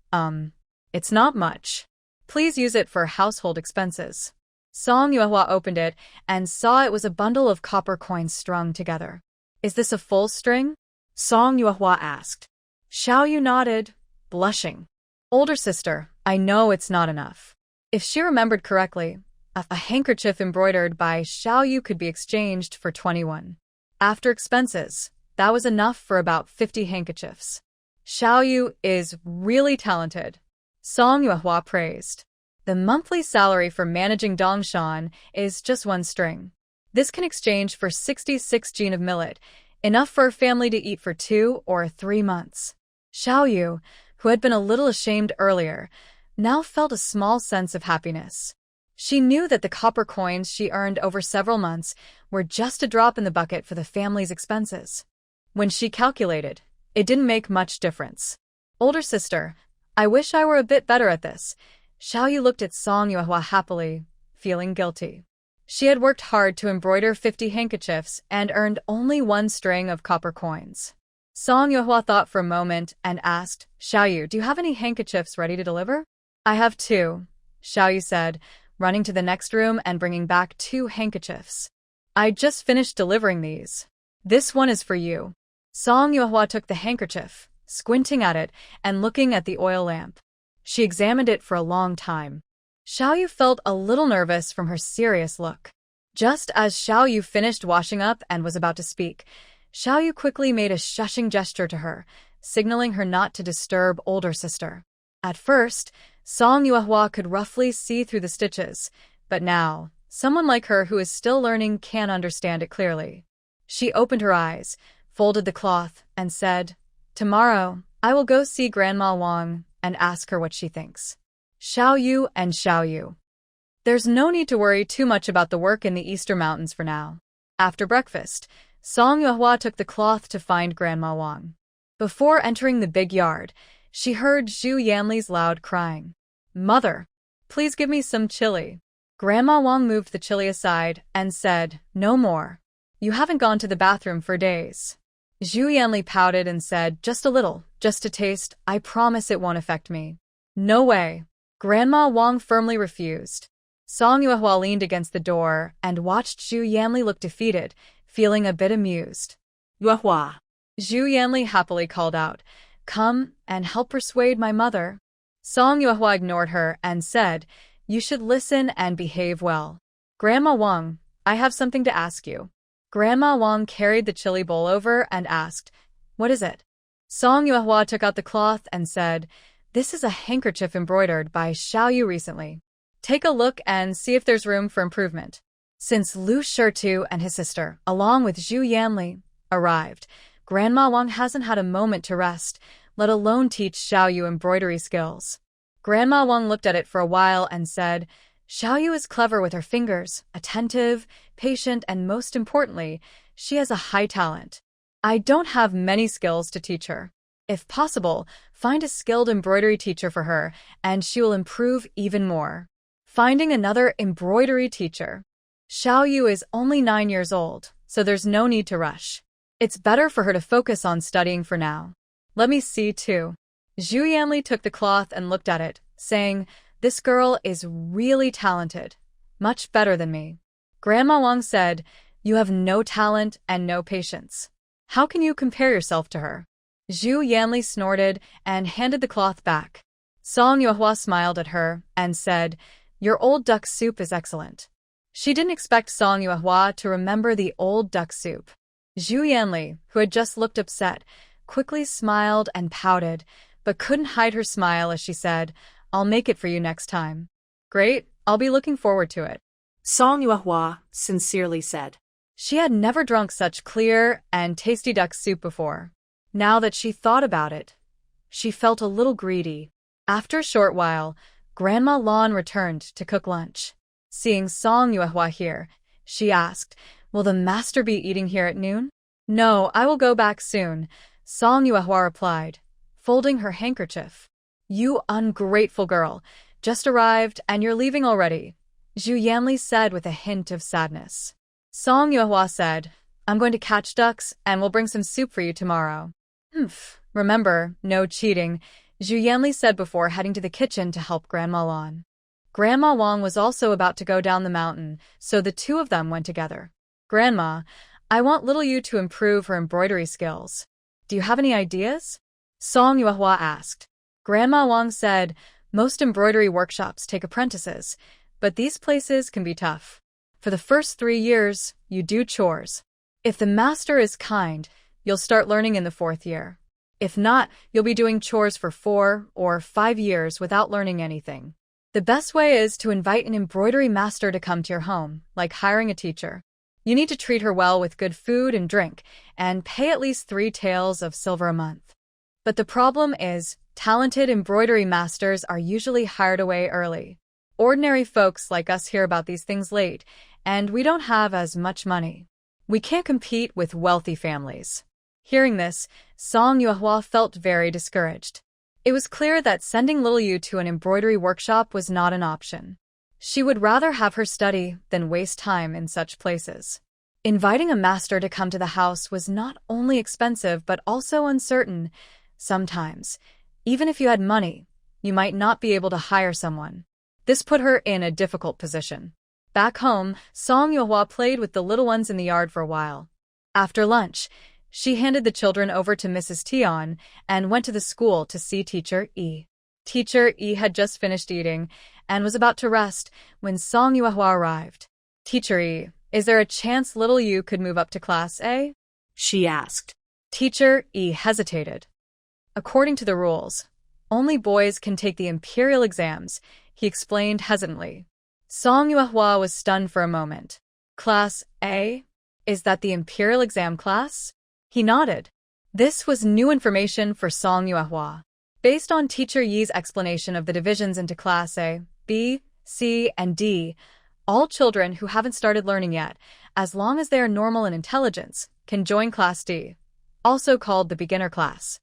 it's not much. Please use it for household expenses. Song Yuehua opened it and saw it was a bundle of copper coins strung together. Is this a full string? Song Yuehua asked. Xiao Yu nodded, blushing. Older sister, I know it's not enough. If she remembered correctly, a handkerchief embroidered by Xiao Yu could be exchanged for 21. After expenses, that was enough for about 50 handkerchiefs. Xiao Yu is really talented, Song Yuehua praised. The monthly salary for managing Dongshan is just 1 string. This can exchange for 66 jin of millet, enough for a family to eat for 2 or 3 months. Xiaoyu, who had been a little ashamed earlier, now felt a small sense of happiness. She knew that the copper coins she earned over several months were just a drop in the bucket for the family's expenses. When she calculated, it didn't make much difference. Older sister, I wish I were a bit better at this. Xiaoyu looked at Song Yuehua happily, feeling guilty. She had worked hard to embroider 50 handkerchiefs and earned only one string of copper coins. Song Yuehua thought for a moment and asked, Xiaoyu, do you have any handkerchiefs ready to deliver? I have 2, Xiaoyu said, running to the next room and bringing back 2 handkerchiefs. I just finished delivering these. This one is for you. Song Yuehua took the handkerchief, squinting at it and looking at the oil lamp. She examined it for a long time. Xiaoyu felt a little nervous from her serious look. Just as Xiaoyu finished washing up and was about to speak, Xiaoyu quickly made a shushing gesture to her, signaling her not to disturb older sister. At first, Song Yuehua could roughly see through the stitches, but now, someone like her who is still learning can understand it clearly. She opened her eyes, folded the cloth, and said, Tomorrow, I will go see Grandma Wang and ask her what she thinks. Xiaoyu and Xiaoyu. There's no need to worry too much about the work in the Eastern Mountains for now. After breakfast, Song Yuehua took the cloth to find Grandma Wang. Before entering the big yard, she heard Zhu Yanli's loud crying. Mother, please give me some chili. Grandma Wang moved the chili aside and said, No more. You haven't gone to the bathroom for days. Zhu Yanli pouted and said, Just a little, just a taste, I promise it won't affect me. No way. Grandma Wang firmly refused. Song Yuehua leaned against the door and watched Zhu Yanli look defeated, feeling a bit amused. Yuehua. Zhu Yanli happily called out, Come and help persuade my mother. Song Yuehua ignored her and said, You should listen and behave well. Grandma Wang, I have something to ask you. Grandma Wang carried the chili bowl over and asked, What is it? Song Yuehua took out the cloth and said, This is a handkerchief embroidered by Xiaoyu recently. Take a look and see if there's room for improvement. Since Lu Shitu and his sister, along with Zhu Yanli, arrived, Grandma Wang hasn't had a moment to rest, let alone teach Xiaoyu embroidery skills. Grandma Wang looked at it for a while and said, Xiaoyu is clever with her fingers, attentive, patient, and most importantly, she has a high talent. I don't have many skills to teach her. If possible, find a skilled embroidery teacher for her, and she will improve even more. Finding another embroidery teacher. Xiaoyu is only 9 years old, so there's no need to rush. It's better for her to focus on studying for now. Let me see too. Zhu Yanli took the cloth and looked at it, saying, This girl is really talented. Much better than me. Grandma Wang said, You have no talent and no patience. How can you compare yourself to her? Zhu Yanli snorted and handed the cloth back. Song Yuehua smiled at her and said, Your old duck soup is excellent. She didn't expect Song Yuehua to remember the old duck soup. Zhu Yanli, who had just looked upset, quickly smiled and pouted, but couldn't hide her smile as she said, I'll make it for you next time. Great, I'll be looking forward to it. Song Yuehua sincerely said. She had never drunk such clear and tasty duck soup before. Now that she thought about it, she felt a little greedy. After a short while, Grandma Lan returned to cook lunch. Seeing Song Yuehua here, she asked, Will the master be eating here at noon? No, I will go back soon, Song Yuehua replied, folding her handkerchief. You ungrateful girl, just arrived and you're leaving already, Zhu Yanli said with a hint of sadness. Song Yuehua said, I'm going to catch ducks and we'll bring some soup for you tomorrow. Remember, no cheating, Zhu Yanli said before heading to the kitchen to help Grandma Lan. Grandma Wang was also about to go down the mountain, so the two of them went together. Grandma, I want little Yu to improve her embroidery skills. Do you have any ideas? Song Yuehua asked. Grandma Wang said, Most embroidery workshops take apprentices, but these places can be tough. For the first 3 years, you do chores. If the master is kind, you'll start learning in the 4th year. If not, you'll be doing chores for 4 or 5 years without learning anything. The best way is to invite an embroidery master to come to your home, like hiring a teacher. You need to treat her well with good food and drink, and pay at least 3 taels of silver a month. But the problem is, talented embroidery masters are usually hired away early. Ordinary folks like us hear about these things late, and we don't have as much money. We can't compete with wealthy families. Hearing this, Song Yuehua felt very discouraged. It was clear that sending little Yu to an embroidery workshop was not an option. She would rather have her study than waste time in such places. Inviting a master to come to the house was not only expensive but also uncertain. Sometimes, even if you had money, you might not be able to hire someone. This put her in a difficult position. Back home, Song Yuehua played with the little ones in the yard for a while. After lunch, she handed the children over to Mrs. Tian and went to the school to see Teacher Yi. Teacher Yi had just finished eating and was about to rest when Song Yuehua arrived. Teacher Yi, is there a chance little Yu could move up to Class A? She asked. Teacher Yi hesitated. According to the rules, only boys can take the imperial exams, he explained hesitantly. Song Yuehua was stunned for a moment. Class A? Is that the imperial exam class? He nodded. This was new information for Song Yuehua. Based on Teacher Yi's explanation of the divisions into Class A, B, C, and D, all children who haven't started learning yet, as long as they are normal in intelligence, can join Class D, also called the beginner class.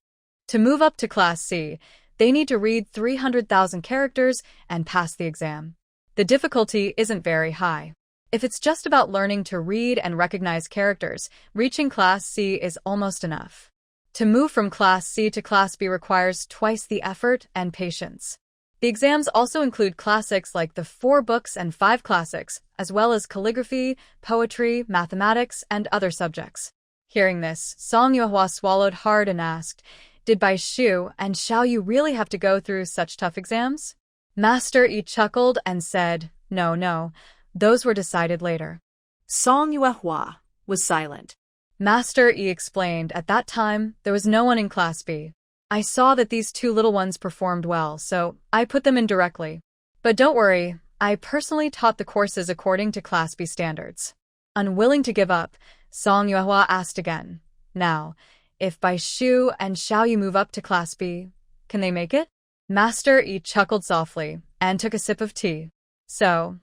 To move up to Class C, they need to read 300,000 characters and pass the exam. The difficulty isn't very high. If it's just about learning to read and recognize characters, reaching Class C is almost enough. To move from Class C to Class B requires twice the effort and patience. The exams also include classics like the 4 books and 5 classics, as well as calligraphy, poetry, mathematics, and other subjects. Hearing this, Song Yuehua swallowed hard and asked, "Did Bai Shu and Xiao Yu really have to go through such tough exams?" Master Yi chuckled and said, No, those were decided later." Song Yuehua was silent. Master Yi explained, "At that time, there was no one in Class B. I saw that these 2 little ones performed well, so I put them in directly. But don't worry, I personally taught the courses according to Class B standards." Unwilling to give up, Song Yuehua asked again, "Now, if Bai Shu and Xiao Yu move up to Class B, can they make it?" Master Yi chuckled softly and took a sip of tea. "So,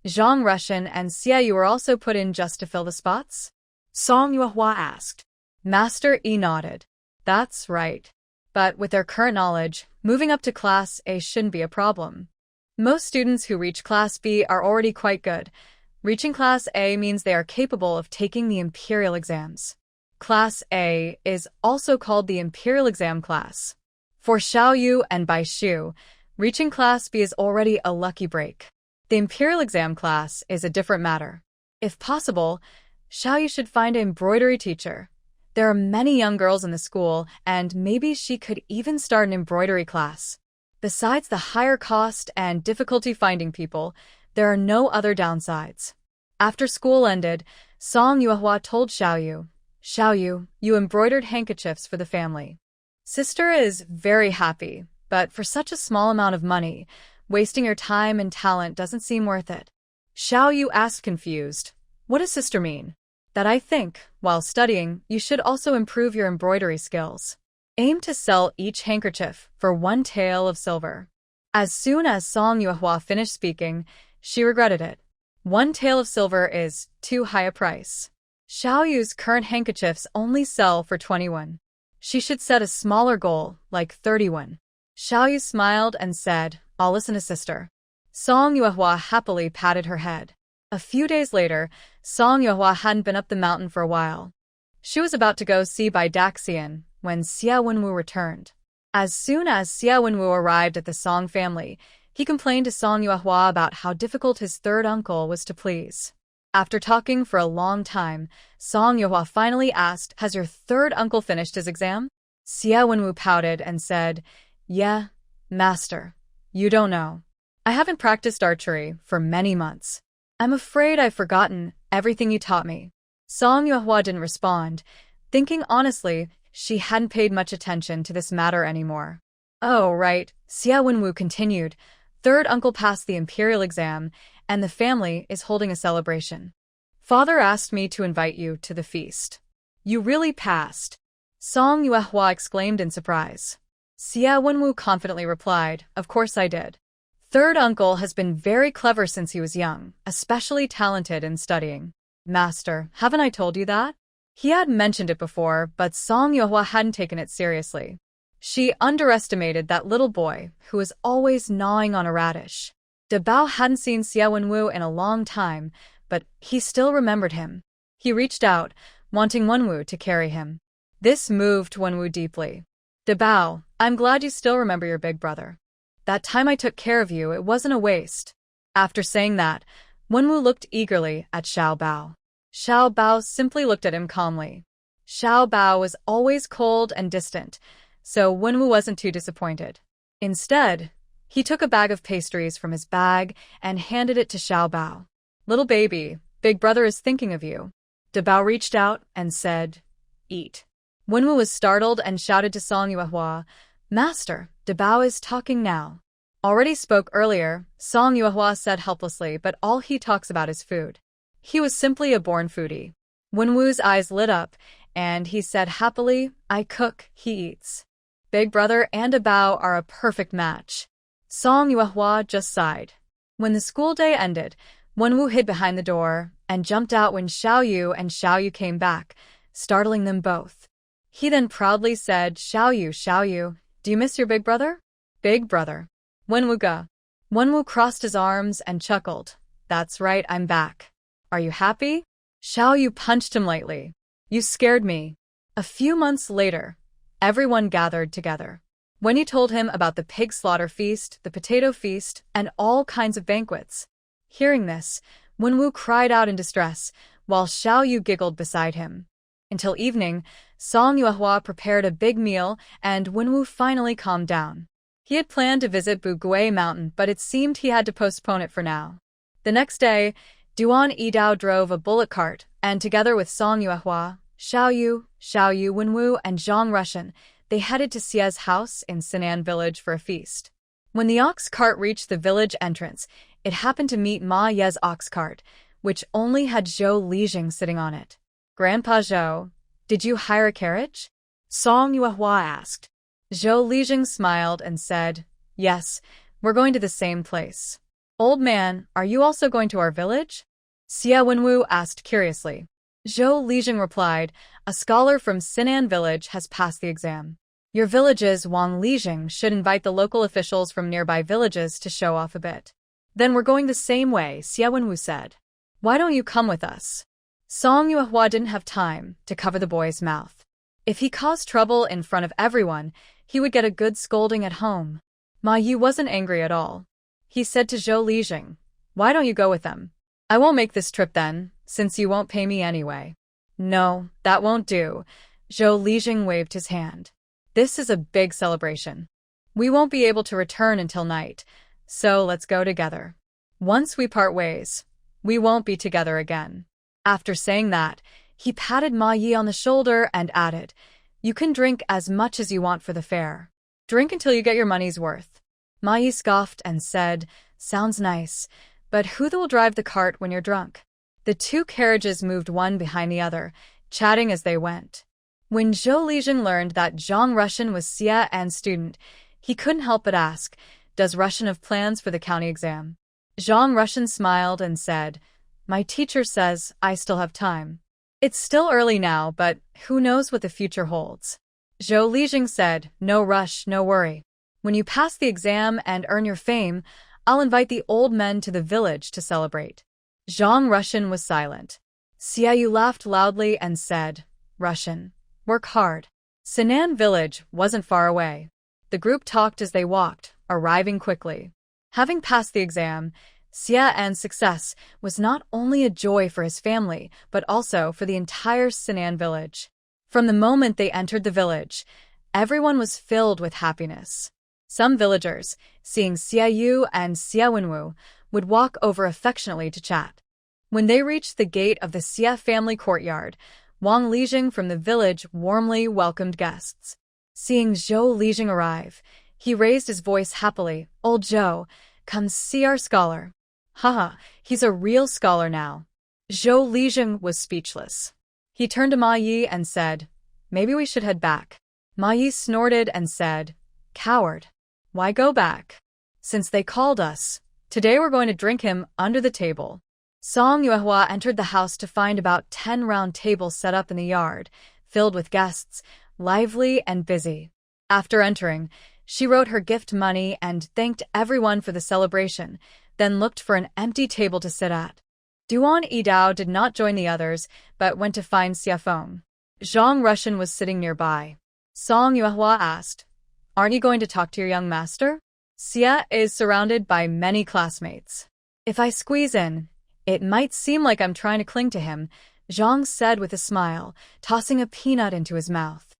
Zhang Russian and Xia Yu were also put in just to fill the spots?" Song Yuehua asked. Master Yi nodded. "That's right. But with their current knowledge, moving up to Class A shouldn't be a problem. Most students who reach Class B are already quite good. Reaching Class A means they are capable of taking the imperial exams. Class A is also called the imperial exam class. For Xiao Yu and Bai Shu, reaching Class B is already a lucky break. The imperial exam class is a different matter. If possible, Xiao Yu should find an embroidery teacher. There are many young girls in the school, and maybe she could even start an embroidery class. Besides the higher cost and difficulty finding people, there are no other downsides." After school ended, Song Yuehua told Xiao Yu, "You embroidered handkerchiefs for the family. Sister is very happy, but for such a small amount of money, wasting your time and talent doesn't seem worth it." Xiao Yu asked confused, "What does sister mean?" "That I think, while studying, you should also improve your embroidery skills. Aim to sell each handkerchief for 1 tael of silver." As soon as Song Yuehua finished speaking, she regretted it. 1 tael of silver is too high a price. Xiao Yu's current handkerchiefs only sell for 21. She should set a smaller goal, like 31. Xiao Yu smiled and said, "I'll listen to sister." Song Yuehua happily patted her head. A few days later, Song Yuehua hadn't been up the mountain for a while. She was about to go see Bai Daxian when Xia Wenwu returned. As soon as Xia Wenwu arrived at the Song family, he complained to Song Yuehua about how difficult his 3rd uncle was to please. After talking for a long time, Song Yuehua finally asked, "Has your 3rd uncle finished his exam?" Xia Wenwu pouted and said, "Yeah, master. You don't know. I haven't practiced archery for many months. I'm afraid I've forgotten everything you taught me." Song Yuehua didn't respond, thinking honestly she hadn't paid much attention to this matter anymore. "Oh, right," Xia Wenwu continued. "3rd uncle passed the imperial exam, and the family is holding a celebration. Father asked me to invite you to the feast." "You really passed?" Song Yuehua exclaimed in surprise. Xia Wenwu confidently replied, "Of course I did. Third uncle has been very clever since he was young, especially talented in studying. Master, haven't I told you that?" He had mentioned it before, but Song Yuehua hadn't taken it seriously. She underestimated that little boy who was always gnawing on a radish. De Bao hadn't seen Xia Wenwu in a long time, but he still remembered him. He reached out, wanting Wenwu to carry him. This moved Wenwu deeply. "De Bao, I'm glad you still remember your big brother. That time I took care of you, it wasn't a waste." After saying that, Wenwu looked eagerly at Xiao Bao. Xiao Bao simply looked at him calmly. Xiao Bao was always cold and distant, so Wenwu wasn't too disappointed. Instead, he took a bag of pastries from his bag and handed it to Xiao Bao. "Little baby, big brother is thinking of you." De Bao reached out and said, "Eat." Wenwu was startled and shouted to Song Yuehua, "Master, De Bao is talking now." Already spoke earlier, Song Yuehua said helplessly, but all he talks about is food. He was simply a born foodie. Wenwu's eyes lit up, and he said happily, "I cook, he eats. Big brother and De Bao are a perfect match." Song Yuehua just sighed. When the school day ended, Wenwu hid behind the door and jumped out when Xiao Yu and Xiao Yu came back, startling them both. He then proudly said, Xiao Yu, do you miss your big brother?" "Big brother." "Wenwu ga." Wenwu crossed his arms and chuckled. "That's right, I'm back. Are you happy?" Xiao Yu punched him lightly. "You scared me." A few months later, everyone gathered together. When he told him about the pig slaughter feast, the potato feast, and all kinds of banquets. Hearing this, Wenwu cried out in distress, while Xiao Yu giggled beside him. Until evening, Song Yuehua prepared a big meal, and Wenwu finally calmed down. He had planned to visit Bugui Mountain, but it seemed he had to postpone it for now. The next day, Duan Yidao drove a bullock cart, and together with Song Yuehua, Xiao Yu, Wenwu, and Zhang Russian, they headed to Xia's house in Sinan village for a feast. When the ox cart reached the village entrance, it happened to meet Ma Ye's ox cart, which only had Zhou Lijing sitting on it. "Grandpa Zhou, did you hire a carriage?" Song Yuehua asked. Zhou Lijing smiled and said, "Yes, we're going to the same place." "Old man, are you also going to our village?" Xia Wenwu asked curiously. Zhou Lijing replied, "A scholar from Sinan village has passed the exam. Your village's Wang Lijing should invite the local officials from nearby villages to show off a bit." "Then we're going the same way," Xia Wenwu said. "Why don't you come with us?" Song Yuehua didn't have time to cover the boy's mouth. If he caused trouble in front of everyone, he would get a good scolding at home. Ma Yu wasn't angry at all. He said to Zhou Lijing, "Why don't you go with them?" "I won't make this trip then, since you won't pay me anyway." "No, that won't do." Zhou Lijing waved his hand. "This is a big celebration. We won't be able to return until night, so let's go together. Once we part ways, we won't be together again." After saying that, he patted Ma Yi on the shoulder and added, "You can drink as much as you want for the fare. Drink until you get your money's worth." Ma Yi scoffed and said, "Sounds nice, but who will drive the cart when you're drunk?" The two carriages moved one behind the other, chatting as they went. When Zhou Lijing learned that Zhang Russian was Xia An's student, he couldn't help but ask, "Does Russian have plans for the county exam?" Zhang Russian smiled and said, "My teacher says I still have time. It's still early now, but who knows what the future holds." Zhou Lijing said, "No rush, no worry. When you pass the exam and earn your fame, I'll invite the old men to the village to celebrate." Zhang Russian was silent. Xia Yu laughed loudly and said, "Russian, work hard." Sinan village wasn't far away. The group talked as they walked, arriving quickly. Having passed the exam, Xia An's success was not only a joy for his family, but also for the entire Sinan village. From the moment they entered the village, everyone was filled with happiness. Some villagers, seeing Xia Yu and Xia Wenwu, would walk over affectionately to chat. When they reached the gate of the Xia family courtyard, Wang Lijing from the village warmly welcomed guests. Seeing Zhou Lijing arrive, he raised his voice happily, "Old Zhou, come see our scholar." "Haha, he's a real scholar now." Zhou Lijing was speechless. He turned to Ma Yi and said, Maybe we should head back. Ma Yi snorted and said, Coward. Why go back? Since they called us, today we're going to drink him under the table. Song Yuehua entered the house to find about 10 round tables set up in the yard, filled with guests, lively and busy. After entering, she wrote her gift money and thanked everyone for the celebration, then looked for an empty table to sit at. Duan Yidao did not join the others, but went to find Xiafeng. Zhang Russian was sitting nearby. Song Yuehua asked, Aren't you going to talk to your young master? Xia is surrounded by many classmates. If I squeeze in, it might seem like I'm trying to cling to him, Zhang said with a smile, tossing a peanut into his mouth.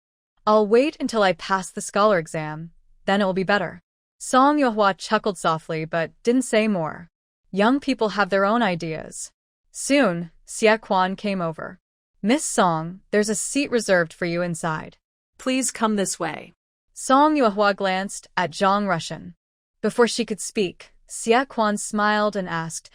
I'll wait until I pass the scholar exam, then it will be better. Song Yuehua chuckled softly but didn't say more. Young people have their own ideas. Soon, Xia Quan came over. Miss Song, there's a seat reserved for you inside. Please come this way. Song Yuehua glanced at Zhang Russian. Before she could speak, Xia Quan smiled and asked,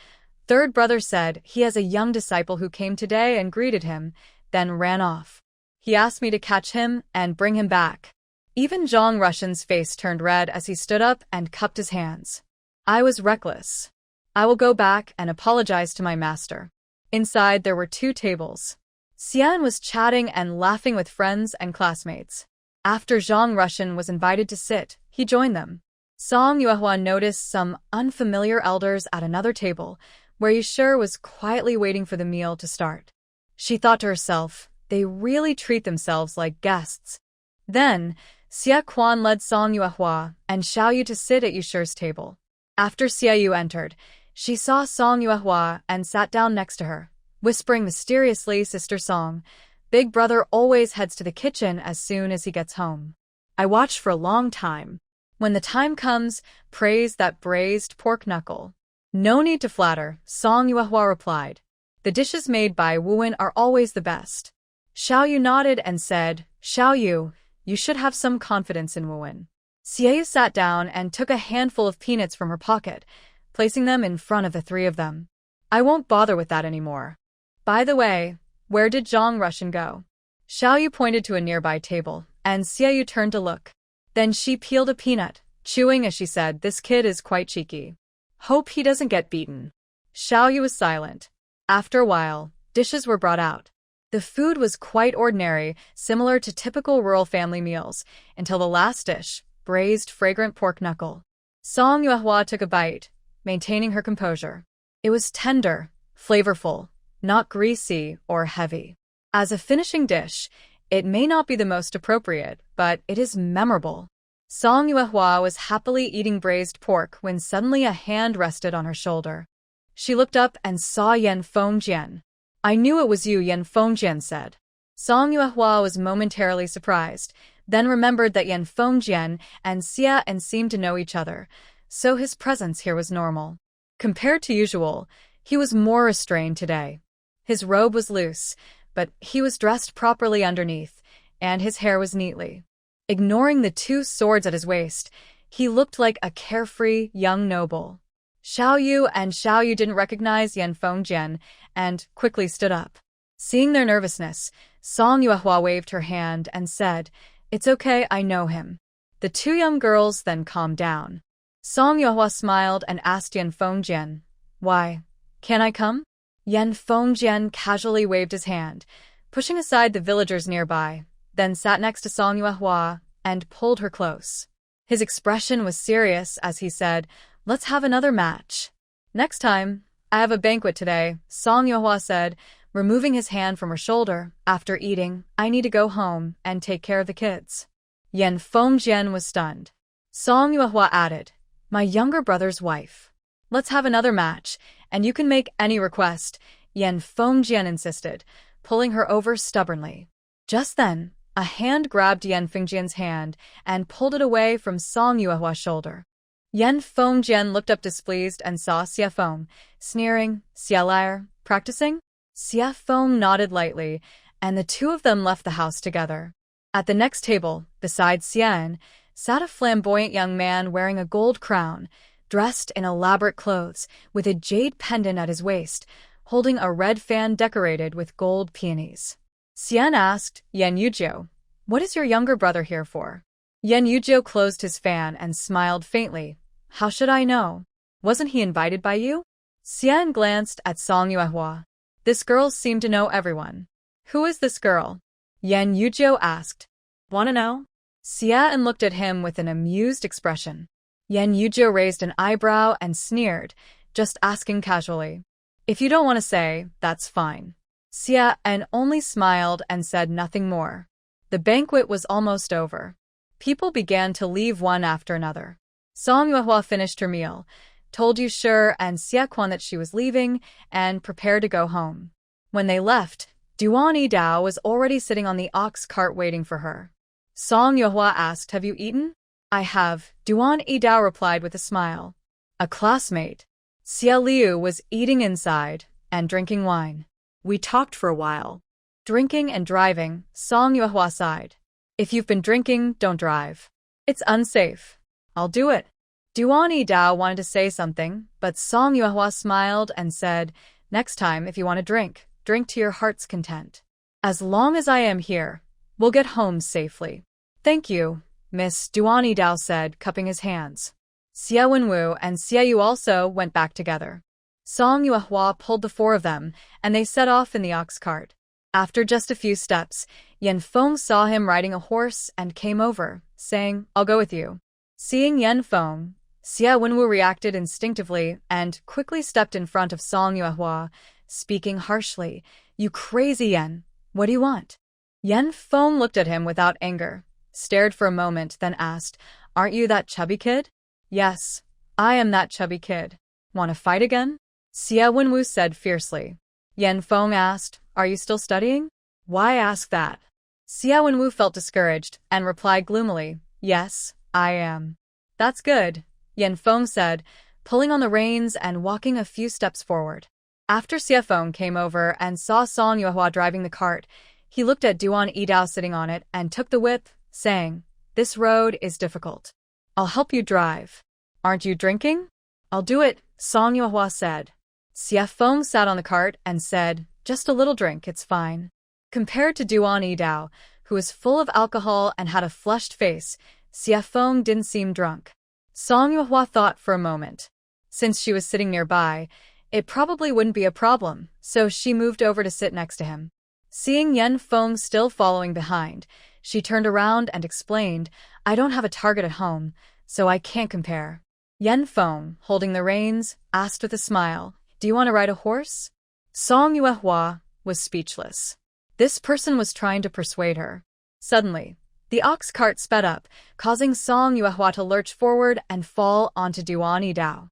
Third brother said he has a young disciple who came today and greeted him, then ran off. He asked me to catch him and bring him back. Even Zhang Russian's face turned red as he stood up and cupped his hands. I was reckless. I will go back and apologize to my master. Inside there were 2 tables. Xian was chatting and laughing with friends and classmates. After Zhang Russian was invited to sit, he joined them. Song Yuehua noticed some unfamiliar elders at another table, where Yishur was quietly waiting for the meal to start. She thought to herself, they really treat themselves like guests. Then, Xia Quan led Song Yuehua and Xiao Yu to sit at Yishur's table. After Xia Yu entered, she saw Song Yuehua and sat down next to her, whispering mysteriously, Sister Song, Big brother always heads to the kitchen as soon as he gets home. I watched for a long time. When the time comes, praise that braised pork knuckle. No need to flatter, Song Yuehua replied. The dishes made by Wuwen are always the best. Xiao Yu nodded and said, Xiao Yu, you should have some confidence in Wuwen. Xia Yu sat down and took a handful of peanuts from her pocket, placing them in front of the 3 of them. I won't bother with that anymore. By the way, where did Zhang Russian go? Xiao Yu pointed to a nearby table, and Xia Yu turned to look. Then she peeled a peanut, chewing as she said, This kid is quite cheeky. Hope he doesn't get beaten. Xiao Yu was silent. After a while, dishes were brought out. The food was quite ordinary, similar to typical rural family meals, until the last dish, braised fragrant pork knuckle. Song Yuehua took a bite, maintaining her composure. It was tender, flavorful, not greasy or heavy. As a finishing dish, it may not be the most appropriate, but it is memorable. Song Yuehua was happily eating braised pork when suddenly a hand rested on her shoulder. She looked up and saw Yan Fengjian. I knew it was you, Yan Fengjian said. Song Yuehua was momentarily surprised, then remembered that Yan Fengjian and Xia and seemed to know each other, so his presence here was normal. Compared to usual, he was more restrained today. His robe was loose, but he was dressed properly underneath, and his hair was neatly. Ignoring the 2 swords at his waist, he looked like a carefree young noble. Xiao Yu and Xiao Yu didn't recognize Yan Fengjian and quickly stood up. Seeing their nervousness, Song Yuehua waved her hand and said, It's okay, I know him. The 2 young girls then calmed down. Song Yuehua smiled and asked Yan Fengjian, Why, can I come? Yan Fengjian casually waved his hand, pushing aside the villagers nearby, then sat next to Song Yuehua and pulled her close. His expression was serious as he said, Let's have another match. Next time. I have a banquet today, Song Yuehua said, removing his hand from her shoulder. After eating, I need to go home and take care of the kids. Yan Fengjian was stunned. Song Yuehua added, My younger brother's wife. Let's have another match, and you can make any request, Yan Fengjian insisted, pulling her over stubbornly. Just then, a hand grabbed Yan Fengjian's hand and pulled it away from Song Yuehua's shoulder. Yan Fengjian looked up displeased and saw Xiafeng, sneering, Xia liar, practicing? Xiafeng nodded lightly, and the 2 of them left the house together. At the next table, beside Xian, sat a flamboyant young man wearing a gold crown, dressed in elaborate clothes, with a jade pendant at his waist, holding a red fan decorated with gold peonies. Xian asked, Yan Yuzhou, What is your younger brother here for? Yen Yuzhou closed his fan and smiled faintly. How should I know? Wasn't he invited by you? Xian glanced at Song Yuehua. This girl seemed to know everyone. Who is this girl? Yen Yuzhou asked. Wanna know? Xian looked at him with an amused expression. Yen Yuzhou raised an eyebrow and sneered, just asking casually. If you don't want to say, that's fine. Xian only smiled and said nothing more. The banquet was almost over. People began to leave one after another. Song Yuehua finished her meal, told Yushur and Xie that she was leaving, and prepared to go home. When they left, Duan Yidao was already sitting on the ox cart waiting for her. Song Yuehua asked, Have you eaten? I have, Duan Yidao replied with a smile. A classmate. Xie Liu was eating inside and drinking wine. We talked for a while. Drinking and driving, Song Yuehua sighed. If you've been drinking, don't drive. It's unsafe. I'll do it. Duan Yidao wanted to say something, but Song Yuehua smiled and said, Next time, if you want to drink, drink to your heart's content. As long as I am here, we'll get home safely. Thank you, Miss, Duan Yidao said, cupping his hands. Xie Wenwu and Xie Yu also went back together. Song Yuehua pulled the four of them, and they set off in the ox cart. After just a few steps, Yan Feng saw him riding a horse and came over, saying, I'll go with you. Seeing Yan Feng, Xie Wenwu reacted instinctively and quickly stepped in front of Song Yuehua, speaking harshly, You crazy Yan, what do you want? Yan Feng looked at him without anger, stared for a moment, then asked, Aren't you that chubby kid? Yes, I am that chubby kid. Want to fight again? Xie Wenwu said fiercely. Yan Feng asked, Are you still studying? Why ask that? Xie Wenwu felt discouraged and replied gloomily, Yes, I am. That's good, Yan Feng said, pulling on the reins and walking a few steps forward. After Xie Feng came over and saw Song Yuehua driving the cart, he looked at Duan Yidao sitting on it and took the whip, saying, This road is difficult. I'll help you drive. Aren't you drinking? I'll do it, Song Yuehua said. Xie Feng sat on the cart and said, Just a little drink, it's fine. Compared to Duan Yidao, who was full of alcohol and had a flushed face, Xie Feng didn't seem drunk. Song Yuehua thought for a moment. Since she was sitting nearby, it probably wouldn't be a problem, so she moved over to sit next to him. Seeing Yan Feng still following behind, she turned around and explained, I don't have a target at home, so I can't compare. Yan Feng, holding the reins, asked with a smile, Do you want to ride a horse? Song Yuehua was speechless. This person was trying to persuade her. Suddenly, the ox cart sped up, causing Song Yuehua to lurch forward and fall onto Duan Yidao.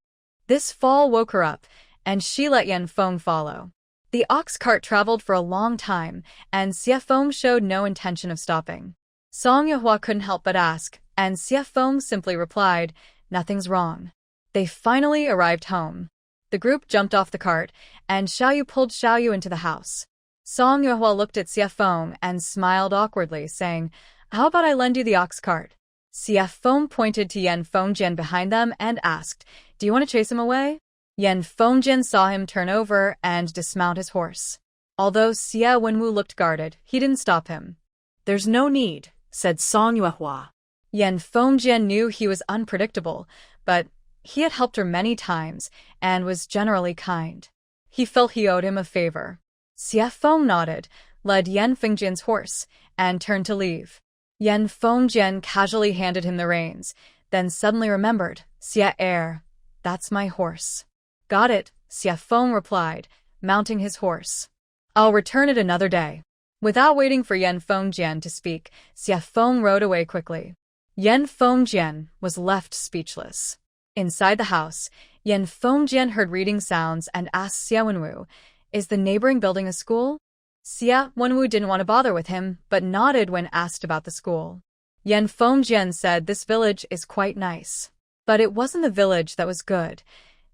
This fall woke her up, and she let Yan Feng follow. The ox cart traveled for a long time, and Xie Feng showed no intention of stopping. Song Yuehua couldn't help but ask, and Xie Feng simply replied, Nothing's wrong. They finally arrived home. The group jumped off the cart, and Xiaoyu pulled Xiaoyu into the house. Song Yuehua looked at Xie Feng and smiled awkwardly, saying, How about I lend you the ox cart? Xie Feng pointed to Yan Fengjian behind them and asked, Do you want to chase him away? Yan Fengjian saw him turn over and dismount his horse. Although Xie Wenwu looked guarded, he didn't stop him. There's no need, said Song Yuehua. Yan Fengjian knew he was unpredictable, but he had helped her many times and was generally kind. He felt he owed him a favor. Xie Feng nodded, led Yan Fengjian's horse, and turned to leave. Yan Fengjian casually handed him the reins, then suddenly remembered, Xie that's my horse. Got it, Xie Feng replied, mounting his horse. I'll return it another day. Without waiting for Yan Fengjian to speak, Xie Feng rode away quickly. Yan Fengjian was left speechless. Inside the house, Yan Fengjian heard reading sounds and asked Xie Wenwu, Is the neighboring building a school? Xie Wenwu didn't want to bother with him, but nodded when asked about the school. Yan Fengjian said this village is quite nice. But it wasn't the village that was good.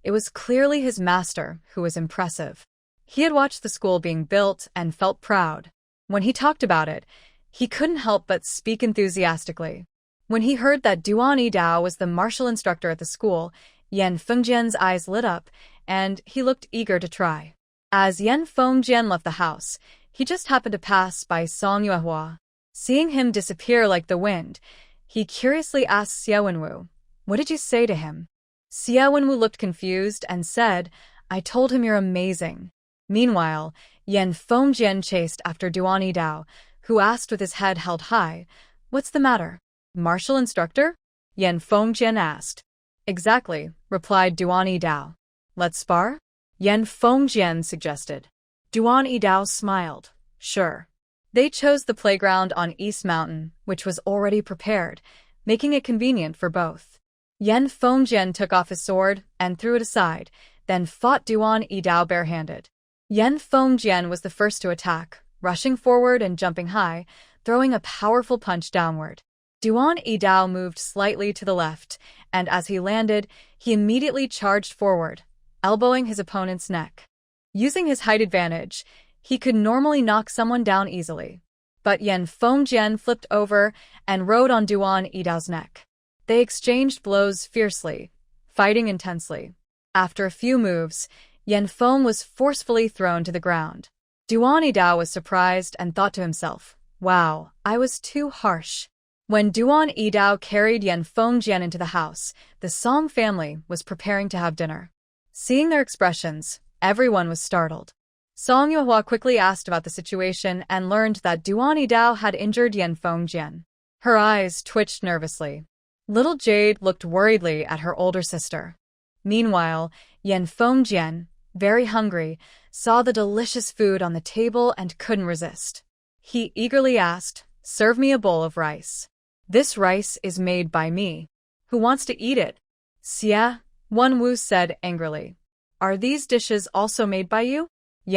It was clearly his master who was impressive. He had watched the school being built and felt proud. When he talked about it, he couldn't help but speak enthusiastically. When he heard that Duan Yidao was the martial instructor at the school, Yan Fengjian's eyes lit up, and he looked eager to try. As Yan Fengjian left the house, he just happened to pass by Song Yuehua. Seeing him disappear like the wind, he curiously asked Xie Wenwu, "What did you say to him?" Xie Wenwu looked confused and said, "I told him you're amazing." Meanwhile, Yan Fengjian chased after Duan Yidao, who asked with his head held high, "What's the matter? Martial instructor?" Yan Fengjian asked. "Exactly," replied Duan Yidao. "Let's spar?" Yan Fengjian suggested. Duan Yidao smiled. "Sure." They chose the playground on East Mountain, which was already prepared, making it convenient for both. Yan Fengjian took off his sword and threw it aside, then fought Duan Yidao barehanded. Yan Fengjian was the first to attack, rushing forward and jumping high, throwing a powerful punch downward. Duan Yidao moved slightly to the left, and as he landed, he immediately charged forward, elbowing his opponent's neck. Using his height advantage, he could normally knock someone down easily. But Yan Fengjian flipped over and rode on Duan Yidao's neck. They exchanged blows fiercely, fighting intensely. After a few moves, Yan Feng was forcefully thrown to the ground. Duan Yidao was surprised and thought to himself, "Wow, I was too harsh." When Duan Yidao carried Yan Fengjian into the house, the Song family was preparing to have dinner. Seeing their expressions, everyone was startled. Song Yuehua quickly asked about the situation and learned that Duan Yidao had injured Yan Fengjian. Her eyes twitched nervously. Little Jade looked worriedly at her older sister. Meanwhile, Yan Fengjian, very hungry, saw the delicious food on the table and couldn't resist. He eagerly asked, "Serve me a bowl of rice. This rice is made by me. Who wants to eat it?" "Xie," Wenwu said angrily. "Are these dishes also made by you?"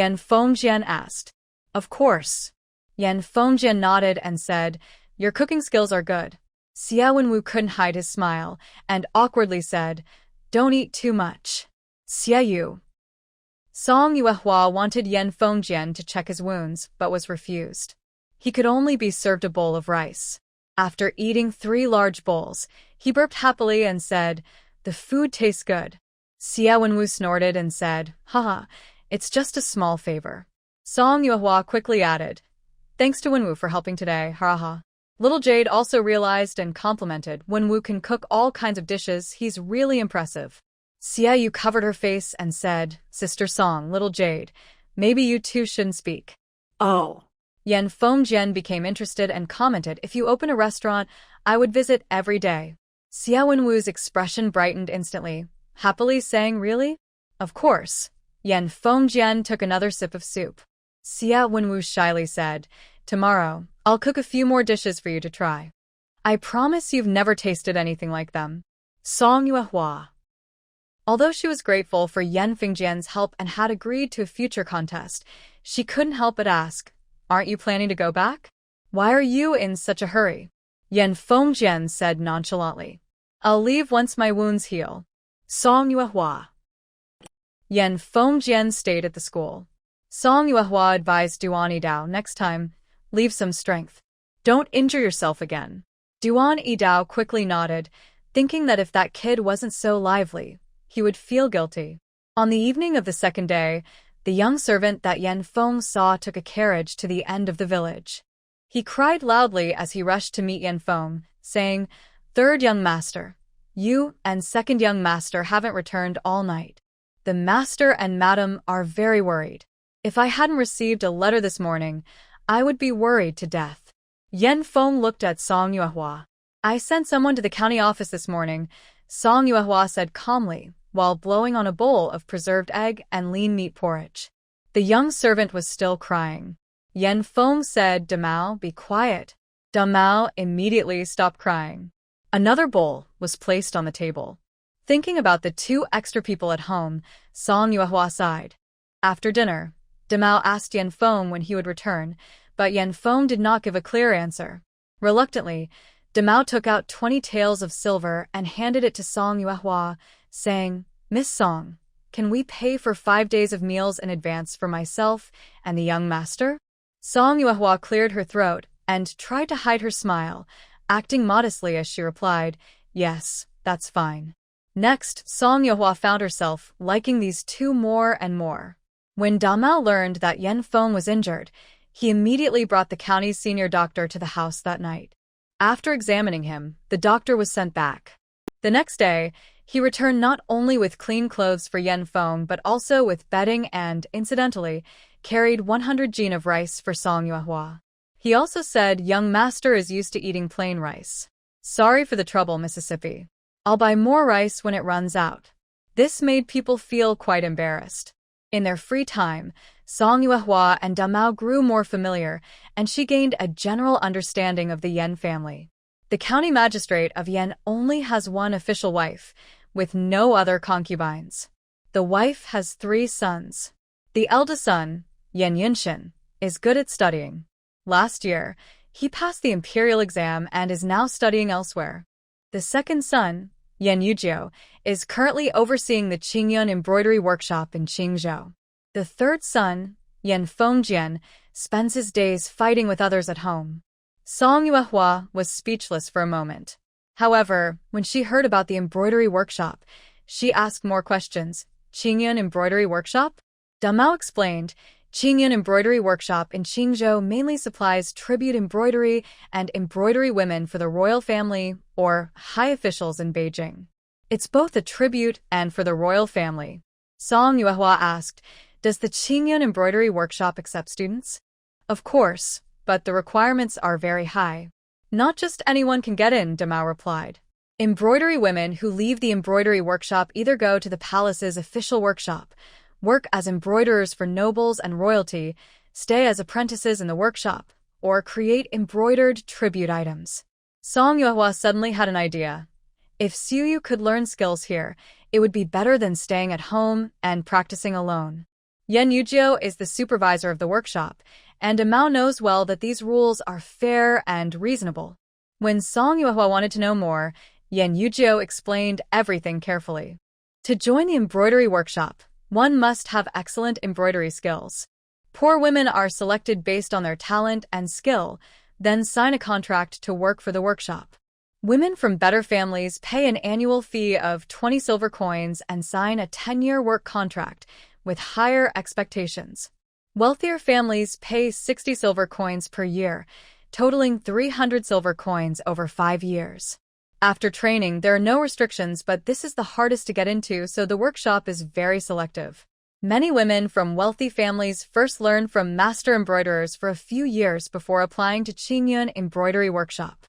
Yan Fengjian asked. "Of course." Yan Fengjian nodded and said, "Your cooking skills are good." Xie Wenwu couldn't hide his smile and awkwardly said, "Don't eat too much." "Xie Yu." Song Yuehua wanted Yan Fengjian to check his wounds, but was refused. He could only be served a bowl of rice. After eating 3 large bowls, he burped happily and said, "The food tastes good." Xie Wenwu snorted and said, "Haha, it's just a small favor." Song Yuehua quickly added, "Thanks to Wenwu for helping today, haha." Little Jade also realized and complimented, "Wenwu can cook all kinds of dishes, he's really impressive." Xie Yu covered her face and said, "Sister Song, Little Jade, maybe you two shouldn't speak." Oh. Yan Fengjian became interested and commented, "If you open a restaurant, I would visit every day." Xie Wenwu's expression brightened instantly, happily saying, "Really?" "Of course." Yan Fengjian took another sip of soup. Xie Wenwu shyly said, "Tomorrow, I'll cook a few more dishes for you to try. I promise you've never tasted anything like them." Song Yuehua. Although she was grateful for Yan Fengjian's help and had agreed to a future contest, she couldn't help but ask, "Aren't you planning to go back? Why are you in such a hurry?" Yan Fengjian said nonchalantly, "I'll leave once my wounds heal." Song Yuehua. Yan Fengjian stayed at the school. Song Yuehua advised Duan Yidao, "Next time, leave some strength. Don't injure yourself again." Duan Yidao quickly nodded, thinking that if that kid wasn't so lively, he would feel guilty. On the evening of the second day, the young servant that Yan Feng saw took a carriage to the end of the village. He cried loudly as he rushed to meet Yan Feng, saying, "Third young master, you and second young master haven't returned all night. The master and madam are very worried. If I hadn't received a letter this morning, I would be worried to death." Yan Feng looked at Song Yuehua. "I sent someone to the county office this morning," Song Yuehua said calmly, while blowing on a bowl of preserved egg and lean meat porridge. The young servant was still crying. Yan Feng said, "Damao, be quiet." Damao immediately stopped crying. Another bowl was placed on the table. Thinking about the 2 extra people at home, Song Yuehua sighed. After dinner, Damao asked Yan Feng when he would return, but Yan Feng did not give a clear answer. Reluctantly, Damao took out 20 taels of silver and handed it to Song Yuehua, saying, "Miss Song, can we pay for 5 days of meals in advance for myself and the young master?" Song Yuehua cleared her throat and tried to hide her smile, acting modestly as she replied, "Yes, that's fine." Next, Song Yuehua found herself liking these 2 more and more. When Damao learned that Yan Feng was injured, He immediately brought the county's senior doctor to the house that night. After examining him, the doctor was sent back. The next day, he returned not only with clean clothes for Yen Feng but also with bedding and, incidentally, carried 100 jin of rice for Song Yuehua. He also said, "Young master is used to eating plain rice. Sorry for the trouble, Mississippi. I'll buy more rice when it runs out." This made people feel quite embarrassed. In their free time, Song Yuehua and Damao grew more familiar, and she gained a general understanding of the Yen family. The county magistrate of Yen only has one official wife, with no other concubines. The wife has 3 sons. The eldest son, Yen Yunshin, is good at studying. Last year, he passed the imperial exam and is now studying elsewhere. The second son, Yen Yujio, is currently overseeing the Qingyun embroidery workshop in Qingzhou. The third son, Yen Fengjian, spends his days fighting with others at home. Song Yuehua was speechless for a moment. However, when she heard about the embroidery workshop, she asked more questions. "Qingyun embroidery workshop?" Damao explained, "Qingyun embroidery workshop in Qingzhou mainly supplies tribute embroidery and embroidery women for the royal family or high officials in Beijing. It's both a tribute and for the royal family." Song Yuehua asked, "Does the Qingyun embroidery workshop accept students?" "Of course, but the requirements are very high. Not just anyone can get in," Damao replied. "Embroidery women who leave the embroidery workshop either go to the palace's official workshop, work as embroiderers for nobles and royalty, stay as apprentices in the workshop, or create embroidered tribute items." Song Yuehua suddenly had an idea. If Xiuyu could learn skills here, it would be better than staying at home and practicing alone. Yen Yujio is the supervisor of the workshop, and Damao knows well that these rules are fair and reasonable. When Song Yuehua wanted to know more, Yen Yujio explained everything carefully. To join the embroidery workshop, one must have excellent embroidery skills. Poor women are selected based on their talent and skill, then sign a contract to work for the workshop. Women from better families pay an annual fee of 20 silver coins and sign a 10-year work contract with higher expectations. Wealthier families pay 60 silver coins per year, totaling 300 silver coins over 5 years. After training, there are no restrictions, but this is the hardest to get into, so the workshop is very selective. Many women from wealthy families first learn from master embroiderers for a few years before applying to Qingyun embroidery workshop.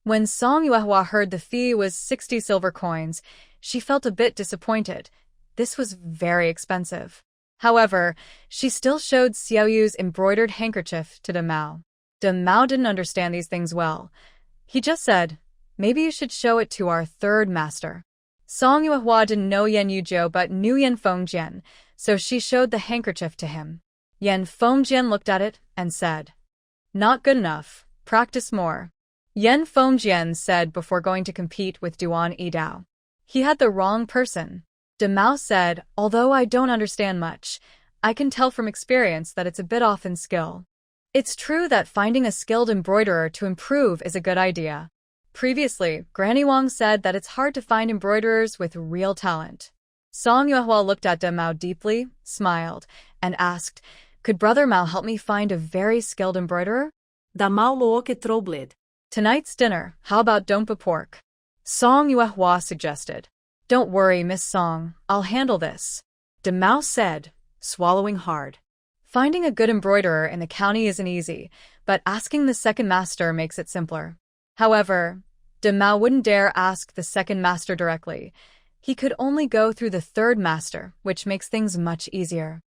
When Song Yuehua heard the fee was 60 silver coins, she felt a bit disappointed. This was very expensive. However, she still showed Xiaoyu's embroidered handkerchief to Damao. Damao didn't understand these things well. He just said, "Maybe you should show it to our third master." Song Yuehua didn't know Yen Yujio but knew Yen Fengjian, so she showed the handkerchief to him. Yen Fengjian looked at it and said, "Not good enough. Practice more." Yen Fengjian said before going to compete with Duan Yidao. He had the wrong person. Damao said, "Although I don't understand much, I can tell from experience that it's a bit off in skill." It's true that finding a skilled embroiderer to improve is a good idea. Previously, Granny Wang said that it's hard to find embroiderers with real talent. Song Yuehua looked at Damao deeply, smiled, and asked, "Could Brother Mao help me find a very skilled embroiderer?" Damao look at troubled. "Tonight's dinner, how about dompa pork?" Song Yuehua suggested. "Don't worry, Miss Song, I'll handle this," Damao said, swallowing hard. Finding a good embroiderer in the county isn't easy, but asking the second master makes it simpler. However, Damao wouldn't dare ask the second master directly. He could only go through the third master, which makes things much easier.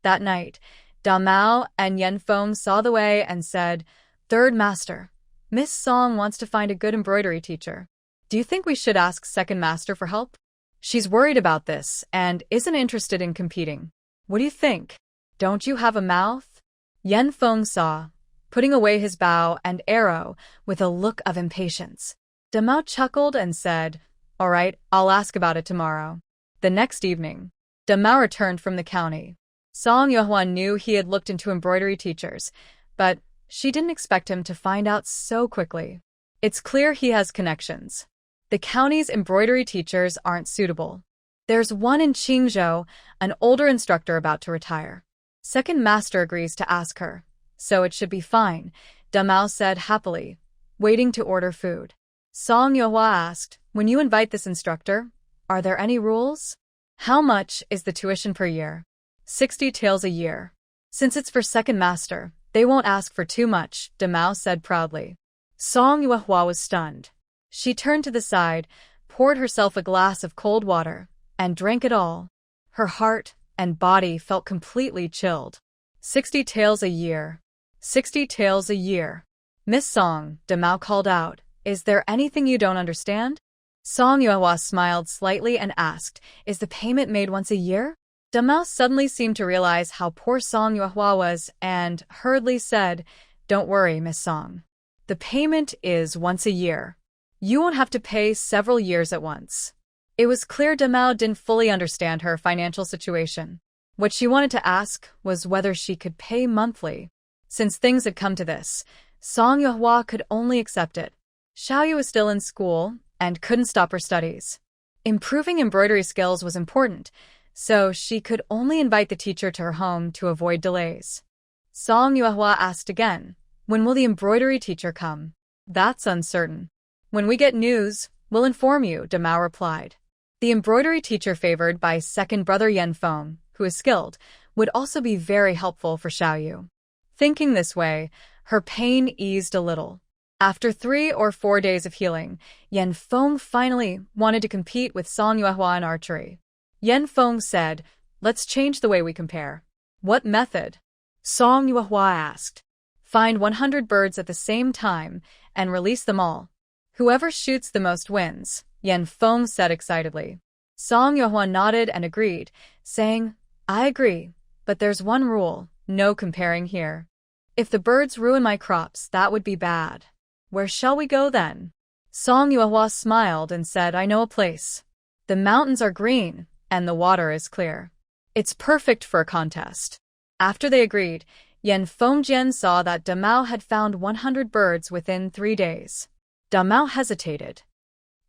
That night, Damao and Yen Feng saw the way and said, "Third master, Miss Song wants to find a good embroidery teacher. Do you think we should ask second master for help? She's worried about this and isn't interested in competing. What do you think? Don't you have a mouth?" Yen Feng saw, putting away his bow and arrow with a look of impatience. Damao chuckled and said, "All right, I'll ask about it tomorrow." The next evening, Damao returned from the county. Song Yuehua knew he had looked into embroidery teachers, but she didn't expect him to find out so quickly. It's clear he has connections. The county's embroidery teachers aren't suitable. There's one in Qingzhou, an older instructor about to retire. Second master agrees to ask her. so it should be fine, Damao said happily, waiting to order food. Song Yuehua asked, when you invite this instructor, are there any rules? How much is the tuition per year? 60 taels a year. Since it's for second master, they won't ask for too much, Damao said proudly. Song Yuehua was stunned. She turned to the side, poured herself a glass of cold water, and drank it all. Her heart and body felt completely chilled. 60 taels a year. 60 taels a year. Miss Song, Damao called out, is there anything you don't understand? Song Yuehua smiled slightly and asked, is the payment made once a year? Damao suddenly seemed to realize how poor Song Yuehua was and hurriedly said, don't worry, Miss Song. The payment is once a year. You won't have to pay several years at once. It was clear Damao didn't fully understand her financial situation. What she wanted to ask was whether she could pay monthly. Since things had come to this, Song Yuehua could only accept it. Xiaoyu was still in school and couldn't stop her studies. Improving embroidery skills was important, so she could only invite the teacher to her home to avoid delays. Song Yuehua asked again, when will the embroidery teacher come? That's uncertain. When we get news, we'll inform you, Damao replied. The embroidery teacher favored by second brother Yan Feng, who is skilled, would also be very helpful for Xiaoyu. Thinking this way, her pain eased a little. After 3 or 4 days of healing, Yan Feng finally wanted to compete with Song Yuehua in archery. Yan Feng said, let's change the way we compare. What method? Song Yuehua asked. Find 100 birds at the same time and release them all. Whoever shoots the most wins, Yan Feng said excitedly. Song Yuehua nodded and agreed, saying, I agree, but there's one rule, no comparing here. If the birds ruin my crops, that would be bad. Where shall we go then? Song Yuehua smiled and said, I know a place. The mountains are green, and the water is clear. It's perfect for a contest. After they agreed, Yan Fengjian saw that Damao had found 100 birds within 3 days. Damao hesitated.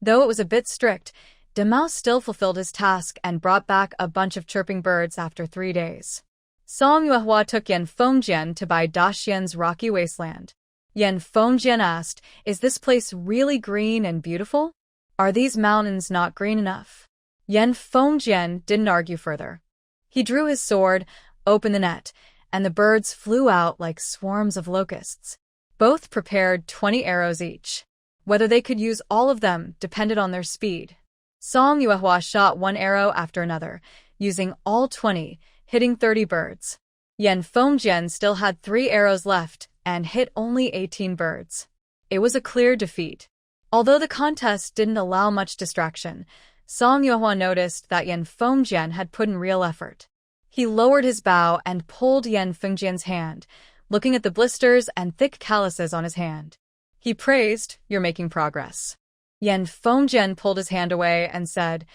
Though it was a bit strict, Damao still fulfilled his task and brought back a bunch of chirping birds after 3 days. Song Yuehua took Yan Fengjian to buy Daxian's rocky wasteland. Yan Fengjian asked, is this place really green and beautiful? Are these mountains not green enough? Yan Fengjian didn't argue further. He drew his sword, opened the net, and the birds flew out like swarms of locusts. Both prepared 20 arrows each. Whether they could use all of them depended on their speed. Song Yuehua shot one arrow after another, using all 20, hitting 30 birds. Yan Fengjian still had 3 arrows left and hit only 18 birds. It was a clear defeat. Although the contest didn't allow much distraction, Song Yuehua noticed that Yan Fengjian had put in real effort. He lowered his bow and pulled Yan Fengjian's hand, looking at the blisters and thick calluses on his hand. He praised, you're making progress. Yan Fengjian pulled his hand away and said,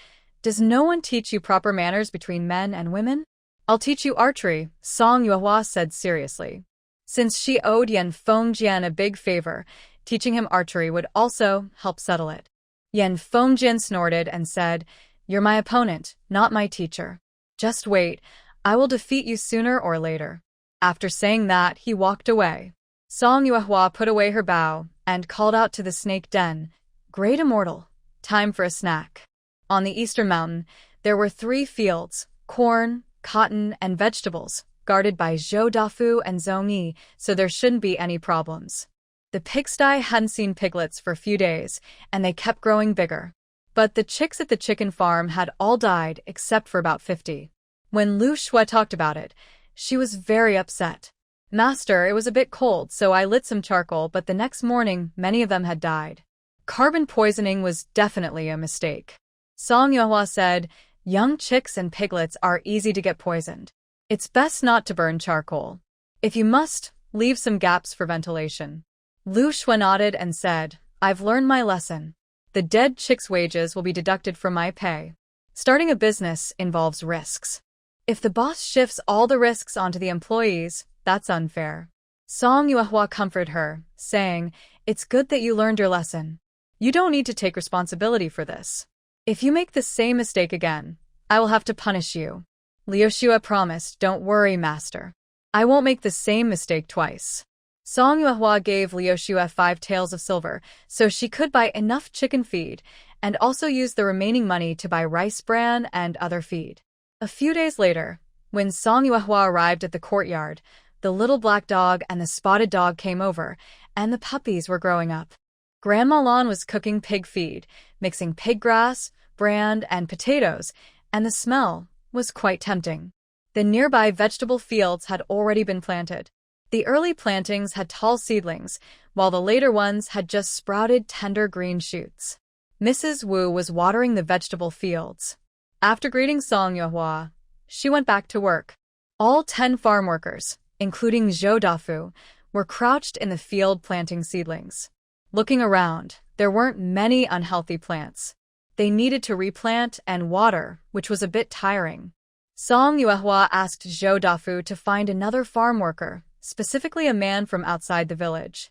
does no one teach you proper manners between men and women? I'll teach you archery, Song Yuehua said seriously. Since she owed Yan Fengjian a big favor, teaching him archery would also help settle it. Yan Fengjian snorted and said, you're my opponent, not my teacher. Just wait, I will defeat you sooner or later. After saying that, he walked away. Song Yuehua put away her bow and called out to the snake den, Great Immortal, time for a snack. On the eastern mountain, there were 3 fields, corn, cotton, and vegetables, guarded by Zhou Dafu and Zhongyi, so there shouldn't be any problems. The pigsty hadn't seen piglets for a few days, and they kept growing bigger. But the chicks at the chicken farm had all died except for about 50. When Lu Shui talked about it, she was very upset. Master, it was a bit cold, so I lit some charcoal, but the next morning, many of them had died. Carbon poisoning was definitely a mistake. Song Yuehua said, young chicks and piglets are easy to get poisoned. It's best not to burn charcoal. If you must, leave some gaps for ventilation. Lu Shui nodded and said, I've learned my lesson. The dead chick's wages will be deducted from my pay. Starting a business involves risks. If the boss shifts all the risks onto the employees, that's unfair. Song Yuehua comforted her, saying, it's good that you learned your lesson. You don't need to take responsibility for this. If you make the same mistake again, I will have to punish you. Liu Shua promised, don't worry, master. I won't make the same mistake twice. Song Yuehua gave Liu Xue 5 taels of silver so she could buy enough chicken feed and also use the remaining money to buy rice bran and other feed. A few days later, when Song Yuehua arrived at the courtyard, the little black dog and the spotted dog came over, and the puppies were growing up. Grandma Lan was cooking pig feed, mixing pig grass, bran, and potatoes, and the smell was quite tempting. The nearby vegetable fields had already been planted. The early plantings had tall seedlings, while the later ones had just sprouted tender green shoots. Mrs. Wu was watering the vegetable fields. After greeting Song Yuehua, she went back to work. All 10 farm workers, including Zhou Dafu, were crouched in the field planting seedlings. Looking around, there weren't many unhealthy plants. They needed to replant and water, which was a bit tiring. Song Yuehua asked Zhou Dafu to find another farm worker, specifically a man from outside the village.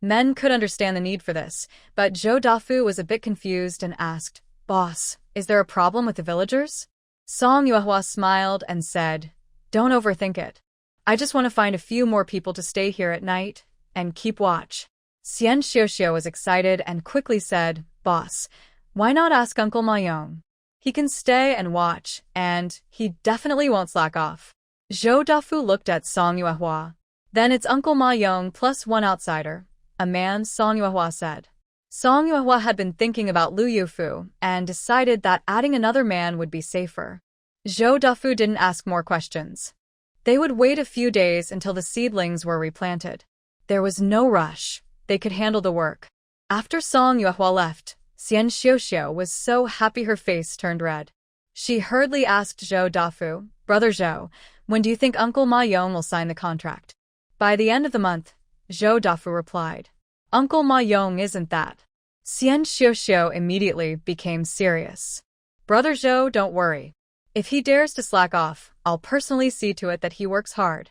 Men could understand the need for this, but Zhou Dafu was a bit confused and asked, "Boss, is there a problem with the villagers?" Song Yuehua smiled and said, "Don't overthink it. I just want to find a few more people to stay here at night and keep watch." Xian Xiuxiu was excited and quickly said, "Boss, why not ask Uncle Ma Yong? He can stay and watch, and he definitely won't slack off." Zhou Dafu looked at Song Yuehua. "Then it's Uncle Ma Yong plus one outsider, a man," Song Yuehua said. Song Yuehua had been thinking about Lu Yufu and decided that adding another man would be safer. Zhou Dafu didn't ask more questions. They would wait a few days until the seedlings were replanted. There was no rush. They could handle the work. After Song Yuehua left, Xian Xiuxiu was so happy her face turned red. She hurriedly asked Zhou Dafu, "Brother Zhou, when do you think Uncle Ma Yong will sign the contract?" "By the end of the month," Zhou Dafu replied. "Uncle Ma Yong isn't that." Xian Xiuxiu immediately became serious. "Brother Zhou, don't worry. If he dares to slack off, I'll personally see to it that he works hard."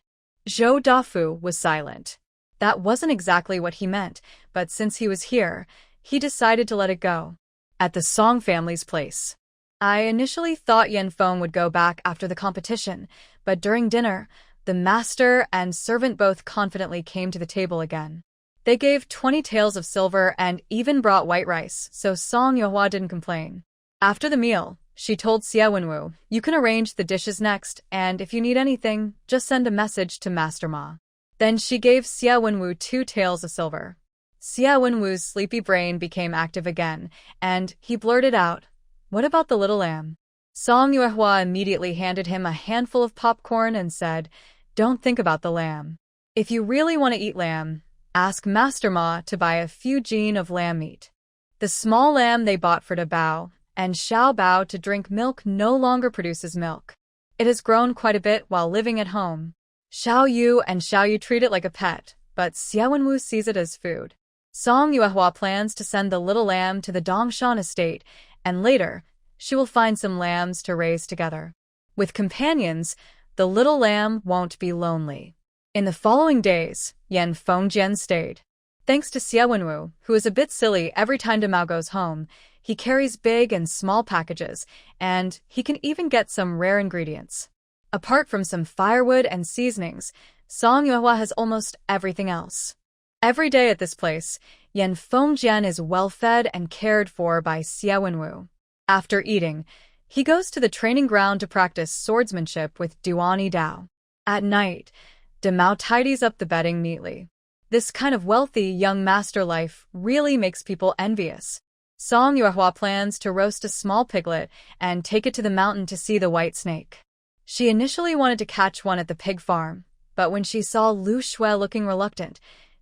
Zhou Dafu was silent. That wasn't exactly what he meant, but since he was here, he decided to let it go. At the Song family's place. I initially thought Yan Feng would go back after the competition, but during dinner, the master and servant both confidently came to the table again. They gave 20 taels of silver and even brought white rice, so Song Yuehua didn't complain. After the meal, she told Xie Wenwu, "You can arrange the dishes next, and if you need anything, just send a message to Master Ma." Then she gave Xie Wenwu 2 taels of silver. Xie Wenwu's sleepy brain became active again, and he blurted out, "What about the little lamb?" Song Yuehua immediately handed him a handful of popcorn and said, "Don't think about the lamb. If you really want to eat lamb, ask Master Ma to buy a few jin of lamb meat." The small lamb they bought for Bao, and Xiao Bao to drink milk no longer produces milk. It has grown quite a bit while living at home. Xiao Yu and Xiao Yu treat it like a pet, but Xie Wenwu sees it as food. Song Yuehua plans to send the little lamb to the Dongshan estate, and later, she will find some lambs to raise together. With companions, the little lamb won't be lonely. In the following days, Yan Fengjian stayed. Thanks to Xie Wenwu, who is a bit silly every time Demao goes home, he carries big and small packages, and he can even get some rare ingredients. Apart from some firewood and seasonings, Song Yuehua has almost everything else. Every day at this place, Yan Fengjian is well-fed and cared for by Xie Wenwu. After eating, he goes to the training ground to practice swordsmanship with Duan Yidao. At night, Demao tidies up the bedding neatly. This kind of wealthy young master life really makes people envious. Song Yuehua plans to roast a small piglet and take it to the mountain to see the white snake. She initially wanted to catch one at the pig farm, but when she saw Lu Shui looking reluctant,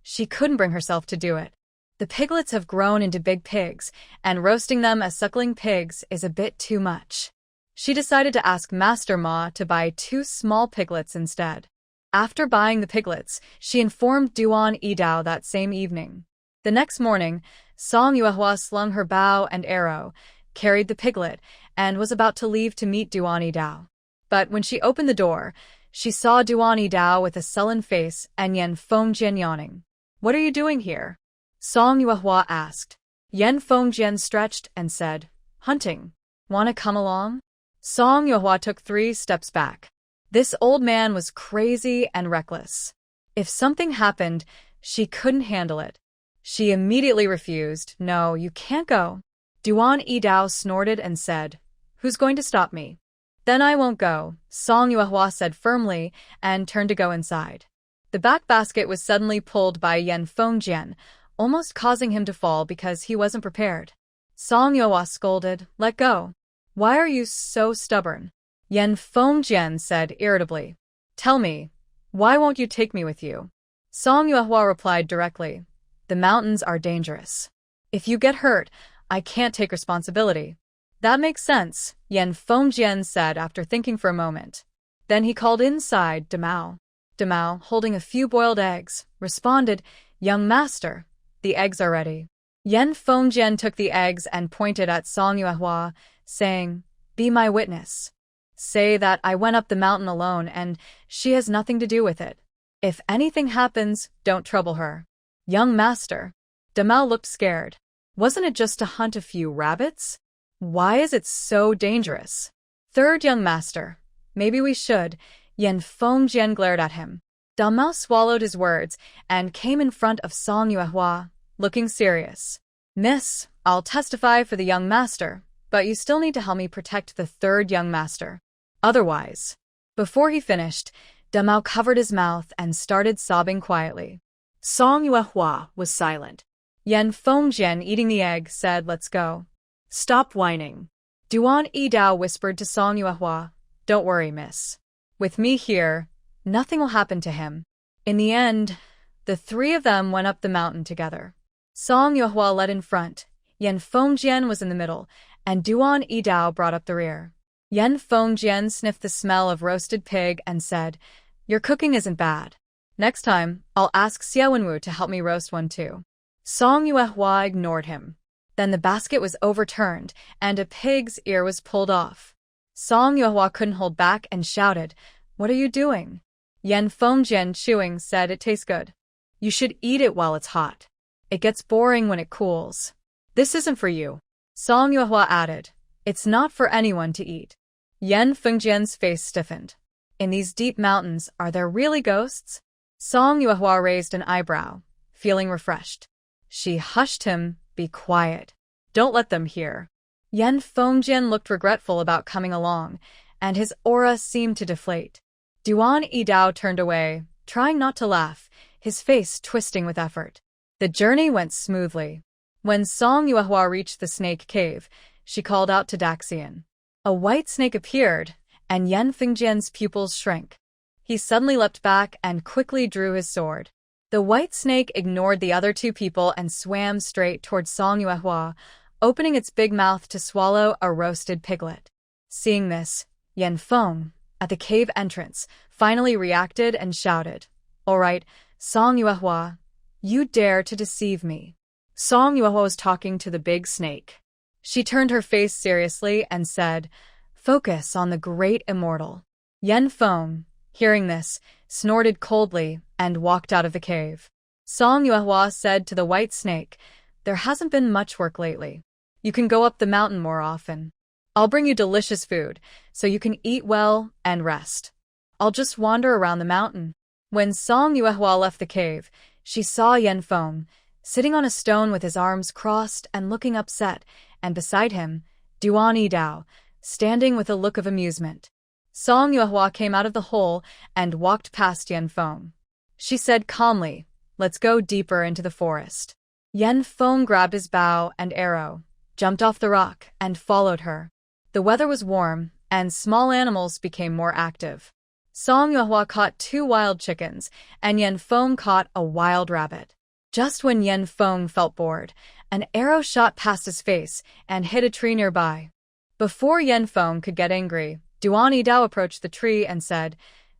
she couldn't bring herself to do it. The piglets have grown into big pigs, and roasting them as suckling pigs is a bit too much. She decided to ask Master Ma to buy 2 small piglets instead. After buying the piglets, she informed Duan Yidao that same evening. The next morning, Song Yuehua slung her bow and arrow, carried the piglet, and was about to leave to meet Duan Yidao. But when she opened the door, she saw Duan Yidao with a sullen face and Yan Fengjian yawning. "What are you doing here?" Song Yuehua asked. Yan Fengjian stretched and said, "Hunting. Wanna come along?" Song Yuehua took 3 steps back. This old man was crazy and reckless. If something happened, she couldn't handle it. She immediately refused. No, you can't go. Duan Yidao snorted and said, "Who's going to stop me?" "Then I won't go," Song Yuehua said firmly and turned to go inside. The back basket was suddenly pulled by Yan Fengjian, almost causing him to fall because he wasn't prepared. Song Yuehua scolded, "Let go. Why are you so stubborn?" Yan Fengjian said irritably, "Tell me, why won't you take me with you?" Song Yuehua replied directly, "The mountains are dangerous. If you get hurt, I can't take responsibility." "That makes sense," Yan Fengjian said after thinking for a moment. Then he called inside Damao. Damao, holding a few boiled eggs, responded, "Young master, the eggs are ready." Yan Fengjian took the eggs and pointed at Song Yuehua, saying, "Be my witness. Say that I went up the mountain alone and she has nothing to do with it. If anything happens, don't trouble her." "Young master." Damao looked scared. "Wasn't it just to hunt a few rabbits? Why is it so dangerous?" "Third young master, maybe we should." Yan Fengjian glared at him. Damao swallowed his words and came in front of Song Yuehua, looking serious. "Miss, I'll testify for the young master, but you still need to help me protect the third young master. Otherwise." Before he finished, Damao covered his mouth and started sobbing quietly. Song Yuehua was silent. Yan Fengjian, eating the egg, said, "Let's go." "Stop whining." Duan Yidao whispered to Song Yuehua, "Don't worry, miss. With me here, nothing will happen to him." In the end, the three of them went up the mountain together. Song Yuehua led in front, Yan Fengjian was in the middle, and Duan Yidao brought up the rear. Yan Fengjian sniffed the smell of roasted pig and said, "Your cooking isn't bad. Next time, I'll ask Xiao Wenwu to help me roast one too." Song Yuehua ignored him. Then the basket was overturned, and a pig's ear was pulled off. Song Yuehua couldn't hold back and shouted, "What are you doing?" Yan Fengjian, chewing, said, "It tastes good. You should eat it while it's hot. It gets boring when it cools." "This isn't for you," Song Yuehua added. "It's not for anyone to eat." Yan Fengjian's face stiffened. "In these deep mountains, are there really ghosts?" Song Yuehua raised an eyebrow, feeling refreshed. She hushed him, "Be quiet. Don't let them hear." Yan Fengjian looked regretful about coming along, and his aura seemed to deflate. Duan Yidao turned away, trying not to laugh, his face twisting with effort. The journey went smoothly. When Song Yuehua reached the snake cave, she called out to Daxian. A white snake appeared, and Yan Fengjian's pupils shrank. He suddenly leapt back and quickly drew his sword. The white snake ignored the other two people and swam straight towards Song Yuehua, opening its big mouth to swallow a roasted piglet. Seeing this, Yan Feng, at the cave entrance, finally reacted and shouted, "All right, Song Yuehua, you dare to deceive me." Song Yuehua was talking to the big snake. She turned her face seriously and said, "Focus on the great immortal." Yan Feng, hearing this, snorted coldly and walked out of the cave. Song Yuehua said to the white snake, "There hasn't been much work lately. You can go up the mountain more often. I'll bring you delicious food, so you can eat well and rest. I'll just wander around the mountain." When Song Yuehua left the cave, she saw Yan Feng, sitting on a stone with his arms crossed and looking upset, and beside him, Duan Yidao, standing with a look of amusement. Song Yuehua came out of the hole and walked past Yan Feng. She said calmly, "Let's go deeper into the forest." Yan Feng grabbed his bow and arrow, jumped off the rock, and followed her. The weather was warm, and small animals became more active. Song Yuehua caught 2 wild chickens, and Yan Feng caught a wild rabbit. Just when Yan Feng felt bored, an arrow shot past his face and hit a tree nearby. Before Yan Feng could get angry, Duan Yidao approached the tree and said,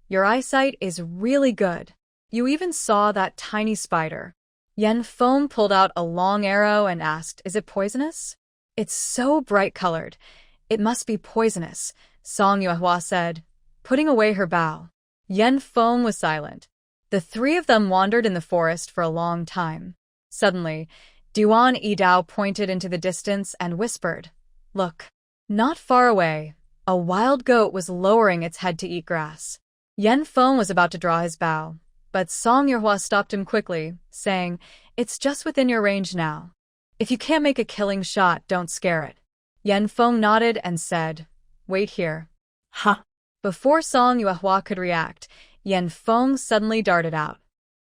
"Your eyesight is really good. You even saw that tiny spider." Yan Feng pulled out a long arrow and asked, "Is it poisonous?" "It's so bright-colored. It must be poisonous," Song Yuehua said, putting away her bow. Yan Feng was silent. The three of them wandered in the forest for a long time. Suddenly, Duan Yidao pointed into the distance and whispered, "Look." Not far away, a wild goat was lowering its head to eat grass. Yen Feng was about to draw his bow, but Song Yuehua stopped him quickly, saying, "It's just within your range now. If you can't make a killing shot, don't scare it." Yen Feng nodded and said, "Wait here." Huh. Before Song Yuehua could react, Yen Feng suddenly darted out.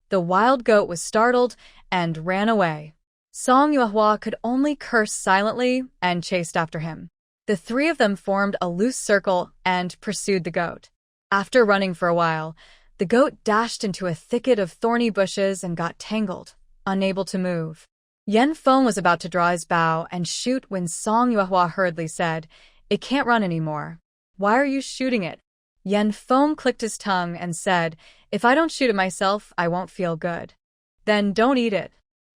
The wild goat was startled and ran away. Song Yuehua could only curse silently and chased after him. The three of them formed a loose circle and pursued the goat. After running for a while, the goat dashed into a thicket of thorny bushes and got tangled, unable to move. Yen Feng was about to draw his bow and shoot when Song Yuehua hurriedly said, "It can't run anymore. Why are you shooting it?" Yen Feng clicked his tongue and said, "If I don't shoot it myself, I won't feel good." "Then don't eat it."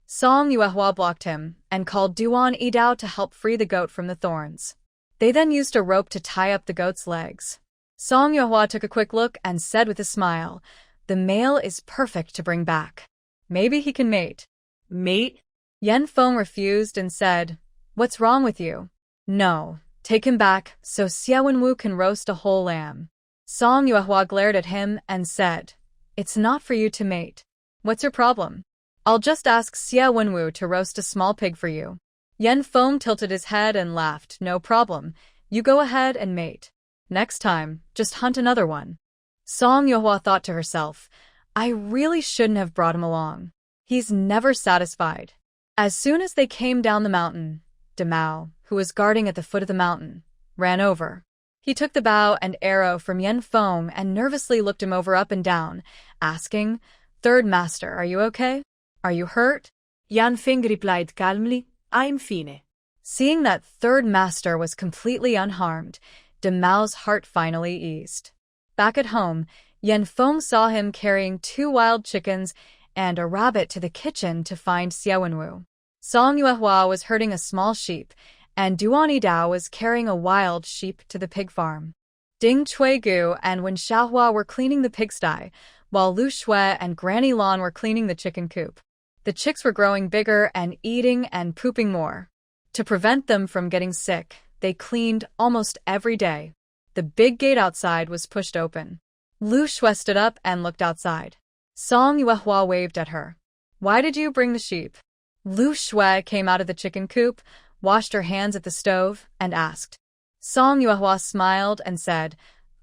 Song Yuehua blocked him and called Duan Yidao to help free the goat from the thorns. They then used a rope to tie up the goat's legs. Song Yuehua took a quick look and said with a smile, "The male is perfect to bring back. Maybe he can mate." Mate? Yen Feng refused and said, "What's wrong with you?" "No, take him back so Xie Wenwu can roast a whole lamb." Song Yuehua glared at him and said, "It's not for you to mate. What's your problem?" "I'll just ask Xie Wenwu to roast a small pig for you." Yen Feng tilted his head and laughed, "No problem. You go ahead and mate. Next time, just hunt another one." Song Yuehua thought to herself, "I really shouldn't have brought him along. He's never satisfied." As soon as they came down the mountain, Demao, who was guarding at the foot of the mountain, ran over. He took the bow and arrow from Yen Feng and nervously looked him over up and down, asking, "Third master, are you okay? Are you hurt?" Yen Feng replied calmly, "I'm fine." Seeing that third master was completely unharmed, Demao's heart finally eased. Back at home, Yen Feng saw him carrying 2 wild chickens and a rabbit to the kitchen to find Xie Wenwu. Song Yuehua was herding a small sheep, and Duan Yidao was carrying a wild sheep to the pig farm. Ding Chuigu and Wen Xiaohua were cleaning the pigsty, while Lu Shui and Granny Lan were cleaning the chicken coop. The chicks were growing bigger and eating and pooping more. To prevent them from getting sick, they cleaned almost every day. The big gate outside was pushed open. Lu Shui stood up and looked outside. Song Yuehua waved at her. "Why did you bring the sheep?" Lu Shui came out of the chicken coop, washed her hands at the stove, and asked. Song Yuehua smiled and said,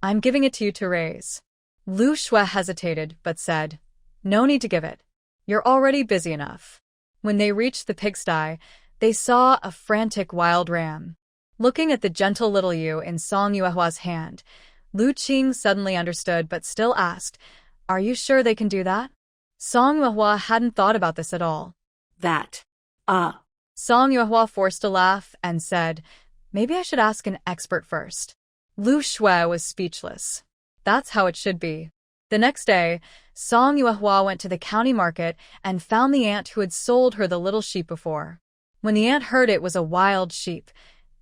"I'm giving it to you to raise." Lu Shui hesitated but said, "No need to give it. You're already busy enough." When they reached the pigsty, they saw a frantic wild ram. Looking at the gentle little ewe in Song Yuehua's hand, Lu Qing suddenly understood but still asked, "Are you sure they can do that?" Song Yuehua hadn't thought about this at all. That. Song Yuehua forced a laugh and said, "Maybe I should ask an expert first." Lu Shui was speechless. That's how it should be. The next day, Song Yuehua went to the county market and found the aunt who had sold her the little sheep before. When the aunt heard it was a wild sheep,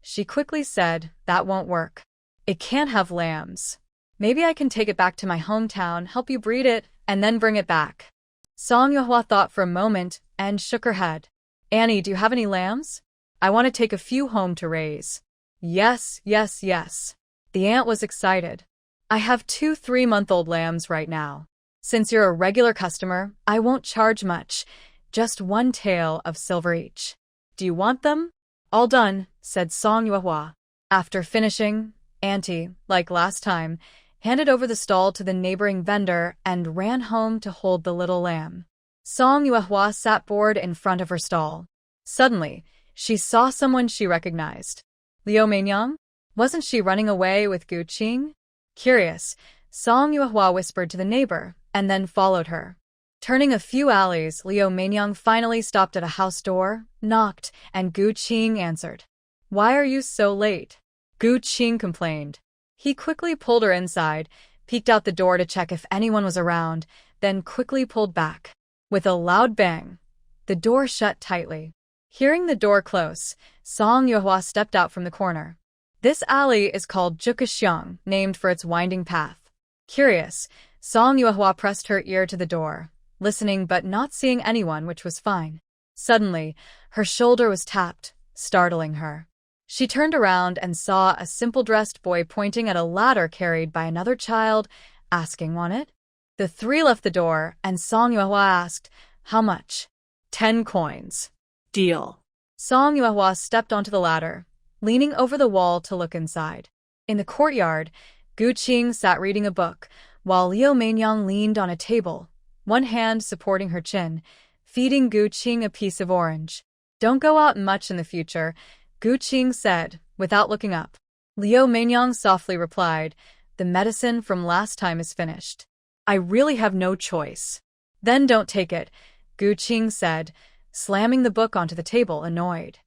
she quickly said, "That won't work. It can't have lambs. Maybe I can take it back to my hometown, help you breed it, and then bring it back." Song Yuehua thought for a moment and shook her head. "Annie, do you have any lambs? I want to take a few home to raise." "Yes, yes, yes." The aunt was excited. "I have 2 3-month-old lambs right now. Since you're a regular customer, I won't charge much, just 1 tael of silver each. Do you want them?" "All done," said Song Yuehua. After finishing, Auntie, like last time, handed over the stall to the neighboring vendor and ran home to hold the little lamb. Song Yuehua sat bored in front of her stall. Suddenly, she saw someone she recognized. Liu Meinyang? Wasn't she running away with Gu Qing? Curious, Song Yuehua whispered to the neighbor and then followed her. Turning a few alleys, Liu Meinyang finally stopped at a house door, knocked, and Gu Qing answered. "Why are you so late?" Gu Qing complained. He quickly pulled her inside, peeked out the door to check if anyone was around, then quickly pulled back. With a loud bang, the door shut tightly. Hearing the door close, Song Yuehua stepped out from the corner. This alley is called Jukexiang, named for its winding path. Curious, Song Yuehua pressed her ear to the door, listening but not seeing anyone, which was fine. Suddenly, her shoulder was tapped, startling her. She turned around and saw a simple-dressed boy pointing at a ladder carried by another child, asking, "Want it?" The three left the door, and Song Yuehua asked, "How much?" 10 coins. Deal. Song Yuehua stepped onto the ladder, leaning over the wall to look inside. In the courtyard, Gu Qing sat reading a book, while Liu Meinyang leaned on a table, one hand supporting her chin, feeding Gu Qing a piece of orange. "Don't go out much in the future," Gu Qing said, without looking up. Liu Meinyang softly replied, "The medicine from last time is finished. I really have no choice." "Then don't take it," Gu Qing said, slamming the book onto the table, annoyed.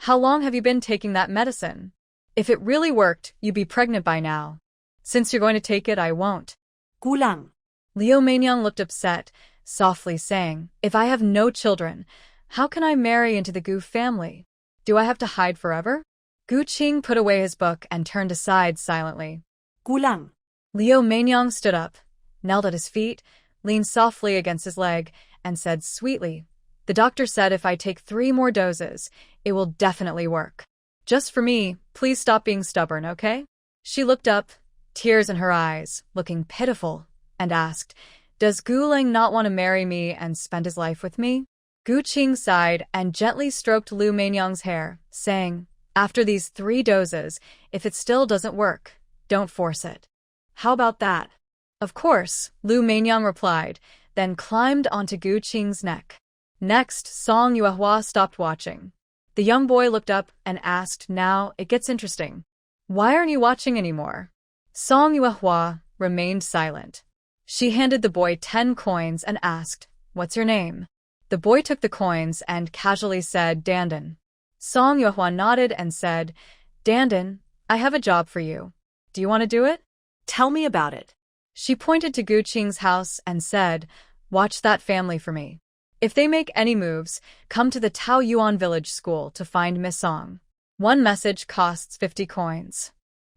"How long have you been taking that medicine? If it really worked, you'd be pregnant by now. Since you're going to take it, I won't." Gulang. Liu Meinyang looked upset, softly saying, "If I have no children, how can I marry into the Gu family? Do I have to hide forever?" Gu Qing put away his book and turned aside silently. Gulang. Liu Meinyang stood up, knelt at his feet, leaned softly against his leg, and said sweetly, "The doctor said if I take 3 more doses, it will definitely work. Just for me, please stop being stubborn, okay?" She looked up, tears in her eyes, looking pitiful, and asked, "Does Gu Ling not want to marry me and spend his life with me?" Gu Qing sighed and gently stroked Liu Meinyang's hair, saying, "After these 3 doses, if it still doesn't work, don't force it." "How about that?" "Of course," Liu Meinyang replied, then climbed onto Gu Qing's neck. Next, Song Yuehua stopped watching. The young boy looked up and asked, "Now it gets interesting. Why aren't you watching anymore?" Song Yuehua remained silent. She handed the boy 10 coins and asked, "What's your name?" The boy took the coins and casually said, "Dandan." Song Yuehua nodded and said, "Dandan, I have a job for you. Do you want to do it?" Tell me about it. She pointed to Gu Qing's house and said, "Watch that family for me. If they make any moves, come to the Tao Yuan village school to find Miss Song. One message costs 50 coins.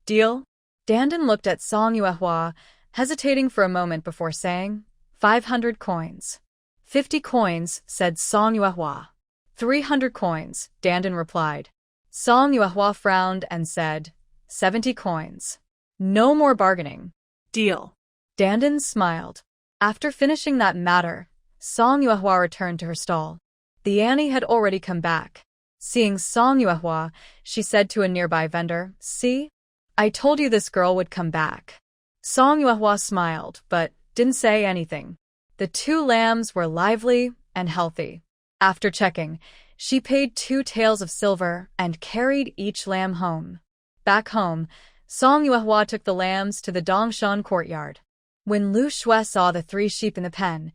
Deal?" Dandan looked at Song Yuehua, hesitating for a moment before saying, 500 coins. 50 coins, said Song Yuehua. 300 coins, Dandan replied. Song Yuehua frowned and said, 70 coins. No more bargaining. Deal. Dandan smiled. After finishing that matter, Song Yuehua returned to her stall. The Annie had already come back. Seeing Song Yuehua, she said to a nearby vendor, "See? I told you this girl would come back." Song Yuehua smiled, but didn't say anything. The 2 lambs were lively and healthy. After checking, she paid 2 taels of silver and carried each lamb home. Back home, Song Yuehua took the lambs to the Dongshan courtyard. When Lu Shui saw the 3 sheep in the pen,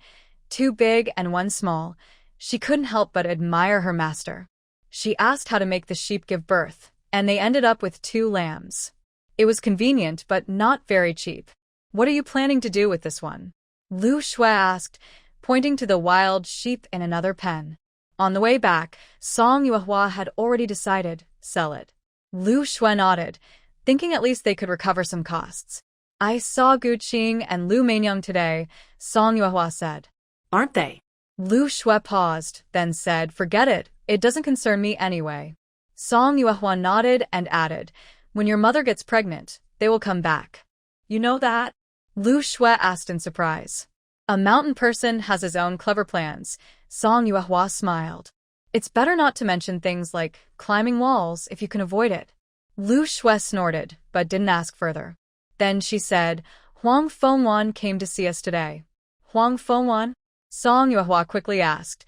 2 big and 1 small, she couldn't help but admire her master. She asked how to make the sheep give birth, and they ended up with 2 lambs. It was convenient but not very cheap. "What are you planning to do with this one?" Lu Shui asked, pointing to the wild sheep in another pen. On the way back, Song Yuehua had already decided, sell it. Lu Shui nodded, thinking at least they could recover some costs. "I saw Gu Qing and Liu Meinyang today," Song Yuehua said. Aren't they? Lu Shui paused, then said, "Forget it, it doesn't concern me anyway." Song Yuehua nodded and added, "When your mother gets pregnant, they will come back." You know that? Lu Shui asked in surprise. "A mountain person has his own clever plans," Song Yuehua smiled. "It's better not to mention things like climbing walls if you can avoid it." Lu Shui snorted, but didn't ask further. Then she said, "Huang Fengwan came to see us today." "Huang Fengwan?" Song Yuehua quickly asked,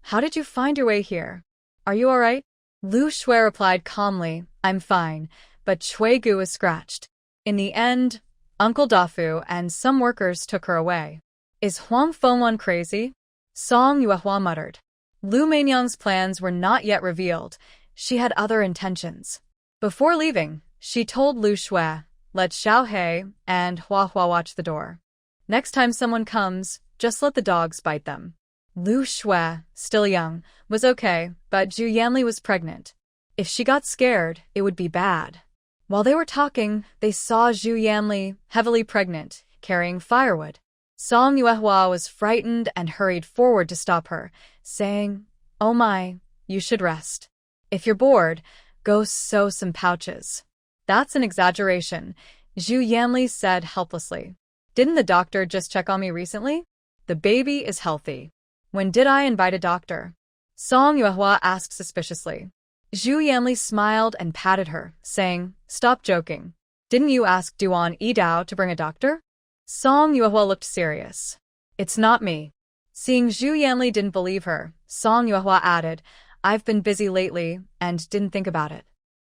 "How did you find your way here? Are you all right?" Lu Shui replied calmly, "I'm fine, but Chui Gu is scratched. In the end, Uncle Dafu and some workers took her away." "Is Huang Fengwan crazy?" Song Yuehua muttered. Liu Meinyang's plans were not yet revealed. She had other intentions. Before leaving, she told Lu Shui, "Let Xiaohei and Hua Hua watch the door. Next time someone comes, just let the dogs bite them." Lu Shui, still young, was okay, but Zhu Yanli was pregnant. If she got scared, it would be bad. While they were talking, they saw Zhu Yanli, heavily pregnant, carrying firewood. Song Yuehua was frightened and hurried forward to stop her, saying, "Oh my, you should rest. If you're bored, go sew some pouches." "That's an exaggeration," Zhu Yanli said helplessly. Didn't the doctor just check on me recently? The baby is healthy. When did I invite a doctor? Song Yuehua asked suspiciously. Zhu Yanli smiled and patted her, saying, Stop joking. Didn't you ask Duan Yidao to bring a doctor? Song Yuehua looked serious. It's not me. Seeing Zhu Yanli didn't believe her, Song Yuehua added, I've been busy lately and didn't think about it.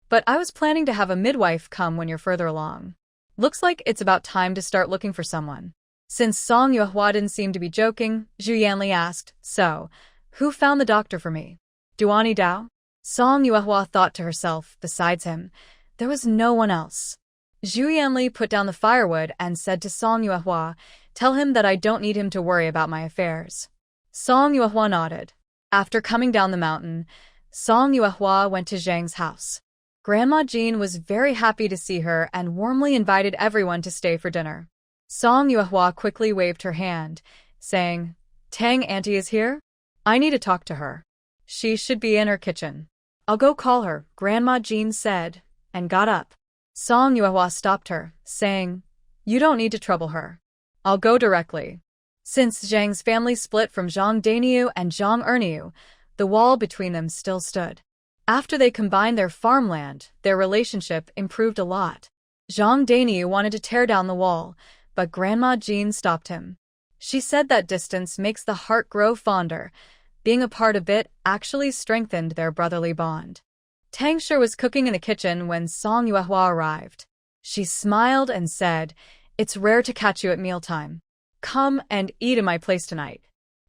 But I was planning to have a midwife come when you're further along. Looks like it's about time to start looking for someone. Since Song Yuehua didn't seem to be joking, Zhu Yanli asked, So, who found the doctor for me? Duan Yidao? Song Yuehua thought to herself, besides him, there was no one else. Zhu Yanli put down the firewood and said to Song Yuehua, Tell him that I don't need him to worry about my affairs. Song Yuehua nodded. After coming down the mountain, Song Yuehua went to Zhang's house. Grandma Jean was very happy to see her and warmly invited everyone to stay for dinner. Song Yuehua quickly waved her hand, saying, Tang Auntie is here? I need to talk to her. She should be in her kitchen. I'll go call her, Grandma Jean said, and got up. Song Yuehua stopped her, saying, You don't need to trouble her. I'll go directly. Since Zhang's family split from Zhang Dainiu and Zhang Erniu, the wall between them still stood. After they combined their farmland, their relationship improved a lot. Zhang Dainiu wanted to tear down the wall, but Grandma Jean stopped him. She said that distance makes the heart grow fonder. Being apart a bit actually strengthened their brotherly bond. Tang Shi was cooking in the kitchen when Song Yuehua arrived. She smiled and said, It's rare to catch you at mealtime. Come and eat in my place tonight.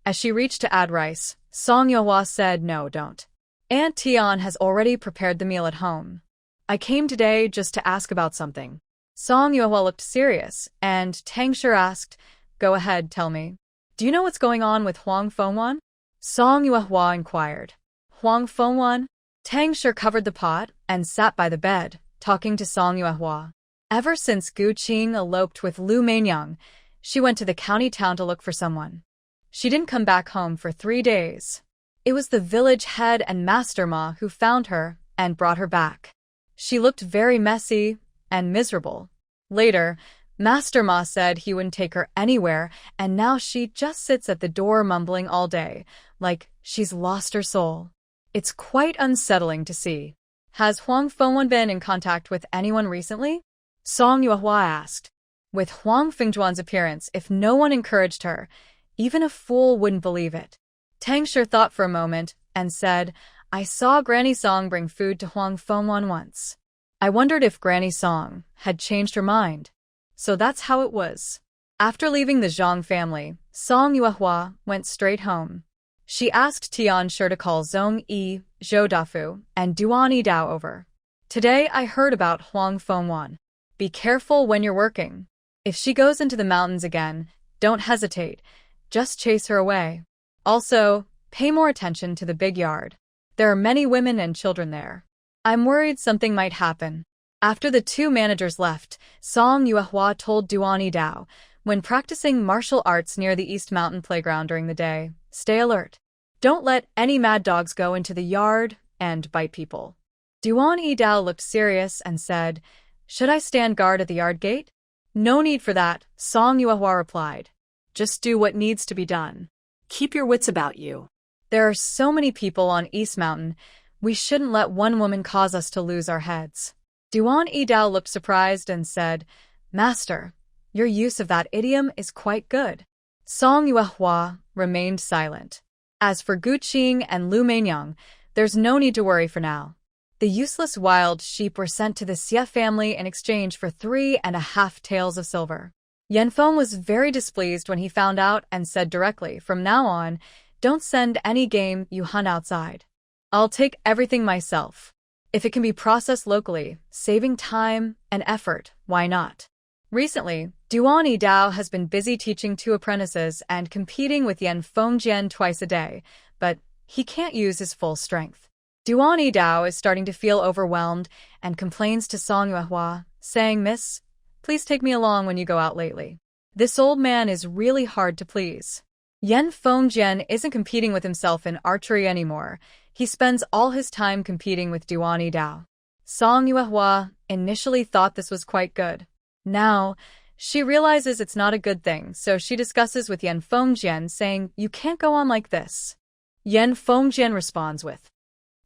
As she reached to add rice, Song Yuehua said, No, don't. Aunt Tian has already prepared the meal at home. I came today just to ask about something. Song Yuehua looked serious, and Tang Shi asked, Go ahead, tell me. Do you know what's going on with Huang Fengwan? Song Yuehua inquired. Huang Fengwan? Tang Shi covered the pot and sat by the bed, talking to Song Yuehua. Ever since Gu Qing eloped with Lu Mainyang, she went to the county town to look for someone. She didn't come back home for 3 days. It was the village head and Master Ma who found her and brought her back. She looked very messy and miserable. Later, Master Ma said he wouldn't take her anywhere, and now she just sits at the door mumbling all day, like she's lost her soul. It's quite unsettling to see. Has Huang Fengwan been in contact with anyone recently? Song Yuehua asked. With Huang Fengjuan's appearance, if no one encouraged her, even a fool wouldn't believe it. Tang Shi thought for a moment and said, I saw Granny Song bring food to Huang Fengwan once. I wondered if Granny Song had changed her mind. So that's how it was. After leaving the Zhang family, Song Yuehua went straight home. She asked Tian Shi to call Zhong Yi, Zhou Dafu, and Duan Yidao over. Today I heard about Huang Fengwan. Be careful when you're working. If she goes into the mountains again, don't hesitate. Just chase her away. Also, pay more attention to the big yard. There are many women and children there. I'm worried something might happen. After the two managers left, Song Yuehua told Duan Yidao, when practicing martial arts near the East Mountain playground during the day, stay alert. Don't let any mad dogs go into the yard and bite people. Duan Yidao looked serious and said, Should I stand guard at the yard gate? No need for that, Song Yuehua replied. Just do what needs to be done. Keep your wits about you. There are so many people on East Mountain, we shouldn't let one woman cause us to lose our heads. Duan Yidao looked surprised and said, Master, your use of that idiom is quite good. Song Yuehua remained silent. As for Gu Qing and Lu Mainyang, there's no need to worry for now. The useless wild sheep were sent to the Xie family in exchange for 3.5 taels of silver. Yanfeng was very displeased when he found out and said directly, From now on, don't send any game you hunt outside. I'll take everything myself. If it can be processed locally, saving time and effort, why not? Recently, Duan Yidao has been busy teaching 2 apprentices and competing with Yan Fengjian twice a day, but he can't use his full strength. Duan Yidao is starting to feel overwhelmed and complains to Song Yuehua, saying, Miss, please take me along when you go out lately. This old man is really hard to please. Yan Fengjian isn't competing with himself in archery anymore. He spends all his time competing with Duan Yidao. Song Yuehua initially thought this was quite good. Now, She realizes it's not a good thing, so she discusses with Yan Fengjian, saying, "You can't go on like this." Yan Fengjian responds with,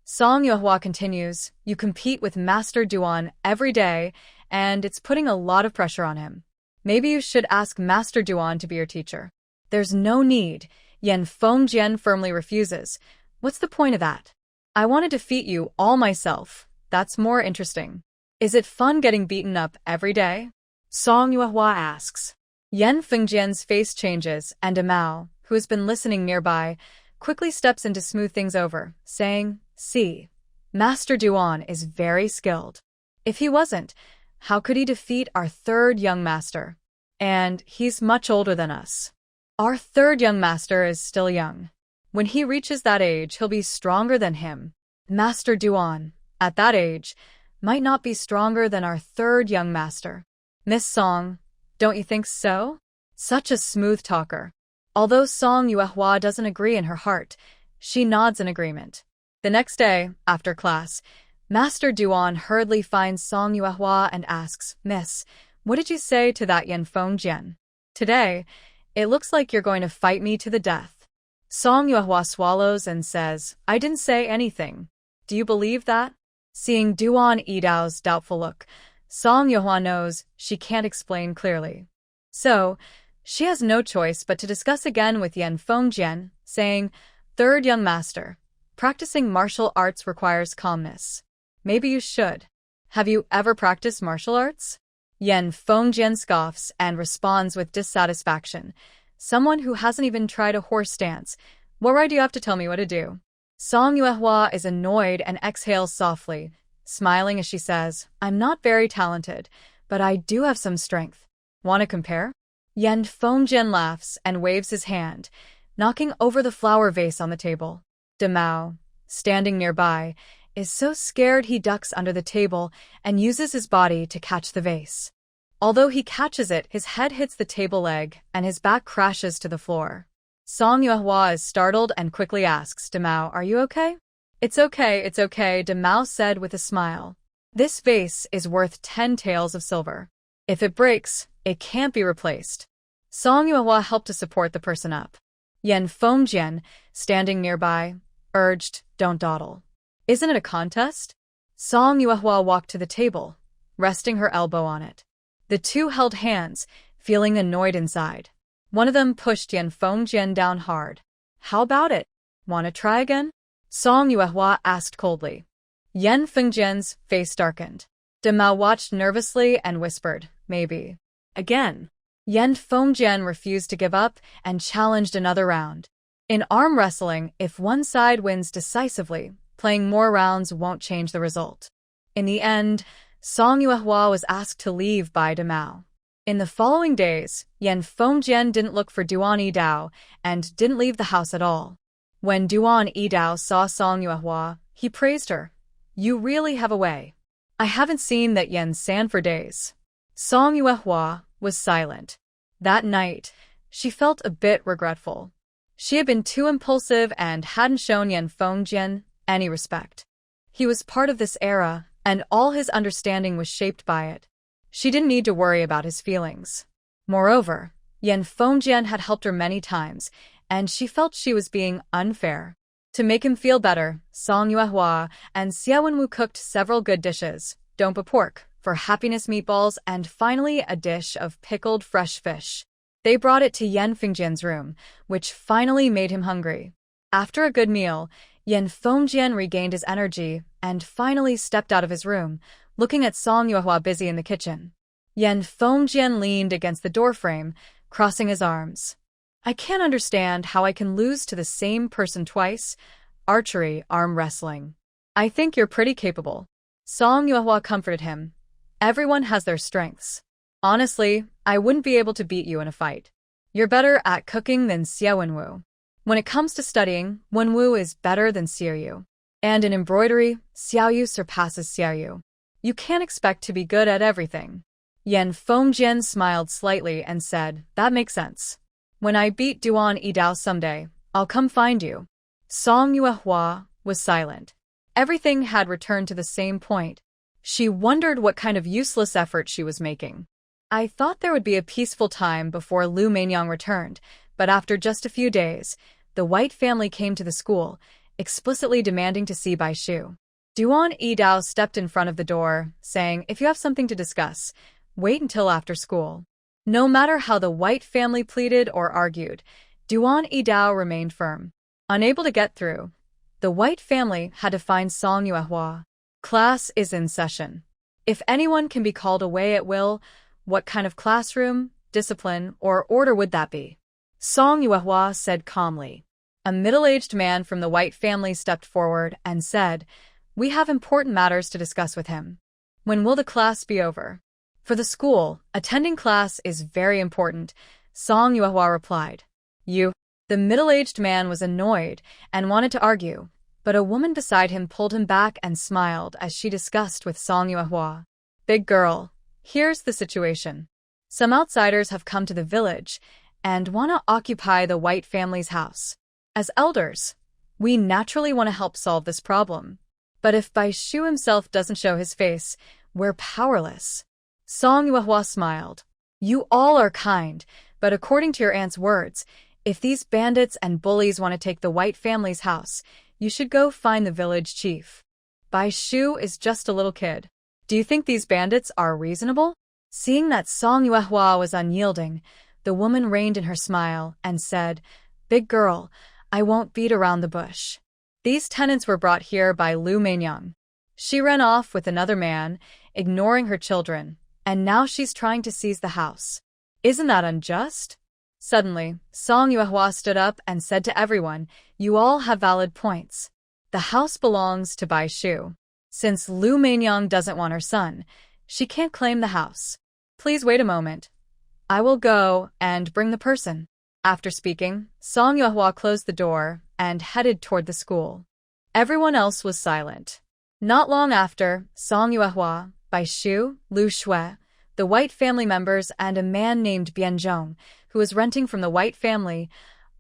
Song Yuehua continues, "You compete with Master Duan every day, and it's putting a lot of pressure on him. Maybe you should ask Master Duan to be your teacher." "There's no need." Yan Fengjian firmly refuses. "What's the point of that? I want to defeat you all myself. That's more interesting." "Is it fun getting beaten up every day?" Song Yuehua asks. Yan Fengjian's face changes, and Mao, who has been listening nearby, quickly steps in to smooth things over, saying, "See, Master Duan is very skilled. If he wasn't, how could he defeat our third young master? And he's much older than us. Our third young master is still young. When he reaches that age, he'll be stronger than him. Master Duan, at that age, might not be stronger than our third young master." "Miss Song, don't you think so?" Such a smooth talker. Although Song Yuehua doesn't agree in her heart, she nods in agreement. The next day, after class, Master Duan hurriedly finds Song Yuehua and asks, "Miss, what did you say to that Yan Fengjian? Today, it looks like you're going to fight me to the death." Song Yuehua swallows and says, "I didn't say anything. Do you believe that?" Seeing Duan Yidao's doubtful look, Song Yuehua knows she can't explain clearly. So, she has no choice but to discuss again with Yan Fengjian, saying, "Third young master, practicing martial arts requires calmness. Maybe you should. Have you ever practiced martial arts?" Yan Fengjian scoffs and responds with dissatisfaction. "Someone who hasn't even tried a horse stance. What right do you have to tell me what to do?" Song Yuehua is annoyed and exhales softly, smiling as she says, "I'm not very talented, but I do have some strength. Want to compare?" Yan Fengjian laughs and waves his hand, knocking over the flower vase on the table. Mao, standing nearby, is so scared he ducks under the table and uses his body to catch the vase. Although he catches it, his head hits the table leg and his back crashes to the floor. Song Yuehua is startled and quickly asks, "Mao, are you okay?" It's okay, Mao said with a smile. "This vase is worth 10 taels of silver. If it breaks, it can't be replaced." Song Yuehua helped to support the person up. Yan Fengjian, standing nearby, urged, "Don't dawdle. Isn't it a contest?" Song Yuehua walked to the table, resting her elbow on it. The two held hands, feeling annoyed inside. One of them pushed Yan Fengjian down hard. "How about it? Want to try again?" Song Yuehua asked coldly. Yan Fengjian's face darkened. Mao watched nervously and whispered, "Maybe." Again. Yan Fengjian refused to give up and challenged another round. In arm wrestling, if one side wins decisively, playing more rounds won't change the result. In the end, Song Yuehua was asked to leave by Mao. In the following days, Yan Fengjian didn't look for Duan Yidao and didn't leave the house at all. When Duan Yidao saw Song Yuehua, he praised her. "You really have a way. I haven't seen that Yan San for days." Song Yuehua was silent. That night, she felt a bit regretful. She had been too impulsive and hadn't shown Yan Fengjian any respect. He was part of this era, and all his understanding was shaped by it. She didn't need to worry about his feelings. Moreover, Yan Fengjian had helped her many times, and she felt she was being unfair. To make him feel better, Song Yuehua and Xia Wenwu cooked several good dishes, dompa pork, for happiness meatballs, and finally a dish of pickled fresh fish. They brought it to Yan Fengjian's room, which finally made him hungry. After a good meal, Yan Fengjian regained his energy and finally stepped out of his room, looking at Song Yuehua busy in the kitchen. Yan Fengjian leaned against the doorframe, crossing his arms. "I can't understand how I can lose to the same person twice. Archery, arm wrestling. I think you're pretty capable." Song Yuehua comforted him. "Everyone has their strengths. Honestly, I wouldn't be able to beat you in a fight. You're better at cooking than Xia Wenwu. When it comes to studying, Wenwu is better than Xiaoyu. And in embroidery, Xiaoyu surpasses Xiaoyu. You can't expect to be good at everything." Yan Fengjian smiled slightly and said, "That makes sense. When I beat Duan Yidao someday, I'll come find you." Song Yuehua was silent. Everything had returned to the same point. She wondered what kind of useless effort she was making. I thought there would be a peaceful time before Lu Mainyang returned, but after just a few days, the White family came to the school, explicitly demanding to see Bai Shu. Duan Yidao stepped in front of the door, saying, "If you have something to discuss, wait until after school." No matter how the White family pleaded or argued, Duan Yidao remained firm. Unable to get through, the White family had to find Song Yuehua. Class is in session. If anyone can be called away at will, what kind of classroom, discipline, or order would that be? Song Yuehua said calmly. A middle-aged man from the White family stepped forward and said, "We have important matters to discuss with him. When will the class be over?" "For the school, attending class is very important," Song Yuehua replied. "You?" The middle-aged man was annoyed and wanted to argue, but a woman beside him pulled him back and smiled as she discussed with Song Yuehua. "Big girl, here's the situation. Some outsiders have come to the village and want to occupy the White family's house. As elders, we naturally want to help solve this problem. But if Bai Shu himself doesn't show his face, we're powerless." Song Yuehua smiled. "You all are kind, but according to your aunt's words, if these bandits and bullies want to take the White family's house, you should go find the village chief. Bai Shu is just a little kid. Do you think these bandits are reasonable?" Seeing that Song Yuehua was unyielding, the woman reined in her smile and said, "Big girl, I won't beat around the bush. These tenants were brought here by Lu Mainyang. She ran off with another man, ignoring her children, and now she's trying to seize the house. Isn't that unjust?" Suddenly, Song Yuehua stood up and said to everyone, "You all have valid points. The house belongs to Bai Shu. Since Lu Mainyang doesn't want her son, she can't claim the house. Please wait a moment. I will go and bring the person." After speaking, Song Yuehua closed the door and headed toward the school. Everyone else was silent. Not long after, Song Yuehua, Bai Shu, Lu Shui, the White family members, and a man named Bianzhong, who was renting from the White family,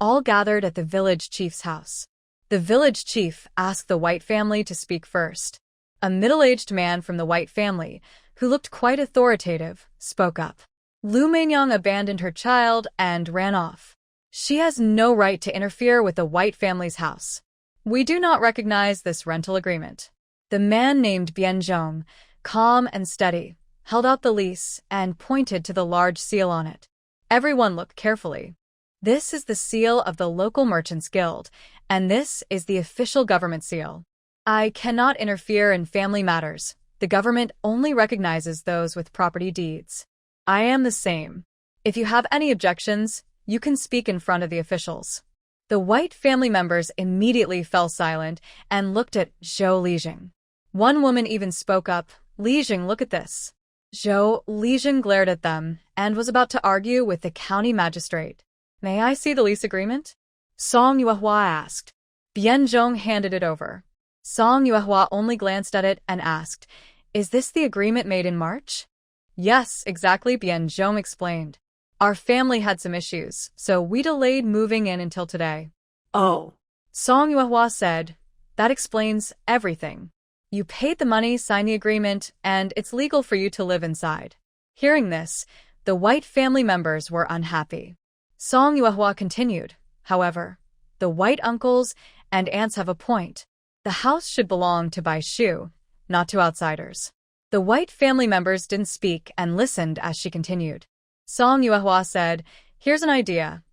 all gathered at the village chief's house. The village chief asked the White family to speak first. A middle-aged man from the White family, who looked quite authoritative, spoke up. "Lu Mainyang abandoned her child and ran off. She has no right to interfere with the White family's house. We do not recognize this rental agreement." The man named Bianzhong, calm and steady, held out the lease and pointed to the large seal on it. Everyone looked carefully. "This is the seal of the local merchants' guild, and this is the official government seal. I cannot interfere in family matters. The government only recognizes those with property deeds. I am the same. If you have any objections, you can speak in front of the officials." The White family members immediately fell silent and looked at Zhou Lijing. One woman even spoke up, "Lijing, look at this." Zhou Lijing glared at them and was about to argue with the county magistrate. "May I see the lease agreement?" Song Yuehua asked. Bianzhong handed it over. Song Yuehua only glanced at it and asked, "Is this the agreement made in March?" "Yes, exactly," Bianzhong explained. "Our family had some issues, so we delayed moving in until today." Oh. Song Yuehua said, "That explains everything. You paid the money, signed the agreement, and it's legal for you to live inside." Hearing this, the White family members were unhappy. Song Yuehua continued, "However, the White uncles and aunts have a point. The house should belong to Bai Shu, not to outsiders." The White family members didn't speak and listened as she continued. Song Yuehua said, "Here's an idea.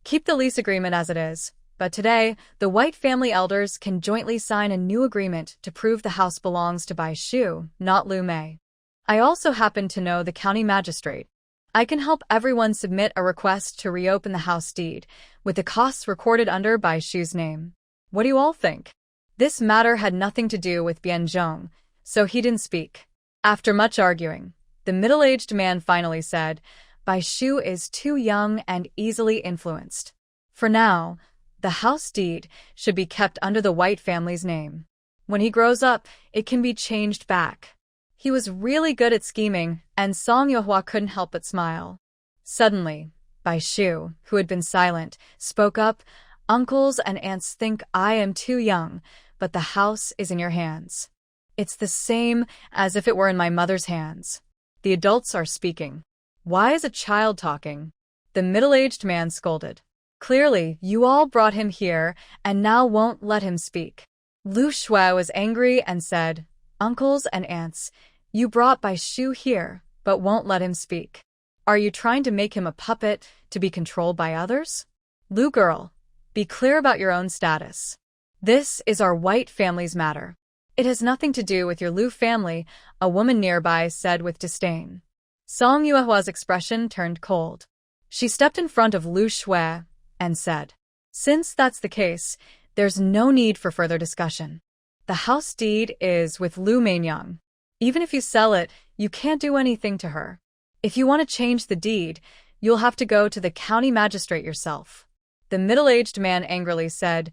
Keep the lease agreement as it is, but today, the White family elders can jointly sign a new agreement to prove the house belongs to Bai Shu, not Lu Mei. I also happen to know the county magistrate. I can help everyone submit a request to reopen the house deed, with the costs recorded under Bai Shu's name. What do you all think?" This matter had nothing to do with Bianzhong, so he didn't speak. After much arguing, the middle-aged man finally said, "Bai Shu is too young and easily influenced. For now, the house deed should be kept under the White family's name. When he grows up, it can be changed back." He was really good at scheming, and Song Yuehua couldn't help but smile. Suddenly, Bai Shu, who had been silent, spoke up, "Uncles and aunts think I am too young, but the house is in your hands. It's the same as if it were in my mother's hands. The adults are speaking. Why is a child talking? The middle-aged man scolded. Clearly, you all brought him here and now won't let him speak. Lu Shui was angry and said, Uncles and aunts, you brought Bai Shu here, but won't let him speak. Are you trying to make him a puppet to be controlled by others? Lu girl, be clear about your own status. This is our white family's matter. It has nothing to do with your Lu family, a woman nearby said with disdain. Song Yuehua's expression turned cold. She stepped in front of Lu Shui and said, Since that's the case, there's no need for further discussion. The house deed is with Lu Mainyang. Even if you sell it, you can't do anything to her. If you want to change the deed, you'll have to go to the county magistrate yourself. The middle-aged man angrily said,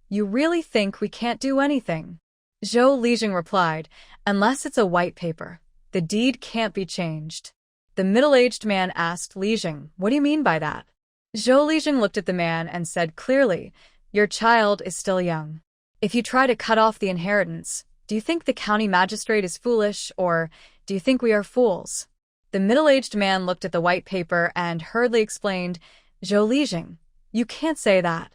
You really think we can't do anything? Zhou Lijing replied, Unless it's a white paper, the deed can't be changed. The middle-aged man asked Lijing, What do you mean by that? Zhou Lijing looked at the man and said clearly, Your child is still young. If you try to cut off the inheritance, do you think the county magistrate is foolish, or do you think we are fools? The middle-aged man looked at the white paper and hurriedly explained, Zhou Lijing, you can't say that.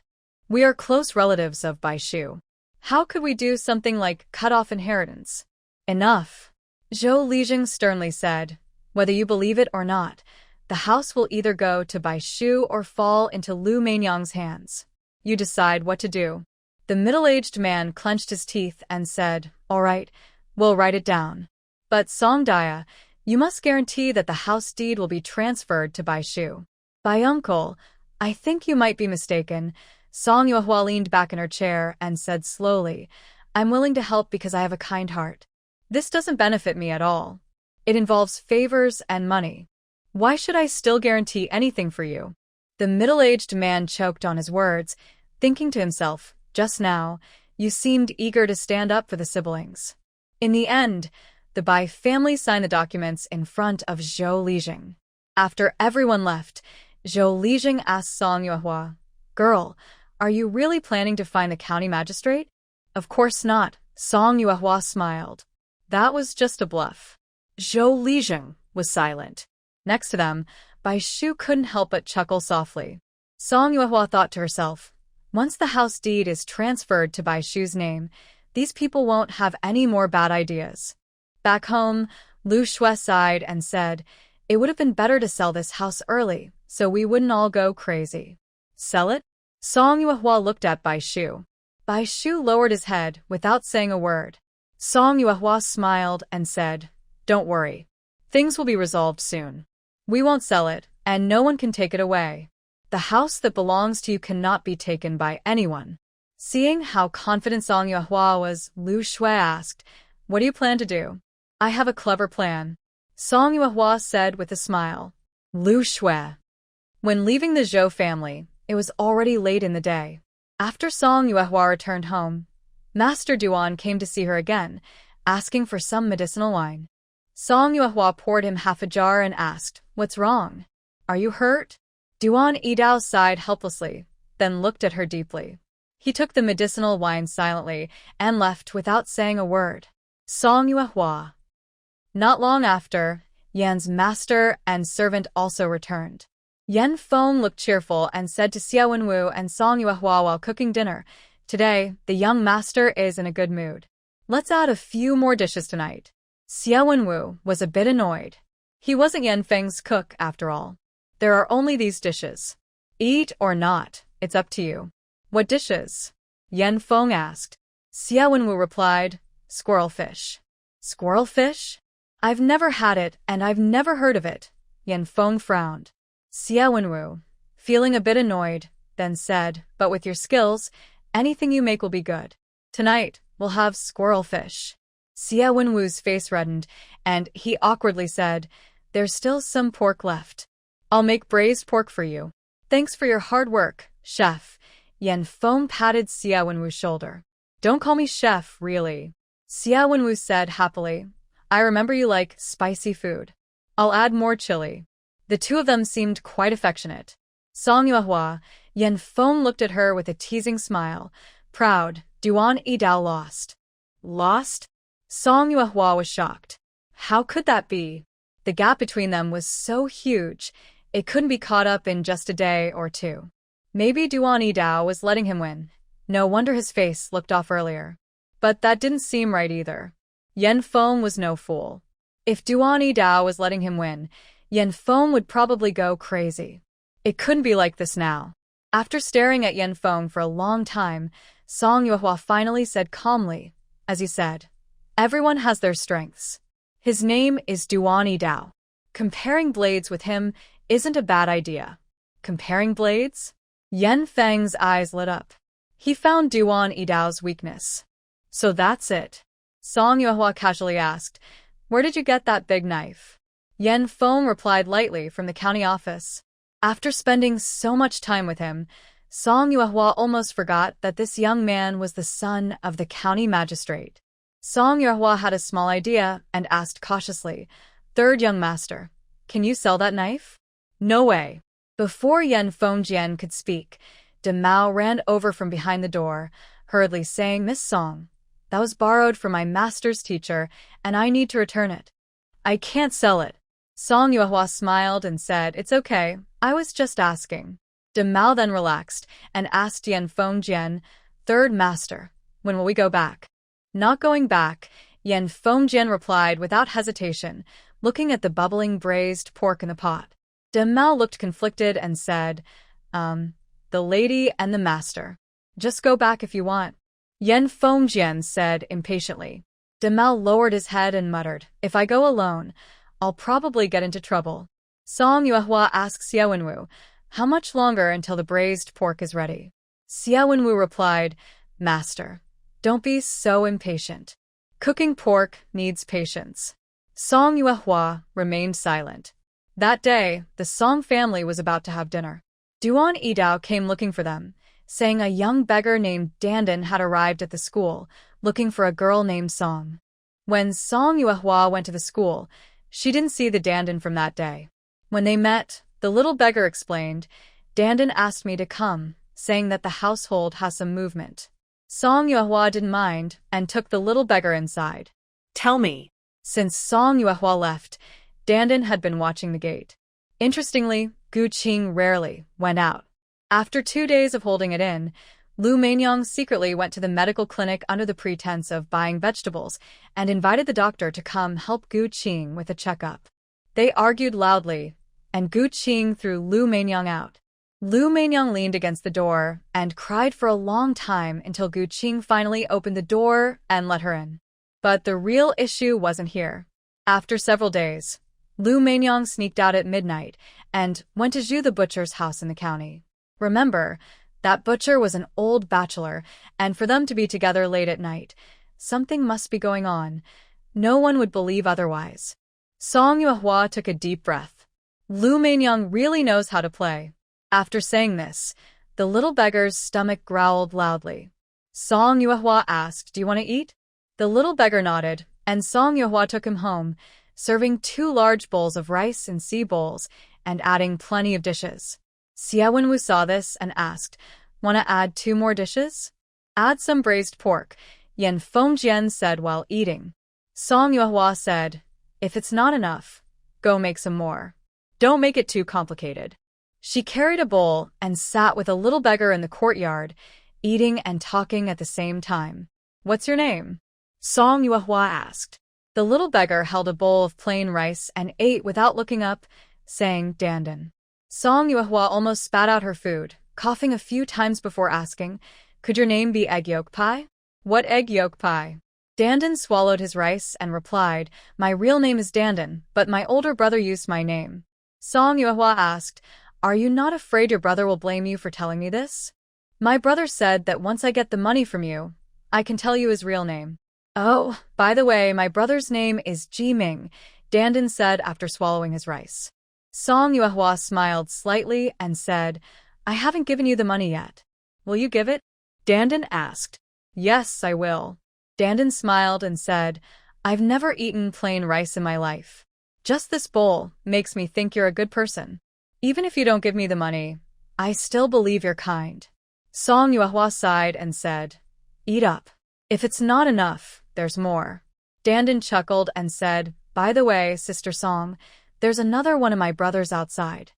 We are close relatives of Bai Shu. How could we do something like cut off inheritance? Enough. Zhou Lijing sternly said, Whether you believe it or not, the house will either go to Bai Shu or fall into Lu Mainyang's hands. You decide what to do. The middle-aged man clenched his teeth and said, All right, we'll write it down. But Song Dia, you must guarantee that the house deed will be transferred to Bai Shu. Bai uncle, I think you might be mistaken. Song Yuehua leaned back in her chair and said slowly, I'm willing to help because I have a kind heart. This doesn't benefit me at all. It involves favors and money. Why should I still guarantee anything for you? The middle-aged man choked on his words, thinking to himself, Just now, you seemed eager to stand up for the siblings. In the end, the Bai family signed the documents in front of Zhou Lijing. After everyone left, Zhou Lijing asked Song Yuehua, Girl, are you really planning to find the county magistrate? Of course not, Song Yuehua smiled. That was just a bluff. Zhou Lijing was silent. Next to them, Bai Shu couldn't help but chuckle softly. Song Yuehua thought to herself, Once the house deed is transferred to Bai Shu's name, these people won't have any more bad ideas. Back home, Lu Shui sighed and said, It would have been better to sell this house early, so we wouldn't all go crazy. Sell it? Song Yuehua looked at Bai Shu. Bai Shu lowered his head without saying a word. Song Yuehua smiled and said, Don't worry. Things will be resolved soon. We won't sell it, and no one can take it away. The house that belongs to you cannot be taken by anyone. Seeing how confident Song Yuehua was, Lu Shui asked, What do you plan to do? I have a clever plan. Song Yuehua said with a smile. Lu Shui. When leaving the Zhou family, it was already late in the day. After Song Yuehua returned home, Master Duan came to see her again, asking for some medicinal wine. Song Yuehua poured him half a jar and asked, What's wrong? Are you hurt? Duan Yidao sighed helplessly, then looked at her deeply. He took the medicinal wine silently and left without saying a word. Song Yuehua. Not long after, Yan's master and servant also returned. Yan Feng looked cheerful and said to Xia Wenwu and Song Yuehua while cooking dinner, Today, the young master is in a good mood. Let's add a few more dishes tonight. Xia Wenwu was a bit annoyed. He wasn't Yan Feng's cook, after all. There are only these dishes. Eat or not, it's up to you. What dishes? Yan Feng asked. Xia Wenwu replied, Squirrel fish. Squirrel fish? I've never had it and I've never heard of it. Yan Feng frowned. Xia Wenwu, feeling a bit annoyed, then said, But with your skills, anything you make will be good. Tonight, we'll have squirrel fish. Xia Wenwu's face reddened, and he awkwardly said, There's still some pork left. I'll make braised pork for you. Thanks for your hard work, chef. Yan Feng patted Xia Wenwu's shoulder. Don't call me chef, really. Xia Wenwu said happily, I remember you like spicy food. I'll add more chili. The two of them seemed quite affectionate. Song Yuehua, Yan Feng looked at her with a teasing smile. Proud, Duan Yidao lost. Lost? Song Yuehua was shocked. How could that be? The The gap between them was so huge, it couldn't be caught up in just a day or two. Maybe Duan Yidao was letting him win. No wonder his face looked off earlier. But that didn't seem right either. Yan Feng was no fool. If Duan Yidao was letting him win, Yan Feng would probably go crazy. It couldn't be like this now. After staring at Yan Feng for a long time, Song Yuehua finally said calmly, as he said, "Everyone has their strengths. His name is Duan Yidao. Comparing blades with him isn't a bad idea." Comparing blades? Yan Feng's eyes lit up. He found Duan Yidao's weakness. "So that's it?" Song Yuehua casually asked, "Where did you get that big knife?" Yan Feng replied lightly from the county office. After spending so much time with him, Song Yuehua almost forgot that this young man was the son of the county magistrate. Song Yuehua had a small idea and asked cautiously, "Third young master, can you sell that knife?" "No way." Before Yan Fengjian could speak, De Mao ran over from behind the door, hurriedly saying, "Miss Song, that was borrowed from my master's teacher, and I need to return it." "I can't sell it." Song Yuehua smiled and said, "It's okay, I was just asking." De Mao then relaxed and asked Yan Fengjian, "Third master, when will we go back?" "Not going back," Yan Fengjian replied without hesitation, looking at the bubbling braised pork in the pot. De Mao looked conflicted and said, "The lady and the master. Just go back if you want." Yan Fengjian said impatiently. De Mao lowered his head and muttered, "If I go alone, I'll probably get into trouble." Song Yuehua asked Xiao Wenwu, "How much longer until the braised pork is ready?" Xiao Wenwu replied, "Master, don't be so impatient. Cooking pork needs patience." Song Yuehua remained silent. That day, the Song family was about to have dinner. Duan Yidao came looking for them, saying a young beggar named Dandan had arrived at the school, looking for a girl named Song. When Song Yuehua went to the school, she didn't see the Dandan from that day. When they met, the little beggar explained, "Dandan asked me to come, saying that the household has some movement." Song Yuehua didn't mind and took the little beggar inside. "Tell me." Since Song Yuehua left, Dandan had been watching the gate. Interestingly, Gu Qing rarely went out. After 2 days of holding it in, Lu Meinyang secretly went to the medical clinic under the pretense of buying vegetables and invited the doctor to come help Gu Qing with a checkup. They argued loudly, and Gu Qing threw Lu Meinyang out. Lu Meinyang leaned against the door and cried for a long time until Gu Qing finally opened the door and let her in. But the real issue wasn't here. After several days, Lu Meinyang sneaked out at midnight and went to Zhu the butcher's house in the county. Remember, that butcher was an old bachelor, and for them to be together late at night, something must be going on. No one would believe otherwise. Song Yuehua took a deep breath. Lu Meinyang really knows how to play. After saying this, the little beggar's stomach growled loudly. Song Yuehua asked, "Do you want to eat?" The little beggar nodded, and Song Yuehua took him home, serving 2 large bowls of rice in sea bowls and adding plenty of dishes. Xiao Wenwu saw this and asked, "Want to add 2 more dishes?" "Add some braised pork," Yan Fengjian said while eating. Song Yuehua said, "If it's not enough, go make some more. Don't make it too complicated." She carried a bowl and sat with a little beggar in the courtyard, eating and talking at the same time. "What's your name?" Song Yuehua asked. The little beggar held a bowl of plain rice and ate without looking up, saying, "Dandan." Song Yuehua almost spat out her food, coughing a few times before asking, "Could your name be egg yolk pie?" "What egg yolk pie?" Dandan swallowed his rice and replied, "My real name is Dandan, but my older brother used my name." Song Yuehua asked, "Are you not afraid your brother will blame you for telling me this?" "My brother said that once I get the money from you, I can tell you his real name." "Oh, by the way, my brother's name is Ji Ming," Dandan said after swallowing his rice. Song Yuehua smiled slightly and said, "I haven't given you the money yet. Will you give it?" Dandan asked. "Yes, I will." Dandan smiled and said, "I've never eaten plain rice in my life. Just this bowl makes me think you're a good person. Even if you don't give me the money, I still believe you're kind." Song Yuehua sighed and said, "Eat up. If it's not enough, there's more." Dandan chuckled and said, By the way, Sister Song, there's another one of my brothers outside.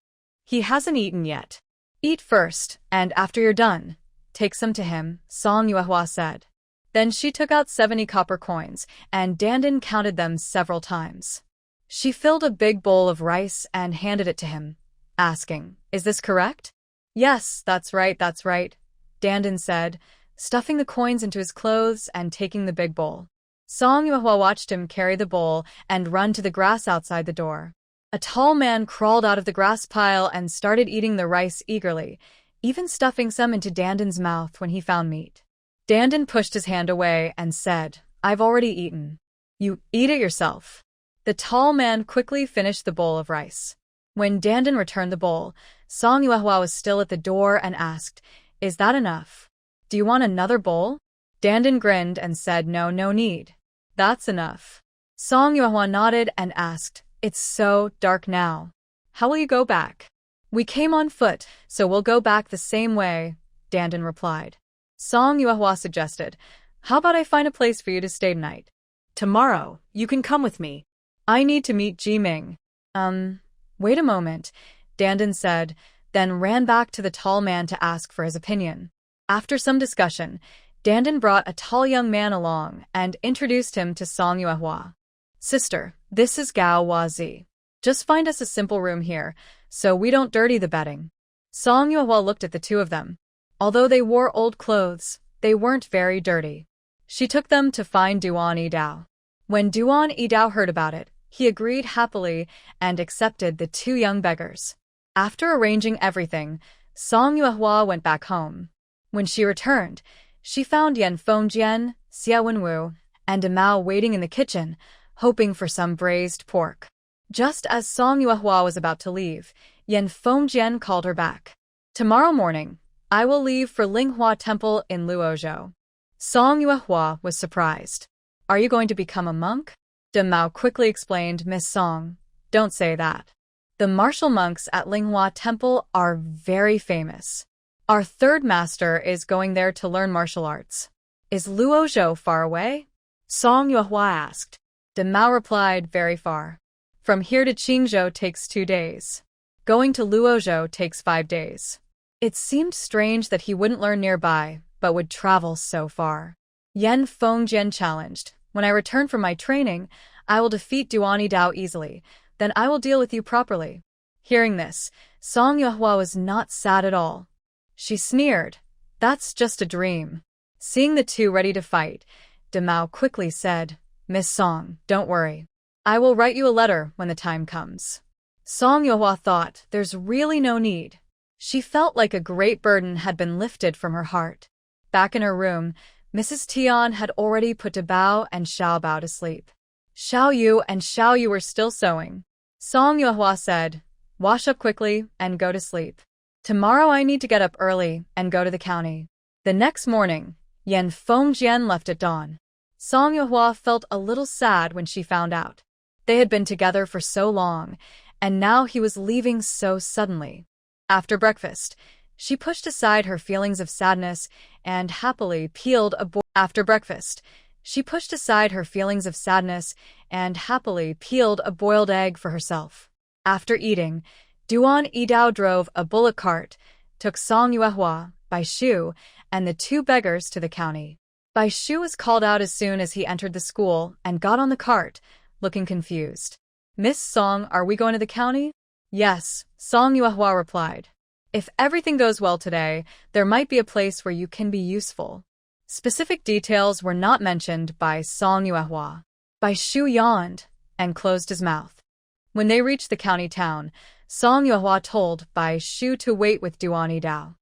He hasn't eaten yet. Eat first, and after you're done, take some to him, Song Yuehua said. Then she took out 70 copper coins, and Dandan counted them several times. She filled a big bowl of rice and handed it to him, asking, "Is this correct?" "Yes, that's right, Dandan said, stuffing the coins into his clothes and taking the big bowl. Song Yuehua watched him carry the bowl and run to the grass outside the door. A tall man crawled out of the grass pile and started eating the rice eagerly, even stuffing some into Dandan's mouth when he found meat. Dandan pushed his hand away and said, "I've already eaten. You eat it yourself." The tall man quickly finished the bowl of rice. When Dandan returned the bowl, Song Yuehua was still at the door and asked, "Is that enough? Do you want another bowl?" Dandan grinned and said, No need. That's enough." Song Yuehua nodded and asked, "It's so dark now. How will you go back?" "We came on foot, so we'll go back the same way," Dandan replied. Song Yuehua suggested, "How about I find a place for you to stay tonight? Tomorrow, you can come with me. I need to meet Jiming." Wait a moment," Dandan said, then ran back to the tall man to ask for his opinion. After some discussion, Dandan brought a tall young man along and introduced him to Song Yuehua. "Sister, this is Gao Wazi. Just find us a simple room here, so we don't dirty the bedding." Song Yuehua looked at the two of them. Although they wore old clothes, they weren't very dirty. She took them to find Duan Yidao. When Duan Yidao heard about it, he agreed happily and accepted the two young beggars. After arranging everything, Song Yuehua went back home. When she returned, she found Yan Fengjian, Xia Wenwu, and Mao waiting in the kitchen, hoping for some braised pork. Just as Song Yuehua was about to leave, Yan Fengjian called her back. "Tomorrow morning, I will leave for Linghua Temple in Luozhou." Song Yuehua was surprised. "Are you going to become a monk?" Mao quickly explained, "Miss Song, don't say that. The martial monks at Linghua Temple are very famous. Our third master is going there to learn martial arts." "Is Luozhou far away?" Song Yuehua asked. Mao replied, "Very far. From here to Qingzhou takes 2 days. Going to Luozhou takes 5 days." It seemed strange that he wouldn't learn nearby, but would travel so far. Yan Fengjian challenged, "When I return from my training, I will defeat Duan Yidao easily. Then I will deal with you properly." Hearing this, Song Yuehua was not sad at all. She sneered, "That's just a dream." Seeing the two ready to fight, Mao quickly said, "Miss Song, don't worry. I will write you a letter when the time comes." Song Yuehua thought, there's really no need. She felt like a great burden had been lifted from her heart. Back in her room, Mrs. Tian had already put Bao and Xiaobao to sleep. Xiao Yu and Xiao Yu were still sewing. Song Yuehua said, "Wash up quickly and go to sleep. Tomorrow I need to get up early and go to the county." The next morning, Yan Fengjian left at dawn. Song Yuehua felt a little sad when she found out. They had been together for so long, and now he was leaving so suddenly. After breakfast, she pushed aside her feelings of sadness and happily peeled a boiled egg for herself. After eating, Duan Yidao drove a bullock cart, took Song Yuehua, Bai Shu, and the two beggars to the county. Bai Shu was called out as soon as he entered the school and got on the cart, looking confused. "Miss Song, are we going to the county?" "Yes," Song Yuehua replied. "If everything goes well today, there might be a place where you can be useful." Specific details were not mentioned by Song Yuehua. Bai Shu yawned and closed his mouth. When they reached the county town, Song Yuehua told Bai Shu to wait with Duan Yidao.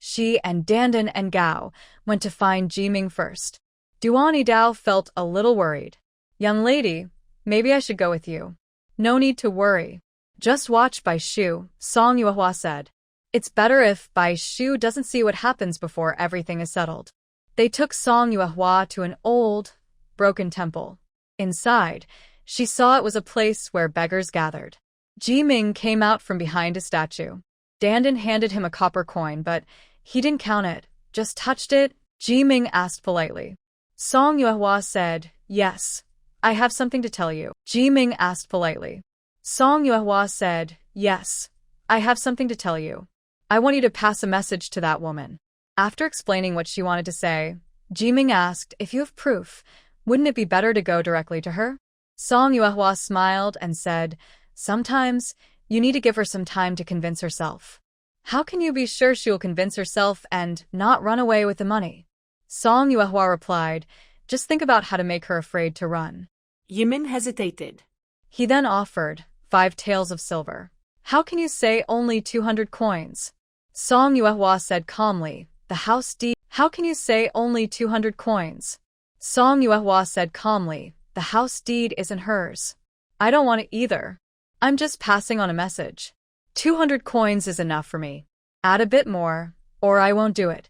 She and Dandan and Gao went to find Jiming first. Duan Yidao felt a little worried. "Young lady, maybe I should go with you." "No need to worry. Just watch Bai Shu," Song Yuehua said. "It's better if Bai Shu doesn't see what happens before everything is settled." They took Song Yuehua to an old, broken temple. Inside, she saw it was a place where beggars gathered. Jiming came out from behind a statue. Dandan handed him a copper coin, but he didn't count it, just touched it Ji-ming asked politely. Song Yuehua said, yes. I have something to tell you. Ji-ming asked politely. Song Yuehua said, yes. I have something to tell you. I want you to pass a message to that woman. After explaining what she wanted to say, Ji-ming asked, if you have proof, wouldn't it be better to go directly to her? Song Yuehua smiled and said, sometimes, you need to give her some time to convince herself. How can you be sure she will convince herself and not run away with the money? Song Yuehua replied, just think about how to make her afraid to run. Yimin hesitated. He then offered 5 taels of silver. How can you say only 200 coins? Song Yuehua said calmly, the house deed. How can you say only 200 coins? Song Yuehua said calmly, the house deed isn't hers. I don't want it either. I'm just passing on a message. 200 coins is enough for me. Add a bit more, or I won't do it,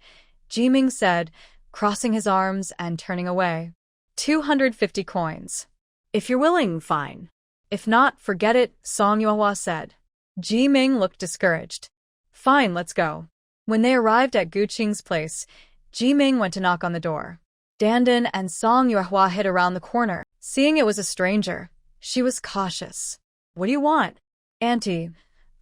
Ji-ming said, crossing his arms and turning away. 250 coins. If you're willing, fine. If not, forget it, Song Yuehua said. Ji-ming looked discouraged. Fine, let's go. When they arrived at Gu Qing's place, Ji-ming went to knock on the door. Dandan and Song Yuehua hid around the corner. Seeing it was a stranger, she was cautious. What do you want? Auntie,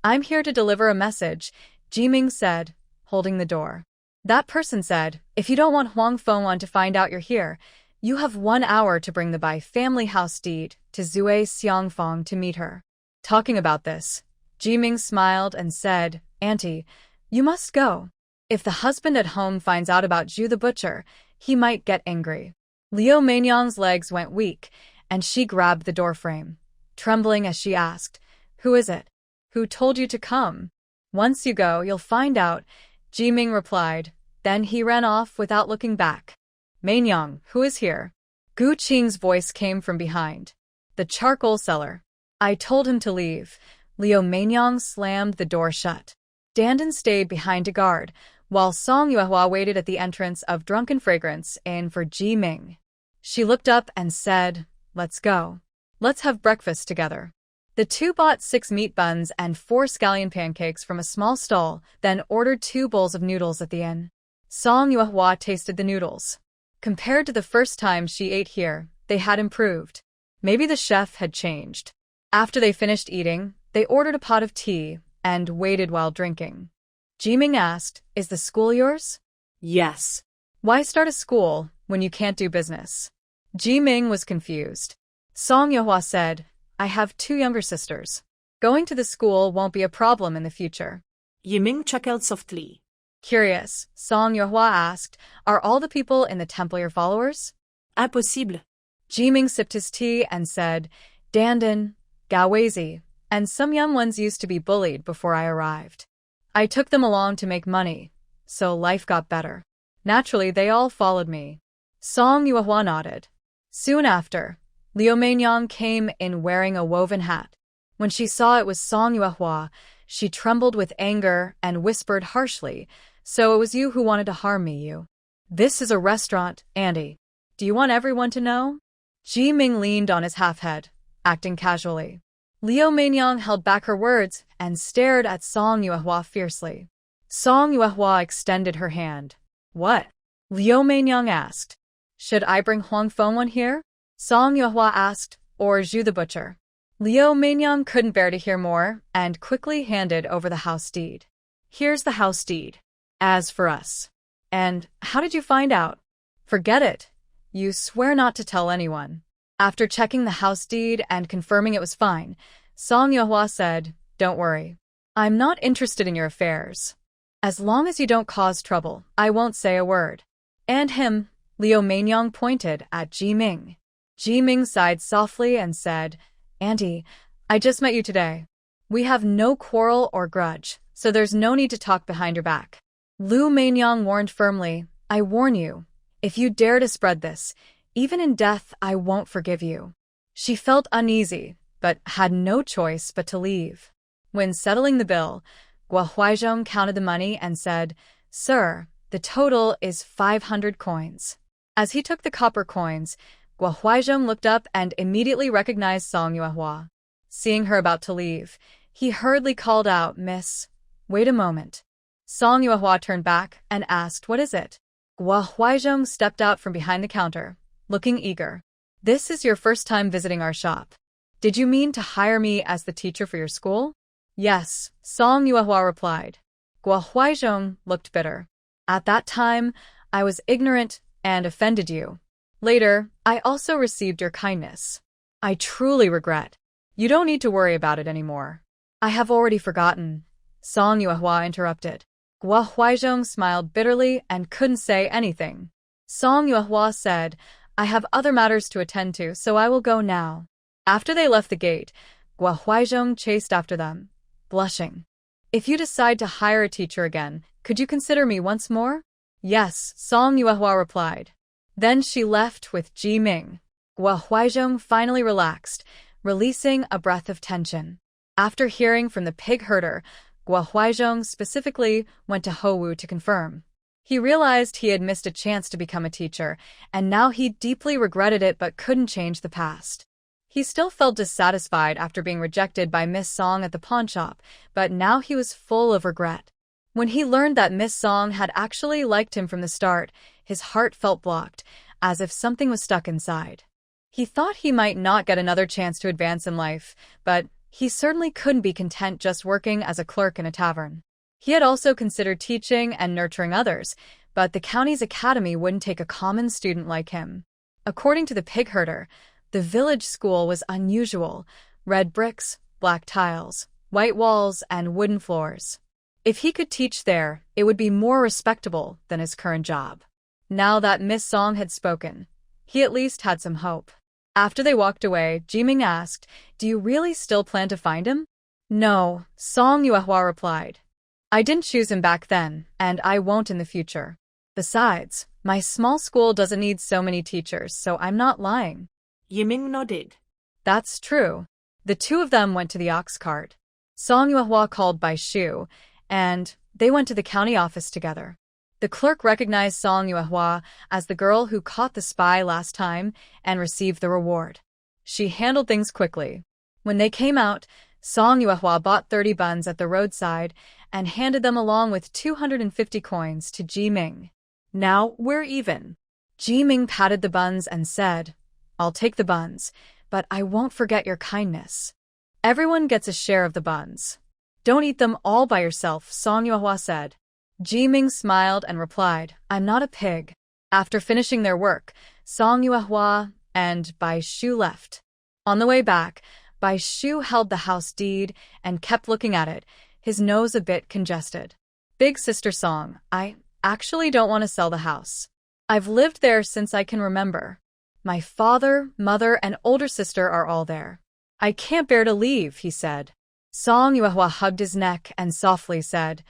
I'm here to deliver a message, Ji-ming said, holding the door. That person said, if you don't want Huang Fengwan to find out you're here, you have 1 hour to bring the Bai family house deed to Zui Xiangfang to meet her. Talking about this, Ji-ming smiled and said, Auntie, you must go. If the husband at home finds out about Zhu the butcher, he might get angry. Liu Meinyang's legs went weak, and she grabbed the doorframe, trembling as she asked, who is it? Who told you to come? Once you go, you'll find out, Ji-ming replied. Then he ran off without looking back. Meinyang, who is here? Gu Qing's voice came from behind. The charcoal seller. I told him to leave. Liu Meinyang slammed the door shut. Dandan stayed behind to guard, while Song Yuehua waited at the entrance of Drunken Fragrance Inn for Ji-ming. She looked up and said, let's go. Let's have breakfast together. The two bought 6 meat buns and 4 scallion pancakes from a small stall, then ordered 2 bowls of noodles at the inn. Song Yuehua tasted the noodles. Compared to the first time she ate here, they had improved. Maybe the chef had changed. After they finished eating, they ordered a pot of tea and waited while drinking. Ji-ming asked, is the school yours? Yes. Why start a school when you can't do business? Ji-ming was confused. Song Yuehua said, I have 2 younger sisters. Going to the school won't be a problem in the future. Yiming chuckled softly. Curious, Song Yuehua asked, are all the people in the temple your followers? Impossible. Ji-ming sipped his tea and said, Dandan, Gaweizi, and some young ones used to be bullied before I arrived. I took them along to make money, so life got better. Naturally, they all followed me. Song Yuehua nodded. Soon after, Liu Meinyang came in wearing a woven hat. When she saw it was Song Yuehua, she trembled with anger and whispered harshly, so it was you who wanted to harm me, you. This is a restaurant, Andy. Do you want everyone to know? Ji-ming leaned on his half-head, acting casually. Liu Meinyang held back her words and stared at Song Yuehua fiercely. Song Yuehua extended her hand. What? Liu Meinyang asked. Should I bring Huang Fengwan here? Song Yuehua asked, or Zhu the butcher? Liu Meinyang couldn't bear to hear more and quickly handed over the house deed. Here's the house deed. As for us. And how did you find out? Forget it. You swear not to tell anyone. After checking the house deed and confirming it was fine, Song Yuehua said, don't worry. I'm not interested in your affairs. As long as you don't cause trouble, I won't say a word. And him, Liu Meinyang pointed at Ji-ming. Ji-ming sighed softly and said, Auntie, I just met you today. We have no quarrel or grudge, so there's no need to talk behind your back. Liu Meinyang warned firmly, I warn you, if you dare to spread this, even in death I won't forgive you. She felt uneasy, but had no choice but to leave. When settling the bill, Guo Huaizhong counted the money and said, Sir, the total is 500 coins. As he took the copper coins, Guo Huaizhong looked up and immediately recognized Song Yuehua. Seeing her about to leave, he hurriedly called out, Miss, wait a moment. Song Yuehua turned back and asked, what is it? Gua Huaizhong stepped out from behind the counter, looking eager. This is your first time visiting our shop. Did you mean to hire me as the teacher for your school? Yes, Song Yuehua replied. Gua Huaizhong looked bitter. At that time, I was ignorant and offended you. Later, I also received your kindness. I truly regret. You don't need to worry about it anymore. I have already forgotten. Song Yuehua interrupted. Gua Huaizhong smiled bitterly and couldn't say anything. Song Yuehua said, I have other matters to attend to, so I will go now. After they left the gate, Gua Huaizhong chased after them, blushing. If you decide to hire a teacher again, could you consider me once more? Yes, Song Yuehua replied. Then she left with Ji Ming. Gua Huaizhong finally relaxed, releasing a breath of tension. After hearing from the pig herder, Gua Huaizhong specifically went to Houwu to confirm. He realized he had missed a chance to become a teacher, and now he deeply regretted it but couldn't change the past. He still felt dissatisfied after being rejected by Miss Song at the pawnshop, but now he was full of regret. When he learned that Miss Song had actually liked him from the start, his heart felt blocked, as if something was stuck inside. He thought he might not get another chance to advance in life, but he certainly couldn't be content just working as a clerk in a tavern. He had also considered teaching and nurturing others, but the county's academy wouldn't take a common student like him. According to the pig herder, the village school was unusual: red bricks, black tiles, white walls, and wooden floors. If he could teach there, it would be more respectable than his current job. Now that Miss Song had spoken, he at least had some hope. After they walked away, Jiming asked, Do you really still plan to find him? No, Song Yuehua replied. I didn't choose him back then, and I won't in the future. Besides, my small school doesn't need so many teachers, so I'm not lying. Yiming nodded. That's true. The two of them went to the ox cart. Song Yuehua called Bai Shu, and they went to the county office together. The clerk recognized Song Yuehua as the girl who caught the spy last time and received the reward. She handled things quickly. When they came out, Song Yuehua bought 30 buns at the roadside and handed them along with 250 coins to Ji Ming. Now we're even. Ji Ming patted the buns and said, I'll take the buns, but I won't forget your kindness. Everyone gets a share of the buns. Don't eat them all by yourself, Song Yuehua said. Ji Ming smiled and replied, I'm not a pig. After finishing their work, Song Yuehua and Bai Shu left. On the way back, Bai Shu held the house deed and kept looking at it, his nose a bit congested. Big sister Song, I actually don't want to sell the house. I've lived there since I can remember. My father, mother, and older sister are all there. I can't bear to leave, he said. Song Yuehua hugged his neck and softly said,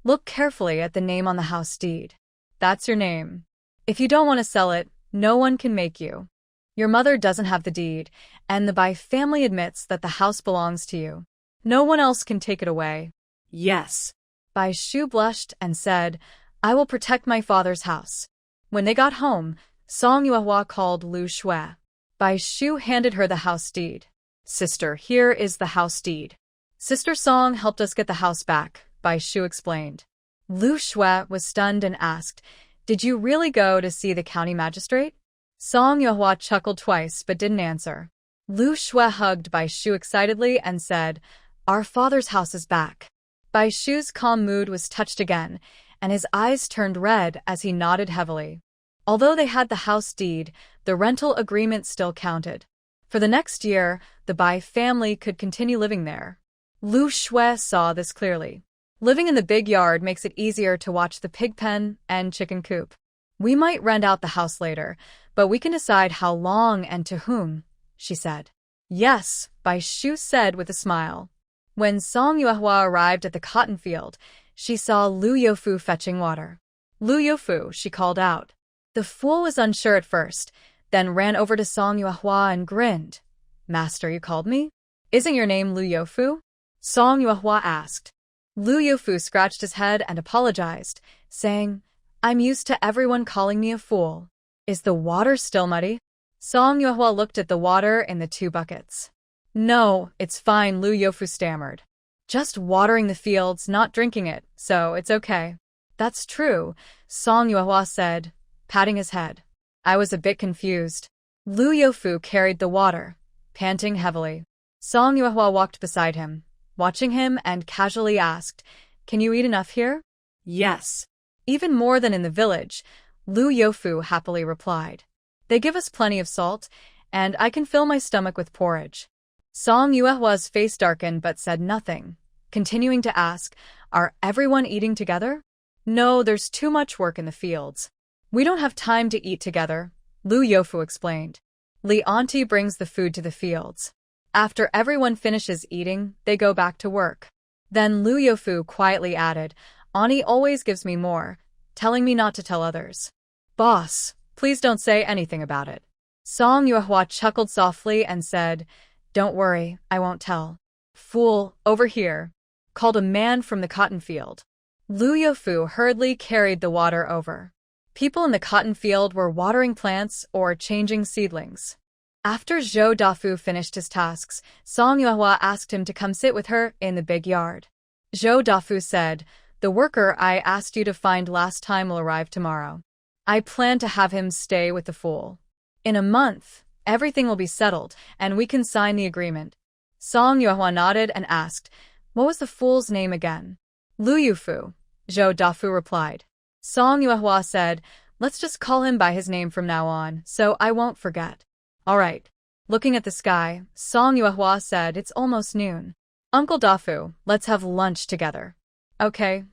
Look carefully at the name on the house deed. That's your name. If you don't want to sell it, no one can make you. Your mother doesn't have the deed, and the Bai family admits that the house belongs to you. No one else can take it away. Yes. Bai Shu blushed and said, I will protect my father's house. When they got home, Song Yuehua called Lu Shui. Bai Shu handed her the house deed. Sister, here is the house deed. Sister Song helped us get the house back, Bai Shu explained. Lu Shui was stunned and asked, Did you really go to see the county magistrate? Song Yuehua chuckled twice but didn't answer. Lu Shui hugged Bai Shu excitedly and said, Our father's house is back. Bai Shu's calm mood was touched again, and his eyes turned red as he nodded heavily. Although they had the house deed, the rental agreement still counted. For the next year, the Bai family could continue living there. Lu Shui saw this clearly. Living in the big yard makes it easier to watch the pig pen and chicken coop. We might rent out the house later, but we can decide how long and to whom, she said. Yes, Bai Shu said with a smile. When Song Yuehua arrived at the cotton field, she saw Lu Youfu fetching water. Lu Youfu, she called out. The fool was unsure at first, then ran over to Song Yuehua and grinned. Master, you called me? Isn't your name Lu Youfu? Song Yuehua asked. Lu Youfu scratched his head and apologized, saying, I'm used to everyone calling me a fool. Is the water still muddy? Song Yuehua looked at the water in the 2 buckets. No, it's fine, Lu Youfu stammered. Just watering the fields, not drinking it, so it's okay. That's true, Song Yuehua said, patting his head. I was a bit confused. Lu Yofu carried the water, panting heavily. Song Yuehua walked beside him, watching him and casually asked, "Can you eat enough here?" Yes. "Even more than in the village," Lu Yofu happily replied. "They give us plenty of salt, and I can fill my stomach with porridge." Song Yuehua's face darkened but said nothing, continuing to ask, "Are everyone eating together?" "No, there's too much work in the fields. We don't have time to eat together," Lu Yofu explained. "Li Auntie brings the food to the fields. After everyone finishes eating, they go back to work." Then Lu Yofu quietly added, "Auntie always gives me more, telling me not to tell others." "Boss, please don't say anything about it." Song Yuehua chuckled softly and said, "Don't worry, I won't tell." "Fool, over here," called a man from the cotton field. Lu Yofu hurriedly carried the water over. People in the cotton field were watering plants or changing seedlings. After Zhou Dafu finished his tasks, Song Yuehua asked him to come sit with her in the big yard. Zhou Dafu said, "The worker I asked you to find last time will arrive tomorrow. I plan to have him stay with the fool. In a month, everything will be settled, and we can sign the agreement." Song Yuehua nodded and asked, "What was the fool's name again?" "Lu Yufu," Zhou Dafu replied. Song Yuehua said, "Let's just call him by his name from now on, so I won't forget." "All right." Looking at the sky, Song Yuehua said, "It's almost noon. Uncle Dafu, let's have lunch together." "Okay."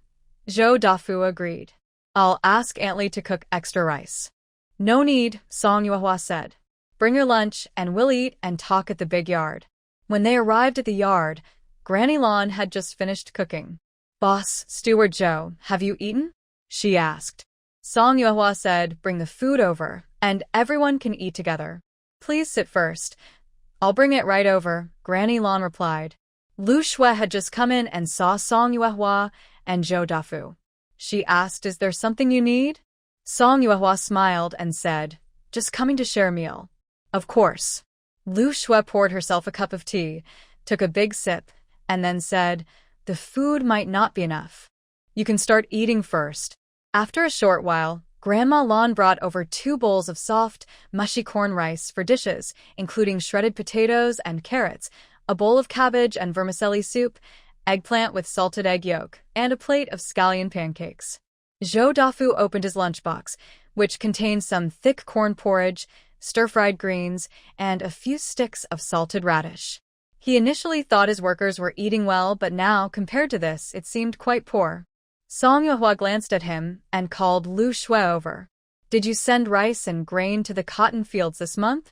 Zhou Dafu agreed. "I'll ask Aunt Li to cook extra rice." "No need," Song Yuehua said. "Bring your lunch and we'll eat and talk at the big yard." When they arrived at the yard, Granny Lan had just finished cooking. "Boss, Steward Zhou, have you eaten?" she asked. Song Yuehua said, "Bring the food over, and everyone can eat together." "Please sit first." "I'll bring it right over," Granny Lan replied. Lu Shui had just come in and saw Song Yuehua and Zhou Dafu. She asked, "Is there something you need?" Song Yuehua smiled and said, "Just coming to share a meal." "Of course." Lu Shui poured herself a cup of tea, took a big sip, and then said, "The food might not be enough. You can start eating first." After a short while, Grandma Lan brought over 2 bowls of soft, mushy corn rice for dishes, including shredded potatoes and carrots, a bowl of cabbage and vermicelli soup, eggplant with salted egg yolk, and a plate of scallion pancakes. Zhou Dafu opened his lunchbox, which contained some thick corn porridge, stir-fried greens, and a few sticks of salted radish. He initially thought his workers were eating well, but now, compared to this, it seemed quite poor. Song Yuehua glanced at him and called Lu Shui over. "Did you send rice and grain to the cotton fields this month?"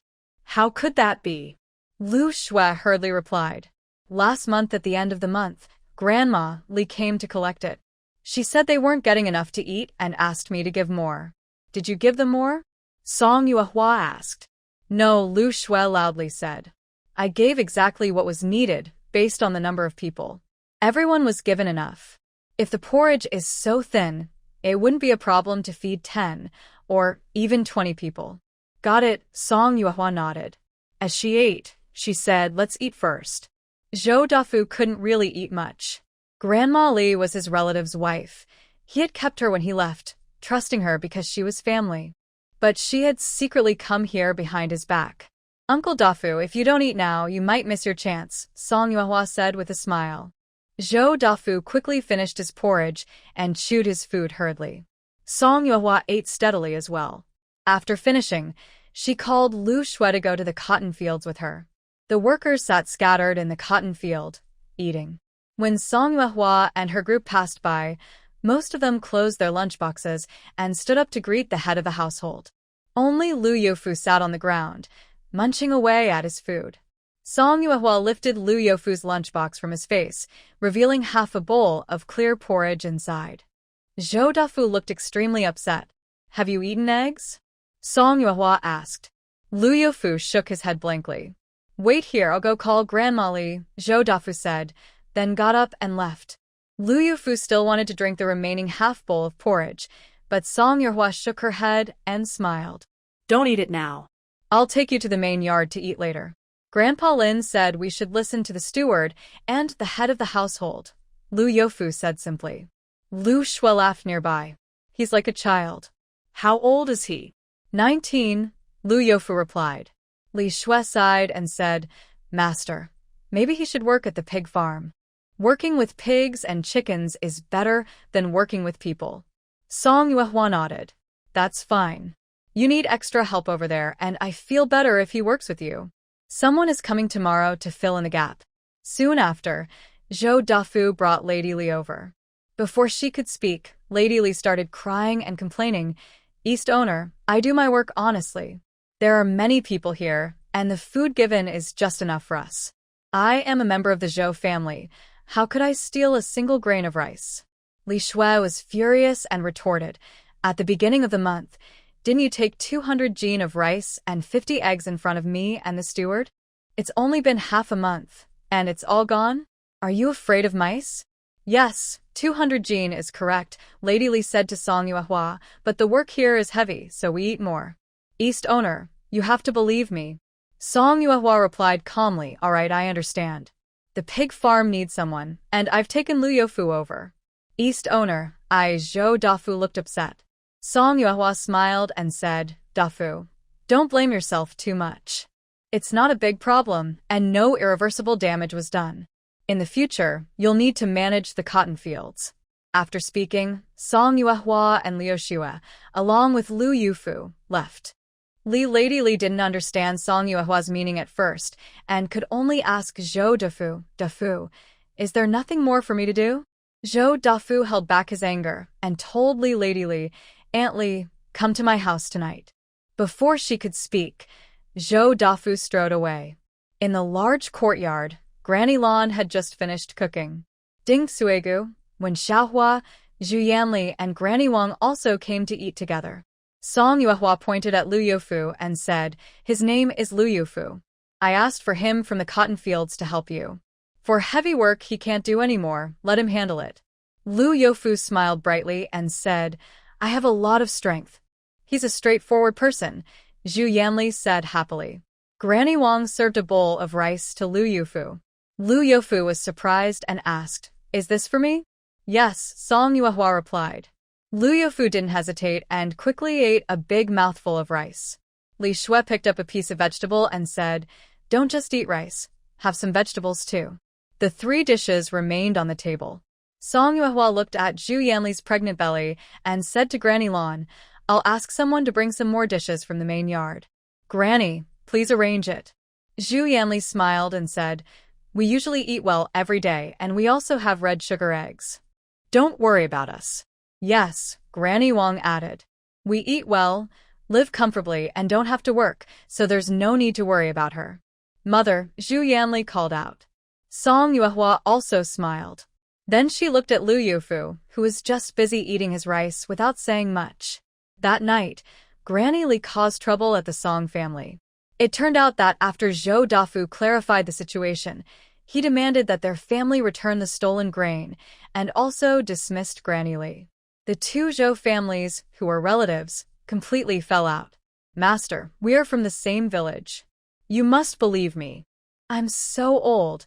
"How could that be?" Lu Shui hurriedly replied. "Last month at the end of the month, Grandma Li came to collect it. She said they weren't getting enough to eat and asked me to give more." "Did you give them more?" Song Yuehua asked. "No," Lu Shui loudly said. "I gave exactly what was needed based on the number of people. Everyone was given enough. If the porridge is so thin, it wouldn't be a problem to feed 10 or even 20 people." "Got it," Song Yuehua nodded. As she ate, she said, "Let's eat first." Zhou Dafu couldn't really eat much. Grandma Li was his relative's wife. He had kept her when he left, trusting her because she was family. But she had secretly come here behind his back. "Uncle Dafu, if you don't eat now, you might miss your chance," Song Yuehua said with a smile. Zhou Dafu quickly finished his porridge and chewed his food hurriedly. Song Yuehua ate steadily as well. After finishing, she called Lu Shui to go to the cotton fields with her. The workers sat scattered in the cotton field, eating. When Song Yuehua and her group passed by, most of them closed their lunchboxes and stood up to greet the head of the household. Only Lu Yofu sat on the ground, munching away at his food. Song Yuehua lifted Lu Yofu's lunchbox from his face, revealing half a bowl of clear porridge inside. Zhou Dafu looked extremely upset. "Have you eaten eggs?" Song Yuehua asked. Lu Yofu shook his head blankly. "Wait here, I'll go call Grandma Li," Zhou Dafu said, then got up and left. Lu Yofu still wanted to drink the remaining half bowl of porridge, but Song Yuehua shook her head and smiled. "Don't eat it now. I'll take you to the main yard to eat later." Grandpa Lin said we should listen to the steward and the head of the household, Lu Yofu said simply. Lu Shui laughed nearby. "He's like a child." How old is he? 19, Lu Yofu replied. Li Shui sighed and said, Master, maybe he should work at the pig farm. Working with pigs and chickens is better than working with people. Song Yuehua nodded. That's fine. You need extra help over there, and I feel better if he works with you. Someone is coming tomorrow to fill in the gap. Soon after, Zhou Dafu brought Lady Li over. Before she could speak, Lady Li started crying and complaining, East owner, I do my work honestly. There are many people here, and the food given is just enough for us. I am a member of the Zhou family. How could I steal a single grain of rice? Li Shui was furious and retorted, At the beginning of the month, didn't you take 200 jin of rice and 50 eggs in front of me and the steward? It's only been half a month, and it's all gone? Are you afraid of mice? Yes, 200 jin is correct, Lady Li said to Song Yuehua, but the work here is heavy, so we eat more. East owner, you have to believe me. Song Yuehua replied calmly, All right, I understand. The pig farm needs someone, and I've taken Lu Yofu over. East owner, Zhou Dafu looked upset. Song Yuehua smiled and said, Dafu, don't blame yourself too much. It's not a big problem, and no irreversible damage was done. In the future, you'll need to manage the cotton fields. After speaking, Song Yuehua and Liu Xue, along with Lu Yufu, left. Lady Li didn't understand Song Yuehua's meaning at first, and could only ask Zhou Dafu, is there nothing more for me to do? Zhou Dafu held back his anger, and told Lady Li, Aunt Li, come to my house tonight. Before she could speak, Zhou Dafu strode away. In the large courtyard, Granny Lan had just finished cooking. Ding Suegu, Wen Xiaohua, Zhu Yanli and Granny Wang also came to eat together. Song Yuehua pointed at Lu Yofu and said, His name is Lu Yofu. I asked for him from the cotton fields to help you. For heavy work he can't do anymore, let him handle it. Lu Yofu smiled brightly and said, I have a lot of strength. He's a straightforward person, Zhu Yanli said happily. Granny Wang served a bowl of rice to Lu Yofu. Lu Yofu was surprised and asked, Is this for me? Yes, Song Yuehua replied. Lu Yofu didn't hesitate and quickly ate a big mouthful of rice. Li Shui picked up a piece of vegetable and said, Don't just eat rice, have some vegetables too. The 3 dishes remained on the table. Song Yuehua looked at Zhu Yanli's pregnant belly and said to Granny Lan, I'll ask someone to bring some more dishes from the main yard. Granny, please arrange it. Zhu Yanli smiled and said, We usually eat well every day and we also have red sugar eggs. Don't worry about us. Yes, Granny Wang added. We eat well, live comfortably and don't have to work, so there's no need to worry about her. Mother, Zhu Yanli called out. Song Yuehua also smiled. Then she looked at Lu Yofu, who was just busy eating his rice without saying much. That night, Granny Li caused trouble at the Song family. It turned out that after Zhou Dafu clarified the situation, he demanded that their family return the stolen grain and also dismissed Granny Li. The 2 Zhou families, who were relatives, completely fell out. Master, we are from the same village. You must believe me. I'm so old,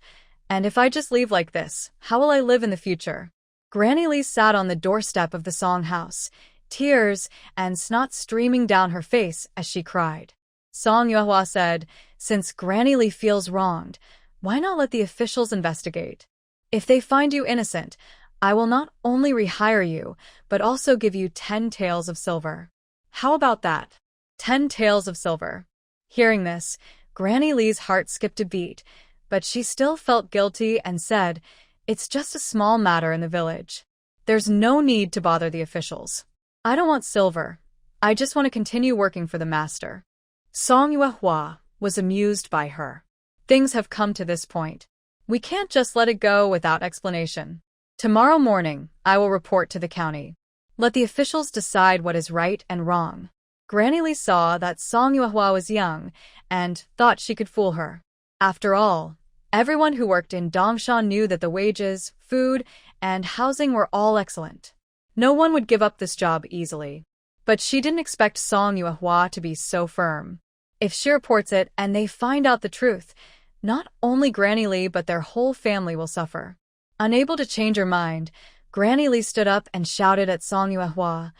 and if I just leave like this, how will I live in the future? Granny Li sat on the doorstep of the Song house, tears and snot streaming down her face as she cried. Song Yuehua said, Since Granny Li feels wronged, why not let the officials investigate? If they find you innocent, I will not only rehire you, but also give you 10 taels of silver. How about that? 10 taels of silver. Hearing this, Granny Li's heart skipped a beat, but she still felt guilty and said, It's just a small matter in the village. There's no need to bother the officials. I don't want silver. I just want to continue working for the master. Song Yuehua was amused by her. Things have come to this point. We can't just let it go without explanation. Tomorrow morning, I will report to the county. Let the officials decide what is right and wrong. Granny Li saw that Song Yuehua was young and thought she could fool her. After all, everyone who worked in Dongshan knew that the wages, food, and housing were all excellent. No one would give up this job easily. But she didn't expect Song Yuehua to be so firm. If she reports it and they find out the truth, not only Granny Li but their whole family will suffer. Unable to change her mind, Granny Li stood up and shouted at Song Yuehua,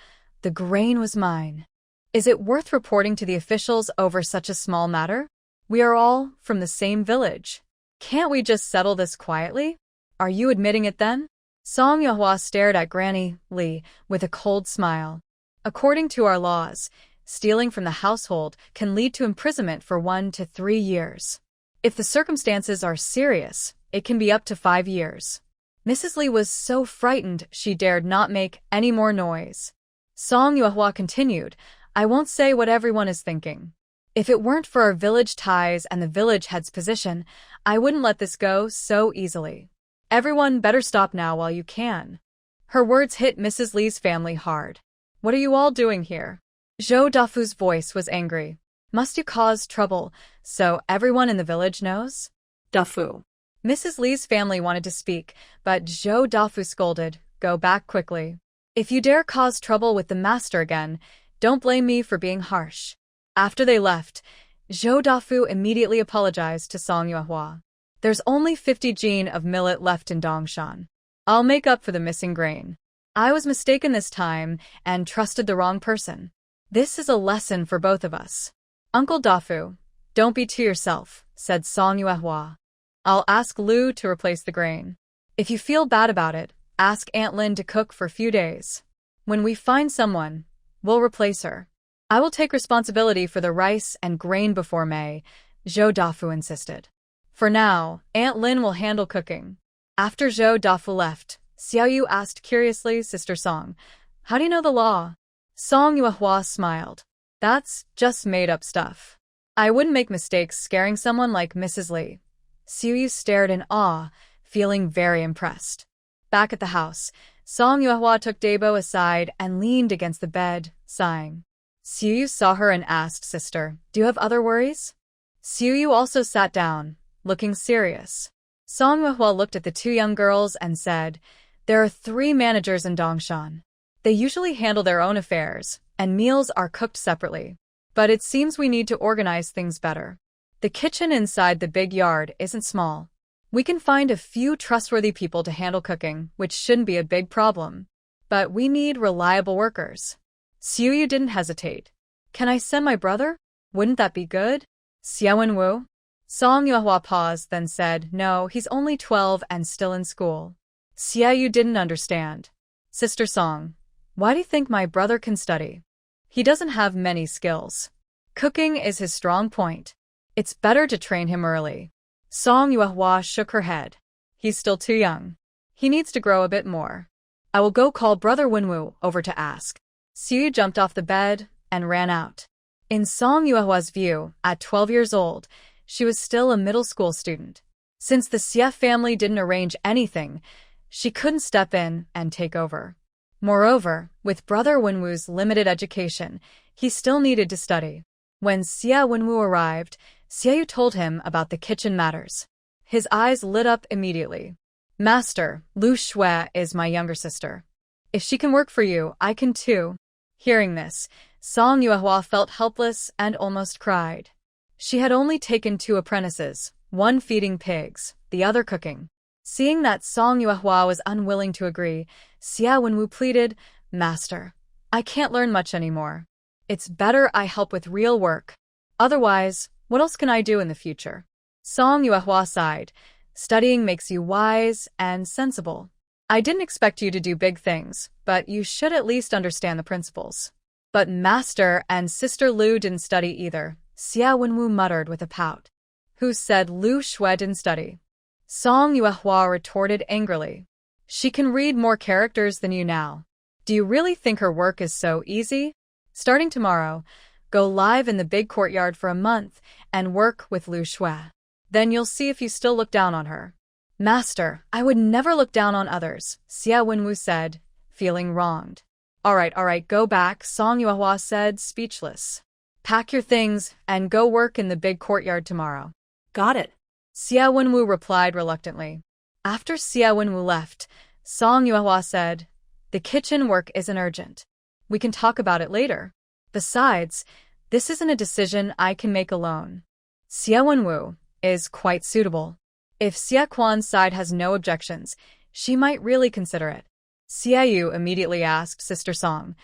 The grain was mine. Is it worth reporting to the officials over such a small matter? We are all from the same village. Can't we just settle this quietly? Are you admitting it then? Song Yahua stared at Granny Lee with a cold smile. According to our laws, stealing from the household can lead to imprisonment for 1 to 3 years. If the circumstances are serious, it can be up to 5 years. Mrs. Lee was so frightened she dared not make any more noise. Song Yuehua continued, I won't say what everyone is thinking. If it weren't for our village ties and the village head's position, I wouldn't let this go so easily. Everyone better stop now while you can. Her words hit Mrs. Lee's family hard. What are you all doing here? Zhou Dafu's voice was angry. Must you cause trouble so everyone in the village knows? Dafu. Mrs. Lee's family wanted to speak, but Zhou Dafu scolded, Go back quickly. If you dare cause trouble with the master again, don't blame me for being harsh. After they left, Zhou Dafu immediately apologized to Song Yuehua. There's only 50 jin of millet left in Dongshan. I'll make up for the missing grain. I was mistaken this time and trusted the wrong person. This is a lesson for both of us. Uncle Dafu, don't be to yourself, said Song Yuehua. I'll ask Lu to replace the grain. If you feel bad about it, ask Aunt Lin to cook for a few days. When we find someone, we'll replace her. I will take responsibility for the rice and grain before May, Zhou Dafu insisted. For now, Aunt Lin will handle cooking. After Zhou Dafu left, Xiaoyu asked curiously, Sister Song, how do you know the law? Song Yuehua smiled. That's just made-up stuff. I wouldn't make mistakes scaring someone like Mrs. Lee. Xiaoyu stared in awe, feeling very impressed. Back at the house, Song Yuehua took Dabo aside and leaned against the bed, sighing. Xiaoyu saw her and asked, Sister, do you have other worries? Xiaoyu also sat down, looking serious. Song Yuehua looked at the 2 young girls and said, There are 3 managers in Dongshan. They usually handle their own affairs, and meals are cooked separately. But it seems we need to organize things better. The kitchen inside the big yard isn't small. We can find a few trustworthy people to handle cooking, which shouldn't be a big problem. But we need reliable workers. Xiaoyu didn't hesitate. Can I send my brother? Wouldn't that be good? Xiaowen Wu? Song Yuehua paused, then said, No, he's only 12 and still in school. Xiaoyu didn't understand. Sister Song, why do you think my brother can study? He doesn't have many skills. Cooking is his strong point. It's better to train him early. Song Yuehua shook her head. He's still too young. He needs to grow a bit more. I will go call Brother Wenwu over to ask. Xiaoyu jumped off the bed and ran out. In Song Yuehua's view, at 12 years old, she was still a middle school student. Since the Xie family didn't arrange anything, she couldn't step in and take over. Moreover, with Brother Wenwu's limited education, he still needed to study. When Xie Wenwu arrived, Xiaoyu told him about the kitchen matters. His eyes lit up immediately. Master, Lu Shui is my younger sister. If she can work for you, I can too. Hearing this, Song Yuehua felt helpless and almost cried. She had only taken 2 apprentices, one feeding pigs, the other cooking. Seeing that Song Yuehua was unwilling to agree, Xie Wenwu pleaded, Master, I can't learn much anymore. It's better I help with real work. Otherwise, what else can I do in the future? Song Yuehua sighed. Studying makes you wise and sensible. I didn't expect you to do big things, but you should at least understand the principles. But Master and Sister Lu didn't study either, Xie Wenwu muttered with a pout. Who said Lu Shui didn't study? Song Yuehua retorted angrily. She can read more characters than you now. Do you really think her work is so easy? Starting tomorrow, go live in the big courtyard for a month and work with Lu Shui. Then you'll see if you still look down on her. Master, I would never look down on others, Xie Wenwu said, feeling wronged. All right, go back, Song Yuehua said, speechless. Pack your things and go work in the big courtyard tomorrow. Got it. Xie Wenwu replied reluctantly. After Xie Wenwu left, Song Yuehua said, The kitchen work isn't urgent. We can talk about it later. Besides, this isn't a decision I can make alone. Xie Wenwu is quite suitable. If Xie Quan's side has no objections, she might really consider it. Xiaoyu immediately asked Sister Song,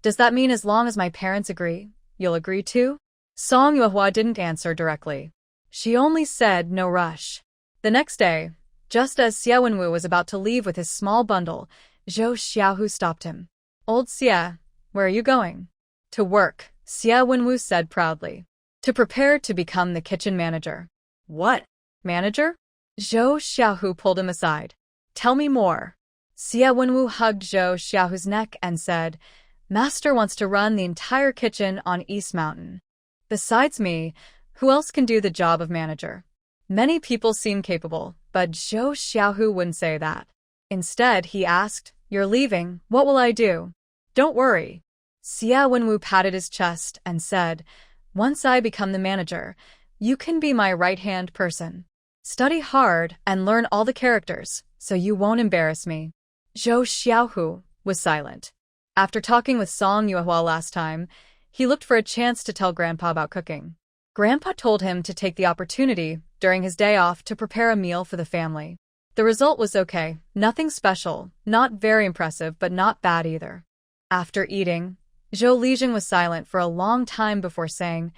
Does that mean as long as my parents agree, you'll agree too? Song Yuehua didn't answer directly. She only said no rush. The next day, just as Xie Wenwu was about to leave with his small bundle, Zhou Xiaohu stopped him. Old Xie, where are you going? To work, Xie Wenwu said proudly. To prepare to become the kitchen manager. What? Manager? Zhou Xiaohu pulled him aside. Tell me more. Xie Wenwu hugged Zhou Xiaohu's neck and said, Master wants to run the entire kitchen on East Mountain. Besides me, who else can do the job of manager? Many people seem capable, but Zhou Xiaohu wouldn't say that. Instead, he asked, You're leaving, what will I do? Don't worry. Xie Wenwu patted his chest and said, Once I become the manager, you can be my right-hand person. Study hard and learn all the characters, so you won't embarrass me. Zhou Xiaohu was silent. After talking with Song Yuehua last time, he looked for a chance to tell Grandpa about cooking. Grandpa told him to take the opportunity during his day off to prepare a meal for the family. The result was okay, nothing special, not very impressive, but not bad either. After eating, Zhou Lijing was silent for a long time before saying,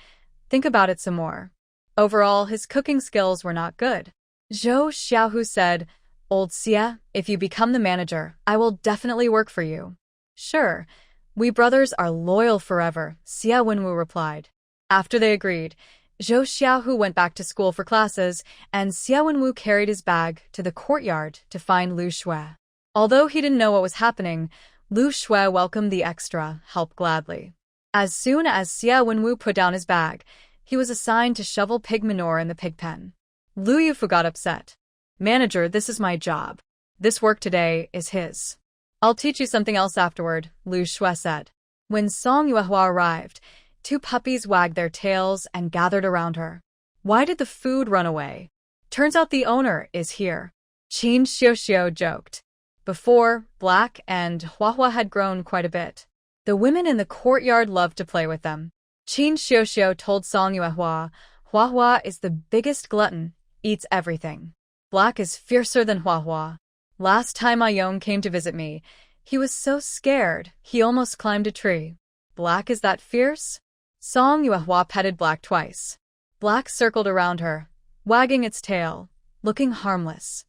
Think about it some more. Overall, his cooking skills were not good. Zhou Xiaohu said, Old Xie, if you become the manager, I will definitely work for you. Sure, we brothers are loyal forever, Xie Wenwu replied. After they agreed, Zhou Xiaohu went back to school for classes, and Xie Wenwu carried his bag to the courtyard to find Lu Shui. Although he didn't know what was happening, Lu Shui welcomed the extra help gladly. As soon as Xie Wenwu put down his bag, he was assigned to shovel pig manure in the pig pen. Lu Yufu got upset. Manager, this is my job. This work today is his. I'll teach you something else afterward, Lu Shui said. When Song Yuehua arrived, 2 puppies wagged their tails and gathered around her. Why did the food run away? Turns out the owner is here. Qin Xiuxiu joked. Before, Black and Huahua had grown quite a bit. The women in the courtyard loved to play with them. Qin Xiuxiu told Song Yuehua, Huahua is the biggest glutton, eats everything. Black is fiercer than Huahua. Last time Ayong came to visit me, he was so scared, he almost climbed a tree. Black is that fierce? Song Yuehua petted Black twice. Black circled around her, wagging its tail, looking harmless.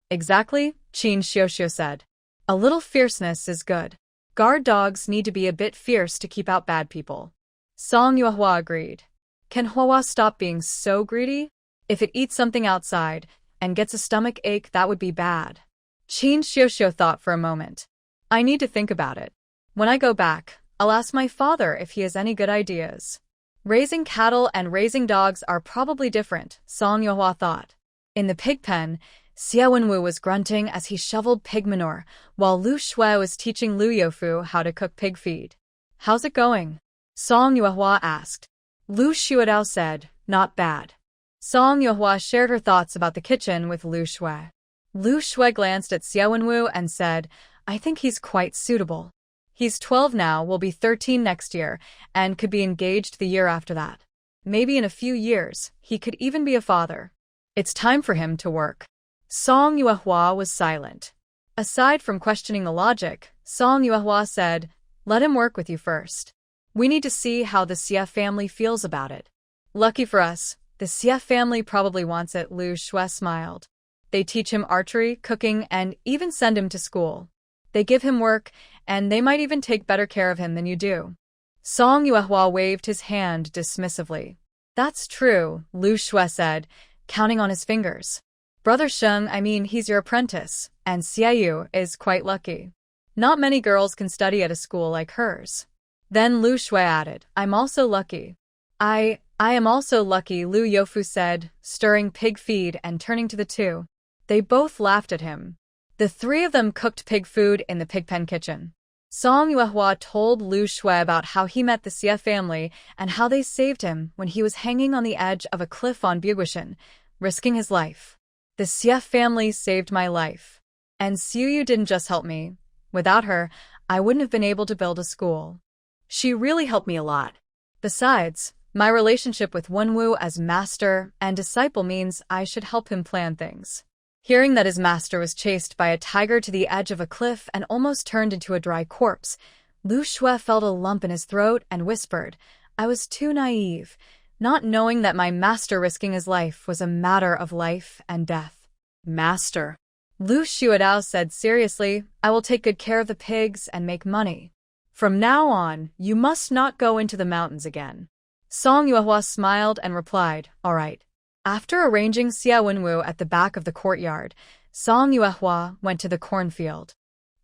Exactly, Qin Xiuxiu said. A little fierceness is good. Guard dogs need to be a bit fierce to keep out bad people. Song Yuehua agreed. Can Huahua stop being so greedy? If it eats something outside and gets a stomach ache, that would be bad. Qin Xiuxiu thought for a moment. I need to think about it. When I go back, I'll ask my father if he has any good ideas. Raising cattle and raising dogs are probably different, Song Yuehua thought. In the pig pen, Xie Wenwu was grunting as he shoveled pig manure, while Lu Shui was teaching Lu Youfu how to cook pig feed. How's it going? Song Yuehua asked. Lu Shuidao said, Not bad. Song Yuehua shared her thoughts about the kitchen with Lu Shui. Lu Shui glanced at Xie Wenwu and said, I think he's quite suitable. He's 12 now, will be 13 next year, and could be engaged the year after that. Maybe in a few years, he could even be a father. It's time for him to work. Song Yuehua was silent. Aside from questioning the logic, Song Yuehua said, Let him work with you first. We need to see how the Xie family feels about it. Lucky for us, the Xie family probably wants it, Lu Shui smiled. They teach him archery, cooking, and even send him to school. They give him work, and they might even take better care of him than you do. Song Yuehua waved his hand dismissively. That's true, Lu Shui said, counting on his fingers. Brother Sheng, he's your apprentice, and Xiaoyu is quite lucky. Not many girls can study at a school like hers. Then Lu Shui added, I'm also lucky. I am also lucky, Lu Youfu said, stirring pig feed and turning to the 2. They both laughed at him. The 3 of them cooked pig food in the pigpen kitchen. Song Yuehua told Lu Shui about how he met the Xie family and how they saved him when he was hanging on the edge of a cliff on Buguishan, risking his life. The Xie family saved my life. And Xiuyu didn't just help me. Without her, I wouldn't have been able to build a school. She really helped me a lot. Besides, my relationship with Wenwu as master and disciple means I should help him plan things. Hearing that his master was chased by a tiger to the edge of a cliff and almost turned into a dry corpse, Lu Shui felt a lump in his throat and whispered, I was too naive, not knowing that my master risking his life was a matter of life and death. Master. Lu Shuadao said seriously, I will take good care of the pigs and make money. From now on, you must not go into the mountains again. Song Yuehua smiled and replied, all right. After arranging Xia Wenwu at the back of the courtyard, Song Yuehua went to the cornfield.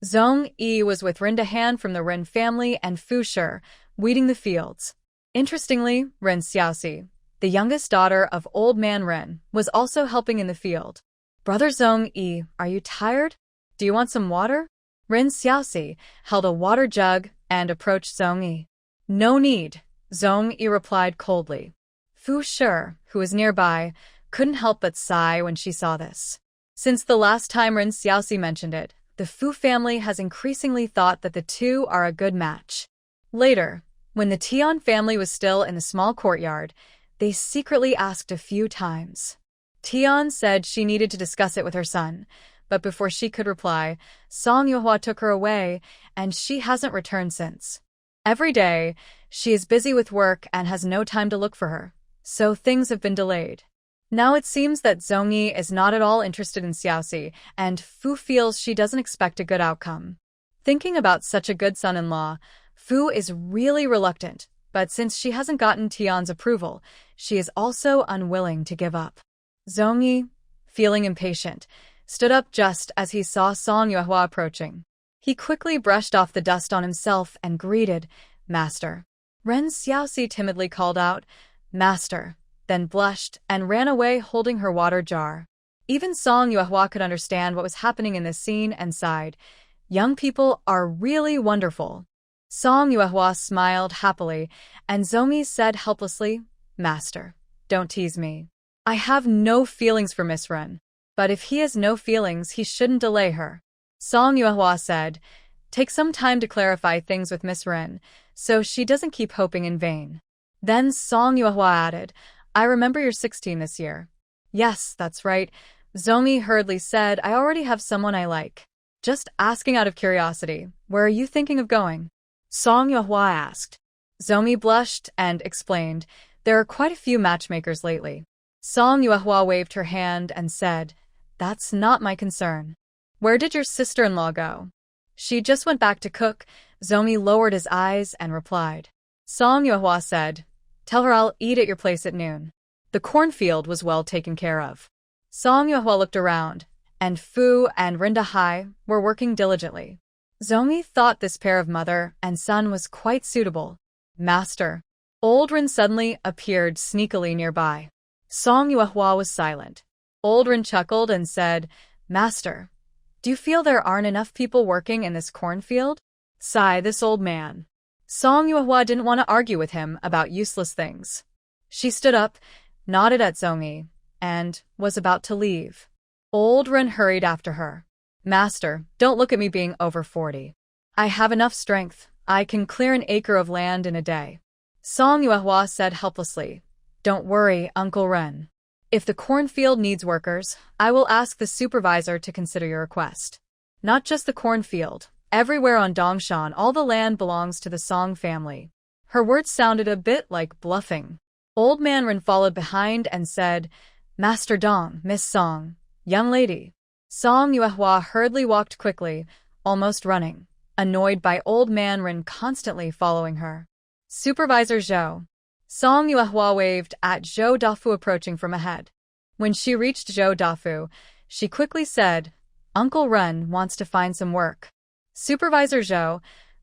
Zhong Yi was with Ren Han from the Ren family and Fu Shi, weeding the fields. Interestingly, Ren Xiaoxi, the youngest daughter of Old Man Ren, was also helping in the field. Brother Zhong Yi, are you tired? Do you want some water? Ren Xiaoxi held a water jug and approached Zhong Yi. No need, Zhong Yi replied coldly. Fu Shi, who was nearby, couldn't help but sigh when she saw this. Since the last time Ren Xiaoxi mentioned it, the Fu family has increasingly thought that the two are a good match. Later, when the Tian family was still in the small courtyard, they secretly asked a few times. Tian said she needed to discuss it with her son, but before she could reply, Song Yuehua took her away, and she hasn't returned since. Every day, she is busy with work and has no time to look for her, so things have been delayed. Now it seems that Zhong Yi is not at all interested in Xiaoxi, and Fu feels she doesn't expect a good outcome. Thinking about such a good son-in-law, Fu is really reluctant, but since she hasn't gotten Tian's approval, she is also unwilling to give up. Zhong Yi, feeling impatient, stood up just as he saw Song Yuehua approaching. He quickly brushed off the dust on himself and greeted, Master. Ren Xiaoxi timidly called out, Master, then blushed and ran away holding her water jar. Even Song Yuehua could understand what was happening in this scene and sighed. Young people are really wonderful. Song Yuehua smiled happily, and Zhong Yi said helplessly, Master, don't tease me. I have no feelings for Miss Ren, but if he has no feelings, he shouldn't delay her. Song Yuehua said, take some time to clarify things with Miss Ren, so she doesn't keep hoping in vain. Then Song Yuehua added, I remember you're 16 this year. Yes, that's right. Zhong Yi hurriedly said, I already have someone I like. Just asking out of curiosity, where are you thinking of going? Song Yuehua asked. Zhong Yi blushed and explained, there are quite a few matchmakers lately. Song Yuehua waved her hand and said, that's not my concern. Where did your sister-in-law go? She just went back to cook. Zhong Yi lowered his eyes and replied. Song Yuehua said, tell her I'll eat at your place at noon. The cornfield was well taken care of. Song Yuehua looked around, and Fu and Rinda Hai were working diligently. Zhong Yi thought this pair of mother and son was quite suitable. Master. Old Rin suddenly appeared sneakily nearby. Song Yuehua was silent. Old Rin chuckled and said, Master, do you feel there aren't enough people working in this cornfield? Sigh, this old man. Song Yuehua didn't want to argue with him about useless things. She stood up, nodded at Zhong Yi, and was about to leave. Old Ren hurried after her. Master, don't look at me being over 40. I have enough strength. I can clear an acre of land in a day. Song Yuehua said helplessly, don't worry, Uncle Ren. If the cornfield needs workers, I will ask the supervisor to consider your request. Not just the cornfield. Everywhere on Dongshan, all the land belongs to the Song family. Her words sounded a bit like bluffing. Old Man Ren followed behind and said, Master Dong, Miss Song, young lady. Song Yuehua hurriedly walked quickly, almost running, annoyed by Old Man Ren constantly following her. Supervisor Zhou. Song Yuehua waved at Zhou Dafu approaching from ahead. When she reached Zhou Dafu, she quickly said, Uncle Ren wants to find some work. Supervisor Zhou,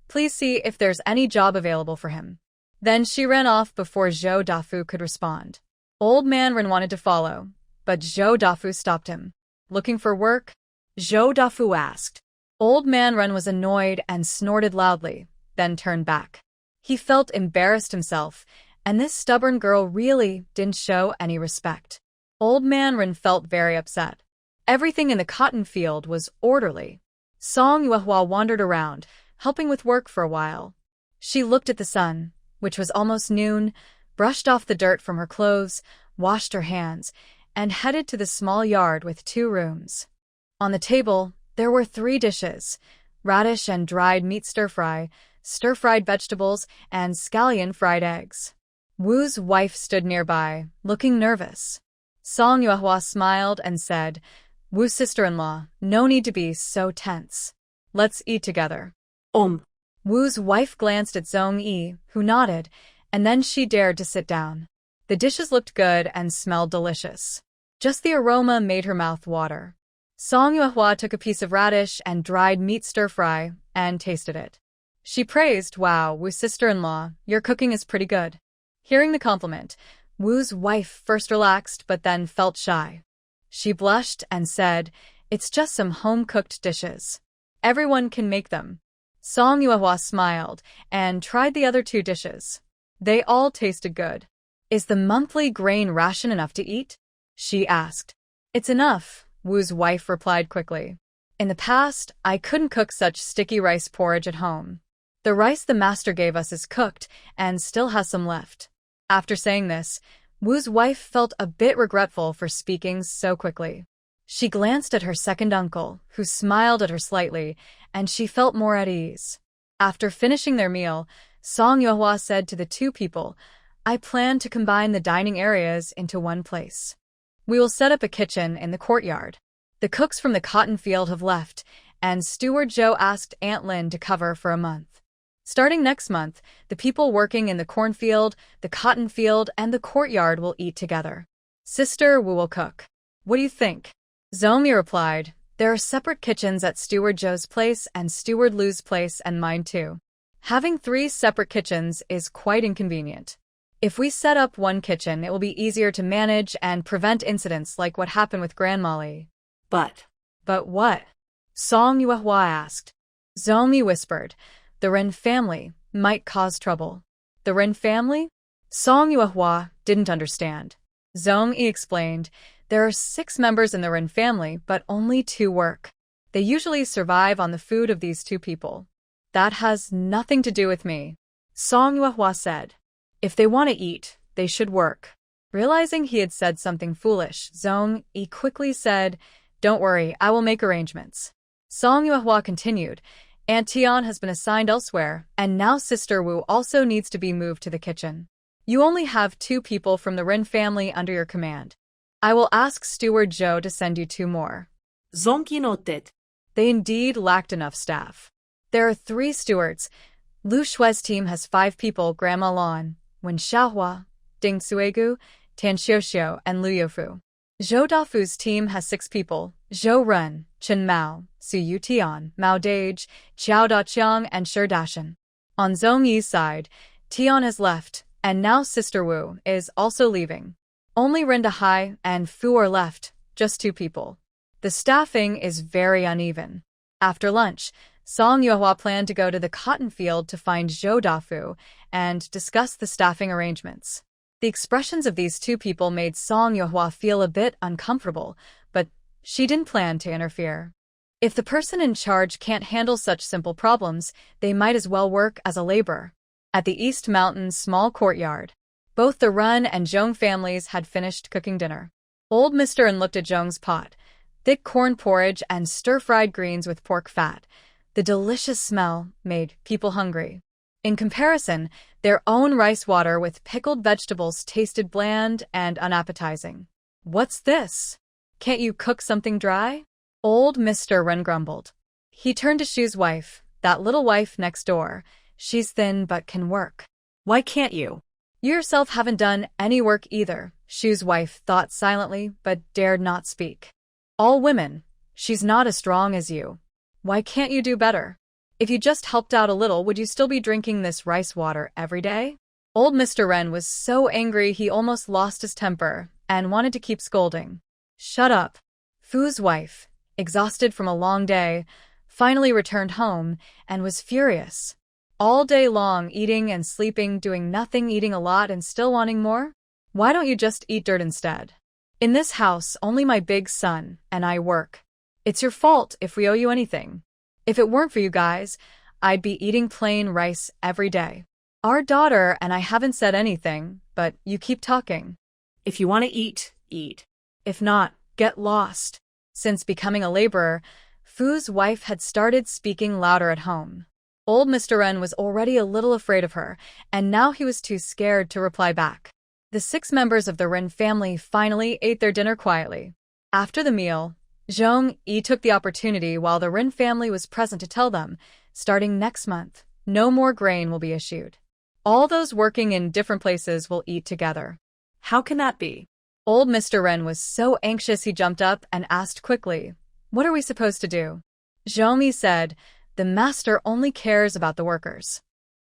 please see if there's any job available for him. Then she ran off before Zhou Dafu could respond. Old Man Ren wanted to follow, but Zhou Dafu stopped him. Looking for work? Zhou Dafu asked. Old Man Ren was annoyed and snorted loudly, then turned back. He felt embarrassed himself, and this stubborn girl really didn't show any respect. Old Man Ren felt very upset. Everything in the cotton field was orderly. Song Yuehua wandered around, helping with work for a while. She looked at the sun, which was almost noon, brushed off the dirt from her clothes, washed her hands, and headed to the small yard with 2 rooms. On the table, there were 3 dishes: radish and dried meat stir-fry, stir-fried vegetables, and scallion fried eggs. Wu's wife stood nearby, looking nervous. Song Yuehua smiled and said, "Wu's sister-in-law, no need to be so tense. Let's eat together." Wu's wife glanced at Zhong Yi, who nodded, and then she dared to sit down. The dishes looked good and smelled delicious. Just the aroma made her mouth water. Song Yuehua took a piece of radish and dried meat stir-fry and tasted it. She praised, "Wow, Wu's sister-in-law, your cooking is pretty good." Hearing the compliment, Wu's wife first relaxed but then felt shy. She blushed and said, "It's just some home-cooked dishes. Everyone can make them." Song Yuehua smiled and tried the other two dishes. They all tasted good. "Is the monthly grain ration enough to eat?" she asked. "It's enough," Wu's wife replied quickly. "In the past, I couldn't cook such sticky rice porridge at home. The rice the master gave us is cooked and still has some left." After saying this, Wu's wife felt a bit regretful for speaking so quickly. She glanced at her second uncle, who smiled at her slightly, and she felt more at ease. After finishing their meal, Song Yuehua said to the two people, "I plan to combine the dining areas into one place. We will set up a kitchen in the courtyard." The cooks from the cotton field have left, and Steward Zhou asked Aunt Lin to cover for a month. Starting next month, the people working in the cornfield, the cotton field, and the courtyard will eat together. Sister Wu will cook. What do you think? Zomi replied, "There are separate kitchens at Steward Zhou's place and Steward Lu's place and mine too. Having 3 separate kitchens is quite inconvenient. If we set up one kitchen, it will be easier to manage and prevent incidents like what happened with Grandma Li." But what? Song Yuehua asked. Zomi whispered, "The Ren family might cause trouble." The Ren family? Song Yuehua didn't understand. Zhong Yi explained, "There are 6 members in the Ren family, but only 2 work. They usually survive on the food of these 2 people." "That has nothing to do with me," Song Yuehua said. "If they want to eat, they should work." Realizing he had said something foolish, Zhong Yi quickly said, "Don't worry, I will make arrangements." Song Yuehua continued, "Aunt Tian has been assigned elsewhere, and now Sister Wu also needs to be moved to the kitchen. You only have 2 people from the Ren family under your command. I will ask Steward Zhou to send you 2 more." Zonki noted. They indeed lacked enough staff. There are 3 stewards. Lu Shui's team has 5 people: Grandma Lan, Wen Xiaohua, Ding Suigu, Tan Xiuxiu, and Lu Youfu. Zhou Dafu's team has 6 people: Zhou Ren, Chen Mao, Su Yutian, Mao Dage, Qiao Daqiang, and Shi Dashan. On Zhong Yi's side, Tian has left, and now Sister Wu is also leaving. Only Ren Dahai and Fu are left, just 2 people. The staffing is very uneven. After lunch, Song Yuehua planned to go to the cotton field to find Zhou Dafu and discuss the staffing arrangements. The expressions of these 2 people made Song Yuehua feel a bit uncomfortable, but she didn't plan to interfere. If the person in charge can't handle such simple problems, they might as well work as a laborer. At the East Mountain's small courtyard, both the Run and Zhong families had finished cooking dinner. Old Mr. N looked at Zhong's pot, thick corn porridge and stir-fried greens with pork fat. The delicious smell made people hungry. In comparison, their own rice water with pickled vegetables tasted bland and unappetizing. "What's this? Can't you cook something dry?" Old Mr. Ren grumbled. He turned to Shu's wife, that little wife next door. "She's thin but can work. Why can't you?" "You yourself haven't done any work either," Shu's wife thought silently but dared not speak. "All women. She's not as strong as you. Why can't you do better? If you just helped out a little, would you still be drinking this rice water every day?" Old Mr. Ren was so angry he almost lost his temper and wanted to keep scolding. "Shut up." Fu's wife, exhausted from a long day, finally returned home and was furious. All day long, eating and sleeping, doing nothing, eating a lot and still wanting more? Why don't you just eat dirt instead? In this house, only my big son and I work. It's your fault if we owe you anything. If it weren't for you guys, I'd be eating plain rice every day. Our daughter and I haven't said anything, but you keep talking. If you want to eat, eat. If not, get lost." Since becoming a laborer, Fu's wife had started speaking louder at home. Old Mr. Wren was already a little afraid of her, and now he was too scared to reply back. The 6 members of the Wren family finally ate their dinner quietly. After the meal, Zhong-yi took the opportunity while the Wren family was present to tell them, starting next month, no more grain will be issued. All those working in different places will eat together. How can that be? Old Mr. Wren was so anxious he jumped up and asked quickly, "What are we supposed to do?" Zhong-yi said, "The master only cares about the workers.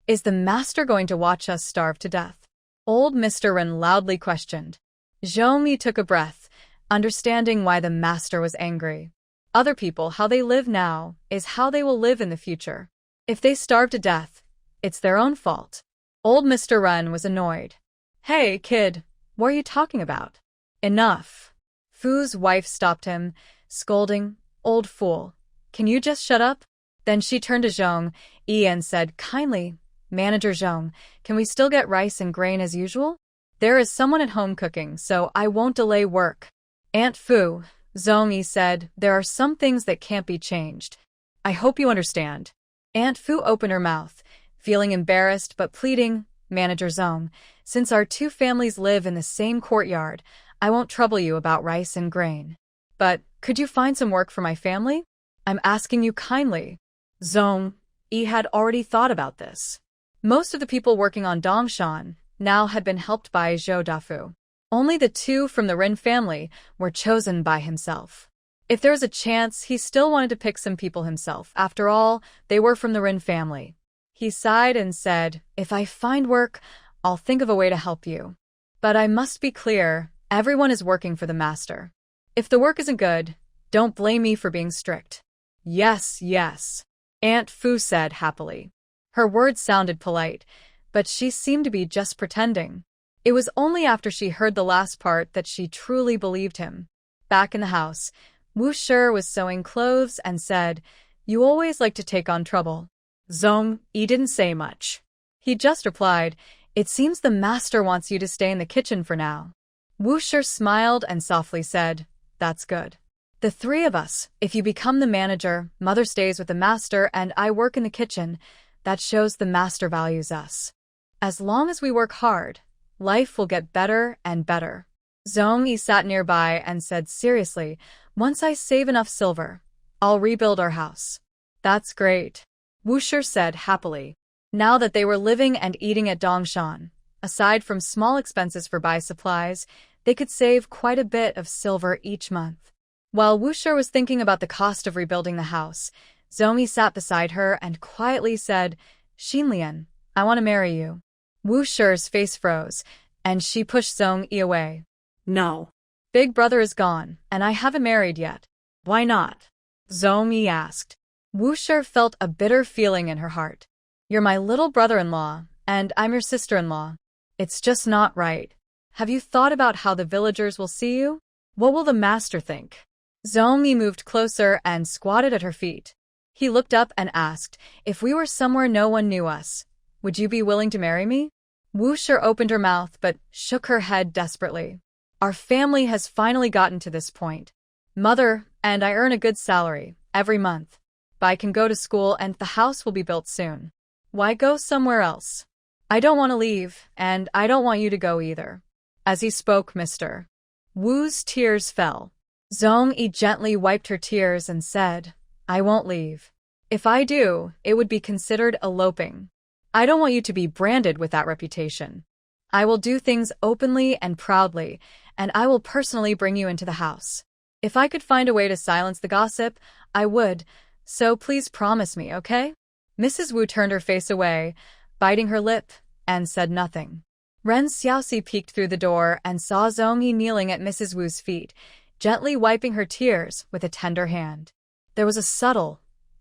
Is the master going to watch us starve to death?" Old Mr. Wren loudly questioned. Zhong-yi took a breath, understanding why the master was angry. Other people, how they live now, is how they will live in the future. If they starve to death, it's their own fault. Old Mr. Wren was annoyed. "Hey, kid, what are you talking about?" "Enough." Fu's wife stopped him, scolding, "Old fool, can you just shut up?" Then she turned to Zhong-yi and said kindly, "Manager Zhong, can we still get rice and grain as usual? There is someone at home cooking, so I won't delay work." "Aunt Fu," Zhong-yi said, "there are some things that can't be changed. I hope you understand." Aunt Fu opened her mouth, feeling embarrassed but pleading, "Manager Zhong, since our 2 families live in the same courtyard, I won't trouble you about rice and grain. But could you find some work for my family? I'm asking you kindly." Zhong-yi had already thought about this. Most of the people working on Dongshan now had been helped by Zhou Dafu. Only the 2 from the Rin family were chosen by himself. If there was a chance, he still wanted to pick some people himself. After all, they were from the Rin family. He sighed and said, "If I find work, I'll think of a way to help you. But I must be clear, everyone is working for the master. If the work isn't good, don't blame me for being strict." "Yes, yes," Aunt Fu said happily. Her words sounded polite, but she seemed to be just pretending. It was only after she heard the last part that she truly believed him. Back in the house, Wu Shi was sewing clothes and said, "You always like to take on trouble." Zhong-yi didn't say much. He just replied, "It seems the master wants you to stay in the kitchen for now." Wu Shi smiled and softly said, "That's good. The 3 of us, if you become the manager, mother stays with the master, and I work in the kitchen, that shows the master values us. As long as we work hard, life will get better and better." Zhong-yi sat nearby and said seriously, "Once I save enough silver, I'll rebuild our house." "That's great," Wu Shi said happily. Now that they were living and eating at Dongshan, aside from small expenses for buy supplies, they could save quite a bit of silver each month. While Wu Shi was thinking about the cost of rebuilding the house, Zhong-yi sat beside her and quietly said, "Xinlian, I want to marry you." Wu Shi's face froze, and she pushed Zhong-yi away. "No. Big brother is gone, and I haven't married yet." Why not? Zhong-yi asked. Wu Shi felt a bitter feeling in her heart. "You're my little brother-in-law, and I'm your sister-in-law. It's just not right. Have you thought about how the villagers will see you? What will the master think?" Zhong-yi moved closer and squatted at her feet. He looked up and asked, "If we were somewhere no one knew us, would you be willing to marry me?" Wu Shi opened her mouth but shook her head desperately. "Our family has finally gotten to this point. Mother and I earn a good salary every month. But I can go to school and the house will be built soon. Why go somewhere else? I don't want to leave, and I don't want you to go either." As he spoke, Mr. Wu's tears fell. Zhong-yi gently wiped her tears and said, "I won't leave. If I do, it would be considered eloping. I don't want you to be branded with that reputation. I will do things openly and proudly, and I will personally bring you into the house. If I could find a way to silence the gossip, I would, so please promise me, okay?" Mrs. Wu turned her face away, biting her lip, and said nothing. Ren Xiaoxi peeked through the door and saw Zhong-yi kneeling at Mrs. Wu's feet, gently wiping her tears with a tender hand. There was a subtle,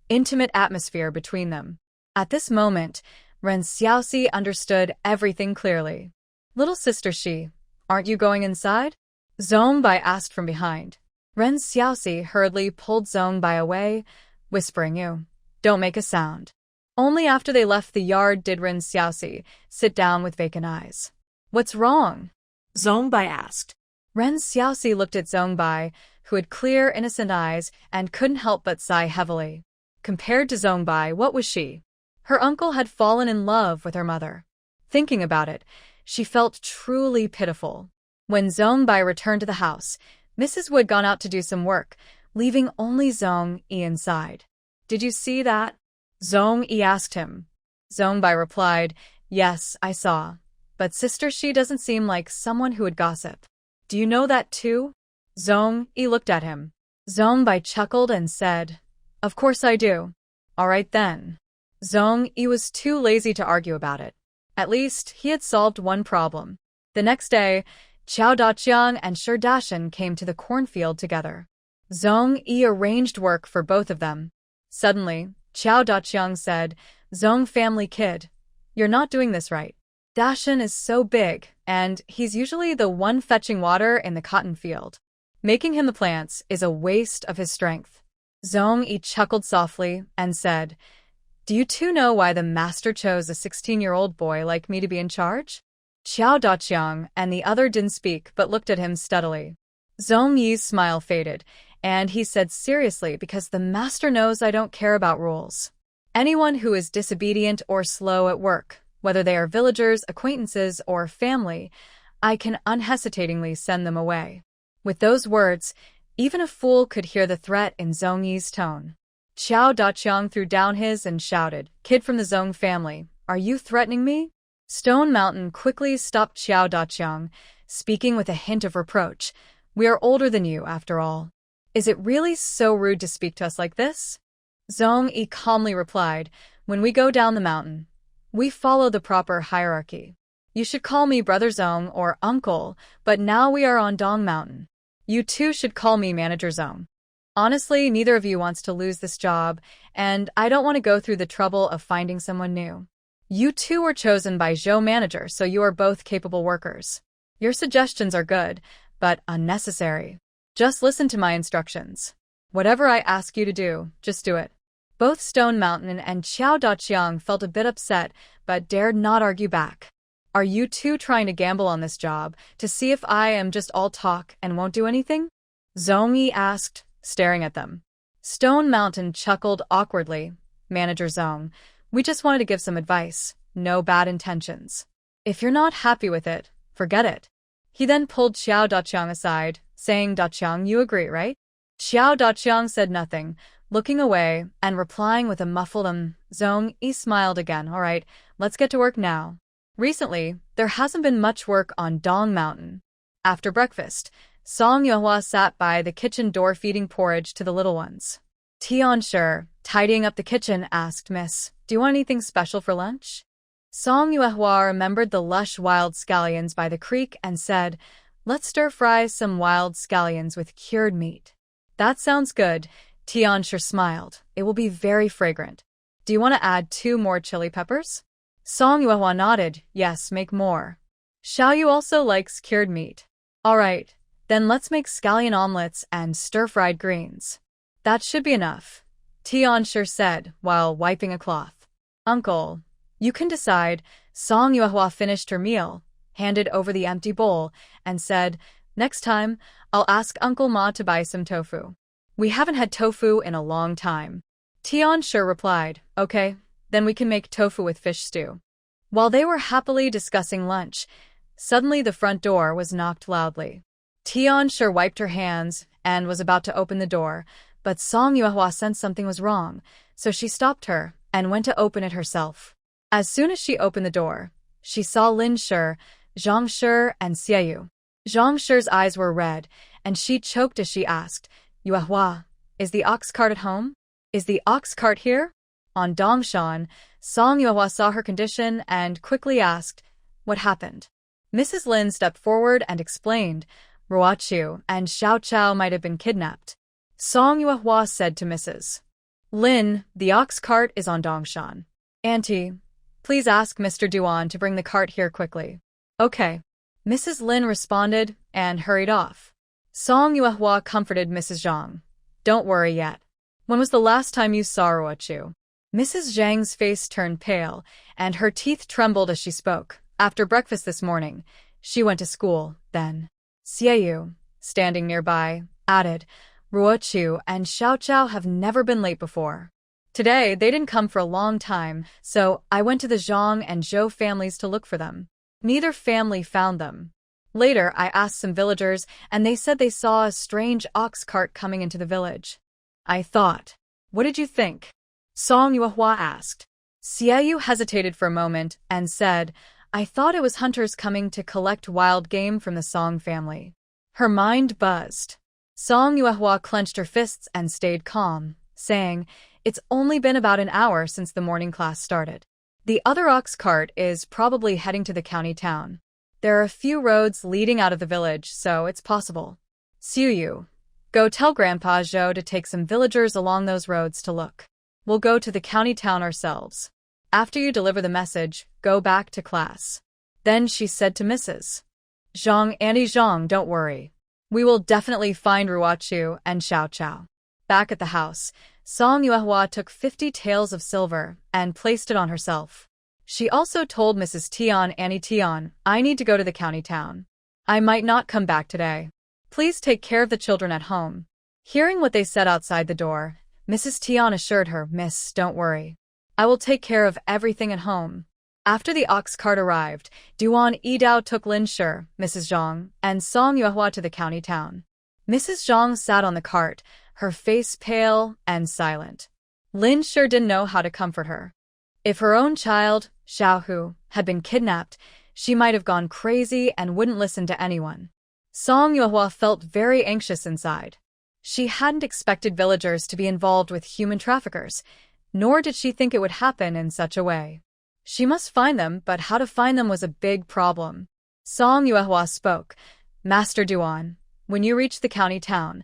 intimate atmosphere between them. At this moment, Ren Xiaoxi understood everything clearly. "Little sister Shi, aren't you going inside?" Zhongbai asked from behind. Ren Xiaoxi hurriedly pulled Zhongbai away, whispering, "You, don't make a sound." Only after they left the yard did Ren Xiaoxi sit down with vacant eyes. "What's wrong?" Zhongbai asked. Ren Xiaoxi looked at Zhongbai, who had clear, innocent eyes and couldn't help but sigh heavily. Compared to Zhongbai, what was she? Her uncle had fallen in love with her mother. Thinking about it, she felt truly pitiful. When Zong Bai returned to the house, Mrs. Wood gone out to do some work, leaving only Zong Yi inside. "Did you see that?" Zong Yi asked him. Zong Bai replied, "Yes, I saw. But Sister Shi doesn't seem like someone who would gossip." "Do you know that too?" Zong Yi looked at him. Zong Bai chuckled and said, "Of course I do." "All right then." Zong Yi was too lazy to argue about it. At least, he had solved one problem. The next day, Qiao Daqiang and Shi Dashan came to the cornfield together. Zong Yi arranged work for both of them. Suddenly, Qiao Daqiang said, "Zong family kid, you're not doing this right. Dashan is so big, and he's usually the one fetching water in the cotton field. Making him the plants is a waste of his strength." Zong Yi chuckled softly and said, "Do you two know why the master chose a 16-year-old boy like me to be in charge?" Qiao Daqiang and the other didn't speak but looked at him steadily. Zong Yi's smile faded, and he said seriously, "Because the master knows I don't care about rules. Anyone who is disobedient or slow at work, whether they are villagers, acquaintances, or family, I can unhesitatingly send them away." With those words, even a fool could hear the threat in Zong Yi's tone. Qiao Daqiang threw down his and shouted, "Kid from the Zong family, are you threatening me?" Stone Mountain quickly stopped Qiao Daqiang, speaking with a hint of reproach. "We are older than you, after all. Is it really so rude to speak to us like this?" Zong Yi calmly replied, "When we go down the mountain, we follow the proper hierarchy. You should call me Brother Zong or Uncle, but now we are on Dong Mountain. You two should call me Manager Zong. Honestly, neither of you wants to lose this job, and I don't want to go through the trouble of finding someone new. You two were chosen by Zhou Manager, so you are both capable workers. Your suggestions are good, but unnecessary. Just listen to my instructions. Whatever I ask you to do, just do it." Both Stone Mountain and Qiao Daqiang felt a bit upset, but dared not argue back. "Are you two trying to gamble on this job, to see if I am just all talk and won't do anything?" Zong Yi asked, staring at them. Stone Mountain chuckled awkwardly. "Manager Zong, we just wanted to give some advice, no bad intentions. If you're not happy with it, forget it." He then pulled Qiao Daqiang aside, saying, "Daqiang, you agree, right?" Qiao Daqiang said nothing, looking away and replying with a muffled Zong Yi smiled again. "All right, let's get to work now." Recently, there hasn't been much work on Dong Mountain. After breakfast, Song Yuehua sat by the kitchen door feeding porridge to the little ones. Tian Shi, tidying up the kitchen, asked, "Miss, do you want anything special for lunch?" Song Yuehua remembered the lush wild scallions by the creek and said, "Let's stir-fry some wild scallions with cured meat." "That sounds good." Tian Shi smiled. "It will be very fragrant. Do you want to add 2 more chili peppers?" Song Yuehua nodded. "Yes, make more." "Xiaoyu also likes cured meat." "All right, then let's make scallion omelets and stir-fried greens." "That should be enough," Tian Shi said while wiping a cloth. "Uncle, you can decide." Song Yuehua finished her meal, handed over the empty bowl, and said, "Next time, I'll ask Uncle Ma to buy some tofu. We haven't had tofu in a long time." Tian Shi replied, "Okay, then we can make tofu with fish stew." While they were happily discussing lunch, suddenly the front door was knocked loudly. Tian Shi wiped her hands and was about to open the door, but Song Yuehua sensed something was wrong, so she stopped her and went to open it herself. As soon as she opened the door, she saw Lin Shi, Zhang Shi, and Xiaoyu. Zhang Shi's eyes were red, and she choked as she asked, "Yuehua, is the ox cart at home? Is the ox cart here?" On Dongshan, Song Yuehua saw her condition and quickly asked, "What happened?" Mrs. Lin stepped forward and explained, "Ruochu and Xiao Chao might have been kidnapped." Song Yuehua said to Mrs. Lin, "The ox cart is on Dongshan. Auntie, please ask Mr. Duan to bring the cart here quickly." "Okay." Mrs. Lin responded and hurried off. Song Yuehua comforted Mrs. Zhang. "Don't worry yet. When was the last time you saw Ruochu?" Mrs. Zhang's face turned pale, and her teeth trembled as she spoke. "After breakfast this morning, she went to school, then." Xiaoyu, standing nearby, added, "Ruochu and Xiao Chao have never been late before." Today, they didn't come for a long time, so I went to the Zhang and Zhou families to look for them. Neither family found them. Later, I asked some villagers, and they said they saw a strange ox cart coming into the village. I thought. What did you think? Song Yuehua asked. Xiaoyu hesitated for a moment and said, I thought it was hunters coming to collect wild game from the Song family. Her mind buzzed. Song Yuehua clenched her fists and stayed calm, saying, It's only been about an hour since the morning class started. The other ox cart is probably heading to the county town. There are a few roads leading out of the village, so it's possible. Xiuyu, go tell Grandpa Zhou to take some villagers along those roads to look. We'll go to the county town ourselves. After you deliver the message, go back to class. Then she said to Mrs. Zhang, Auntie Zhang, don't worry. We will definitely find Ruochu and Xiao Chao. Back at the house, Song Yuehua took 50 taels of silver and placed it on herself. She also told Mrs. Tian, Auntie Tian, I need to go to the county town. I might not come back today. Please take care of the children at home. Hearing what they said outside the door, Mrs. Tian assured her, Miss, don't worry. I will take care of everything at home. After the ox cart arrived, Duan Yidao took Lin Shi, Mrs. Zhang, and Song Yuehua to the county town. Mrs. Zhang sat on the cart, her face pale and silent. Lin Shi didn't know how to comfort her. If her own child, Xiaohu, had been kidnapped, she might have gone crazy and wouldn't listen to anyone. Song Yuehua felt very anxious inside. She hadn't expected villagers to be involved with human traffickers, nor did she think it would happen in such a way. She must find them, but how to find them was a big problem. Song Yuehua spoke, Master Duan, when you reach the county town,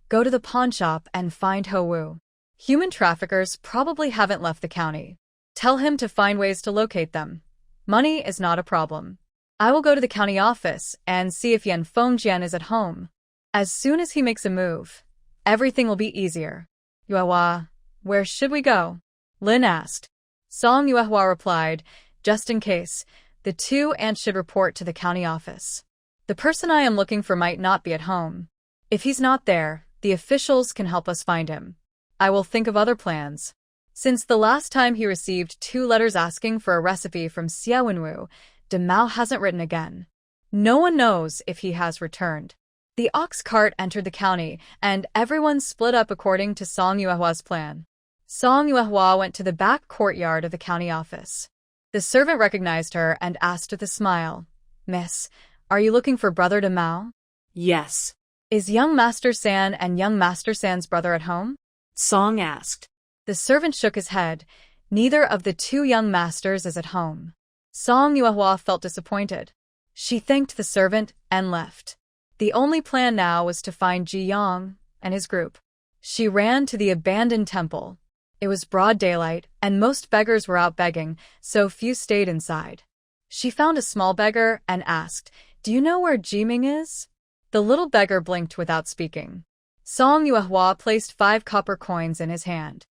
go to the pawn shop and find Ho Wu. Human traffickers probably haven't left the county. Tell him to find ways to locate them. Money is not a problem. I will go to the county office and see if Yan Fengjian is at home. As soon as he makes a move, everything will be easier. Yuehua, where should we go? Lin asked. Song Yuehua replied, just in case, the two aunts should report to the county office. The person I am looking for might not be at home. If he's not there, the officials can help us find him. I will think of other plans. Since the last time he received 2 letters asking for a recipe from Xia Wenwu, De Mao hasn't written again. No one knows if he has returned. The ox cart entered the county, and everyone split up according to Song Yuehua's plan. Song Yuehua went to the back courtyard of the county office. The servant recognized her and asked with a smile, Miss, are you looking for Brother De Mao? Yes. Is young Master San and young Master San's brother at home? Song asked. The servant shook his head. Neither of the 2 young masters is at home. Song Yuehua felt disappointed. She thanked the servant and left. The only plan now was to find Ji Yang and his group. She ran to the abandoned temple. It was broad daylight, and most beggars were out begging, so few stayed inside. She found a small beggar and asked, Do you know where Jiming is? The little beggar blinked without speaking. Song Yuehua placed 5 copper coins in his hand.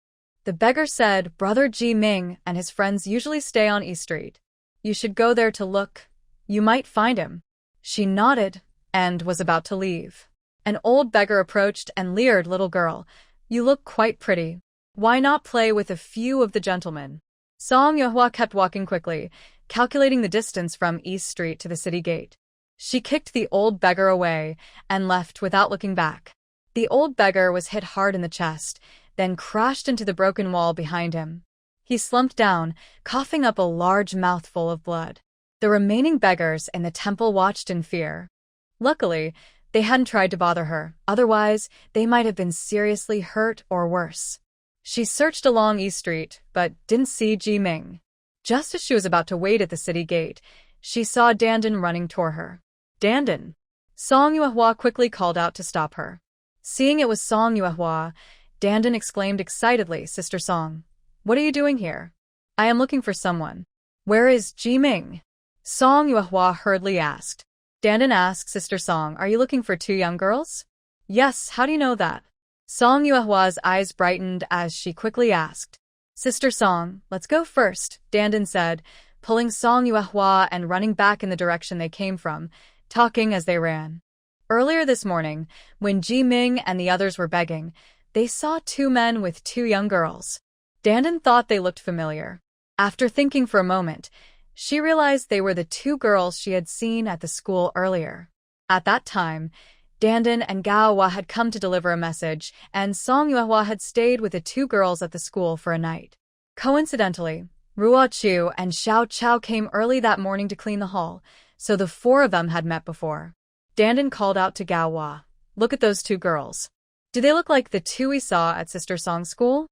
The beggar said, Brother Ji Ming and his friends usually stay on E Street. You should go there to look. You might find him. She nodded and was about to leave. An old beggar approached and leered, Little girl, you look quite pretty. Why not play with a few of the gentlemen? Song Yuehua kept walking quickly, calculating the distance from East Street to the city gate. She kicked the old beggar away and left without looking back. The old beggar was hit hard in the chest, then crashed into the broken wall behind him. He slumped down, coughing up a large mouthful of blood. The remaining beggars in the temple watched in fear. Luckily, they hadn't tried to bother her, otherwise they might have been seriously hurt or worse. She searched along East Street, but didn't see Ji Ming. Just as she was about to wait at the city gate, she saw Dandan running toward her. Dandan! Song Yuehua quickly called out to stop her. Seeing it was Song Yuehua, Dandan exclaimed excitedly, Sister Song, what are you doing here? I am looking for someone. Where is Ji Ming? Song Yuehua hurriedly asked. Dandan asked Sister Song, are you looking for 2 young girls? Yes, how do you know that? Song Yuehua's eyes brightened as she quickly asked. Sister Song, let's go first, Dandan said, pulling Song Yuehua and running back in the direction they came from, talking as they ran. Earlier this morning, when Ji Ming and the others were begging, they saw 2 men with 2 young girls. Dandan thought they looked familiar. After thinking for a moment, she realized they were the two girls she had seen at the school earlier. At that time, Dandan and Gaohua had come to deliver a message, and Song Yuehua had stayed with the two girls at the school for a night. Coincidentally, Ruo Chu and Xiao Chao came early that morning to clean the hall, so the four of them had met before. Dandan called out to Gaohua, "Look at those two girls. Do they look like the two we saw at Sister Song's school?"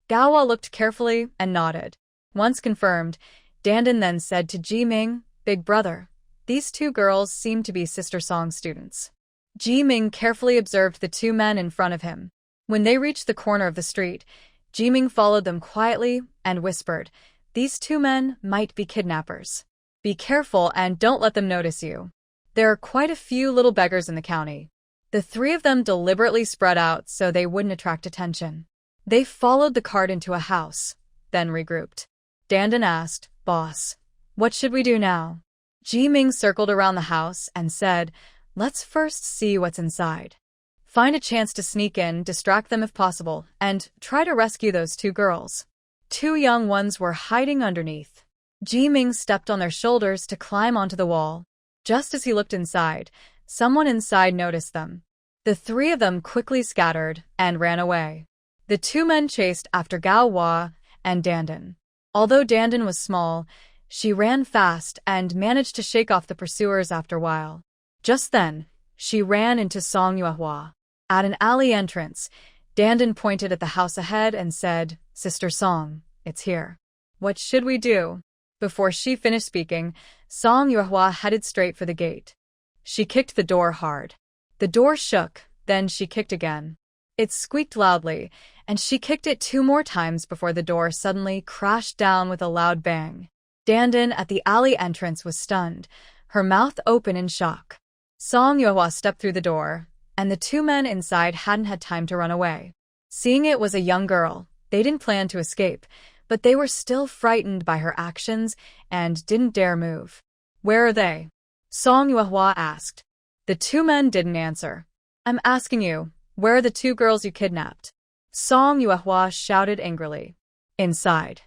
Gaohua looked carefully and nodded. Once confirmed, Dandan then said to Ji Ming, "Big brother, these two girls seem to be Sister Song students." Ji Ming carefully observed the two men in front of him. When they reached the corner of the street, Ji Ming followed them quietly and whispered, "These two men might be kidnappers. Be careful and don't let them notice you. There are quite a few little beggars in the county." The three of them deliberately spread out so they wouldn't attract attention. They followed the cart into a house, then regrouped. Dandan asked, "Boss, what should we do now?" Ji Ming circled around the house and said, "Let's first see what's inside. Find a chance to sneak in, distract them if possible, and try to rescue those two girls." Two young ones were hiding underneath. Ji Ming stepped on their shoulders to climb onto the wall. Just as he looked inside, someone inside noticed them. The three of them quickly scattered and ran away. The two men chased after Gaohua and Dandan. Although Dandan was small, she ran fast and managed to shake off the pursuers after a while. Just then, she ran into Song Yuehua. At an alley entrance, Dandan pointed at the house ahead and said, "Sister Song, it's here. What should we do?" Before she finished speaking, Song Yuehua headed straight for the gate. She kicked the door hard. The door shook, then she kicked again. It squeaked loudly, and she kicked it 2 more times before the door suddenly crashed down with a loud bang. Dandan at the alley entrance was stunned, her mouth open in shock. Song Yuehua stepped through the door, and the two men inside hadn't had time to run away. Seeing it was a young girl, they didn't plan to escape, but they were still frightened by her actions and didn't dare move. "Where are they?" Song Yuehua asked. The two men didn't answer. "I'm asking you, where are the two girls you kidnapped?" Song Yuehua shouted angrily. "Inside.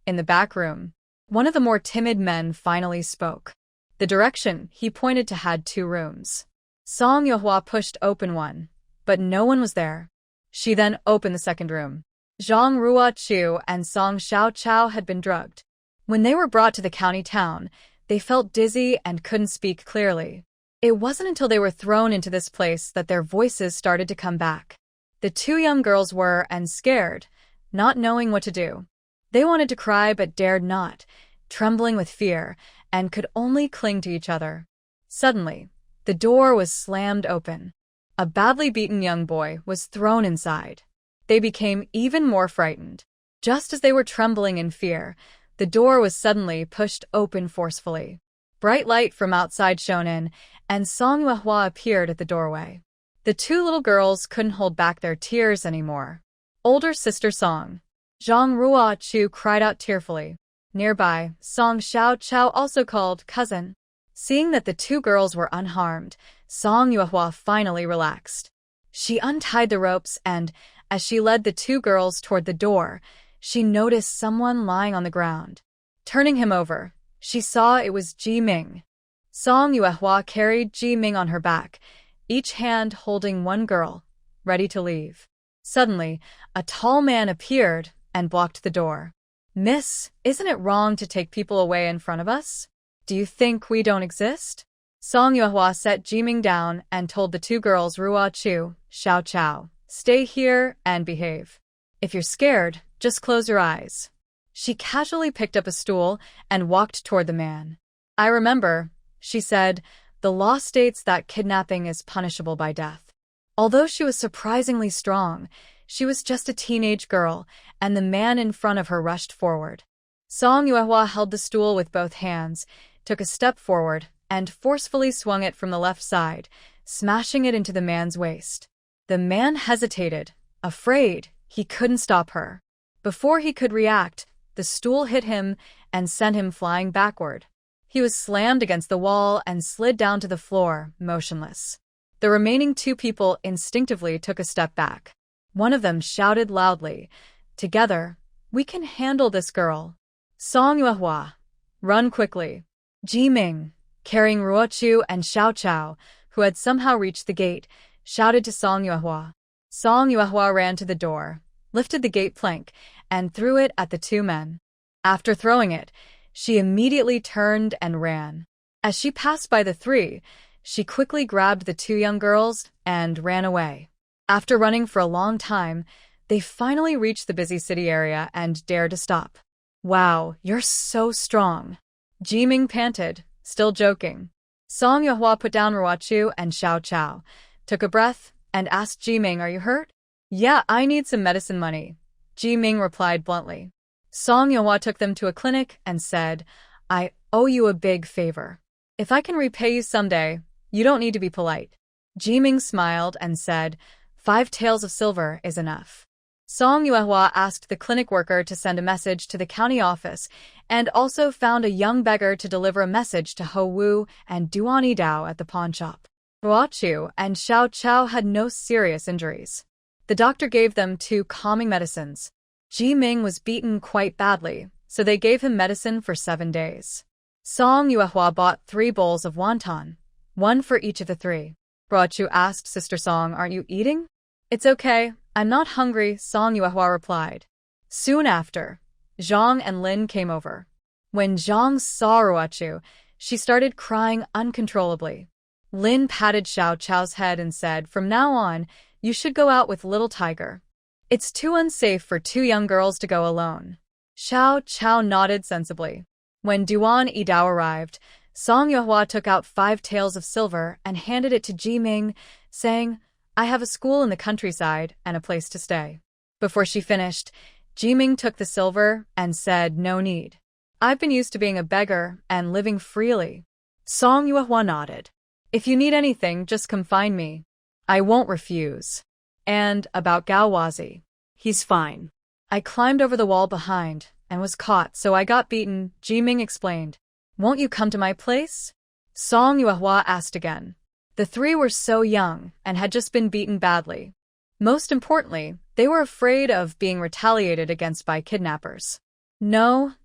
In the back room." One of the more timid men finally spoke. The direction he pointed to had 2 rooms. Song Yuehua pushed open one, but no one was there. She then opened the second room. Zhang Ruo Chu and Song Xiao Chao had been drugged. When they were brought to the county town, they felt dizzy and couldn't speak clearly. It wasn't until they were thrown into this place that their voices started to come back. The 2 young girls were, and scared, not knowing what to do. They wanted to cry but dared not, trembling with fear, and could only cling to each other. Suddenly, the door was slammed open. A badly beaten young boy was thrown inside. They became even more frightened. Just as they were trembling in fear, the door was suddenly pushed open forcefully. Bright light from outside shone in, and Song Yuehua appeared at the doorway. The 2 little girls couldn't hold back their tears anymore. "Older sister Song." Zhang Ruo Chu cried out tearfully. Nearby, Song Xiao Chao also called cousin. Seeing that the 2 girls were unharmed, Song Yuehua finally relaxed. She untied the ropes and, as she led the 2 girls toward the door, she noticed someone lying on the ground. Turning him over, she saw it was Ji Ming. Song Yuehua carried Ji Ming on her back, each hand holding one girl, ready to leave. Suddenly, a tall man appeared and blocked the door. "Miss, isn't it wrong to take people away in front of us? Do you think we don't exist?" Song Yuehua set Ji Ming down and told the 2 girls Ruo Chu, Xiao Chao, "Stay here and behave. If you're scared, just close your eyes." She casually picked up a stool and walked toward the man. "I remember," she said, "the law states that kidnapping is punishable by death." Although she was surprisingly strong, she was just a teenage girl, and the man in front of her rushed forward. Song Yuehua held the stool with both hands, took a step forward, and forcefully swung it from the left side, smashing it into the man's waist. The man hesitated, afraid he couldn't stop her. Before he could react, the stool hit him and sent him flying backward. He was slammed against the wall and slid down to the floor, motionless. The remaining 2 people instinctively took a step back. One of them shouted loudly, "Together, We can handle this girl. Song Yuehua. Run quickly. Ji Ming, carrying Ruochu and Xiao Chao, who had somehow reached the gate, shouted to Song Yuehua. Song Yuehua ran to the door, lifted the gate plank, and threw it at the two men. After throwing it, she immediately turned and ran. As she passed by the three, she quickly grabbed the two young girls and ran away. After running for a long time, they finally reached the busy city area and dared to stop. Wow, you're so strong. Ji Ming panted, still joking. Song Yuehua put down Ruochu and Xiao Chao, took a breath, and asked Ji Ming, "Are you hurt?" "Yeah, I need some medicine money," Ji Ming replied bluntly. Song Yuehua took them to a clinic and said, "I owe you a big favor. If I can repay you someday, you don't need to be polite." Ji Ming smiled and said, 5 taels of silver is enough." Song Yuehua asked the clinic worker to send a message to the county office and also found a young beggar to deliver a message to Ho Wu and Duan Yidao at the pawn shop. Ruochu and Xiao Chao had no serious injuries. The doctor gave them 2 calming medicines. Ji Ming was beaten quite badly, so they gave him medicine for 7 days. Song Yuehua bought 3 bowls of wonton, 1 for each of the 3. Ruochu asked Sister Song, "Aren't you eating?" "It's okay, I'm not hungry," Song Yuehua replied. Soon after, Zhang and Lin came over. When Zhang saw Ruochu, she started crying uncontrollably. Lin patted Xiao Chao's head and said, "From now on, you should go out with little Tiger. It's too unsafe for 2 young girls to go alone." Xiao Chao nodded sensibly. When Duan Yidao arrived, Song Yuehua took out 5 taels of silver and handed it to Ji Ming, saying, "I have a school in the countryside and a place to stay." Before she finished, Ji Ming took the silver and said, "No need. I've been used to being a beggar and living freely." Song Yuehua nodded. "If you need anything, just come find me. I won't refuse." And about Gao Wazi. He's fine. "I climbed over the wall behind and was caught, so I got beaten," Ji Ming explained. "Won't you come to my place?" Song Yuehua asked again. The 3 were so young and had just been beaten badly. Most importantly, they were afraid of being retaliated against by kidnappers. "No,"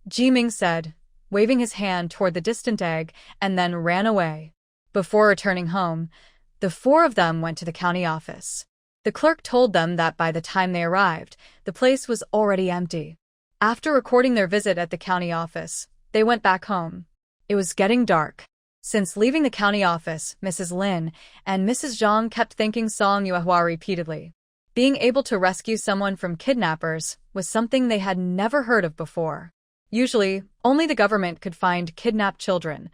Ji Ming said, waving his hand toward the distant egg, and then ran away. Before returning home, the 4 of them went to the county office. The clerk told them that by the time they arrived, the place was already empty. After recording their visit at the county office, they went back home. It was getting dark. Since leaving the county office, Mrs. Lin and Mrs. Zhang kept thanking Song Yuehua repeatedly. Being able to rescue someone from kidnappers was something they had never heard of before. Usually, only the government could find kidnapped children.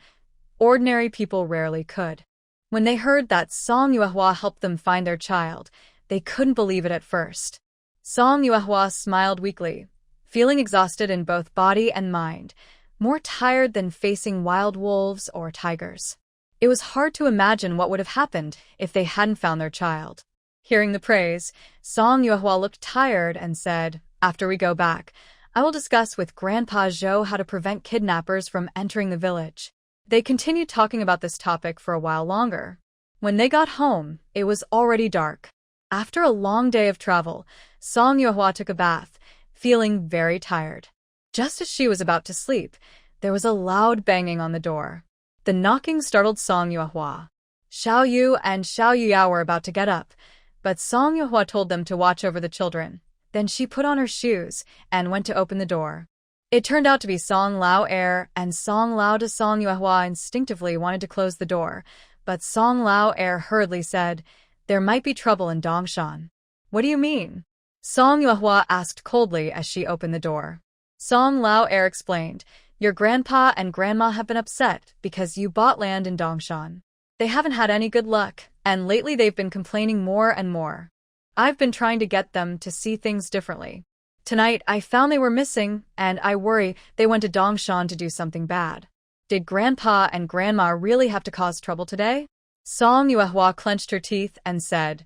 Ordinary people rarely could. When they heard that Song Yuehua helped them find their child, they couldn't believe it at first. Song Yuehua smiled weakly, feeling exhausted in both body and mind, more tired than facing wild wolves or tigers. It was hard to imagine what would have happened if they hadn't found their child. Hearing the praise, Song Yuehua looked tired and said, "After we go back, I will discuss with Grandpa Zhou how to prevent kidnappers from entering the village." They continued talking about this topic for a while longer. When they got home, it was already dark. After a long day of travel, Song Yuehua took a bath, feeling very tired. Just as she was about to sleep, there was a loud banging on the door. The knocking startled Song Yuehua. Xiao Yu and Xiao Yuyao were about to get up, but Song Yuehua told them to watch over the children. Then she put on her shoes and went to open the door. It turned out to be Song Lao Er, and Song Lao to Song Yuehua instinctively wanted to close the door, but Song Lao Er hurriedly said, "There might be trouble in Dongshan." "What do you mean?" Song Yuehua asked coldly as she opened the door. Song Lao Er explained, "Your grandpa and grandma have been upset because you bought land in Dongshan. They haven't had any good luck, and lately they've been complaining more and more. I've been trying to get them to see things differently. Tonight I found they were missing, and I worry they went to Dongshan to do something bad." "Did grandpa and grandma really have to cause trouble today?" Song Yuehua clenched her teeth and said,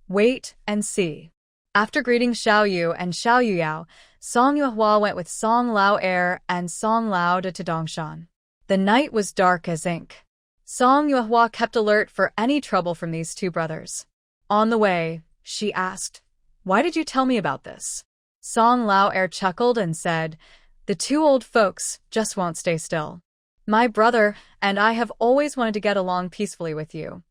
"Wait and see." After greeting Xiao Yu and Xiao Yuyao, Song Yuehua went with Song Lao Er and Song Lao to Dongshan. The night was dark as ink. Song Yuehua kept alert for any trouble from these 2 brothers. On the way, she asked, "Why did you tell me about this?" Song Lao Er chuckled and said, "The two old folks just won't stay still. My brother and I have always wanted to get along peacefully with you."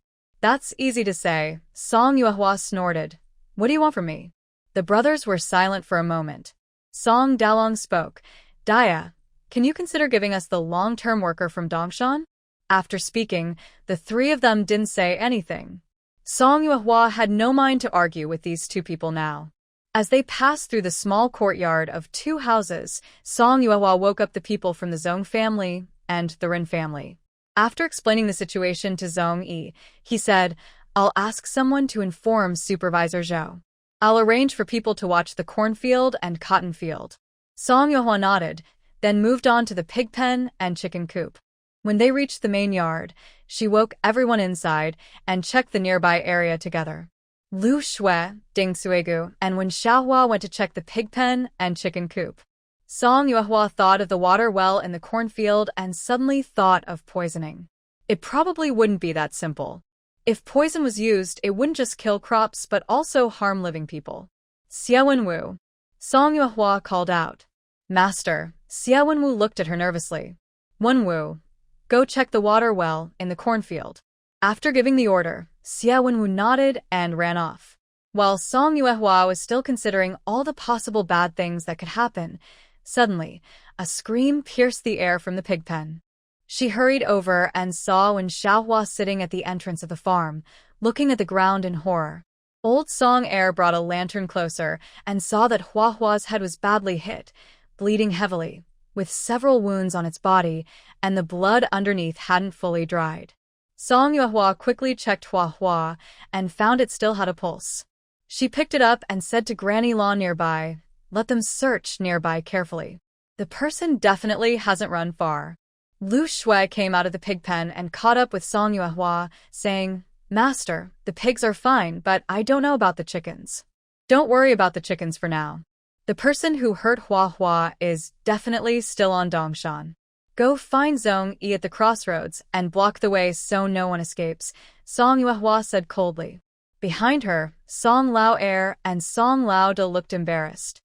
"That's easy to say," Song Yuehua snorted. "What do you want from me?" The brothers were silent for a moment. Song Dalong spoke. "Dia, can you consider giving us the long-term worker from Dongshan?" After speaking, the three of them didn't say anything. Song Yuehua had no mind to argue with these two people now. As they passed through the small courtyard of two houses, Song Yuehua woke up the people from the Zhong family and the Rin family. After explaining the situation to Zhong Yi, he said, "I'll ask someone to inform Supervisor Zhou. I'll arrange for people to watch the cornfield and cotton field." Song Yuehua nodded, then moved on to the pig pen and chicken coop. When they reached the main yard, she woke everyone inside and checked the nearby area together. Lu Shui, Ding Suigu, and Wen Xiaohua went to check the pig pen and chicken coop. Song Yuehua thought of the water well in the cornfield and suddenly thought of poisoning. It probably wouldn't be that simple. If poison was used, it wouldn't just kill crops but also harm living people. "Xia Wenwu," Song Yuehua called out. "Master." Xia Wenwu looked at her nervously. "Wenwu, go check the water well in the cornfield." After giving the order, Xia Wenwu nodded and ran off. While Song Yuehua was still considering all the possible bad things that could happen, suddenly, a scream pierced the air from the pig pen. She hurried over and saw Wen Xiaohua sitting at the entrance of the farm, looking at the ground in horror. Old Song Er brought a lantern closer and saw that Huahua's head was badly hit, bleeding heavily, with several wounds on its body, and the blood underneath hadn't fully dried. Song Yuehua quickly checked Huahua and found it still had a pulse. She picked it up and said to Granny Law nearby, "Let them search nearby carefully. The person definitely hasn't run far." Lu Shui came out of the pig pen and caught up with Song Yuehua, saying, "Master, the pigs are fine, but I don't know about the chickens." "Don't worry about the chickens for now. The person who hurt Huahua is definitely still on Dongshan. Go find Zhong Yi at the crossroads and block the way so no one escapes," Song Yuehua said coldly. Behind her, Song Lao Er and Song Lao De looked embarrassed.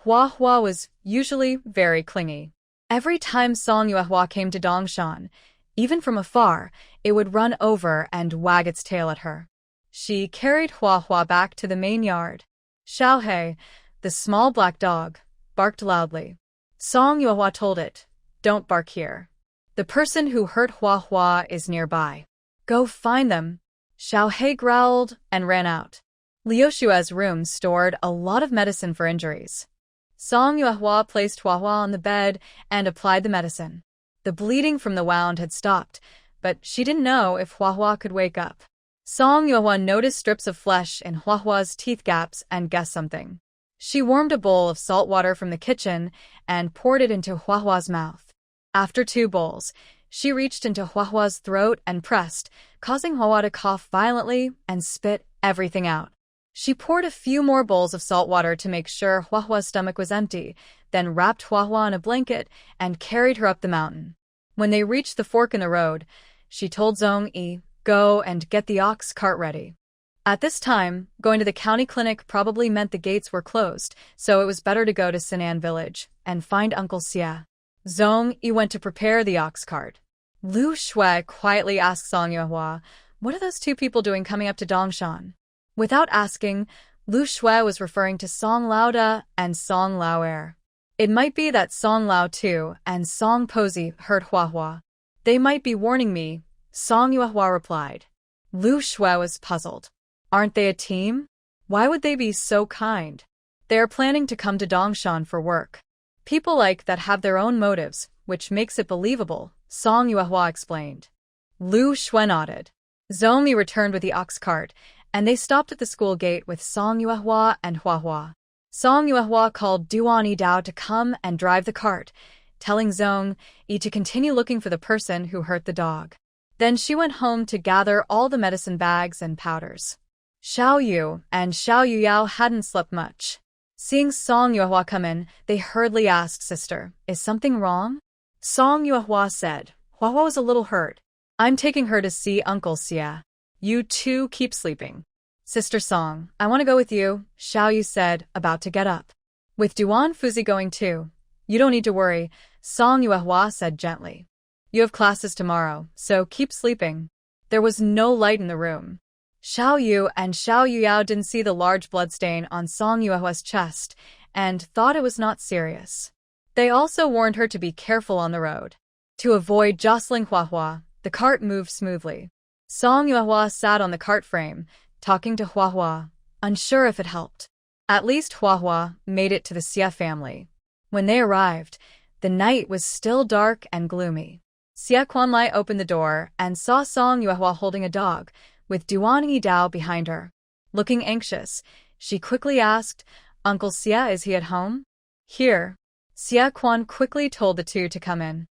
Huahua was usually very clingy. Every time Song Yuehua came to Dongshan, even from afar, it would run over and wag its tail at her. She carried Huahua back to the main yard. Xiaohei, the small black dog, barked loudly. Song Yuehua told it, "Don't bark here. The person who hurt Huahua is nearby. Go find them." Xiaohei growled and ran out. Liushua's room stored a lot of medicine for injuries. Song Yuehua placed Huahua on the bed and applied the medicine. The bleeding from the wound had stopped, but she didn't know if Huahua could wake up. Song Yuehua noticed strips of flesh in Huahua's teeth gaps and guessed something. She warmed a bowl of salt water from the kitchen and poured it into Huahua's mouth. After 2 bowls, she reached into Huahua's throat and pressed, causing Huahua to cough violently and spit everything out. She poured a few more bowls of salt water to make sure Huahua's stomach was empty, then wrapped Huahua in a blanket and carried her up the mountain. When they reached the fork in the road, she told Zhong Yi, "Go and get the ox cart ready." At this time, going to the county clinic probably meant the gates were closed, so it was better to go to Sinan village and find Uncle Xia. Zhong Yi went to prepare the ox cart. Lu Shui quietly asked Song Yuehua, "What are those two people doing coming up to Dongshan?" Without asking, Lu Shui was referring to Song Lao De and Song Lao Er. It might be that Song Lao Tu and Song Posey hurt Huahua. "They might be warning me," Song Yuehua replied. Lu Shui was puzzled. Aren't they a team? Why would they be so kind? They are planning to come to Dongshan for work. People like that have their own motives, which makes it believable, Song Yuehua explained. Lu Shui nodded. Zhong Yi returned with the ox cart, and they stopped at the school gate with Song Yuehua and Huahua. Song Yuehua called Duan Yi Dao to come and drive the cart, telling Zhong Yi to continue looking for the person who hurt the dog. Then she went home to gather all the medicine bags and powders. Xiao Yu and Xiao Yuyao hadn't slept much. Seeing Song Yuehua come in, they hurriedly asked, "Sister, is something wrong?" Song Yuehua said, "Huahua was a little hurt. I'm taking her to see Uncle Xia. You two keep sleeping." "Sister Song, I want to go with you," Xiao Yu said, about to get up. With Duan Fuzi going too, you don't need to worry, Song Yuehua said gently. You have classes tomorrow, so keep sleeping. There was no light in the room. Xiao Yu and Xiao Yuyao didn't see the large bloodstain on Song Yuehua's chest and thought it was not serious. They also warned her to be careful on the road. To avoid jostling Huahua, the cart moved smoothly. Song Yuehua sat on the cart frame, talking to Huahua, unsure if it helped. At least Huahua made it to the Xie family. When they arrived, the night was still dark and gloomy. Xie Quanlai opened the door and saw Song Yuehua holding a dog, with Duan Yidao behind her. Looking anxious, she quickly asked, Uncle Xie, is he at home? Here. Xie Quan quickly told the two to come in.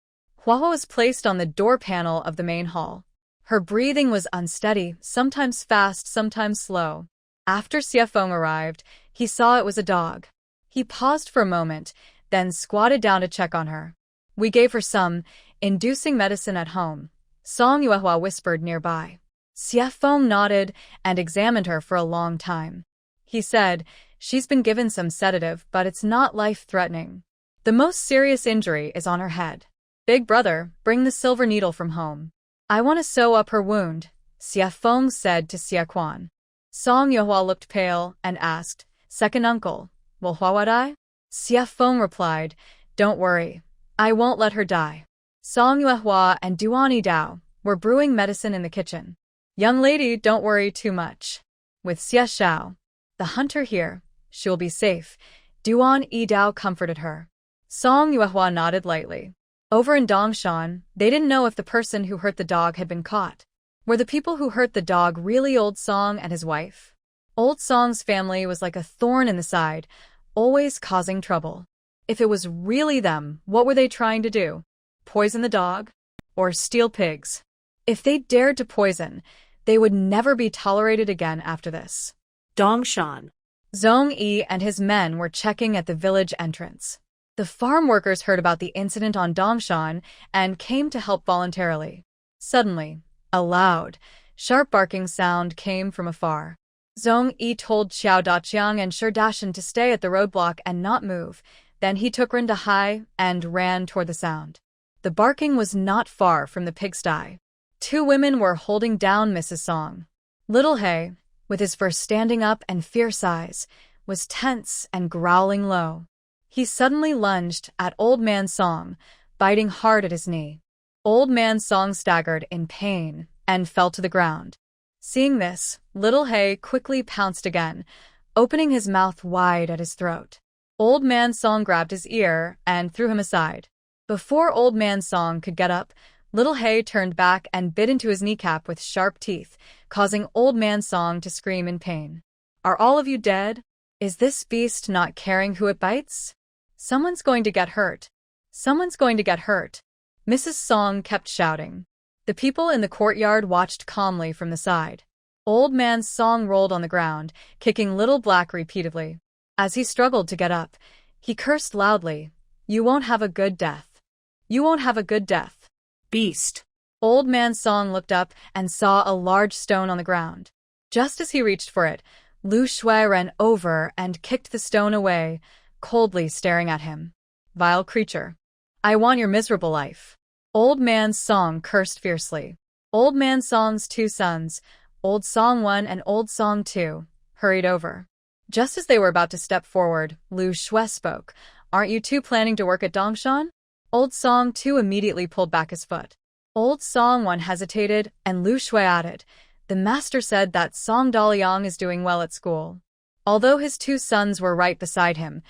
Huahua was placed on the door panel of the main hall. Her breathing was unsteady, sometimes fast, sometimes slow. After Xie Feng arrived, he saw it was a dog. He paused for a moment, then squatted down to check on her. We gave her some inducing medicine at home, Song Yuehua whispered nearby. Xie Feng nodded and examined her for a long time. He said, she's been given some sedative, but it's not life-threatening. The most serious injury is on her head. Big brother, bring the silver needle from home. I want to sew up her wound, Xie Feng said to Xie Quan. Song Yuehua looked pale and asked, Second uncle, will Huahua die? Xie Feng replied, Don't worry. I won't let her die. Song Yuehua and Duan Yidao were brewing medicine in the kitchen. Young lady, don't worry too much. With Xie Xiao, the hunter here, she will be safe, Duan Yidao comforted her. Song Yuehua nodded lightly. Over in Dongshan, they didn't know if the person who hurt the dog had been caught. Were the people who hurt the dog really Old Song and his wife? Old Song's family was like a thorn in the side, always causing trouble. If it was really them, what were they trying to do? Poison the dog? Or steal pigs? If they dared to poison, they would never be tolerated again after this. Dongshan. Zhong Yi and his men were checking at the village entrance. The farm workers heard about the incident on Dongshan and came to help voluntarily. Suddenly, a loud, sharp barking sound came from afar. Zhong Yi told Xiao Daqiang and Shi Dashan to stay at the roadblock and not move. Then he took Rinda Hai and ran toward the sound. The barking was not far from the pigsty. Two women were holding down Mrs. Song. Little Hai, with his fur standing up and fierce eyes, was tense and growling low. He suddenly lunged at Old Man Song, biting hard at his knee. Old Man Song staggered in pain and fell to the ground. Seeing this, Little Hai quickly pounced again, opening his mouth wide at his throat. Old Man Song grabbed his ear and threw him aside. Before Old Man Song could get up, Little Hai turned back and bit into his kneecap with sharp teeth, causing Old Man Song to scream in pain. Are all of you dead? Is this beast not caring who it bites? Someone's going to get hurt. Someone's going to get hurt. Mrs. Song kept shouting. The people in the courtyard watched calmly from the side. Old Man Song rolled on the ground, kicking Little Black repeatedly. As he struggled to get up, he cursed loudly, You won't have a good death. You won't have a good death. Beast. Old Man Song looked up and saw a large stone on the ground. Just as he reached for it, Lu Shui ran over and kicked the stone away, coldly staring at him. Vile creature. I want your miserable life. Old Man Song cursed fiercely. Old Man Song's two sons, Old Song 1 and Old Song 2, hurried over. Just as they were about to step forward, Lu Shui spoke. Aren't you two planning to work at Dongshan? Old Song 2 immediately pulled back his foot. Old Song 1 hesitated, and Lu Shui added, The master said that Song Daliang is doing well at school. Although his two sons were right beside him,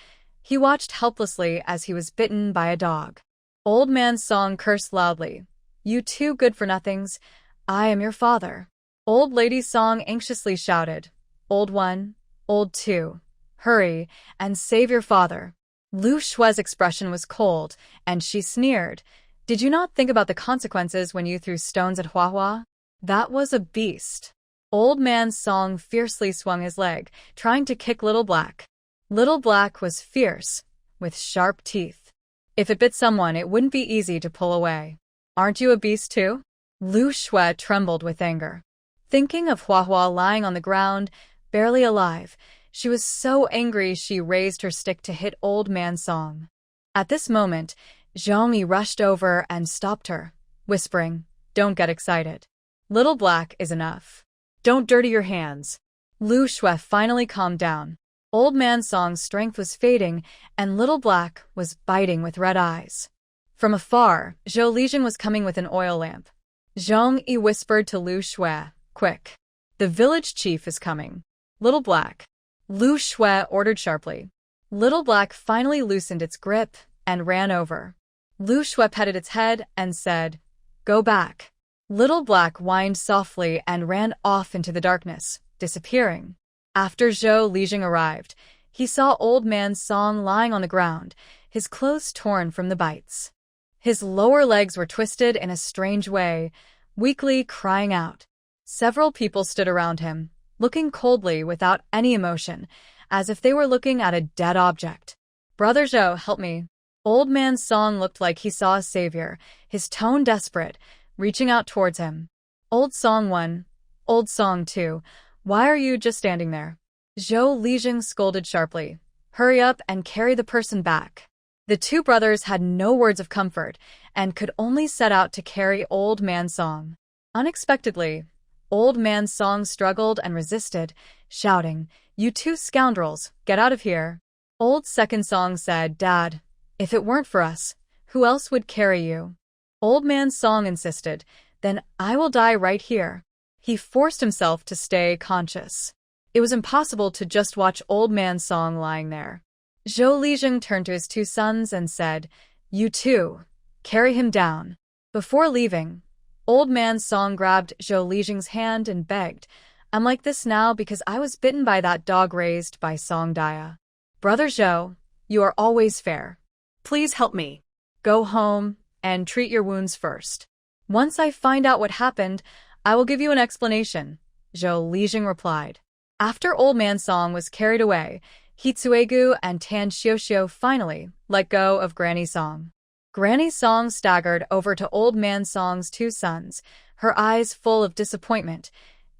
he watched helplessly as he was bitten by a dog. Old Man Song cursed loudly. You two good-for-nothings, I am your father. Old Lady Song anxiously shouted, Old 1, Old 2, hurry, and save your father. Lu Shui's expression was cold, and she sneered. Did you not think about the consequences when you threw stones at Huahua? That was a beast. Old Man Song fiercely swung his leg, trying to kick Little Black. Little Black was fierce, with sharp teeth. If it bit someone, it wouldn't be easy to pull away. Aren't you a beast too? Lu Shui trembled with anger. Thinking of Huahua lying on the ground, barely alive, She was so angry she raised her stick to hit Old Man Song. At this moment, Zhongyi rushed over and stopped her, whispering, "Don't get excited. Little Black is enough. Don't dirty your hands." Lu Shui finally calmed down. Old Man Song's strength was fading, and Little Black was biting with red eyes. From afar, Zhou Lijing was coming with an oil lamp. Zhongyi whispered to Lu Shui, "Quick. The village chief is coming. Little Black." Lu Shui ordered sharply. Little Black finally loosened its grip and ran over. Lu Shui petted its head and said, "Go back." Little Black whined softly and ran off into the darkness, disappearing. After Zhou Lijing arrived, he saw Old Man Song lying on the ground, his clothes torn from the bites. His lower legs were twisted in a strange way, weakly crying out. Several people stood around him, looking coldly without any emotion, as if they were looking at a dead object. "Brother Zhou, help me." Old Man Song looked like he saw a savior, his tone desperate, reaching out towards him. "Old Song 1, Old Song 2, why are you just standing there?" Zhou Lijing scolded sharply. "Hurry up and carry the person back." The two brothers had no words of comfort and could only set out to carry Old Man Song. Unexpectedly, Old Man Song struggled and resisted, shouting, "You two scoundrels, get out of here." Old Second Song said, "Dad, if it weren't for us, who else would carry you?" Old Man Song insisted, "Then I will die right here." He forced himself to stay conscious. It was impossible to just watch Old Man Song lying there. Zhou Lijing turned to his two sons and said, "You two, carry him down." Before leaving, Old Man Song grabbed Zhou Lijing's hand and begged, "I'm like this now because I was bitten by that dog raised by Song Dia. Brother Zhou, you are always fair. Please help me. Go home and treat your wounds first. Once I find out what happened, I will give you an explanation," Zhou Lijing replied. After Old Man Song was carried away, Hitsuegu and Tan Xiuxiu finally let go of Granny Song. Granny Song staggered over to Old Man Song's two sons, her eyes full of disappointment,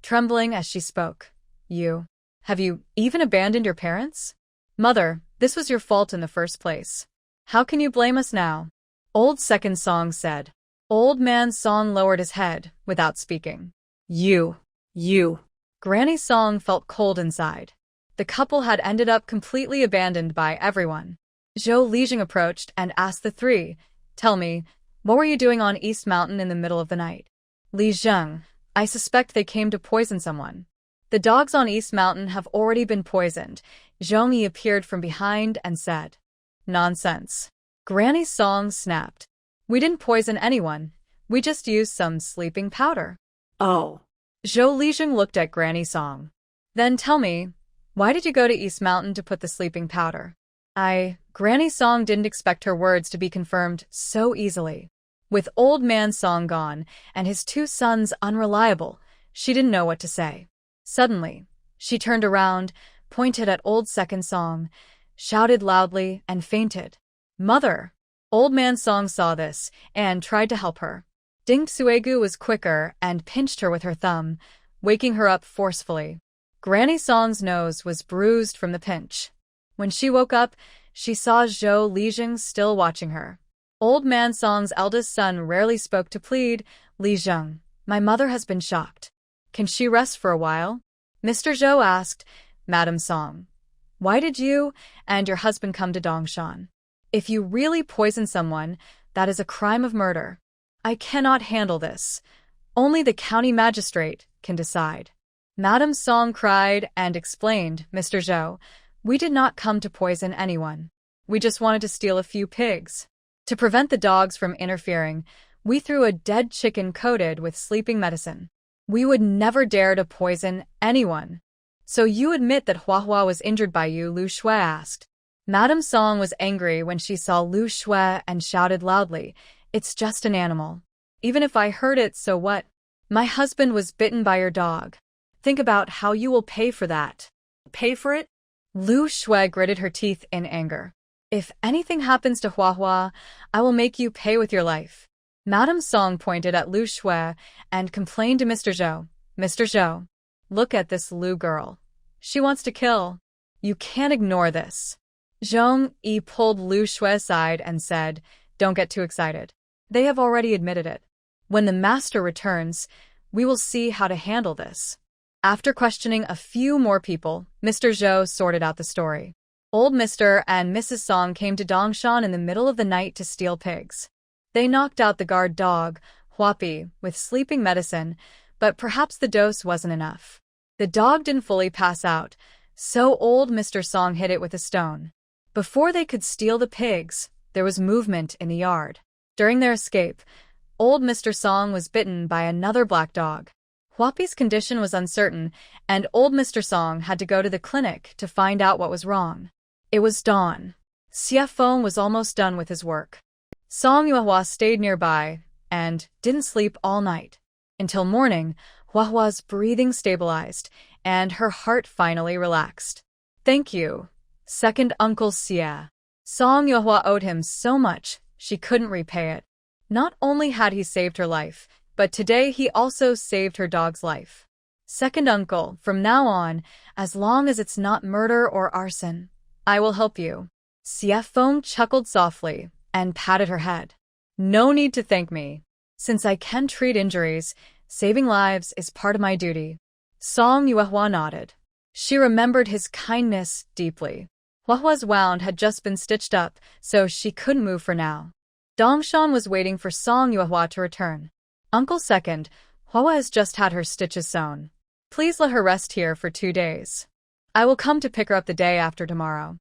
trembling as she spoke. Have you even abandoned your parents? Mother, this was your fault in the first place. How can you blame us now?" Old Second Song said. Old Man Song lowered his head without speaking. You. Granny Song felt cold inside. The couple had ended up completely abandoned by everyone. Zhou Lijing approached and asked the three, "Tell me, what were you doing on East Mountain in the middle of the night?" "Li Zheng, I suspect they came to poison someone." "The dogs on East Mountain have already been poisoned." Zhongyi appeared from behind and said. "Nonsense." Granny Song snapped. "We didn't poison anyone. We just used some sleeping powder." Oh. Zhou Lijing looked at Granny Song. "Then tell me, why did you go to East Mountain to put the sleeping powder?" Granny Song didn't expect her words to be confirmed so easily. With Old Man Song gone and his two sons unreliable, she didn't know what to say. Suddenly, she turned around, pointed at Old Second Song, shouted loudly, and fainted. "Mother!" Old Man Song saw this and tried to help her. Ding Suegu was quicker and pinched her with her thumb, waking her up forcefully. Granny Song's nose was bruised from the pinch. When she woke up, she saw Zhou Lijing still watching her. Old Man Song's eldest son rarely spoke to plead, "Li Zheng, my mother has been shocked. Can she rest for a while?" Mr. Zhou asked, "Madam Song, why did you and your husband come to Dongshan? If you really poison someone, that is a crime of murder. I cannot handle this. Only the county magistrate can decide." Madam Song cried and explained, "Mr. Zhou, we did not come to poison anyone. We just wanted to steal a few pigs. To prevent the dogs from interfering, we threw a dead chicken coated with sleeping medicine. We would never dare to poison anyone." "So you admit that Huahua was injured by you?" Lu Shui asked. Madam Song was angry when she saw Lu Shui and shouted loudly, "It's just an animal. Even if I hurt it, so what? My husband was bitten by your dog. Think about how you will pay for that." Pay for it? Lu Shui gritted her teeth in anger. "If anything happens to Huahua, I will make you pay with your life." Madam Song pointed at Lu Shui and complained to Mr. Zhou. "Mr. Zhou, look at this Lu girl. She wants to kill." You can't ignore this. Zhong Yi pulled Lu Shui aside and said, "Don't get too excited. They have already admitted it. When the master returns, we will see how to handle this." After questioning a few more people, Mr. Zhou sorted out the story. Old Mr. and Mrs. Song came to Dongshan in the middle of the night to steal pigs. They knocked out the guard dog, Huapi, with sleeping medicine, but perhaps the dose wasn't enough. The dog didn't fully pass out, so old Mr. Song hit it with a stone. Before they could steal the pigs, there was movement in the yard. During their escape, old Mr. Song was bitten by another black dog. Huapi's condition was uncertain, and old Mr. Song had to go to the clinic to find out what was wrong. It was dawn. Xie Feng was almost done with his work. Song Yuehua stayed nearby and didn't sleep all night. Until morning, Huahua's breathing stabilized, and her heart finally relaxed. "Thank you, second Uncle Xie." Song Yuehua owed him so much, she couldn't repay it. Not only had he saved her life, but today he also saved her dog's life. "Second uncle, from now on, as long as it's not murder or arson, I will help you." Xie Feng chuckled softly and patted her head. "No need to thank me. Since I can treat injuries, saving lives is part of my duty." Song Yuehua nodded. She remembered his kindness deeply. Huahua's wound had just been stitched up, so she couldn't move for now. Dongshan was waiting for Song Yuehua to return. "Uncle Second, Huahua has just had her stitches sewn. Please let her rest here for 2 days. I will come to pick her up the day after tomorrow.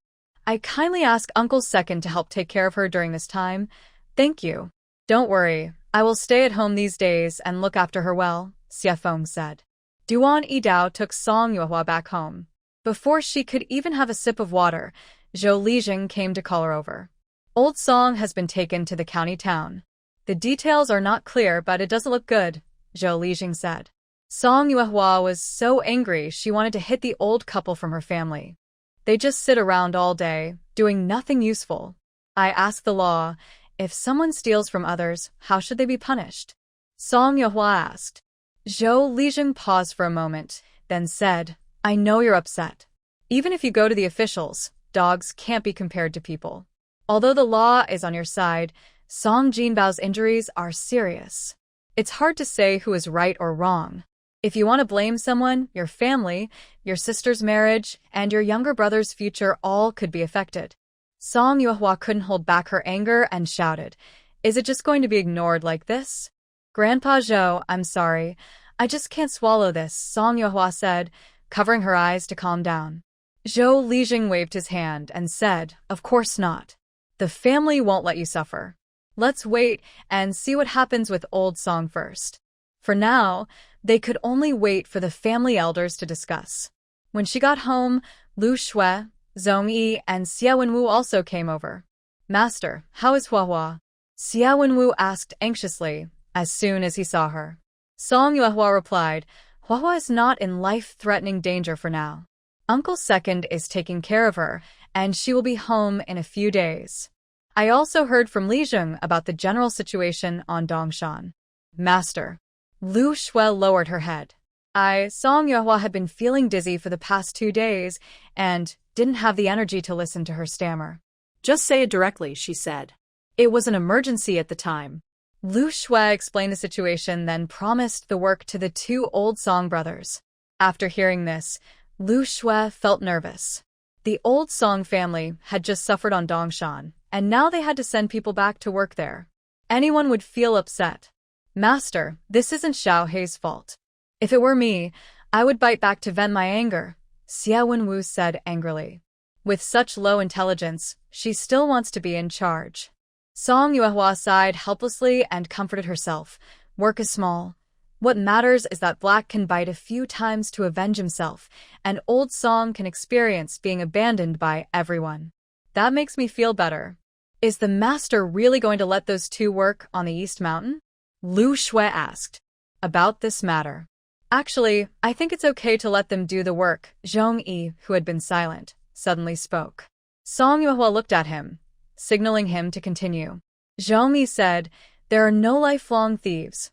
I kindly ask Uncle Second to help take care of her during this time. Thank you." "Don't worry, I will stay at home these days and look after her well," Xie Feng said. Duan Yidao took Song Yuehua back home. Before she could even have a sip of water, Zhou Lijing came to call her over. "Old Song has been taken to the county town. The details are not clear, but it doesn't look good," Zhou Lijing said. Song Yuehua was so angry she wanted to hit the old couple from her family. They just sit around all day, doing nothing useful. "I ask the law, if someone steals from others, how should they be punished?" Song Yuehua asked. Zhou Lijing paused for a moment, then said, "I know you're upset. Even if you go to the officials, dogs can't be compared to people. Although the law is on your side, Song Jinbao's injuries are serious. It's hard to say who is right or wrong. If you want to blame someone, your family, your sister's marriage, and your younger brother's future all could be affected." Song Yuehua couldn't hold back her anger and shouted, "Is it just going to be ignored like this?" "Grandpa Zhou, I'm sorry. I just can't swallow this," Song Yuehua said, covering her eyes to calm down. Zhou Lijing waved his hand and said, "Of course not. The family won't let you suffer. Let's wait and see what happens with old Song first." For now, they could only wait for the family elders to discuss. When she got home, Lu Shui, Zhong Yi, and Xie Wenwu also came over. "Master, how is Huahua?" Xie Wenwu asked anxiously, as soon as he saw her. Song Yuehua replied, "Huahua is not in life-threatening danger for now. Uncle Second is taking care of her, and she will be home in a few days. I also heard from Lijing about the general situation on Dongshan." "Master." Lu Shui lowered her head. Song Yuehua had been feeling dizzy for the past 2 days and didn't have the energy to listen to her stammer. "Just say it directly," she said. "It was an emergency at the time." Lu Shui explained the situation, then promised the work to the 2 old Song brothers. After hearing this, Lu Shui felt nervous. The old Song family had just suffered on Dongshan, and now they had to send people back to work there. Anyone would feel upset. "Master, this isn't Xiao Hei's fault. If it were me, I would bite back to vent my anger," Xie Wenwu said angrily. With such low intelligence, she still wants to be in charge. Song Yuehua sighed helplessly and comforted herself. "Work is small. What matters is that Black can bite a few times to avenge himself, and old Song can experience being abandoned by everyone. That makes me feel better." "Is the master really going to let those 2 work on the East Mountain?" Lu Shui asked. "About this matter. Actually, I think it's okay to let them do the work." Zhong Yi, who had been silent, suddenly spoke. Song Yuehua looked at him, signaling him to continue. Zhong Yi said, "There are no lifelong thieves,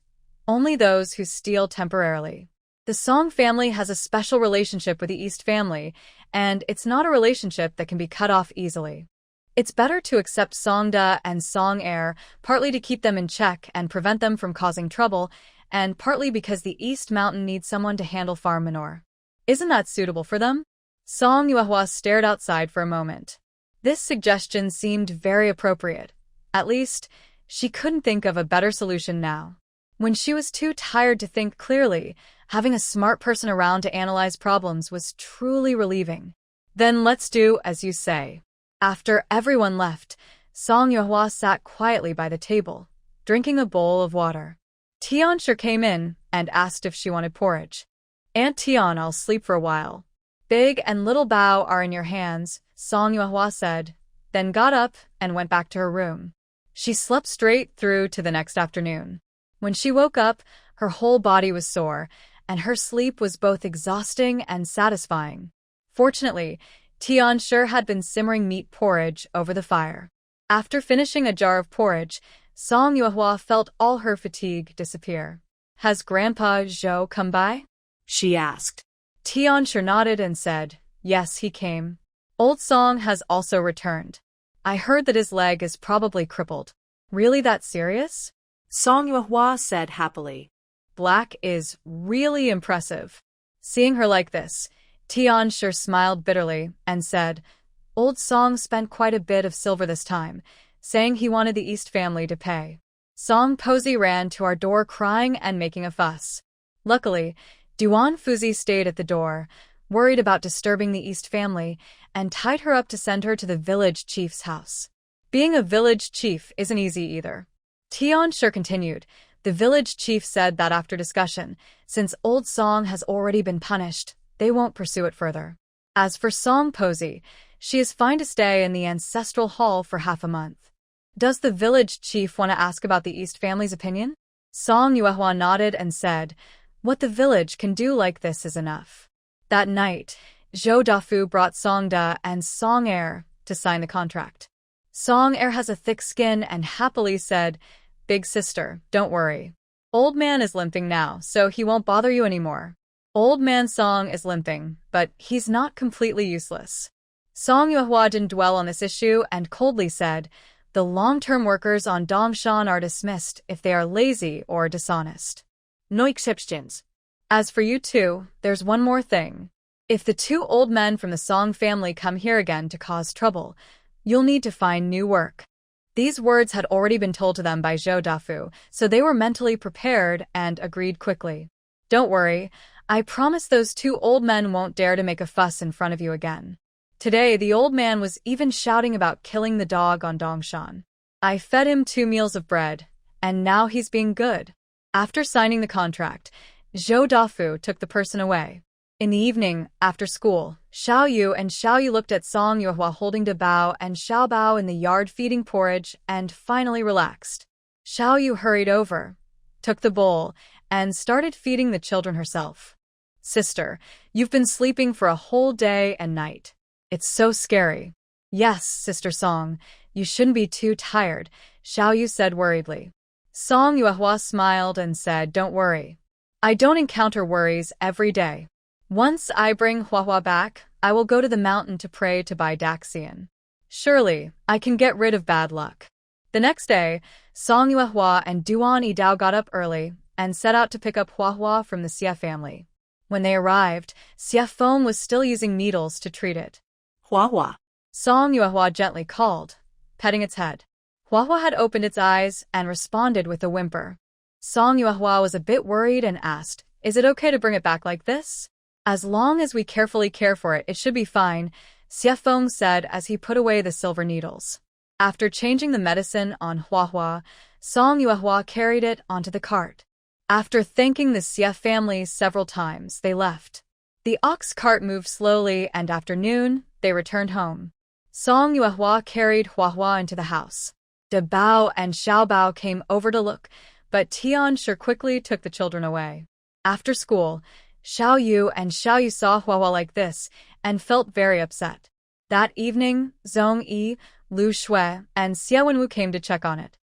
only those who steal temporarily. The Song family has a special relationship with the East family, and it's not a relationship that can be cut off easily. It's better to accept Songda and Song Air, partly to keep them in check and prevent them from causing trouble, and partly because the East Mountain needs someone to handle farm manure. Isn't that suitable for them? Song Yuehua stared outside for a moment. This suggestion seemed very appropriate. At least, she couldn't think of a better solution now. When she was too tired to think clearly, having a smart person around to analyze problems was truly relieving. Then let's do as you say. After everyone left, Song Yuehua sat quietly by the table, drinking a bowl of water. Tianshi came in and asked if she wanted porridge. Aunt Tian, I'll sleep for a while. Big and Little Bao are in your hands, Song Yuehua said, then got up and went back to her room. She slept straight through to the next afternoon. When she woke up, her whole body was sore, and her sleep was both exhausting and satisfying. Fortunately, Tianshi had been simmering meat porridge over the fire. After finishing a jar of porridge, Song Yuehua felt all her fatigue disappear. Has Grandpa Zhou come by? She asked. Tianshi nodded and said, yes, he came. Old Song has also returned. I heard that his leg is probably crippled. Really that serious? Song Yuehua said happily. Black is really impressive. Seeing her like this, Tianshi smiled bitterly and said, Old Song spent quite a bit of silver this time, saying he wanted the East family to pay. Song Posey ran to our door crying and making a fuss. Luckily, Duan Fuzi stayed at the door, worried about disturbing the East family, and tied her up to send her to the village chief's house. Being a village chief isn't easy either. Tianshi continued. The village chief said that after discussion, since Old Song has already been punished, they won't pursue it further. As for Song Posey, she is fine to stay in the ancestral hall for half a month. Does the village chief want to ask about the East family's opinion? Song Yuehua nodded and said, what the village can do like this is enough. That night, Zhou Dafu brought Songda and Song Air to sign the contract. Song Air has a thick skin and happily said, Big sister, don't worry. Old man is limping now, so he won't bother you anymore. Old man Song is limping, but he's not completely useless. Song Yuehua didn't dwell on this issue and coldly said, the long-term workers on Dongshan are dismissed if they are lazy or dishonest. No exceptions. As for you two, there's one more thing. If the two old men from the Song family come here again to cause trouble, you'll need to find new work. These words had already been told to them by Zhou Dafu, so they were mentally prepared and agreed quickly. Don't worry, I promise those two old men won't dare to make a fuss in front of you again. Today, the old man was even shouting about killing the dog on Dongshan. I fed him 2 meals of bread, and now he's being good. After signing the contract, Zhou Dafu took the person away. In the evening, after school, Xiao Yu and Xiao Yu looked at Song Yuehua holding Da Bao and Xiao Bao in the yard feeding porridge and finally relaxed. Xiao Yu hurried over, took the bowl, and started feeding the children herself. Sister, you've been sleeping for a whole day and night. It's so scary. Yes, Sister Song, you shouldn't be too tired, Xiao Yu said worriedly. Song Yuehua smiled and said, don't worry. I don't encounter worries every day. Once I bring Huahua back, I will go to the mountain to pray to Bai Daxian. Surely, I can get rid of bad luck. The next day, Song Yuehua and Duan Yidao got up early and set out to pick up Huahua from the Xie family. When they arrived, Xie Feng was still using needles to treat it. Huahua. Song Yuehua gently called, petting its head. Huahua had opened its eyes and responded with a whimper. Song Yuehua was a bit worried and asked, is it okay to bring it back like this? As long as we carefully care for it, it should be fine, Xie Feng said as he put away the silver needles. After changing the medicine on Huahua, Song Yuehua carried it onto the cart. After thanking the Xie family several times, they left. The ox cart moved slowly and after noon, they returned home. Song Yuehua carried Huahua into the house. Da Bao and Xiao Bao came over to look, but Tianshi quickly took the children away. After school, Xiao Yu and Xiao Yu saw Huahua like this and felt very upset. That evening, Zhong Yi, Lu Shui, and Xie Wenwu came to check on it.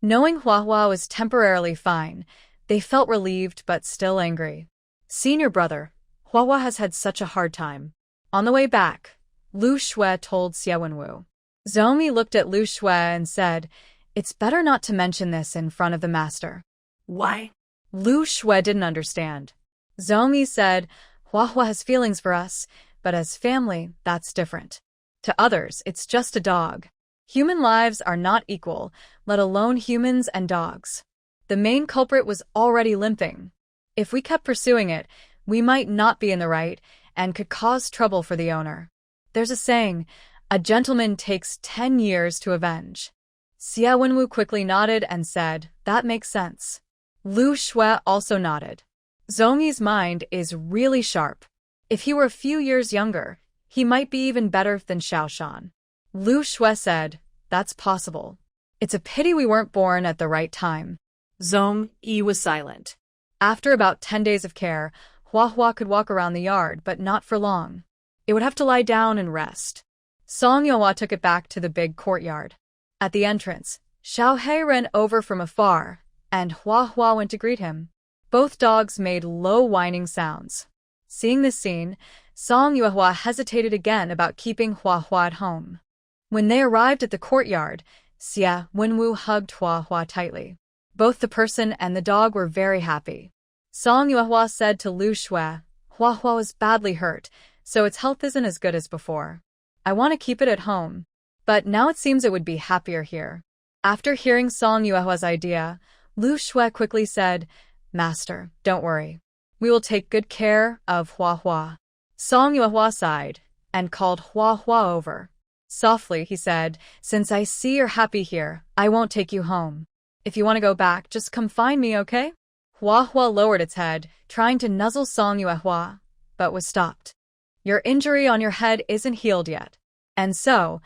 Knowing Huahua was temporarily fine, they felt relieved but still angry. Senior brother, Huahua has had such a hard time. On the way back, Lu Shui told Xie Wenwu. Zomi looked at Lu Shui and said, "It's better not to mention this in front of the master." Why? Lu Shui didn't understand. Zomi said, "Hua has feelings for us, but as family, that's different. To others, it's just a dog. Human lives are not equal, let alone humans and dogs." The main culprit was already limping. If we kept pursuing it, we might not be in the right and could cause trouble for the owner. There's a saying, a gentleman takes 10 years to avenge. Xie Wenwu quickly nodded and said, "That makes sense." Lu Shui also nodded. Zomi's mind is really sharp. If he were a few years younger, he might be even better than Xiaoshan. Lu Shui said, "That's possible. It's a pity we weren't born at the right time." Zomi was silent. After about 10 days of care, Hua could walk around the yard, but not for long. It would have to lie down and rest. Song Yuehua took it back to the big courtyard. At the entrance, Xiao He ran over from afar, and Hua went to greet him. Both dogs made low whining sounds. Seeing this scene, Song Yuehua hesitated again about keeping Hua at home. When they arrived at the courtyard, Xie Wenwu hugged Hua tightly. Both the person and the dog were very happy. Song Yuehua said to Lu Shui, "Hua was badly hurt, so its health isn't as good as before. I want to keep it at home, but now it seems it would be happier here." After hearing Song Yuehua's idea, Lu Shui quickly said, "Master, don't worry. We will take good care of Hua." Song Yuehua sighed and called Hua over. Softly, he said, "Since I see you're happy here, I won't take you home. If you want to go back, just come find me, okay?" Hua lowered its head, trying to nuzzle Song Yuehua, but was stopped. "Your injury on your head isn't healed yet." And so,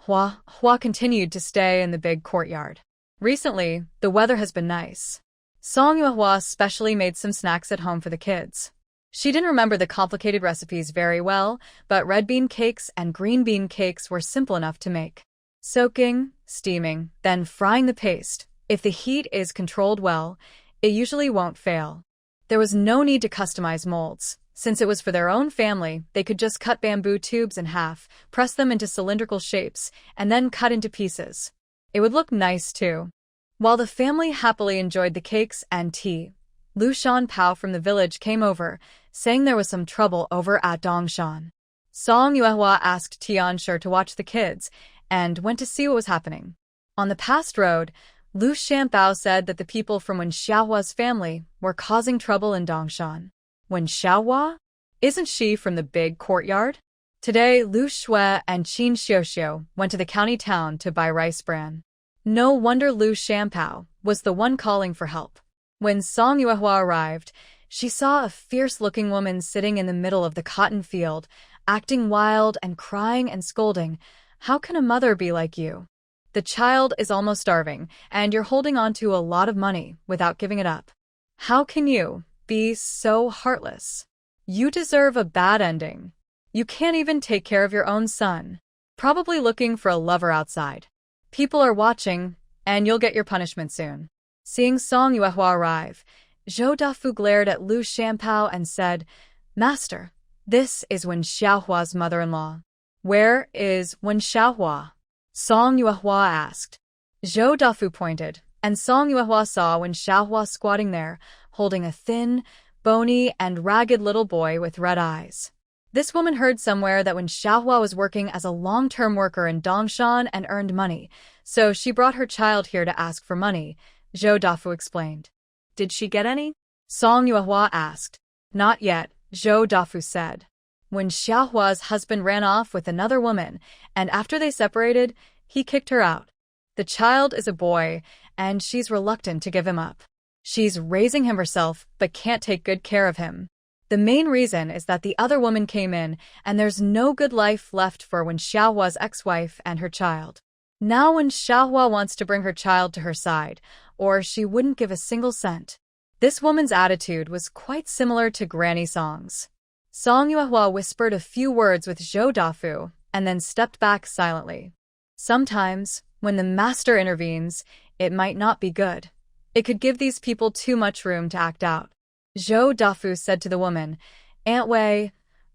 Hua continued to stay in the big courtyard. Recently, the weather has been nice. Song Yuehua specially made some snacks at home for the kids. She didn't remember the complicated recipes very well, but red bean cakes and green bean cakes were simple enough to make. Soaking, steaming, then frying the paste. If the heat is controlled well, it usually won't fail. There was no need to customize molds. Since it was for their own family, they could just cut bamboo tubes in half, press them into cylindrical shapes, and then cut into pieces. It would look nice too. While the family happily enjoyed the cakes and tea, Lu Shanpao from the village came over, saying there was some trouble over at Dongshan. Song Yuehua asked Tianshi to watch the kids, and went to see what was happening. On the past road, Lu Shanpao said that the people from Wen Xiaohua's family were causing trouble in Dongshan. Wen Xiaohua? Isn't she from the big courtyard? Today, Lu Shui and Qin Xiuxiu went to the county town to buy rice bran. No wonder Lu Shanpao was the one calling for help. When Song Yuehua arrived, she saw a fierce-looking woman sitting in the middle of the cotton field, acting wild and crying and scolding. "How can a mother be like you? The child is almost starving, and you're holding on to a lot of money without giving it up. How can you be so heartless? You deserve a bad ending. You can't even take care of your own son. Probably looking for a lover outside. People are watching, and you'll get your punishment soon." Seeing Song Yuehua arrive, Zhou Dafu glared at Lu Shanpao and said, "Master, this is Wen Xiaohua's mother-in-law." "Where is Wen Xiaohua?" Song Yuehua asked. Zhou Dafu pointed, and Song Yuehua saw Wen Xiaohua squatting there, holding a thin, bony, and ragged little boy with red eyes. This woman heard somewhere that Wen Xiaohua was working as a long-term worker in Dongshan and earned money, so she brought her child here to ask for money, Zhou Dafu explained. "Did she get any?" Song Yuehua asked. "Not yet," Zhou Dafu said. Wen Xiaohua's husband ran off with another woman, and after they separated, he kicked her out. The child is a boy, and she's reluctant to give him up. She's raising him herself, but can't take good care of him. The main reason is that the other woman came in, and there's no good life left for Wen Xiaohua's ex-wife and her child. Now Wen Xiaohua wants to bring her child to her side, or she wouldn't give a single cent. This woman's attitude was quite similar to Granny Song's. Song Yuehua whispered a few words with Zhou Dafu, and then stepped back silently. Sometimes, when the master intervenes, it might not be good. It could give these people too much room to act out. Zhou Dafu said to the woman, "Aunt Wei,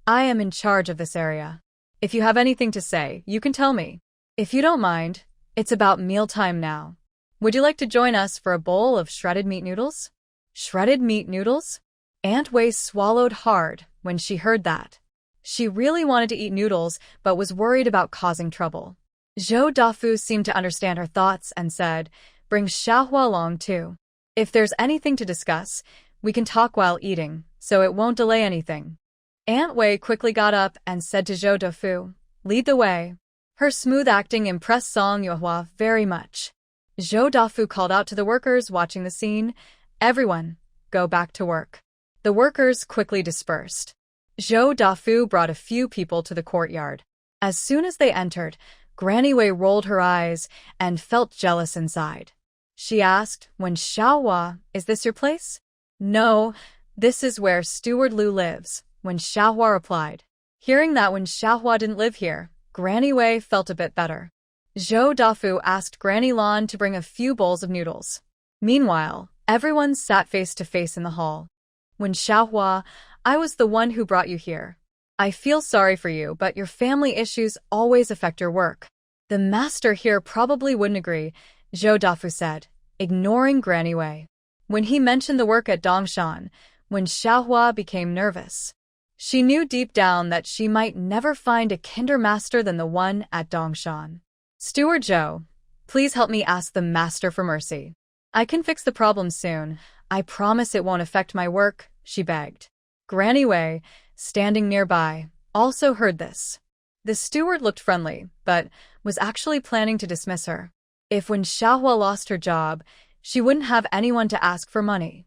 I am in charge of this area. If you have anything to say, you can tell me. If you don't mind, it's about mealtime now. Would you like to join us for a bowl of shredded meat noodles? Shredded meat noodles? Aunt Wei swallowed hard when she heard that. She really wanted to eat noodles, but was worried about causing trouble. Zhou Dafu seemed to understand her thoughts and said, "Bring Xiaohua along too. If there's anything to discuss, we can talk while eating, so it won't delay anything." Aunt Wei quickly got up and said to Zhou Dafu, "Lead the way." Her smooth acting impressed Song Yuehua very much. Zhou Dafu called out to the workers watching the scene, "Everyone, go back to work." The workers quickly dispersed. Zhou Dafu brought a few people to the courtyard. As soon as they entered, Granny Wei rolled her eyes and felt jealous inside. She asked, "Wen Xiaohua, is this your place?" "No, this is where Steward Lu lives," Wen Xiaohua replied. Hearing that Wen Xiaohua didn't live here, Granny Wei felt a bit better. Zhou Dafu asked Granny Lan to bring a few bowls of noodles. Meanwhile, everyone sat face to face in the hall. "Wen Xiaohua, I was the one who brought you here. I feel sorry for you, but your family issues always affect your work." "The master here probably wouldn't agree," Zhou Dafu said, ignoring Granny Wei. When he mentioned the work at Dongshan, Wen Xiaohua became nervous. She knew deep down that she might never find a kinder master than the one at Dongshan. "Steward Zhou, please help me ask the master for mercy. I can fix the problem soon. I promise it won't affect my work," she begged. Granny Wei, standing nearby, also heard this. The steward looked friendly, but was actually planning to dismiss her. If Wen Xiaohua lost her job, she wouldn't have anyone to ask for money.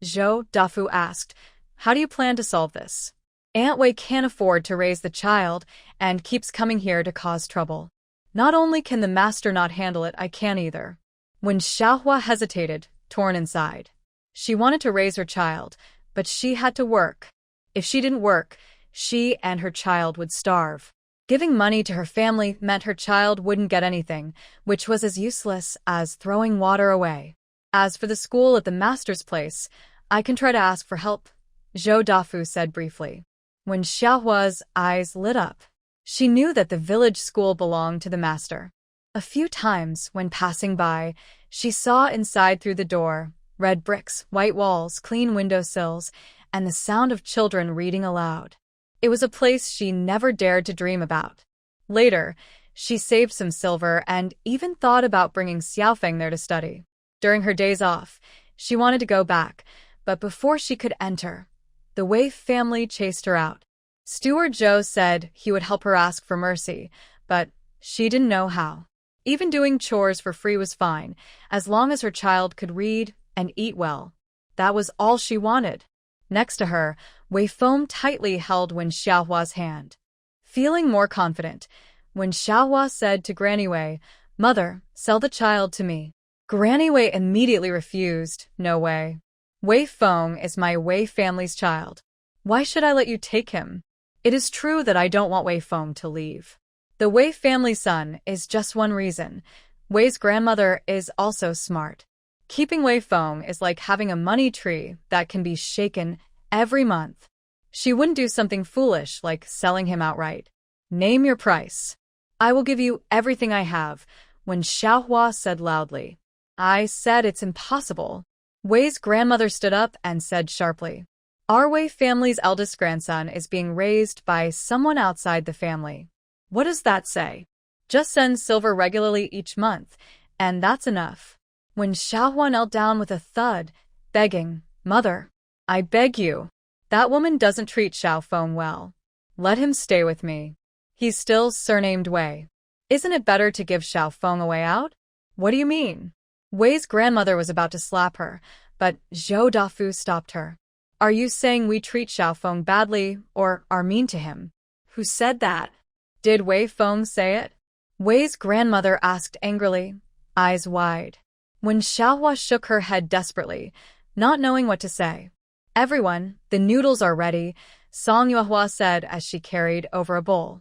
Zhou Dafu asked, "How do you plan to solve this? Aunt Wei can't afford to raise the child and keeps coming here to cause trouble. Not only can the master not handle it, I can't either." Wen Xiaohua hesitated, torn inside. She wanted to raise her child, but she had to work. If she didn't work, she and her child would starve. Giving money to her family meant her child wouldn't get anything, which was as useless as throwing water away. "As for the school at the master's place, I can try to ask for help," Zhou Dafu said briefly. When Xiaohua's eyes lit up, she knew that the village school belonged to the master. A few times, when passing by, she saw inside through the door, red bricks, white walls, clean windowsills, and the sound of children reading aloud. It was a place she never dared to dream about. Later, she saved some silver and even thought about bringing Xiaofeng there to study. During her days off, she wanted to go back, but before she could enter, the Wei family chased her out. Steward Zhou said he would help her ask for mercy, but she didn't know how. Even doing chores for free was fine, as long as her child could read and eat well. That was all she wanted. Next to her, Wei Feng tightly held Wen Xiaohua's hand. Feeling more confident, Wen Xiaohua said to Granny Wei, "Mother, sell the child to me." Granny Wei immediately refused. "No way. Wei Feng is my Wei family's child. Why should I let you take him? It is true that I don't want Wei Feng to leave. The Wei family's son is just one reason. Wei's grandmother is also smart. Keeping Wei Feng is like having a money tree that can be shaken every month. She wouldn't do something foolish like selling him outright. Name your price. I will give you everything I have," Wen Xiaohua said loudly. "I said it's impossible." Wei's grandmother stood up and said sharply, "Our Wei family's eldest grandson is being raised by someone outside the family. What does that say? Just send silver regularly each month, and that's enough." When Xiaohua knelt down with a thud, begging, "Mother, I beg you. That woman doesn't treat Xiaofeng well. Let him stay with me. He's still surnamed Wei. Isn't it better to give Xiaofeng a way out?" "What do you mean?" Wei's grandmother was about to slap her, but Zhou Dafu stopped her. "Are you saying we treat Xiaofeng badly or are mean to him?" "Who said that? Did Wei Feng say it?" Wei's grandmother asked angrily, eyes wide. When Xiaohua shook her head desperately, not knowing what to say. "Everyone, the noodles are ready," Song Yuehua said as she carried over a bowl.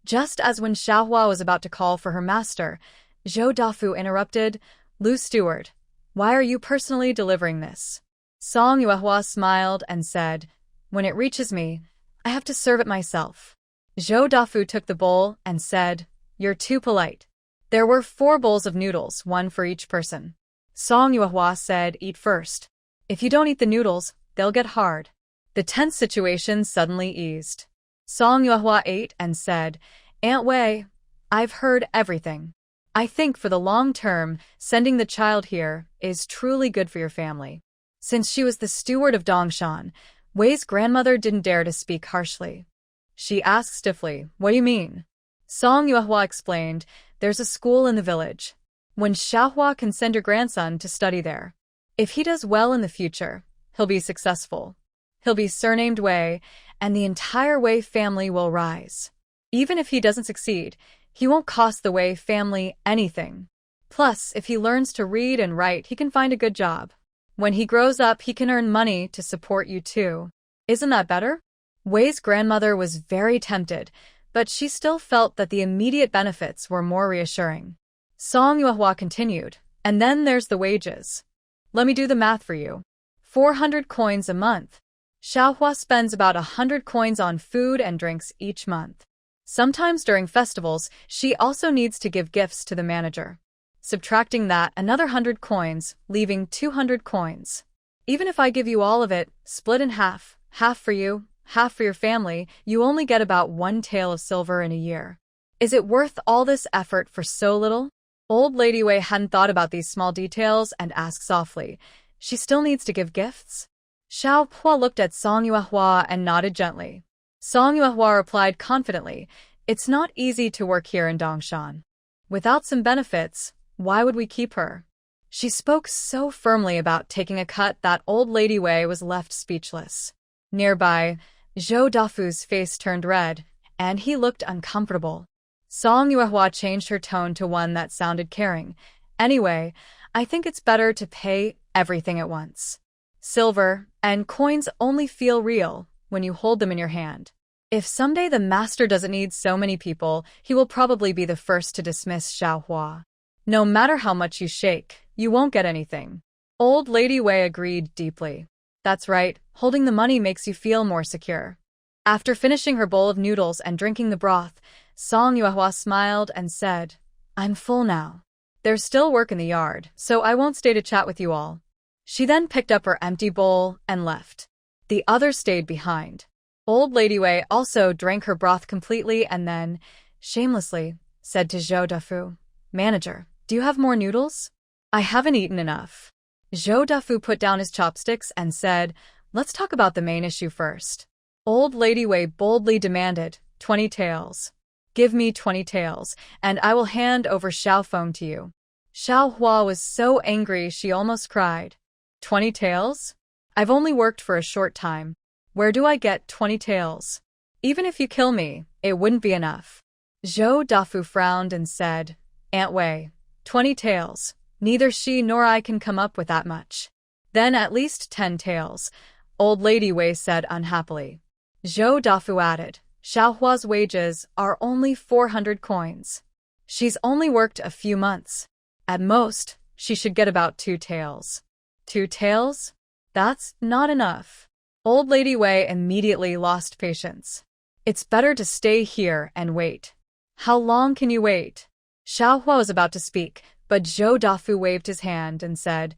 Just as when Xiaohua was about to call for her master, Zhou Dafu interrupted, "Lu Steward, why are you personally delivering this?" Song Yuehua smiled and said, "When it reaches me, I have to serve it myself. Zhou Dafu took the bowl and said, "You're too polite." There were 4 bowls of noodles, one for each person. Song Yuehua said, "Eat first. If you don't eat the noodles, they'll get hard." The tense situation suddenly eased. Song Yuehua ate and said, "Aunt Wei, I've heard everything. I think for the long term, sending the child here is truly good for your family." Since she was the steward of Dongshan, Wei's grandmother didn't dare to speak harshly. She asked stiffly, "What do you mean?" Song Yuehua explained, "There's a school in the village. When Xiaohua can send your grandson to study there. If he does well in the future, he'll be successful. He'll be surnamed Wei, and the entire Wei family will rise. Even if he doesn't succeed, he won't cost the Wei family anything. Plus, if he learns to read and write, he can find a good job. When he grows up, he can earn money to support you too. Isn't that better?" Wei's grandmother was very tempted, but she still felt that the immediate benefits were more reassuring. Song Yuehua continued, "And then there's the wages. Let me do the math for you. 400 coins a month. Xiaohua spends about 100 coins on food and drinks each month. Sometimes during festivals, she also needs to give gifts to the manager. Subtracting that, another 100 coins, leaving 200 coins. Even if I give you all of it, split in half, half for you, half for your family, you only get about 1 tael of silver in a year. Is it worth all this effort for so little?" Old Lady Wei hadn't thought about these small details and asked softly, "She still needs to give gifts?" Xiao Hua looked at Song Yuehua and nodded gently. Song Yuehua replied confidently, "It's not easy to work here in Dongshan. Without some benefits, why would we keep her?" She spoke so firmly about taking a cut that Old Lady Wei was left speechless. Nearby, Zhou Dafu's face turned red, and he looked uncomfortable. Song Yuehua changed her tone to one that sounded caring. "Anyway, I think it's better to pay everything at once. Silver and coins only feel real when you hold them in your hand. If someday the master doesn't need so many people, he will probably be the first to dismiss Xiaohua. No matter how much you shake, you won't get anything." Old Lady Wei agreed deeply. "That's right, holding the money makes you feel more secure." After finishing her bowl of noodles and drinking the broth, Song Yuehua smiled and said, "I'm full now. There's still work in the yard, so I won't stay to chat with you all." She then picked up her empty bowl and left. The others stayed behind. Old Lady Wei also drank her broth completely and then, shamelessly, said to Zhou Dafu, "Manager, do you have more noodles? I haven't eaten enough." Zhou Dafu put down his chopsticks and said, "Let's talk about the main issue first." Old Lady Wei boldly demanded, 20 taels. "Give me 20 taels, and I will hand over Xiaofeng to you." Xiaohua was so angry she almost cried. 20 taels? I've only worked for a short time. Where do I get 20 taels? Even if you kill me, it wouldn't be enough. Zhou Dafu frowned and said, "Aunt Wei, 20 taels. Neither she nor I can come up with that much." "Then at least 10 taels," Old Lady Wei said unhappily. Zhou Dafu added, "Xiaohua's wages are only 400 coins. She's only worked a few months. At most, she should get about 2 taels. 2 taels? That's not enough." Old Lady Wei immediately lost patience. "It's better to stay here and wait." "How long can you wait?" Xiaohua was about to speak, but Zhou Dafu waved his hand and said,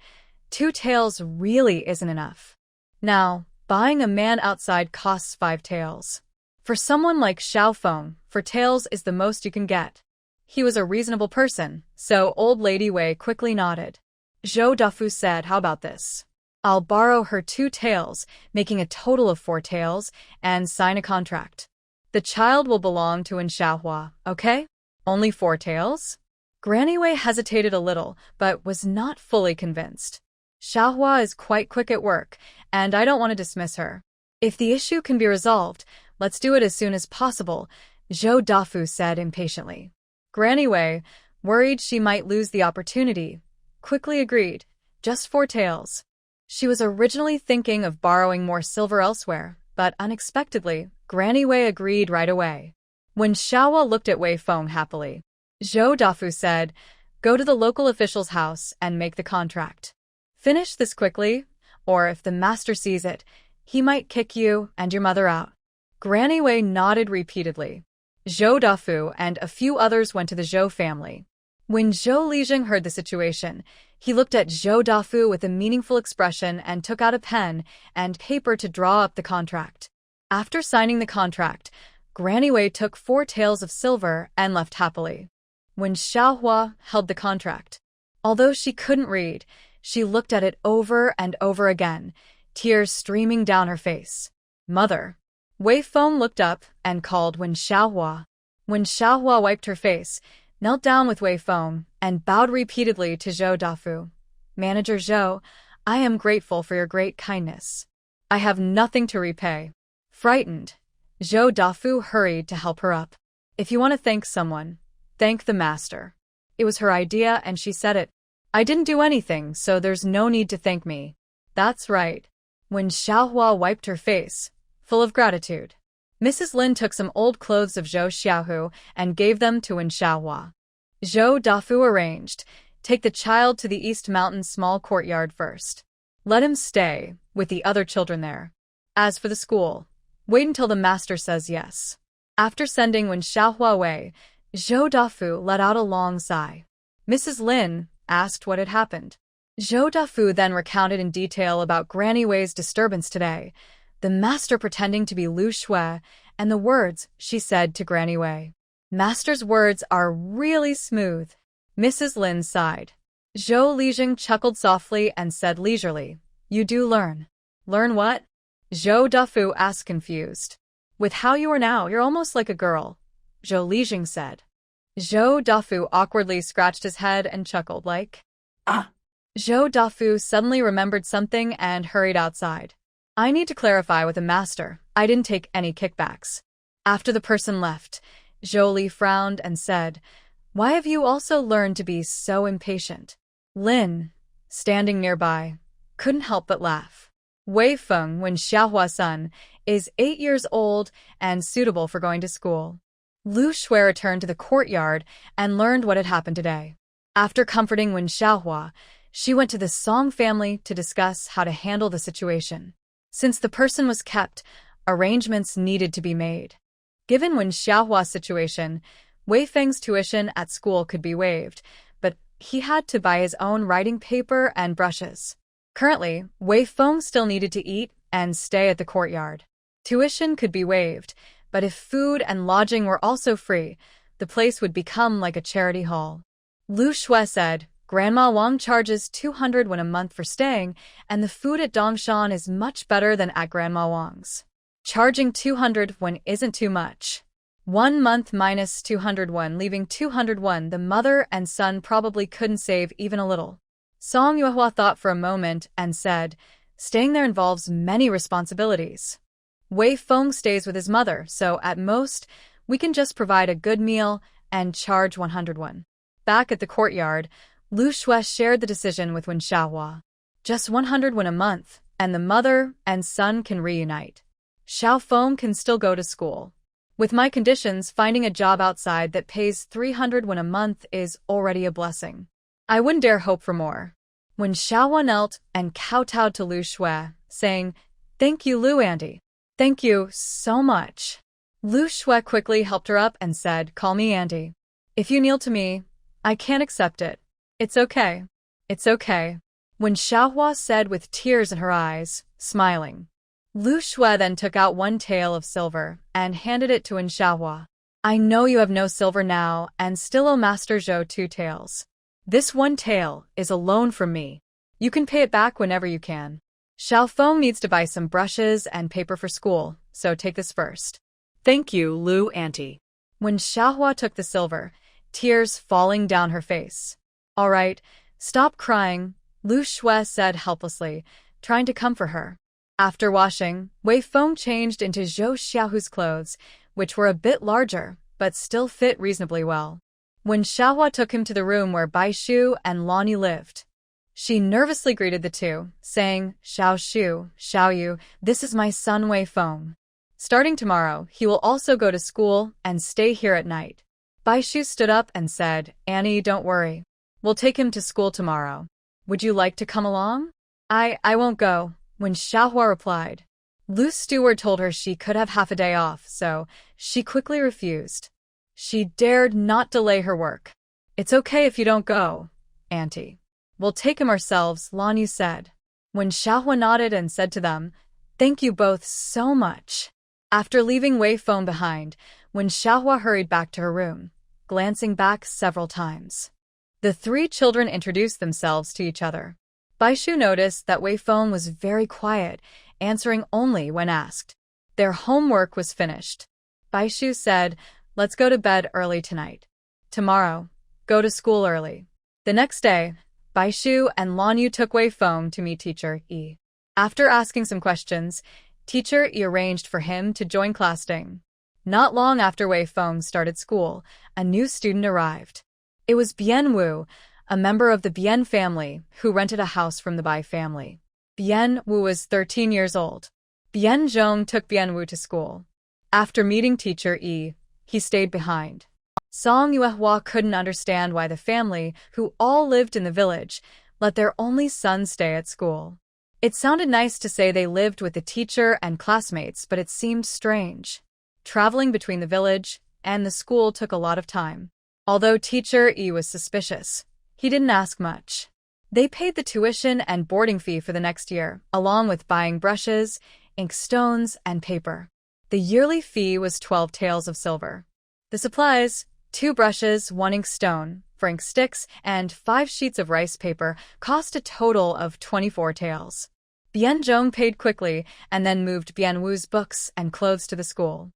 2 taels really isn't enough. Now, buying a man outside costs 5 taels. For someone like Xiaofeng, 4 taels is the most you can get. He was a reasonable person, so Old Lady Wei quickly nodded. Zhou Dafu said, "How about this? I'll borrow her 2 taels, making a total of 4 taels, and sign a contract. The child will belong to Xiaohua, okay? Only 4 taels?" Granny Wei hesitated a little, but was not fully convinced. "Xiaohua is quite quick at work, and I don't want to dismiss her. If the issue can be resolved, let's do it as soon as possible," Zhou Dafu said impatiently. Granny Wei, worried she might lose the opportunity, quickly agreed, "Just 4 taels." She was originally thinking of borrowing more silver elsewhere, but unexpectedly, Granny Wei agreed right away. When Xiaohua looked at Wei Feng happily, Zhou Dafu said, "Go to the local official's house and make the contract. Finish this quickly, or if the master sees it, he might kick you and your mother out." Granny Wei nodded repeatedly. Zhou Dafu and a few others went to the Zhou family. When Zhou Lijing heard the situation, he looked at Zhou Dafu with a meaningful expression and took out a pen and paper to draw up the contract. After signing the contract, Granny Wei took 4 taels of silver and left happily. When Xiaohua held the contract, although she couldn't read, she looked at it over and over again, tears streaming down her face. Mother. Wei Feng looked up and called Wen Xiaohua. When Xiaohua wiped her face, knelt down with Wei Feng, and bowed repeatedly to Zhou Dafu. Manager Zhou, I am grateful for your great kindness. I have nothing to repay. Frightened, Zhou Dafu hurried to help her up. If you want to thank someone, thank the master. It was her idea and she said it. I didn't do anything, so there's no need to thank me. That's right. When Xiaohua wiped her face, full of gratitude, Mrs. Lin took some old clothes of Zhou Xiaohu and gave them to Wen Xiaohua. Zhou Dafu arranged, take the child to the East Mountain small courtyard first. Let him stay with the other children there. As for the school, wait until the master says yes. After sending Wen Xiaohua away, Zhou Dafu let out a long sigh. Mrs. Lin asked what had happened. Zhou Dafu then recounted in detail about Granny Wei's disturbance today, the master pretending to be Lu Shui, and the words she said to Granny Wei. Master's words are really smooth. Mrs. Lin sighed. Zhou Lijing chuckled softly and said leisurely, You do learn. Learn what? Zhou Dafu asked confused. With how you are now, you're almost like a girl, Zhou Lijing said. Zhou Dafu awkwardly scratched his head and chuckled like, Ah. Zhou Dafu suddenly remembered something and hurried outside. I need to clarify with the master, I didn't take any kickbacks. After the person left, Zhou Li frowned and said, Why have you also learned to be so impatient? Lin, standing nearby, couldn't help but laugh. Wei Feng, Wen Xiaohua's son, is 8 years old and suitable for going to school. Lu Shui returned to the courtyard and learned what had happened today. After comforting Wen Xiaohua, she went to the Song family to discuss how to handle the situation. Since the person was kept, arrangements needed to be made. Given Wen Xiaohua's situation, Wei Feng's tuition at school could be waived, but he had to buy his own writing paper and brushes. Currently, Wei Feng still needed to eat and stay at the courtyard. Tuition could be waived, but if food and lodging were also free, the place would become like a charity hall. Lu Shui said, Grandma Wang charges 200 Wen a month for staying, and the food at Dongshan is much better than at Grandma Wang's. Charging 200 Wen isn't too much. 1 month minus 200 Wen, leaving 200 Wen, the mother and son probably couldn't save even a little. Song Yuehua thought for a moment and said, Staying there involves many responsibilities. Wei Feng stays with his mother, so at most, we can just provide a good meal and charge 100 Wen. Back at the courtyard, Lu Shui shared the decision with Wen Xiaohua. Just 100 Wen a month, and the mother and son can reunite. Xiao Feng can still go to school. With my conditions, finding a job outside that pays 300 Wen a month is already a blessing. I wouldn't dare hope for more. When Xiaohua knelt and kowtowed to Lu Shui, saying, Thank you, Lu Auntie. Thank you so much. Lu Shui quickly helped her up and said, Call me Auntie. If you kneel to me, I can't accept it. It's okay. It's okay. When Xiaohua said with tears in her eyes, smiling. Lu Shui then took out 1 tael of silver and handed it to Wen Xiaohua. I know you have no silver now and still owe Master Zhou 2 taels. This 1 tael is a loan from me. You can pay it back whenever you can. Xiao Feng needs to buy some brushes and paper for school, so take this first. Thank you, Lu Auntie. When Xiaohua took the silver, tears falling down her face. All right, stop crying, Lu Shui said helplessly, trying to comfort her. After washing, Wei Feng changed into Zhou Xiaohu's clothes, which were a bit larger, but still fit reasonably well. When Xiaohua took him to the room where Bai Shu and Lani lived, she nervously greeted the two, saying, Xiao Shu, Xiao Yu, this is my son Wei Feng. Starting tomorrow, he will also go to school and stay here at night. Bai Shu stood up and said, Annie, don't worry. We'll take him to school tomorrow. Would you like to come along? I won't go, When Xiaohua replied. Lu's steward told her she could have half a day off, so she quickly refused. She dared not delay her work. "It's okay if you don't go, Auntie. We'll take him ourselves," Lan Yu said. When Xiaohua nodded and said to them, "Thank you both so much." After leaving Wei Feng behind, when Xiaohua hurried back to her room, glancing back several times, the three children introduced themselves to each other. Baishu noticed that Wei Feng was very quiet, answering only when asked. Their homework was finished. Baishu said, "Let's go to bed early tonight. Tomorrow, go to school early." The next day, Baishu and Lan Yu took Wei Feng to meet Teacher Yi. After asking some questions, Teacher Yi arranged for him to join class Ding. Not long after Wei Feng started school, a new student arrived. It was Bian Wu, a member of the Bian family who rented a house from the Bai family. Bian Wu was 13 years old. Bian Zhong took Bian Wu to school. After meeting Teacher Yi, he stayed behind. Song Yuehua couldn't understand why the family, who all lived in the village, let their only son stay at school. It sounded nice to say they lived with the teacher and classmates, but it seemed strange. Traveling between the village and the school took a lot of time. Although Teacher Yi was suspicious, he didn't ask much. They paid the tuition and boarding fee for the next year, along with buying brushes, inkstones, and paper. The yearly fee was 12 taels of silver. The supplies, 2 brushes, 1 inkstone, for ink sticks, and 5 sheets of rice paper cost a total of 24 taels. Bian Zhong paid quickly and then moved Bian Wu's books and clothes to the school.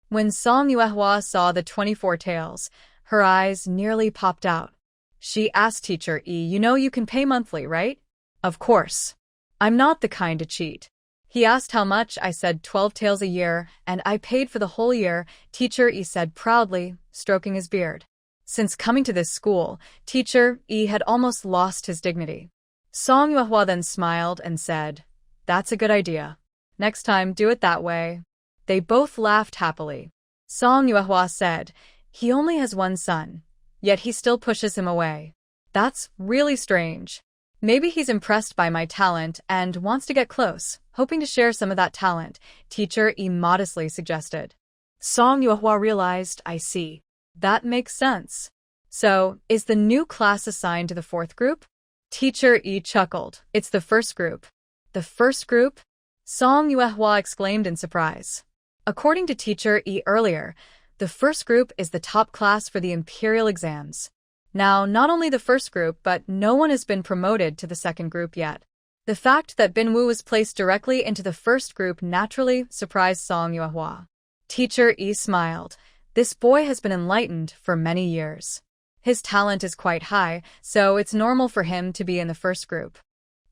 When Song Yuehua saw the 24 taels, her eyes nearly popped out. She asked Teacher Yi, "You know you can pay monthly, right?" "Of course. I'm not the kind to cheat." He asked how much. I said 12 taels a year, and I paid for the whole year, Teacher Yi said proudly, stroking his beard. Since coming to this school, Teacher Yi had almost lost his dignity. Song Yuehua then smiled and said, "That's a good idea. Next time, do it that way." They both laughed happily. Song Yuehua said, "He only has one son, yet he still pushes him away. That's really strange. Maybe he's impressed by my talent and wants to get close, hoping to share some of that talent," Teacher Yi modestly suggested. Song Yuehua realized, "I see. That makes sense. So, is the new class assigned to the 4th group?" Teacher Yi chuckled. "It's the 1st group." "The 1st group?" Song Yuehua exclaimed in surprise. According to Teacher Yi earlier, the 1st group is the top class for the imperial exams. Now, not only the 1st group, but no one has been promoted to the 2nd group yet. The fact that Bin Wu was placed directly into the 1st group naturally surprised Song Yuehua. Teacher Yi smiled. This boy has been enlightened for many years. His talent is quite high, so it's normal for him to be in the 1st group.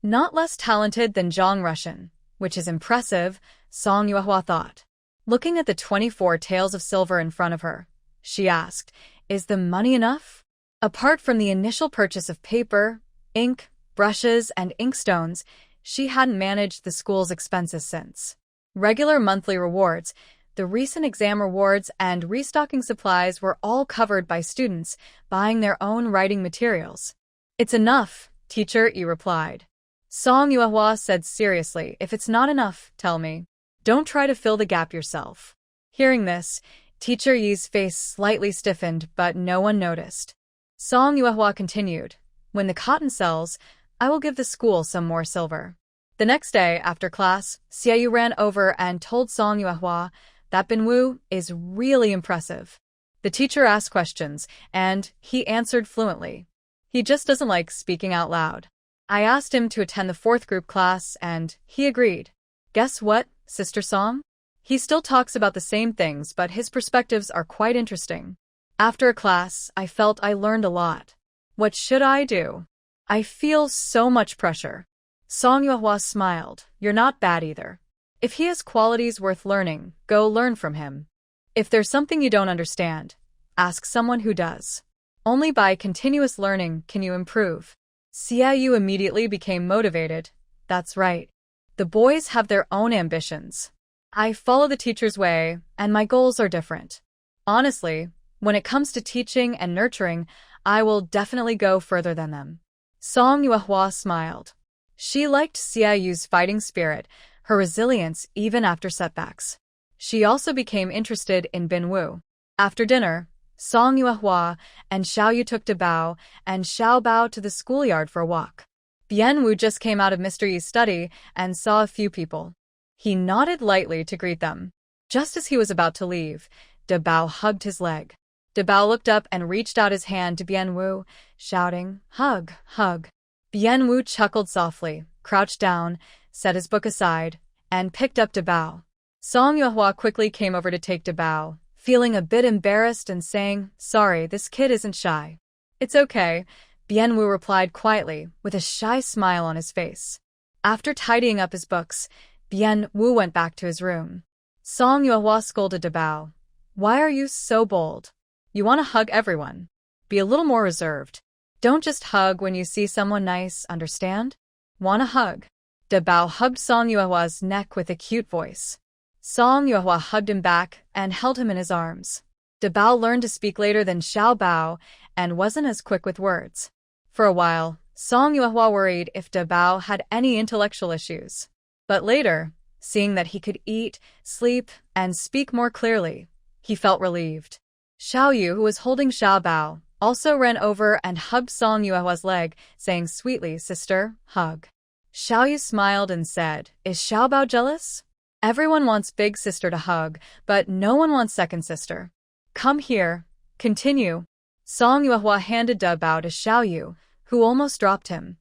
Not less talented than Zhang Russian, which is impressive, Song Yuehua thought. Looking at the 24 taels of silver in front of her, she asked, "Is the money enough?" Apart from the initial purchase of paper, ink, brushes, and inkstones, she hadn't managed the school's expenses since. Regular monthly rewards, the recent exam rewards, and restocking supplies were all covered by students buying their own writing materials. "It's enough," Teacher Yi replied. Song Yuehua said seriously, "If it's not enough, tell me. Don't try to fill the gap yourself." Hearing this, Teacher Yi's face slightly stiffened, but no one noticed. Song Yuehua continued, "When the cotton sells, I will give the school some more silver." The next day, after class, Xiaoyu ran over and told Song Yuehua that Bin Wu is really impressive. The teacher asked questions, and he answered fluently. He just doesn't like speaking out loud. I asked him to attend the 4th group class, and he agreed. Guess what, Sister Song? He still talks about the same things, but his perspectives are quite interesting. After a class, I felt I learned a lot. What should I do? I feel so much pressure. Song Yuehua smiled. You're not bad either. If he has qualities worth learning, go learn from him. If there's something you don't understand, ask someone who does. Only by continuous learning can you improve. Xiaoyu immediately became motivated. That's right. The boys have their own ambitions. I follow the teacher's way, and my goals are different. Honestly, when it comes to teaching and nurturing, I will definitely go further than them. Song Yuehua smiled. She liked Xiaoyu's fighting spirit, her resilience even after setbacks. She also became interested in Bin Wu. After dinner, Song Yuehua and Xiao Yu took Dabao and Xiao Bao to the schoolyard for a walk. Bien Wu just came out of Mr. Yi's study and saw a few people. He nodded lightly to greet them. Just as he was about to leave, Dabao hugged his leg. Dabao looked up and reached out his hand to Bien Wu, shouting, "Hug, hug." Bien Wu chuckled softly, crouched down, set his book aside, and picked up Dabao. Song Yuehua quickly came over to take Dabao, feeling a bit embarrassed and saying, "Sorry, this kid isn't shy." "It's okay," Bien Wu replied quietly, with a shy smile on his face. After tidying up his books, Bien Wu went back to his room. Song Yuehua scolded Dabao. "Why are you so bold? You want to hug everyone. Be a little more reserved. Don't just hug when you see someone nice, understand? Want a hug?" Dabao hugged Song Yuehua's neck with a cute voice. Song Yuehua hugged him back and held him in his arms. Dabao learned to speak later than Xiao Bao and wasn't as quick with words. For a while, Song Yuehua worried if Dabao had any intellectual issues. But later, seeing that he could eat, sleep, and speak more clearly, he felt relieved. Xiao Yu, who was holding Xiao Bao, also ran over and hugged Song Yuehua's leg, saying sweetly, "Sister, hug." Xiao Yu smiled and said, "Is Xiao Bao jealous? Everyone wants big sister to hug, but no one wants second sister. Come here, continue." Song Yuehua handed Dabao to Xiao Yu, who almost dropped him.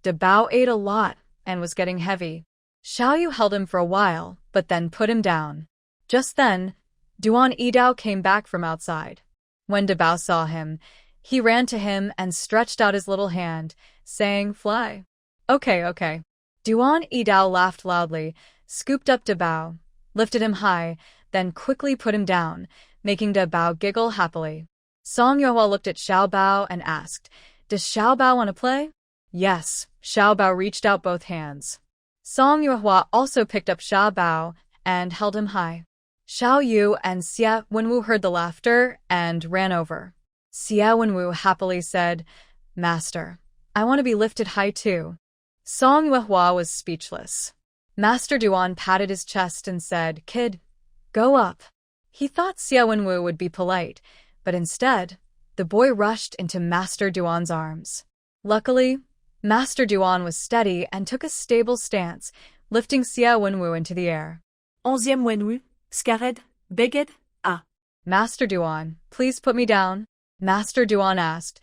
Dabao ate a lot and was getting heavy. Xiao Yu held him for a while, but then put him down. Just then, Duan Yidao came back from outside. When Dabao saw him, he ran to him and stretched out his little hand, saying, "Fly." Okay. Duan Yidao laughed loudly, scooped up Dabao, lifted him high, then quickly put him down, making Dabao giggle happily. Song Yuehua looked at Xiao Bao and asked, "Does Xiao Bao want to play?" "Yes." Xiao Bao reached out both hands. Song Yuehua also picked up Xiao Bao and held him high. Xiao Yu and Xie Wenwu heard the laughter and ran over. Xie Wenwu happily said, "Master, I want to be lifted high too." Song Yuehua was speechless. Master Duan patted his chest and said, "Kid, go up." He thought Xie Wenwu would be polite, but instead, the boy rushed into Master Duan's arms. Luckily, Master Duan was steady and took a stable stance, lifting Xie Wenwu into the air. 11e Wenwu, Scared, Beged, Ah. "Master Duan, please put me down." Master Duan asked,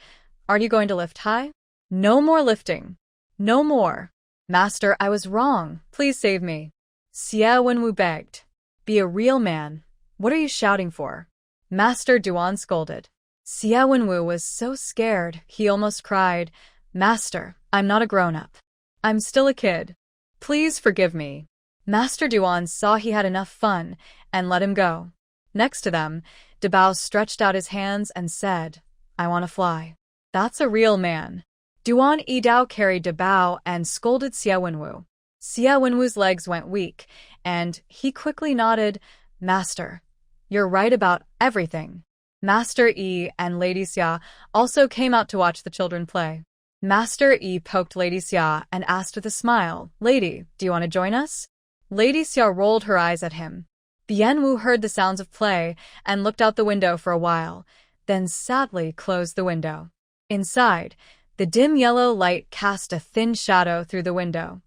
"Aren't you going to lift high?" "No more lifting. No more." "Master, I was wrong. Please save me." Xie Wenwu begged. "Be a real man. What are you shouting for?" Master Duan scolded. Xie Wenwu was so scared, he almost cried, "Master, I'm not a grown-up. I'm still a kid. Please forgive me." Master Duan saw he had enough fun and let him go. Next to them, Dabao stretched out his hands and said, "I want to fly." "That's a real man." Duan Yidao carried Dabao and scolded Xie Wenwu. Xie Wenwu's legs went weak, and he quickly nodded, "Master, you're right about everything." Master Yi and Lady Xia also came out to watch the children play. Master Yi poked Lady Xia and asked with a smile, "Lady, do you want to join us?" Lady Xia rolled her eyes at him. Bien Wu heard the sounds of play and looked out the window for a while, then sadly closed the window. Inside, the dim yellow light cast a thin shadow through the window.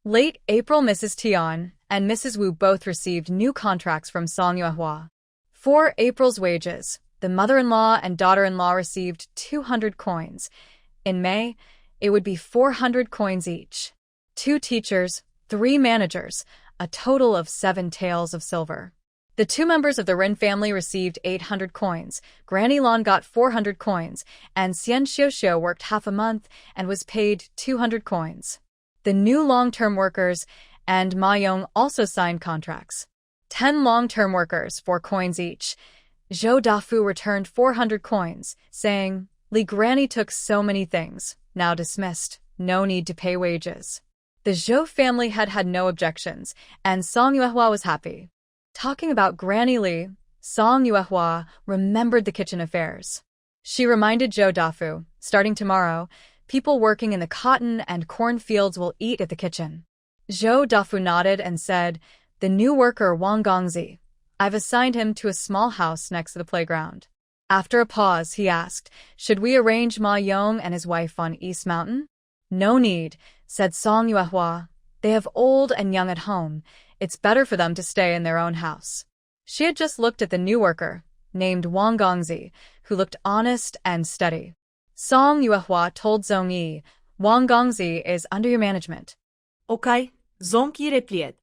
Late April, Mrs. Tian and Mrs. Wu both received new contracts from Song Yuehua. For April's wages, the mother-in-law and daughter-in-law received 200 coins. In May, it would be 400 coins each. 2 teachers, 3 managers, a total of 7 taels of silver. The 2 members of the Ren family received 800 coins, Granny Lan got 400 coins, and Xian Xiuxiu worked half a month and was paid 200 coins. The new long-term workers and Ma Yong also signed contracts. 10 long-term workers, 4 coins each. Zhou Dafu returned 400 coins, saying, "Li Granny took so many things, now dismissed, no need to pay wages." The Zhou family had no objections, and Song Yuehua was happy. Talking about Granny Li, Song Yuehua remembered the kitchen affairs. She reminded Zhou Dafu, "Starting tomorrow, people working in the cotton and corn fields will eat at the kitchen." Zhou Dafu nodded and said, "The new worker Wang Gongzi. I've assigned him to a small house next to the playground." After a pause, he asked, "Should we arrange Ma Yong and his wife on East Mountain?" "No need," said Song Yuehua. "They have old and young at home. It's better for them to stay in their own house." She had just looked at the new worker, named Wang Gongzi, who looked honest and steady. Song Yuehua told Zhong Yi, "Wang Gongzi is under your management." Okay, Zhong Yi replied.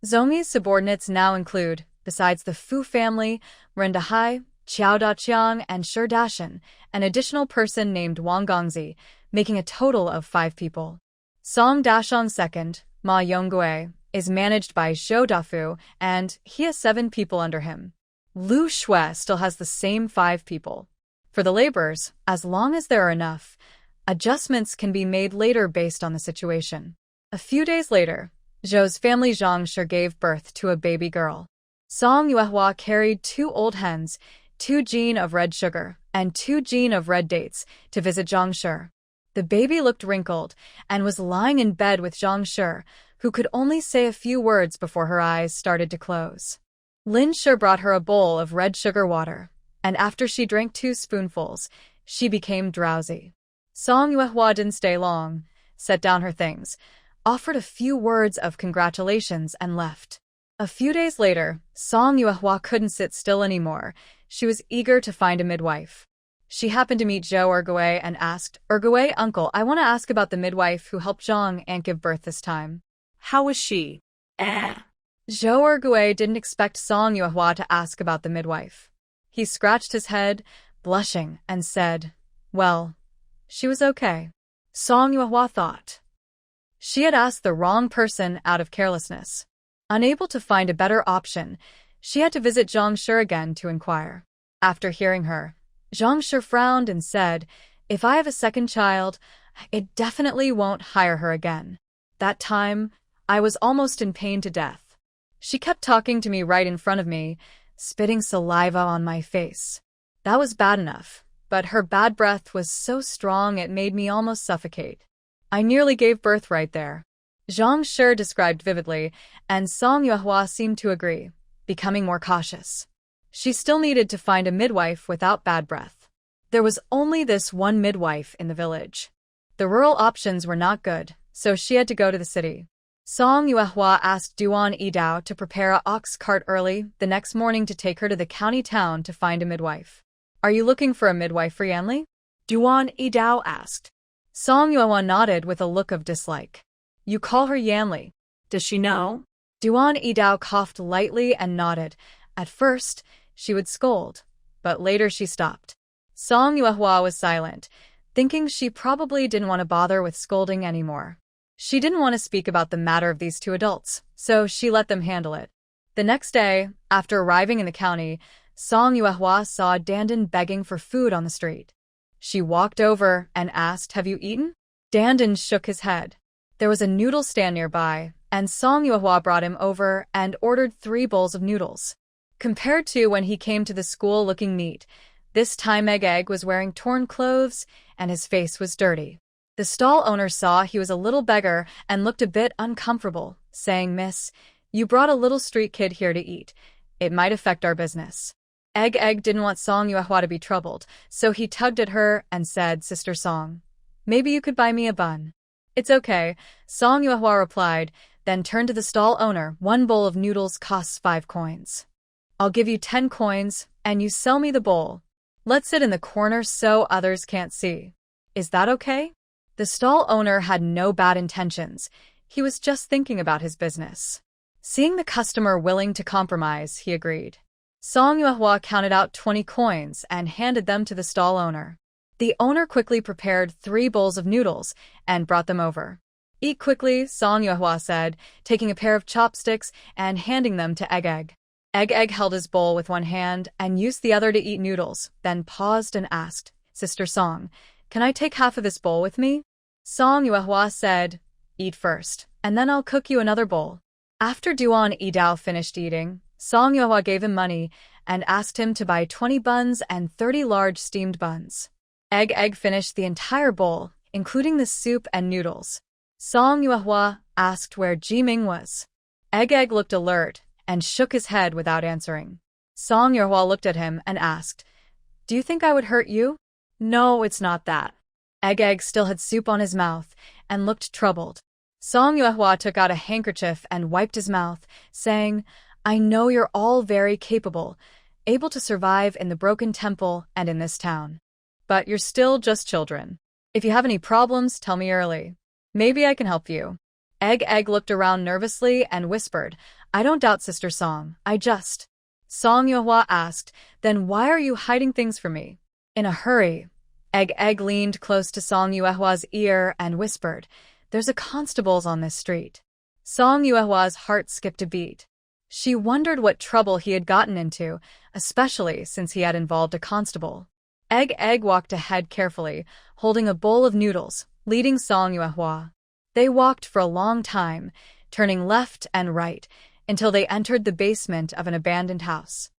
Zhong Yi's subordinates now include, besides the Fu family, Rinda Hai, Qiao Daqiang, and Shi Dashan, an additional person named Wang Gongzi, making a total of 5 people. Song Dashang's second, Ma Yonggui, is managed by Zhou Dafu, and he has 7 people under him. Lu Shui still has the same 5 people. For the laborers, as long as there are enough, adjustments can be made later based on the situation. A few days later, Zhou's family Zhangshi gave birth to a baby girl. Song Yuehua carried 2 old hens, 2 jin of red sugar, and 2 jin of red dates to visit Zhangshi. The baby looked wrinkled and was lying in bed with Zhangshi, who could only say a few words before her eyes started to close. Lin Shi brought her a bowl of red sugar water, and after she drank 2 spoonfuls, she became drowsy. Song Yuehua didn't stay long, set down her things, offered a few words of congratulations, and left. A few days later, Song Yuehua couldn't sit still anymore. She was eager to find a midwife. She happened to meet Zhou Ergui and asked, "Ergui, uncle, I want to ask about the midwife who helped Zhang Ant give birth this time." How was she? Zhou Ergui didn't expect Song Yuehua to ask about the midwife. He scratched his head, blushing, and said, "Well, she was okay." Song Yuehua thought. She had asked the wrong person out of carelessness. Unable to find a better option, she had to visit Zhangshi again to inquire. After hearing her, Zhangshi frowned and said, "If I have a second child, it definitely won't hire her again. That time, I was almost in pain to death. She kept talking to me right in front of me, spitting saliva on my face. That was bad enough, but her bad breath was so strong it made me almost suffocate. I nearly gave birth right there." Zhang Shi described vividly, and Song Yuehua seemed to agree, becoming more cautious. She still needed to find a midwife without bad breath. There was only this one midwife in the village. The rural options were not good, so she had to go to the city. Song Yuehua asked Duan Yidao to prepare an ox cart early the next morning to take her to the county town to find a midwife. "Are you looking for a midwife for Yanli?" Duan Yidao asked. Song Yuehua nodded with a look of dislike. "You call her Yanli. Does she know?" Duan Yidao coughed lightly and nodded. At first, she would scold, but later she stopped. Song Yuehua was silent, thinking she probably didn't want to bother with scolding anymore. She didn't want to speak about the matter of these 2 adults, so she let them handle it. The next day, after arriving in the county, Song Yuehua saw Dandan begging for food on the street. She walked over and asked, "Have you eaten?" Dandan shook his head. There was a noodle stand nearby, and Song Yuehua brought him over and ordered 3 bowls of noodles. Compared to when he came to the school looking neat, this time Egg was wearing torn clothes and his face was dirty. The stall owner saw he was a little beggar and looked a bit uncomfortable, saying, "Miss, you brought a little street kid here to eat. It might affect our business." Egg didn't want Song Yuehua to be troubled, so he tugged at her and said, "Sister Song, maybe you could buy me a bun." "It's okay," Song Yuehua replied, then turned to the stall owner. "1 bowl of noodles costs 5 coins. I'll give you 10 coins, and you sell me the bowl. Let's sit in the corner so others can't see. Is that okay?" The stall owner had no bad intentions. He was just thinking about his business. Seeing the customer willing to compromise, he agreed. Song Yuehua counted out 20 coins and handed them to the stall owner. The owner quickly prepared 3 bowls of noodles and brought them over. "Eat quickly," Song Yuehua said, taking a pair of chopsticks and handing them to Egg. Egg held his bowl with one hand and used the other to eat noodles, then paused and asked, "Sister Song, can I take half of this bowl with me?" Song Yuehua said, "Eat first, and then I'll cook you another bowl." After Duan Yidao finished eating, Song Yuehua gave him money and asked him to buy 20 buns and 30 large steamed buns. Egg finished the entire bowl, including the soup and noodles. Song Yuehua asked where Jiming was. Egg looked alert and shook his head without answering. Song Yuehua looked at him and asked, "Do you think I would hurt you?" "No, it's not that." Egg still had soup on his mouth and looked troubled. Song Yuehua took out a handkerchief and wiped his mouth, saying, "I know you're all very capable, able to survive in the broken temple and in this town. But you're still just children. If you have any problems, tell me early. Maybe I can help you." Egg looked around nervously and whispered, "I don't doubt Sister Song, I just—" Song Yuehua asked, "Then why are you hiding things from me?" "In a hurry." Egg leaned close to Song Yuehua's ear and whispered, "There's a constable's on this street." Song Yuehua's heart skipped a beat. She wondered what trouble he had gotten into, especially since he had involved a constable. Egg walked ahead carefully, holding a bowl of noodles, leading Song Yuehua. They walked for a long time, turning left and right, until they entered the basement of an abandoned house.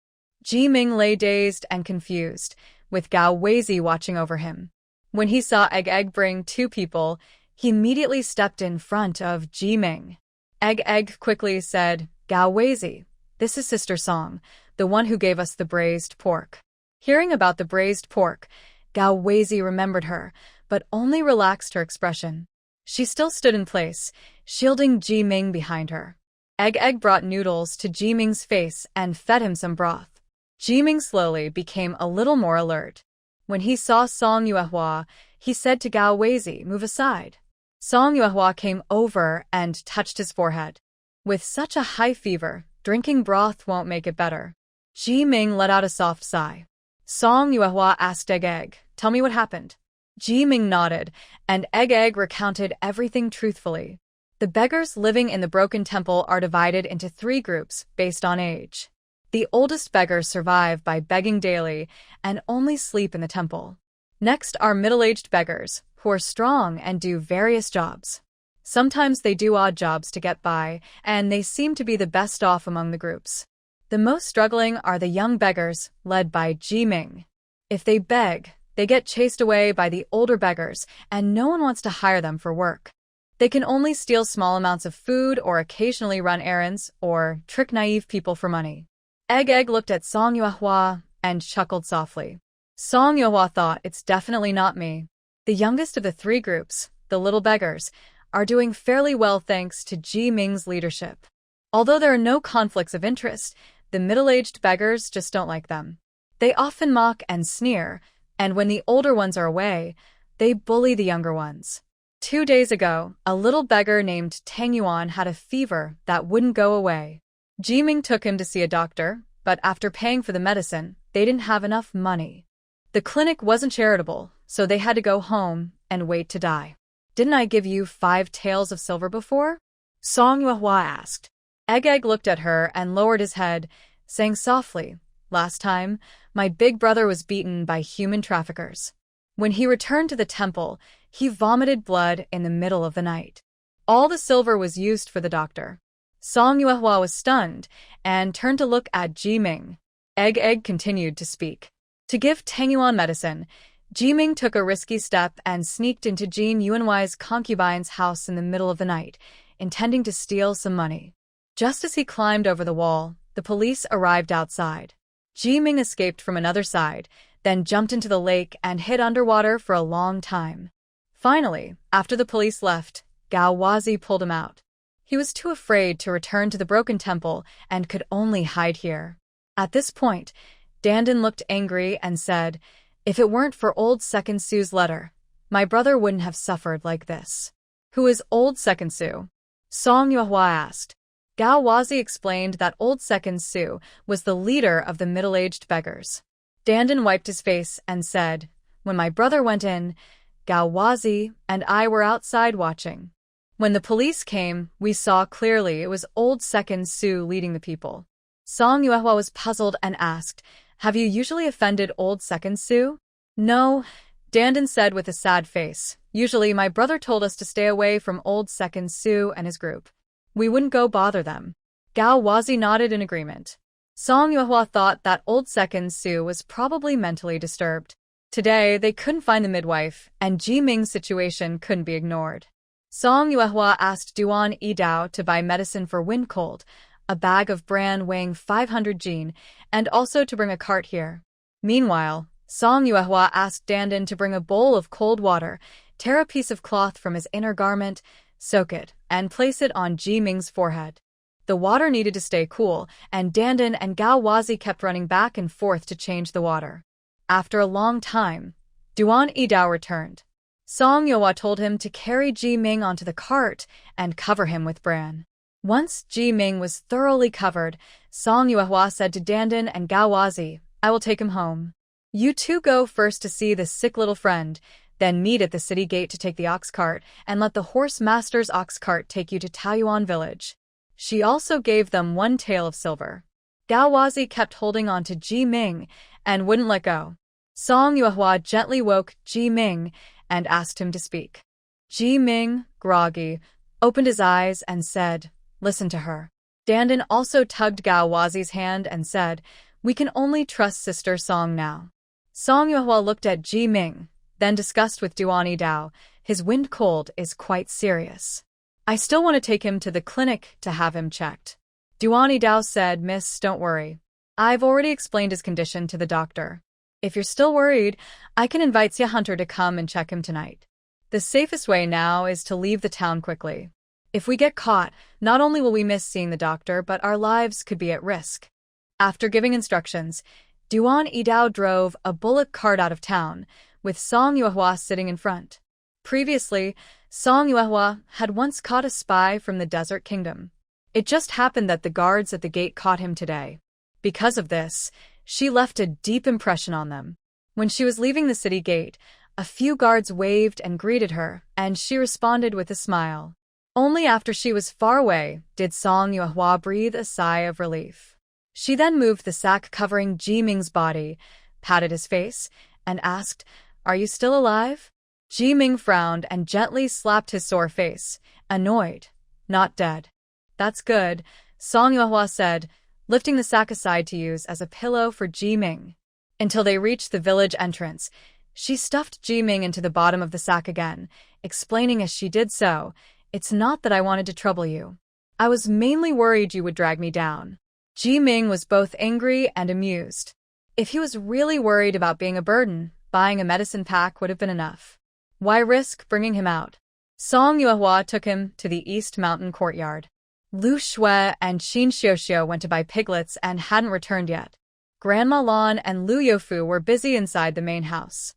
Jiming lay dazed and confused, with Gao Weizi watching over him. When he saw Egg bring two people, he immediately stepped in front of Jiming. Egg quickly said, "Gao Weizi, this is Sister Song, the one who gave us the braised pork." Hearing about the braised pork, Gao Weizi remembered her, but only relaxed her expression. She still stood in place, shielding Jiming behind her. Egg brought noodles to Jiming's face and fed him some broth. Jiming slowly became a little more alert. When he saw Song Yuehua, he said to Gao Weizi, "Move aside." Song Yuehua came over and touched his forehead. "With such a high fever, drinking broth won't make it better." Jiming let out a soft sigh. Song Yuehua asked Egg, "Tell me what happened." Jiming nodded, and Egg recounted everything truthfully. The beggars living in the broken temple are divided into 3 groups based on age. The oldest beggars survive by begging daily and only sleep in the temple. Next are middle-aged beggars, who are strong and do various jobs. Sometimes they do odd jobs to get by, and they seem to be the best off among the groups. The most struggling are the young beggars, led by Jiming. If they beg, they get chased away by the older beggars, and no one wants to hire them for work. They can only steal small amounts of food or occasionally run errands or trick naive people for money. Egg looked at Song Yuehua and chuckled softly. Song Yuehua thought, "It's definitely not me." The youngest of the 3 groups, the little beggars, are doing fairly well thanks to Jiming's leadership. Although there are no conflicts of interest, the middle-aged beggars just don't like them. They often mock and sneer, and when the older ones are away, they bully the younger ones. 2 days ago, a little beggar named Tang Yuan had a fever that wouldn't go away. Jiming took him to see a doctor, but after paying for the medicine, they didn't have enough money. The clinic wasn't charitable, so they had to go home and wait to die. "Didn't I give you 5 taels of silver before?" Song Yuehua asked. Egg looked at her and lowered his head, saying softly, "Last time, my big brother was beaten by human traffickers. When he returned to the temple, he vomited blood in the middle of the night. All the silver was used for the doctor." Song Yuehua was stunned and turned to look at Jiming. Egg continued to speak. To give Tang Yuan medicine, Jiming took a risky step and sneaked into Jin Yuanwai's concubine's house in the middle of the night, intending to steal some money. Just as he climbed over the wall, the police arrived outside. Jiming escaped from another side, then jumped into the lake and hid underwater for a long time. Finally, after the police left, Gao Weizi pulled him out. He was too afraid to return to the broken temple and could only hide here. At this point, Dandan looked angry and said, "If it weren't for old Second Su's letter, my brother wouldn't have suffered like this." "Who is old Second Su?" Song Yuehua asked. Gao Weizi explained that old Second Su was the leader of the middle-aged beggars. Dandan wiped his face and said, "When my brother went in, Gao Weizi and I were outside watching. When the police came, we saw clearly it was old Second Su leading the people." Song Yuehua was puzzled and asked, "Have you usually offended old Second Su?" "No," Dandan said with a sad face. "Usually my brother told us to stay away from old Second Su and his group. We wouldn't go bother them." Gao Weizi nodded in agreement. Song Yuehua thought that old Second Su was probably mentally disturbed. Today, they couldn't find the midwife, and Jiming's situation couldn't be ignored. Song Yuehua asked Duan Yidao to buy medicine for wind cold, a bag of bran weighing 500 jin, and also to bring a cart here. Meanwhile, Song Yuehua asked Dandan to bring a bowl of cold water, tear a piece of cloth from his inner garment, soak it, and place it on Ji Ming's forehead. The water needed to stay cool, and Dandan and Gao Wazi kept running back and forth to change the water. After a long time, Duan Yidao returned. Song Yuehua told him to carry Ji Ming onto the cart and cover him with bran. Once Ji Ming was thoroughly covered, Song Yuehua said to Dandan and Gao Wazi, "I will take him home. You two go first to see the sick little friend, then meet at the city gate to take the ox cart, and let the horse master's ox cart take you to Taoyuan village." She also gave them 1 tael of silver. Gao Wazi kept holding on to Ji Ming and wouldn't let go. Song Yuehua gently woke Ji Ming and asked him to speak. Ji Ming, groggy, opened his eyes and said, "Listen to her." Dandan also tugged Gao Wazi's hand and said, "We can only trust Sister Song now." Song Yuehua looked at Ji Ming, then discussed with Duan Yidao, "His wind cold is quite serious. I still want to take him to the clinic to have him checked." Duan Yidao said, "Miss, don't worry. I've already explained his condition to the doctor. If you're still worried, I can invite Xia Hunter to come and check him tonight. The safest way now is to leave the town quickly. If we get caught, not only will we miss seeing the doctor, but our lives could be at risk." After giving instructions, Duan Yidao drove a bullock cart out of town, with Song Yuehua sitting in front. Previously, Song Yuehua had once caught a spy from the Desert Kingdom. It just happened that the guards at the gate caught him today. Because of this, she left a deep impression on them. When she was leaving the city gate, a few guards waved and greeted her, and she responded with a smile. Only after she was far away did Song Yuehua breathe a sigh of relief. She then moved the sack covering Ji Ming's body, patted his face, and asked, "Are you still alive?" Ji Ming frowned and gently slapped his sore face, annoyed. "Not dead." "That's good," Song Yuehua said, lifting the sack aside to use as a pillow for Ji Ming. Until they reached the village entrance, she stuffed Ji Ming into the bottom of the sack again, explaining as she did so, "It's not that I wanted to trouble you. I was mainly worried you would drag me down." Ji Ming was both angry and amused. If he was really worried about being a burden, buying a medicine pack would have been enough. Why risk bringing him out? Song Yuehua took him to the East Mountain courtyard. Lu Shui and Qin Xiuxiu went to buy piglets and hadn't returned yet. Grandma Lan and Lu Youfu were busy inside the main house.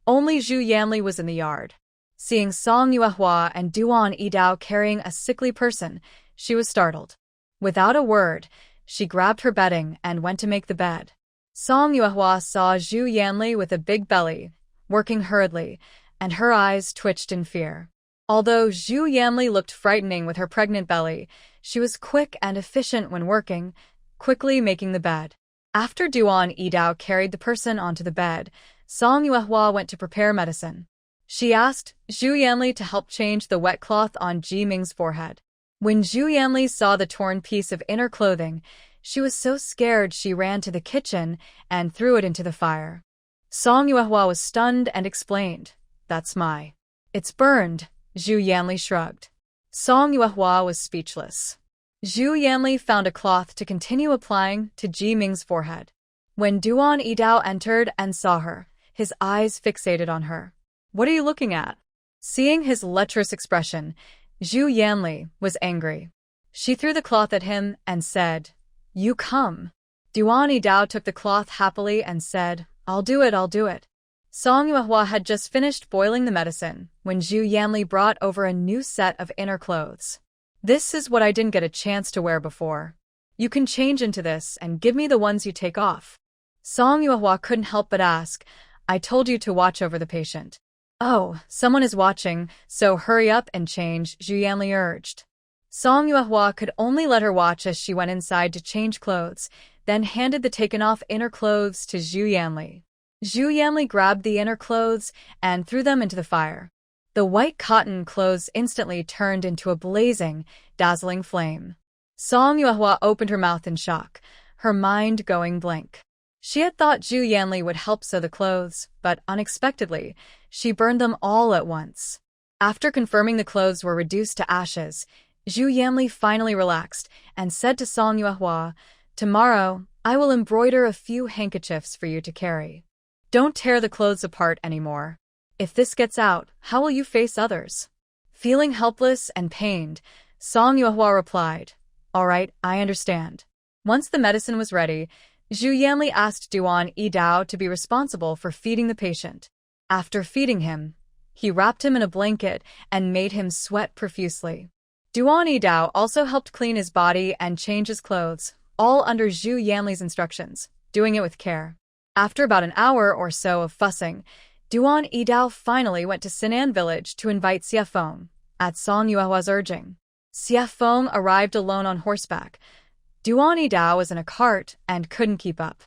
Only Zhu Yanli was in the yard. Seeing Song Yuehua and Duan Yidao carrying a sickly person, she was startled. Without a word, she grabbed her bedding and went to make the bed. Song Yuehua saw Zhu Yanli with a big belly, working hurriedly, and her eyes twitched in fear. Although Zhu Yanli looked frightening with her pregnant belly, she was quick and efficient when working, quickly making the bed. After Duan Yidao carried the person onto the bed, Song Yuehua went to prepare medicine. She asked Zhu Yanli to help change the wet cloth on Ji Ming's forehead. When Zhu Yanli saw the torn piece of inner clothing, she was so scared she ran to the kitchen and threw it into the fire. Song Yuehua was stunned and explained, "It's burned." Zhu Yanli shrugged. Song Yuehua was speechless. Zhu Yanli found a cloth to continue applying to Ji Ming's forehead. When Duan Yidao entered and saw her, his eyes fixated on her. "What are you looking at?" Seeing his lecherous expression, Zhu Yanli was angry. She threw the cloth at him and said, "You come." Duan Yidao took the cloth happily and said, I'll do it." Song Yuehua had just finished boiling the medicine when Zhu Yanli brought over a new set of inner clothes. "This is what I didn't get a chance to wear before. You can change into this and give me the ones you take off." Song Yuehua couldn't help but ask, "I told you to watch over the patient." "Oh, someone is watching, so hurry up and change," Zhu Yanli urged. Song Yuehua could only let her watch as she went inside to change clothes, then handed the taken-off inner clothes to Zhu Yanli. Zhu Yanli grabbed the inner clothes and threw them into the fire. The white cotton clothes instantly turned into a blazing, dazzling flame. Song Yuehua opened her mouth in shock, her mind going blank. She had thought Zhu Yanli would help sew the clothes, but unexpectedly, she burned them all at once. After confirming the clothes were reduced to ashes, Zhu Yanli finally relaxed and said to Song Yuehua, "Tomorrow, I will embroider a few handkerchiefs for you to carry. Don't tear the clothes apart anymore. If this gets out, how will you face others?" Feeling helpless and pained, Song Yuehua replied, "All right, I understand." Once the medicine was ready, Zhu Yanli asked Duan Yidao to be responsible for feeding the patient. After feeding him, he wrapped him in a blanket and made him sweat profusely. Duan Yidao also helped clean his body and change his clothes, all under Zhu Yanli's instructions, doing it with care. After about an hour or so of fussing, Duan Yidao finally went to Sinan village to invite Xia Feng, at Song Yuehua's urging. Xia Feng arrived alone on horseback. Duan Yidao was in a cart and couldn't keep up.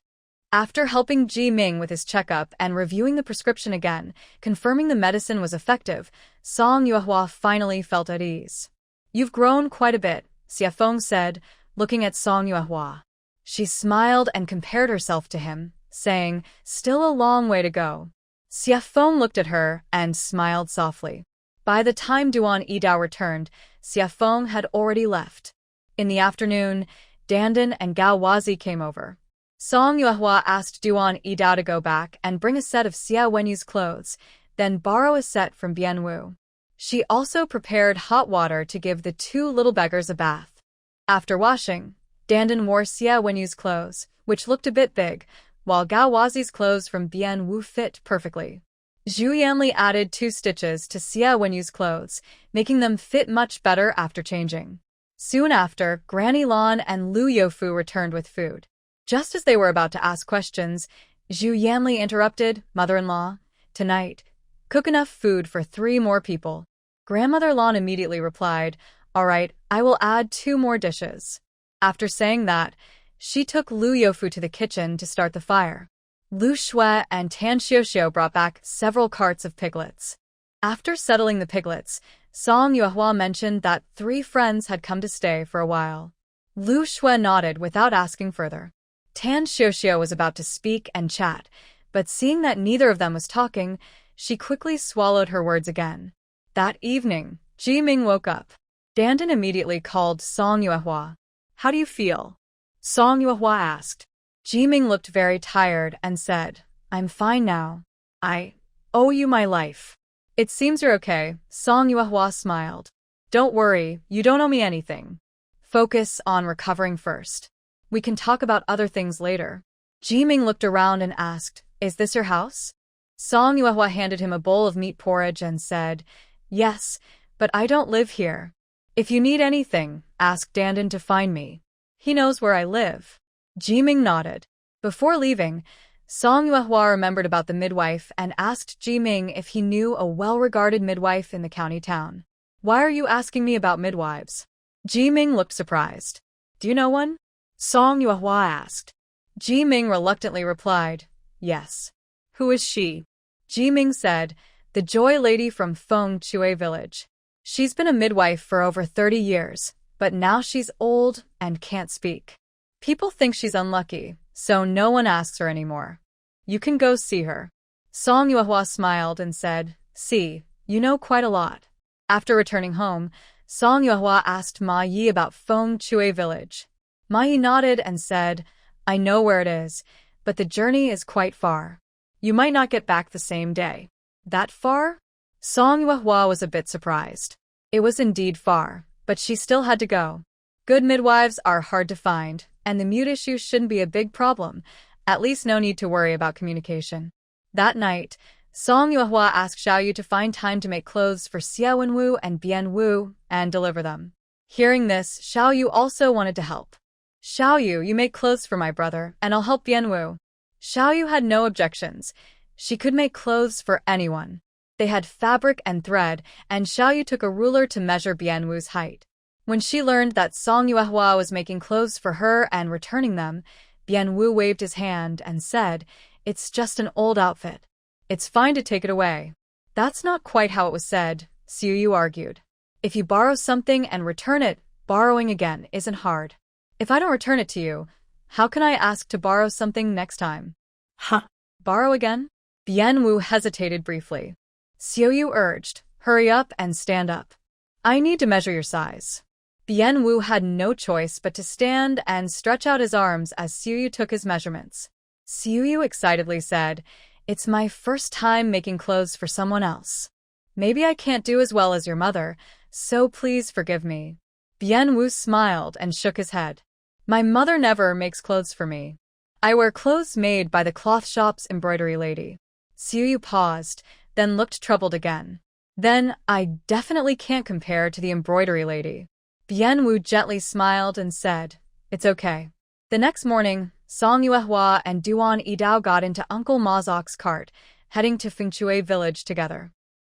After helping Ji Ming with his checkup and reviewing the prescription again, confirming the medicine was effective, Song Yuehua finally felt at ease. "You've grown quite a bit," Xia Feng said, looking at Song Yuehua. She smiled and compared herself to him, saying, "Still a long way to go." Xia Feng looked at her and smiled softly. By the time Duan Yidao returned, Xia Feng had already left. In the afternoon, Dandan and Gao Wazi came over. Song Yuehua asked Duan Yidao to go back and bring a set of Xia Wenyu's clothes, then borrow a set from Bianwu. She also prepared hot water to give the two little beggars a bath. After washing, Dandan wore Xia Wenyu's clothes, which looked a bit big, while Gao Wazi's clothes from Bianwu fit perfectly. Zhu Yanli added 2 stitches to Xia Wenyu's clothes, making them fit much better after changing. Soon after, Granny Lan and Lu Youfu returned with food. Just as they were about to ask questions, Zhu Yanli interrupted, "Mother-in-law, tonight, cook enough food for 3 more people." Grandmother Lan immediately replied, "All right, I will add 2 more dishes." After saying that, she took Lu Youfu to the kitchen to start the fire. Lu Shui and Tan Xiuxiu brought back several carts of piglets. After settling the piglets, Song Yuehua mentioned that 3 friends had come to stay for a while. Lu Shui nodded without asking further. Tan Xiuxiu was about to speak and chat, but seeing that neither of them was talking, she quickly swallowed her words again. That evening, Ji Ming woke up. Dandan immediately called Song Yuehua. "How do you feel?" Song Yuehua asked. Ji Ming looked very tired and said, "I'm fine now. I owe you my life." "It seems you're okay," Song Yuehua smiled. "Don't worry, you don't owe me anything. Focus on recovering first. We can talk about other things later." Ji Ming looked around and asked, "Is this your house?" Song Yuehua handed him a bowl of meat porridge and said, "Yes, but I don't live here. If you need anything, ask Dandan to find me. He knows where I live." Ji Ming nodded. Before leaving, Song Yuehua remembered about the midwife and asked Ji Ming if he knew a well-regarded midwife in the county town. "Why are you asking me about midwives?" Ji Ming looked surprised. "Do you know one?" Song Yuehua asked. Ji Ming reluctantly replied, "Yes." "Who is she?" Ji Ming said, "The Joy Lady from Feng Chue village. She's been a midwife for over 30 years, but now she's old and can't speak. People think she's unlucky, so no one asks her anymore. You can go see her." Song Yuehua smiled and said, "See, you know quite a lot." After returning home, Song Yuehua asked Ma Yi about Feng Chue village. Ma Yi nodded and said, "I know where it is, but the journey is quite far. You might not get back the same day." "That far?" Song Yuehua was a bit surprised. It was indeed far, but she still had to go. Good midwives are hard to find, and the mute issue shouldn't be a big problem. At least no need to worry about communication. That night, Song Yuehua asked Xiaoyu to find time to make clothes for Xia Wenwu and Bianwu and deliver them. Hearing this, Xiaoyu also wanted to help. "Xiaoyu, you make clothes for my brother, and I'll help Bianwu." Xiaoyu had no objections. She could make clothes for anyone. They had fabric and thread, and Xiaoyu took a ruler to measure Bianwu's height. When she learned that Song Yuehua was making clothes for her and returning them, Bianwu waved his hand and said, "It's just an old outfit. It's fine to take it away." "That's not quite how it was said," Xiuyu argued. "If you borrow something and return it, borrowing again isn't hard. If I don't return it to you, how can I ask to borrow something next time?" "Huh? Borrow again?" Bianwu hesitated briefly. Xiuyu urged, Hurry up and stand up. I need to measure your size. Bien Wu had no choice but to stand and stretch out his arms as Xiuyu took his measurements. Xiuyu excitedly said, "It's my first time making clothes for someone else. Maybe I can't do as well as your mother, so please forgive me." Bien Wu smiled and shook his head. "My mother never makes clothes for me. I wear clothes made by the cloth shop's embroidery lady." Xiuyu paused, then looked troubled again. "Then I definitely can't compare to the embroidery lady." Bien Wu gently smiled and said, "It's okay." The next morning, Song Yuehua and Duan Yidao got into Uncle Ma's ox cart, heading to Fengchui village together.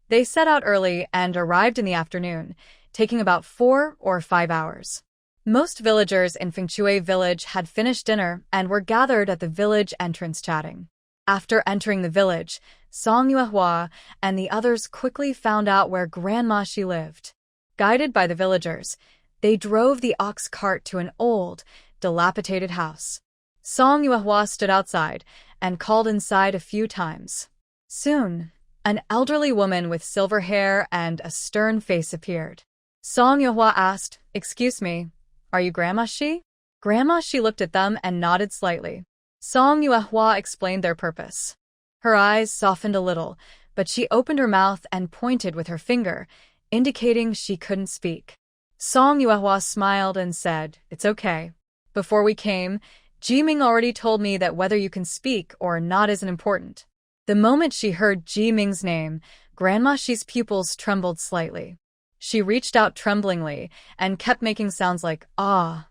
They set out early and arrived in the afternoon, taking about 4 or 5 hours. Most villagers in Fengchui village had finished dinner and were gathered at the village entrance chatting. After entering the village, Song Yuehua and the others quickly found out where Grandma Shi lived. Guided by the villagers, they drove the ox cart to an old, dilapidated house. Song Yuehua stood outside and called inside a few times. Soon, an elderly woman with silver hair and a stern face appeared. Song Yuehua asked, "Excuse me, are you Grandma Shi?" Grandma Shi looked at them and nodded slightly. Song Yuehua explained their purpose. Her eyes softened a little, but she opened her mouth and pointed with her finger, indicating she couldn't speak. Song Yuehua smiled and said, "It's okay. Before we came, Jiming already told me that whether you can speak or not isn't important." The moment she heard Jiming's name, Grandma Shi's pupils trembled slightly. She reached out tremblingly and kept making sounds like ah,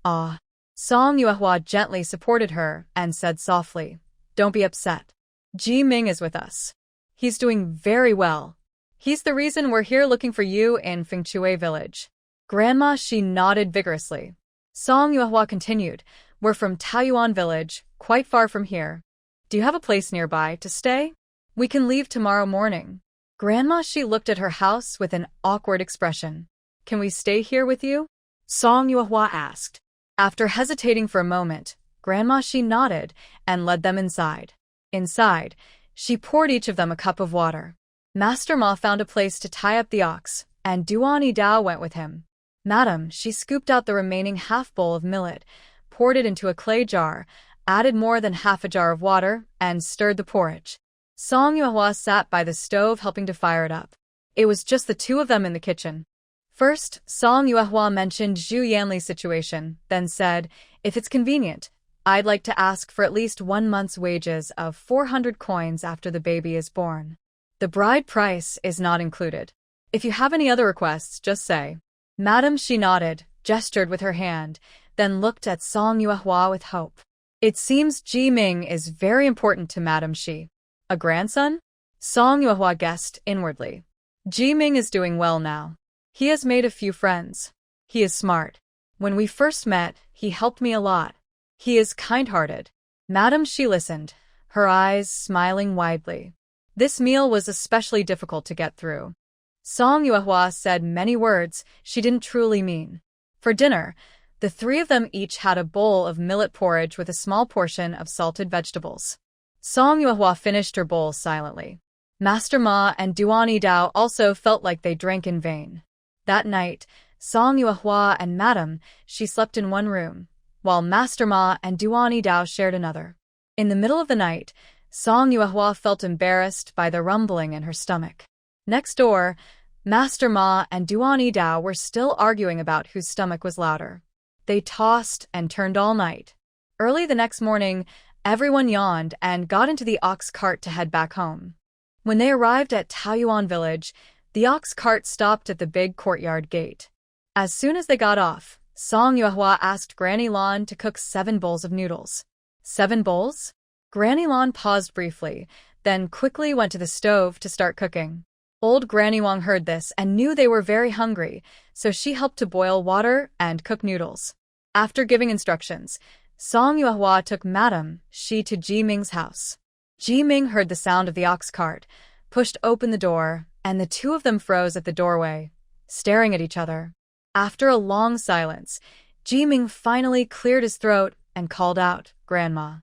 ah. Song Yuehua gently supported her and said softly, "Don't be upset. Jiming is with us. He's doing very well. He's the reason we're here looking for you in Fengchui village." Grandma Shi nodded vigorously. Song Yuehua continued, "We're from Taoyuan village, quite far from here. Do you have a place nearby to stay? We can leave tomorrow morning." Grandma Shi looked at her house with an awkward expression. "Can we stay here with you?" Song Yuehua asked. After hesitating for a moment, Grandma Shi nodded and led them inside. Inside, she poured each of them a cup of water. Master Ma found a place to tie up the ox, and Duan Yidao went with him. Madam, she scooped out the remaining half bowl of millet, poured it into a clay jar, added more than half a jar of water, and stirred the porridge. Song Yuehua sat by the stove helping to fire it up. It was just the two of them in the kitchen. First, Song Yuehua mentioned Zhu Yanli's situation, then said, "If it's convenient, I'd like to ask for at least 1 month's wages of 400 coins after the baby is born. The bride price is not included. If you have any other requests, just say." Madam Shi nodded, gestured with her hand, then looked at Song Yuehua with hope. "It seems Jiming is very important to Madam Shi. A grandson?" Song Yuehua guessed inwardly. "Jiming is doing well now. He has made a few friends. He is smart. When we first met, he helped me a lot. He is kind-hearted." Madam Shi listened, her eyes smiling widely. This meal was especially difficult to get through. Song Yuehua said many words she didn't truly mean. For dinner, the three of them each had a bowl of millet porridge with a small portion of salted vegetables. Song Yuehua finished her bowl silently. Master Ma and Duan Yidao also felt like they drank in vain. That night, Song Yuehua and Madam Shi slept in one room, while Master Ma and Duan Yidao shared another. In the middle of the night, Song Yuehua felt embarrassed by the rumbling in her stomach. Next door, Master Ma and Duan Yidao were still arguing about whose stomach was louder. They tossed and turned all night. Early the next morning, everyone yawned and got into the ox cart to head back home. When they arrived at Taoyuan village, the ox cart stopped at the big courtyard gate. As soon as they got off, Song Yuehua asked Granny Lan to cook 7 bowls of noodles. 7 bowls? Granny Lan paused briefly, then quickly went to the stove to start cooking. Old Granny Wang heard this and knew they were very hungry, so she helped to boil water and cook noodles. After giving instructions, Song Yuehua took Madam Shi to Jiming's house. Jiming heard the sound of the ox cart, pushed open the door, and the two of them froze at the doorway, staring at each other. After a long silence, Jiming finally cleared his throat and called out, "Grandma."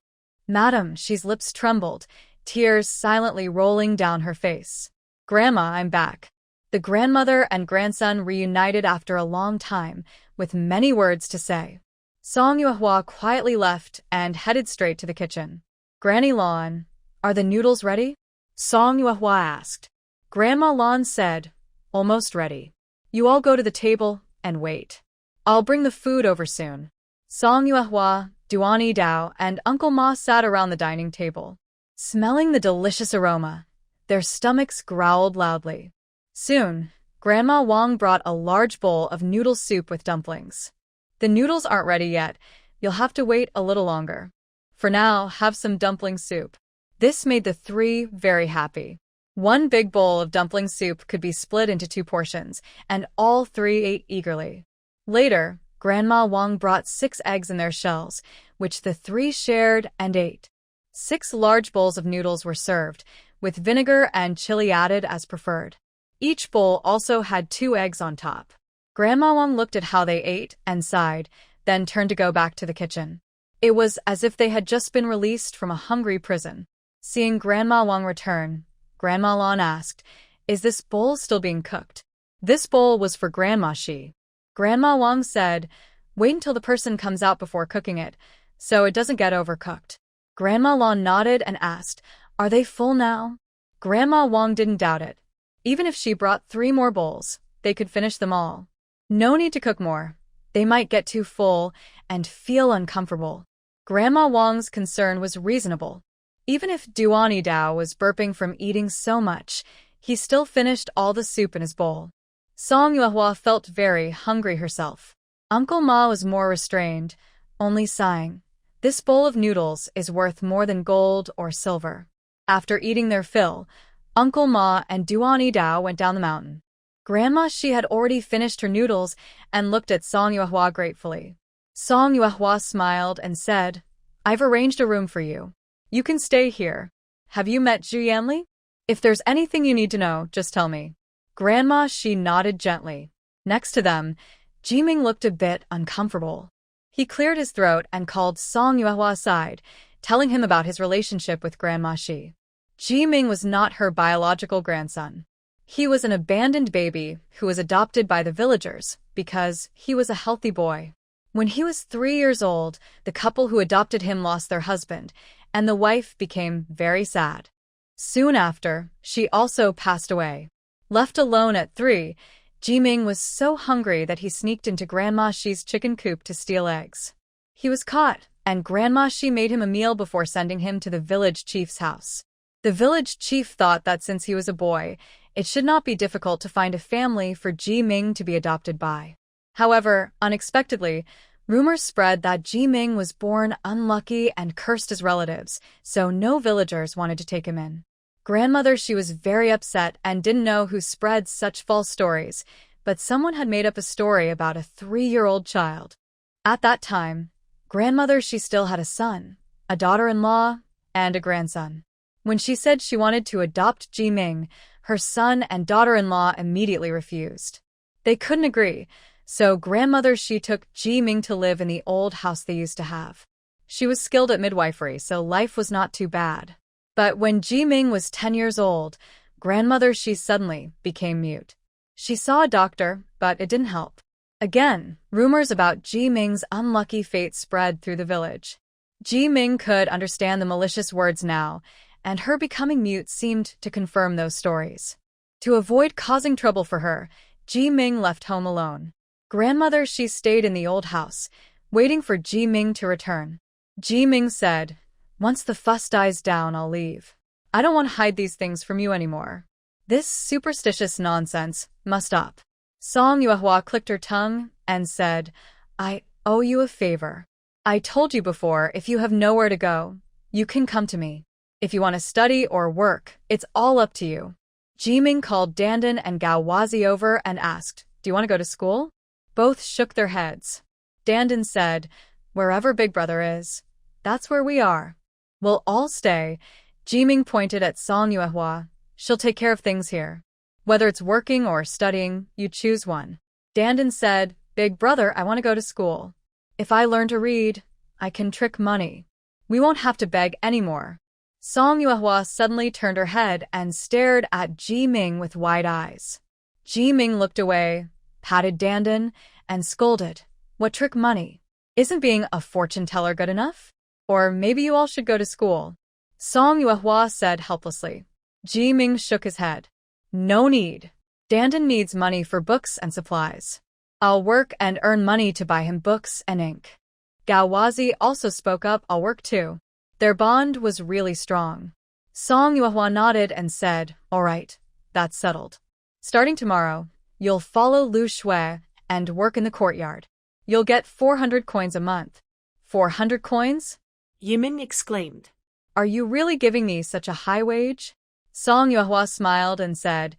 Madam Shi's lips trembled, tears silently rolling down her face. "Grandma, I'm back. The grandmother and grandson reunited after a long time, with many words to say. Song Yuehua quietly left and headed straight to the kitchen. Granny Lan, are the noodles ready? Song Yuehua asked. Grandma Lan said, almost ready. You all go to the table and wait. I'll bring the food over soon. Song Yuehua, Duani Dao, and Uncle Ma sat around the dining table. Smelling the delicious aroma, their stomachs growled loudly. Soon, Grandma Wang brought a large bowl of noodle soup with dumplings. The noodles aren't ready yet. You'll have to wait a little longer. For now, have some dumpling soup. This made the three very happy. One big bowl of dumpling soup could be split into 2 portions, and all three ate eagerly. Later, Grandma Wang brought 6 eggs in their shells, which the three shared and ate. 6 large bowls of noodles were served, with vinegar and chili added as preferred. Each bowl also had 2 eggs on top. Grandma Wang looked at how they ate and sighed, then turned to go back to the kitchen. It was as if they had just been released from a hungry prison. Seeing Grandma Wang return, Grandma Lan asked, "Is this bowl still being cooked?" This bowl was for Grandma Shi. Grandma Wang said, "Wait until the person comes out before cooking it, so it doesn't get overcooked." Grandma Lan nodded and asked, "Are they full now?" Grandma Wang didn't doubt it. Even if she brought 3 more bowls, they could finish them all. No need to cook more. They might get too full and feel uncomfortable. Grandma Wang's concern was reasonable. Even if Duani Dao was burping from eating so much, he still finished all the soup in his bowl. Song Yuehua felt very hungry herself. Uncle Ma was more restrained, only sighing. This bowl of noodles is worth more than gold or silver. After eating their fill, Uncle Ma and Duani Dao went down the mountain. Grandma Shi had already finished her noodles and looked at Song Yuehua gratefully. Song Yuehua smiled and said, "I've arranged a room for you. You can stay here. Have you met Zhu Yanli? If there's anything you need to know, just tell me." Grandma Shi nodded gently. Next to them, Jiming looked a bit uncomfortable. He cleared his throat and called Song Yuehua aside, telling him about his relationship with Grandma Shi. Jiming was not her biological grandson. He was an abandoned baby who was adopted by the villagers because he was a healthy boy. When he was 3 years old, the couple who adopted him lost their husband, and the wife became very sad. Soon after, she also passed away. Left alone at 3, Jiming was so hungry that he sneaked into Grandma Shi's chicken coop to steal eggs. He was caught, and Grandma Shi made him a meal before sending him to the village chief's house. The village chief thought that since he was a boy, it should not be difficult to find a family for Jiming to be adopted by. However, unexpectedly, rumors spread that Jiming was born unlucky and cursed his relatives, so no villagers wanted to take him in. Grandmother Shi was very upset and didn't know who spread such false stories, but someone had made up a story about a 3-year-old child. At that time, Grandmother Shi still had a son, a daughter-in-law, and a grandson. When she said she wanted to adopt Jiming, her son and daughter-in-law immediately refused. They couldn't agree, so Grandmother Shi took Jiming to live in the old house they used to have. She was skilled at midwifery, so life was not too bad. But when Jiming was 10 years old, Grandmother Shi suddenly became mute. She saw a doctor, but it didn't help. Again, rumors about Jiming's unlucky fate spread through the village. Jiming could understand the malicious words now, and her becoming mute seemed to confirm those stories. To avoid causing trouble for her, Jiming left home alone. Grandmother Shi stayed in the old house, waiting for Jiming to return. Jiming said, "Once the fuss dies down, I'll leave. I don't want to hide these things from you anymore. This superstitious nonsense must stop." Song Yuehua clicked her tongue and said, "I owe you a favor. I told you before, if you have nowhere to go, you can come to me. If you want to study or work, it's all up to you." Jiming called Dandan and Gao Wazi over and asked, "Do you want to go to school?" Both shook their heads. Dandan said, "Wherever Big Brother is, that's where we are. We'll all stay." Jiming pointed at Song Yuehua. "She'll take care of things here. Whether it's working or studying, you choose one." Dandan said, "Big Brother, I want to go to school. If I learn to read, I can trick money. We won't have to beg anymore." Song Yuehua suddenly turned her head and stared at Jiming with wide eyes. Ji Ming looked away, patted Dandan, and scolded. What trick money? Isn't being a fortune teller good enough? Or maybe you all should go to school. Song Yuehua said helplessly. Ji Ming shook his head. No need. Dandan needs money for books and supplies. I'll work and earn money to buy him books and ink. Gao Wazi also spoke up. I'll work too. Their bond was really strong. Song Yuehua nodded and said, all right, that's settled. Starting tomorrow, you'll follow Lu Shui and work in the courtyard. You'll get 400 coins a month. 400 coins? Yimin exclaimed. Are you really giving me such a high wage? Song Yuehua smiled and said,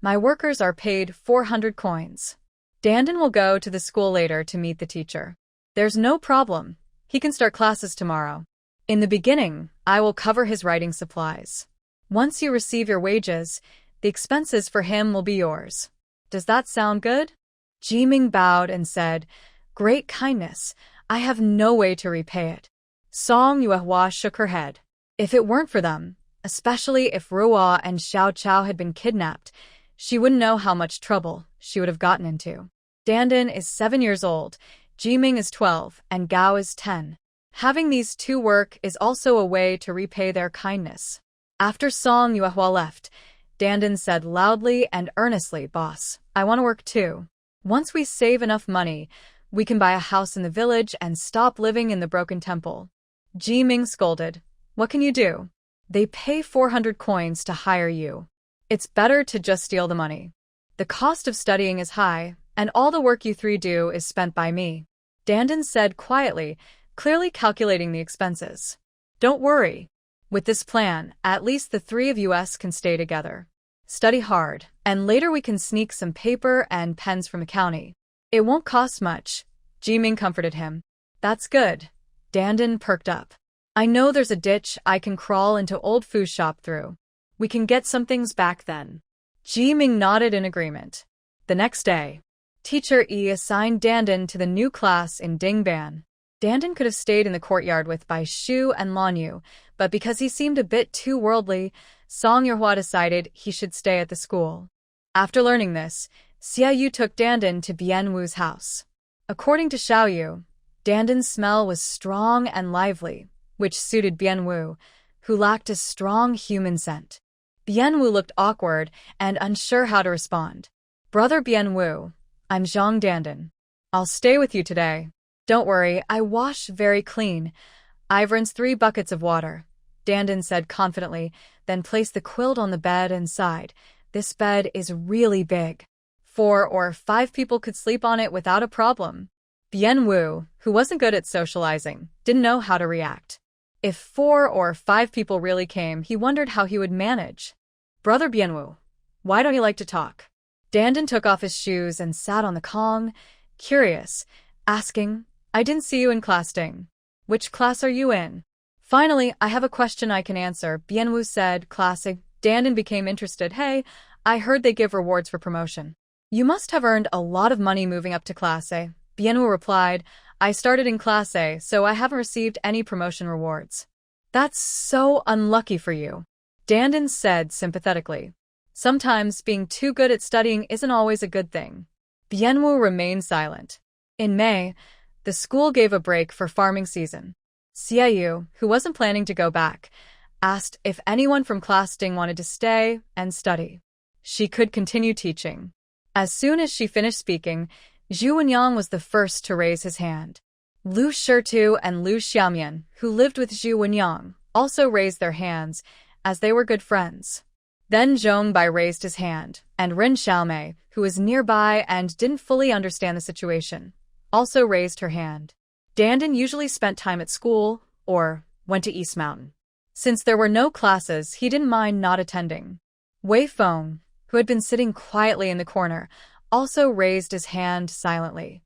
my workers are paid 400 coins. Dandan will go to the school later to meet the teacher. There's no problem. He can start classes tomorrow. In the beginning, I will cover his writing supplies. Once you receive your wages, the expenses for him will be yours. Does that sound good? Ji Ming bowed and said, great kindness. I have no way to repay it. Song Yuehua shook her head. If it weren't for them, especially if Ruo and Xiao Chao had been kidnapped, she wouldn't know how much trouble she would have gotten into. Dandan is 7 years old, Ji Ming is 12, and Gao is 10. Having these two work is also a way to repay their kindness. After Song Yuehua left, Dandan said loudly and earnestly, boss, I want to work too. Once we save enough money, we can buy a house in the village and stop living in the broken temple. Ji Ming scolded. What can you do? They pay 400 coins to hire you. It's better to just steal the money. The cost of studying is high, and all the work you three do is spent by me. Dandan said quietly, clearly calculating the expenses. Don't worry. With this plan, at least the three of us can stay together. Study hard, and later we can sneak some paper and pens from the county. It won't cost much. Ji Ming comforted him. That's good. Dandan perked up. I know there's a ditch I can crawl into old food shop through. We can get some things back then. Ji Ming nodded in agreement. The next day, Teacher Yi assigned Dandan to the new class in Dingban. Dandan could have stayed in the courtyard with Bai Shu and Lan Yu, but because he seemed a bit too worldly, Song Yuehua decided he should stay at the school. After learning this, Xia Yu took Dandan to Bian Wu's house. According to Xiao Yu, Dandan's smell was strong and lively, which suited Bian Wu, who lacked a strong human scent. Bian Wu looked awkward and unsure how to respond. Brother Bian Wu, I'm Zhang Dandan. I'll stay with you today. Don't worry, I wash very clean. I've rinsed 3 buckets of water, Dandan said confidently, then placed the quilt on the bed and sighed. This bed is really big. 4 or 5 people could sleep on it without a problem. Bian Wu, who wasn't good at socializing, didn't know how to react. If 4 or 5 people really came, he wondered how he would manage. Brother Bian Wu, why don't you like to talk? Dandan took off his shoes and sat on the Kong, curious, asking, I didn't see you in class Ding. Which class are you in? Finally, I have a question I can answer, Bian Wu said, classic. Dandan became interested. Hey, I heard they give rewards for promotion. You must have earned a lot of money moving up to class A. Bian Wu replied, I started in class A, so I haven't received any promotion rewards. That's so unlucky for you, Dandan said sympathetically. Sometimes being too good at studying isn't always a good thing. Bian Wu remained silent. In May, the school gave a break for farming season. Xia Yu, who wasn't planning to go back, asked if anyone from class Ding wanted to stay and study. She could continue teaching. As soon as she finished speaking, Zhu Wenyang was the first to raise his hand. Lu Shitu and Lu Xiaomian, who lived with Zhu Wenyang, also raised their hands, as they were good friends. Then Zhongbai raised his hand, and Rin Xiaomei, who was nearby and didn't fully understand the situation, also raised her hand. Dandan usually spent time at school, or went to East Mountain. Since there were no classes, he didn't mind not attending. Wei Feng, who had been sitting quietly in the corner, also raised his hand silently.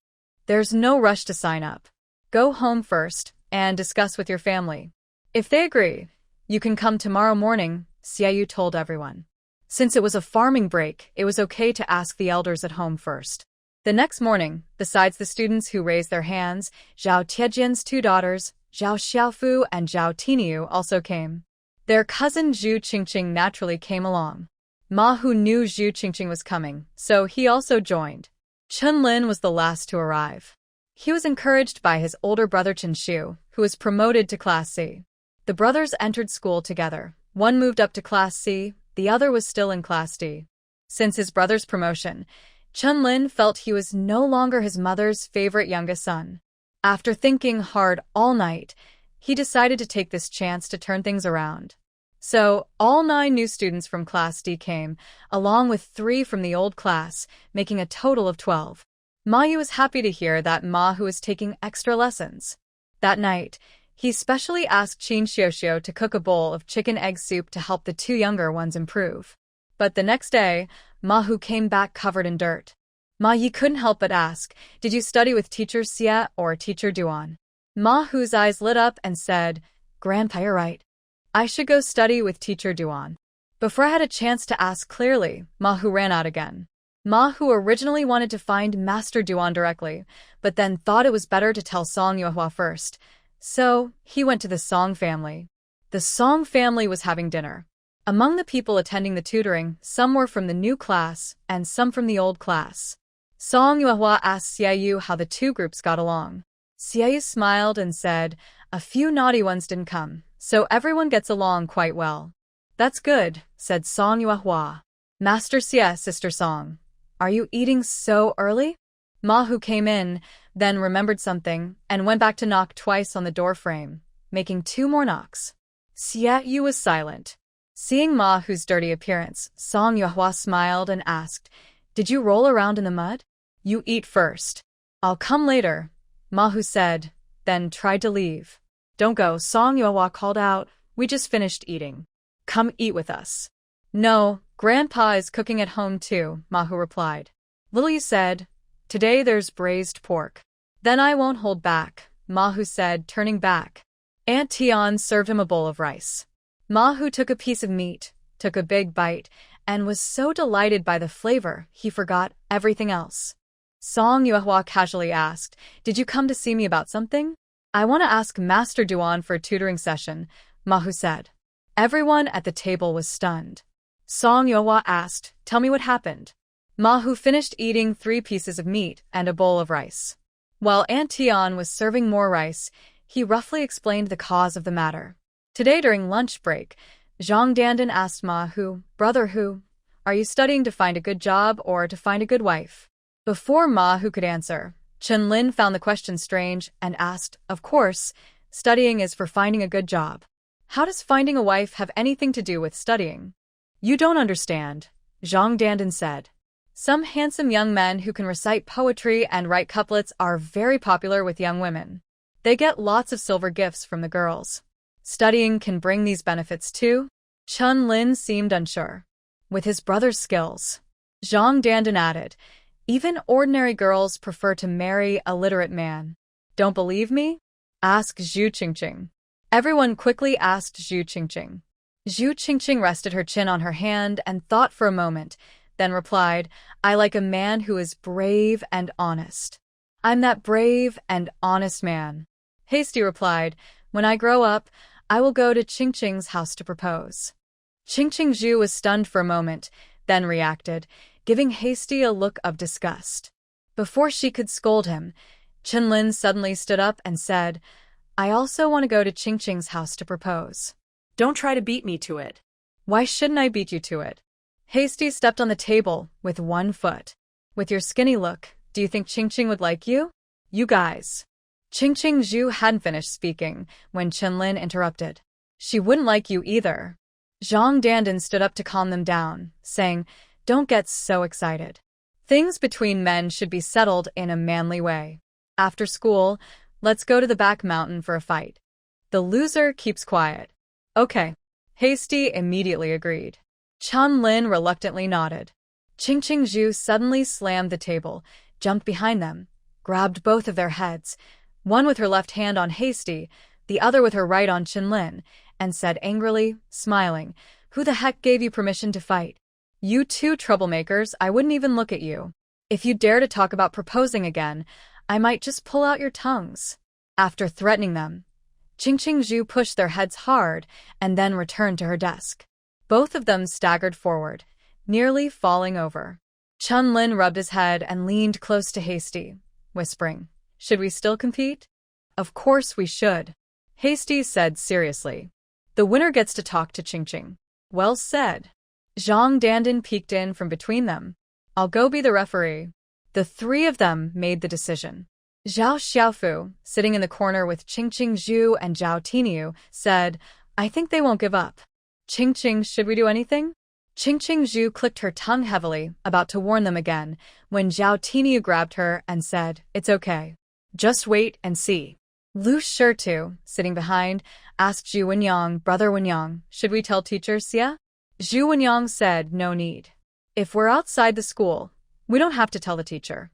There's no rush to sign up. Go home first and discuss with your family. If they agree, you can come tomorrow morning, Xia Yu told everyone. Since it was a farming break, it was okay to ask the elders at home first. The next morning, besides the students who raised their hands, Zhao Tiejian's 2 daughters, Zhao Xiaofu and Zhao Tiniu, also came. Their cousin Zhu Qingqing naturally came along. Ma Hu knew Zhu Qingqing was coming, so he also joined. Chen Lin was the last to arrive. He was encouraged by his older brother Chen Xiu, who was promoted to Class C. The brothers entered school together. One moved up to Class C, the other was still in Class D. Since his brother's promotion, Chen Lin felt he was no longer his mother's favorite youngest son. After thinking hard all night, he decided to take this chance to turn things around. So, all 9 new students from Class D came, along with 3 from the old class, making a total of 12. Ma Yu was happy to hear that Ma Hu was taking extra lessons. That night, he specially asked Qin Xiuxiu to cook a bowl of chicken egg soup to help the 2 younger ones improve. But the next day, Ma Hu came back covered in dirt. Ma Yi couldn't help but ask, "Did you study with Teacher Xie or Teacher Duan?" Ma Hu's eyes lit up and said, "Grandpa, you're right. I should go study with Teacher Duan." Before I had a chance to ask clearly, Ma Hu ran out again. Ma Hu originally wanted to find Master Duan directly, but then thought it was better to tell Song Yuehua first. So, he went to the Song family. The Song family was having dinner. Among the people attending the tutoring, some were from the new class and some from the old class. Song Yuehua asked Xiaoyu how the 2 groups got along. Xiaoyu smiled and said, "A few naughty ones didn't come, so everyone gets along quite well." "That's good," said Song Yuehua. "Master Xie, Sister Song, are you eating so early?" Ma Hu came in, then remembered something, and went back to knock twice on the door frame, making 2 more knocks. Xiaoyu was silent. Seeing Ma Hu's dirty appearance, Song Yuehua smiled and asked, "Did you roll around in the mud?" "You eat first. I'll come later," Ma Hu said, then tried to leave. "Don't go," Song Yuehua called out. "We just finished eating. Come eat with us." "No, Grandpa is cooking at home too," Ma Hu replied. "Little you said. Today there's braised pork." "Then I won't hold back," Ma Hu said, turning back. Aunt Tian served him a bowl of rice. Ma Hu took a piece of meat, took a big bite, and was so delighted by the flavor he forgot everything else. Song Yuehua casually asked, "Did you come to see me about something?" "I want to ask Master Duan for a tutoring session," Ma Hu said. Everyone at the table was stunned. Song Yuehua asked, "Tell me what happened." Ma Hu finished eating 3 pieces of meat and a bowl of rice. While Aunt Tian was serving more rice, he roughly explained the cause of the matter. Today during lunch break, Zhang Dandan asked Ma Hu, "Brother Hu, are you studying to find a good job or to find a good wife?" Before Ma Hu could answer, Chen Lin found the question strange and asked, "Of course, studying is for finding a good job. How does finding a wife have anything to do with studying?" "You don't understand," Zhang Dandan said. "Some handsome young men who can recite poetry and write couplets are very popular with young women. They get lots of silver gifts from the girls. Studying can bring these benefits too." Chen Lin seemed unsure. With his brother's skills, Zhang Dandan added, "Even ordinary girls prefer to marry a literate man. Don't believe me? Ask Zhu Qingqing." Everyone quickly asked Zhu Qingqing. Zhu Qingqing rested her chin on her hand and thought for a moment, then replied, "I like a man who is brave and honest. I'm that brave and honest man." Hasty replied, "When I grow up, I will go to Qingqing's house to propose." Qingqing Zhu was stunned for a moment, then reacted, giving Hasty a look of disgust. Before she could scold him, Chen Lin suddenly stood up and said, "I also want to go to Qingqing's house to propose." "Don't try to beat me to it." "Why shouldn't I beat you to it?" Hasty stepped on the table with 1 foot. "With your skinny look, do you think Qingqing would like you? You guys." Qingqing Zhu hadn't finished speaking when Chen Lin interrupted. "She wouldn't like you either." Zhang Dandan stood up to calm them down, saying, "Don't get so excited. Things between men should be settled in a manly way. After school, let's go to the back mountain for a fight. The loser keeps quiet." "Okay." Hasty immediately agreed. Chen Lin reluctantly nodded. Qingqing Zhu suddenly slammed the table, jumped behind them, grabbed both of their heads, one with her left hand on Hasty, the other with her right on Chen Lin, and said angrily, smiling, "Who the heck gave you permission to fight? You 2 troublemakers, I wouldn't even look at you. If you dare to talk about proposing again, I might just pull out your tongues." After threatening them, Qingqing Zhu pushed their heads hard and then returned to her desk. Both of them staggered forward, nearly falling over. Chun-Lin rubbed his head and leaned close to Hasty, whispering, "Should we still compete?" "Of course we should," Hasty said seriously. "The winner gets to talk to Qingqing." "Well said." Zhang Dandan peeked in from between them. "I'll go be the referee." The three of them made the decision. Zhao Xiaofu, sitting in the corner with Qingqing Zhu and Zhao Tiniu, said, "I think they won't give up." "Qingqing, should we do anything?" Qingqing Zhu clicked her tongue heavily, about to warn them again, when Zhao Tiniu grabbed her and said, "It's okay. Just wait and see." Lu Shitu, sitting behind, asked Zhu Wenyang, "Brother Wenyang, should we tell teacher Xia?" Zhu Wenyang said, "No need. If we're outside the school, we don't have to tell the teacher."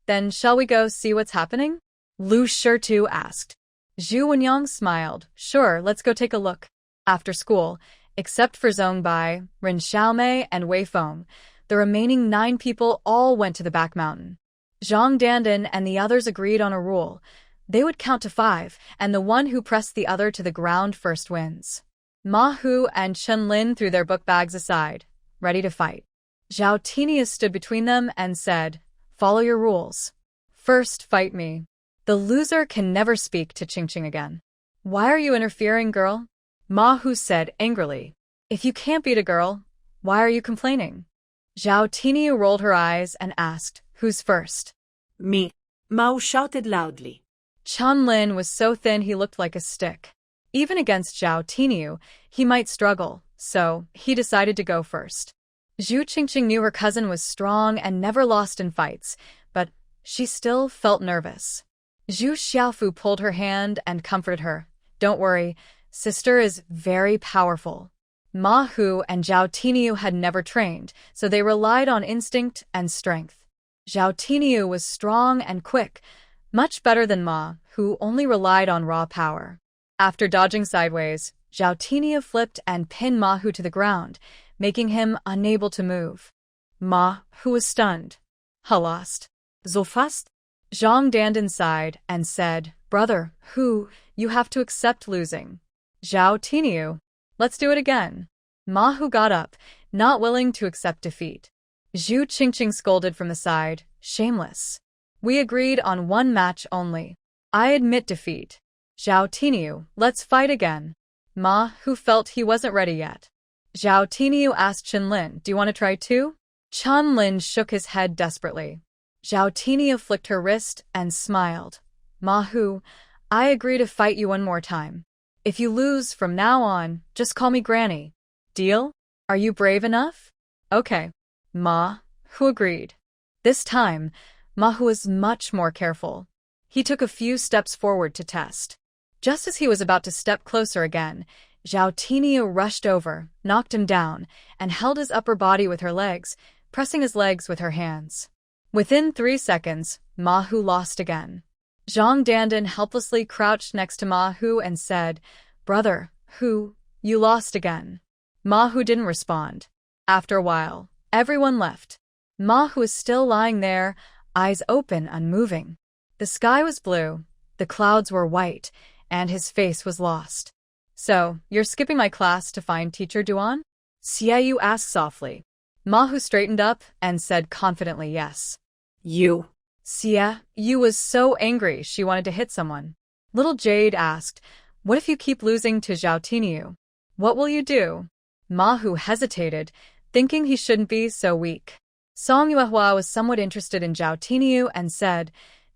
"Then shall we go see what's happening?" Lu Shitu asked. Zhu Wenyang smiled. "Sure, let's go take a look." After school, except for Zhong Bai, Ren Xiaomei, and Wei Feng, the remaining 9 people all went to the back mountain. Zhang Dandan and the others agreed on a rule. They would count to 5, and the one who pressed the other to the ground first wins. Ma Hu and Chun-Lin threw their book bags aside, ready to fight. Zhao Tinius stood between them and said, "Follow your rules. First, fight me. The loser can never speak to Qingqing again." "Why are you interfering, girl?" Ma Hu said angrily. "If you can't beat a girl, why are you complaining?" Zhao Tiniu rolled her eyes and asked, "Who's first?" "Me," Mao shouted loudly. Chun-Lin was so thin he looked like a stick. Even against Zhao Tiniu, he might struggle, so he decided to go first. Zhu Qingqing knew her cousin was strong and never lost in fights, but she still felt nervous. Zhu Xiaofu pulled her hand and comforted her. "Don't worry, sister is very powerful." Ma Hu and Zhao Tiniu had never trained, so they relied on instinct and strength. Zhao Tiniu was strong and quick, much better than Ma, who only relied on raw power. After dodging sideways, Zhao Tiniu flipped and pinned Ma Hu to the ground, making him unable to move. Ma Hu was stunned. "Ha, lost. So fast?" Zhang Dandan sighed and said, "Brother Hu, you have to accept losing." Zhao Tiniu, "Let's do it again." Ma Hu got up, not willing to accept defeat. Zhu Qingqing scolded from the side, "Shameless. We agreed on one match only. I admit defeat." Zhao Tiniu, "Let's fight again." Ma Hu felt he wasn't ready yet. Zhao Tiniu asked Chun-Lin, "Do you want to try too?" Chun-Lin shook his head desperately. Zhao Tiniu flicked her wrist and smiled. "Ma Hu, I agree to fight you one more time. If you lose from now on, just call me Granny. Deal? Are you brave enough?" "Okay." Ma Hu agreed. This time, Ma Hu was much more careful. He took a few steps forward to test. Just as he was about to step closer again, Zhao Tiniu rushed over, knocked him down, and held his upper body with her legs, pressing his legs with her hands. Within 3 seconds, Ma Hu lost again. Zhang Dandan helplessly crouched next to Ma Hu and said, "Brother Hu, you lost again." Ma Hu didn't respond. After a while, everyone left. Ma Hu was still lying there, eyes open, unmoving. The sky was blue, the clouds were white, and his face was lost. "So, you're skipping my class to find Teacher Duan?" Xiaoyu asked softly. Ma Hu straightened up and said confidently, "Yes." "You." Xiaoyu was so angry she wanted to hit someone. Little Jade asked, "What if you keep losing to Zhao Tiniu? What will you do?" Ma Hu hesitated, thinking he shouldn't be so weak. Song Yuehua was somewhat interested in Zhao Tiniu and said,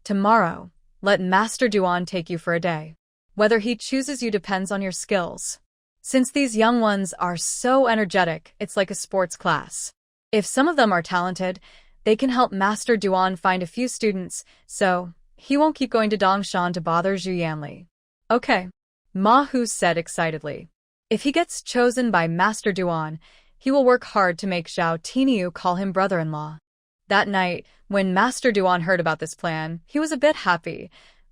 "Tomorrow, let Master Duan take you for a day. Whether he chooses you depends on your skills. Since these young ones are so energetic, it's like a sports class. If some of them are talented, they can help Master Duan find a few students, so he won't keep going to Dongshan to bother Zhu Yanli." "Okay," Ma Hu said excitedly. If he gets chosen by Master Duan, he will work hard to make Zhao Tiniu call him brother-in-law. That night, when Master Duan heard about this plan, he was a bit happy.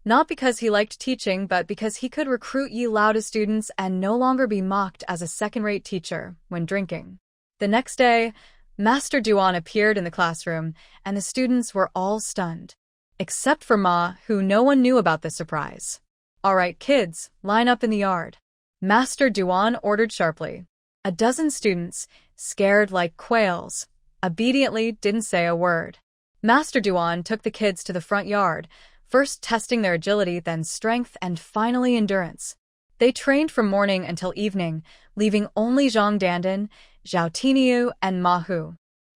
Not because he liked teaching, but because he could recruit Yi Lao to students and no longer be mocked as a second-rate teacher when drinking. The next day, Master Duan appeared in the classroom, and the students were all stunned. Except for Ma, who no one knew about the surprise. "All right, kids, line up in the yard." Master Duan ordered sharply. A dozen students, scared like quails, obediently didn't say a word. Master Duan took the kids to the front yard, first testing their agility, then strength, and finally endurance. They trained from morning until evening, leaving only Zhang Dandan, Zhao Tiniu, and Ma Hu.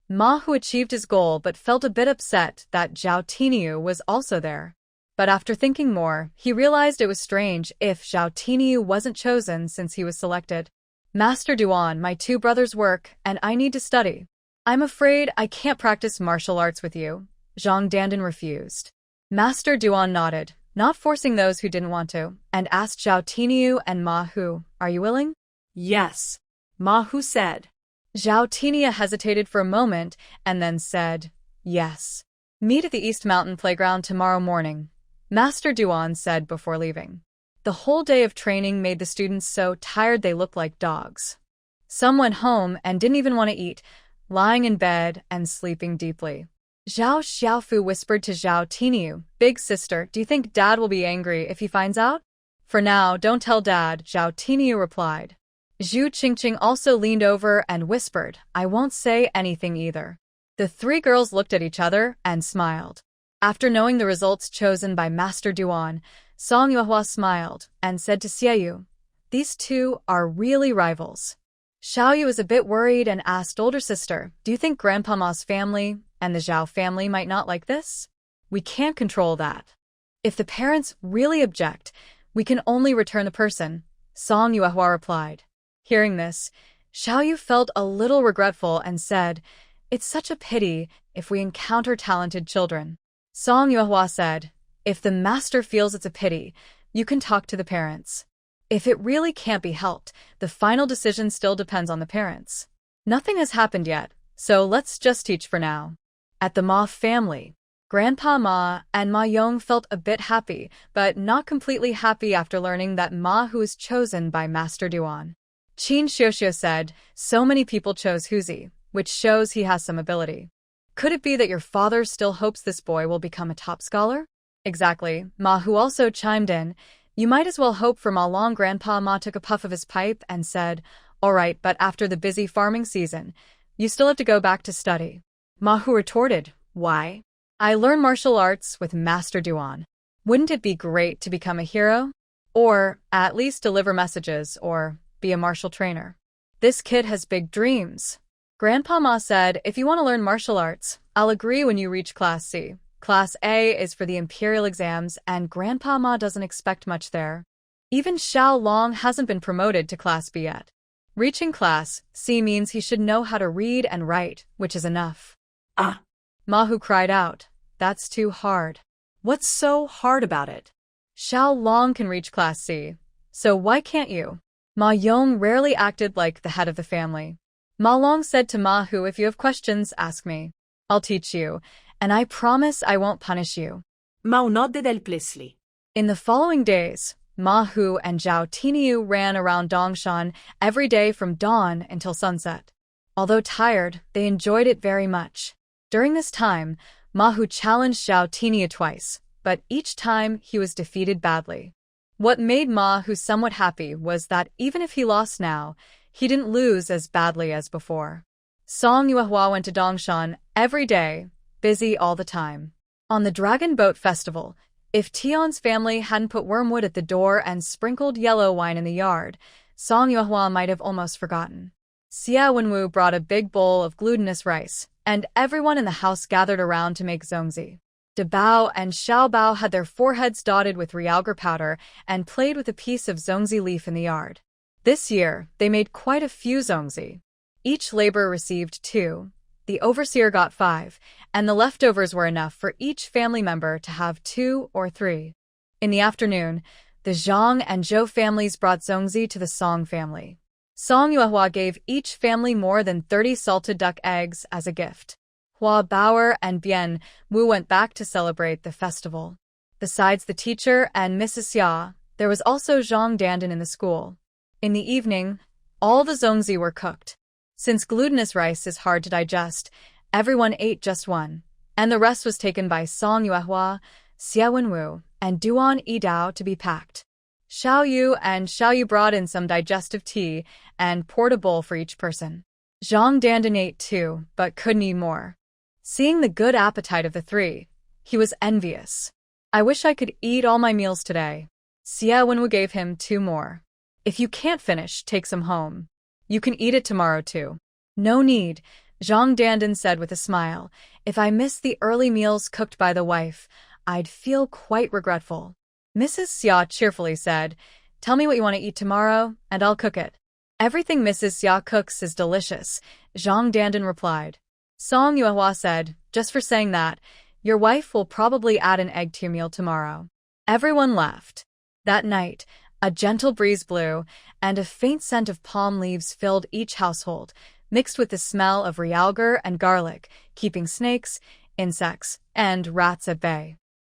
Ma Hu achieved his goal but felt a bit upset that Zhao Tiniu was also there. But after thinking more, he realized it was strange if Zhao Tiniu wasn't chosen since he was selected. Master Duan, my two brothers work, and I need to study. I'm afraid I can't practice martial arts with you. Zhang Dandan refused. Master Duan nodded, not forcing those who didn't want to, and asked Zhao Tiniu and Ma Hu, "Are you willing?" Yes, Ma Hu said. Zhao Tiniu hesitated for a moment and then said, "Yes." "Meet at the East Mountain Playground tomorrow morning," Master Duan said before leaving. The whole day of training made the students so tired they looked like dogs. Some went home and didn't even want to eat, lying in bed and sleeping deeply. Zhao Xiaofu whispered to Zhao Tiniu, "Big sister, do you think Dad will be angry if he finds out?" "For now, don't tell Dad," Zhao Tiniu replied. Zhu Qingqing also leaned over and whispered, "I won't say anything either." The three girls looked at each other and smiled. After knowing the results chosen by Master Duan, Song Yuehua smiled and said to Xiaoyu, "These two are really rivals." Xiaoyu was a bit worried and asked older sister, "Do you think Grandpa Ma's family and the Zhao family might not like this?" "We can't control that. If the parents really object, we can only return the person," Song Yuehua replied. Hearing this, Xiaoyu felt a little regretful and said, "It's such a pity if we encounter talented children." Song Yuehua said, "If the master feels it's a pity, you can talk to the parents. If it really can't be helped, the final decision still depends on the parents. Nothing has happened yet, so let's just teach for now." At the Ma family, Grandpa Ma and Ma Yong felt a bit happy, but not completely happy after learning that Ma Hu was chosen by Master Duan. Qin Xiuxiu said, "So many people chose Huzi, which shows he has some ability. Could it be that your father still hopes this boy will become a top scholar?" "Exactly," Ma Hu also chimed in. "You might as well hope for Ma Long." Grandpa Ma took a puff of his pipe and said, "All right, but after the busy farming season, you still have to go back to study." Ma Hu retorted, "Why? I learn martial arts with Master Duan. Wouldn't it be great to become a hero? Or at least deliver messages or be a martial trainer? This kid has big dreams." Grandpa Ma said, "If you want to learn martial arts, I'll agree when you reach Class C. Class A is for the imperial exams, and Grandpa Ma doesn't expect much there. Even Xiao Long hasn't been promoted to Class B yet. Reaching Class C means he should know how to read and write, which is enough." "Ah!" Ma Hu cried out, "That's too hard." "What's so hard about it?" "Xiao Long can reach Class C, so why can't you?" Ma Yong rarely acted like the head of the family. Ma Long said to Ma Hu, "If you have questions, ask me. I'll teach you, and I promise I won't punish you." Ma Hu nodded helplessly. In the following days, Ma Hu and Zhao Tiniu ran around Dongshan every day from dawn until sunset. Although tired, they enjoyed it very much. During this time, Ma Hu challenged Zhao Tiniu twice, but each time he was defeated badly. What made Ma Hu somewhat happy was that even if he lost now, he didn't lose as badly as before. Song Yuehua went to Dongshan every day, busy all the time. On the Dragon Boat Festival, if Tion's family hadn't put wormwood at the door and sprinkled yellow wine in the yard, Song Yuehua might have almost forgotten. Xia Wenwu brought a big bowl of glutinous rice, and everyone in the house gathered around to make zongzi. De Bao and Xiao Bao had their foreheads dotted with realgar powder and played with a piece of zongzi leaf in the yard. This year, they made quite a few zongzi. Each laborer received 2, the overseer got 5, and the leftovers were enough for each family member to have 2 or 3. In the afternoon, the Zhang and Zhou families brought zongzi to the Song family. Song Yuehua gave each family more than 30 salted duck eggs as a gift. Hua Bauer and Bian Wu went back to celebrate the festival. Besides the teacher and Mrs. Xia, there was also Zhang Dandan in the school. In the evening, all the zongzi were cooked. Since glutinous rice is hard to digest, everyone ate just one, and the rest was taken by Song Yuehua, Xia Wenwu, and Duan Yidao to be packed. Xiao Yu and Xiao Yu brought in some digestive tea and poured a bowl for each person. Zhang Dandan ate too, but couldn't eat more. Seeing the good appetite of the three, he was envious. I wish I could eat all my meals today. Xia Wenwu gave him 2 more. If you can't finish, take some home. You can eat it tomorrow too. No need, Zhang Dandan said with a smile. If I miss the early meals cooked by the wife, I'd feel quite regretful. Mrs. Xia cheerfully said, tell me what you want to eat tomorrow, and I'll cook it. Everything Mrs. Xia cooks is delicious, Zhang Dandan replied. Song Yuehua said, just for saying that, your wife will probably add an egg to your meal tomorrow. Everyone laughed. That night, a gentle breeze blew, and a faint scent of palm leaves filled each household, mixed with the smell of realgar and garlic, keeping snakes, insects, and rats at bay.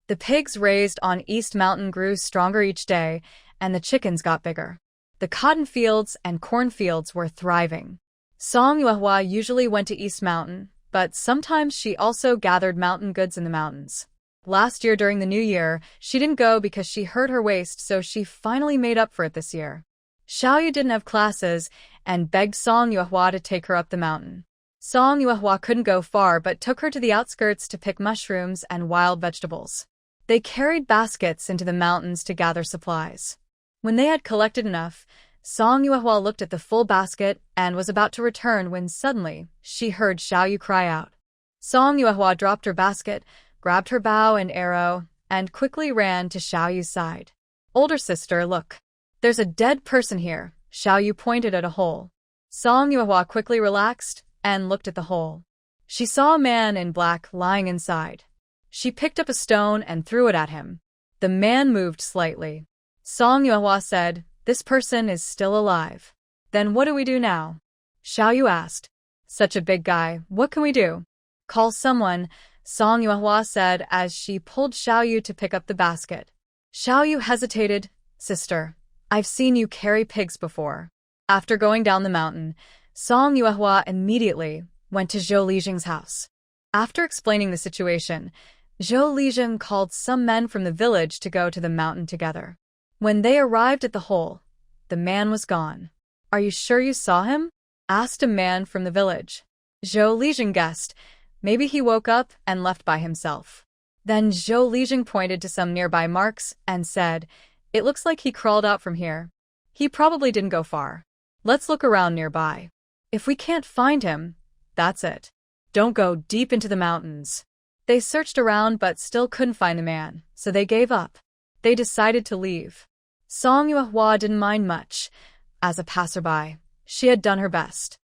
The pigs raised on East Mountain grew stronger each day, and the chickens got bigger. The cotton fields and cornfields were thriving. Song Yuehua usually went to East Mountain, but sometimes she also gathered mountain goods in the mountains. Last year during the New Year, she didn't go because she hurt her waist, so she finally made up for it this year. Xiaoyu didn't have classes and begged Song Yuehua to take her up the mountain. Song Yuehua couldn't go far but took her to the outskirts to pick mushrooms and wild vegetables. They carried baskets into the mountains to gather supplies. When they had collected enough, Song Yuehua looked at the full basket and was about to return when suddenly she heard Xiaoyu cry out. Song Yuehua dropped her basket, grabbed her bow and arrow, and quickly ran to Xiaoyu's side. Older sister, look. There's a dead person here, Xiaoyu pointed at a hole. Song Yuehua quickly relaxed and looked at the hole. She saw a man in black lying inside. She picked up a stone and threw it at him. The man moved slightly. Song Yuehua said, this person is still alive. Then what do we do now? Xiaoyu asked. Such a big guy, what can we do? Call someone, Song Yuehua said as she pulled Xiaoyu to pick up the basket. Xiaoyu hesitated. Sister, I've seen you carry pigs before. After going down the mountain, Song Yuehua immediately went to Zhou Lijing's house. After explaining the situation, Zhou Lijing called some men from the village to go to the mountain together. When they arrived at the hole, the man was gone. Are you sure you saw him? Asked a man from the village. Zhou Lijing guessed. Maybe he woke up and left by himself. Then Zhou Lijing pointed to some nearby marks and said, it looks like he crawled out from here. He probably didn't go far. Let's look around nearby. If we can't find him, that's it. Don't go deep into the mountains. They searched around but still couldn't find the man, so they gave up. They decided to leave. Song Yuehua didn't mind much. As a passerby, she had done her best.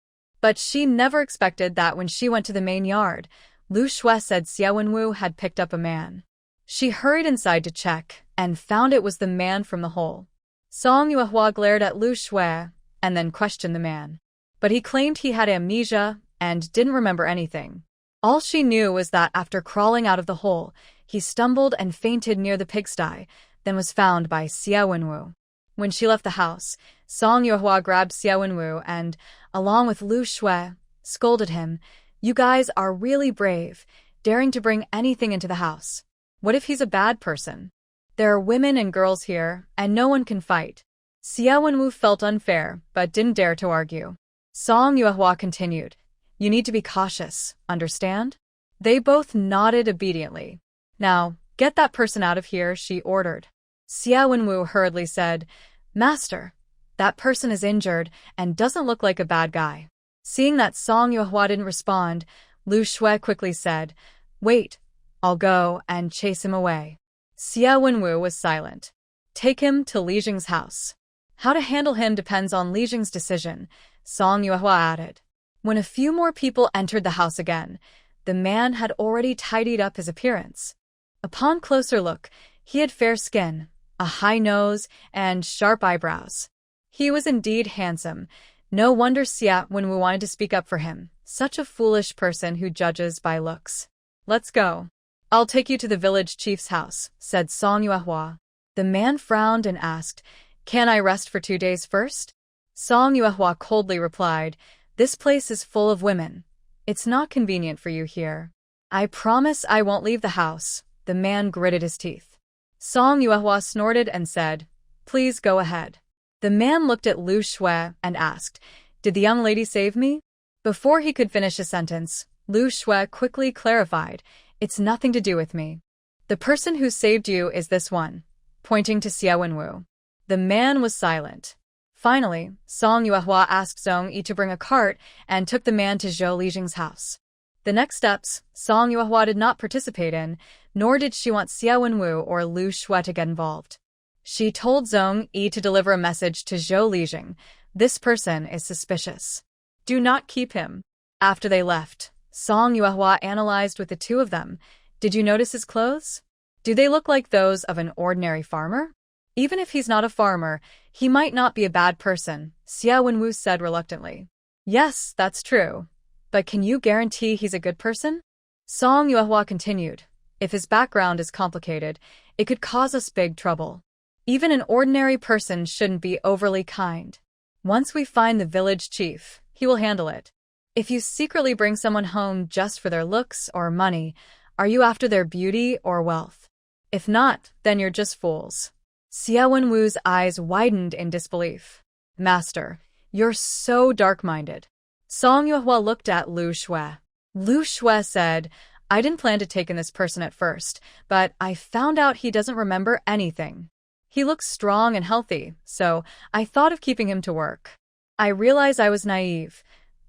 But she never expected that when she went to the main yard, Lu Shui said Xia Wenwu had picked up a man. She hurried inside to check and found it was the man from the hole. Song Yuehua glared at Lu Shui and then questioned the man. But he claimed he had amnesia and didn't remember anything. All she knew was that after crawling out of the hole, he stumbled and fainted near the pigsty, then was found by Xia Wenwu. When she left the house, Song Yuehua grabbed Xia Wenwu and, along with Lu Shui, scolded him. You guys are really brave, daring to bring anything into the house. What if he's a bad person? There are women and girls here, and no one can fight. Xia Wenwu felt unfair, but didn't dare to argue. Song Yuehua continued. You need to be cautious, understand? They both nodded obediently. Now, get that person out of here, she ordered. Xia Wenwu hurriedly said, Master, that person is injured and doesn't look like a bad guy. Seeing that Song Yuehua didn't respond, Lu Shui quickly said, Wait, I'll go and chase him away. Xia Wenwu was silent. Take him to Li Jing's house. How to handle him depends on Li Jing's decision, Song Yuehua added. When a few more people entered the house again, the man had already tidied up his appearance. Upon closer look, he had fair skin, a high nose, and sharp eyebrows. He was indeed handsome. No wonder Xia Wenwu wanted to speak up for him, such a foolish person who judges by looks. Let's go. I'll take you to the village chief's house, said Song Yuehua. The man frowned and asked, Can I rest for 2 days first? Song Yuehua coldly replied, This place is full of women. It's not convenient for you here. I promise I won't leave the house. The man gritted his teeth. Song Yuehua snorted and said, Please go ahead. The man looked at Lu Shui and asked, Did the young lady save me? Before he could finish his sentence, Lu Shui quickly clarified, "It's nothing to do with me. The person who saved you is this one," pointing to Xiao Wenwu. The man was silent. Finally, Song Yuehua asked Zhong Yi to bring a cart and took the man to Zhou Lijing's house. The next steps, Song Yuehua did not participate in, nor did she want Xiao Wenwu or Lu Shui to get involved. She told Zhong Yi to deliver a message to Zhou Lijing. "This person is suspicious. Do not keep him." After they left, Song Yuehua analyzed with the two of them. "Did you notice his clothes? Do they look like those of an ordinary farmer? Even if he's not a farmer, he might not be a bad person," Xiao Wenwu said reluctantly. "Yes, that's true. But can you guarantee he's a good person?" Song Yuehua continued. "If his background is complicated, it could cause us big trouble. Even an ordinary person shouldn't be overly kind. Once we find the village chief, he will handle it. If you secretly bring someone home just for their looks or money, are you after their beauty or wealth? If not, then you're just fools." Xiao Wenwu's eyes widened in disbelief. "Master, you're so dark-minded." Song Yuehua looked at Lu Shui. Lu Shui said, "I didn't plan to take in this person at first, but I found out he doesn't remember anything. He looks strong and healthy, so I thought of keeping him to work. I realize I was naive.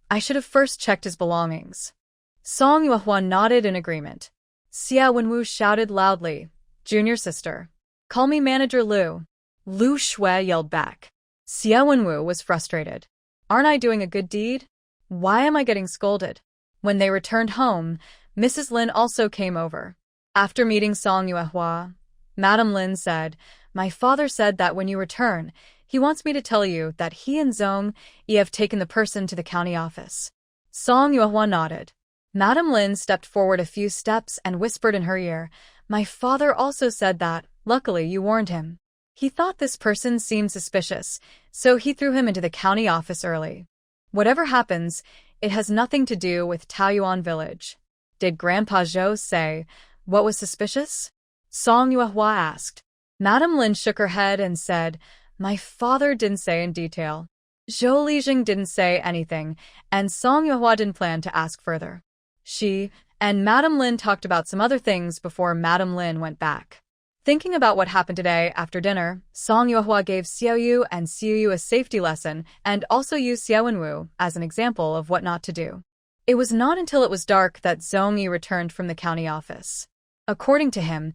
I should have first checked his belongings." Song Yuehua nodded in agreement. Xiao Wenwu shouted loudly, "Junior sister, call me Manager Lu." Lu Shui yelled back. Xiao Wenwu was frustrated. "Aren't I doing a good deed? Why am I getting scolded?" When they returned home, Mrs. Lin also came over. After meeting Song Yuehua, Madame Lin said, "My father said that when you return, he wants me to tell you that he and Zhong Yi have taken the person to the county office." Song Yuehua nodded. Madame Lin stepped forward a few steps and whispered in her ear, "My father also said that. Luckily, you warned him. He thought this person seemed suspicious, so he threw him into the county office early. Whatever happens, it has nothing to do with Taoyuan village." "Did Grandpa Zhou say what was suspicious?" Song Yuehua asked. Madame Lin shook her head and said, "My father didn't say in detail. Zhou Lijing didn't say anything, and Song Yuehua didn't plan to ask further." She and Madame Lin talked about some other things before Madame Lin went back. Thinking about what happened today after dinner, Song Yuehua gave Xiao Yu and Xiu Yu a safety lesson and also used Xiao Wenwu as an example of what not to do. It was not until it was dark that Zhong Yi returned from the county office. According to him,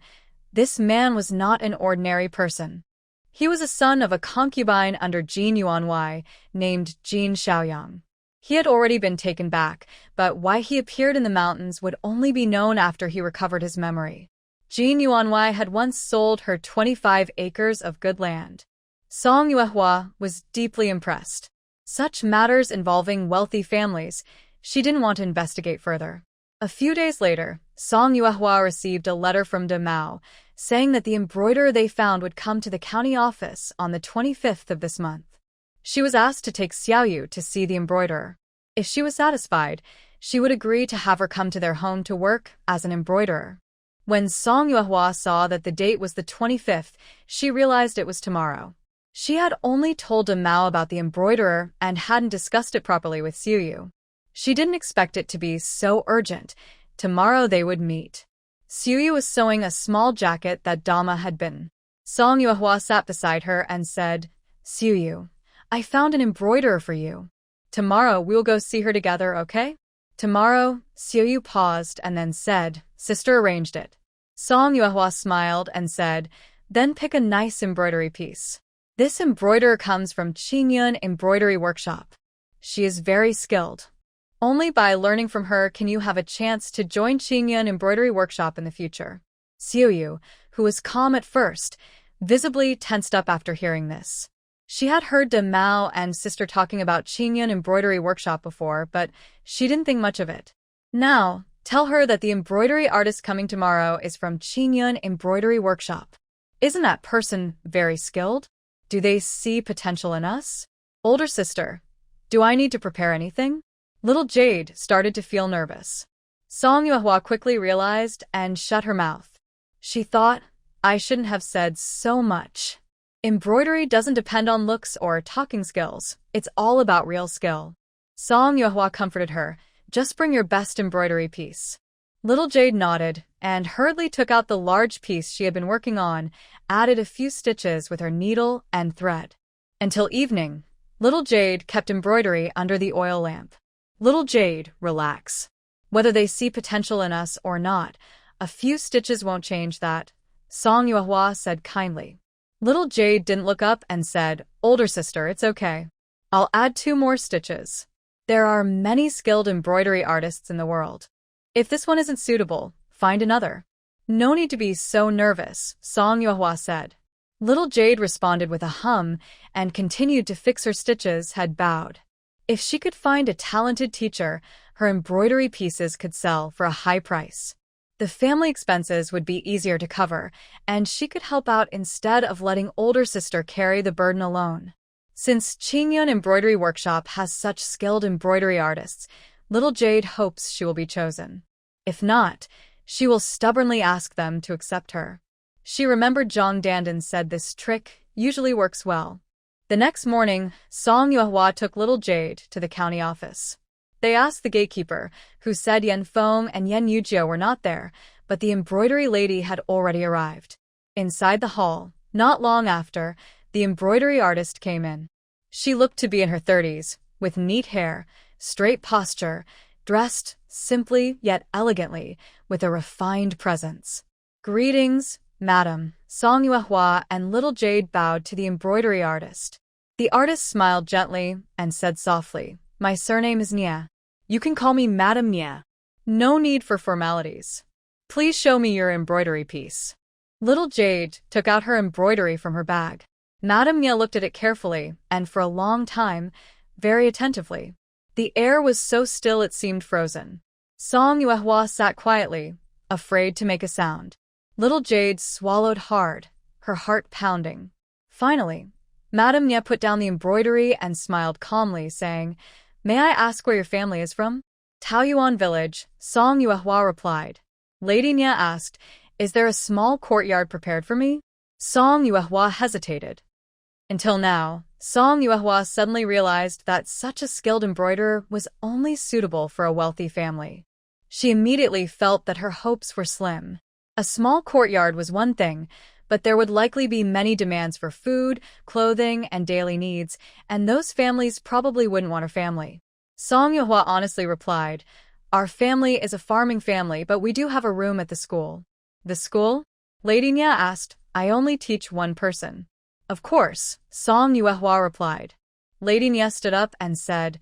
this man was not an ordinary person. He was a son of a concubine under Jin Yuanwei named Jin Xiaoyang. He had already been taken back, but why he appeared in the mountains would only be known after he recovered his memory. Jin Yuanwei had once sold her 25 acres of good land. Song Yuehua was deeply impressed. Such matters involving wealthy families, she didn't want to investigate further. A few days later, Song Yuehua received a letter from De Mao, saying that the embroiderer they found would come to the county office on the 25th of this month. She was asked to take Xiao Yu to see the embroiderer. If she was satisfied, she would agree to have her come to their home to work as an embroiderer. When Song Yuehua saw that the date was the 25th, she realized it was tomorrow. She had only told De Mao about the embroiderer and hadn't discussed it properly with Xiu Yu. She didn't expect it to be so urgent. Tomorrow they would meet. Xiu Yu was sewing a small jacket that Dama had bitten. Song Yuehua sat beside her and said, "Xiu Yu, I found an embroiderer for you. Tomorrow we'll go see her together, okay?" "Tomorrow," Xiu Yu paused and then said, "Sister arranged it." Song Yuehua smiled and said, "Then pick a nice embroidery piece. This embroiderer comes from Qingyun Embroidery Workshop. She is very skilled. Only by learning from her can you have a chance to join Qingyun Embroidery Workshop in the future." Xiu Yu, who was calm at first, visibly tensed up after hearing this. She had heard De Mao and sister talking about Qingyun Embroidery Workshop before, but she didn't think much of it. "Now, tell her that the embroidery artist coming tomorrow is from Qingyun Embroidery Workshop. Isn't that person very skilled? Do they see potential in us?" "Older sister, do I need to prepare anything?" Little Jade started to feel nervous. Song Yuehua quickly realized and shut her mouth. She thought, "I shouldn't have said so much. Embroidery doesn't depend on looks or talking skills. It's all about real skill." Song Yuehua comforted her. Just bring your best embroidery piece. Little Jade nodded, and hurriedly took out the large piece she had been working on, added a few stitches with her needle and thread. Until evening, Little Jade kept embroidery under the oil lamp. Little Jade, relax. Whether they see potential in us or not, a few stitches won't change that, Song Yuehua said kindly. Little Jade didn't look up and said, older sister, it's okay. I'll add 2 more stitches. There are many skilled embroidery artists in the world. If this one isn't suitable, find another. No need to be so nervous, Song Yuehua said. Little Jade responded with a hum and continued to fix her stitches, head bowed. If she could find a talented teacher, her embroidery pieces could sell for a high price. The family expenses would be easier to cover, and she could help out instead of letting older sister carry the burden alone. Since Qingyun Embroidery Workshop has such skilled embroidery artists, Little Jade hopes she will be chosen. If not, she will stubbornly ask them to accept her. She remembered Zhang Dandan said this trick usually works well. The next morning, Song Yuehua took Little Jade to the county office. They asked the gatekeeper, who said Yan Feng and Yan Yujio were not there, but the embroidery lady had already arrived. Inside the hall, not long after, the embroidery artist came in. She looked to be in her 30s, with neat hair, straight posture, dressed simply yet elegantly, with a refined presence. Greetings, madam, Song Yuehua and Little Jade bowed to the embroidery artist. The artist smiled gently and said softly, my surname is Nia. You can call me Madam Nia. No need for formalities. Please show me your embroidery piece. Little Jade took out her embroidery from her bag. Madam Nia looked at it carefully, and for a long time, very attentively. The air was so still it seemed frozen. Song Yuehua sat quietly, afraid to make a sound. Little Jade swallowed hard, her heart pounding. Finally, Madam Nia put down the embroidery and smiled calmly, saying, May I ask where your family is from? Taoyuan village, Song Yuehua replied. Lady Nia asked, Is there a small courtyard prepared for me? Song Yuehua hesitated. Until now, Song Yuehua suddenly realized that such a skilled embroiderer was only suitable for a wealthy family. She immediately felt that her hopes were slim. A small courtyard was one thing, but there would likely be many demands for food, clothing, and daily needs, and those families probably wouldn't want her family. Song Yuehua honestly replied, Our family is a farming family, but we do have a room at the school. The school? Lady Nia asked. I only teach one person. Of course, Song Yuehua replied. Lady Nia stood up and said,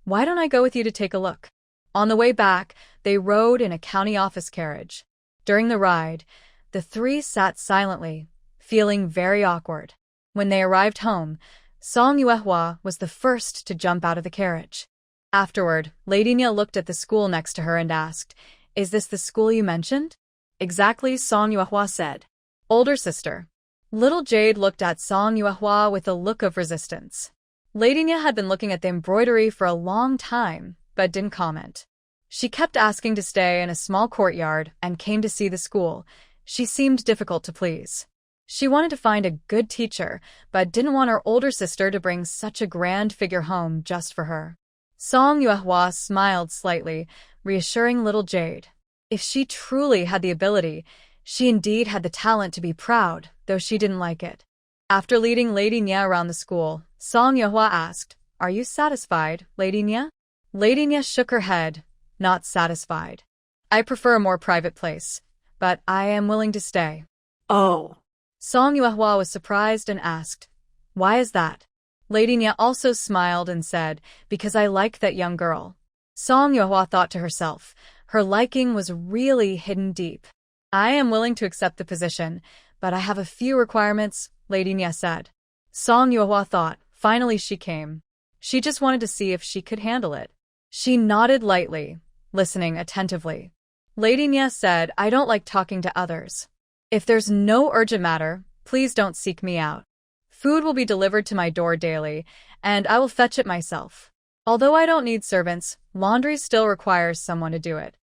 Why don't I go with you to take a look? On the way back, they rode in a county office carriage. During the ride, the 3 sat silently, feeling very awkward. When they arrived home, Song Yuehua was the first to jump out of the carriage. Afterward, Lady Nia looked at the school next to her and asked, Is this the school you mentioned? Exactly, Song Yuehua said. Older sister. Little Jade looked at Song Yuehua with a look of resistance. Lady Nia had been looking at the embroidery for a long time, but didn't comment. She kept asking to stay in a small courtyard and came to see the school. She seemed difficult to please. She wanted to find a good teacher, but didn't want her older sister to bring such a grand figure home just for her. Song Yuehua smiled slightly, reassuring Little Jade. If she truly had the ability, she indeed had the talent to be proud, though she didn't like it. After leading Lady Nia around the school, Song Yuehua asked, Are you satisfied, Lady Nia? Lady Nia shook her head, not satisfied. I prefer a more private place, but I am willing to stay. Oh. Song Yuehua was surprised and asked, Why is that? Lady Nia also smiled and said, Because I like that young girl. Song Yuehua thought to herself, her liking was really hidden deep. I am willing to accept the position, but I have a few requirements, Lady Nia said. Song Yuehua thought, finally she came. She just wanted to see if she could handle it. She nodded lightly, listening attentively. Lady Nia said, I don't like talking to others. If there's no urgent matter, please don't seek me out. Food will be delivered to my door daily, and I will fetch it myself. Although I don't need servants, laundry still requires someone to do it.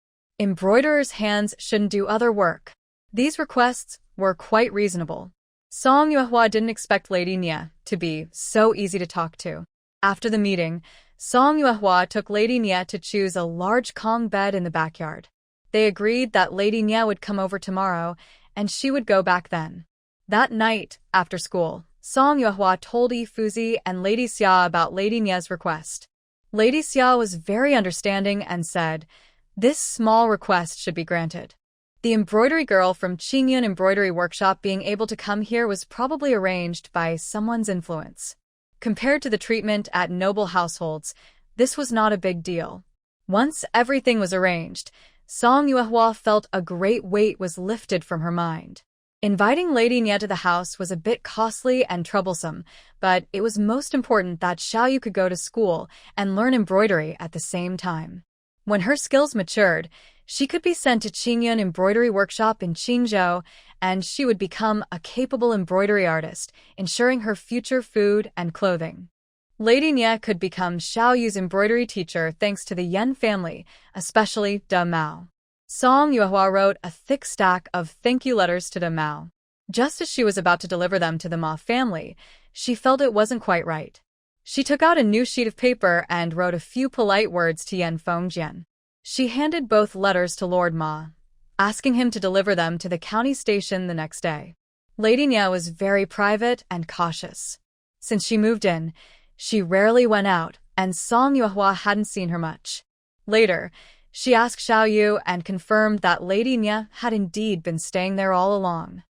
Embroiderers' hands shouldn't do other work. These requests were quite reasonable. Song Yuehua didn't expect Lady Nia to be so easy to talk to. After the meeting, Song Yuehua took Lady Nye to choose a large Kong bed in the backyard. They agreed that Lady Nye would come over tomorrow, and she would go back then. That night, after school, Song Yuehua told Yi Fuzi and Lady Xia about Lady Nye's request. Lady Xia was very understanding and said, "This small request should be granted." The embroidery girl from Qingyun Embroidery Workshop being able to come here was probably arranged by someone's influence. Compared to the treatment at noble households, this was not a big deal. Once everything was arranged, Song Yuehua felt a great weight was lifted from her mind. Inviting Lady Nye to the house was a bit costly and troublesome, but it was most important that Xiaoyu could go to school and learn embroidery at the same time. When her skills matured, she could be sent to Qingyun Embroidery Workshop in Qingzhou, and she would become a capable embroidery artist, ensuring her future food and clothing. Lady Nye could become Xiaoyu's embroidery teacher thanks to the Yan family, especially De Mao. Song Yuehua wrote a thick stack of thank you letters to De Mao. Just as she was about to deliver them to the Ma family, she felt it wasn't quite right. She took out a new sheet of paper and wrote a few polite words to Yan Fengjian. She handed both letters to Lord Ma, asking him to deliver them to the county station the next day. Lady Nye was very private and cautious. Since she moved in, she rarely went out, and Song Yuehua hadn't seen her much. Later, she asked Xiaoyu and confirmed that Lady Nye had indeed been staying there all along.